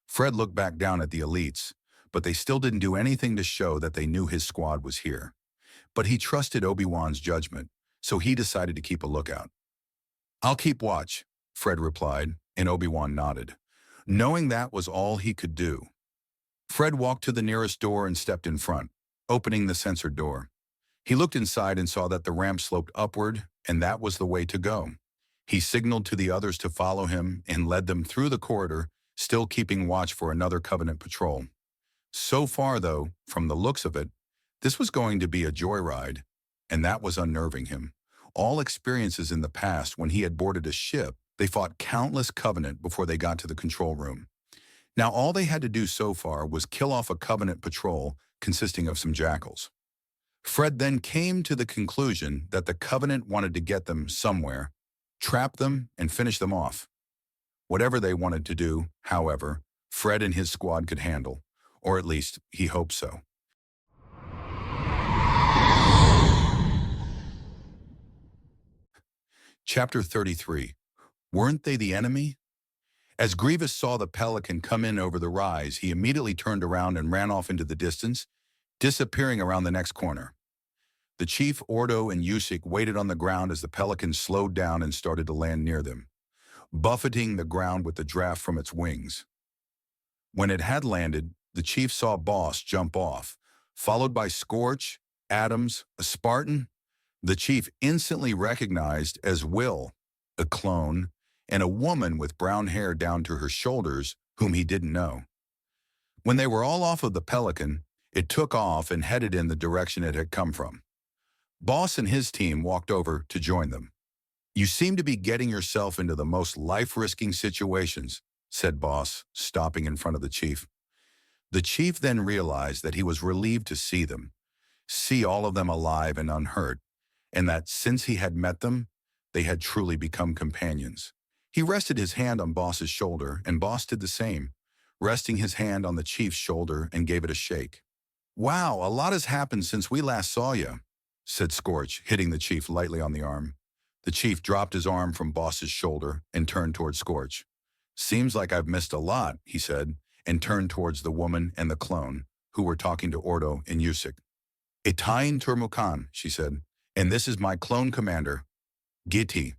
Fred looked back down at the elites, but they still didn't do anything to show that they knew his squad was here. But he trusted Obi-Wan's judgment, so he decided to keep a lookout. "I'll keep watch," Fred replied, and Obi-Wan nodded, knowing that was all he could do. Fred walked to the nearest door and stepped in front, opening the censored door. He looked inside and saw that the ramp sloped upward, and that was the way to go. He signaled to the others to follow him and led them through the corridor, still keeping watch for another Covenant patrol. So far, though, from the looks of it, this was going to be a joyride, and that was unnerving him. All experiences in the past when he had boarded a ship, they fought countless Covenant before they got to the control room. Now all they had to do so far was kill off a Covenant patrol consisting of some jackals. Fred then came to the conclusion that the Covenant wanted to get them somewhere, trap them, and finish them off. Whatever they wanted to do, however, Fred and his squad could handle, or at least he hoped so. Chapter 33. Weren't they the enemy? As Grievous saw the Pelican come in over the rise, he immediately turned around and ran off into the distance, disappearing around the next corner. The Chief, Ordo, and Usyk waited on the ground as the Pelican slowed down and started to land near them, buffeting the ground with the draft from its wings. When it had landed, the Chief saw Boss jump off, followed by Scorch, Adams, a Spartan. The Chief instantly recognized as Will, a clone, and a woman with brown hair down to her shoulders whom he didn't know. When they were all off of the Pelican, it took off and headed in the direction it had come from. Boss and his team walked over to join them. "You seem to be getting yourself into the most life-risking situations," said Boss, stopping in front of the Chief. The Chief then realized that he was relieved to see them, see all of them alive and unhurt, and that since he had met them, they had truly become companions. He rested his hand on Boss's shoulder, and Boss did the same, resting his hand on the Chief's shoulder and gave it a shake. Wow, a lot has happened since we last saw you, said Scorch, hitting the chief lightly on the arm. The chief dropped his arm from Boss's shoulder and turned towards Scorch. Seems like I've missed a lot, he said, and turned towards the woman and the clone, who were talking to Ordo and Yusik. Itain Turmukan, she said, and this is my clone commander, Gitti.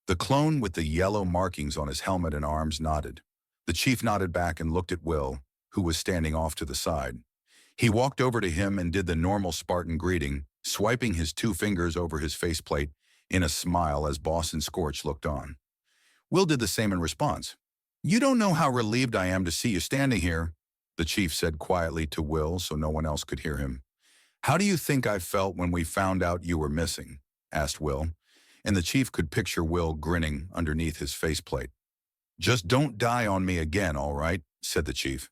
The clone with the yellow markings on his helmet and arms nodded. The chief nodded back and looked at Will, who was standing off to the side. He walked over to him and did the normal Spartan greeting, swiping his 2 fingers over his faceplate in a smile as Boss and Scorch looked on. Will did the same in response. You don't know how relieved I am to see you standing here, the chief said quietly to Will so no one else could hear him. How do you think I felt when we found out you were missing? Asked Will, and the chief could picture Will grinning underneath his faceplate. Just don't die on me again, all right, said the chief.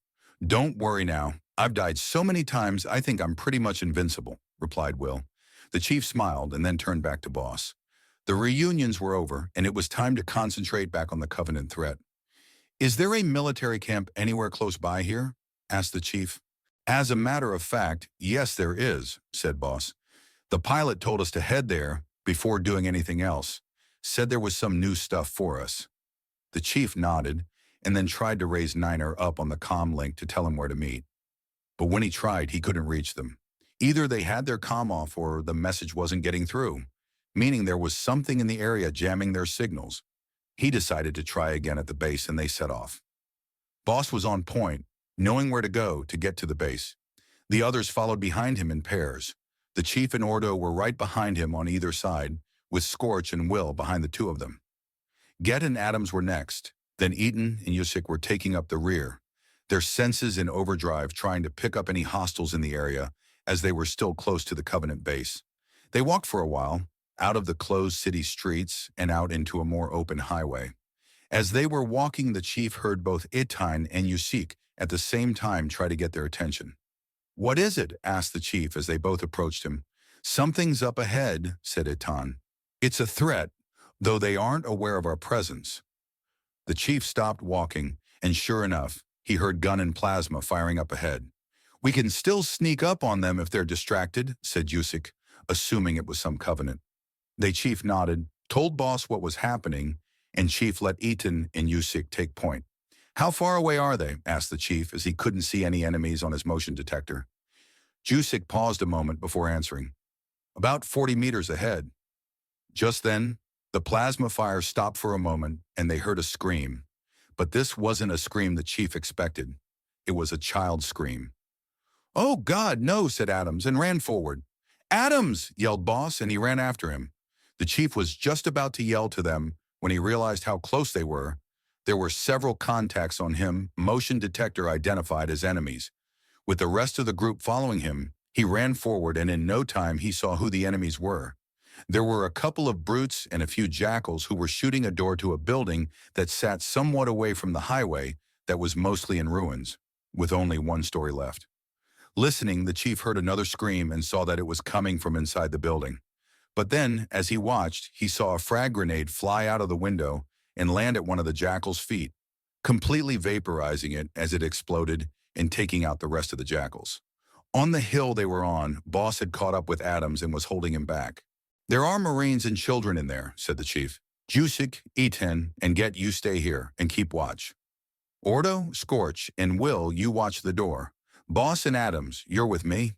Don't worry now. I've died so many times I think I'm pretty much invincible, replied Will. The chief smiled and then turned back to Boss. The reunions were over, and it was time to concentrate back on the Covenant threat. Is there a military camp anywhere close by here? Asked the chief. As a matter of fact, yes there is, said Boss. The pilot told us to head there before doing anything else, said there was some new stuff for us. The chief nodded and then tried to raise Niner up on the comm link to tell him where to meet. But when he tried, he couldn't reach them. Either they had their comm off or the message wasn't getting through, meaning there was something in the area jamming their signals. He decided to try again at the base and they set off. Boss was on point, knowing where to go to get to the base. The others followed behind him in pairs. The chief and Ordo were right behind him on either side, with Scorch and Will behind the 2 of them. Get and Adams were next, then Eaton and Yusik were taking up the rear, their senses in overdrive trying to pick up any hostiles in the area as they were still close to the Covenant base. They walked for a while, out of the closed city streets and out into a more open highway. As they were walking, the chief heard both Itain and Yusik at the same time try to get their attention. What is it? Asked the chief as they both approached him. Something's up ahead, said Itain. It's a threat, though they aren't aware of our presence. The chief stopped walking, and sure enough, he heard gun and plasma firing up ahead. We can still sneak up on them if they're distracted, said Yusik, assuming it was some Covenant. The chief nodded, told Boss what was happening, and Chief let Eaton and Yusik take point. How far away are they? Asked the chief as he couldn't see any enemies on his motion detector. Yusik paused a moment before answering. About 40 meters ahead. Just then, the plasma fire stopped for a moment and they heard a scream. But this wasn't a scream the chief expected. It was a child's scream. Oh God, no, said Adams and ran forward. Adams, yelled Boss, and he ran after him. The chief was just about to yell to them when he realized how close they were. There were several contacts on him, motion detector identified as enemies. With the rest of the group following him, he ran forward and in no time he saw who the enemies were. There were a couple of brutes and a few jackals who were shooting a door to a building that sat somewhat away from the highway that was mostly in ruins, with only 1 story left. Listening, the chief heard another scream and saw that it was coming from inside the building. But then, as he watched, he saw a frag grenade fly out of the window and land at one of the jackals' feet, completely vaporizing it as it exploded and taking out the rest of the jackals. On the hill they were on, Boss had caught up with Adams and was holding him back. There are Marines and children in there, said the chief. Yusik, Eaton, and Get, you stay here and keep watch. Ordo, Scorch, and Will, you watch the door. Boss and Adams, you're with me.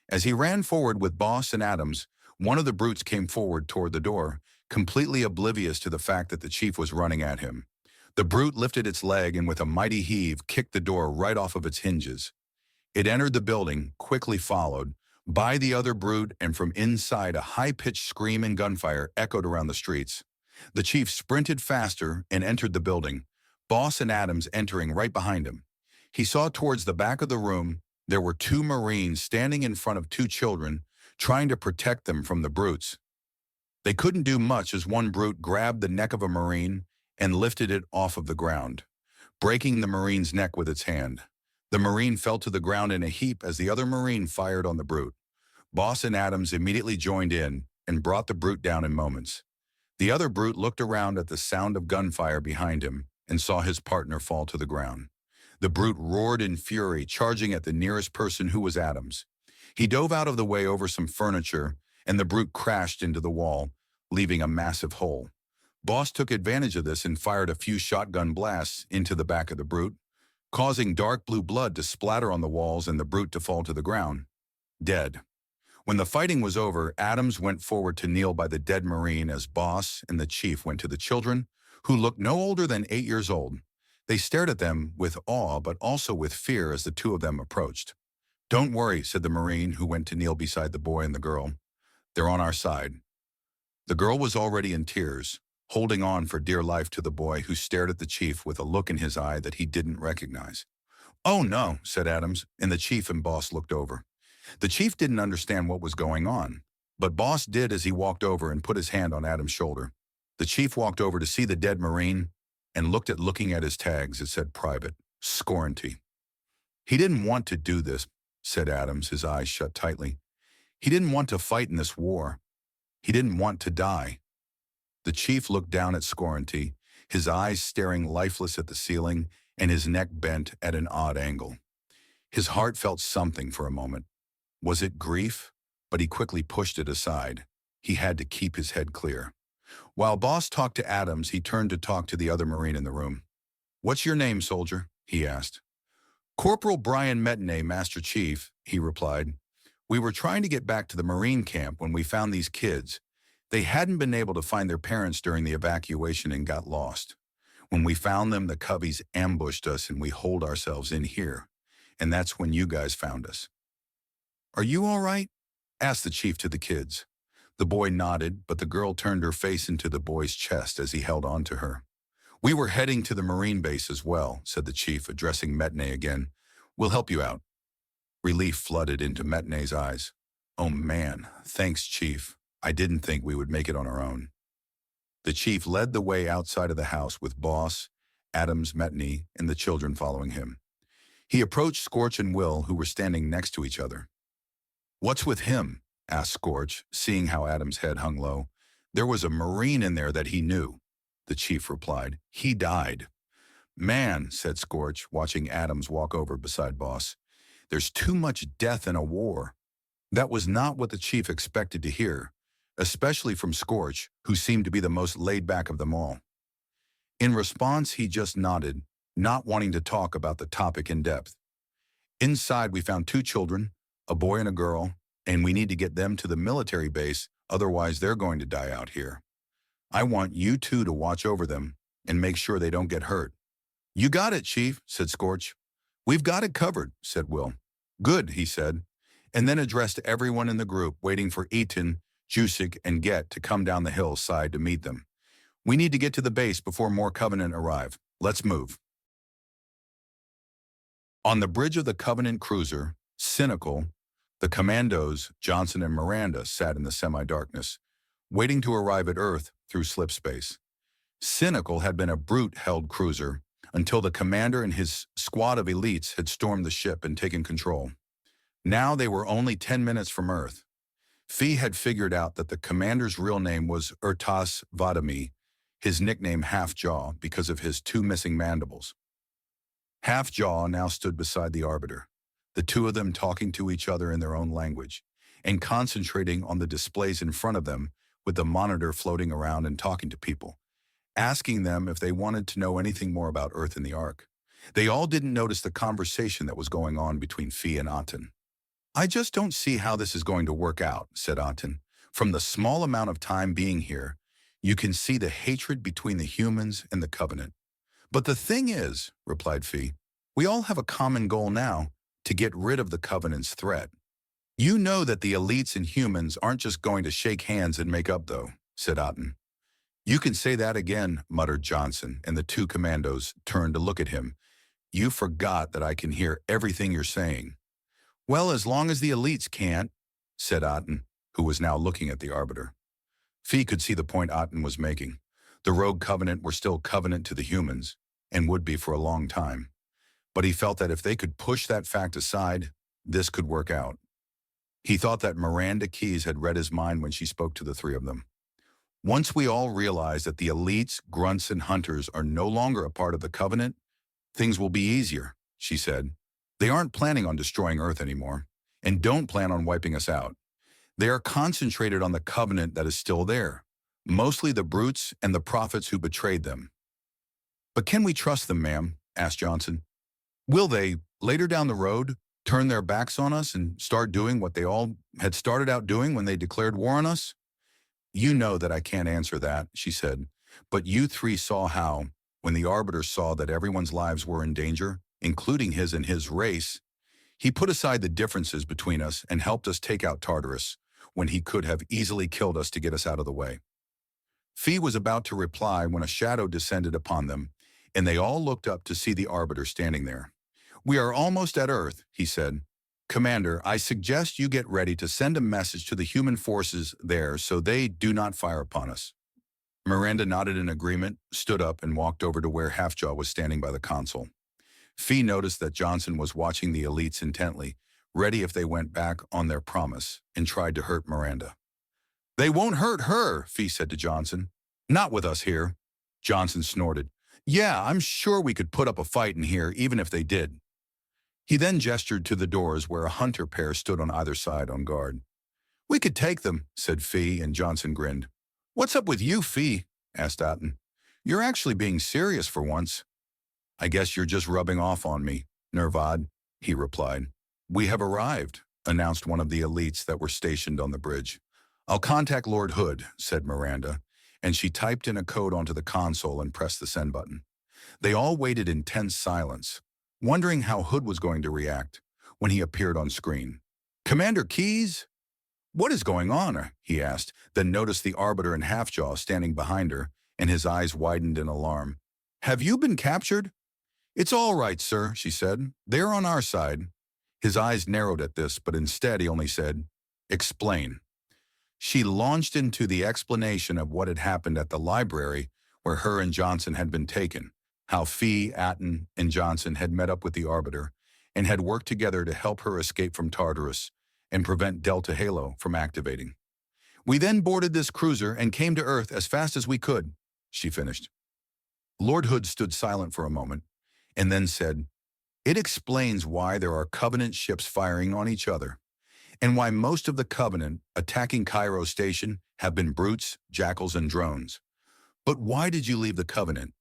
As he ran forward with Boss and Adams, one of the brutes came forward toward the door, completely oblivious to the fact that the chief was running at him. The brute lifted its leg and with a mighty heave kicked the door right off of its hinges. It entered the building, quickly followed by the other brute, and from inside a high-pitched scream and gunfire echoed around the streets. The chief sprinted faster and entered the building, Boss and Adams entering right behind him. He saw towards the back of the room there were 2 Marines standing in front of 2 children, trying to protect them from the brutes. They couldn't do much as one brute grabbed the neck of a Marine and lifted it off of the ground, breaking the Marine's neck with its hand. The Marine fell to the ground in a heap as the other Marine fired on the brute. Boss and Adams immediately joined in and brought the brute down in moments. The other brute looked around at the sound of gunfire behind him and saw his partner fall to the ground. The brute roared in fury, charging at the nearest person, who was Adams. He dove out of the way over some furniture, and the brute crashed into the wall, leaving a massive hole. Boss took advantage of this and fired a few shotgun blasts into the back of the brute, causing dark blue blood to splatter on the walls and the brute to fall to the ground, dead. When the fighting was over, Adams went forward to kneel by the dead Marine as Boss and the Chief went to the children, who looked no older than 8 years old. They stared at them with awe but also with fear as the two of them approached. "Don't worry," said the Marine, who went to kneel beside the boy and the girl. "They're on our side." The girl was already in tears, holding on for dear life to the boy, who stared at the Chief with a look in his eye that he didn't recognize. "Oh no," said Adams, and the Chief and Boss looked over. The Chief didn't understand what was going on, but Boss did as he walked over and put his hand on Adams' shoulder. The Chief walked over to see the dead Marine and looking at his tags. It said Private Scorenty. "He didn't want to do this," said Adams, his eyes shut tightly. "He didn't want to fight in this war. He didn't want to die." The Chief looked down at Scorenty, his eyes staring lifeless at the ceiling and his neck bent at an odd angle. His heart felt something for a moment. Was it grief? But he quickly pushed it aside. He had to keep his head clear. While Boss talked to Adams, he turned to talk to the other Marine in the room. "What's your name, soldier?" he asked. "Corporal Brian Metney, Master Chief," he replied. "We were trying to get back to the Marine camp when we found these kids. They hadn't been able to find their parents during the evacuation and got lost. When we found them, the Cubbies ambushed us and we holed ourselves in here. And that's when you guys found us." "Are you all right?" asked the Chief to the kids. The boy nodded, but the girl turned her face into the boy's chest as he held on to her. "We were heading to the Marine base as well," said the Chief, addressing Metney again. "We'll help you out." Relief flooded into Metney's eyes. "Oh man, thanks, Chief. I didn't think we would make it on our own." The Chief led the way outside of the house with Boss, Adams, Metney, and the children following him. He approached Scorch and Will, who were standing next to each other. "What's with him?" asked Scorch, seeing how Adams' head hung low. "There was a Marine in there that he knew," the Chief replied. "He died." "Man," said Scorch, watching Adams walk over beside Boss. "There's too much death in a war." That was not what the Chief expected to hear, especially from Scorch, who seemed to be the most laid back of them all. In response, he just nodded, not wanting to talk about the topic in depth. "Inside, we found 2 children, a boy and a girl, and we need to get them to the military base, otherwise they're going to die out here. I want you 2 to watch over them and make sure they don't get hurt." "You got it, Chief," said Scorch. "We've got it covered," said Will. "Good," he said, and then addressed everyone in the group, waiting for Eaton, Jusik, and Get to come down the hillside to meet them. "We need to get to the base before more Covenant arrive. Let's move." On the bridge of the Covenant cruiser, Cynical, the commandos, Johnson and Miranda, sat in the semi-darkness, waiting to arrive at Earth through slip space. Cynical had been a brute-held cruiser until the commander and his squad of elites had stormed the ship and taken control. Now they were only 10 minutes from Earth. Fee had figured out that the commander's real name was Urtas Vadami, his nickname Half-Jaw because of his 2 missing mandibles. Half-Jaw now stood beside the Arbiter, the 2 of them talking to each other in their own language, and concentrating on the displays in front of them with the monitor floating around and talking to people, asking them if they wanted to know anything more about Earth and the Ark. They all didn't notice the conversation that was going on between Fee and Aten. "I just don't see how this is going to work out," said Aten. "From the small amount of time being here, you can see the hatred between the humans and the Covenant." "But the thing is," replied Fee, "we all have a common goal now, to get rid of the Covenant's threat." "You know that the elites and humans aren't just going to shake hands and make up, though," said Aten. "You can say that again," muttered Johnson, and the 2 commandos turned to look at him. "You forgot that I can hear everything you're saying." "Well, as long as the elites can't," said Aten, who was now looking at the Arbiter. Fee could see the point Aten was making. The Rogue Covenant were still Covenant to the humans, and would be for a long time. But he felt that if they could push that fact aside, this could work out. He thought that Miranda Keyes had read his mind when she spoke to the 3 of them. "Once we all realize that the elites, grunts, and hunters are no longer a part of the Covenant, things will be easier," she said. They aren't planning on destroying Earth anymore, and don't plan on wiping us out. They are concentrated on the covenant that is still there, mostly the brutes and the prophets who betrayed them. But can we trust them, ma'am? Asked Johnson. Will they, later down the road, turn their backs on us and start doing what they all had started out doing when they declared war on us? You know that I can't answer that, she said, but you three saw how, when the Arbiter saw that everyone's lives were in danger, including his and his race, he put aside the differences between us and helped us take out Tartarus, when he could have easily killed us to get us out of the way. Fee was about to reply when a shadow descended upon them, and they all looked up to see the Arbiter standing there. We are almost at Earth, he said. Commander, I suggest you get ready to send a message to the human forces there so they do not fire upon us. Miranda nodded in agreement, stood up, and walked over to where Halfjaw was standing by the console. Fee noticed that Johnson was watching the elites intently, ready if they went back on their promise, and tried to hurt Miranda. They won't hurt her, Fee said to Johnson. Not with us here. Johnson snorted. Yeah, I'm sure we could put up a fight in here even if they did. He then gestured to the doors where a hunter pair stood on either side on guard. We could take them, said Fee, and Johnson grinned. What's up with you, Fee? Asked Otten. You're actually being serious for once. I guess you're just rubbing off on me, Nervad, he replied. We have arrived, announced one of the elites that were stationed on the bridge. I'll contact Lord Hood, said Miranda, and she typed in a code onto the console and pressed the send button. They all waited in tense silence, wondering how Hood was going to react when he appeared on screen. Commander Keyes? What is going on? He asked, then noticed the Arbiter and Halfjaw standing behind her, and his eyes widened in alarm. Have you been captured? It's all right, sir, she said. They're on our side. His eyes narrowed at this, but instead he only said, Explain. She launched into the explanation of what had happened at the library where her and Johnson had been taken, how Fee, Atten, and Johnson had met up with the Arbiter and had worked together to help her escape from Tartarus and prevent Delta Halo from activating. We then boarded this cruiser and came to Earth as fast as we could, she finished. Lord Hood stood silent for a moment and then said, It explains why there are Covenant ships firing on each other, and why most of the Covenant attacking Cairo Station have been brutes, jackals, and drones. But why did you leave the Covenant?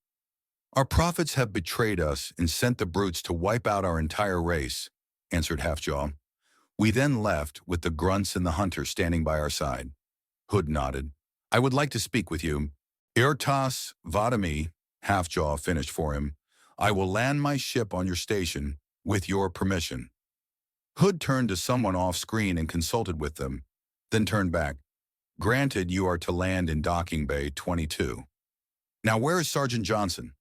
Our prophets have betrayed us and sent the brutes to wipe out our entire race, answered Halfjaw. We then left with the grunts and the hunter standing by our side. Hood nodded. I would like to speak with you. Irtas Vadami, Halfjaw finished for him. I will land my ship on your station with your permission. Hood turned to someone off-screen and consulted with them, then turned back. Granted, you are to land in Docking Bay 22. Now where is Sergeant Johnson?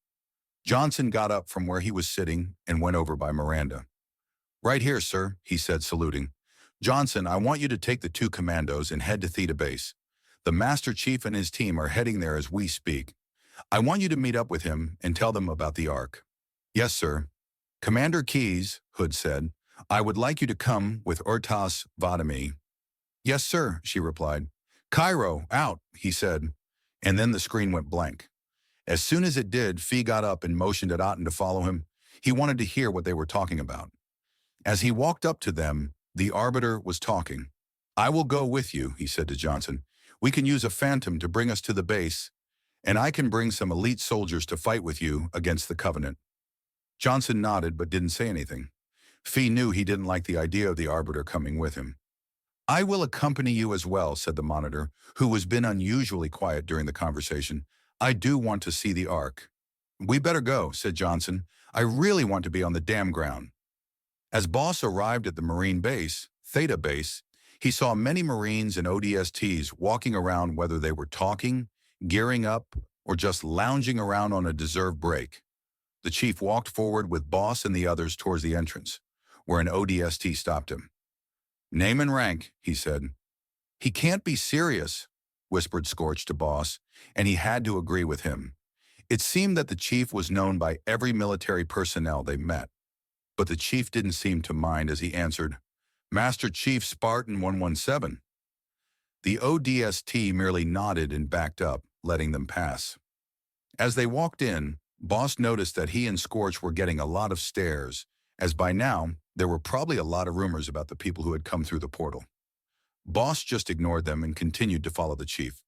Johnson got up from where he was sitting and went over by Miranda. Right here, sir, he said, saluting. Johnson, I want you to take the 2 commandos and head to Theta Base. The Master Chief and his team are heading there as we speak. I want you to meet up with him and tell them about the Ark. Yes, sir. Commander Keyes, Hood said, I would like you to come with Irtas Vadami. Yes, sir, she replied. Cairo, out, he said, and then the screen went blank. As soon as it did, Fee got up and motioned at Otten to follow him. He wanted to hear what they were talking about. As he walked up to them, the Arbiter was talking. I will go with you, he said to Johnson. We can use a phantom to bring us to the base, and I can bring some elite soldiers to fight with you against the Covenant. Johnson nodded but didn't say anything. Fee knew he didn't like the idea of the Arbiter coming with him. I will accompany you as well, said the Monitor, who was been unusually quiet during the conversation. I do want to see the Ark. We better go, said Johnson. I really want to be on the damn ground. As Boss arrived at the Marine base, Theta Base, he saw many Marines and ODSTs walking around, whether they were talking, gearing up, or just lounging around on a deserved break. The chief walked forward with Boss and the others towards the entrance, where an ODST stopped him. Name and rank, he said. He can't be serious, whispered Scorch to Boss, and he had to agree with him. It seemed that the chief was known by every military personnel they met, but the chief didn't seem to mind as he answered, Master Chief Spartan 117. The ODST merely nodded and backed up, letting them pass. As they walked in, Boss noticed that he and Scorch were getting a lot of stares as by now, there were probably a lot of rumors about the people who had come through the portal. Boss just ignored them and continued to follow the chief.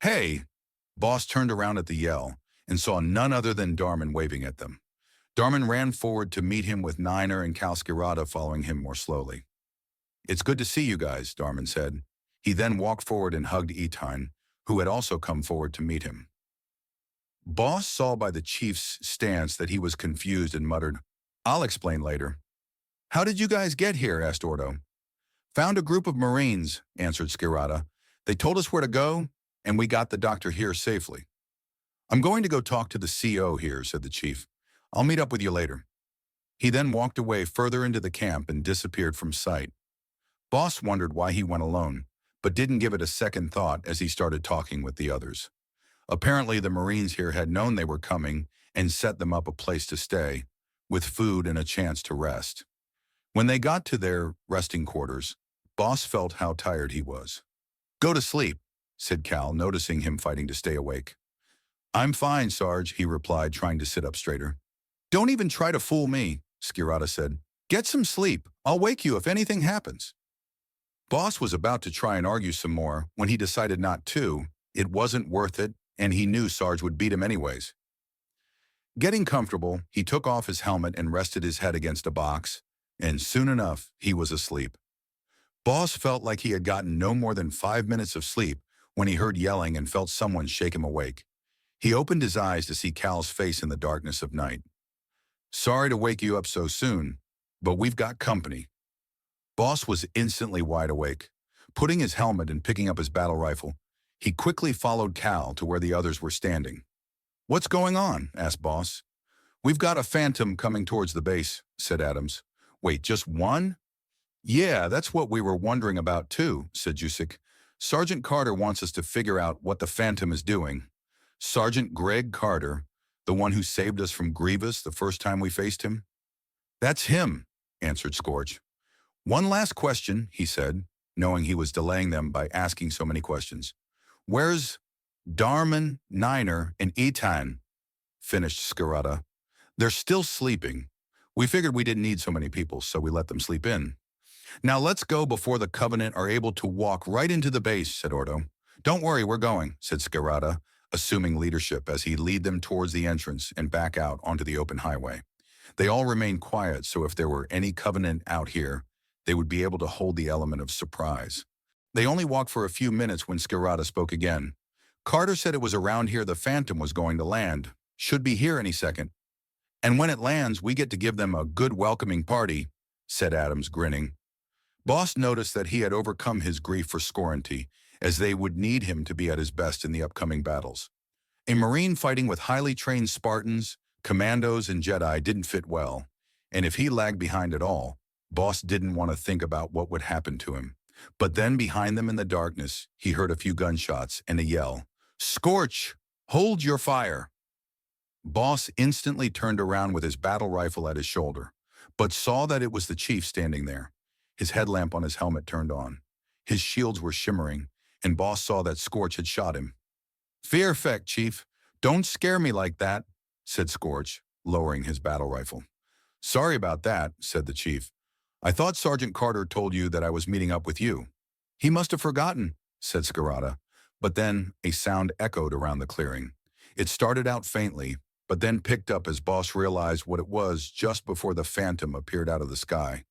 "Hey!" Boss turned around at the yell and saw none other than Darmin waving at them. Darmin ran forward to meet him with Niner and Kalskirata following him more slowly. "It's good to see you guys," Darmin said. He then walked forward and hugged Etine, who had also come forward to meet him. Boss saw by the chief's stance that he was confused and muttered, "I'll explain later." "How did you guys get here?" asked Ordo. "Found a group of Marines," answered Skirata. "They told us where to go, and we got the doctor here safely." "I'm going to go talk to the CO here," said the chief. "I'll meet up with you later." He then walked away further into the camp and disappeared from sight. Boss wondered why he went alone, but didn't give it a second thought as he started talking with the others. Apparently, the Marines here had known they were coming and set them up a place to stay, with food and a chance to rest. When they got to their resting quarters, Boss felt how tired he was. "Go to sleep," said Cal, noticing him fighting to stay awake. "I'm fine, Sarge," he replied, trying to sit up straighter. "Don't even try to fool me," Skirata said. "Get some sleep. I'll wake you if anything happens." Boss was about to try and argue some more when he decided not to. It wasn't worth it, and he knew Sarge would beat him anyways. Getting comfortable, he took off his helmet and rested his head against a box, and soon enough, he was asleep. Boss felt like he had gotten no more than 5 minutes of sleep when he heard yelling and felt someone shake him awake. He opened his eyes to see Cal's face in the darkness of night. "Sorry to wake you up so soon, but we've got company." Boss was instantly wide awake. Putting his helmet and picking up his battle rifle, he quickly followed Cal to where the others were standing. "What's going on?" asked Boss. "We've got a phantom coming towards the base," said Adams. "Wait, just one?" "Yeah, that's what we were wondering about too," said Jusik. "Sergeant Carter wants us to figure out what the phantom is doing." "Sergeant Greg Carter, the one who saved us from Grievous the first time we faced him?" "That's him," answered Scorch. "One last question," he said, knowing he was delaying them by asking so many questions. "Where's Darmin, Niner, and Etine?" finished Skirata. "They're still sleeping. We figured we didn't need so many people, so we let them sleep in." "Now let's go before the Covenant are able to walk right into the base," said Ordo. "Don't worry, we're going," said Skirata, assuming leadership as he led them towards the entrance and back out onto the open highway. They all remained quiet, so if there were any Covenant out here, they would be able to hold the element of surprise. They only walked for a few minutes when Skirata spoke again. "Carter said it was around here the Phantom was going to land. Should be here any second. And when it lands, we get to give them a good welcoming party," said Adams, grinning. Boss noticed that he had overcome his grief for Scoranty, as they would need him to be at his best in the upcoming battles. A Marine fighting with highly trained Spartans, Commandos, and Jedi didn't fit well, and if he lagged behind at all, Boss didn't want to think about what would happen to him. But then behind them in the darkness, he heard a few gunshots and a yell. "Scorch! Hold your fire!" Boss instantly turned around with his battle rifle at his shoulder, but saw that it was the chief standing there. His headlamp on his helmet turned on. His shields were shimmering, and Boss saw that Scorch had shot him. "Fear effect, Chief. Don't scare me like that," said Scorch, lowering his battle rifle. "Sorry about that," said the chief. "I thought Sergeant Carter told you that I was meeting up with you." "He must have forgotten," said Skirata, but then a sound echoed around the clearing. It started out faintly, but then picked up as Boss realized what it was just before the Phantom appeared out of the sky,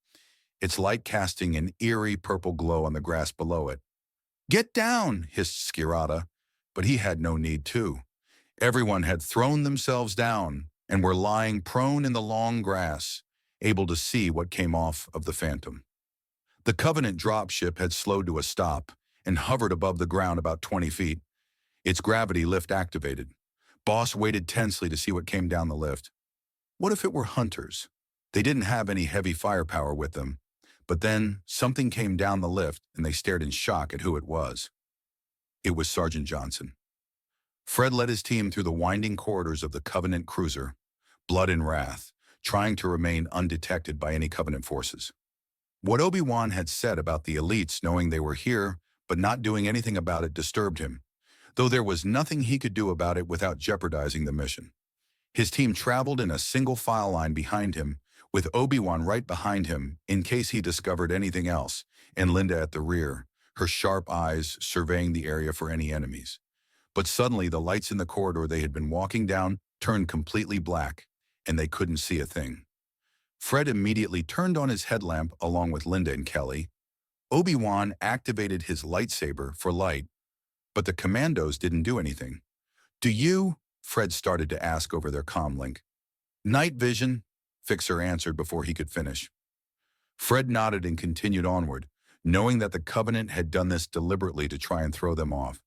its light casting an eerie purple glow on the grass below it. "Get down!" hissed Skirata, but he had no need to. Everyone had thrown themselves down and were lying prone in the long grass, able to see what came off of the Phantom. The Covenant dropship had slowed to a stop and hovered above the ground about 20 feet, its gravity lift activated. Boss waited tensely to see what came down the lift. What if it were hunters? They didn't have any heavy firepower with them, but then something came down the lift and they stared in shock at who it was. It was Sergeant Johnson. Fred led his team through the winding corridors of the Covenant cruiser, blood and wrath, trying to remain undetected by any Covenant forces. What Obi-Wan had said about the elites knowing they were here but not doing anything about it disturbed him, though there was nothing he could do about it without jeopardizing the mission. His team traveled in a single file line behind him, with Obi-Wan right behind him in case he discovered anything else, and Linda at the rear, her sharp eyes surveying the area for any enemies. But suddenly the lights in the corridor they had been walking down turned completely black, and they couldn't see a thing. Fred immediately turned on his headlamp along with Linda and Kelly. Obi-Wan activated his lightsaber for light, but the commandos didn't do anything. "Do you?" Fred started to ask over their comm link. "Night vision," Fixer answered before he could finish. Fred nodded and continued onward, knowing that the Covenant had done this deliberately to try and throw them off.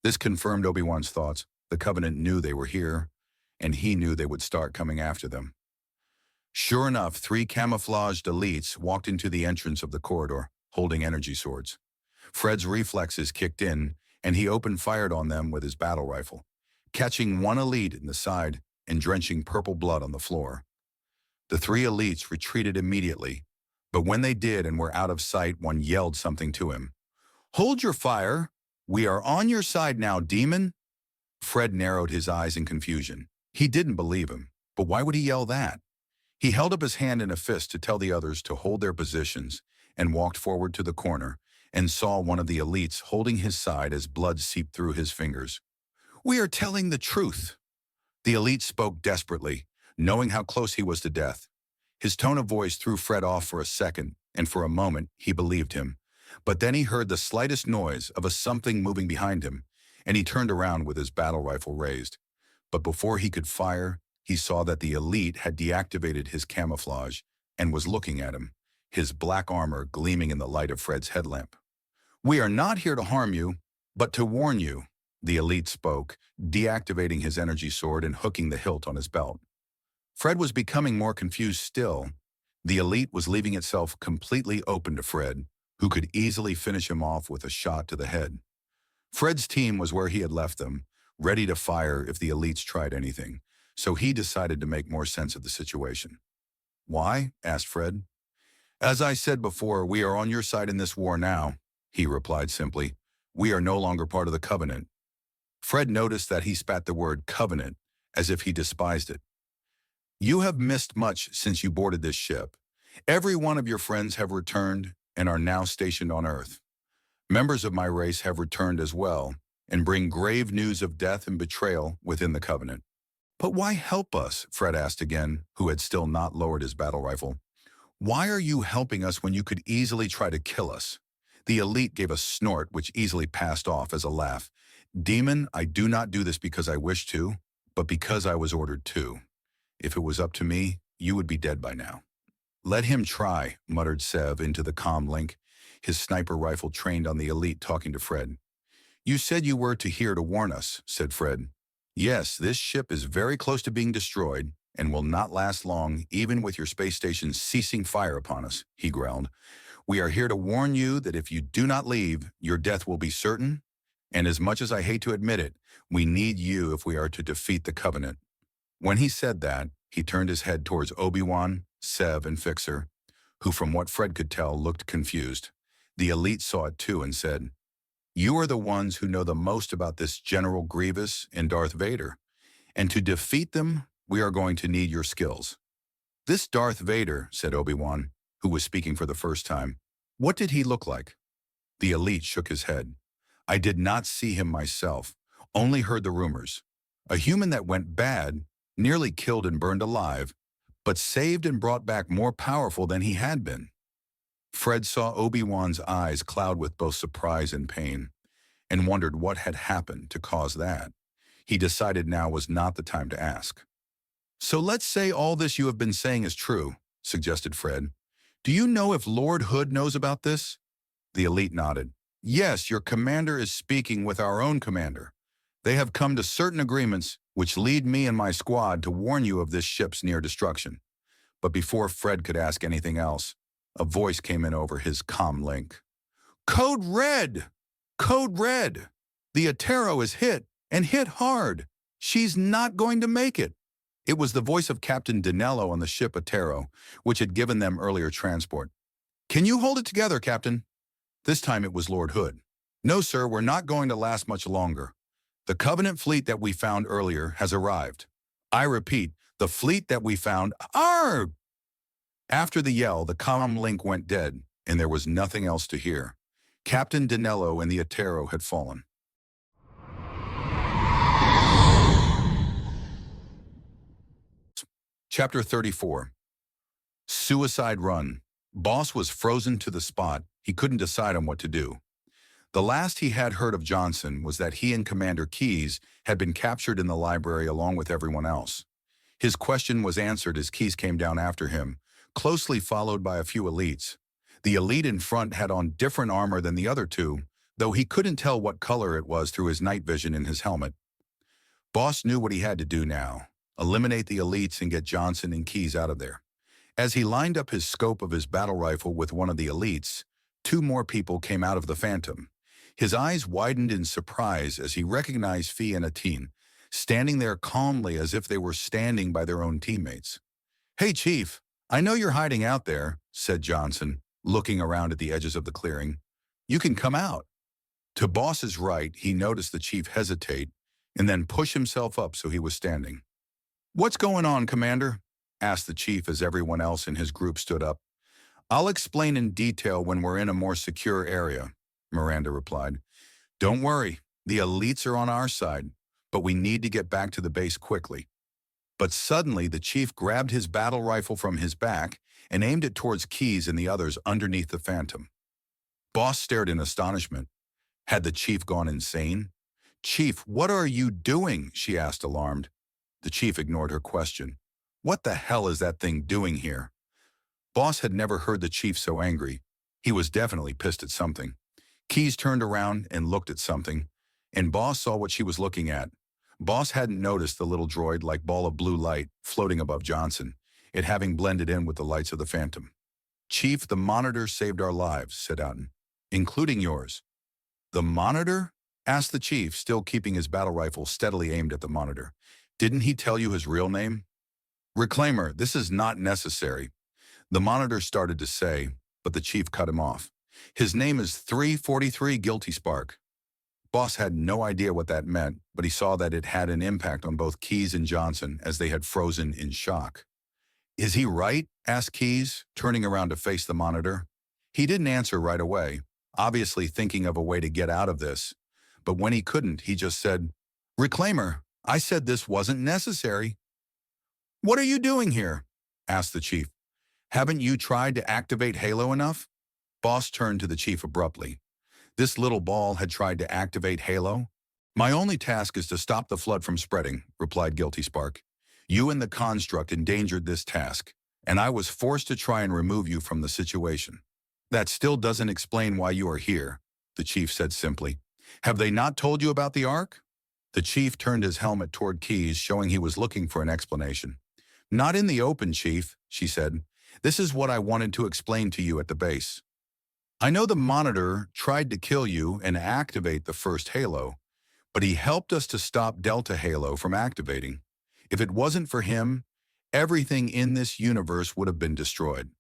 This confirmed Obi-Wan's thoughts. The Covenant knew they were here, and he knew they would start coming after them. Sure enough, 3 camouflaged elites walked into the entrance of the corridor, holding energy swords. Fred's reflexes kicked in, and he opened fire on them with his battle rifle, catching one elite in the side and drenching purple blood on the floor. The 3 elites retreated immediately, but when they did and were out of sight, one yelled something to him. "Hold your fire! We are on your side now, demon!" Fred narrowed his eyes in confusion. He didn't believe him, but why would he yell that? He held up his hand in a fist to tell the others to hold their positions and walked forward to the corner and saw one of the elites holding his side as blood seeped through his fingers. "We are telling the truth." The elite spoke desperately, knowing how close he was to death. His tone of voice threw Fred off for a second, and for a moment he believed him. But then he heard the slightest noise of a something moving behind him, and he turned around with his battle rifle raised. But before he could fire, he saw that the elite had deactivated his camouflage and was looking at him, his black armor gleaming in the light of Fred's headlamp. "We are not here to harm you, but to warn you," the elite spoke, deactivating his energy sword and hooking the hilt on his belt. Fred was becoming more confused still. The elite was leaving itself completely open to Fred, who could easily finish him off with a shot to the head. Fred's team was where he had left them, ready to fire if the elites tried anything, so he decided to make more sense of the situation. "Why?" asked Fred. "As I said before, we are on your side in this war now," he replied simply. "We are no longer part of the Covenant." Fred noticed that he spat the word Covenant as if he despised it. "You have missed much since you boarded this ship. Every one of your friends have returned and are now stationed on Earth. Members of my race have returned as well and bring grave news of death and betrayal within the Covenant." "But why help us?" Fred asked again, who had still not lowered his battle rifle. "Why are you helping us when you could easily try to kill us?" The elite gave a snort which easily passed off as a laugh. "Demon, I do not do this because I wish to, but because I was ordered to. If it was up to me, you would be dead by now." "Let him try," muttered Sev into the comm link, his sniper rifle trained on the elite talking to Fred. "You said you were here to warn us," said Fred. "Yes, this ship is very close to being destroyed and will not last long even with your space station ceasing fire upon us," he growled. "We are here to warn you that if you do not leave, your death will be certain, and as much as I hate to admit it, we need you if we are to defeat the Covenant." When he said that, he turned his head towards Obi-Wan, Sev, and Fixer, who from what Fred could tell looked confused. The elite saw it too and said, "You are the ones who know the most about this General Grievous and Darth Vader, and to defeat them, we are going to need your skills." "This Darth Vader," said Obi-Wan, who was speaking for the first time, "what did he look like?" The elite shook his head. "I did not see him myself, only heard the rumors. A human that went bad, nearly killed and burned alive, but saved and brought back more powerful than he had been." Fred saw Obi-Wan's eyes cloud with both surprise and pain, and wondered what had happened to cause that. He decided now was not the time to ask. "So let's say all this you have been saying is true," suggested Fred. "Do you know if Lord Hood knows about this?" The elite nodded. "Yes, your commander is speaking with our own commander. They have come to certain agreements which lead me and my squad to warn you of this ship's near destruction." But before Fred could ask anything else, a voice came in over his comm link. "Code Red! Code Red! The Atero is hit, and hit hard. She's not going to make it." It was the voice of Captain Dinello on the ship Atero, which had given them earlier transport. "Can you hold it together, Captain?" This time it was Lord Hood. "No, sir, we're not going to last much longer. The Covenant fleet that we found earlier has arrived. I repeat, the fleet that we found—" "Arr!" After the yell, the comm link went dead, and there was nothing else to hear. Captain Danilo and the Otero had fallen. Chapter 34. Suicide Run. Boss was frozen to the spot. He couldn't decide on what to do. The last he had heard of Johnson was that he and Commander Keyes had been captured in the library along with everyone else. His question was answered as Keyes came down after him, closely followed by a few elites. The elite in front had on different armor than the other two, though he couldn't tell what color it was through his night vision in his helmet. Boss knew what he had to do now: eliminate the elites and get Johnson and Keyes out of there. As he lined up his scope of his battle rifle with one of the elites, two more people came out of the Phantom. His eyes widened in surprise as he recognized Fee and Atine, standing there calmly as if they were standing by their own teammates. "Hey, Chief, I know you're hiding out there," said Johnson, looking around at the edges of the clearing. "You can come out." To Boss's right, he noticed the Chief hesitate and then push himself up so he was standing. "What's going on, Commander?" asked the Chief as everyone else in his group stood up. "I'll explain in detail when we're in a more secure area," Miranda replied. "Don't worry, the elites are on our side, but we need to get back to the base quickly." But suddenly the Chief grabbed his battle rifle from his back and aimed it towards Keyes and the others underneath the Phantom. Boss stared in astonishment. Had the Chief gone insane? "Chief, what are you doing?" she asked, alarmed. The Chief ignored her question. "What the hell is that thing doing here?" Boss had never heard the Chief so angry. He was definitely pissed at something. Keyes turned around and looked at something, and Boss saw what she was looking at. Boss hadn't noticed the little droid-like ball of blue light floating above Johnson, it having blended in with the lights of the Phantom. "Chief, the monitor saved our lives," said Outen, "including yours." "The monitor?" asked the Chief, still keeping his battle rifle steadily aimed at the monitor. "Didn't he tell you his real name?" "Reclaimer, this is not necessary," the monitor started to say, but the Chief cut him off. "His name is 343 Guilty Spark." Boss had no idea what that meant, but he saw that it had an impact on both Keyes and Johnson as they had frozen in shock. "Is he right?" asked Keyes, turning around to face the monitor. He didn't answer right away, obviously thinking of a way to get out of this. But when he couldn't, he just said, "Reclaimer, I said this wasn't necessary." "What are you doing here?" asked the Chief. "Haven't you tried to activate Halo enough?" Boss turned to the Chief abruptly. This little ball had tried to activate Halo? "My only task is to stop the flood from spreading," replied Guilty Spark. "You and the construct endangered this task, and I was forced to try and remove you from the situation." "That still doesn't explain why you are here," the Chief said simply. "Have they not told you about the Ark?" The Chief turned his helmet toward Keyes, showing he was looking for an explanation. "Not in the open, Chief," she said. "This is what I wanted to explain to you at the base. I know the monitor tried to kill you and activate the first Halo, but he helped us to stop Delta Halo from activating. If it wasn't for him, everything in this universe would have been destroyed."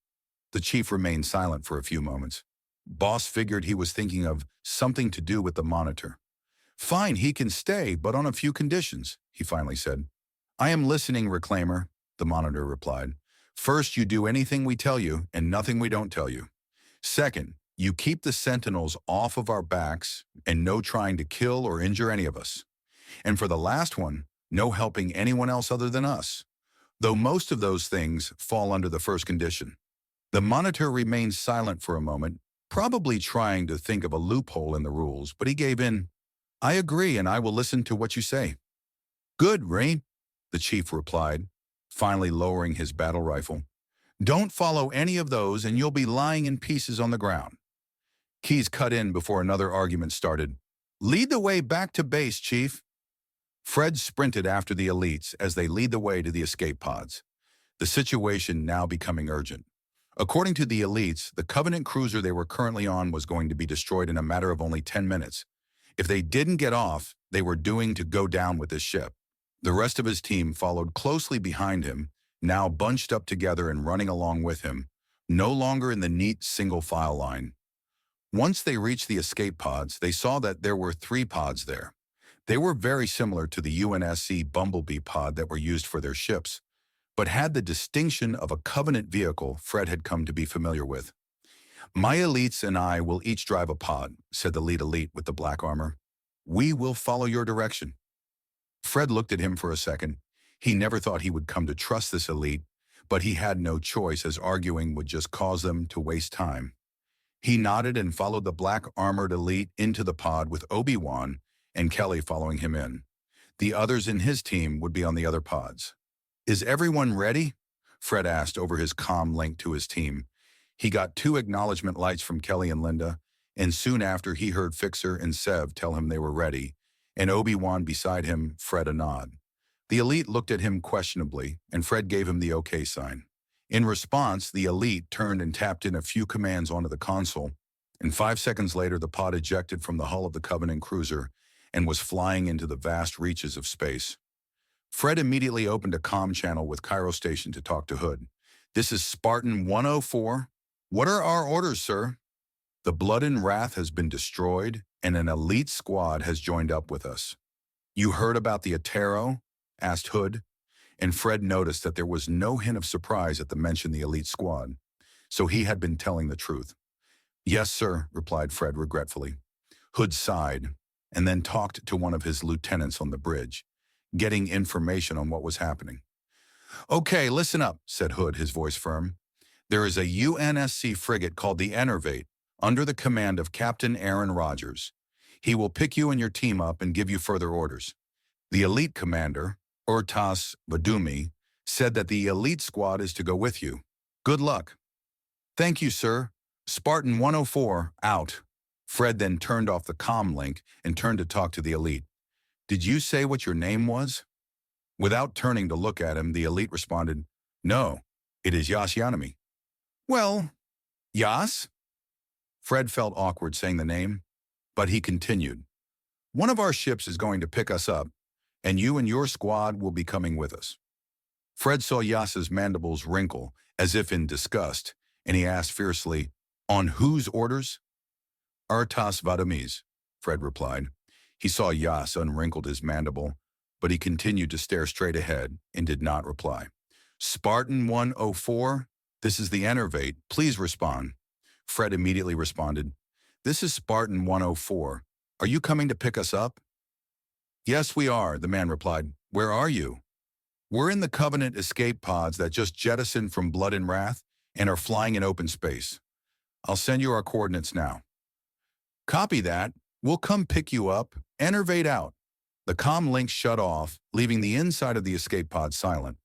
The Chief remained silent for a few moments. Boss figured he was thinking of something to do with the monitor. "Fine, he can stay, but on a few conditions," he finally said. "I am listening, Reclaimer," the monitor replied. "First, you do anything we tell you and nothing we don't tell you. Second, you keep the Sentinels off of our backs and no trying to kill or injure any of us. And for the last one, no helping anyone else other than us, though most of those things fall under the first condition." The monitor remained silent for a moment, probably trying to think of a loophole in the rules, but he gave in. "I agree, and I will listen to what you say." "Good, Ray," the Chief replied, finally lowering his battle rifle. "Don't follow any of those and you'll be lying in pieces on the ground." Keyes cut in before another argument started. "Lead the way back to base, Chief." Fred sprinted after the elites as they lead the way to the escape pods, the situation now becoming urgent. According to the elites, the Covenant cruiser they were currently on was going to be destroyed in a matter of only 10 minutes. If they didn't get off, they were doomed to go down with this ship. The rest of his team followed closely behind him, now bunched up together and running along with him, no longer in the neat single file line. Once they reached the escape pods, they saw that there were 3 pods there. They were very similar to the UNSC Bumblebee pod that were used for their ships, but had the distinction of a Covenant vehicle Fred had come to be familiar with. "My elites and I will each drive a pod," said the lead elite with the black armor. "We will follow your direction." Fred looked at him for a second. He never thought he would come to trust this elite, but he had no choice as arguing would just cause them to waste time. He nodded and followed the black-armored elite into the pod with Obi-Wan and Kelly following him in. The others in his team would be on the other pods. "Is everyone ready?" Fred asked over his comm link to his team. He got 2 acknowledgement lights from Kelly and Linda, and soon after he heard Fixer and Sev tell him they were ready, and Obi-Wan beside him, Fred a nod. The elite looked at him questionably, and Fred gave him the OK sign. In response, the elite turned and tapped in a few commands onto the console, and 5 seconds later the pod ejected from the hull of the Covenant cruiser and was flying into the vast reaches of space. Fred immediately opened a comm channel with Cairo Station to talk to Hood. "This is Spartan 104. What are our orders, sir?" "The Blood and Wrath has been destroyed, and an elite squad has joined up with us." "You heard about the Atero?" asked Hood, and Fred noticed that there was no hint of surprise at the mention of the elite squad, so he had been telling the truth. "Yes, sir," replied Fred regretfully. Hood sighed, and then talked to one of his lieutenants on the bridge, getting information on what was happening. "Okay, listen up," said Hood, his voice firm. "There is a UNSC frigate called the Enervate, under the command of Captain Aaron Rodgers. He will pick you and your team up and give you further orders. The elite commander, Urtas Vadumi, said that the elite squad is to go with you. Good luck." "Thank you, sir. Spartan 104, out." Fred then turned off the comm link and turned to talk to the elite. "Did you say what your name was?" Without turning to look at him, the elite responded, "No, it is Yas Yanami." "Well, Yas?" Fred felt awkward saying the name, but he continued, "One of our ships is going to pick us up, and you and your squad will be coming with us." Fred saw Yas's mandibles wrinkle, as if in disgust, and he asked fiercely, "On whose orders?" "Urtas Vadumi's," Fred replied. He saw Yas unwrinkled his mandible, but he continued to stare straight ahead and did not reply. "Spartan 104, this is the Enervate. Please respond." Fred immediately responded, "This is Spartan 104. Are you coming to pick us up?" "Yes, we are," the man replied. "Where are you?" "We're in the Covenant escape pods that just jettisoned from Blood and Wrath and are flying in open space. I'll send you our coordinates now." "Copy that. We'll come pick you up. Enervate out." The comm link shut off, leaving the inside of the escape pod silent.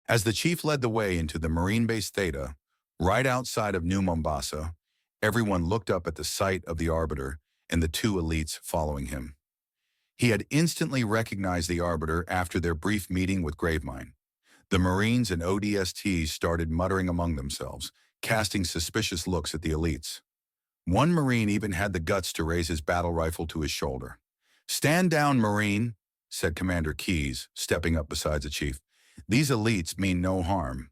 As the chief led the way into the Marine base Theta, right outside of New Mombasa, everyone looked up at the sight of the Arbiter and the 2 elites following him. He had instantly recognized the Arbiter after their brief meeting with Gravemind. The Marines and ODSTs started muttering among themselves, casting suspicious looks at the elites. One Marine even had the guts to raise his battle rifle to his shoulder. "Stand down, Marine," said Commander Keyes, stepping up beside the chief. "These elites mean no harm."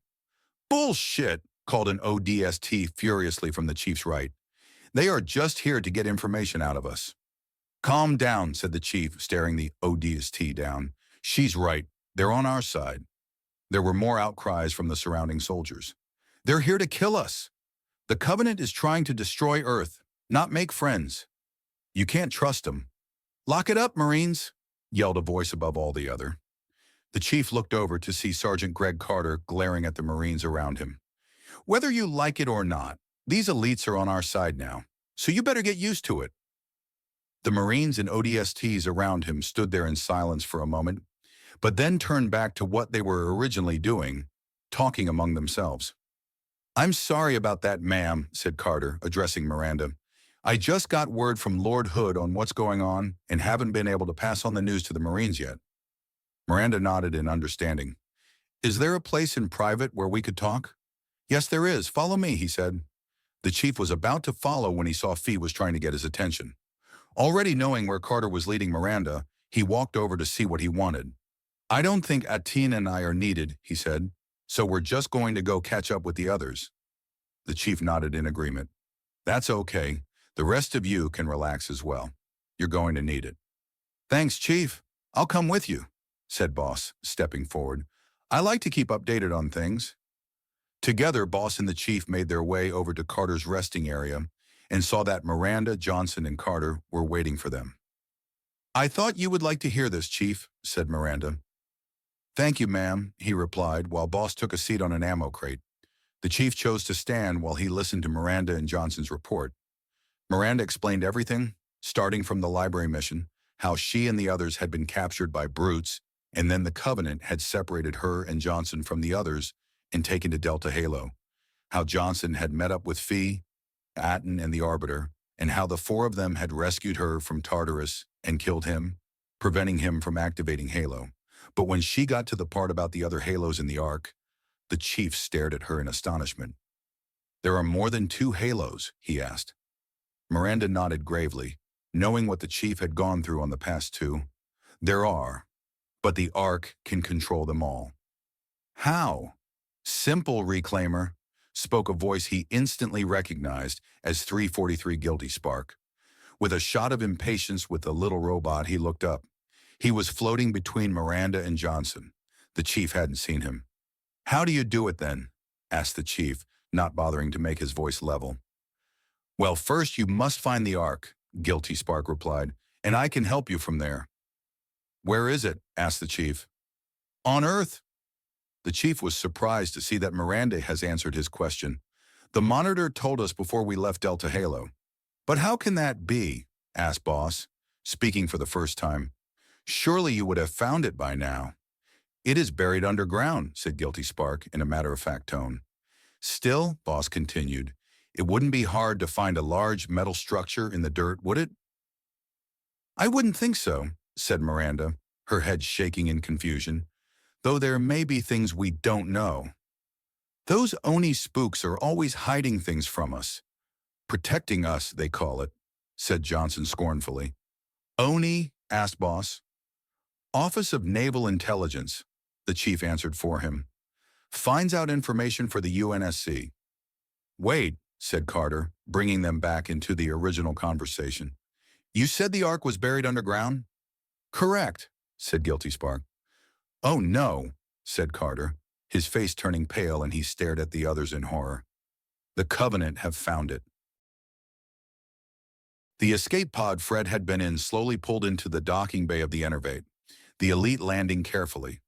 "Bullshit," called an ODST furiously from the chief's right. "They are just here to get information out of us." "Calm down," said the chief, staring the ODST down. "She's right. They're on our side." There were more outcries from the surrounding soldiers. "They're here to kill us. The Covenant is trying to destroy Earth, not make friends. You can't trust them." "Lock it up, Marines," yelled a voice above all the other. The chief looked over to see Sergeant Greg Carter glaring at the Marines around him. "Whether you like it or not, these elites are on our side now, so you better get used to it." The Marines and ODSTs around him stood there in silence for a moment, but then turned back to what they were originally doing, talking among themselves. "I'm sorry about that, ma'am," said Carter, addressing Miranda. "I just got word from Lord Hood on what's going on and haven't been able to pass on the news to the Marines yet." Miranda nodded in understanding. "Is there a place in private where we could talk?" "Yes, there is. Follow me," he said. The chief was about to follow when he saw Fee was trying to get his attention. Already knowing where Carter was leading Miranda, he walked over to see what he wanted. "I don't think Atin and I are needed," he said, "so we're just going to go catch up with the others." The chief nodded in agreement. "That's okay. The rest of you can relax as well. You're going to need it." "Thanks, Chief. I'll come with you," said Boss, stepping forward. "I like to keep updated on things." Together, Boss and the Chief made their way over to Carter's resting area and saw that Miranda, Johnson, and Carter were waiting for them. "I thought you would like to hear this, Chief," said Miranda. "Thank you, ma'am," he replied, while Boss took a seat on an ammo crate. The Chief chose to stand while he listened to Miranda and Johnson's report. Miranda explained everything, starting from the library mission, how she and the others had been captured by brutes, and then the Covenant had separated her and Johnson from the others and taken to Delta Halo, how Johnson had met up with Fee, Atten, and the Arbiter, and how the four of them had rescued her from Tartarus and killed him, preventing him from activating Halo. But when she got to the part about the other Halos in the Ark, the Chief stared at her in astonishment. "There are more than 2 Halos?" he asked. Miranda nodded gravely, knowing what the Chief had gone through on the past 2. "There are, but the Ark can control them all." "How?" "Simple, Reclaimer," spoke a voice he instantly recognized as 343 Guilty Spark. With a shot of impatience with the little robot, he looked up. He was floating between Miranda and Johnson. The Chief hadn't seen him. "How do you do it then?" asked the Chief, not bothering to make his voice level. "Well, first you must find the Ark," Guilty Spark replied, "and I can help you from there." "Where is it?" asked the Chief. "On Earth." The Chief was surprised to see that Miranda has answered his question. "The monitor told us before we left Delta Halo." "But how can that be?" asked Boss, speaking for the first time. "Surely you would have found it by now." "It is buried underground," said Guilty Spark in a matter-of-fact tone. "Still," Boss continued, "it wouldn't be hard to find a large metal structure in the dirt, would it?" "I wouldn't think so," said Miranda, her head shaking in confusion, "though there may be things we don't know. Those Oni spooks are always hiding things from us. Protecting us, they call it," said Johnson scornfully. "Oni?" asked Boss. "Office of Naval Intelligence," the Chief answered for him. "Finds out information for the UNSC. "Wait," said Carter, bringing them back into the original conversation. "You said the Ark was buried underground?" "Correct," said Guilty Spark. "Oh no," said Carter, his face turning pale, and he stared at the others in horror. "The Covenant have found it." The escape pod Fred had been in slowly pulled into the docking bay of the Enervate, the elite landing carefully.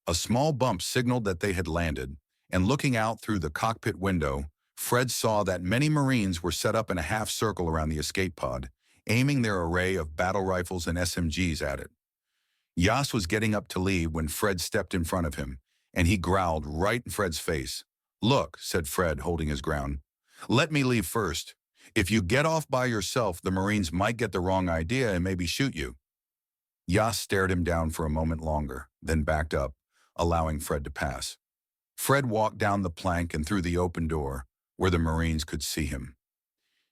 A small bump signaled that they had landed, and looking out through the cockpit window, Fred saw that many Marines were set up in a half circle around the escape pod, aiming their array of battle rifles and SMGs at it. Yas was getting up to leave when Fred stepped in front of him, and he growled right in Fred's face. "Look," said Fred, holding his ground. "Let me leave first. If you get off by yourself, the Marines might get the wrong idea and maybe shoot you." Yas stared him down for a moment longer, then backed up, allowing Fred to pass. Fred walked down the plank and through the open door, where the Marines could see him.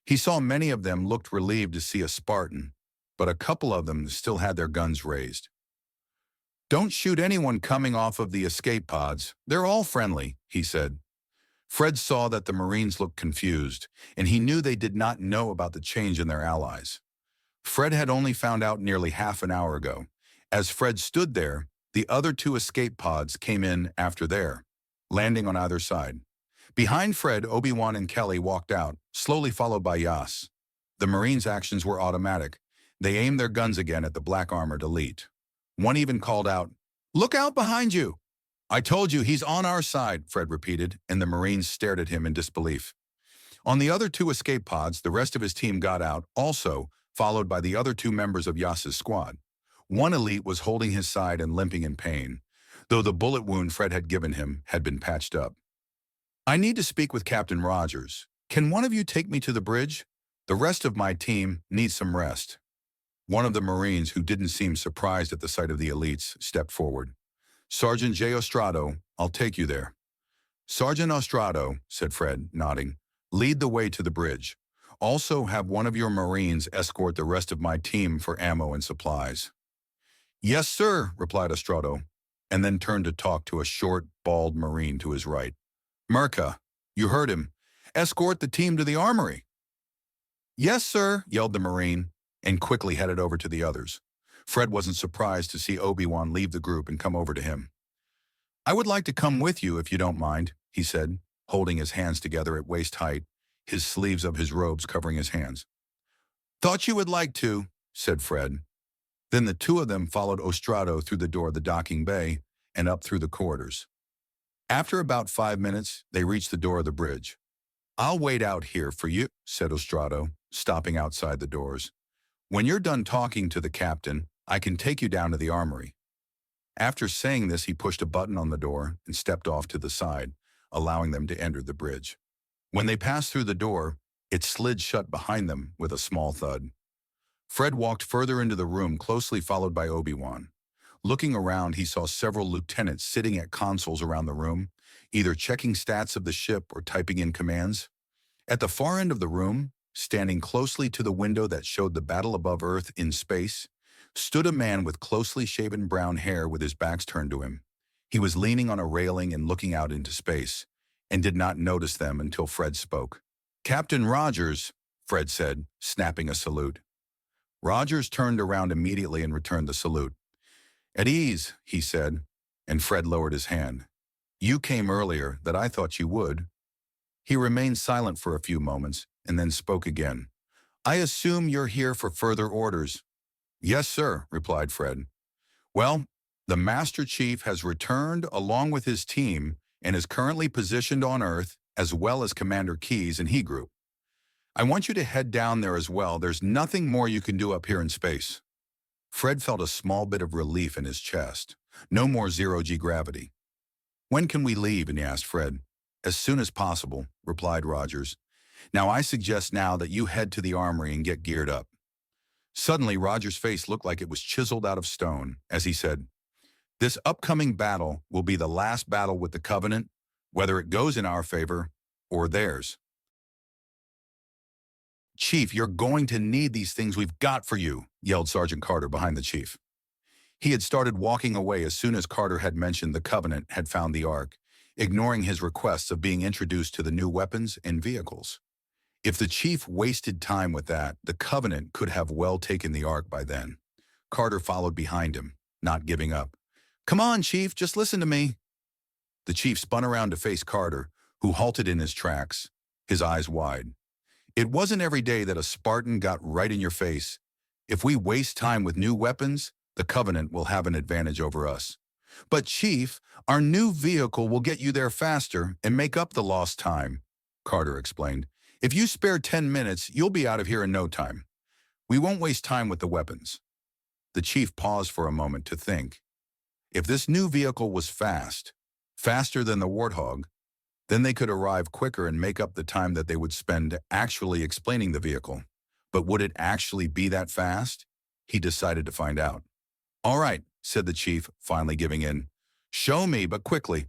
He saw many of them looked relieved to see a Spartan, but a couple of them still had their guns raised. "Don't shoot anyone coming off of the escape pods. They're all friendly," he said. Fred saw that the Marines looked confused, and he knew they did not know about the change in their allies. Fred had only found out nearly half an hour ago. As Fred stood there, the other 2 escape pods came in after their, landing on either side. Behind Fred, Obi-Wan and Kelly walked out, slowly followed by Yas. The Marines' actions were automatic. They aimed their guns again at the black-armored elite. One even called out, "Look out behind you!" "I told you, he's on our side," Fred repeated, and the Marines stared at him in disbelief. On the other 2 escape pods, the rest of his team got out, also followed by the other 2 members of Yas's squad. One elite was holding his side and limping in pain, though the bullet wound Fred had given him had been patched up. "I need to speak with Captain Rogers. Can one of you take me to the bridge? The rest of my team needs some rest." One of the Marines, who didn't seem surprised at the sight of the elites, stepped forward. "Sergeant J. Ostrado, I'll take you there." "Sergeant Ostrado," said Fred, nodding, "lead the way to the bridge. Also have one of your Marines escort the rest of my team for ammo and supplies." "Yes, sir," replied Ostrado, and then turned to talk to a short, bald Marine to his right. "Merca, you heard him. Escort the team to the armory." "Yes, sir," yelled the Marine, and quickly headed over to the others. Fred wasn't surprised to see Obi-Wan leave the group and come over to him. "I would like to come with you if you don't mind," he said, holding his hands together at waist height, his sleeves of his robes covering his hands. "Thought you would like to," said Fred. Then the two of them followed Ostrado through the door of the docking bay and up through the corridors. After about 5 minutes, they reached the door of the bridge. "I'll wait out here for you," said Ostrado, stopping outside the doors. "When you're done talking to the captain, I can take you down to the armory." After saying this, he pushed a button on the door and stepped off to the side, allowing them to enter the bridge. When they passed through the door, it slid shut behind them with a small thud. Fred walked further into the room, closely followed by Obi-Wan. Looking around, he saw several lieutenants sitting at consoles around the room, either checking stats of the ship or typing in commands. At the far end of the room, standing closely to the window that showed the battle above Earth in space, stood a man with closely shaven brown hair with his back turned to him. He was leaning on a railing and looking out into space, and did not notice them until Fred spoke. "Captain Rogers," Fred said, snapping a salute. Rogers turned around immediately and returned the salute. "At ease," he said, and Fred lowered his hand. "You came earlier than I thought you would." He remained silent for a few moments and then spoke again. "I assume you're here for further orders." "Yes, sir," replied Fred. "Well, the Master Chief has returned along with his team and is currently positioned on Earth, as well as Commander Keyes and He Group. I want you to head down there as well. There's nothing more you can do up here in space." Fred felt a small bit of relief in his chest. No more zero-G gravity. "When can we leave?" and he asked Fred. "As soon as possible," replied Rogers. "Now I suggest now that you head to the armory and get geared up." Suddenly, Rogers' face looked like it was chiseled out of stone as he said, "This upcoming battle will be the last battle with the Covenant, whether it goes in our favor or theirs." "Chief, you're going to need these things we've got for you," yelled Sergeant Carter behind the chief. He had started walking away as soon as Carter had mentioned the Covenant had found the Ark, ignoring his requests of being introduced to the new weapons and vehicles. If the chief wasted time with that, the Covenant could have well taken the Ark by then. Carter followed behind him, not giving up. "Come on, Chief, just listen to me." The chief spun around to face Carter, who halted in his tracks, his eyes wide. "It wasn't every day that a Spartan got right in your face. If we waste time with new weapons, the Covenant will have an advantage over us. But Chief, our new vehicle will get you there faster and make up the lost time," Carter explained. "If you spare 10 minutes, you'll be out of here in no time. We won't waste time with the weapons." The chief paused for a moment to think. If this new vehicle was faster than the Warthog, then they could arrive quicker and make up the time that they would spend actually explaining the vehicle. But would it actually be that fast? He decided to find out. "All right," said the chief, finally giving in. "Show me, but quickly."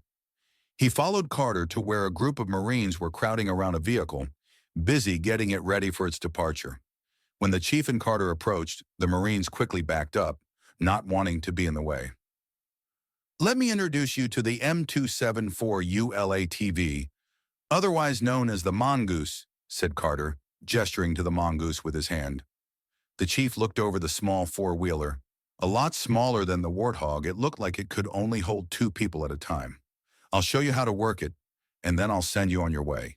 He followed Carter to where a group of Marines were crowding around a vehicle, busy getting it ready for its departure. When the chief and Carter approached, the Marines quickly backed up, not wanting to be in the way. "Let me introduce you to the M274 ULATV, otherwise known as the Mongoose," said Carter, gesturing to the Mongoose with his hand. The chief looked over the small four-wheeler. A lot smaller than the Warthog, it looked like it could only hold 2 people at a time. "I'll show you how to work it, and then I'll send you on your way."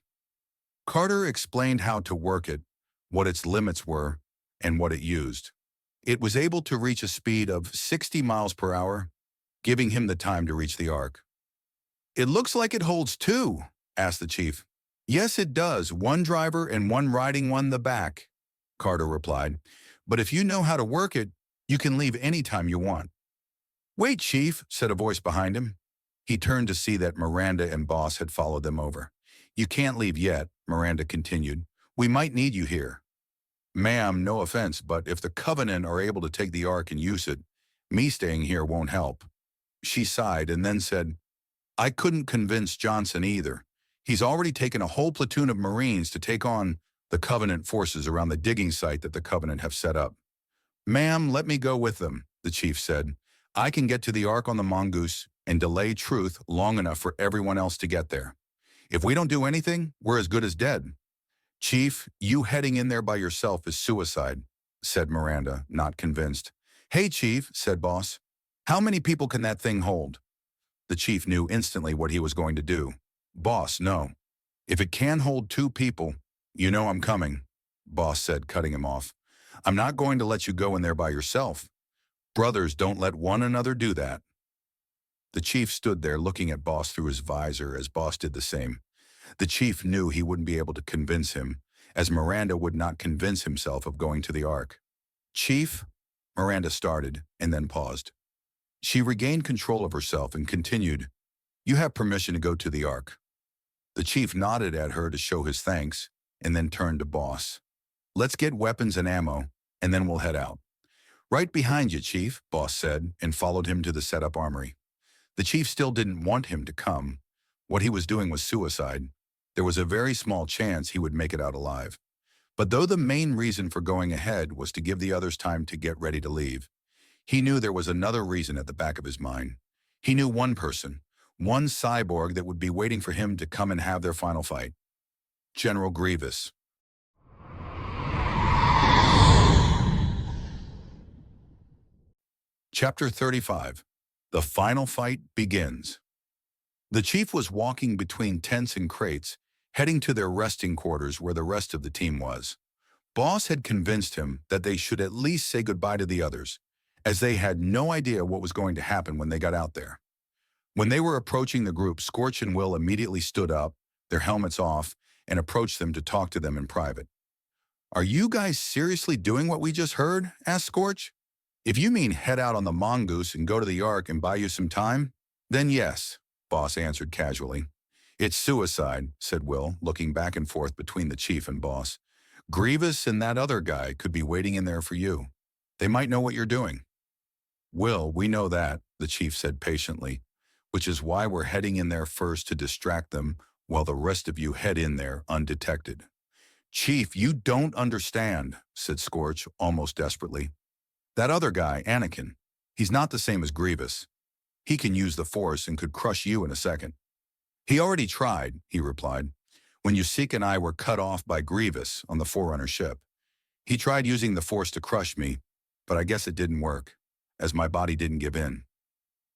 Carter explained how to work it, what its limits were, and what it used. It was able to reach a speed of 60 miles per hour, giving him the time to reach the Ark. "It looks like it holds 2, asked the chief. "Yes, it does. 1 driver and 1 riding one the back," Carter replied. "But if you know how to work it, you can leave any time you want." "Wait, Chief," said a voice behind him. He turned to see that Miranda and Boss had followed them over. "You can't leave yet," Miranda continued. "We might need you here." "Ma'am, no offense, but if the Covenant are able to take the Ark and use it, me staying here won't help." She sighed and then said, "I couldn't convince Johnson either. He's already taken a whole platoon of Marines to take on the Covenant forces around the digging site that the Covenant have set up." "Ma'am, let me go with them," the chief said. "I can get to the Ark on the Mongoose and delay truth long enough for everyone else to get there. If we don't do anything, we're as good as dead." "Chief, you heading in there by yourself is suicide," said Miranda, not convinced. "Hey, Chief," said Boss. "How many people can that thing hold?" The chief knew instantly what he was going to do. "Boss, no. If it can hold 2 people, you know I'm coming," Boss said, cutting him off. "I'm not going to let you go in there by yourself. Brothers don't let one another do that." The chief stood there looking at Boss through his visor as Boss did the same. The chief knew he wouldn't be able to convince him, as Miranda would not convince himself of going to the Ark. "Chief," Miranda started, and then paused. She regained control of herself and continued, "You have permission to go to the Ark." The chief nodded at her to show his thanks, and then turned to Boss. "Let's get weapons and ammo, and then we'll head out." "Right behind you, Chief," Boss said, and followed him to the setup armory. The chief still didn't want him to come. What he was doing was suicide. There was a very small chance he would make it out alive. But though the main reason for going ahead was to give the others time to get ready to leave, he knew there was another reason at the back of his mind. He knew one person, one cyborg that would be waiting for him to come and have their final fight. General Grievous. Chapter 35. The final fight begins. The chief was walking between tents and crates, heading to their resting quarters where the rest of the team was. Boss had convinced him that they should at least say goodbye to the others, as they had no idea what was going to happen when they got out there. When they were approaching the group, Scorch and Will immediately stood up, their helmets off, and approached them to talk to them in private. "Are you guys seriously doing what we just heard?" asked Scorch. "If you mean head out on the mongoose and go to the Ark and buy you some time, then yes," Boss answered casually. "It's suicide," said Will, looking back and forth between the chief and Boss. "Grievous and that other guy could be waiting in there for you. They might know what you're doing." "Will, we know that," the chief said patiently, "which is why we're heading in there first to distract them while the rest of you head in there undetected." "Chief, you don't understand," said Scorch almost desperately. "That other guy, Anakin, he's not the same as Grievous. He can use the Force and could crush you in a second." "He already tried," he replied, "when Yusik and I were cut off by Grievous on the Forerunner ship. He tried using the Force to crush me, but I guess it didn't work, as my body didn't give in."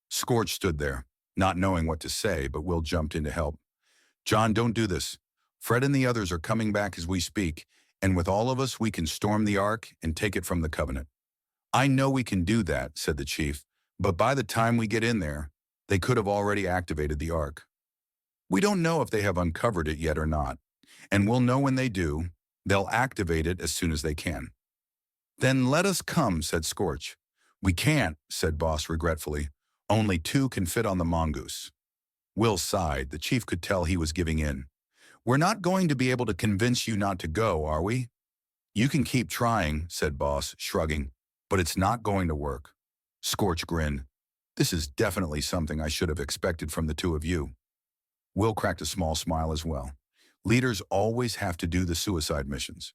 Scorch stood there, not knowing what to say, but Will jumped in to help. "John, don't do this. Fred and the others are coming back as we speak, and with all of us, we can storm the Ark and take it from the Covenant." "I know we can do that," said the chief, "but by the time we get in there, they could have already activated the Ark. We don't know if they have uncovered it yet or not, and we'll know when they do. They'll activate it as soon as they can." "Then let us come," said Scorch. "We can't," said Boss regretfully. "Only 2 can fit on the mongoose." Will sighed. The chief could tell he was giving in. "We're not going to be able to convince you not to go, are we?" "You can keep trying," said Boss, shrugging, "but it's not going to work." Scorch grinned. "This is definitely something I should have expected from the 2 of you." Will cracked a small smile as well. Leaders always have to do the suicide missions.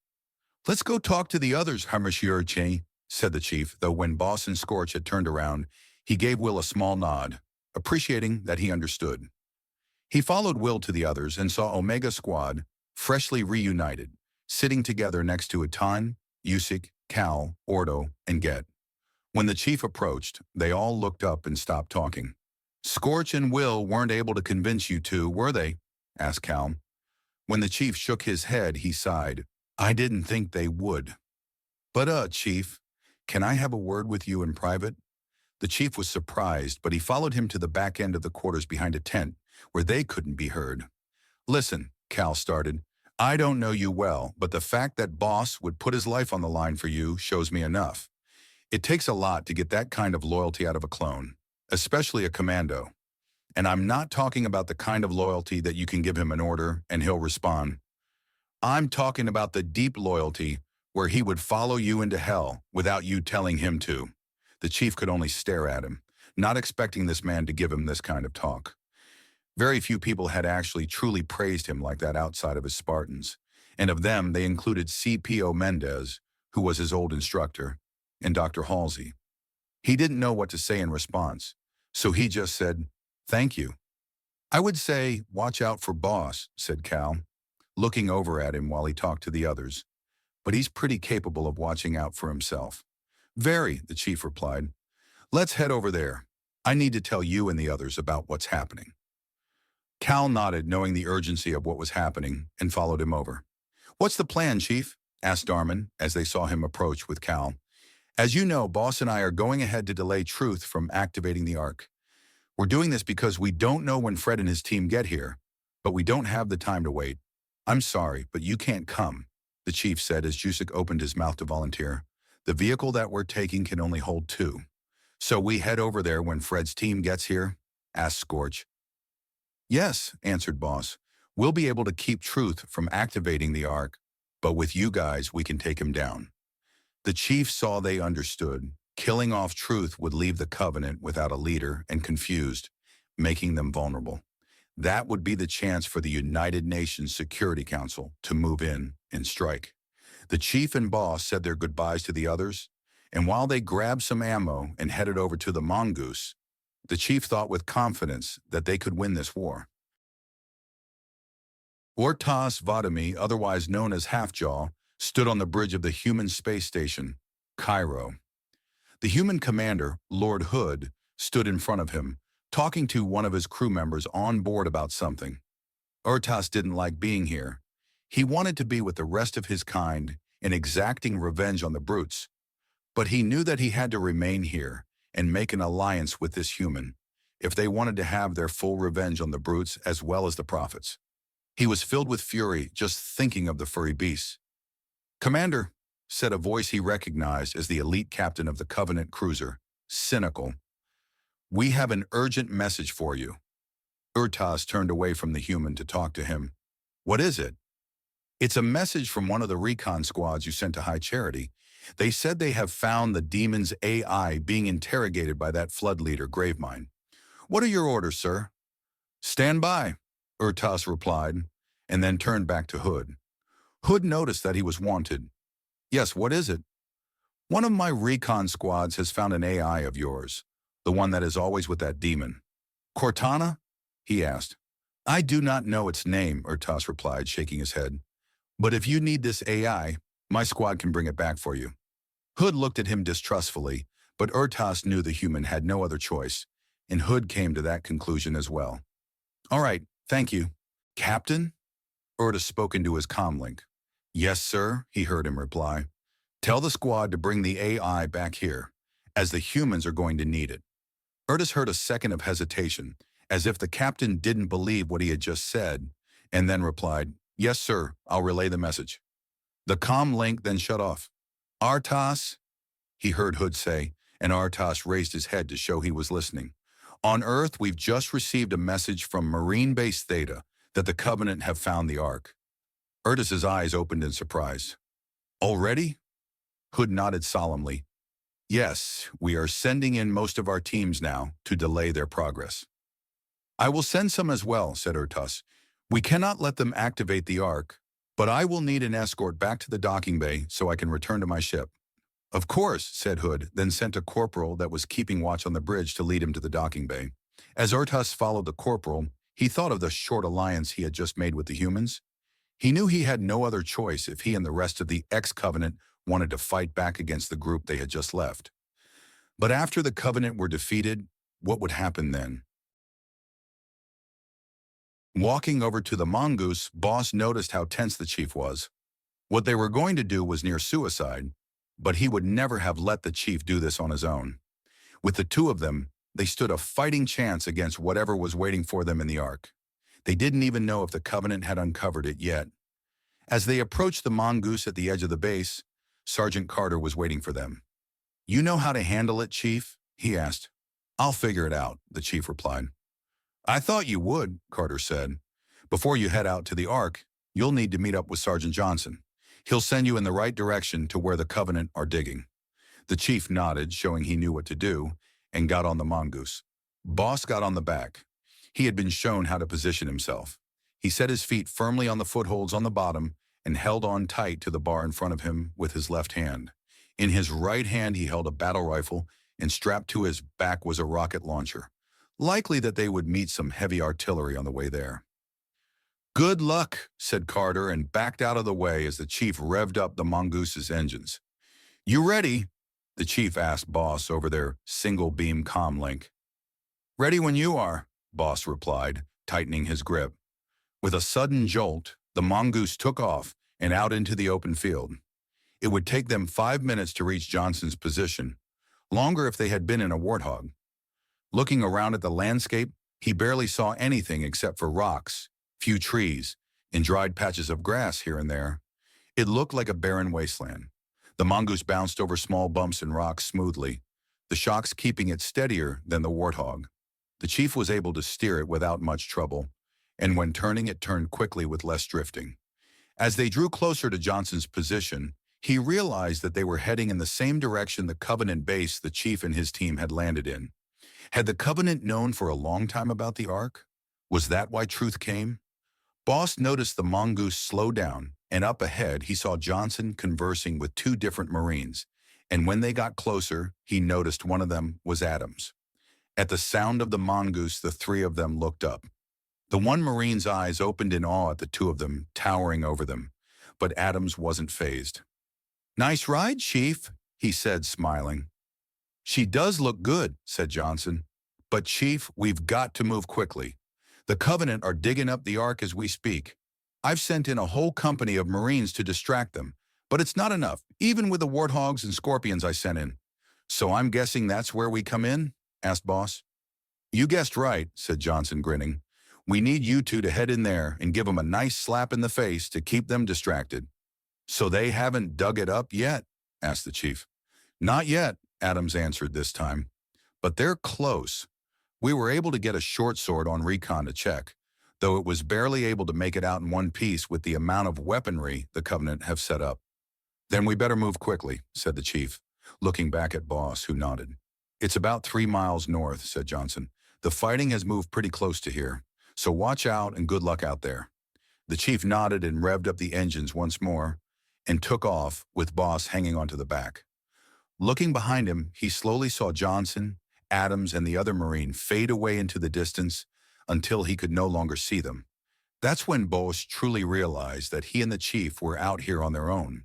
"Let's go talk to the others, Monsieur Che," said the chief, though when Boss and Scorch had turned around, he gave Will a small nod, appreciating that he understood. He followed Will to the others and saw Omega Squad, freshly reunited, sitting together next to Atan, Yusik, Cal, Ordo, and Get. When the chief approached, they all looked up and stopped talking. "Scorch and Will weren't able to convince you 2, were they?" asked Cal. When the chief shook his head, he sighed. "I didn't think they would." But Chief, can I have a word with you in private?" The chief was surprised, but he followed him to the back end of the quarters behind a tent, where they couldn't be heard. "Listen," Cal started, "I don't know you well, but the fact that Boss would put his life on the line for you shows me enough. It takes a lot to get that kind of loyalty out of a clone, especially a commando. And I'm not talking about the kind of loyalty that you can give him an order and he'll respond. I'm talking about the deep loyalty where he would follow you into hell without you telling him to." The chief could only stare at him, not expecting this man to give him this kind of talk. Very few people had actually truly praised him like that outside of his Spartans, and of them they included C.P.O. Mendez, who was his old instructor, and Dr. Halsey. He didn't know what to say in response, so he just said, "Thank you." "I would say, watch out for Boss," said Cal, looking over at him while he talked to the others. "But he's pretty capable of watching out for himself. Very, the chief replied. Let's head over there. I need to tell you and the others about what's happening. Cal nodded, knowing the urgency of what was happening, and followed him over. What's the plan, Chief? Asked Darmin as they saw him approach with Cal. As you know, Boss and I are going ahead to delay Truth from activating the Ark. We're doing this because we don't know when Fred and his team get here, but we don't have the time to wait. I'm sorry, but you can't come, the chief said as Jusek opened his mouth to volunteer. The vehicle that we're taking can only hold 2. So we head over there when Fred's team gets here? Asked Scorch. Yes, answered Boss. We'll be able to keep Truth from activating the Ark, but with you guys we can take him down. The chief saw they understood. Killing off Truth would leave the Covenant without a leader and confused, making them vulnerable. That would be the chance for the United Nations Security Council to move in and strike. The chief and Boss said their goodbyes to the others, and while they grabbed some ammo and headed over to the Mongoose, the chief thought with confidence that they could win this war. Orcs Vadami, otherwise known as Halfjaw, stood on the bridge of the human space station, Cairo. The human commander, Lord Hood, stood in front of him, talking to one of his crew members on board about something. Orcs didn't like being here. He wanted to be with the rest of his kind and exacting revenge on the brutes, but he knew that he had to remain here and make an alliance with this human if they wanted to have their full revenge on the brutes as well as the prophets. He was filled with fury just thinking of the furry beasts. Commander, said a voice he recognized as the elite captain of the Covenant cruiser, cynical. We have an urgent message for you. Orcs turned away from the human to talk to him. What is it? It's a message from one of the recon squads you sent to High Charity. They said they have found the demon's AI being interrogated by that flood leader, Gravemind. What are your orders, sir? Stand by, Orcs replied, and then turned back to Hood. Hood noticed that he was wanted. Yes, what is it? One of my recon squads has found an AI of yours, the one that is always with that demon. Cortana? He asked. I do not know its name, Orcs replied, shaking his head. But if you need this AI, my squad can bring it back for you. Hood looked at him distrustfully, but Orcs knew the human had no other choice, and Hood came to that conclusion as well. All right, thank you. Captain? Orcs spoke into his comlink. Yes, sir, he heard him reply. Tell the squad to bring the AI back here, as the humans are going to need it. Orcs heard a second of hesitation, as if the captain didn't believe what he had just said, and then replied, Yes, sir, I'll relay the message. The comm link then shut off. Artas, he heard Hood say, and Artas raised his head to show he was listening. On Earth, we've just received a message from Marine Base Theta that the Covenant have found the Ark. Orcs' eyes opened in surprise. Already? Hood nodded solemnly. Yes, we are sending in most of our teams now to delay their progress. I will send some as well, said Orcs. We cannot let them activate the Ark, but I will need an escort back to the docking bay so I can return to my ship. Of course, said Hood, then sent a corporal that was keeping watch on the bridge to lead him to the docking bay. As Orcs followed the corporal, he thought of the short alliance he had just made with the humans. He knew he had no other choice if he and the rest of the ex-Covenant wanted to fight back against the group they had just left. But after the Covenant were defeated, what would happen then? Walking over to the Mongoose, Boss noticed how tense the chief was. What they were going to do was near suicide, but he would never have let the chief do this on his own. With the two of them, they stood a fighting chance against whatever was waiting for them in the Ark. They didn't even know if the Covenant had uncovered it yet. As they approached the Mongoose at the edge of the base, Sergeant Carter was waiting for them. You know how to handle it, Chief? He asked. I'll figure it out, the chief replied. I thought you would, Carter said. Before you head out to the Ark, you'll need to meet up with Sergeant Johnson. He'll send you in the right direction to where the Covenant are digging. The chief nodded, showing he knew what to do, and got on the Mongoose. Boss got on the back. He had been shown how to position himself. He set his feet firmly on the footholds on the bottom and held on tight to the bar in front of him with his left hand. In his right hand he held a battle rifle, and strapped to his back was a rocket launcher. Likely that they would meet some heavy artillery on the way there. Good luck, said Carter, and backed out of the way as the chief revved up the Mongoose's engines. You ready? The chief asked Boss over their single-beam comm link. "Ready when you are," Boss replied, tightening his grip. With a sudden jolt, the mongoose took off and out into the open field. It would take them 5 minutes to reach Johnson's position, longer if they had been in a warthog. Looking around at the landscape, he barely saw anything except for rocks, few trees, and dried patches of grass here and there. It looked like a barren wasteland. The mongoose bounced over small bumps and rocks smoothly, the shocks keeping it steadier than the warthog. The chief was able to steer it without much trouble, and when turning it turned quickly with less drifting. As they drew closer to Johnson's position, he realized that they were heading in the same direction the Covenant base the chief and his team had landed in. Had the Covenant known for a long time about the Ark? Was that why truth came? Boss noticed the mongoose slow down, and up ahead he saw Johnson conversing with 2 different Marines, and when they got closer, he noticed one of them was Adams. At the sound of the mongoose, the 3 of them looked up. The one Marine's eyes opened in awe at the 2 of them, towering over them, but Adams wasn't fazed. "Nice ride, Chief," he said, smiling. "She does look good," said Johnson. "But Chief, we've got to move quickly. The Covenant are digging up the Ark as we speak. I've sent in a whole company of Marines to distract them, but it's not enough, even with the warthogs and scorpions I sent in. So I'm guessing that's where we come in?" asked Boss. "You guessed right," said Johnson, grinning. "We need you 2 to head in there and give them a nice slap in the face to keep them distracted." "So they haven't dug it up yet?" asked the chief. "Not yet," Adams answered this time. "But they're close. We were able to get a short sword on recon to check, though it was barely able to make it out in one piece with the amount of weaponry the Covenant have set up." "Then we better move quickly," said the chief, looking back at Boss, who nodded. "It's about 3 miles north," said Johnson. "The fighting has moved pretty close to here, so watch out and good luck out there." The chief nodded and revved up the engines once more and took off with Boss hanging onto the back. Looking behind him, he slowly saw Johnson, Adams, and the other Marine fade away into the distance until he could no longer see them. That's when Boss truly realized that he and the chief were out here on their own.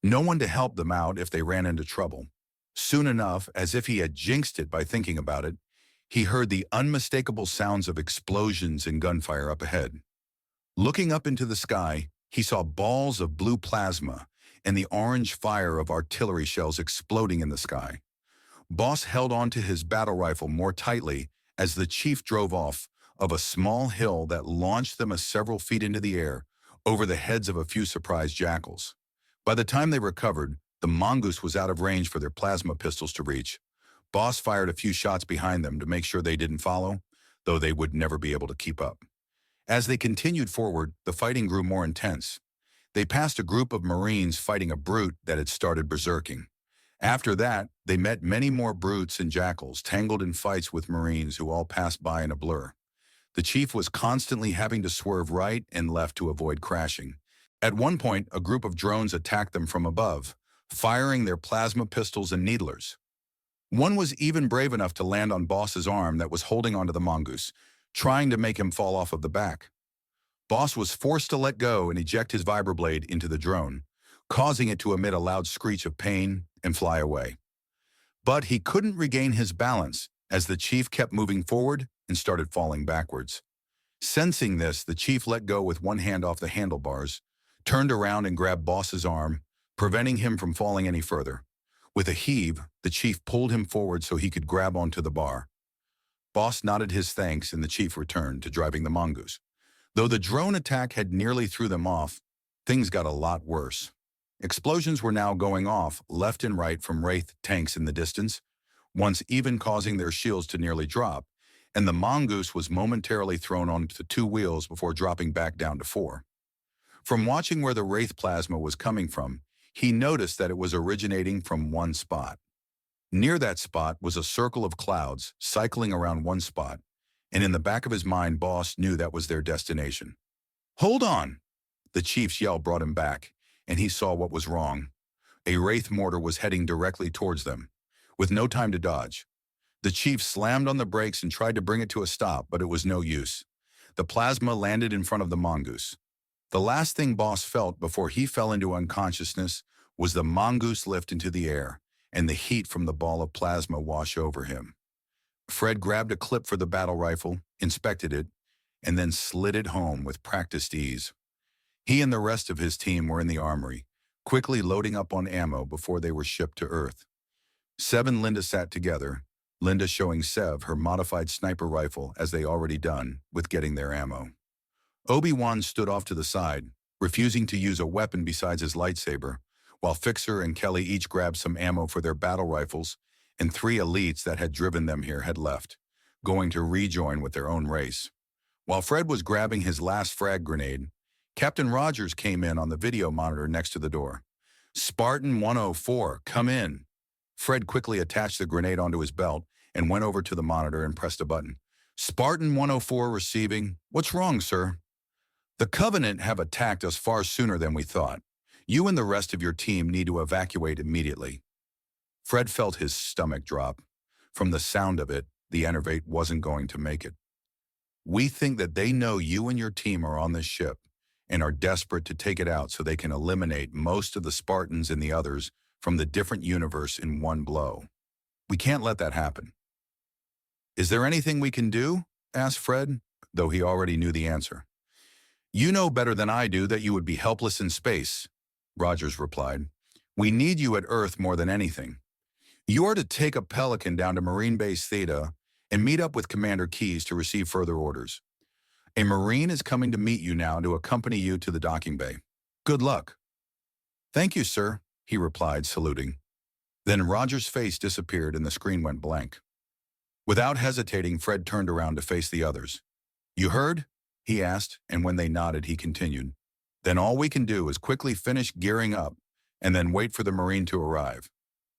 No one to help them out if they ran into trouble. Soon enough, as if he had jinxed it by thinking about it, he heard the unmistakable sounds of explosions and gunfire up ahead. Looking up into the sky, he saw balls of blue plasma and the orange fire of artillery shells exploding in the sky. Boss held onto his battle rifle more tightly as the chief drove off of a small hill that launched them several feet into the air over the heads of a few surprised jackals. By the time they recovered, the mongoose was out of range for their plasma pistols to reach. Boss fired a few shots behind them to make sure they didn't follow, though they would never be able to keep up. As they continued forward, the fighting grew more intense. They passed a group of Marines fighting a brute that had started berserking. After that, they met many more brutes and jackals tangled in fights with Marines who all passed by in a blur. The chief was constantly having to swerve right and left to avoid crashing. At one point, a group of drones attacked them from above, firing their plasma pistols and needlers. One was even brave enough to land on Boss's arm that was holding onto the mongoose, trying to make him fall off of the back. Boss was forced to let go and eject his vibroblade into the drone, causing it to emit a loud screech of pain and fly away. But he couldn't regain his balance as the chief kept moving forward and started falling backwards. Sensing this, the chief let go with one hand off the handlebars, turned around and grabbed Boss's arm, preventing him from falling any further. With a heave, the chief pulled him forward so he could grab onto the bar. Boss nodded his thanks and the chief returned to driving the mongoose. Though the drone attack had nearly threw them off, things got a lot worse. Explosions were now going off left and right from Wraith tanks in the distance, once even causing their shields to nearly drop, and the mongoose was momentarily thrown onto 2 wheels before dropping back down to 4. From watching where the Wraith plasma was coming from, he noticed that it was originating from one spot. Near that spot was a circle of clouds cycling around one spot, and in the back of his mind, Boss knew that was their destination. "Hold on!" The chief's yell brought him back, and he saw what was wrong. A Wraith mortar was heading directly towards them, with no time to dodge. The chief slammed on the brakes and tried to bring it to a stop, but it was no use. The plasma landed in front of the mongoose. The last thing Boss felt before he fell into unconsciousness was the mongoose lift into the air, and the heat from the ball of plasma wash over him. Fred grabbed a clip for the battle rifle, inspected it, and then slid it home with practiced ease. He and the rest of his team were in the armory, quickly loading up on ammo before they were shipped to Earth. Sev and Linda sat together, Linda showing Sev her modified sniper rifle as they already done with getting their ammo. Obi-Wan stood off to the side, refusing to use a weapon besides his lightsaber, while Fixer and Kelly each grabbed some ammo for their battle rifles, and 3 elites that had driven them here had left, going to rejoin with their own race. While Fred was grabbing his last frag grenade, Captain Rogers came in on the video monitor next to the door. "Spartan 104, come in." Fred quickly attached the grenade onto his belt and went over to the monitor and pressed a button. "Spartan 104 receiving. What's wrong, sir?" "The Covenant have attacked us far sooner than we thought. You and the rest of your team need to evacuate immediately." Fred felt his stomach drop. From the sound of it, the Enervate wasn't going to make it. "We think that they know you and your team are on this ship and are desperate to take it out so they can eliminate most of the Spartans and the others from the different universe in one blow. We can't let that happen." "Is there anything we can do?" asked Fred, though he already knew the answer. "You know better than I do that you would be helpless in space," Rogers replied. "We need you at Earth more than anything. You are to take a Pelican down to Marine Base Theta and meet up with Commander Keyes to receive further orders. A Marine is coming to meet you now to accompany you to the docking bay. Good luck." "Thank you, sir," he replied, saluting. Then Rogers' face disappeared and the screen went blank. Without hesitating, Fred turned around to face the others. "You heard?" he asked, and when they nodded, he continued. "Then all we can do is quickly finish gearing up and then wait for the Marine to arrive."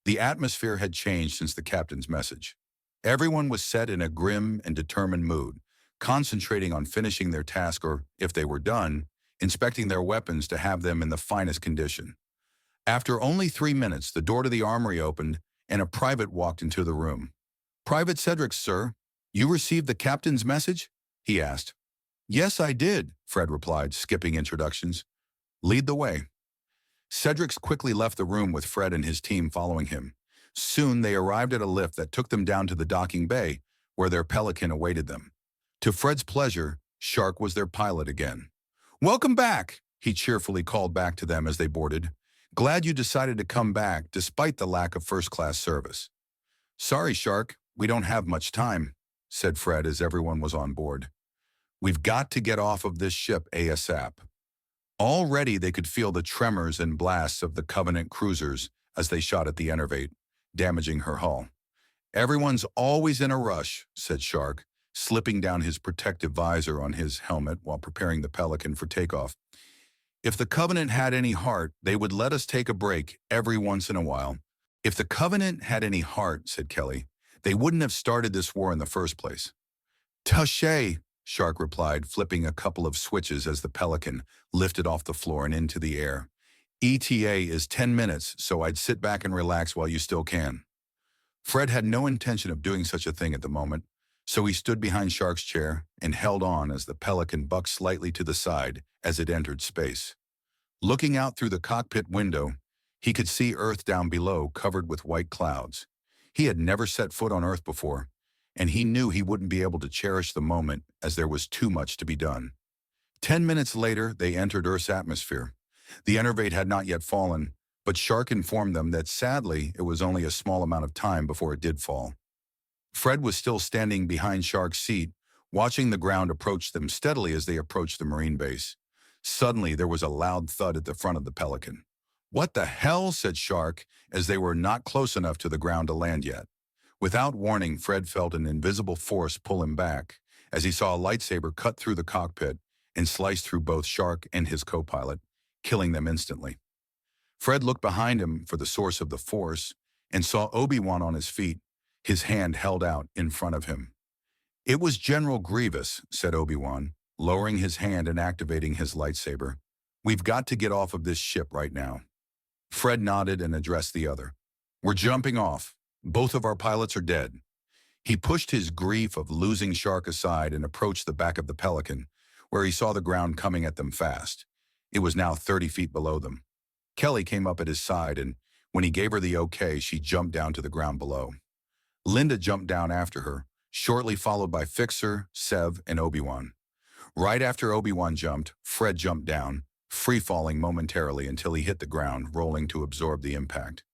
The atmosphere had changed since the captain's message. Everyone was set in a grim and determined mood, concentrating on finishing their task or, if they were done, inspecting their weapons to have them in the finest condition. After only 3 minutes, the door to the armory opened and a private walked into the room. "Private Cedric, sir, you received the captain's message?" he asked. "Yes, I did," Fred replied, skipping introductions. "Lead the way." Cedric quickly left the room with Fred and his team following him. Soon they arrived at a lift that took them down to the docking bay, where their Pelican awaited them. To Fred's pleasure, Shark was their pilot again. "Welcome back," he cheerfully called back to them as they boarded. "Glad you decided to come back despite the lack of first-class service." "Sorry, Shark, we don't have much time," said Fred as everyone was on board. "We've got to get off of this ship ASAP." Already they could feel the tremors and blasts of the Covenant cruisers as they shot at the Enervate, damaging her hull. "Everyone's always in a rush," said Shark, slipping down his protective visor on his helmet while preparing the Pelican for takeoff. "If the Covenant had any heart, they would let us take a break every once in a while." "If the Covenant had any heart," said Kelly, "they wouldn't have started this war in the first place." "Touché," Shark replied, flipping a couple of switches as the Pelican lifted off the floor and into the air. "ETA is 10 minutes, so I'd sit back and relax while you still can." Fred had no intention of doing such a thing at the moment, so he stood behind Shark's chair and held on as the Pelican bucked slightly to the side as it entered space. Looking out through the cockpit window, he could see Earth down below covered with white clouds. He had never set foot on Earth before, and he knew he wouldn't be able to cherish the moment as there was too much to be done. 10 minutes later, they entered Earth's atmosphere. The Enervate had not yet fallen, but Shark informed them that sadly it was only a small amount of time before it did fall. Fred was still standing behind Shark's seat, watching the ground approach them steadily as they approached the Marine base. Suddenly, there was a loud thud at the front of the Pelican. "What the hell?" said Shark, as they were not close enough to the ground to land yet. Without warning, Fred felt an invisible force pull him back as he saw a lightsaber cut through the cockpit and slice through both Shark and his co-pilot, killing them instantly. Fred looked behind him for the source of the force and saw Obi-Wan on his feet, his hand held out in front of him. "It was General Grievous," said Obi-Wan, lowering his hand and activating his lightsaber. "We've got to get off of this ship right now." Fred nodded and addressed the other. "We're jumping off. Both of our pilots are dead." He pushed his grief of losing Shark aside and approached the back of the Pelican, where he saw the ground coming at them fast. It was now 30 feet below them. Kelly came up at his side, and When he gave her the okay, she jumped down to the ground below. Linda jumped down after her, shortly followed by Fixer, Sev, and Obi-Wan. Right after Obi-Wan jumped, Fred jumped down, free-falling momentarily until he hit the ground, rolling to absorb the impact.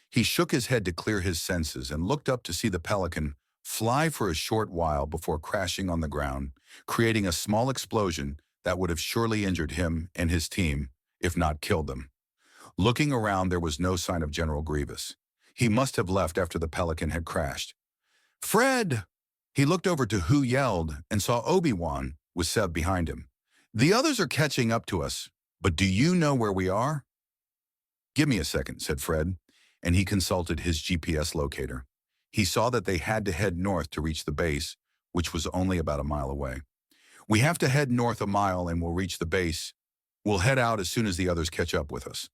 He shook his head to clear his senses and looked up to see the pelican fly for a short while before crashing on the ground, creating a small explosion that would have surely injured him and his team, if not killed them. Looking around, there was no sign of General Grievous. He must have left after the pelican had crashed. "Fred!" He looked over to who yelled and saw Obi-Wan with Sev behind him. "The others are catching up to us, but do you know where we are?" "Give me a second," said Fred, and he consulted his GPS locator. He saw that they had to head north to reach the base, which was only about a mile away. "We have to head north a mile and we'll reach the base. We'll head out as soon as the others catch up with us."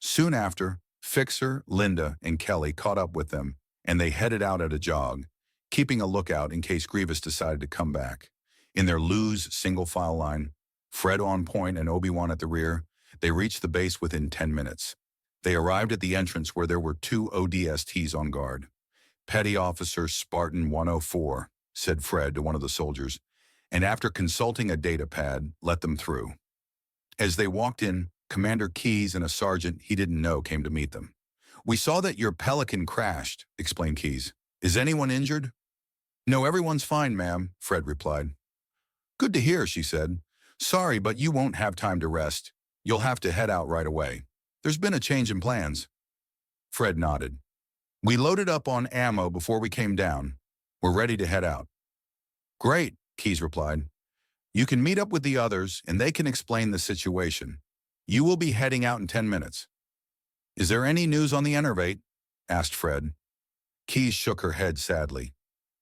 Soon after, Fixer, Linda, and Kelly caught up with them, and they headed out at a jog, keeping a lookout in case Grievous decided to come back. In their loose single-file line, Fred on point and Obi-Wan at the rear, they reached the base within 10 minutes. They arrived at the entrance where there were 2 ODSTs on guard. "Petty Officer Spartan 104, said Fred to one of the soldiers, and after consulting a data pad, let them through. As they walked in, Commander Keyes and a sergeant he didn't know came to meet them. "We saw that your Pelican crashed," explained Keyes. "Is anyone injured?" "No, everyone's fine, ma'am," Fred replied. "Good to hear," she said. "Sorry, but you won't have time to rest. You'll have to head out right away. There's been a change in plans." Fred nodded. "We loaded up on ammo before we came down. We're ready to head out." "Great," Keyes replied. "You can meet up with the others, and they can explain the situation. You will be heading out in 10 minutes. "Is there any news on the Enervate?" asked Fred. Keyes shook her head sadly.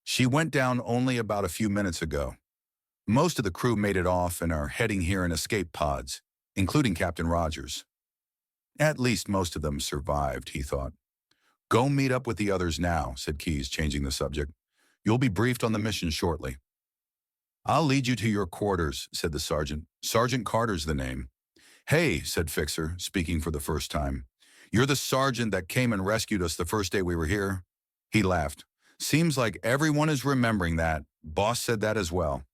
"She went down only about a few minutes ago. Most of the crew made it off and are heading here in escape pods, including Captain Rogers." At least most of them survived, he thought. "Go meet up with the others now," said Keyes, changing the subject. "You'll be briefed on the mission shortly." "I'll lead you to your quarters," said the sergeant. "Sergeant Carter's the name." "Hey," said Fixer, speaking for the first time. "You're the sergeant that came and rescued us the first day we were here?" He laughed. "Seems like everyone is remembering that. Boss said that as well."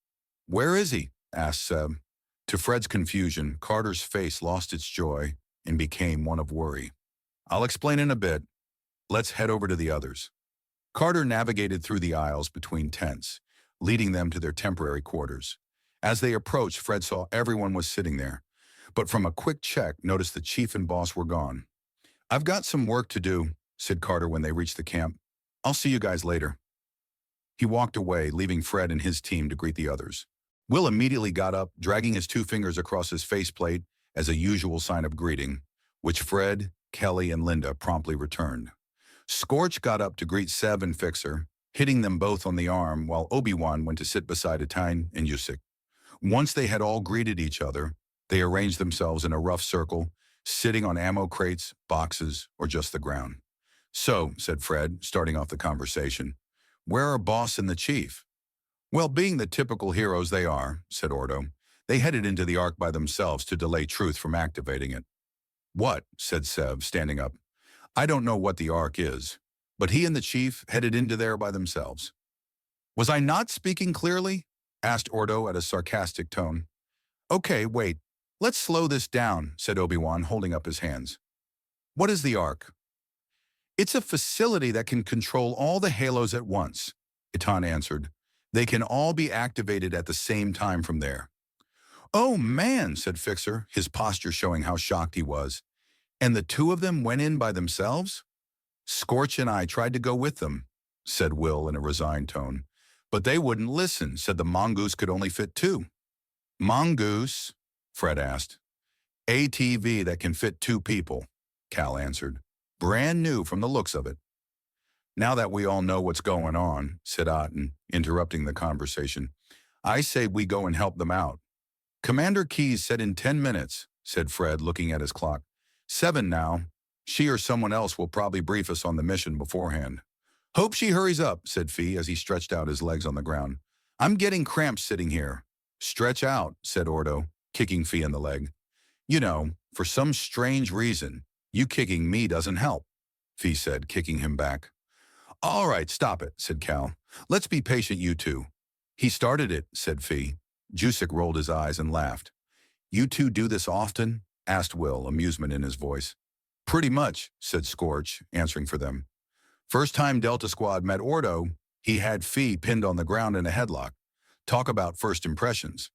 "Where is he?" asked Seb. To Fred's confusion, Carter's face lost its joy and became one of worry. "I'll explain in a bit. Let's head over to the others." Carter navigated through the aisles between tents, leading them to their temporary quarters. As they approached, Fred saw everyone was sitting there, but from a quick check, noticed the chief and boss were gone. "I've got some work to do," said Carter when they reached the camp. "I'll see you guys later." He walked away, leaving Fred and his team to greet the others. Will immediately got up, dragging his 2 fingers across his faceplate as a usual sign of greeting, which Fred, Kelly, and Linda promptly returned. Scorch got up to greet Seb and Fixer, hitting them both on the arm, while Obi-Wan went to sit beside Atine and Yusik. Once they had all greeted each other, they arranged themselves in a rough circle, sitting on ammo crates, boxes, or just the ground. "So," said Fred, starting off the conversation, "where are Boss and the Chief?" "Well, being the typical heroes they are," said Ordo, "they headed into the Ark by themselves to delay Truth from activating it." "What?" said Sev, standing up. "I don't know what the Ark is, but he and the Chief headed into there by themselves." "Was I not speaking clearly?" asked Ordo at a sarcastic tone. "Okay, wait. Let's slow this down," said Obi-Wan, holding up his hands. "What is the Ark?" "It's a facility that can control all the halos at once," Itan answered. "They can all be activated at the same time from there." "Oh, man," said Fixer, his posture showing how shocked he was. "And the 2 of them went in by themselves?" "Scorch and I tried to go with them," said Will in a resigned tone. "But they wouldn't listen, said the mongoose could only fit 2. "Mongoose?" Fred asked. "ATV that can fit 2 people, Cal answered. "Brand new from the looks of it." "Now that we all know what's going on," said Otten, interrupting the conversation, "I say we go and help them out." "Commander Keyes said in 10 minutes, said Fred, looking at his clock. 7 now. She or someone else will probably brief us on the mission beforehand." "Hope she hurries up," said Fee as he stretched out his legs on the ground. "I'm getting cramps sitting here." "Stretch out," said Ordo, kicking Fee in the leg. "You know, for some strange reason, you kicking me doesn't help." Fee said, kicking him back. All right, stop it, said Cal. Let's be patient, you two. He started it, said Fee. Jusek rolled his eyes and laughed. You two do this often? Asked Will, amusement in his voice. Pretty much, said Scorch, answering for them. First time Delta Squad met Ordo, he had Fee pinned on the ground in a headlock. Talk about first impressions.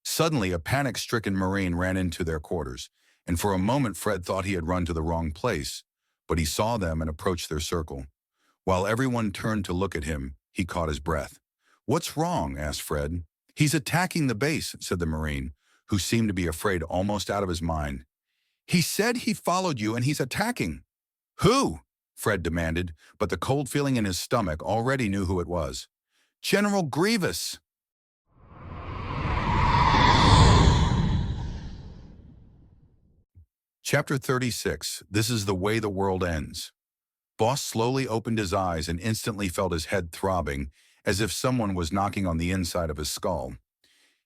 Suddenly, a panic-stricken Marine ran into their quarters, and for a moment Fred thought he had run to the wrong place, but he saw them and approached their circle. While everyone turned to look at him, he caught his breath. What's wrong? Asked Fred. He's attacking the base, said the Marine, who seemed to be afraid almost out of his mind. He said he followed you and he's attacking. Who? Fred demanded, but the cold feeling in his stomach already knew who it was. General Grievous. Chapter 36. This is the way the world ends. Boss slowly opened his eyes and instantly felt his head throbbing, as if someone was knocking on the inside of his skull.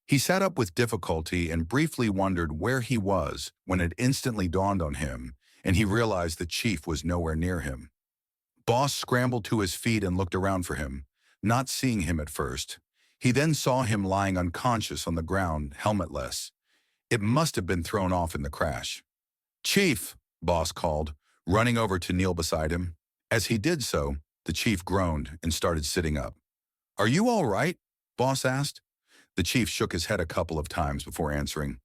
He sat up with difficulty and briefly wondered where he was when it instantly dawned on him, and he realized the chief was nowhere near him. Boss scrambled to his feet and looked around for him, not seeing him at first. He then saw him lying unconscious on the ground, helmetless. It must have been thrown off in the crash. Chief, Boss called, running over to kneel beside him. As he did so, the chief groaned and started sitting up. Are you all right? Boss asked. The chief shook his head a couple of times before answering.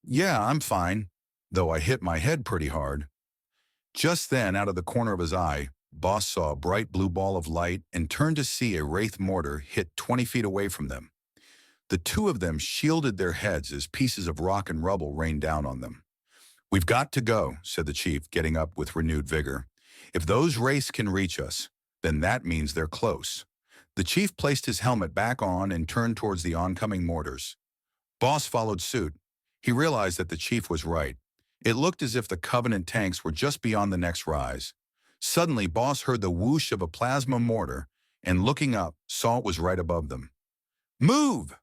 Yeah, I'm fine, though I hit my head pretty hard. Just then, out of the corner of his eye, Boss saw a bright blue ball of light and turned to see a wraith mortar hit 20 feet away from them. The two of them shielded their heads as pieces of rock and rubble rained down on them. We've got to go, said the chief, getting up with renewed vigor. If those wraiths can reach us, then that means they're close. The chief placed his helmet back on and turned towards the oncoming mortars. Boss followed suit. He realized that the chief was right. It looked as if the Covenant tanks were just beyond the next rise. Suddenly, Boss heard the whoosh of a plasma mortar, and looking up, saw it was right above them. Move!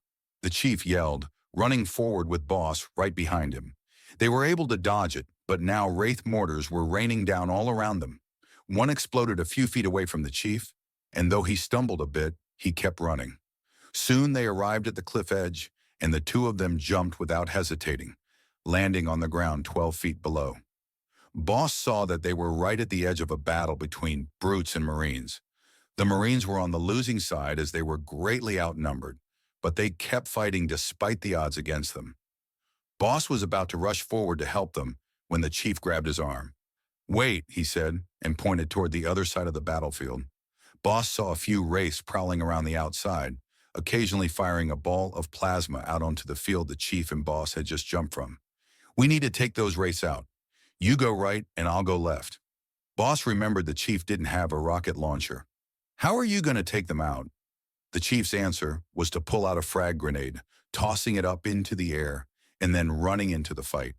The chief yelled, running forward with Boss right behind him. They were able to dodge it, but now wraith mortars were raining down all around them. One exploded a few feet away from the chief, and though he stumbled a bit, he kept running. Soon they arrived at the cliff edge, and the two of them jumped without hesitating, landing on the ground 12 feet below. Boss saw that they were right at the edge of a battle between brutes and Marines. The Marines were on the losing side as they were greatly outnumbered, but they kept fighting despite the odds against them. Boss was about to rush forward to help them when the chief grabbed his arm. Wait, he said, and pointed toward the other side of the battlefield. Boss saw a few wraiths prowling around the outside, occasionally firing a ball of plasma out onto the field the chief and Boss had just jumped from. We need to take those wraiths out. You go right and I'll go left. Boss remembered the chief didn't have a rocket launcher. How are you going to take them out? The chief's answer was to pull out a frag grenade, tossing it up into the air, and then running into the fight.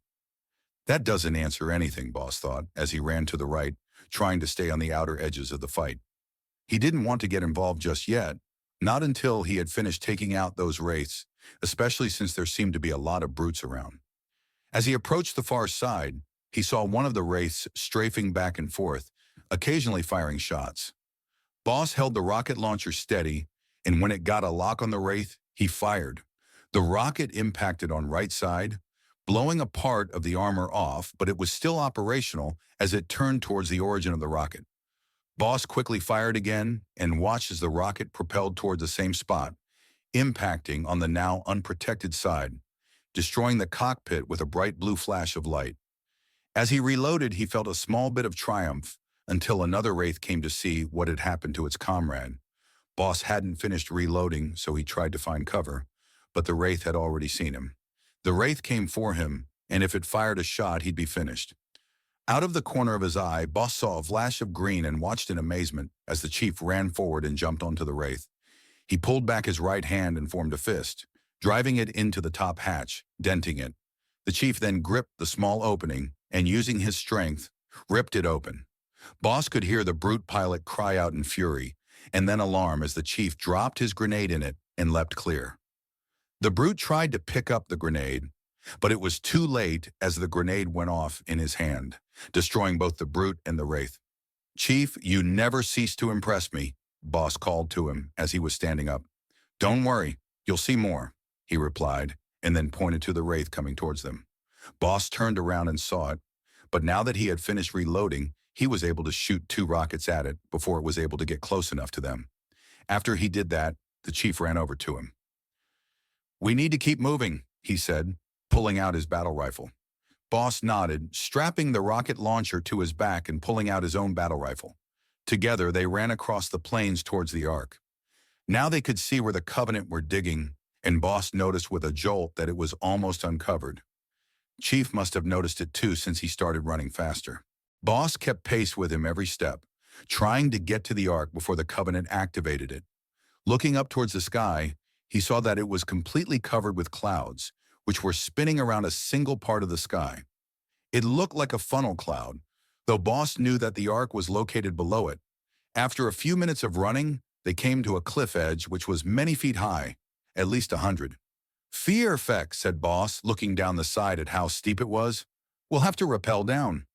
That doesn't answer anything, Boss thought, as he ran to the right, trying to stay on the outer edges of the fight. He didn't want to get involved just yet, not until he had finished taking out those wraiths, especially since there seemed to be a lot of brutes around. As he approached the far side, he saw one of the wraiths strafing back and forth, occasionally firing shots. Boss held the rocket launcher steady, and when it got a lock on the wraith, he fired. The rocket impacted on right side, blowing a part of the armor off, but it was still operational as it turned towards the origin of the rocket. Boss quickly fired again and watched as the rocket propelled toward the same spot, impacting on the now unprotected side, destroying the cockpit with a bright blue flash of light. As he reloaded, he felt a small bit of triumph until another wraith came to see what had happened to its comrade. Boss hadn't finished reloading, so he tried to find cover, but the wraith had already seen him. The wraith came for him, and if it fired a shot, he'd be finished. Out of the corner of his eye, Boss saw a flash of green and watched in amazement as the chief ran forward and jumped onto the wraith. He pulled back his right hand and formed a fist, driving it into the top hatch, denting it. The chief then gripped the small opening and, using his strength, ripped it open. Boss could hear the brute pilot cry out in fury, and then alarm as the chief dropped his grenade in it and leapt clear. The brute tried to pick up the grenade, But it was too late as the grenade went off in his hand, destroying both the brute and the wraith. "Chief, you never cease to impress me," Boss called to him as he was standing up. "Don't worry, you'll see more," he replied, and then pointed to the wraith coming towards them. Boss turned around and saw it, but now that he had finished reloading, he was able to shoot 2 rockets at it before it was able to get close enough to them. After he did that, the chief ran over to him. "We need to keep moving," he said, pulling out his battle rifle. Boss nodded, strapping the rocket launcher to his back and pulling out his own battle rifle. Together, they ran across the plains towards the Ark. Now they could see where the Covenant were digging, and Boss noticed with a jolt that it was almost uncovered. Chief must have noticed it too since he started running faster. Boss kept pace with him every step, trying to get to the Ark before the Covenant activated it. Looking up towards the sky, he saw that it was completely covered with clouds, which were spinning around a single part of the sky. It looked like a funnel cloud, though Boss knew that the Ark was located below it. After a few minutes of running, they came to a cliff edge which was many feet high, at least 100. "Fear effect," said Boss, looking down the side at how steep it was. "We'll have to rappel down."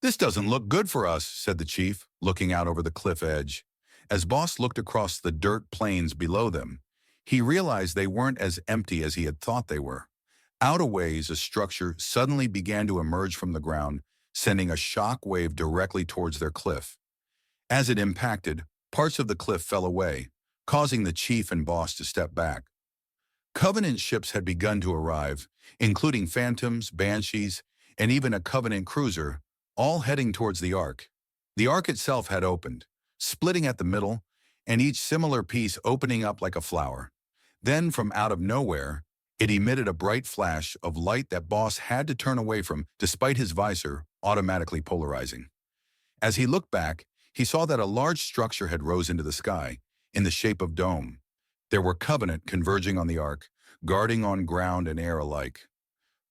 "This doesn't look good for us," said the chief, looking out over the cliff edge. As Boss looked across the dirt plains below them, he realized they weren't as empty as he had thought they were. Out a ways, a structure suddenly began to emerge from the ground, sending a shock wave directly towards their cliff. As it impacted, parts of the cliff fell away, causing the chief and Boss to step back. Covenant ships had begun to arrive, including Phantoms, Banshees, and even a Covenant cruiser, all heading towards the Ark. The Ark itself had opened, splitting at the middle, and each similar piece opening up like a flower. Then, from out of nowhere, it emitted a bright flash of light that Boss had to turn away from, despite his visor automatically polarizing. As he looked back, he saw that a large structure had rose into the sky, in the shape of dome. There were Covenant converging on the Ark, guarding on ground and air alike.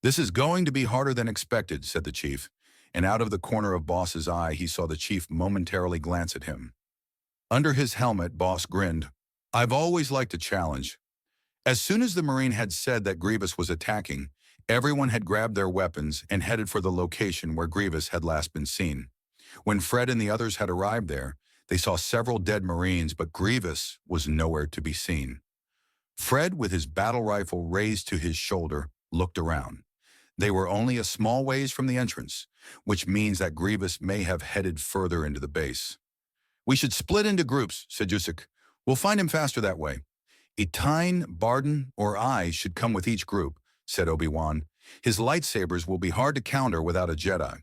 "This is going to be harder than expected," said the chief, and out of the corner of Boss's eye he saw the chief momentarily glance at him. Under his helmet, Boss grinned. "I've always liked a challenge." As soon as the Marine had said that Grievous was attacking, everyone had grabbed their weapons and headed for the location where Grievous had last been seen. When Fred and the others had arrived there, they saw several dead Marines, but Grievous was nowhere to be seen. Fred, with his battle rifle raised to his shoulder, looked around. They were only a small ways from the entrance, which means that Grievous may have headed further into the base. "We should split into groups," said Jusek. "We'll find him faster that way." "Etyne, Barden, or I should come with each group," said Obi-Wan. "His lightsabers will be hard to counter without a Jedi."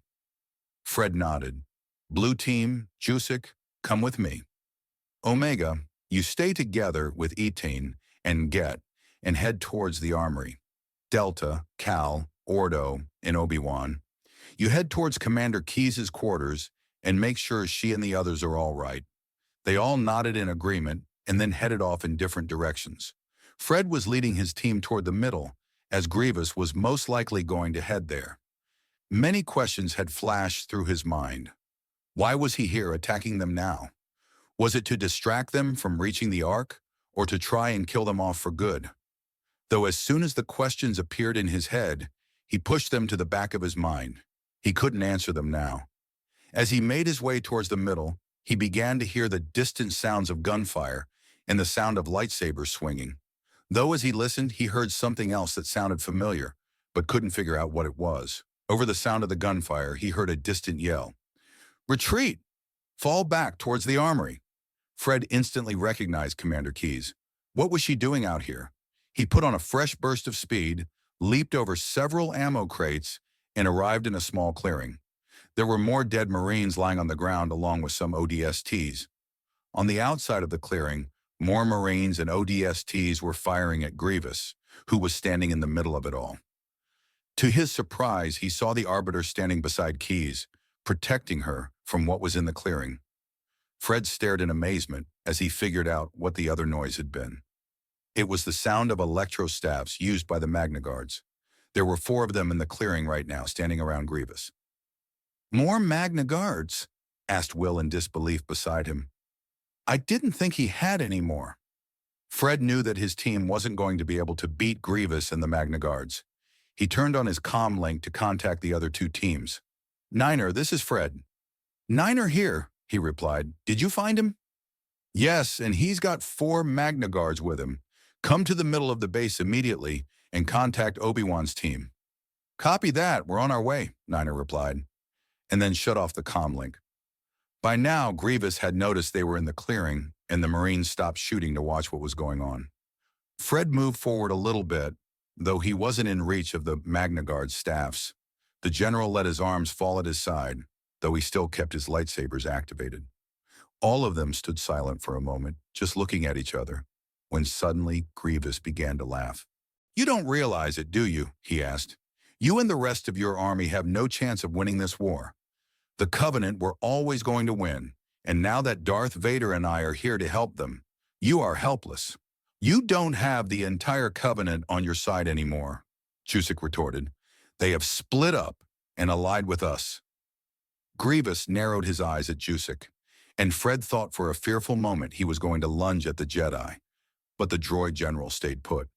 Fred nodded. "Blue team, Jusek, come with me. Omega, you stay together with Etyne and Get and head towards the armory. Delta, Cal, Ordo, and Obi-Wan, you head towards Commander Keyes' quarters and make sure she and the others are all right." They all nodded in agreement and then headed off in different directions. Fred was leading his team toward the middle, as Grievous was most likely going to head there. Many questions had flashed through his mind. Why was he here attacking them now? Was it to distract them from reaching the Ark, or to try and kill them off for good? Though as soon as the questions appeared in his head, he pushed them to the back of his mind. He couldn't answer them now. As he made his way towards the middle, he began to hear the distant sounds of gunfire and the sound of lightsabers swinging. Though as he listened, he heard something else that sounded familiar, but couldn't figure out what it was. Over the sound of the gunfire, he heard a distant yell. "Retreat! Fall back towards the armory." Fred instantly recognized Commander Keyes. What was she doing out here? He put on a fresh burst of speed, leaped over several ammo crates, and arrived in a small clearing. There were more dead Marines lying on the ground along with some ODSTs. On the outside of the clearing, more Marines and ODSTs were firing at Grievous, who was standing in the middle of it all. To his surprise, he saw the Arbiter standing beside Keyes, protecting her from what was in the clearing. Fred stared in amazement as he figured out what the other noise had been. It was the sound of electro-staffs used by the Magna Guards. There were 4 of them in the clearing right now, standing around Grievous. "More Magna Guards?" asked Will in disbelief beside him. "I didn't think he had any more." Fred knew that his team wasn't going to be able to beat Grievous and the Magna Guards. He turned on his comm link to contact the other two teams. "Niner, this is Fred." "Niner here," he replied. "Did you find him?" "Yes, and he's got 4 Magna Guards with him. Come to the middle of the base immediately and contact Obi-Wan's team." "Copy that, we're on our way," Niner replied, and then shut off the comm link. By now, Grievous had noticed they were in the clearing, and the Marines stopped shooting to watch what was going on. Fred moved forward a little bit, though he wasn't in reach of the Magna Guard staffs. The general let his arms fall at his side, though he still kept his lightsabers activated. All of them stood silent for a moment, just looking at each other, when suddenly Grievous began to laugh. "You don't realize it, do you?" he asked. "You and the rest of your army have no chance of winning this war. The Covenant were always going to win, and now that Darth Vader and I are here to help them, you are helpless. You don't have the entire Covenant on your side anymore," Jusek retorted. "They have split up and allied with us." Grievous narrowed his eyes at Jusek, and Fred thought for a fearful moment he was going to lunge at the Jedi, but the droid general stayed put.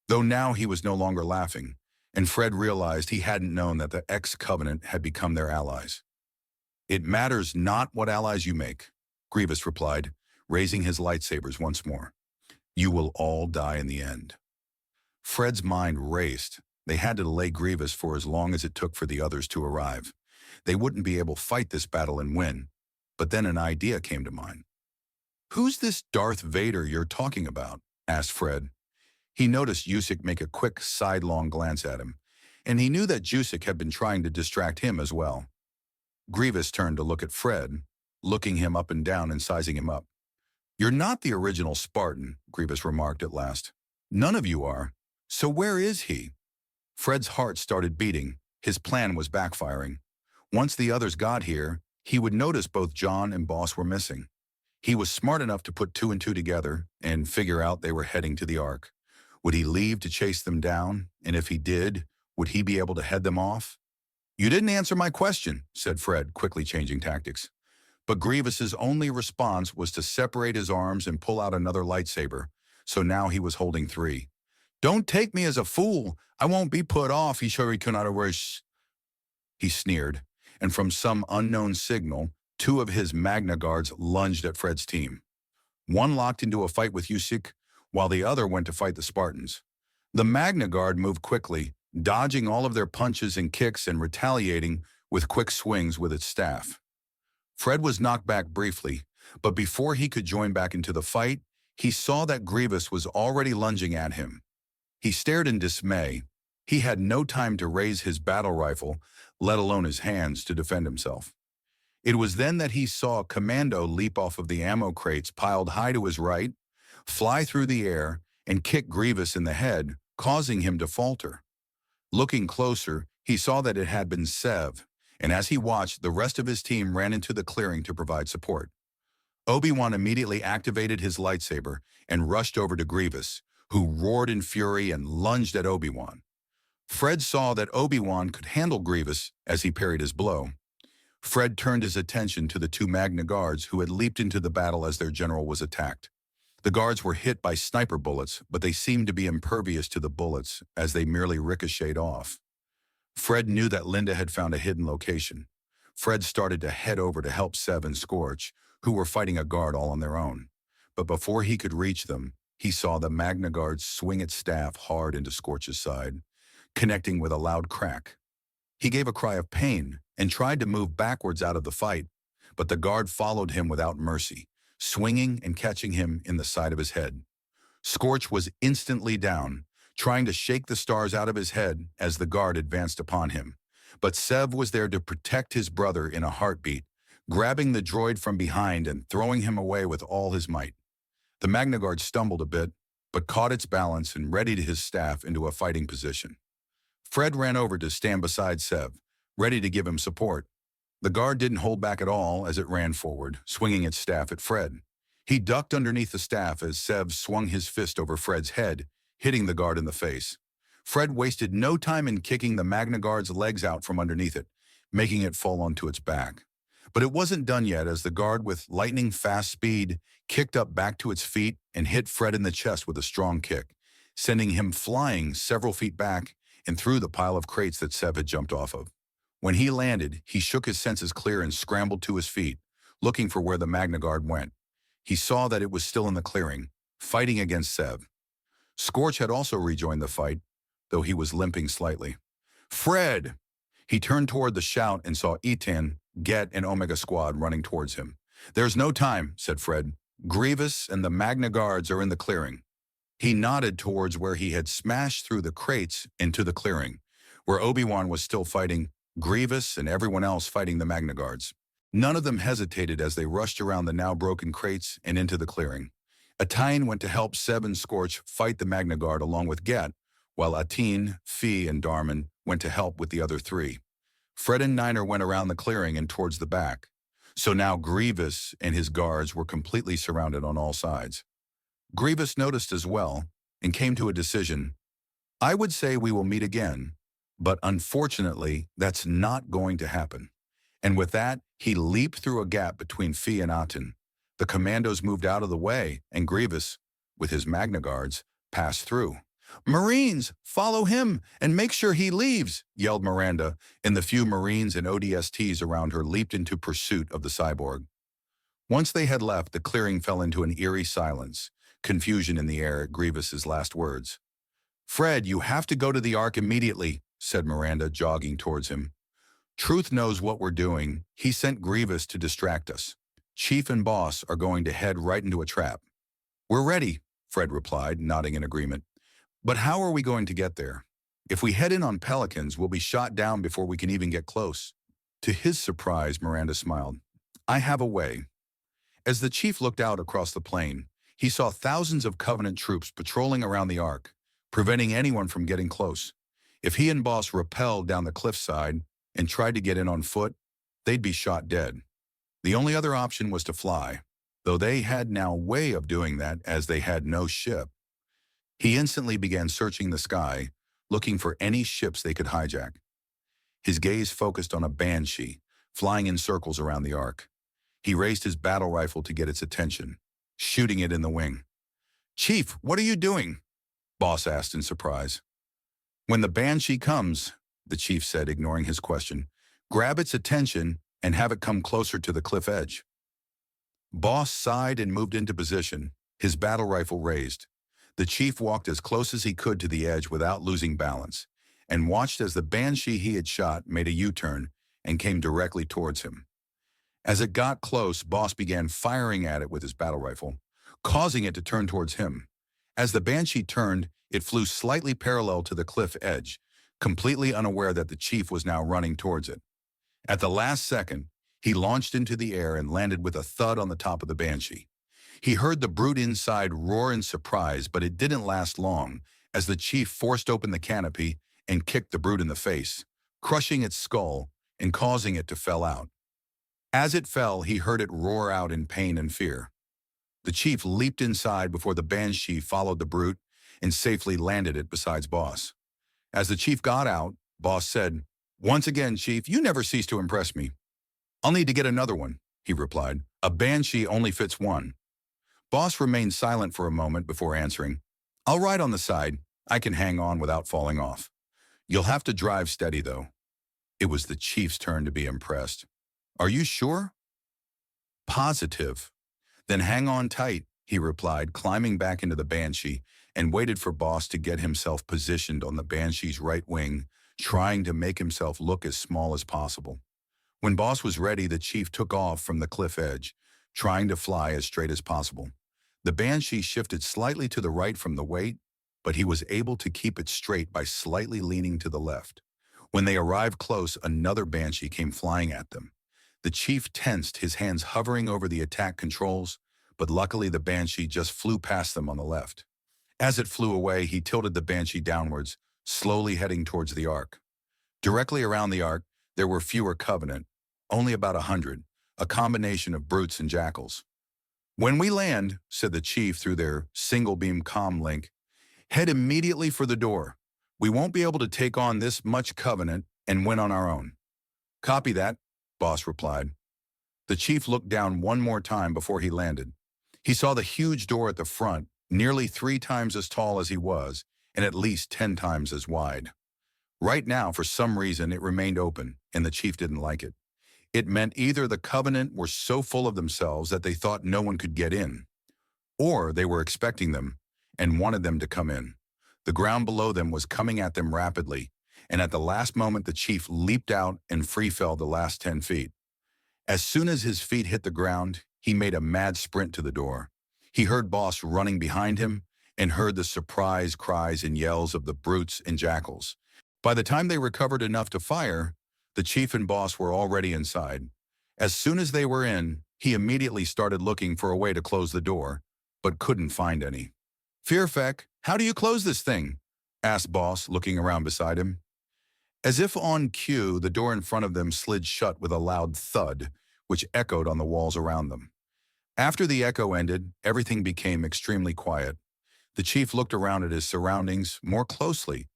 Though now he was no longer laughing, and Fred realized he hadn't known that the ex-Covenant had become their allies. "It matters not what allies you make," Grievous replied, raising his lightsabers once more. "You will all die in the end." Fred's mind raced. They had to delay Grievous for as long as it took for the others to arrive. They wouldn't be able to fight this battle and win. But then an idea came to mind. "Who's this Darth Vader you're talking about?" asked Fred. He noticed Jusek make a quick sidelong glance at him, and he knew that Jusek had been trying to distract him as well. Grievous turned to look at Fred, looking him up and down and sizing him up. "You're not the original Spartan," Grievous remarked at last. "None of you are. So where is he?" Fred's heart started beating. His plan was backfiring. Once the others got here, he would notice both Jon and Boss were missing. He was smart enough to put 2 and 2 together and figure out they were heading to the Ark. Would he leave to chase them down? And if he did, would he be able to head them off? "You didn't answer my question," said Fred, quickly changing tactics. But Grievous's only response was to separate his arms and pull out another lightsaber, so now he was holding 3. "Don't take me as a fool. I won't be put off, he sneered, and from some unknown signal, 2 of his Magna Guards lunged at Fred's team. One locked into a fight with Jusek, while the other went to fight the Spartans. The Magna Guard moved quickly, dodging all of their punches and kicks and retaliating with quick swings with its staff. Fred was knocked back briefly, but before he could join back into the fight, he saw that Grievous was already lunging at him. He stared in dismay. He had no time to raise his battle rifle, let alone his hands, to defend himself. It was then that he saw a commando leap off of the ammo crates piled high to his right, fly through the air, and kick Grievous in the head, causing him to falter. Looking closer, he saw that it had been Sev, and as he watched, the rest of his team ran into the clearing to provide support. Obi-Wan immediately activated his lightsaber and rushed over to Grievous, who roared in fury and lunged at Obi-Wan. Fred saw that Obi-Wan could handle Grievous as he parried his blow. Fred turned his attention to the 2 Magna Guards who had leaped into the battle as their general was attacked. The guards were hit by sniper bullets, but they seemed to be impervious to the bullets as they merely ricocheted off. Fred knew that Linda had found a hidden location. Fred started to head over to help Sev and Scorch, who were fighting a guard all on their own. But before he could reach them, he saw the Magna Guard swing its staff hard into Scorch's side, connecting with a loud crack. He gave a cry of pain and tried to move backwards out of the fight, but the guard followed him without mercy, swinging and catching him in the side of his head. Scorch was instantly down, trying to shake the stars out of his head as the guard advanced upon him. But Sev was there to protect his brother in a heartbeat, grabbing the droid from behind and throwing him away with all his might. The Magna Guard stumbled a bit, but caught its balance and readied his staff into a fighting position. Fred ran over to stand beside Sev, ready to give him support. The guard didn't hold back at all as it ran forward, swinging its staff at Fred. He ducked underneath the staff as Sev swung his fist over Fred's head, hitting the guard in the face. Fred wasted no time in kicking the Magna Guard's legs out from underneath it, making it fall onto its back. But it wasn't done yet as the guard, with lightning-fast speed, kicked up back to its feet and hit Fred in the chest with a strong kick, sending him flying several feet back and through the pile of crates that Sev had jumped off of. When he landed, he shook his senses clear and scrambled to his feet, looking for where the Magna Guard went. He saw that it was still in the clearing, fighting against Sev. Scorch had also rejoined the fight, though he was limping slightly. "Fred!" He turned toward the shout and saw Etan, Get, and Omega Squad running towards him. "There's no time," said Fred. "Grievous and the Magna Guards are in the clearing." He nodded towards where he had smashed through the crates into the clearing, where Obi-Wan was still fighting Grievous and everyone else fighting the Magna Guards. None of them hesitated as they rushed around the now broken crates and into the clearing. Atine went to help Seb and Scorch fight the Magna Guard along with Get, while Atine, Fee, and Darman went to help with the other three. Fred and Niner went around the clearing and towards the back. So now Grievous and his guards were completely surrounded on all sides. Grievous noticed as well and came to a decision. "I would say we will meet again, but unfortunately, that's not going to happen." And with that, he leaped through a gap between Fee and Aten. The commandos moved out of the way, and Grievous, with his Magna Guards, passed through. "Marines, follow him and make sure he leaves," yelled Miranda, and the few Marines and ODSTs around her leaped into pursuit of the cyborg. Once they had left, the clearing fell into an eerie silence, confusion in the air at Grievous's last words. "Fred, you have to go to the Ark immediately," said Miranda, jogging towards him. "Truth knows what we're doing. He sent Grievous to distract us. Chief and Boss are going to head right into a trap." "We're ready," Fred replied, nodding in agreement. "But how are we going to get there? If we head in on Pelicans, we'll be shot down before we can even get close." To his surprise, Miranda smiled. "I have a way." As the chief looked out across the plain, he saw thousands of Covenant troops patrolling around the Ark, preventing anyone from getting close. If he and Boss rappelled down the cliffside and tried to get in on foot, they'd be shot dead. The only other option was to fly, though they had no way of doing that as they had no ship. He instantly began searching the sky, looking for any ships they could hijack. His gaze focused on a Banshee, flying in circles around the Ark. He raised his battle rifle to get its attention, shooting it in the wing. "Chief, what are you doing?" Boss asked in surprise. "When the Banshee comes," the chief said, ignoring his question, "grab its attention and have it come closer to the cliff edge." Boss sighed and moved into position, his battle rifle raised. The chief walked as close as he could to the edge without losing balance, and watched as the Banshee he had shot made a U-turn and came directly towards him. As it got close, Boss began firing at it with his battle rifle, causing it to turn towards him. As the Banshee turned, it flew slightly parallel to the cliff edge, completely unaware that the chief was now running towards it. At the last second, he launched into the air and landed with a thud on the top of the Banshee. He heard the brute inside roar in surprise, but it didn't last long, as the chief forced open the canopy and kicked the brute in the face, crushing its skull and causing it to fall out. As it fell, he heard it roar out in pain and fear. The chief leaped inside before the Banshee followed the brute and safely landed it beside Boss. As the chief got out, Boss said, "Once again, Chief, you never cease to impress me." "I'll need to get another one," he replied. "A Banshee only fits one." Boss remained silent for a moment before answering, "I'll ride on the side. I can hang on without falling off. You'll have to drive steady, though." It was the chief's turn to be impressed. "Are you sure?" "Positive." "Then hang on tight," he replied, climbing back into the Banshee, and waited for Boss to get himself positioned on the Banshee's right wing, trying to make himself look as small as possible. When Boss was ready, the chief took off from the cliff edge, trying to fly as straight as possible. The Banshee shifted slightly to the right from the weight, but he was able to keep it straight by slightly leaning to the left. When they arrived close, another Banshee came flying at them. The chief tensed, his hands hovering over the attack controls, but luckily the Banshee just flew past them on the left. As it flew away, he tilted the Banshee downwards, slowly heading towards the Ark. Directly around the Ark, there were fewer Covenant, only about 100, a combination of brutes and jackals. "When we land," said the chief through their single-beam comm link, "head immediately for the door. We won't be able to take on this much Covenant and win on our own." "Copy that," Boss replied. The chief looked down one more time before he landed. He saw the huge door at the front, nearly 3 times as tall as he was, and at least 10 times as wide. Right now, for some reason, it remained open, and the chief didn't like it. It meant either the Covenant were so full of themselves that they thought no one could get in, or they were expecting them and wanted them to come in. The ground below them was coming at them rapidly, and at the last moment the chief leaped out and free fell the last 10 feet. As soon as his feet hit the ground, he made a mad sprint to the door. He heard Boss running behind him and heard the surprise cries and yells of the brutes and jackals. By the time they recovered enough to fire, the chief and Boss were already inside. As soon as they were in, he immediately started looking for a way to close the door, but couldn't find any. "Fearfeck, how do you close this thing?" asked Boss, looking around beside him. As if on cue, the door in front of them slid shut with a loud thud, which echoed on the walls around them. After the echo ended, everything became extremely quiet. The chief looked around at his surroundings more closely,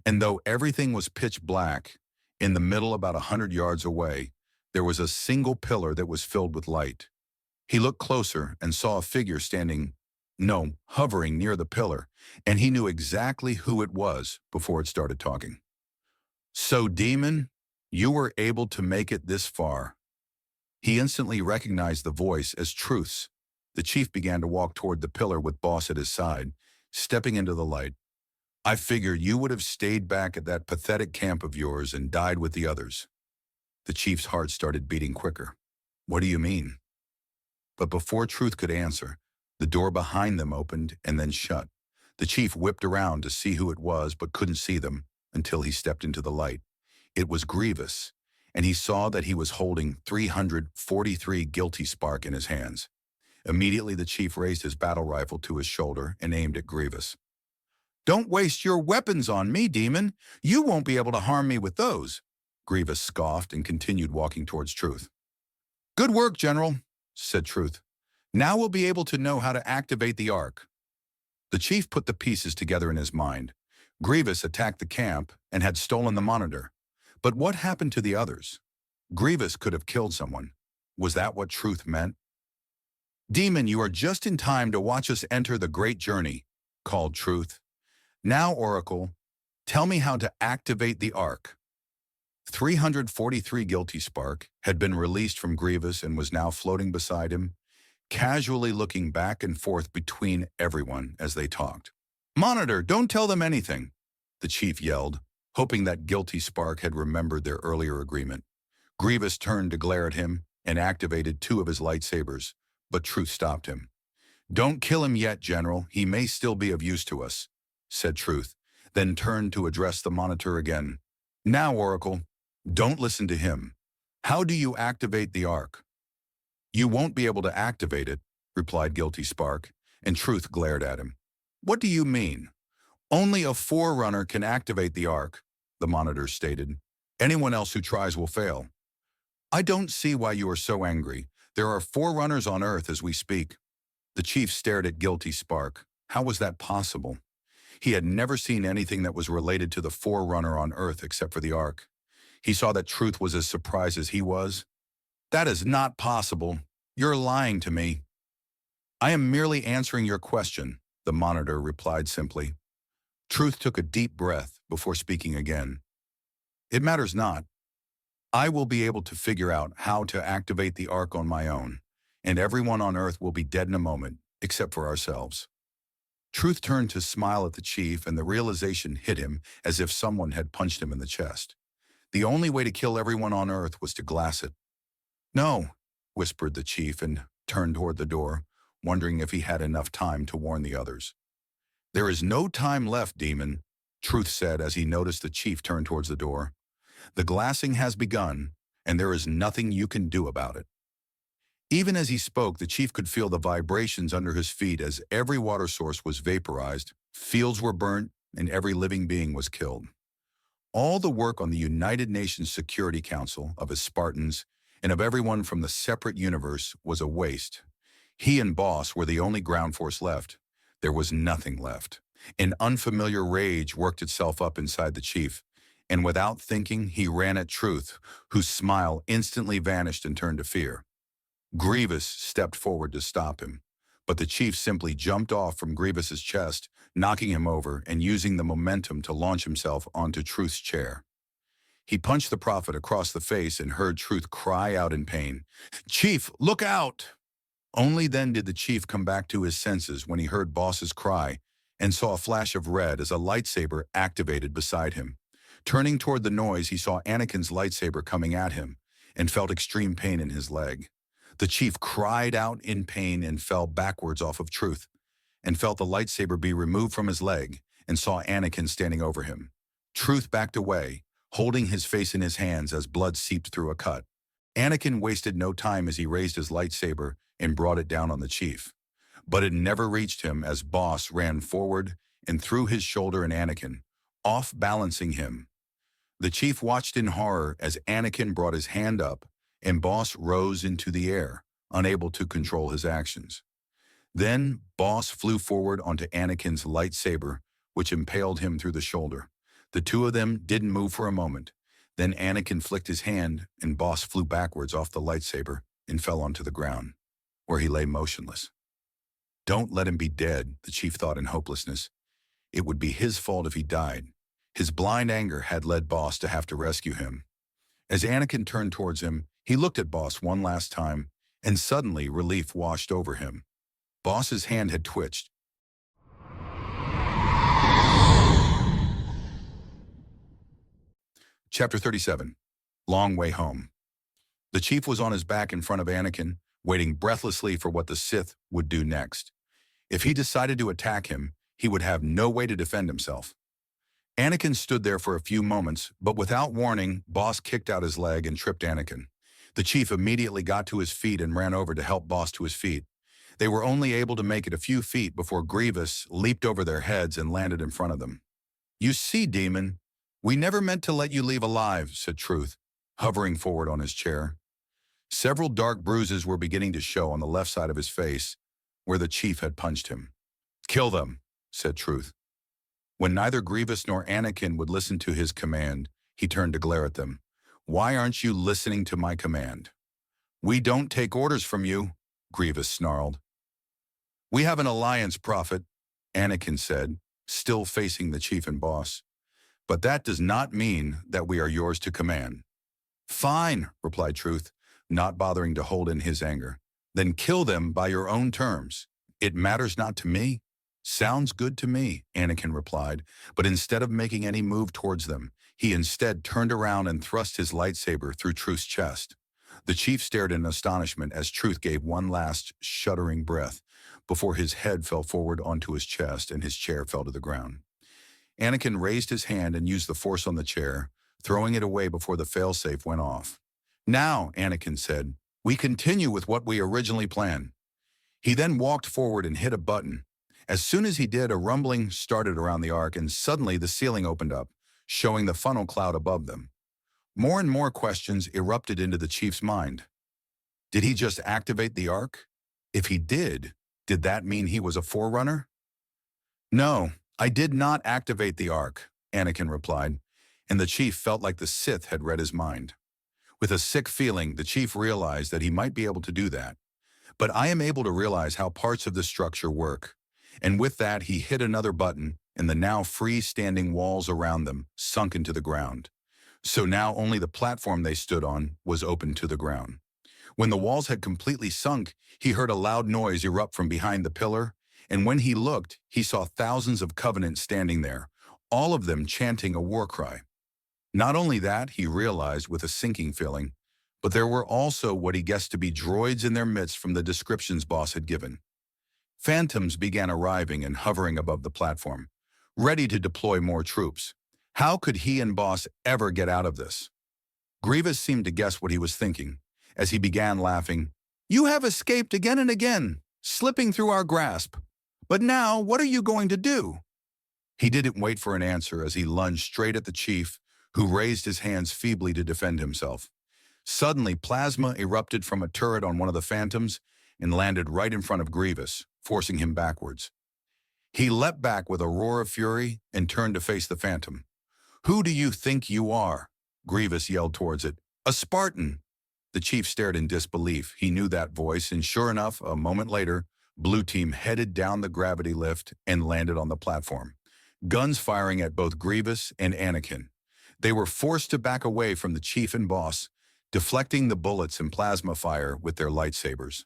and though everything was pitch black, in the middle about 100 yards away, there was a single pillar that was filled with light. He looked closer and saw a figure hovering near the pillar, and he knew exactly who it was before it started talking. "So, Demon, you were able to make it this far." He instantly recognized the voice as Truth's. The chief began to walk toward the pillar with Boss at his side, stepping into the light. "I figured you would have stayed back at that pathetic camp of yours and died with the others." The chief's heart started beating quicker. "What do you mean?" But before Truth could answer, the door behind them opened and then shut. The chief whipped around to see who it was but couldn't see them until he stepped into the light. It was Grievous, and he saw that he was holding 343 guilty spark in his hands. Immediately the chief raised his battle rifle to his shoulder and aimed at Grievous. "Don't waste your weapons on me, Demon. You won't be able to harm me with those." Grievous scoffed and continued walking towards Truth. "Good work, General," said Truth. "Now we'll be able to know how to activate the Ark." The chief put the pieces together in his mind. Grievous attacked the camp and had stolen the monitor. But what happened to the others? Grievous could have killed someone. Was that what Truth meant? "Demon, you are just in time to watch us enter the great journey," called Truth. "Now, Oracle, tell me how to activate the Ark." 343 guilty spark had been released from Grievous and was now floating beside him, casually looking back and forth between everyone as they talked. "Monitor, don't tell them anything," the chief yelled, hoping that guilty spark had remembered their earlier agreement. Grievous turned to glare at him and activated 2 of his lightsabers, but Truth stopped him. "Don't kill him yet, General. He may still be of use to us," said Truth, then turned to address the monitor again. "Now, Oracle, don't listen to him. How do you activate the Ark?" "You won't be able to activate it," replied Guilty Spark, and Truth glared at him. "What do you mean?" "Only a Forerunner can activate the Ark," the monitor stated. "Anyone else who tries will fail." "I don't see why you are so angry. There are Forerunners on Earth as we speak." The chief stared at Guilty Spark. How was that possible? He had never seen anything that was related to the Forerunner on Earth except for the Ark. He saw that Truth was as surprised as he was. "That is not possible. You're lying to me." "I am merely answering your question," the monitor replied simply. Truth took a deep breath before speaking again. "It matters not. I will be able to figure out how to activate the Ark on my own, and everyone on Earth will be dead in a moment, except for ourselves." Truth turned to smile at the chief, and the realization hit him as if someone had punched him in the chest. The only way to kill everyone on Earth was to glass it. "No," whispered the chief and turned toward the door, wondering if he had enough time to warn the others. "There is no time left, Demon," Truth said as he noticed the chief turn towards the door. "The glassing has begun, and there is nothing you can do about it." Even as he spoke, the chief could feel the vibrations under his feet as every water source was vaporized, fields were burnt, and every living being was killed. All the work on the United Nations Security Council, of his Spartans, and of everyone from the separate universe was a waste. He and Boss were the only ground force left. There was nothing left. An unfamiliar rage worked itself up inside the chief, and without thinking, he ran at Truth, whose smile instantly vanished and turned to fear. Grievous stepped forward to stop him, but the chief simply jumped off from Grievous's chest, knocking him over and using the momentum to launch himself onto Truth's chair. He punched the prophet across the face and heard Truth cry out in pain, "Chief, look out!" Only then did the chief come back to his senses when he heard Boss's cry and saw a flash of red as a lightsaber activated beside him. Turning toward the noise, he saw Anakin's lightsaber coming at him and felt extreme pain in his leg. The chief cried out in pain and fell backwards off of Truth, and felt the lightsaber be removed from his leg and saw Anakin standing over him. Truth backed away, holding his face in his hands as blood seeped through a cut. Anakin wasted no time as he raised his lightsaber and brought it down on the chief. But it never reached him as Boss ran forward and threw his shoulder in Anakin, off-balancing him. The chief watched in horror as Anakin brought his hand up and Boss rose into the air, unable to control his actions. Then Boss flew forward onto Anakin's lightsaber, which impaled him through the shoulder. The two of them didn't move for a moment. Then Anakin flicked his hand and Boss flew backwards off the lightsaber and fell onto the ground, where he lay motionless. Don't let him be dead, the chief thought in hopelessness. It would be his fault if he died. His blind anger had led Boss to have to rescue him. As Anakin turned towards him, he looked at Boss one last time, and suddenly relief washed over him. Boss's hand had twitched. Chapter 37. Long Way Home. The chief was on his back in front of Anakin, waiting breathlessly for what the Sith would do next. If he decided to attack him, he would have no way to defend himself. Anakin stood there for a few moments, but without warning, Boss kicked out his leg and tripped Anakin. The chief immediately got to his feet and ran over to help Boss to his feet. They were only able to make it a few feet before Grievous leaped over their heads and landed in front of them. "You see, demon, we never meant to let you leave alive," said Truth, hovering forward on his chair. Several dark bruises were beginning to show on the left side of his face, where the chief had punched him. "Kill them," said Truth. When neither Grievous nor Anakin would listen to his command, he turned to glare at them. "Why aren't you listening to my command?" "We don't take orders from you," Grievous snarled. "We have an alliance, Prophet," Anakin said, still facing the chief and Boss. "But that does not mean that we are yours to command." "Fine," replied Truth, not bothering to hold in his anger. "Then kill them by your own terms. It matters not to me." "Sounds good to me," Anakin replied, but instead of making any move towards them, he instead turned around and thrust his lightsaber through Truth's chest. The chief stared in astonishment as Truth gave one last shuddering breath before his head fell forward onto his chest and his chair fell to the ground. Anakin raised his hand and used the force on the chair, throwing it away before the failsafe went off. "Now," Anakin said, "we continue with what we originally planned." He then walked forward and hit a button. As soon as he did, a rumbling started around the Ark, and suddenly the ceiling opened up, showing the funnel cloud above them. More and more questions erupted into the chief's mind. Did he just activate the Ark? If he did that mean he was a forerunner? "No, I did not activate the Ark," Anakin replied, and the chief felt like the Sith had read his mind. With a sick feeling, the chief realized that he might be able to do that. "But I am able to realize how parts of the structure work." And with that, he hit another button, and the now free-standing walls around them sunk into the ground. So now only the platform they stood on was open to the ground. When the walls had completely sunk, he heard a loud noise erupt from behind the pillar, and when he looked, he saw thousands of Covenant standing there, all of them chanting a war cry. Not only that, he realized with a sinking feeling, but there were also what he guessed to be droids in their midst from the descriptions Boss had given. Phantoms began arriving and hovering above the platform, ready to deploy more troops. How could he and Boss ever get out of this? Grievous seemed to guess what he was thinking, as he began laughing. "You have escaped again and again, slipping through our grasp. But now, what are you going to do?" He didn't wait for an answer as he lunged straight at the chief, who raised his hands feebly to defend himself. Suddenly, plasma erupted from a turret on one of the Phantoms and landed right in front of Grievous, forcing him backwards. He leapt back with a roar of fury and turned to face the Phantom. "Who do you think you are?" Grievous yelled towards it. "A Spartan." The chief stared in disbelief. He knew that voice, and sure enough, a moment later, Blue team headed down the gravity lift and landed on the platform, guns firing at both Grievous and Anakin. They were forced to back away from the chief and boss, deflecting the bullets and plasma fire with their lightsabers.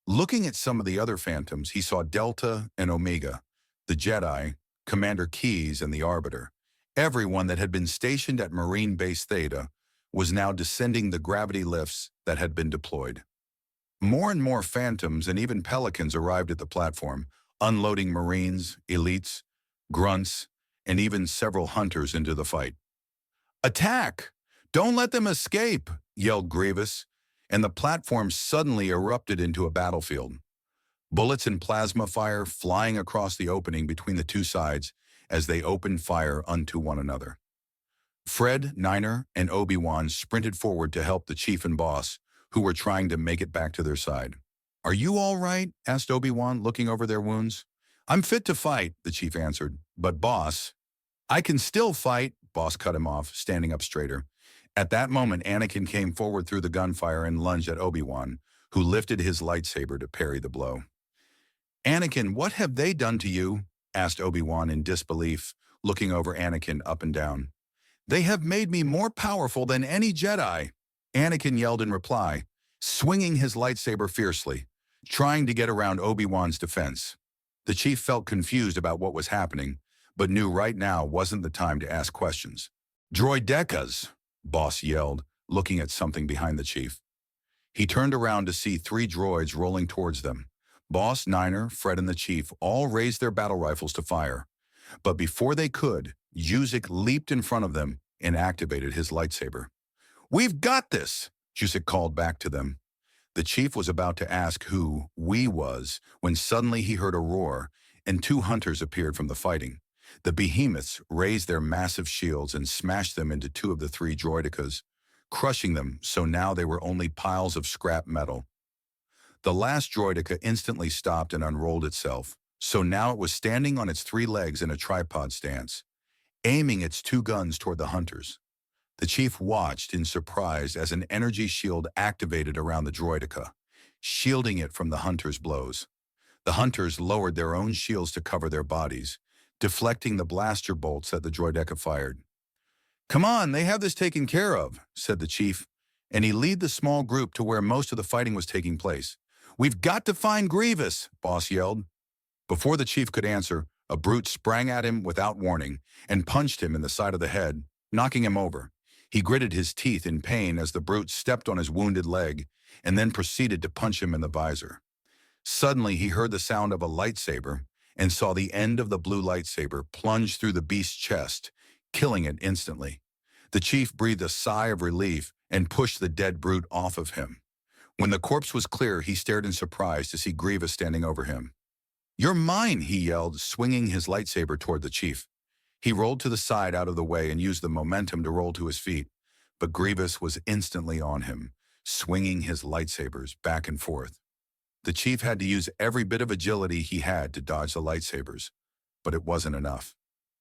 Looking at some of the other Phantoms, he saw Delta and Omega, the Jedi, Commander Keyes, and the Arbiter. Everyone that had been stationed at Marine Base Theta was now descending the gravity lifts that had been deployed. More and more Phantoms and even Pelicans arrived at the platform, unloading Marines, elites, grunts, and even several hunters into the fight. "Attack! Don't let them escape!" yelled Grievous, and the platform suddenly erupted into a battlefield. Bullets and plasma fire flying across the opening between the two sides as they opened fire unto one another. Fred, Niner, and Obi-Wan sprinted forward to help the chief and boss, who were trying to make it back to their side. "Are you all right?" asked Obi-Wan, looking over their wounds. "I'm fit to fight," the chief answered. "But boss..." "I can still fight," boss cut him off, standing up straighter. At that moment, Anakin came forward through the gunfire and lunged at Obi-Wan, who lifted his lightsaber to parry the blow. "Anakin, what have they done to you?" asked Obi-Wan in disbelief, looking over Anakin up and down. "They have made me more powerful than any Jedi," Anakin yelled in reply, swinging his lightsaber fiercely, trying to get around Obi-Wan's defense. The chief felt confused about what was happening, but knew right now wasn't the time to ask questions. "Droidekas!" boss yelled, looking at something behind the chief. He turned around to see 3 droids rolling towards them. Boss, Niner, Fred, and the chief all raised their battle rifles to fire. But before they could, Jusek leaped in front of them and activated his lightsaber. "We've got this!" Jusek called back to them. The chief was about to ask who "we" was when suddenly he heard a roar, and 2 hunters appeared from the fighting. The behemoths raised their massive shields and smashed them into 2 of the 3 droidekas, crushing them so now they were only piles of scrap metal. The last droideka instantly stopped and unrolled itself, so now it was standing on its 3 legs in a tripod stance, aiming its 2 guns toward the hunters. The chief watched in surprise as an energy shield activated around the droideka, shielding it from the hunters' blows. The hunters lowered their own shields to cover their bodies, deflecting the blaster bolts that the droideka fired. "Come on, they have this taken care of," said the chief, and he led the small group to where most of the fighting was taking place. "We've got to find Grievous," boss yelled. Before the chief could answer, a brute sprang at him without warning and punched him in the side of the head, knocking him over. He gritted his teeth in pain as the brute stepped on his wounded leg and then proceeded to punch him in the visor. Suddenly, he heard the sound of a lightsaber and saw the end of the blue lightsaber plunge through the beast's chest, killing it instantly. The chief breathed a sigh of relief and pushed the dead brute off of him. When the corpse was clear, he stared in surprise to see Grievous standing over him. "You're mine," he yelled, swinging his lightsaber toward the chief. He rolled to the side out of the way and used the momentum to roll to his feet, but Grievous was instantly on him, swinging his lightsabers back and forth. The chief had to use every bit of agility he had to dodge the lightsabers, but it wasn't enough.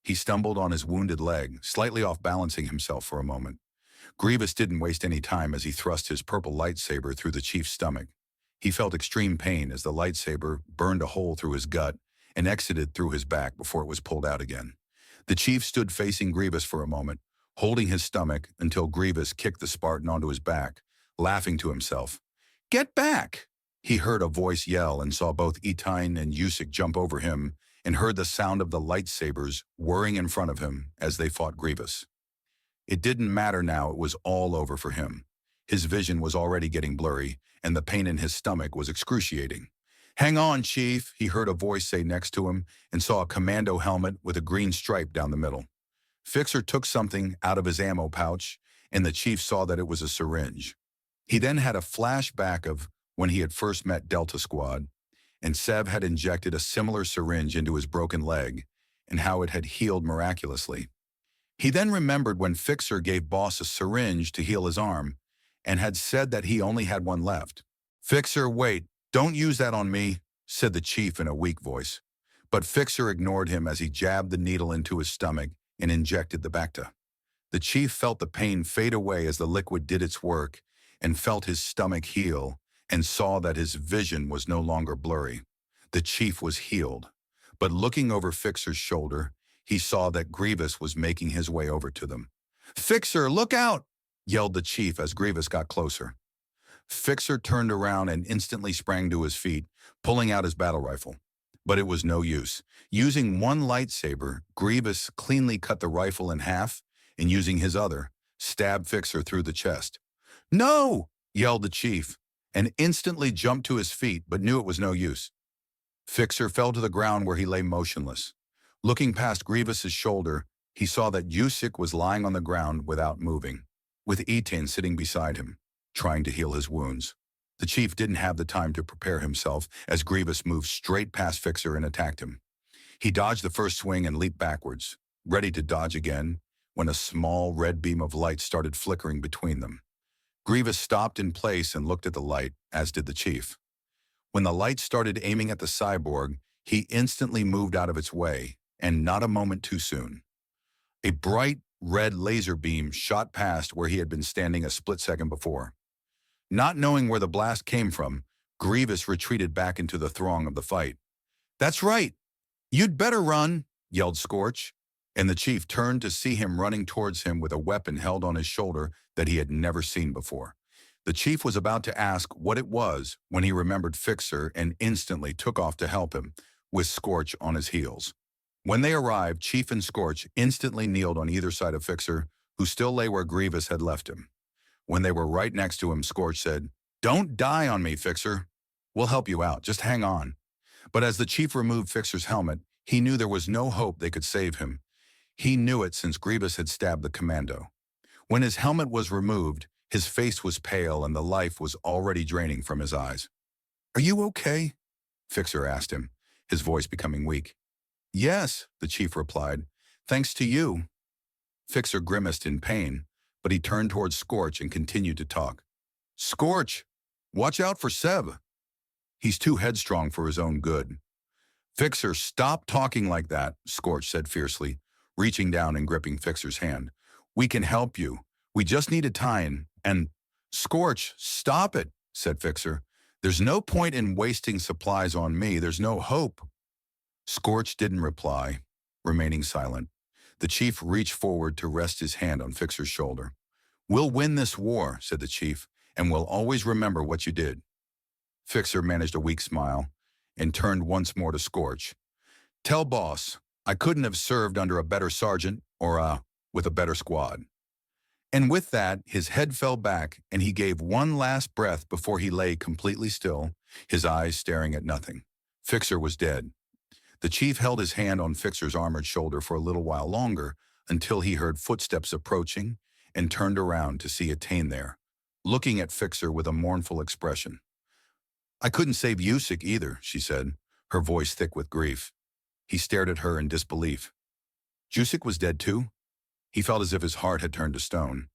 He stumbled on his wounded leg, slightly off-balancing himself for a moment. Grievous didn't waste any time as he thrust his purple lightsaber through the chief's stomach. He felt extreme pain as the lightsaber burned a hole through his gut and exited through his back before it was pulled out again. The chief stood facing Grievous for a moment, holding his stomach until Grievous kicked the Spartan onto his back, laughing to himself. "Get back!" He heard a voice yell and saw both Etyne and Jusek jump over him and heard the sound of the lightsabers whirring in front of him as they fought Grievous. It didn't matter now, it was all over for him. His vision was already getting blurry, and the pain in his stomach was excruciating. "Hang on, Chief," he heard a voice say next to him and saw a commando helmet with a green stripe down the middle. Fixer took something out of his ammo pouch, and the chief saw that it was a syringe. He then had a flashback of when he had first met Delta Squad, and Sev had injected a similar syringe into his broken leg, and how it had healed miraculously. He then remembered when Fixer gave Boss a syringe to heal his arm, and had said that he only had one left. "Fixer, wait, don't use that on me," said the chief in a weak voice. But Fixer ignored him as he jabbed the needle into his stomach and injected the Bacta. The chief felt the pain fade away as the liquid did its work and felt his stomach heal and saw that his vision was no longer blurry. The chief was healed, but looking over Fixer's shoulder, he saw that Grievous was making his way over to them. "Fixer, look out!" yelled the chief as Grievous got closer. Fixer turned around and instantly sprang to his feet, pulling out his battle rifle. But it was no use. Using one lightsaber, Grievous cleanly cut the rifle in half, and using his other, stabbed Fixer through the chest. "No!" yelled the chief, and instantly jumped to his feet, but knew it was no use. Fixer fell to the ground where he lay motionless. Looking past Grievous's shoulder, he saw that Yusik was lying on the ground without moving, with Etain sitting beside him, trying to heal his wounds. The chief didn't have the time to prepare himself as Grievous moved straight past Fixer and attacked him. He dodged the first swing and leaped backwards, ready to dodge again, when a small red beam of light started flickering between them. Grievous stopped in place and looked at the light, as did the chief. When the light started aiming at the cyborg, he instantly moved out of its way, and not a moment too soon. A bright red laser beam shot past where he had been standing a split second before. Not knowing where the blast came from, Grievous retreated back into the throng of the fight. "That's right! You'd better run!" yelled Scorch, and the chief turned to see him running towards him with a weapon held on his shoulder that he had never seen before. The chief was about to ask what it was when he remembered Fixer and instantly took off to help him, with Scorch on his heels. When they arrived, Chief and Scorch instantly kneeled on either side of Fixer, who still lay where Grievous had left him. When they were right next to him, Scorch said, "Don't die on me, Fixer. We'll help you out. Just hang on." But as the chief removed Fixer's helmet, he knew there was no hope they could save him. He knew it since Grievous had stabbed the commando. When his helmet was removed, his face was pale and the life was already draining from his eyes. "Are you okay?" Fixer asked him, his voice becoming weak. "Yes," the chief replied. "Thanks to you." Fixer grimaced in pain, but he turned towards Scorch and continued to talk. "Scorch, watch out for Seb. He's too headstrong for his own good." "Fixer, stop talking like that," Scorch said fiercely, reaching down and gripping Fixer's hand. "We can help you. We just need a tie-in, and—" "Scorch, stop it," said Fixer. "There's no point in wasting supplies on me. There's no hope." Scorch didn't reply, remaining silent. The chief reached forward to rest his hand on Fixer's shoulder. "We'll win this war," said the chief, "and we'll always remember what you did." Fixer managed a weak smile and turned once more to Scorch. "Tell boss, I couldn't have served under a better sergeant or with a better squad." And with that, his head fell back and he gave one last breath before he lay completely still, his eyes staring at nothing. Fixer was dead. The chief held his hand on Fixer's armored shoulder for a little while longer until he heard footsteps approaching and turned around to see Etain there, looking at Fixer with a mournful expression. "I couldn't save Yusik either," she said, her voice thick with grief. He stared at her in disbelief. Yusik was dead too? He felt as if his heart had turned to stone.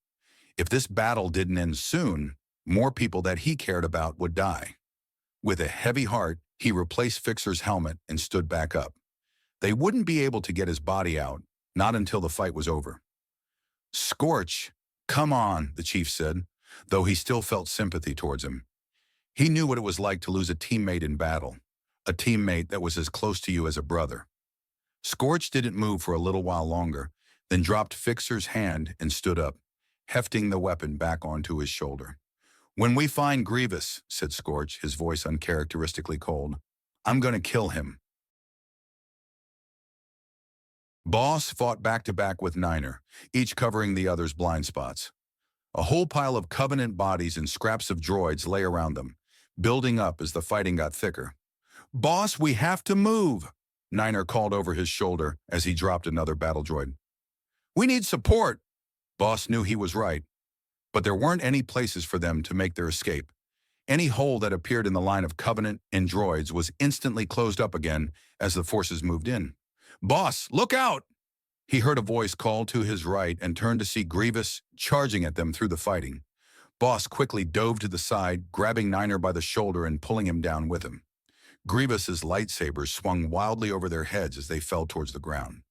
If this battle didn't end soon, more people that he cared about would die. With a heavy heart, he replaced Fixer's helmet and stood back up. They wouldn't be able to get his body out, not until the fight was over. "Scorch, come on," the chief said, though he still felt sympathy towards him. He knew what it was like to lose a teammate in battle, a teammate that was as close to you as a brother. Scorch didn't move for a little while longer, then dropped Fixer's hand and stood up, hefting the weapon back onto his shoulder. "When we find Grievous," said Scorch, his voice uncharacteristically cold, "I'm going to kill him." Boss fought back-to-back with Niner, each covering the other's blind spots. A whole pile of Covenant bodies and scraps of droids lay around them, building up as the fighting got thicker. "Boss, we have to move," Niner called over his shoulder as he dropped another battle droid. "We need support." Boss knew he was right, but there weren't any places for them to make their escape. Any hole that appeared in the line of Covenant and droids was instantly closed up again as the forces moved in. "Boss, look out!" He heard a voice call to his right and turned to see Grievous charging at them through the fighting. Boss quickly dove to the side, grabbing Niner by the shoulder and pulling him down with him. Grievous's lightsabers swung wildly over their heads as they fell towards the ground.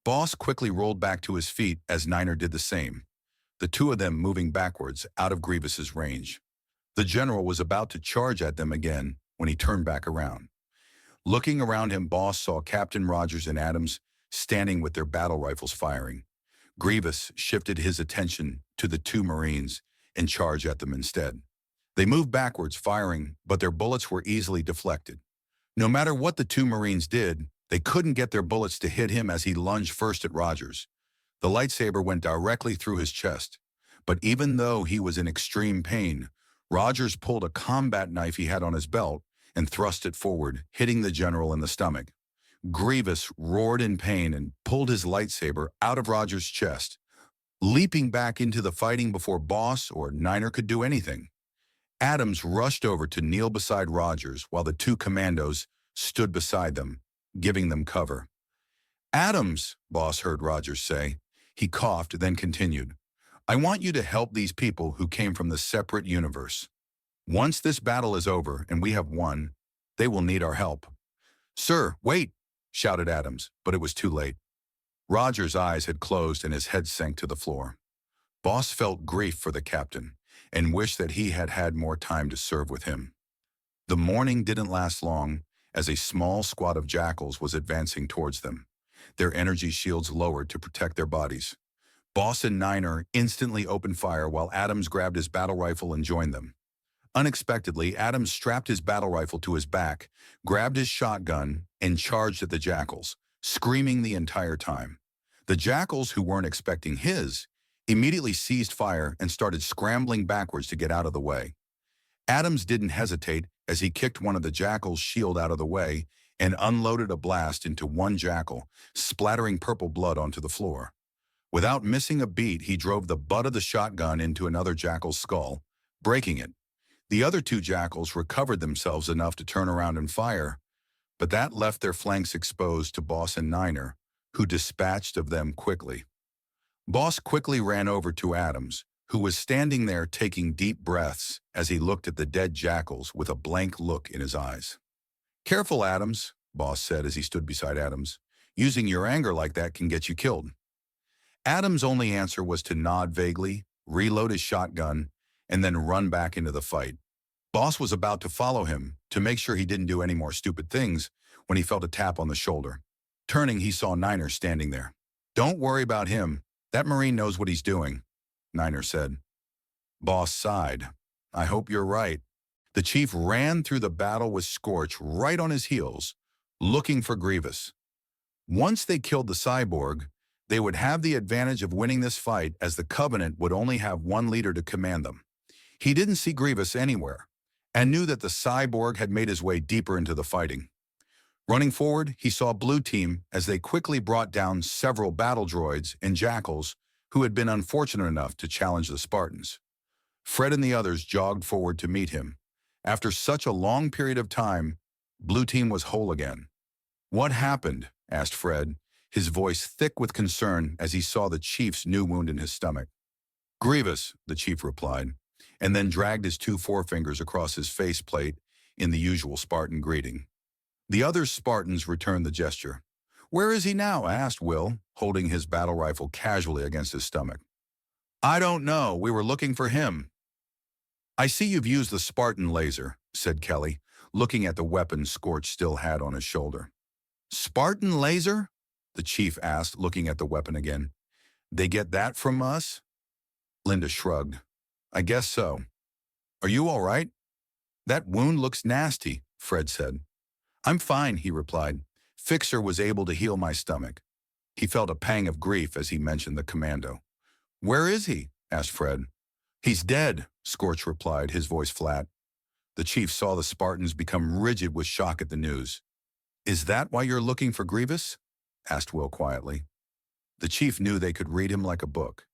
Boss quickly rolled back to his feet as Niner did the same, the two of them moving backwards out of Grievous's range. The general was about to charge at them again when he turned back around. Looking around him, Boss saw Captain Rogers and Adams standing with their battle rifles firing. Grievous shifted his attention to the two Marines and charged at them instead. They moved backwards, firing, but their bullets were easily deflected. No matter what the two Marines did, they couldn't get their bullets to hit him as he lunged first at Rogers. The lightsaber went directly through his chest, but even though he was in extreme pain, Rogers pulled a combat knife he had on his belt and thrust it forward, hitting the general in the stomach. Grievous roared in pain and pulled his lightsaber out of Rogers' chest, leaping back into the fighting before Boss or Niner could do anything. Adams rushed over to kneel beside Rogers while the two commandos stood beside them, giving them cover. "Adams," Boss heard Rogers say. He coughed, then continued, "I want you to help these people who came from the separate universe. Once this battle is over and we have won, they will need our help." "Sir, wait," shouted Adams, but it was too late. Rogers' eyes had closed and his head sank to the floor. Boss felt grief for the captain and wished that he had had more time to serve with him. The morning didn't last long, as a small squad of jackals was advancing towards them, their energy shields lowered to protect their bodies. Boss and Niner instantly opened fire while Adams grabbed his battle rifle and joined them. Unexpectedly, Adams strapped his battle rifle to his back, grabbed his shotgun, and charged at the jackals, screaming the entire time. The jackals, who weren't expecting his, immediately seized fire and started scrambling backwards to get out of the way. Adams didn't hesitate as he kicked one of the jackals' shield out of the way and unloaded a blast into one jackal, splattering purple blood onto the floor. Without missing a beat, he drove the butt of the shotgun into another jackal's skull, breaking it. The other two jackals recovered themselves enough to turn around and fire, but that left their flanks exposed to Boss and Niner, who dispatched of them quickly. Boss quickly ran over to Adams, who was standing there taking deep breaths as he looked at the dead jackals with a blank look in his eyes. "Careful, Adams," Boss said as he stood beside Adams. "Using your anger like that can get you killed." Adams' only answer was to nod vaguely, reload his shotgun, and then run back into the fight. Boss was about to follow him to make sure he didn't do any more stupid things when he felt a tap on the shoulder. Turning, he saw Niner standing there. "Don't worry about him. That Marine knows what he's doing," Niner said. Boss sighed. "I hope you're right." The chief ran through the battle with Scorch right on his heels, looking for Grievous. Once they killed the cyborg, they would have the advantage of winning this fight, as the Covenant would only have one leader to command them. He didn't see Grievous anywhere, and knew that the cyborg had made his way deeper into the fighting. Running forward, he saw Blue Team as they quickly brought down several battle droids and jackals who had been unfortunate enough to challenge the Spartans. Fred and the others jogged forward to meet him. After such a long period of time, Blue Team was whole again. "What happened?" asked Fred, his voice thick with concern as he saw the chief's new wound in his stomach. "Grievous," the chief replied, and then dragged his two forefingers across his faceplate in the usual Spartan greeting. The other Spartans returned the gesture. "Where is he now?" asked Will, holding his battle rifle casually against his stomach. "I don't know. We were looking for him." "I see you've used the Spartan laser," said Kelly, looking at the weapon Scorch still had on his shoulder. "Spartan laser?" the chief asked, looking at the weapon again. "They get that from us?" Linda shrugged. "I guess so." "Are you all right?" "That wound looks nasty," Fred said. "I'm fine," he replied. "Fixer was able to heal my stomach." He felt a pang of grief as he mentioned the commando. "Where is he?" asked Fred. "He's dead," Scorch replied, his voice flat. The chief saw the Spartans become rigid with shock at the news. "Is that why you're looking for Grievous?" asked Will quietly. The chief knew they could read him like a book.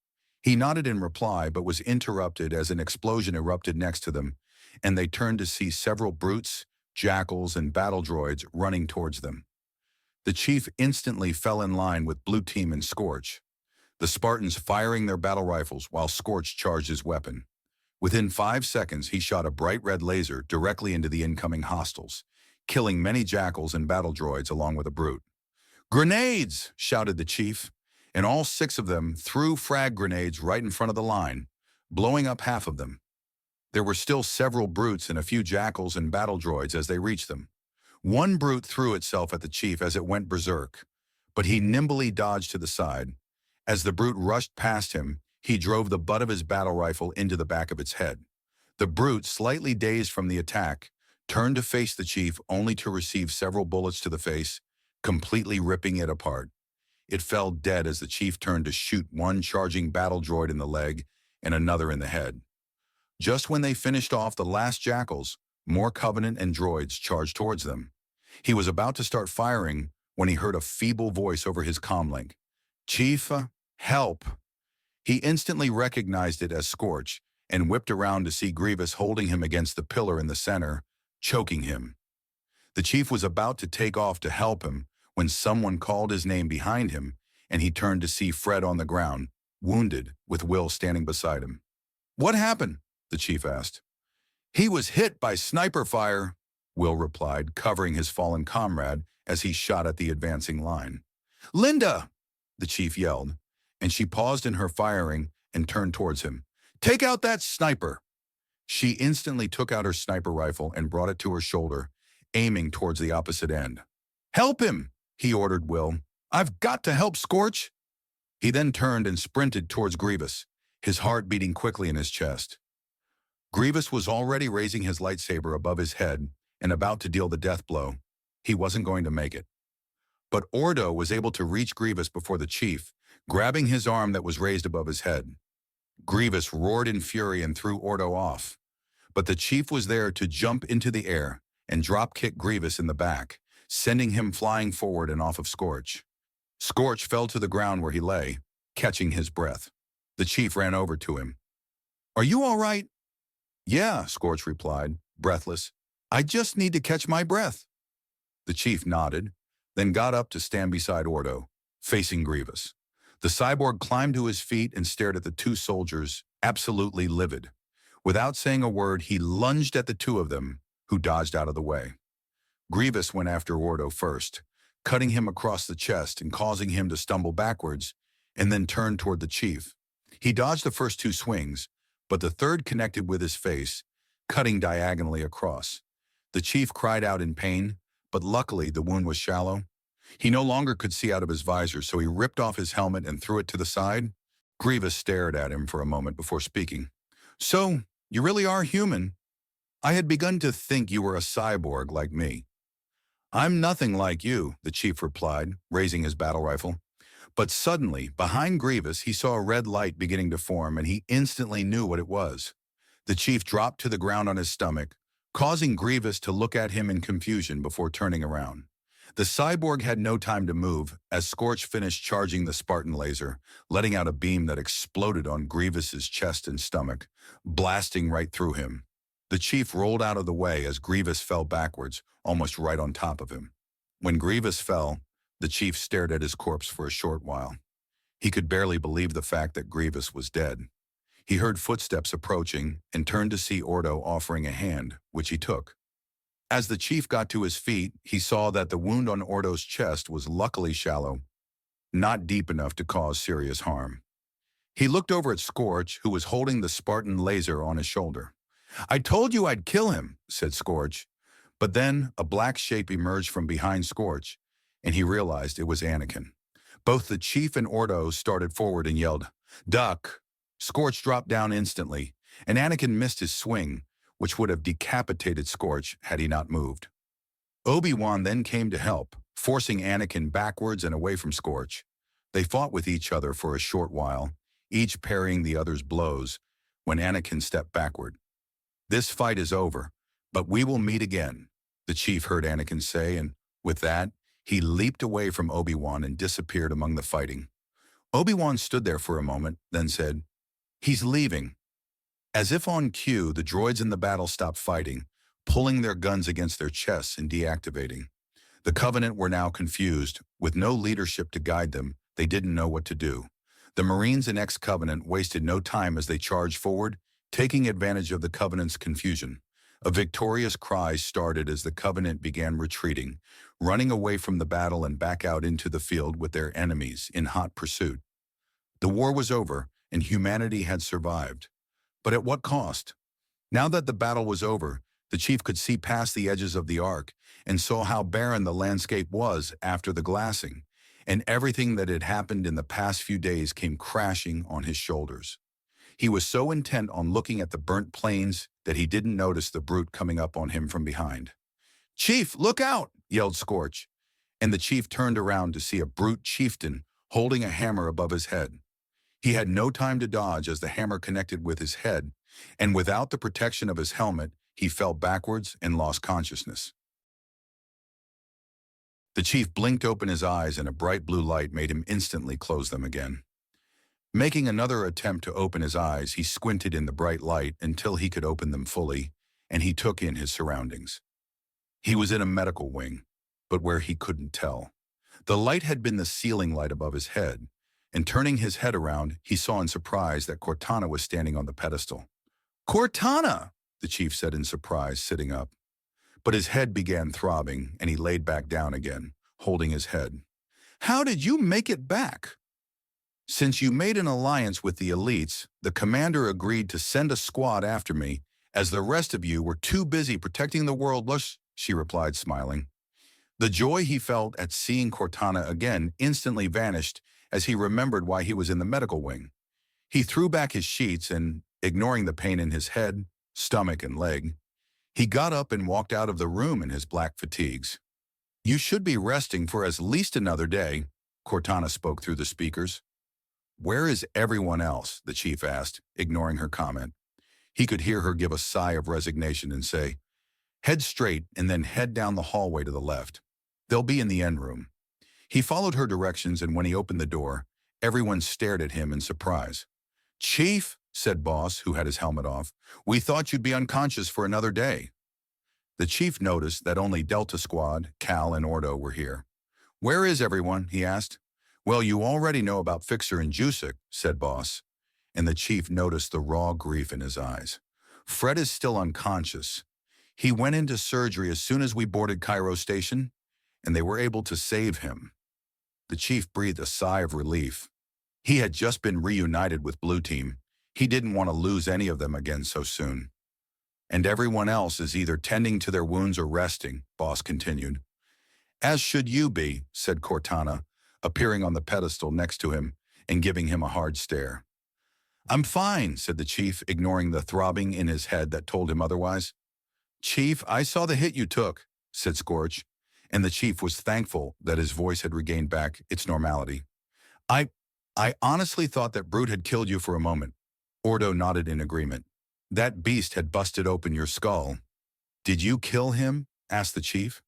He nodded in reply, but was interrupted as an explosion erupted next to them, and they turned to see several brutes, jackals, and battle droids running towards them. The chief instantly fell in line with Blue Team and Scorch, the Spartans firing their battle rifles while Scorch charged his weapon. Within 5 seconds, he shot a bright red laser directly into the incoming hostiles, killing many jackals and battle droids along with a brute. "Grenades!" shouted the chief, and all 6 of them threw frag grenades right in front of the line, blowing up half of them. There were still several brutes and a few jackals and battle droids as they reached them. One brute threw itself at the chief as it went berserk, but he nimbly dodged to the side. As the brute rushed past him, he drove the butt of his battle rifle into the back of its head. The brute, slightly dazed from the attack, turned to face the chief only to receive several bullets to the face, completely ripping it apart. It fell dead as the chief turned to shoot one charging battle droid in the leg and another in the head. Just when they finished off the last jackals, more Covenant and droids charged towards them. He was about to start firing when he heard a feeble voice over his comlink. "Chief, help!" He instantly recognized it as Scorch and whipped around to see Grievous holding him against the pillar in the center, choking him. The chief was about to take off to help him when someone called his name behind him, and he turned to see Fred on the ground, wounded, with Will standing beside him. "What happened?" the chief asked. "He was hit by sniper fire," Will replied, covering his fallen comrade as he shot at the advancing line. "Linda!" the chief yelled, and she paused in her firing and turned towards him. "Take out that sniper!" She instantly took out her sniper rifle and brought it to her shoulder, aiming towards the opposite end. "Help him!" he ordered Will. "I've got to help Scorch!" He then turned and sprinted towards Grievous, his heart beating quickly in his chest. Grievous was already raising his lightsaber above his head and about to deal the death blow. He wasn't going to make it. But Ordo was able to reach Grievous before the chief, grabbing his arm that was raised above his head. Grievous roared in fury and threw Ordo off, but the chief was there to jump into the air and drop-kick Grievous in the back, sending him flying forward and off of Scorch. Scorch fell to the ground where he lay, catching his breath. The chief ran over to him. "Are you all right?" "Yeah," Scorch replied, breathless. "I just need to catch my breath." The chief nodded, then got up to stand beside Ordo, facing Grievous. The cyborg climbed to his feet and stared at the two soldiers, absolutely livid. Without saying a word, he lunged at the two of them, who dodged out of the way. Grievous went after Ordo first, cutting him across the chest and causing him to stumble backwards, and then turned toward the chief. He dodged the first two swings, but the third connected with his face, cutting diagonally across. The chief cried out in pain, but luckily the wound was shallow. He no longer could see out of his visor, so he ripped off his helmet and threw it to the side. Grievous stared at him for a moment before speaking. "So, you really are human? I had begun to think you were a cyborg like me." "I'm nothing like you," the chief replied, raising his battle rifle. But suddenly, behind Grievous, he saw a red light beginning to form, and he instantly knew what it was. The chief dropped to the ground on his stomach, causing Grievous to look at him in confusion before turning around. The cyborg had no time to move as Scorch finished charging the Spartan laser, letting out a beam that exploded on Grievous's chest and stomach, blasting right through him. The chief rolled out of the way as Grievous fell backwards, almost right on top of him. When Grievous fell, the chief stared at his corpse for a short while. He could barely believe the fact that Grievous was dead. He heard footsteps approaching and turned to see Ordo offering a hand, which he took. As the chief got to his feet, he saw that the wound on Ordo's chest was luckily shallow, not deep enough to cause serious harm. He looked over at Scorch, who was holding the Spartan laser on his shoulder. "I told you I'd kill him," said Scorch. But then a black shape emerged from behind Scorch, and he realized it was Anakin. Both the chief and Ordo started forward and yelled, "Duck!" Scorch dropped down instantly, and Anakin missed his swing, which would have decapitated Scorch had he not moved. Obi-Wan then came to help, forcing Anakin backwards and away from Scorch. They fought with each other for a short while, each parrying the other's blows, when Anakin stepped backward. "This fight is over, but we will meet again," the chief heard Anakin say, and with that, he leaped away from Obi-Wan and disappeared among the fighting. Obi-Wan stood there for a moment, then said, "He's leaving." As if on cue, the droids in the battle stopped fighting, pulling their guns against their chests and deactivating. The Covenant were now confused. With no leadership to guide them, they didn't know what to do. The Marines and ex-Covenant wasted no time as they charged forward, taking advantage of the Covenant's confusion. A victorious cry started as the Covenant began retreating, running away from the battle and back out into the field with their enemies in hot pursuit. The war was over, and humanity had survived. But at what cost? Now that the battle was over, The chief could see past the edges of the arc and saw how barren the landscape was after the glassing, and everything that had happened in the past few days came crashing on his shoulders. He was so intent on looking at the burnt plains that he didn't notice the brute coming up on him from behind. "Chief, look out!" yelled Scorch, and the chief turned around to see a brute chieftain holding a hammer above his head. He had no time to dodge as the hammer connected with his head, and without the protection of his helmet, he fell backwards and lost consciousness. The chief blinked open his eyes and a bright blue light made him instantly close them again. Making another attempt to open his eyes, he squinted in the bright light until he could open them fully, and he took in his surroundings. He was in a medical wing, but where he couldn't tell. The light had been the ceiling light above his head, and turning his head around, he saw in surprise that Cortana was standing on the pedestal. "Cortana!" the chief said in surprise, sitting up. But his head began throbbing, and he laid back down again, holding his head. "How did you make it back?" "Since you made an alliance with the elites, the commander agreed to send a squad after me, as the rest of you were too busy protecting the world," she replied, smiling. The joy he felt at seeing Cortana again instantly vanished as he remembered why he was in the medical wing. He threw back his sheets and, ignoring the pain in his head, stomach, and leg, he got up and walked out of the room in his black fatigues. "You should be resting for at least another day," Cortana spoke through the speakers. "Where is everyone else?" the chief asked, ignoring her comment. He could hear her give a sigh of resignation and say, "Head straight and then head down the hallway to the left. They'll be in the end room." He followed her directions, and when he opened the door, everyone stared at him in surprise. "Chief," said Boss, who had his helmet off, "we thought you'd be unconscious for another day." The chief noticed that only Delta Squad, Cal, and Ordo were here. "Where is everyone?" he asked. "Well, you already know about Fixer and Jusek," said Boss, and the chief noticed the raw grief in his eyes. "Fred is still unconscious. He went into surgery as soon as we boarded Cairo Station, and they were able to save him." The chief breathed a sigh of relief. He had just been reunited with Blue Team. He didn't want to lose any of them again so soon. "And everyone else is either tending to their wounds or resting," Boss continued. "As should you be," said Cortana, appearing on the pedestal next to him and giving him a hard stare. "I'm fine," said the chief, ignoring the throbbing in his head that told him otherwise. "Chief, I saw the hit you took," said Scorch, and the chief was thankful that his voice had regained back its normality. I honestly thought that brute had killed you for a moment." Ordo nodded in agreement. "That beast had busted open your skull." "Did you kill him?" asked the chief.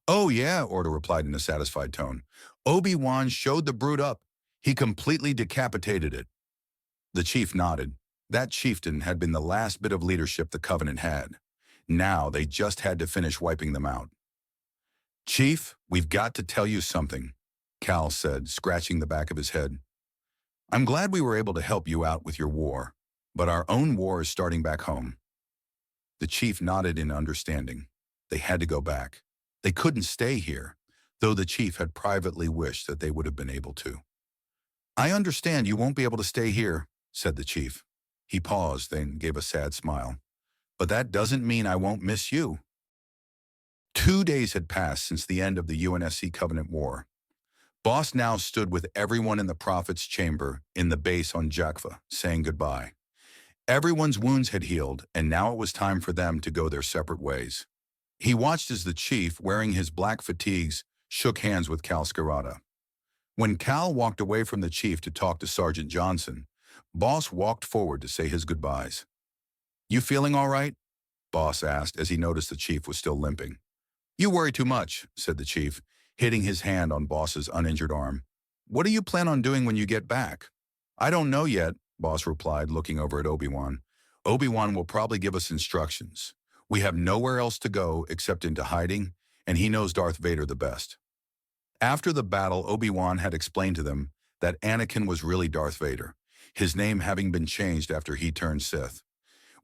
"Oh yeah," Ordo replied in a satisfied tone. "Obi-Wan showed the brute up. He completely decapitated it." The chief nodded. That chieftain had been the last bit of leadership the Covenant had. Now they just had to finish wiping them out. "Chief, we've got to tell you something," Cal said, scratching the back of his head. "I'm glad we were able to help you out with your war, but our own war is starting back home." The chief nodded in understanding. They had to go back. They couldn't stay here, though the chief had privately wished that they would have been able to. "I understand you won't be able to stay here," said the chief. He paused, then gave a sad smile. "But that doesn't mean I won't miss you." 2 days had passed since the end of the UNSC Covenant War. Boss now stood with everyone in the Prophet's chamber in the base on Jakva, saying goodbye. Everyone's wounds had healed, and now it was time for them to go their separate ways. He watched as the chief, wearing his black fatigues, shook hands with Cal Scarata. When Cal walked away from the chief to talk to Sergeant Johnson, Boss walked forward to say his goodbyes. "You feeling all right?" Boss asked as he noticed the chief was still limping. "You worry too much," said the chief, hitting his hand on Boss's uninjured arm. "What do you plan on doing when you get back?" "I don't know yet," Boss replied, looking over at Obi-Wan. "Obi-Wan will probably give us instructions. We have nowhere else to go except into hiding, and he knows Darth Vader the best." After the battle, Obi-Wan had explained to them that Anakin was really Darth Vader, his name having been changed after he turned Sith.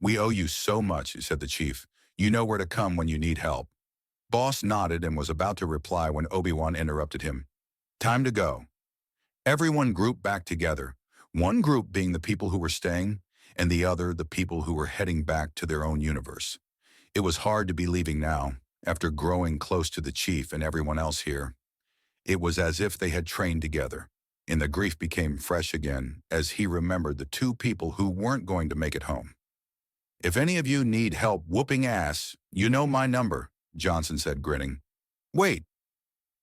"We owe you so much," said the chief. "You know where to come when you need help." Boss nodded and was about to reply when Obi-Wan interrupted him. "Time to go." Everyone grouped back together, one group being the people who were staying, and the other the people who were heading back to their own universe. It was hard to be leaving now, after growing close to the chief and everyone else here. It was as if they had trained together, and the grief became fresh again as he remembered the two people who weren't going to make it home. "If any of you need help whooping ass, you know my number," Johnson said, grinning. "Wait."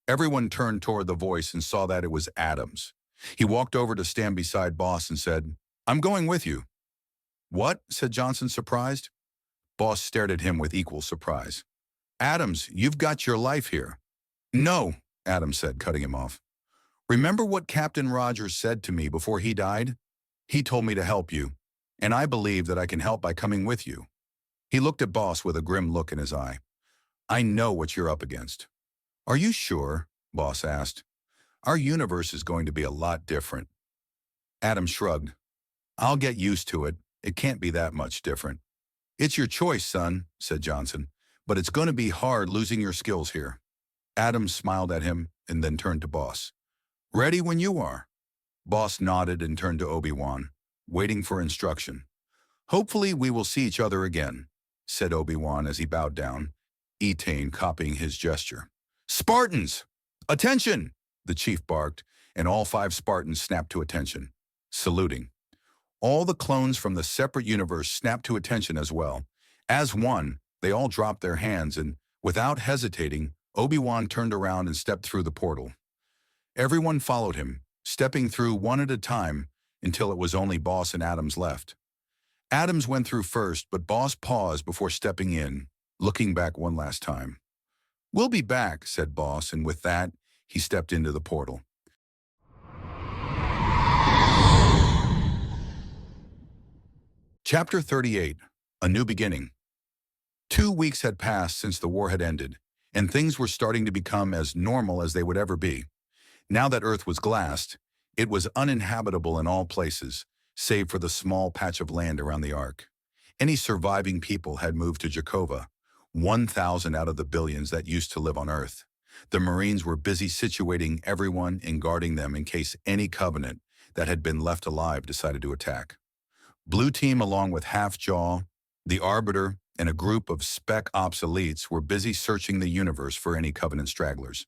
Everyone turned toward the voice and saw that it was Adams. He walked over to stand beside Boss and said, "I'm going with you." "What?" said Johnson, surprised. Boss stared at him with equal surprise. "Adams, you've got your life here." "No," Adams said, cutting him off. "Remember what Captain Rogers said to me before he died? He told me to help you, and I believe that I can help by coming with you." He looked at Boss with a grim look in his eye. "I know what you're up against." "Are you sure?" Boss asked. "Our universe is going to be a lot different." Adams shrugged. "I'll get used to it. It can't be that much different." "It's your choice, son," said Johnson, "but it's going to be hard losing your skills here." Adams smiled at him and then turned to Boss. "Ready when you are." Boss nodded and turned to Obi-Wan, waiting for instruction. "Hopefully we will see each other again," said Obi-Wan as he bowed down, Etain copying his gesture. "Spartans! Attention!" the chief barked, and all 5 Spartans snapped to attention, saluting. All the clones from the separate universe snapped to attention as well. As one, they all dropped their hands and, without hesitating, Obi-Wan turned around and stepped through the portal. Everyone followed him, stepping through one at a time until it was only Boss and Adams left. Adams went through first, but Boss paused before stepping in, looking back one last time. "We'll be back," said Boss, and with that, he stepped into the portal. Chapter 38, A New Beginning. 2 weeks had passed since the war had ended, and things were starting to become as normal as they would ever be. Now that Earth was glassed, it was uninhabitable in all places, save for the small patch of land around the Ark. Any surviving people had moved to Jakova, 1,000 out of the billions that used to live on Earth. The Marines were busy situating everyone and guarding them in case any Covenant that had been left alive decided to attack. Blue Team, along with Half-Jaw, the Arbiter, and a group of spec ops elites were busy searching the universe for any Covenant stragglers.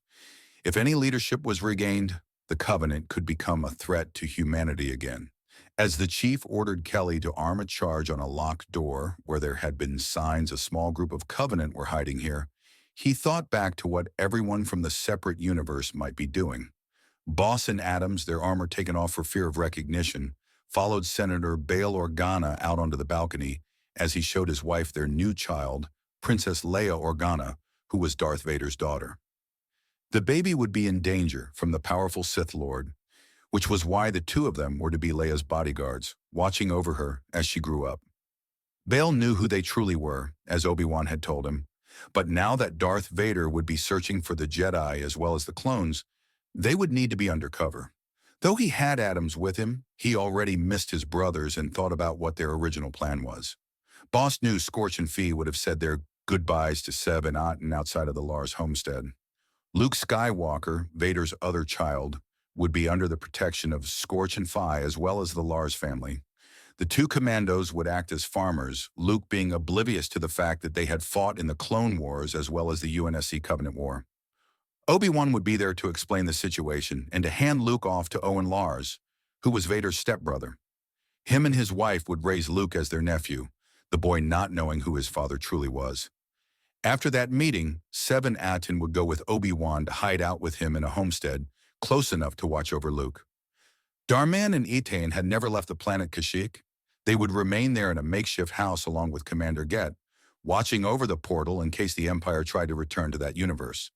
If any leadership was regained, the Covenant could become a threat to humanity again. As the chief ordered Kelly to arm a charge on a locked door where there had been signs a small group of Covenant were hiding here, he thought back to what everyone from the separate universe might be doing. Boss and Adams, their armor taken off for fear of recognition, followed Senator Bail Organa out onto the balcony as he showed his wife their new child, Princess Leia Organa, who was Darth Vader's daughter. The baby would be in danger from the powerful Sith Lord, which was why the two of them were to be Leia's bodyguards, watching over her as she grew up. Bail knew who they truly were, as Obi-Wan had told him, but now that Darth Vader would be searching for the Jedi as well as the clones, they would need to be undercover. Though he had Adams with him, he already missed his brothers and thought about what their original plan was. Boss knew Scorch and Fee would have said their goodbyes to Seb and Otten outside of the Lars homestead. Luke Skywalker, Vader's other child, would be under the protection of Scorch and Fi as well as the Lars family. The two commandos would act as farmers, Luke being oblivious to the fact that they had fought in the Clone Wars as well as the UNSC Covenant War. Obi-Wan would be there to explain the situation and to hand Luke off to Owen Lars, who was Vader's stepbrother. Him and his wife would raise Luke as their nephew, the boy not knowing who his father truly was. After that meeting, Seb and Atten would go with Obi-Wan to hide out with him in a homestead, close enough to watch over Luke. Darman and Etain had never left the planet Kashyyyk. They would remain there in a makeshift house along with Commander Get, watching over the portal in case the Empire tried to return to that universe.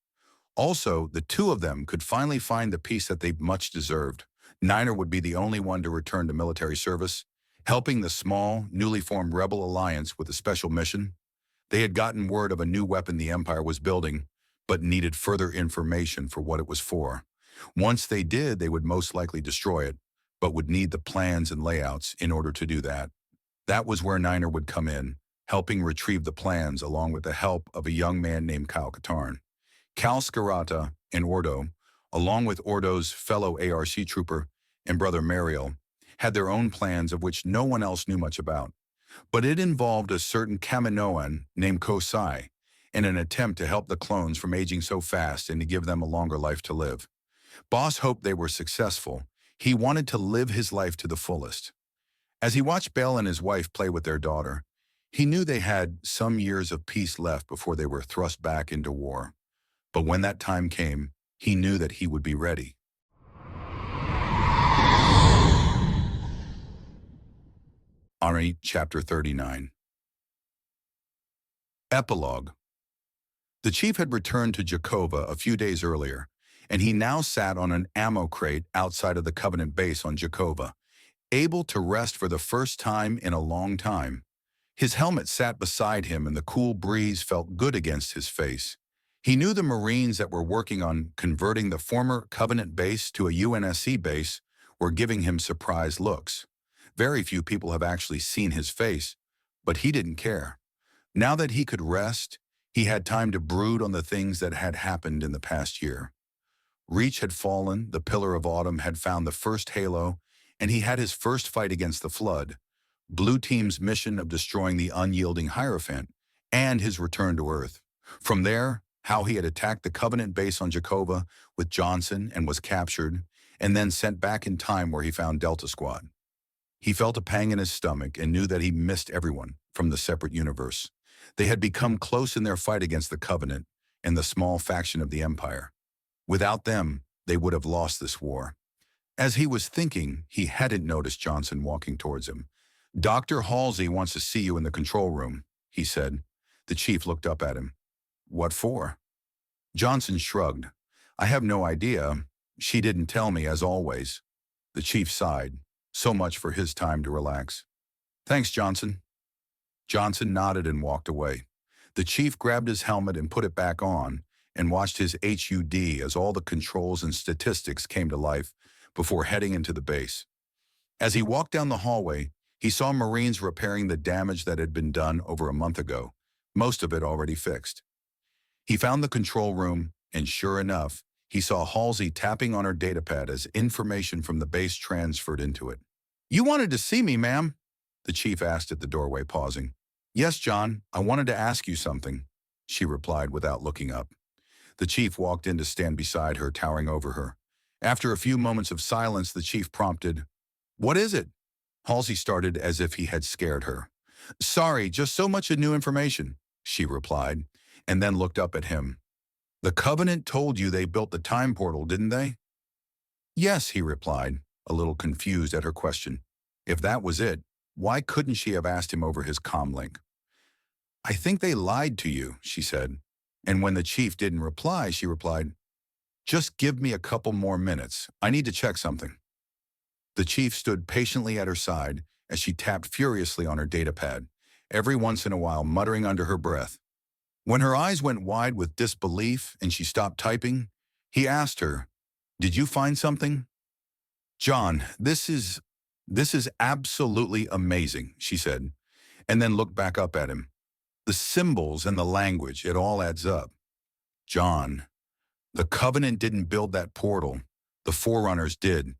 Also, the two of them could finally find the peace that they much deserved. Niner would be the only one to return to military service, helping the small, newly formed Rebel Alliance with a special mission. They had gotten word of a new weapon the Empire was building, but needed further information for what it was for. Once they did, they would most likely destroy it, but would need the plans and layouts in order to do that. That was where Niner would come in, helping retrieve the plans along with the help of a young man named Kyle Katarn. Cal Scarata and Ordo, along with Ordo's fellow ARC trooper and brother Mariel, had their own plans of which no one else knew much about. but it involved a certain Kaminoan named Kosai in an attempt to help the clones from aging so fast and to give them a longer life to live. Boss hoped they were successful. He wanted to live his life to the fullest. As he watched Bell and his wife play with their daughter, he knew they had some years of peace left before they were thrust back into war. But when that time came, he knew that he would be ready. Army, Chapter 39. Epilogue. The chief had returned to Jakova a few days earlier, and he now sat on an ammo crate outside of the Covenant base on Jakova, able to rest for the first time in a long time. His helmet sat beside him and the cool breeze felt good against his face. He knew the Marines that were working on converting the former Covenant base to a UNSC base were giving him surprised looks. Very few people have actually seen his face, but he didn't care. Now that he could rest, he had time to brood on the things that had happened in the past year. Reach had fallen, the Pillar of Autumn had found the first halo, and he had his first fight against the Flood, Blue Team's mission of destroying the unyielding Hierophant, and his return to Earth. From there, how he had attacked the Covenant base on Jakova with Johnson and was captured, and then sent back in time where he found Delta Squad. He felt a pang in his stomach and knew that he missed everyone from the separate universe. They had become close in their fight against the Covenant and the small faction of the Empire. Without them, they would have lost this war. As he was thinking, he hadn't noticed Johnson walking towards him. "Dr. Halsey wants to see you in the control room," he said. The chief looked up at him. "What for?" Johnson shrugged. "I have no idea. She didn't tell me, as always." The chief sighed. So much for his time to relax. "Thanks, Johnson." Johnson nodded and walked away. The chief grabbed his helmet and put it back on and watched his HUD as all the controls and statistics came to life before heading into the base. As he walked down the hallway, he saw Marines repairing the damage that had been done over a month ago, most of it already fixed. He found the control room, and sure enough, he saw Halsey tapping on her datapad as information from the base transferred into it. "You wanted to see me, ma'am?" the chief asked at the doorway, pausing. "Yes, John, I wanted to ask you something," she replied without looking up. The chief walked in to stand beside her, towering over her. After a few moments of silence, the chief prompted, "What is it?" Halsey started as if he had scared her. "Sorry, just so much new information," she replied, and then looked up at him. "The Covenant told you they built the time portal, didn't they?" "Yes," he replied, a little confused at her question. If that was it, why couldn't she have asked him over his comlink? "I think they lied to you," she said. And when the chief didn't reply, she replied, "Just give me a couple more minutes. I need to check something." The chief stood patiently at her side as she tapped furiously on her datapad, every once in a while muttering under her breath. When her eyes went wide with disbelief and she stopped typing, he asked her, "Did you find something?" "John, this is absolutely amazing," she said, and then looked back up at him. "The symbols and the language, it all adds up." "John, the Covenant didn't build that portal. The Forerunners did.